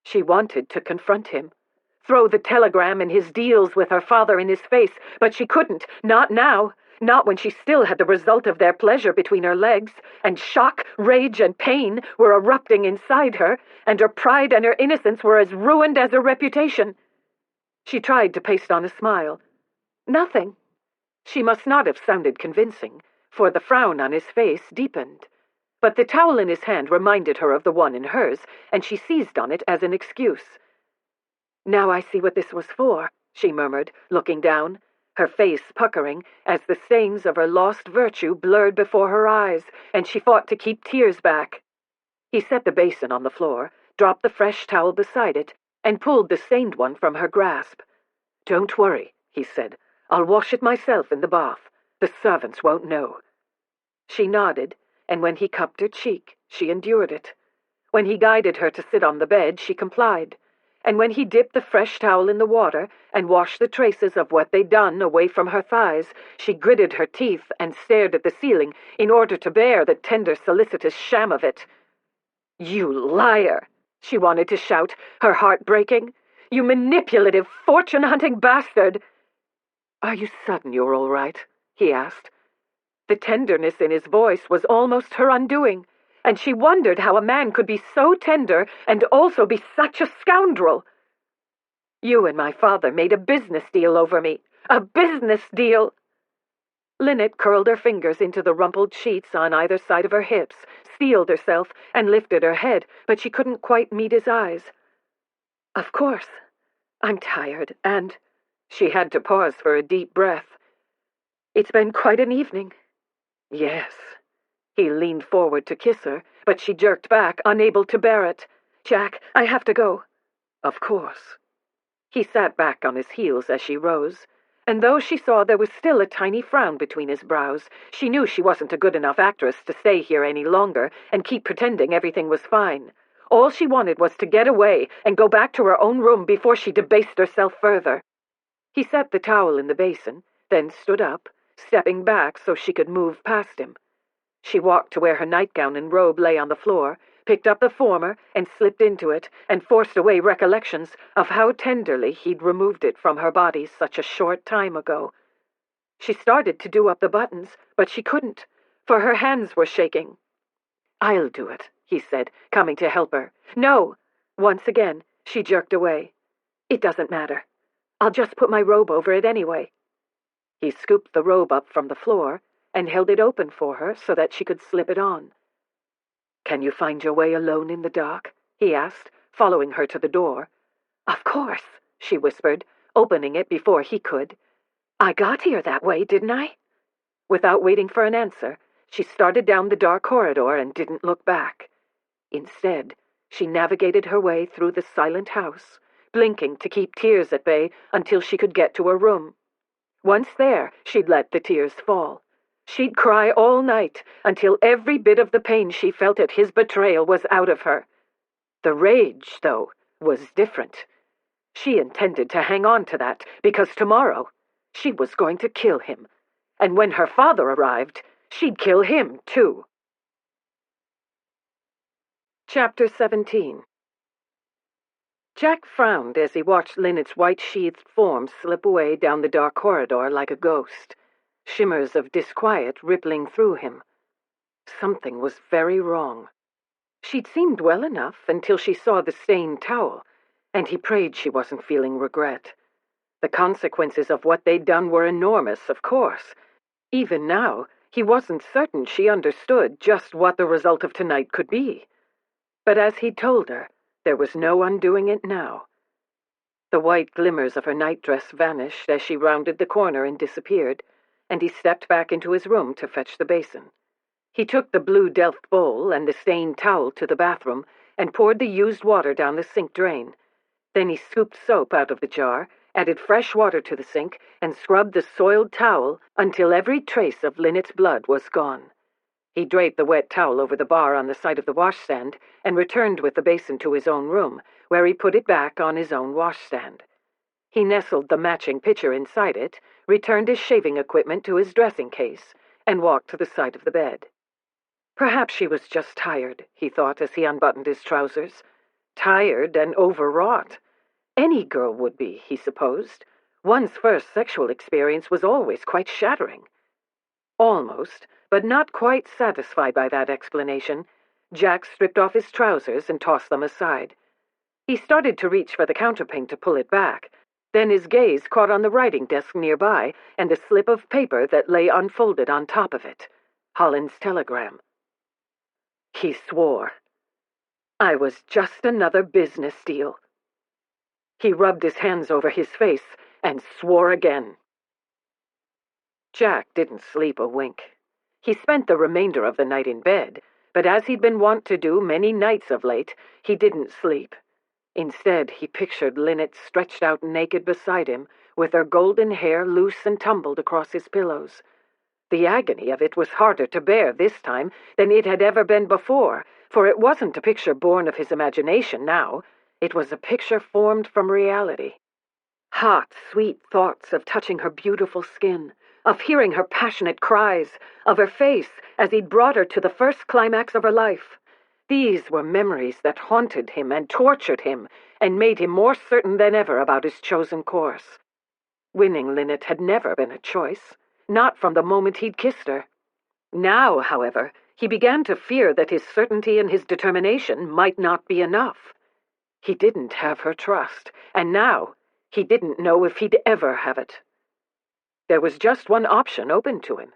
She wanted to confront him, throw the telegram and his deals with her father in his face, but she couldn't, not now, not when she still had the result of their pleasure between her legs, and shock, rage, and pain were erupting inside her, and her pride and her innocence were as ruined as her reputation. She tried to paste on a smile. Nothing. She must not have sounded convincing, for the frown on his face deepened. But the towel in his hand reminded her of the one in hers, and she seized on it as an excuse. Now I see what this was for, she murmured, looking down, her face puckering as the stains of her lost virtue blurred before her eyes, and she fought to keep tears back. He set the basin on the floor, dropped the fresh towel beside it, and pulled the stained one from her grasp. Don't worry, he said. I'll wash it myself in the bath. The servants won't know. She nodded, and when he cupped her cheek, she endured it. When he guided her to sit on the bed, she complied. And when he dipped the fresh towel in the water and washed the traces of what they'd done away from her thighs, she gritted her teeth and stared at the ceiling in order to bear the tender, solicitous sham of it. You liar! She wanted to shout, her heart breaking. You manipulative, fortune-hunting bastard! Are you certain you're all right? He asked. The tenderness in his voice was almost her undoing, and she wondered how a man could be so tender and also be such a scoundrel. You and my father made a business deal over me. A business deal! Linnet curled her fingers into the rumpled sheets on either side of her hips, steeled herself, and lifted her head, but she couldn't quite meet his eyes. Of course. I'm tired, and... She had to pause for a deep breath. It's been quite an evening. Yes. He leaned forward to kiss her, but she jerked back, unable to bear it. Jack, I have to go. Of course. He sat back on his heels as she rose, and though she saw there was still a tiny frown between his brows, she knew she wasn't a good enough actress to stay here any longer and keep pretending everything was fine. All she wanted was to get away and go back to her own room before she debased herself further. He set the towel in the basin, then stood up, stepping back so she could move past him. She walked to where her nightgown and robe lay on the floor, picked up the former and slipped into it, and forced away recollections of how tenderly he'd removed it from her body such a short time ago. She started to do up the buttons, but she couldn't, for her hands were shaking. I'll do it, he said, coming to help her. No! Once again, she jerked away. It doesn't matter. I'll just put my robe over it anyway. He scooped the robe up from the floor and held it open for her so that she could slip it on. Can you find your way alone in the dark? He asked, following her to the door. Of course, she whispered, opening it before he could. I got here that way, didn't I? Without waiting for an answer, she started down the dark corridor and didn't look back. Instead, she navigated her way through the silent house, blinking to keep tears at bay until she could get to her room. Once there, she'd let the tears fall. She'd cry all night until every bit of the pain she felt at his betrayal was out of her. The rage, though, was different. She intended to hang on to that, because tomorrow she was going to kill him. And when her father arrived, she'd kill him, too. Chapter 17. Jack frowned as he watched Linnet's white-sheathed form slip away down the dark corridor like a ghost, shimmers of disquiet rippling through him. Something was very wrong. She'd seemed well enough until she saw the stained towel, and he prayed she wasn't feeling regret. The consequences of what they'd done were enormous, of course. Even now, he wasn't certain she understood just what the result of tonight could be. But as he'd told her, there was no undoing it now. The white glimmers of her nightdress vanished as she rounded the corner and disappeared, and he stepped back into his room to fetch the basin. He took the blue Delft bowl and the stained towel to the bathroom and poured the used water down the sink drain. Then he scooped soap out of the jar, added fresh water to the sink, and scrubbed the soiled towel until every trace of Linnet's blood was gone. He draped the wet towel over the bar on the side of the washstand and returned with the basin to his own room, where he put it back on his own washstand. He nestled the matching pitcher inside it, returned his shaving equipment to his dressing case, and walked to the side of the bed. Perhaps she was just tired, he thought as he unbuttoned his trousers. Tired and overwrought. Any girl would be, he supposed. One's first sexual experience was always quite shattering. Almost, but not quite satisfied by that explanation, Jack stripped off his trousers and tossed them aside. He started to reach for the counterpane to pull it back. Then his gaze caught on the writing desk nearby and the slip of paper that lay unfolded on top of it. Holland's telegram. He swore. I was just another business deal. He rubbed his hands over his face and swore again. Jack didn't sleep a wink. He spent the remainder of the night in bed, but as he'd been wont to do many nights of late, he didn't sleep. Instead, he pictured Linnet stretched out naked beside him, with her golden hair loose and tumbled across his pillows. The agony of it was harder to bear this time than it had ever been before, for it wasn't a picture born of his imagination now. It was a picture formed from reality. Hot, sweet thoughts of touching her beautiful skin, of hearing her passionate cries, of her face as he'd brought her to the first climax of her life. These were memories that haunted him and tortured him and made him more certain than ever about his chosen course. Winning Linnet had never been a choice, not from the moment he'd kissed her. Now, however, he began to fear that his certainty and his determination might not be enough. He didn't have her trust, and now he didn't know if he'd ever have it. There was just one option open to him.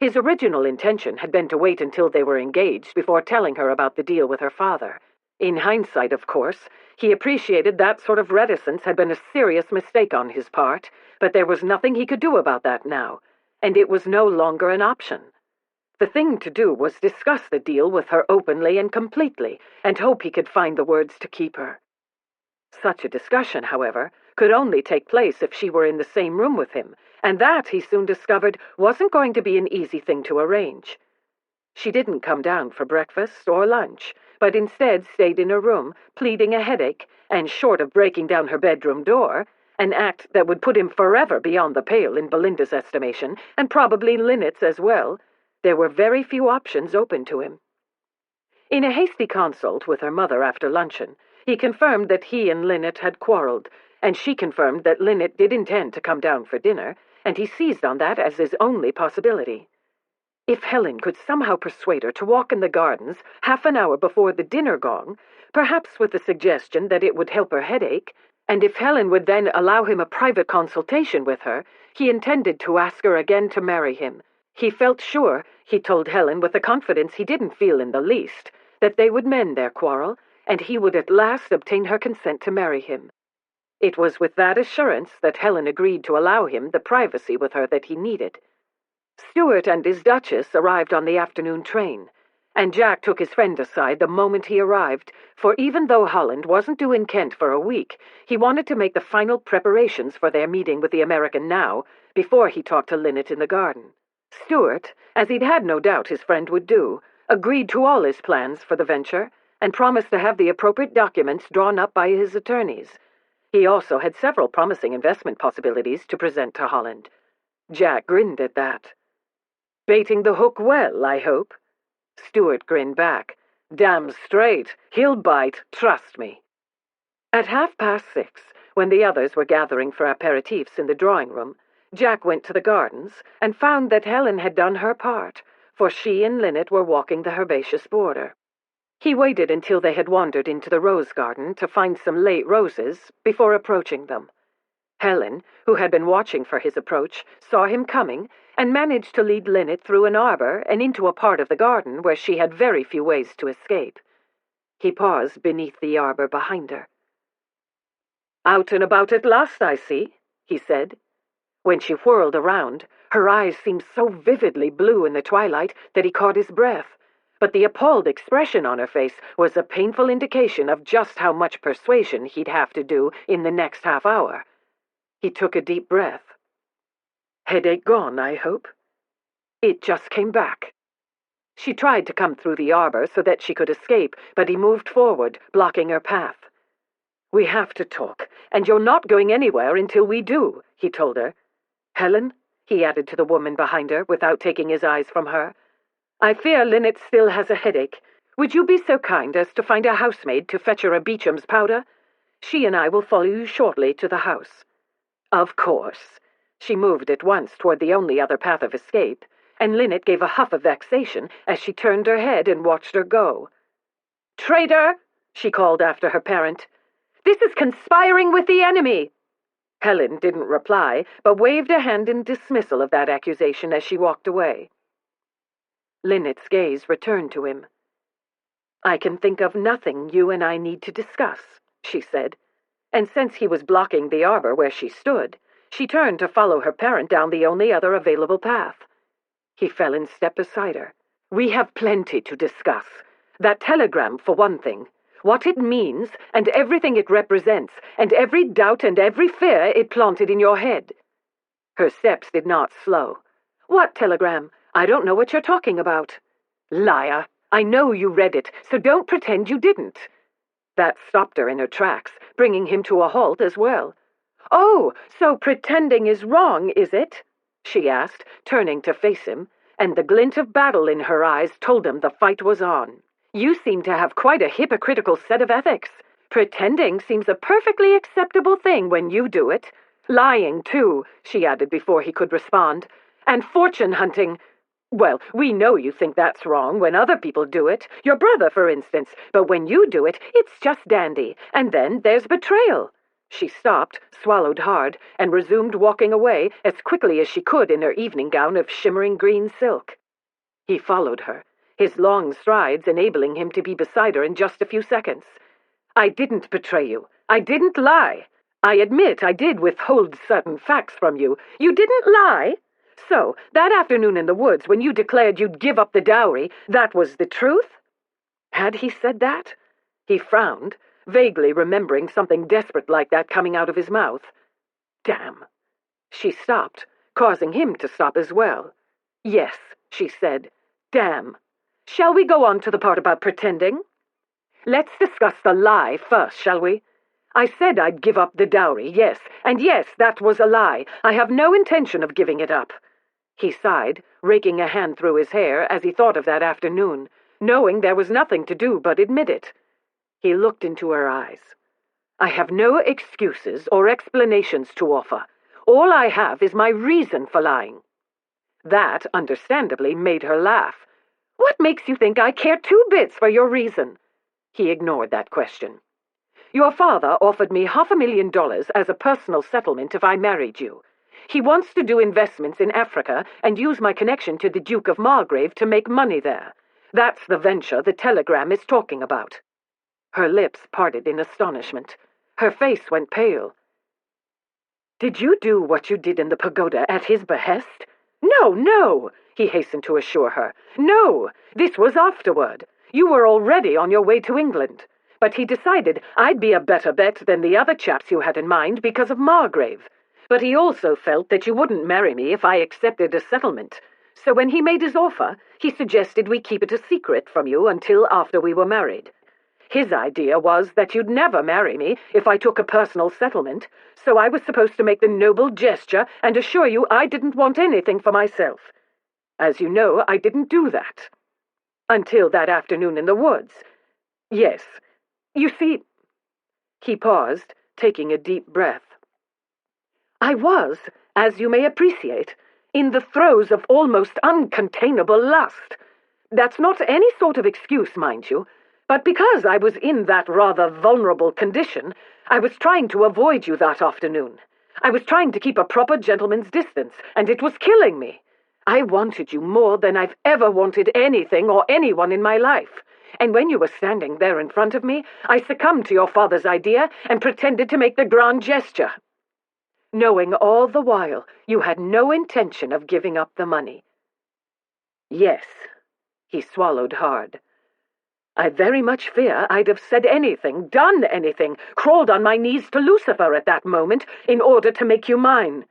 His original intention had been to wait until they were engaged before telling her about the deal with her father. In hindsight, of course, he appreciated that sort of reticence had been a serious mistake on his part, but there was nothing he could do about that now, and it was no longer an option. The thing to do was discuss the deal with her openly and completely, and hope he could find the words to keep her. Such a discussion, however, could only take place if she were in the same room with him, and that, he soon discovered, wasn't going to be an easy thing to arrange. She didn't come down for breakfast or lunch, but instead stayed in her room, pleading a headache, and short of breaking down her bedroom door, an act that would put him forever beyond the pale in Belinda's estimation, and probably Linnet's as well, there were very few options open to him. In a hasty consult with her mother after luncheon, he confirmed that he and Linnet had quarreled, and she confirmed that Linnet did intend to come down for dinner, and he seized on that as his only possibility. If Helen could somehow persuade her to walk in the gardens half an hour before the dinner gong, perhaps with the suggestion that it would help her headache, and if Helen would then allow him a private consultation with her, he intended to ask her again to marry him. He felt sure, he told Helen with a confidence he didn't feel in the least, that they would mend their quarrel, and he would at last obtain her consent to marry him. It was with that assurance that Helen agreed to allow him the privacy with her that he needed. Stuart and his Duchess arrived on the afternoon train, and Jack took his friend aside the moment he arrived, for even though Holland wasn't due in Kent for a week, he wanted to make the final preparations for their meeting with the American now, before he talked to Linnet in the garden. Stuart, as he'd had no doubt his friend would do, agreed to all his plans for the venture, and promised to have the appropriate documents drawn up by his attorneys. He also had several promising investment possibilities to present to Holland. Jack grinned at that. "Baiting the hook well, I hope?" Stuart grinned back. "Damn straight. He'll bite, trust me." At 6:30, when the others were gathering for aperitifs in the drawing-room, Jack went to the gardens and found that Helen had done her part, for she and Linnet were walking the herbaceous border. He waited until they had wandered into the rose garden to find some late roses before approaching them. Helen, who had been watching for his approach, saw him coming and managed to lead Linnet through an arbor and into a part of the garden where she had very few ways to escape. He paused beneath the arbor behind her. "Out and about at last, I see," he said. When she whirled around, her eyes seemed so vividly blue in the twilight that he caught his breath, but the appalled expression on her face was a painful indication of just how much persuasion he'd have to do in the next half hour. He took a deep breath. "Headache gone, I hope?" "It just came back." She tried to come through the arbor so that she could escape, but he moved forward, blocking her path. "We have to talk, and you're not going anywhere until we do," he told her. "Helen," he added to the woman behind her without taking his eyes from her, "I fear Linnet still has a headache. Would you be so kind as to find a housemaid to fetch her a Beecham's powder? She and I will follow you shortly to the house." "Of course." She moved at once toward the only other path of escape, and Linnet gave a huff of vexation as she turned her head and watched her go. "Traitor!" she called after her parent. "This is conspiring with the enemy!" Helen didn't reply, but waved a hand in dismissal of that accusation as she walked away. Linnet's gaze returned to him. "I can think of nothing you and I need to discuss," she said, and since he was blocking the arbor where she stood, she turned to follow her parent down the only other available path. He fell in step beside her. "We have plenty to discuss. That telegram, for one thing. What it means, and everything it represents, and every doubt and every fear it planted in your head." Her steps did not slow. "What telegram? I don't know what you're talking about." "Liar! I know you read it, so don't pretend you didn't." That stopped her in her tracks, bringing him to a halt as well. "Oh, so pretending is wrong, is it?" she asked, turning to face him, and the glint of battle in her eyes told him the fight was on. "You seem to have quite a hypocritical set of ethics. Pretending seems a perfectly acceptable thing when you do it. Lying, too," she added before he could respond. "And fortune-hunting. Well, we know you think that's wrong when other people do it, your brother, for instance, but when you do it, it's just dandy, and then there's betrayal." She stopped, swallowed hard, and resumed walking away as quickly as she could in her evening gown of shimmering green silk. He followed her, his long strides enabling him to be beside her in just a few seconds. "I didn't betray you. I didn't lie. I admit I did withhold certain facts from you. You didn't lie. So, that afternoon in the woods when you declared you'd give up the dowry, that was the truth?" Had he said that? He frowned, vaguely remembering something desperate like that coming out of his mouth. Damn. She stopped, causing him to stop as well. "Yes," she said. "Damn. Shall we go on to the part about pretending? Let's discuss the lie first, shall we? I said I'd give up the dowry, yes, and yes, that was a lie. I have no intention of giving it up." He sighed, raking a hand through his hair as he thought of that afternoon, knowing there was nothing to do but admit it. He looked into her eyes. "I have no excuses or explanations to offer. All I have is my reason for lying." That, understandably, made her laugh. "What makes you think I care 2 bits for your reason?" He ignored that question. "Your father offered me $500,000 as a personal settlement if I married you. He wants to do investments in Africa and use my connection to the Duke of Margrave to make money there. That's the venture the telegram is talking about." Her lips parted in astonishment. Her face went pale. "Did you do what you did in the pagoda at his behest?" "No, no," he hastened to assure her. "No, this was afterward. You were already on your way to England. But he decided I'd be a better bet than the other chaps you had in mind because of Margrave. But he also felt that you wouldn't marry me if I accepted a settlement. So when he made his offer, he suggested we keep it a secret from you until after we were married. His idea was that you'd never marry me if I took a personal settlement, so I was supposed to make the noble gesture and assure you I didn't want anything for myself. As you know, I didn't do that. Until that afternoon in the woods. Yes. You see..." He paused, taking a deep breath. "I was, as you may appreciate, in the throes of almost uncontainable lust. That's not any sort of excuse, mind you, but because I was in that rather vulnerable condition, I was trying to avoid you that afternoon. I was trying to keep a proper gentleman's distance, and it was killing me. I wanted you more than I've ever wanted anything or anyone in my life. And when you were standing there in front of me, I succumbed to your father's idea and pretended to make the grand gesture, knowing all the while you had no intention of giving up the money." "Yes." He swallowed hard. "I very much fear I'd have said anything, done anything, crawled on my knees to Lucifer at that moment in order to make you mine."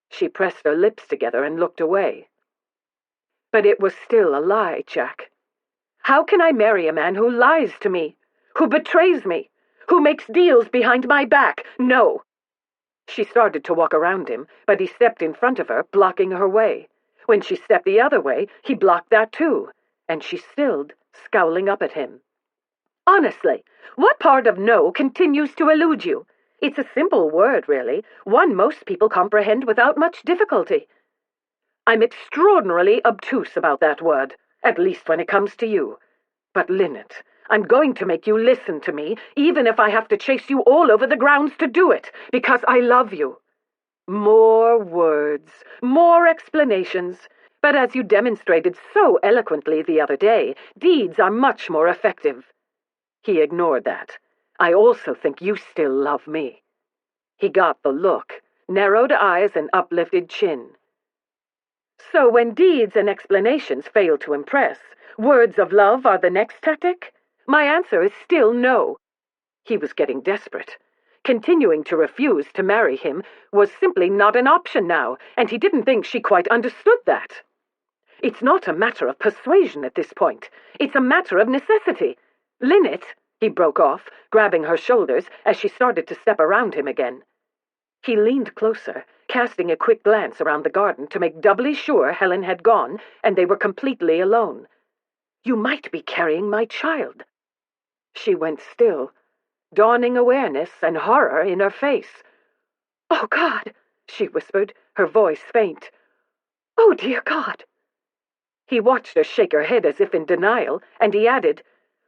She pressed her lips together and looked away. "But it was still a lie, Jack. How can I marry a man who lies to me, who betrays me, who makes deals behind my back? No." She started to walk around him, but he stepped in front of her, blocking her way. When she stepped the other way, he blocked that too, and she stilled, scowling up at him. "Honestly, what part of no continues to elude you? It's a simple word, really, one most people comprehend without much difficulty." "I'm extraordinarily obtuse about that word, at least when it comes to you. But, Linnet, I'm going to make you listen to me, even if I have to chase you all over the grounds to do it, because I love you. More words, more explanations. But as you demonstrated so eloquently the other day, deeds are much more effective." He ignored that. "I also think you still love me." He got the look, narrowed eyes and uplifted chin. "So when deeds and explanations fail to impress, words of love are the next tactic? My answer is still no." He was getting desperate. Continuing to refuse to marry him was simply not an option now, and he didn't think she quite understood that. "It's not a matter of persuasion at this point. It's a matter of necessity. Linnet," he broke off, grabbing her shoulders as she started to step around him again. He leaned closer, casting a quick glance around the garden to make doubly sure Helen had gone and they were completely alone. "You might be carrying my child." She went still, dawning awareness and horror in her face. "Oh, God," she whispered, her voice faint. "Oh, dear God." He watched her shake her head as if in denial, and he added,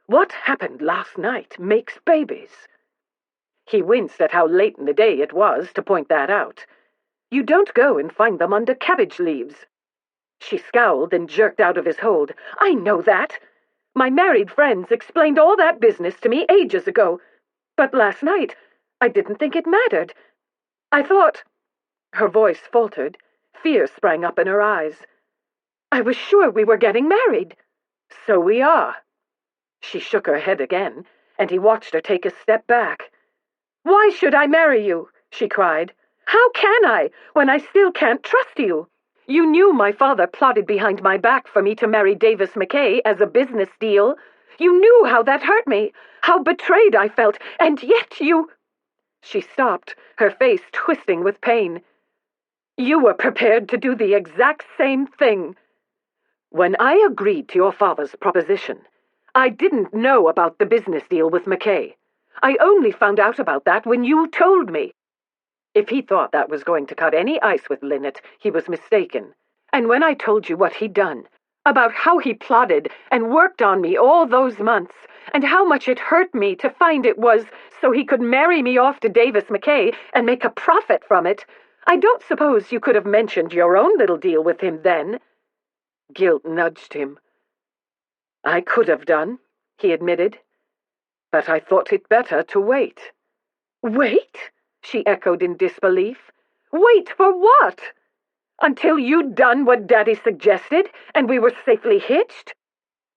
"What happened last night makes babies." He winced at how late in the day it was to point that out. "You don't go and find them under cabbage leaves." She scowled and jerked out of his hold. "I know that. My married friends explained all that business to me ages ago. But last night, I didn't think it mattered. I thought..." Her voice faltered. Fear sprang up in her eyes. "I was sure we were getting married." "So we are." She shook her head again, and he watched her take a step back. "Why should I marry you?" she cried. "How can I, when I still can't trust you? You knew my father plotted behind my back for me to marry Davis McKay as a business deal. You knew how that hurt me, how betrayed I felt, and yet you..." She stopped, her face twisting with pain. "You were prepared to do the exact same thing. When I agreed to your father's proposition, I didn't know about the business deal with McKay. I only found out about that when you told me." If he thought that was going to cut any ice with Linnet, he was mistaken. "And when I told you what he'd done, about how he plotted and worked on me all those months, and how much it hurt me to find it was so he could marry me off to Davis McKay and make a profit from it, I don't suppose you could have mentioned your own little deal with him then." Guilt nudged him. "I could have done," he admitted. "But I thought it better to wait." "Wait?" she echoed in disbelief. "Wait for what? Until you'd done what Daddy suggested and we were safely hitched?"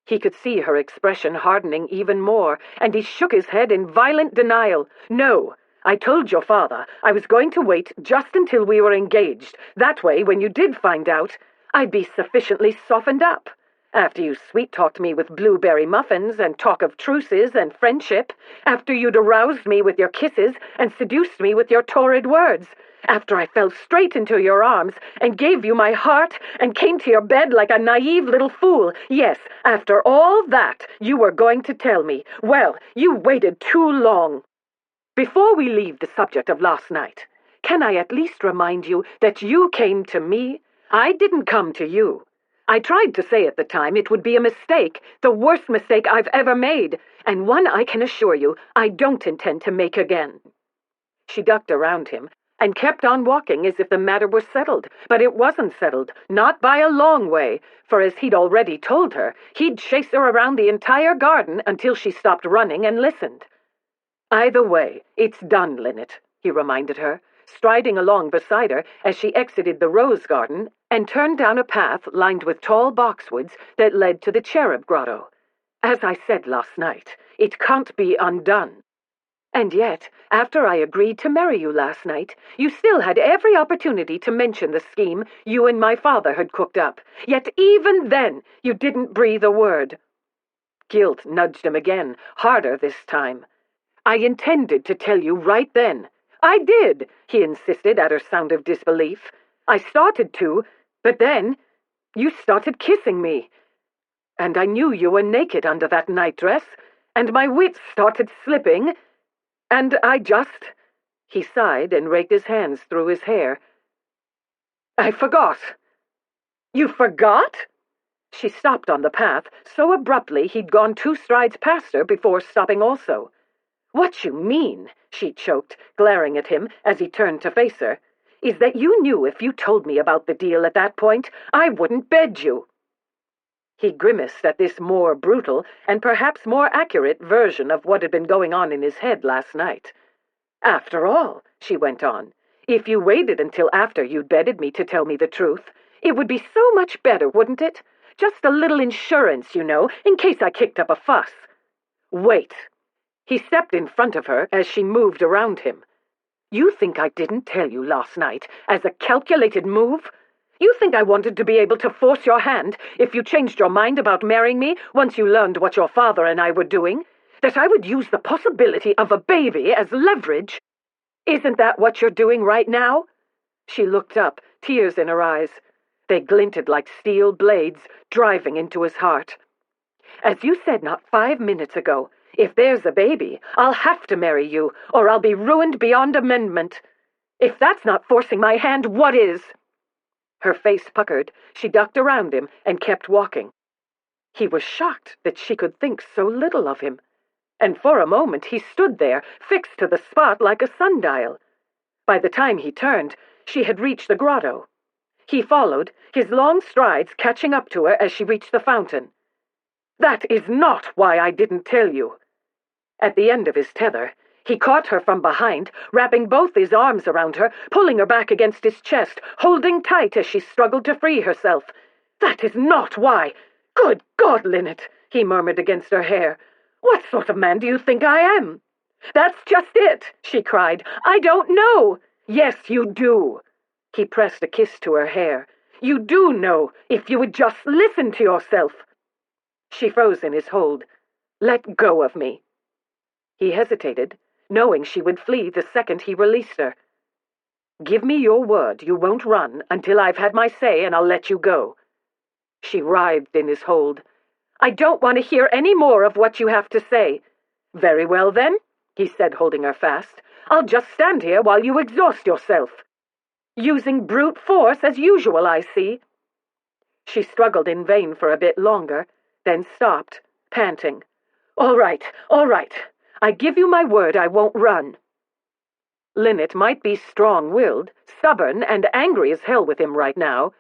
He could see her expression hardening even more, and he shook his head in violent denial. "No, I told your father I was going to wait just until we were engaged. That way, when you did find out, I'd be sufficiently softened up. After you sweet-talked me with blueberry muffins and talk of truces and friendship, after you'd aroused me with your kisses and seduced me with your torrid words, after I fell straight into your arms and gave you my heart and came to your bed like a naive little fool, yes, after all that, you were going to tell me. Well, you waited too long. Before we leave the subject of last night, can I at least remind you that you came to me? I didn't come to you. I tried to say at the time it would be a mistake, the worst mistake I've ever made, and one I can assure you I don't intend to make again. She ducked around him and kept on walking as if the matter were settled, but it wasn't settled, not by a long way, for as he'd already told her, he'd chase her around the entire garden until she stopped running and listened. Either way, it's done, Linnet, he reminded her, striding along beside her as she exited the rose garden and turned down a path lined with tall boxwoods that led to the cherub grotto. As I said last night, it can't be undone. And yet, after I agreed to marry you last night, you still had every opportunity to mention the scheme you and my father had cooked up. Yet even then, you didn't breathe a word. Guilt nudged him again, harder this time. I intended to tell you right then. I did, he insisted at her sound of disbelief. I started to, but then you started kissing me. And I knew you were naked under that nightdress, and my wits started slipping, and I just... He sighed and raked his hands through his hair. I forgot. You forgot? She stopped on the path, so abruptly he'd gone 2 strides past her before stopping also. What you mean, she choked, glaring at him as he turned to face her, is that you knew if you told me about the deal at that point, I wouldn't bed you. He grimaced at this more brutal and perhaps more accurate version of what had been going on in his head last night. After all, she went on, if you waited until after you'd bedded me to tell me the truth, it would be so much better, wouldn't it? Just a little insurance, you know, in case I kicked up a fuss. Wait. He stepped in front of her as she moved around him. You think I didn't tell you last night as a calculated move? You think I wanted to be able to force your hand if you changed your mind about marrying me once you learned what your father and I were doing? That I would use the possibility of a baby as leverage? Isn't that what you're doing right now? She looked up, tears in her eyes. They glinted like steel blades, driving into his heart. As you said not 5 minutes ago, if there's a baby, I'll have to marry you, or I'll be ruined beyond amendment. If that's not forcing my hand, what is? Her face puckered. She ducked around him and kept walking. He was shocked that she could think so little of him, and for a moment he stood there, fixed to the spot like a sundial. By the time he turned, she had reached the grotto. He followed, his long strides catching up to her as she reached the fountain. That is not why I didn't tell you. At the end of his tether, he caught her from behind, wrapping both his arms around her, pulling her back against his chest, holding tight as she struggled to free herself. That is not why. Good God, Linnet, he murmured against her hair. What sort of man do you think I am? That's just it, she cried. I don't know. Yes, you do. He pressed a kiss to her hair. You do know, if you would just listen to yourself. She froze in his hold. Let go of me. He hesitated, knowing she would flee the second he released her. Give me your word you won't run until I've had my say and I'll let you go. She writhed in his hold. I don't want to hear any more of what you have to say. Very well, then, he said, holding her fast. I'll just stand here while you exhaust yourself. Using brute force as usual, I see. She struggled in vain for a bit longer, then stopped, panting. All right. I give you my word I won't run. Linnet might be strong-willed, stubborn, and angry as hell with him right now,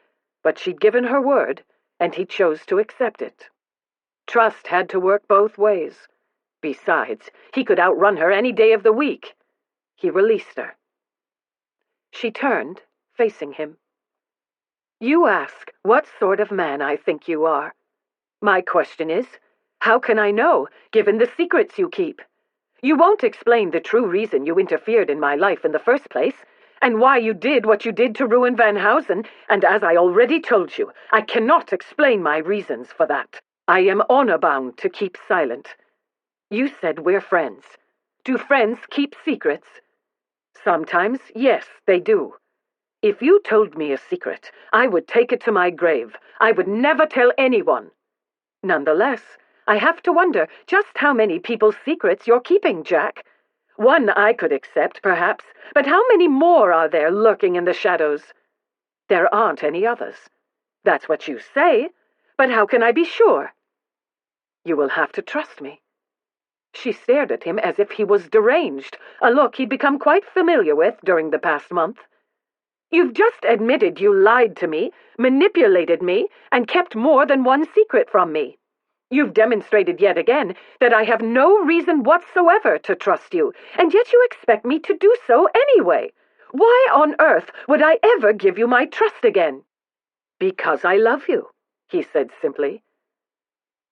but she'd given her word, and he chose to accept it. Trust had to work both ways. Besides, he could outrun her any day of the week. He released her. She turned, facing him. You ask what sort of man I think you are. My question is, how can I know, given the secrets you keep? You won't explain the true reason you interfered in my life in the first place, and why you did what you did to ruin Van Housen, and as I already told you, I cannot explain my reasons for that. I am honor-bound to keep silent. You said we're friends. Do friends keep secrets? Sometimes, yes, they do. If you told me a secret, I would take it to my grave. I would never tell anyone. Nonetheless, I have to wonder just how many people's secrets you're keeping, Jack. One I could accept, perhaps, but how many more are there lurking in the shadows? There aren't any others. That's what you say, but how can I be sure? You will have to trust me. She stared at him as if he was deranged, a look he'd become quite familiar with during the past month. You've just admitted you lied to me, manipulated me, and kept more than one secret from me. You've demonstrated yet again that I have no reason whatsoever to trust you, and yet you expect me to do so anyway. Why on earth would I ever give you my trust again? Because I love you, he said simply.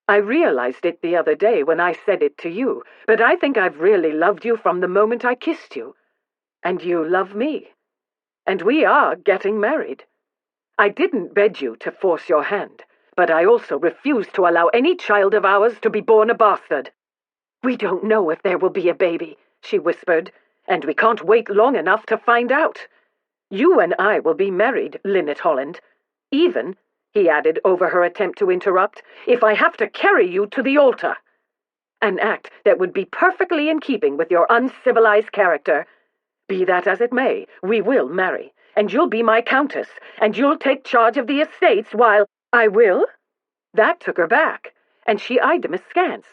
I realized it the other day when I said it to you, but I think I've really loved you from the moment I kissed you. And you love me. And we are getting married. I didn't beg you to force your hand, but I also refuse to allow any child of ours to be born a bastard. We don't know if there will be a baby, she whispered, and we can't wait long enough to find out. You and I will be married, Linnet Holland. Even, he added over her attempt to interrupt, if I have to carry you to the altar. An act that would be perfectly in keeping with your uncivilized character. Be that as it may, we will marry, and you'll be my countess, and you'll take charge of the estates while I will? That took her back, and she eyed him askance.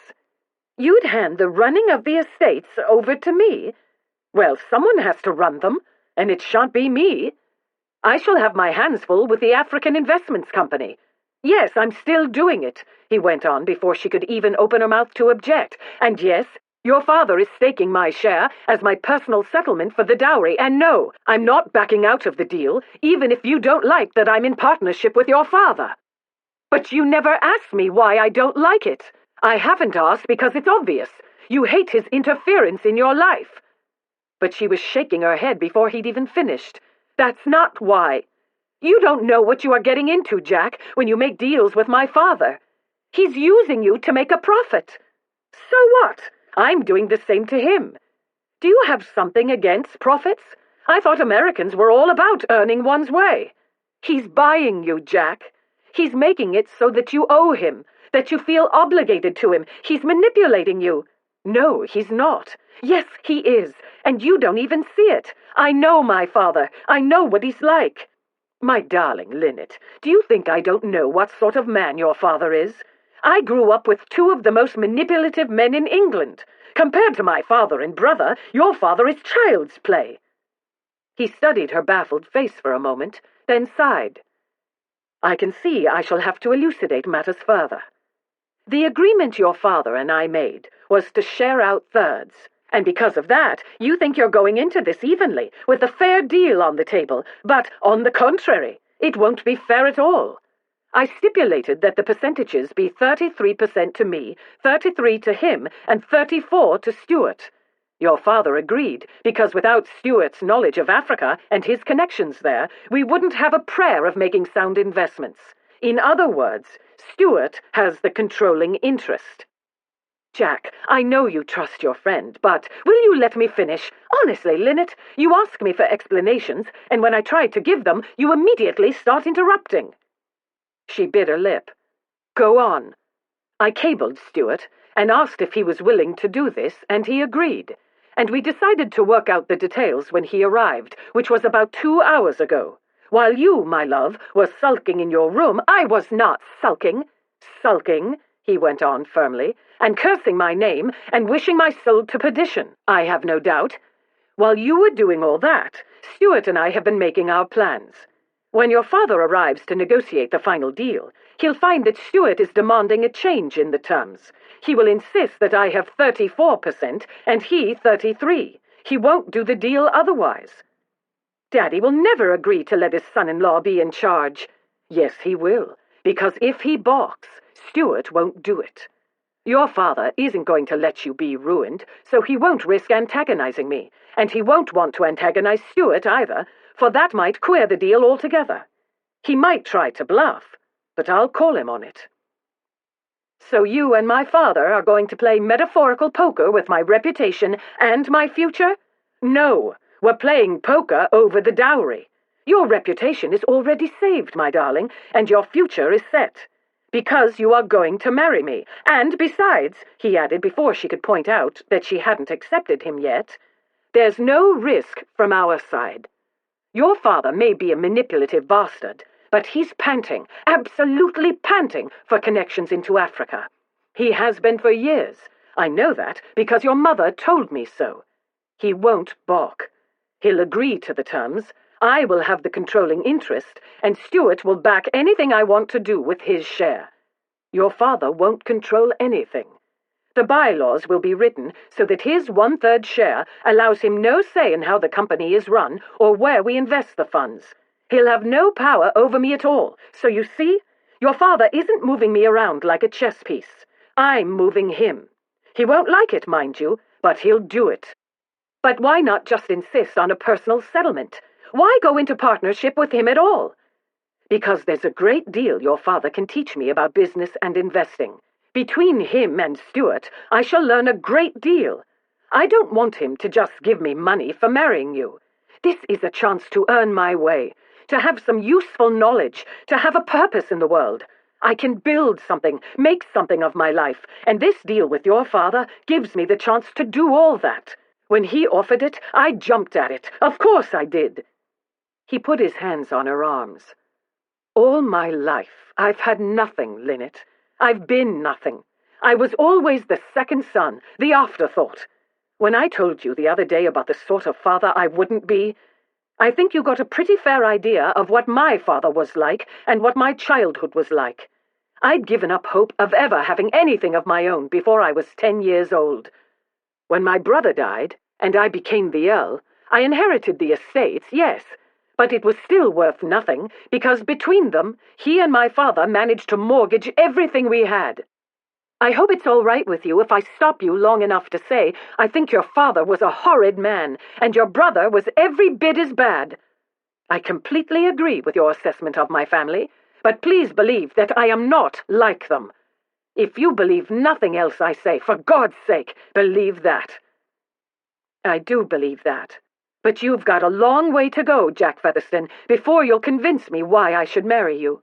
You'd hand the running of the estates over to me? Well, someone has to run them, and it shan't be me. I shall have my hands full with the African Investments Company. Yes, I'm still doing it, he went on before she could even open her mouth to object. And yes, your father is staking my share as my personal settlement for the dowry, and no, I'm not backing out of the deal, even if you don't like that I'm in partnership with your father. But you never asked me why I don't like it. I haven't asked because it's obvious. You hate his interference in your life. But she was shaking her head before he'd even finished. That's not why. You don't know what you are getting into, Jack, when you make deals with my father. He's using you to make a profit. So what? I'm doing the same to him. Do you have something against profits? I thought Americans were all about earning one's way. He's buying you, Jack. He's making it so that you owe him, that you feel obligated to him. He's manipulating you. No, he's not. Yes, he is, and you don't even see it. I know my father. I know what he's like. My darling Linnet, do you think I don't know what sort of man your father is? I grew up with two of the most manipulative men in England. Compared to my father and brother, your father is child's play. He studied her baffled face for a moment, then sighed. I can see I shall have to elucidate matters further. The agreement your father and I made was to share out thirds, and because of that, you think you're going into this evenly, with a fair deal on the table, but, on the contrary, it won't be fair at all. I stipulated that the percentages be 33% to me, 33% to him, and 34% to Stuart. Your father agreed, because without Stuart's knowledge of Africa and his connections there, we wouldn't have a prayer of making sound investments. In other words, Stuart has the controlling interest. Jack, I know you trust your friend, but will you let me finish? Honestly, Linnet, you ask me for explanations, and when I try to give them, you immediately start interrupting. She bit her lip. Go on. I cabled Stuart and asked if he was willing to do this, and he agreed. And we decided to work out the details when he arrived, which was about 2 hours ago. While you, my love, were sulking in your room, I was not sulking. Sulking, he went on firmly, and cursing my name and wishing my soul to perdition, I have no doubt. While you were doing all that, Stuart and I have been making our plans. When your father arrives to negotiate the final deal, he'll find that Stuart is demanding a change in the terms. He will insist that I have 34% and he 33%. He won't do the deal otherwise. Daddy will never agree to let his son-in-law be in charge. Yes, he will, because if he balks, Stuart won't do it. Your father isn't going to let you be ruined, so he won't risk antagonizing me, And he won't want to antagonize Stuart either, for that might queer the deal altogether. He might try to bluff, but I'll call him on it. So you and my father are going to play metaphorical poker with my reputation and my future? No, we're playing poker over the dowry. Your reputation is already saved, my darling, and your future is set. Because you are going to marry me. And besides, he added before she could point out that she hadn't accepted him yet, there's no risk from our side. Your father may be a manipulative bastard, but he's panting, absolutely panting, for connections into Africa. He has been for years. I know that because your mother told me so. He won't balk. He'll agree to the terms. I will have the controlling interest, and Stuart will back anything I want to do with his share. Your father won't control anything. The bylaws will be written so that his 1/3 share allows him no say in how the company is run or where we invest the funds. He'll have no power over me at all. So you see, your father isn't moving me around like a chess piece. I'm moving him. He won't like it, mind you, but he'll do it. But why not just insist on a personal settlement? Why go into partnership with him at all? Because there's a great deal your father can teach me about business and investing. Between him and Stuart, I shall learn a great deal. I don't want him to just give me money for marrying you. This is a chance to earn my way, to have some useful knowledge, to have a purpose in the world. I can build something, make something of my life, and this deal with your father gives me the chance to do all that. When he offered it, I jumped at it. Of course I did. He put his hands on her arms. All my life, I've had nothing, Linnet. I've been nothing. I was always the second son, the afterthought. When I told you the other day about the sort of father I wouldn't be, I think you got a pretty fair idea of what my father was like and what my childhood was like. I'd given up hope of ever having anything of my own before I was 10 years old. When my brother died, and I became the Earl, I inherited the estates, yes, but it was still worth nothing, because between them, he and my father managed to mortgage everything we had. I hope it's all right with you if I stop you long enough to say I think your father was a horrid man, and your brother was every bit as bad. I completely agree with your assessment of my family, but please believe that I am not like them. If you believe nothing else I say, for God's sake, believe that. I do believe that. But you've got a long way to go, Jack Featherstone, before you'll convince me why I should marry you.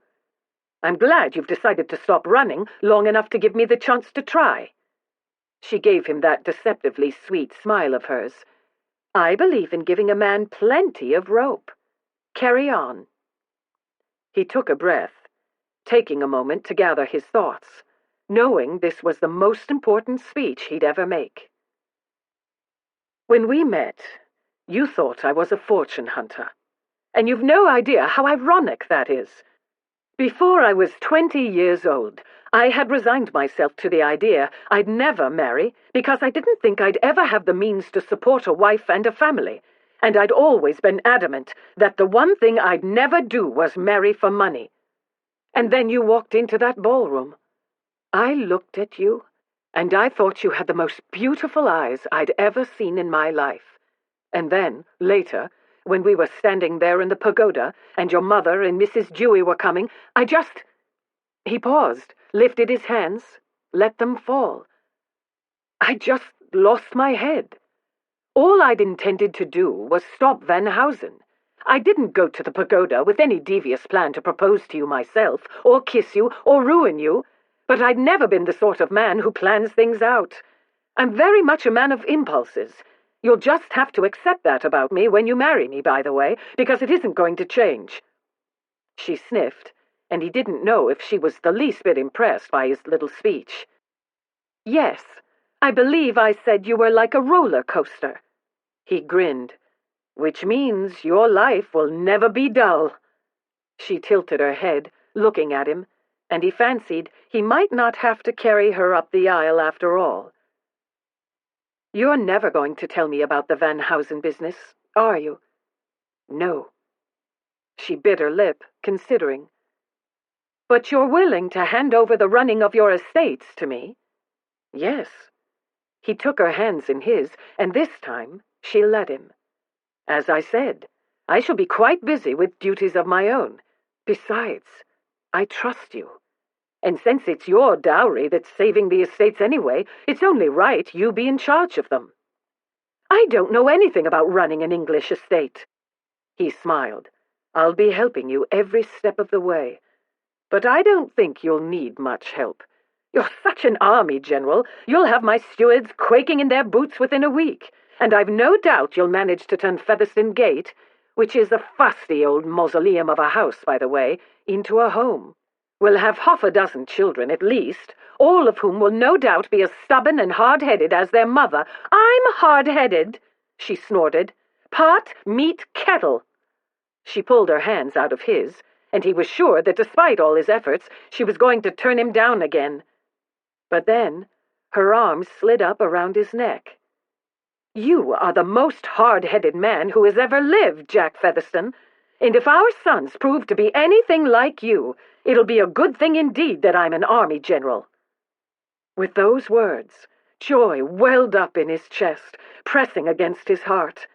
I'm glad you've decided to stop running long enough to give me the chance to try. She gave him that deceptively sweet smile of hers. I believe in giving a man plenty of rope. Carry on. He took a breath, taking a moment to gather his thoughts, knowing this was the most important speech he'd ever make. When we met, you thought I was a fortune hunter, and you've no idea how ironic that is. Before I was 20 years old, I had resigned myself to the idea I'd never marry because I didn't think I'd ever have the means to support a wife and a family, and I'd always been adamant that the one thing I'd never do was marry for money. And then you walked into that ballroom. I looked at you, and I thought you had the most beautiful eyes I'd ever seen in my life. And then, later, when we were standing there in the pagoda, and your mother and Mrs. Dewey were coming, I just... He paused, lifted his hands, let them fall. I just lost my head. All I'd intended to do was stop Van Housen. I didn't go to the pagoda with any devious plan to propose to you myself, or kiss you, or ruin you, but I'd never been the sort of man who plans things out. I'm very much a man of impulses. You'll just have to accept that about me when you marry me, by the way, because it isn't going to change. She sniffed, and he didn't know if she was the least bit impressed by his little speech. Yes, I believe I said you were like a roller coaster. He grinned. Which means your life will never be dull. She tilted her head, looking at him, and he fancied he might not have to carry her up the aisle after all. You're never going to tell me about the Van Housen business, are you? No. She bit her lip, considering. But you're willing to hand over the running of your estates to me? Yes. He took her hands in his, and this time She let him. "As I said, I shall be quite busy with duties of my own. Besides, I trust you. And since it's your dowry that's saving the estates anyway, it's only right you be in charge of them." "I don't know anything about running an English estate." He smiled. "I'll be helping you every step of the way. But I don't think you'll need much help. You're such an army general, you'll have my stewards quaking in their boots within a week, and I've no doubt you'll manage to turn Featherstone Gate, which is a fusty old mausoleum of a house, by the way, into a home. We'll have half a dozen children at least, all of whom will no doubt be as stubborn and hard-headed as their mother." "I'm hard-headed," she snorted. "Pot, meat, kettle." She pulled her hands out of his, and he was sure that despite all his efforts, she was going to turn him down again. But then her arms slid up around his neck. "You are the most hard-headed man who has ever lived, Jack Featherstone, and if our sons prove to be anything like you, it'll be a good thing indeed that I'm an army general." With those words, joy welled up in his chest, pressing against his heart.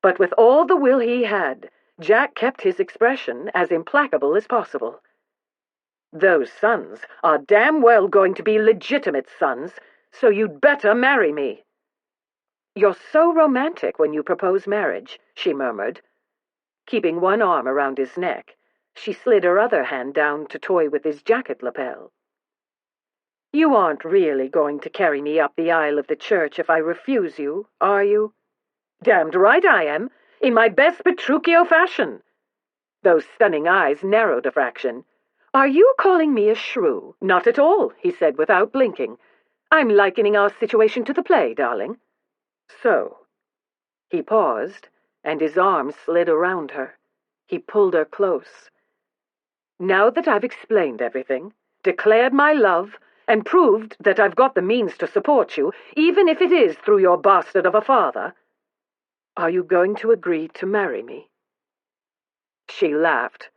But with all the will he had, Jack kept his expression as implacable as possible. "Those sons are damn well going to be legitimate sons, so you'd better marry me." "You're so romantic when you propose marriage," she murmured. Keeping one arm around his neck, she slid her other hand down to toy with his jacket lapel. "You aren't really going to carry me up the aisle of the church if I refuse you, are you?" "Damned right I am, in my best Petruchio fashion." Those stunning eyes narrowed a fraction. "Are you calling me a shrew?" "Not at all," he said without blinking. "I'm likening our situation to the play, darling." "So." He paused, and his arms slid around her. He pulled her close. "Now that I've explained everything, declared my love, and proved that I've got the means to support you, even if it is through your bastard of a father, are you going to agree to marry me?" She laughed.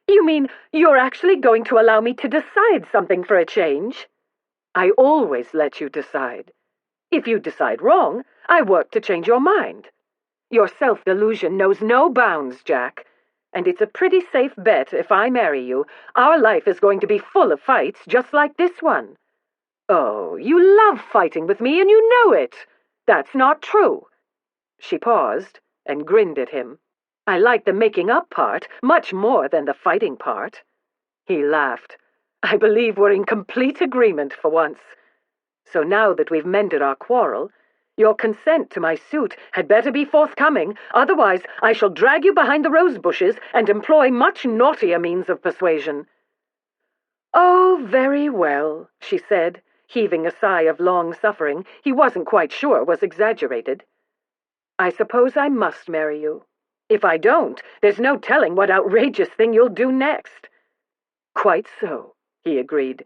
"You mean you're actually going to allow me to decide something for a change?" "I always let you decide. If you decide wrong, I work to change your mind. Your self-delusion knows no bounds, Jack, and it's a pretty safe bet if I marry you, our life is going to be full of fights just like this one." "Oh, you love fighting with me and you know it. That's not true." She paused and grinned at him. "I like the making up part much more than the fighting part." He laughed. "I believe we're in complete agreement for once. So now that we've mended our quarrel, your consent to my suit had better be forthcoming, otherwise I shall drag you behind the rose bushes and employ much naughtier means of persuasion." "Oh, very well," she said, heaving a sigh of long suffering he wasn't quite sure was exaggerated. "I suppose I must marry you. If I don't, there's no telling what outrageous thing you'll do next." "Quite so," he agreed.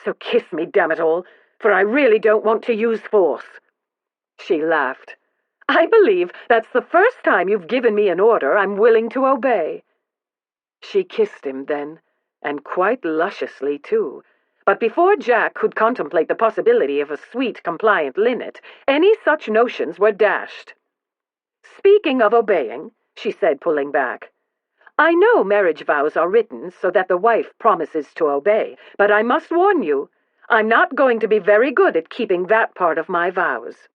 "So kiss me, damn it all, for I really don't want to use force." She laughed. "I believe that's the first time you've given me an order I'm willing to obey." She kissed him then, and quite lusciously too. But before Jack could contemplate the possibility of a sweet, compliant Linnet, any such notions were dashed. "Speaking of obeying," she said, pulling back, "I know marriage vows are written so that the wife promises to obey, but I must warn you, I'm not going to be very good at keeping that part of my vows."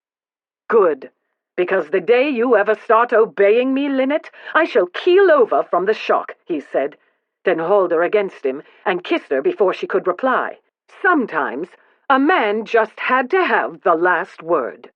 "Good, because the day you ever start obeying me, Linnet, I shall keel over from the shock," he said, then hauled her against him and kissed her before she could reply. Sometimes a man just had to have the last word.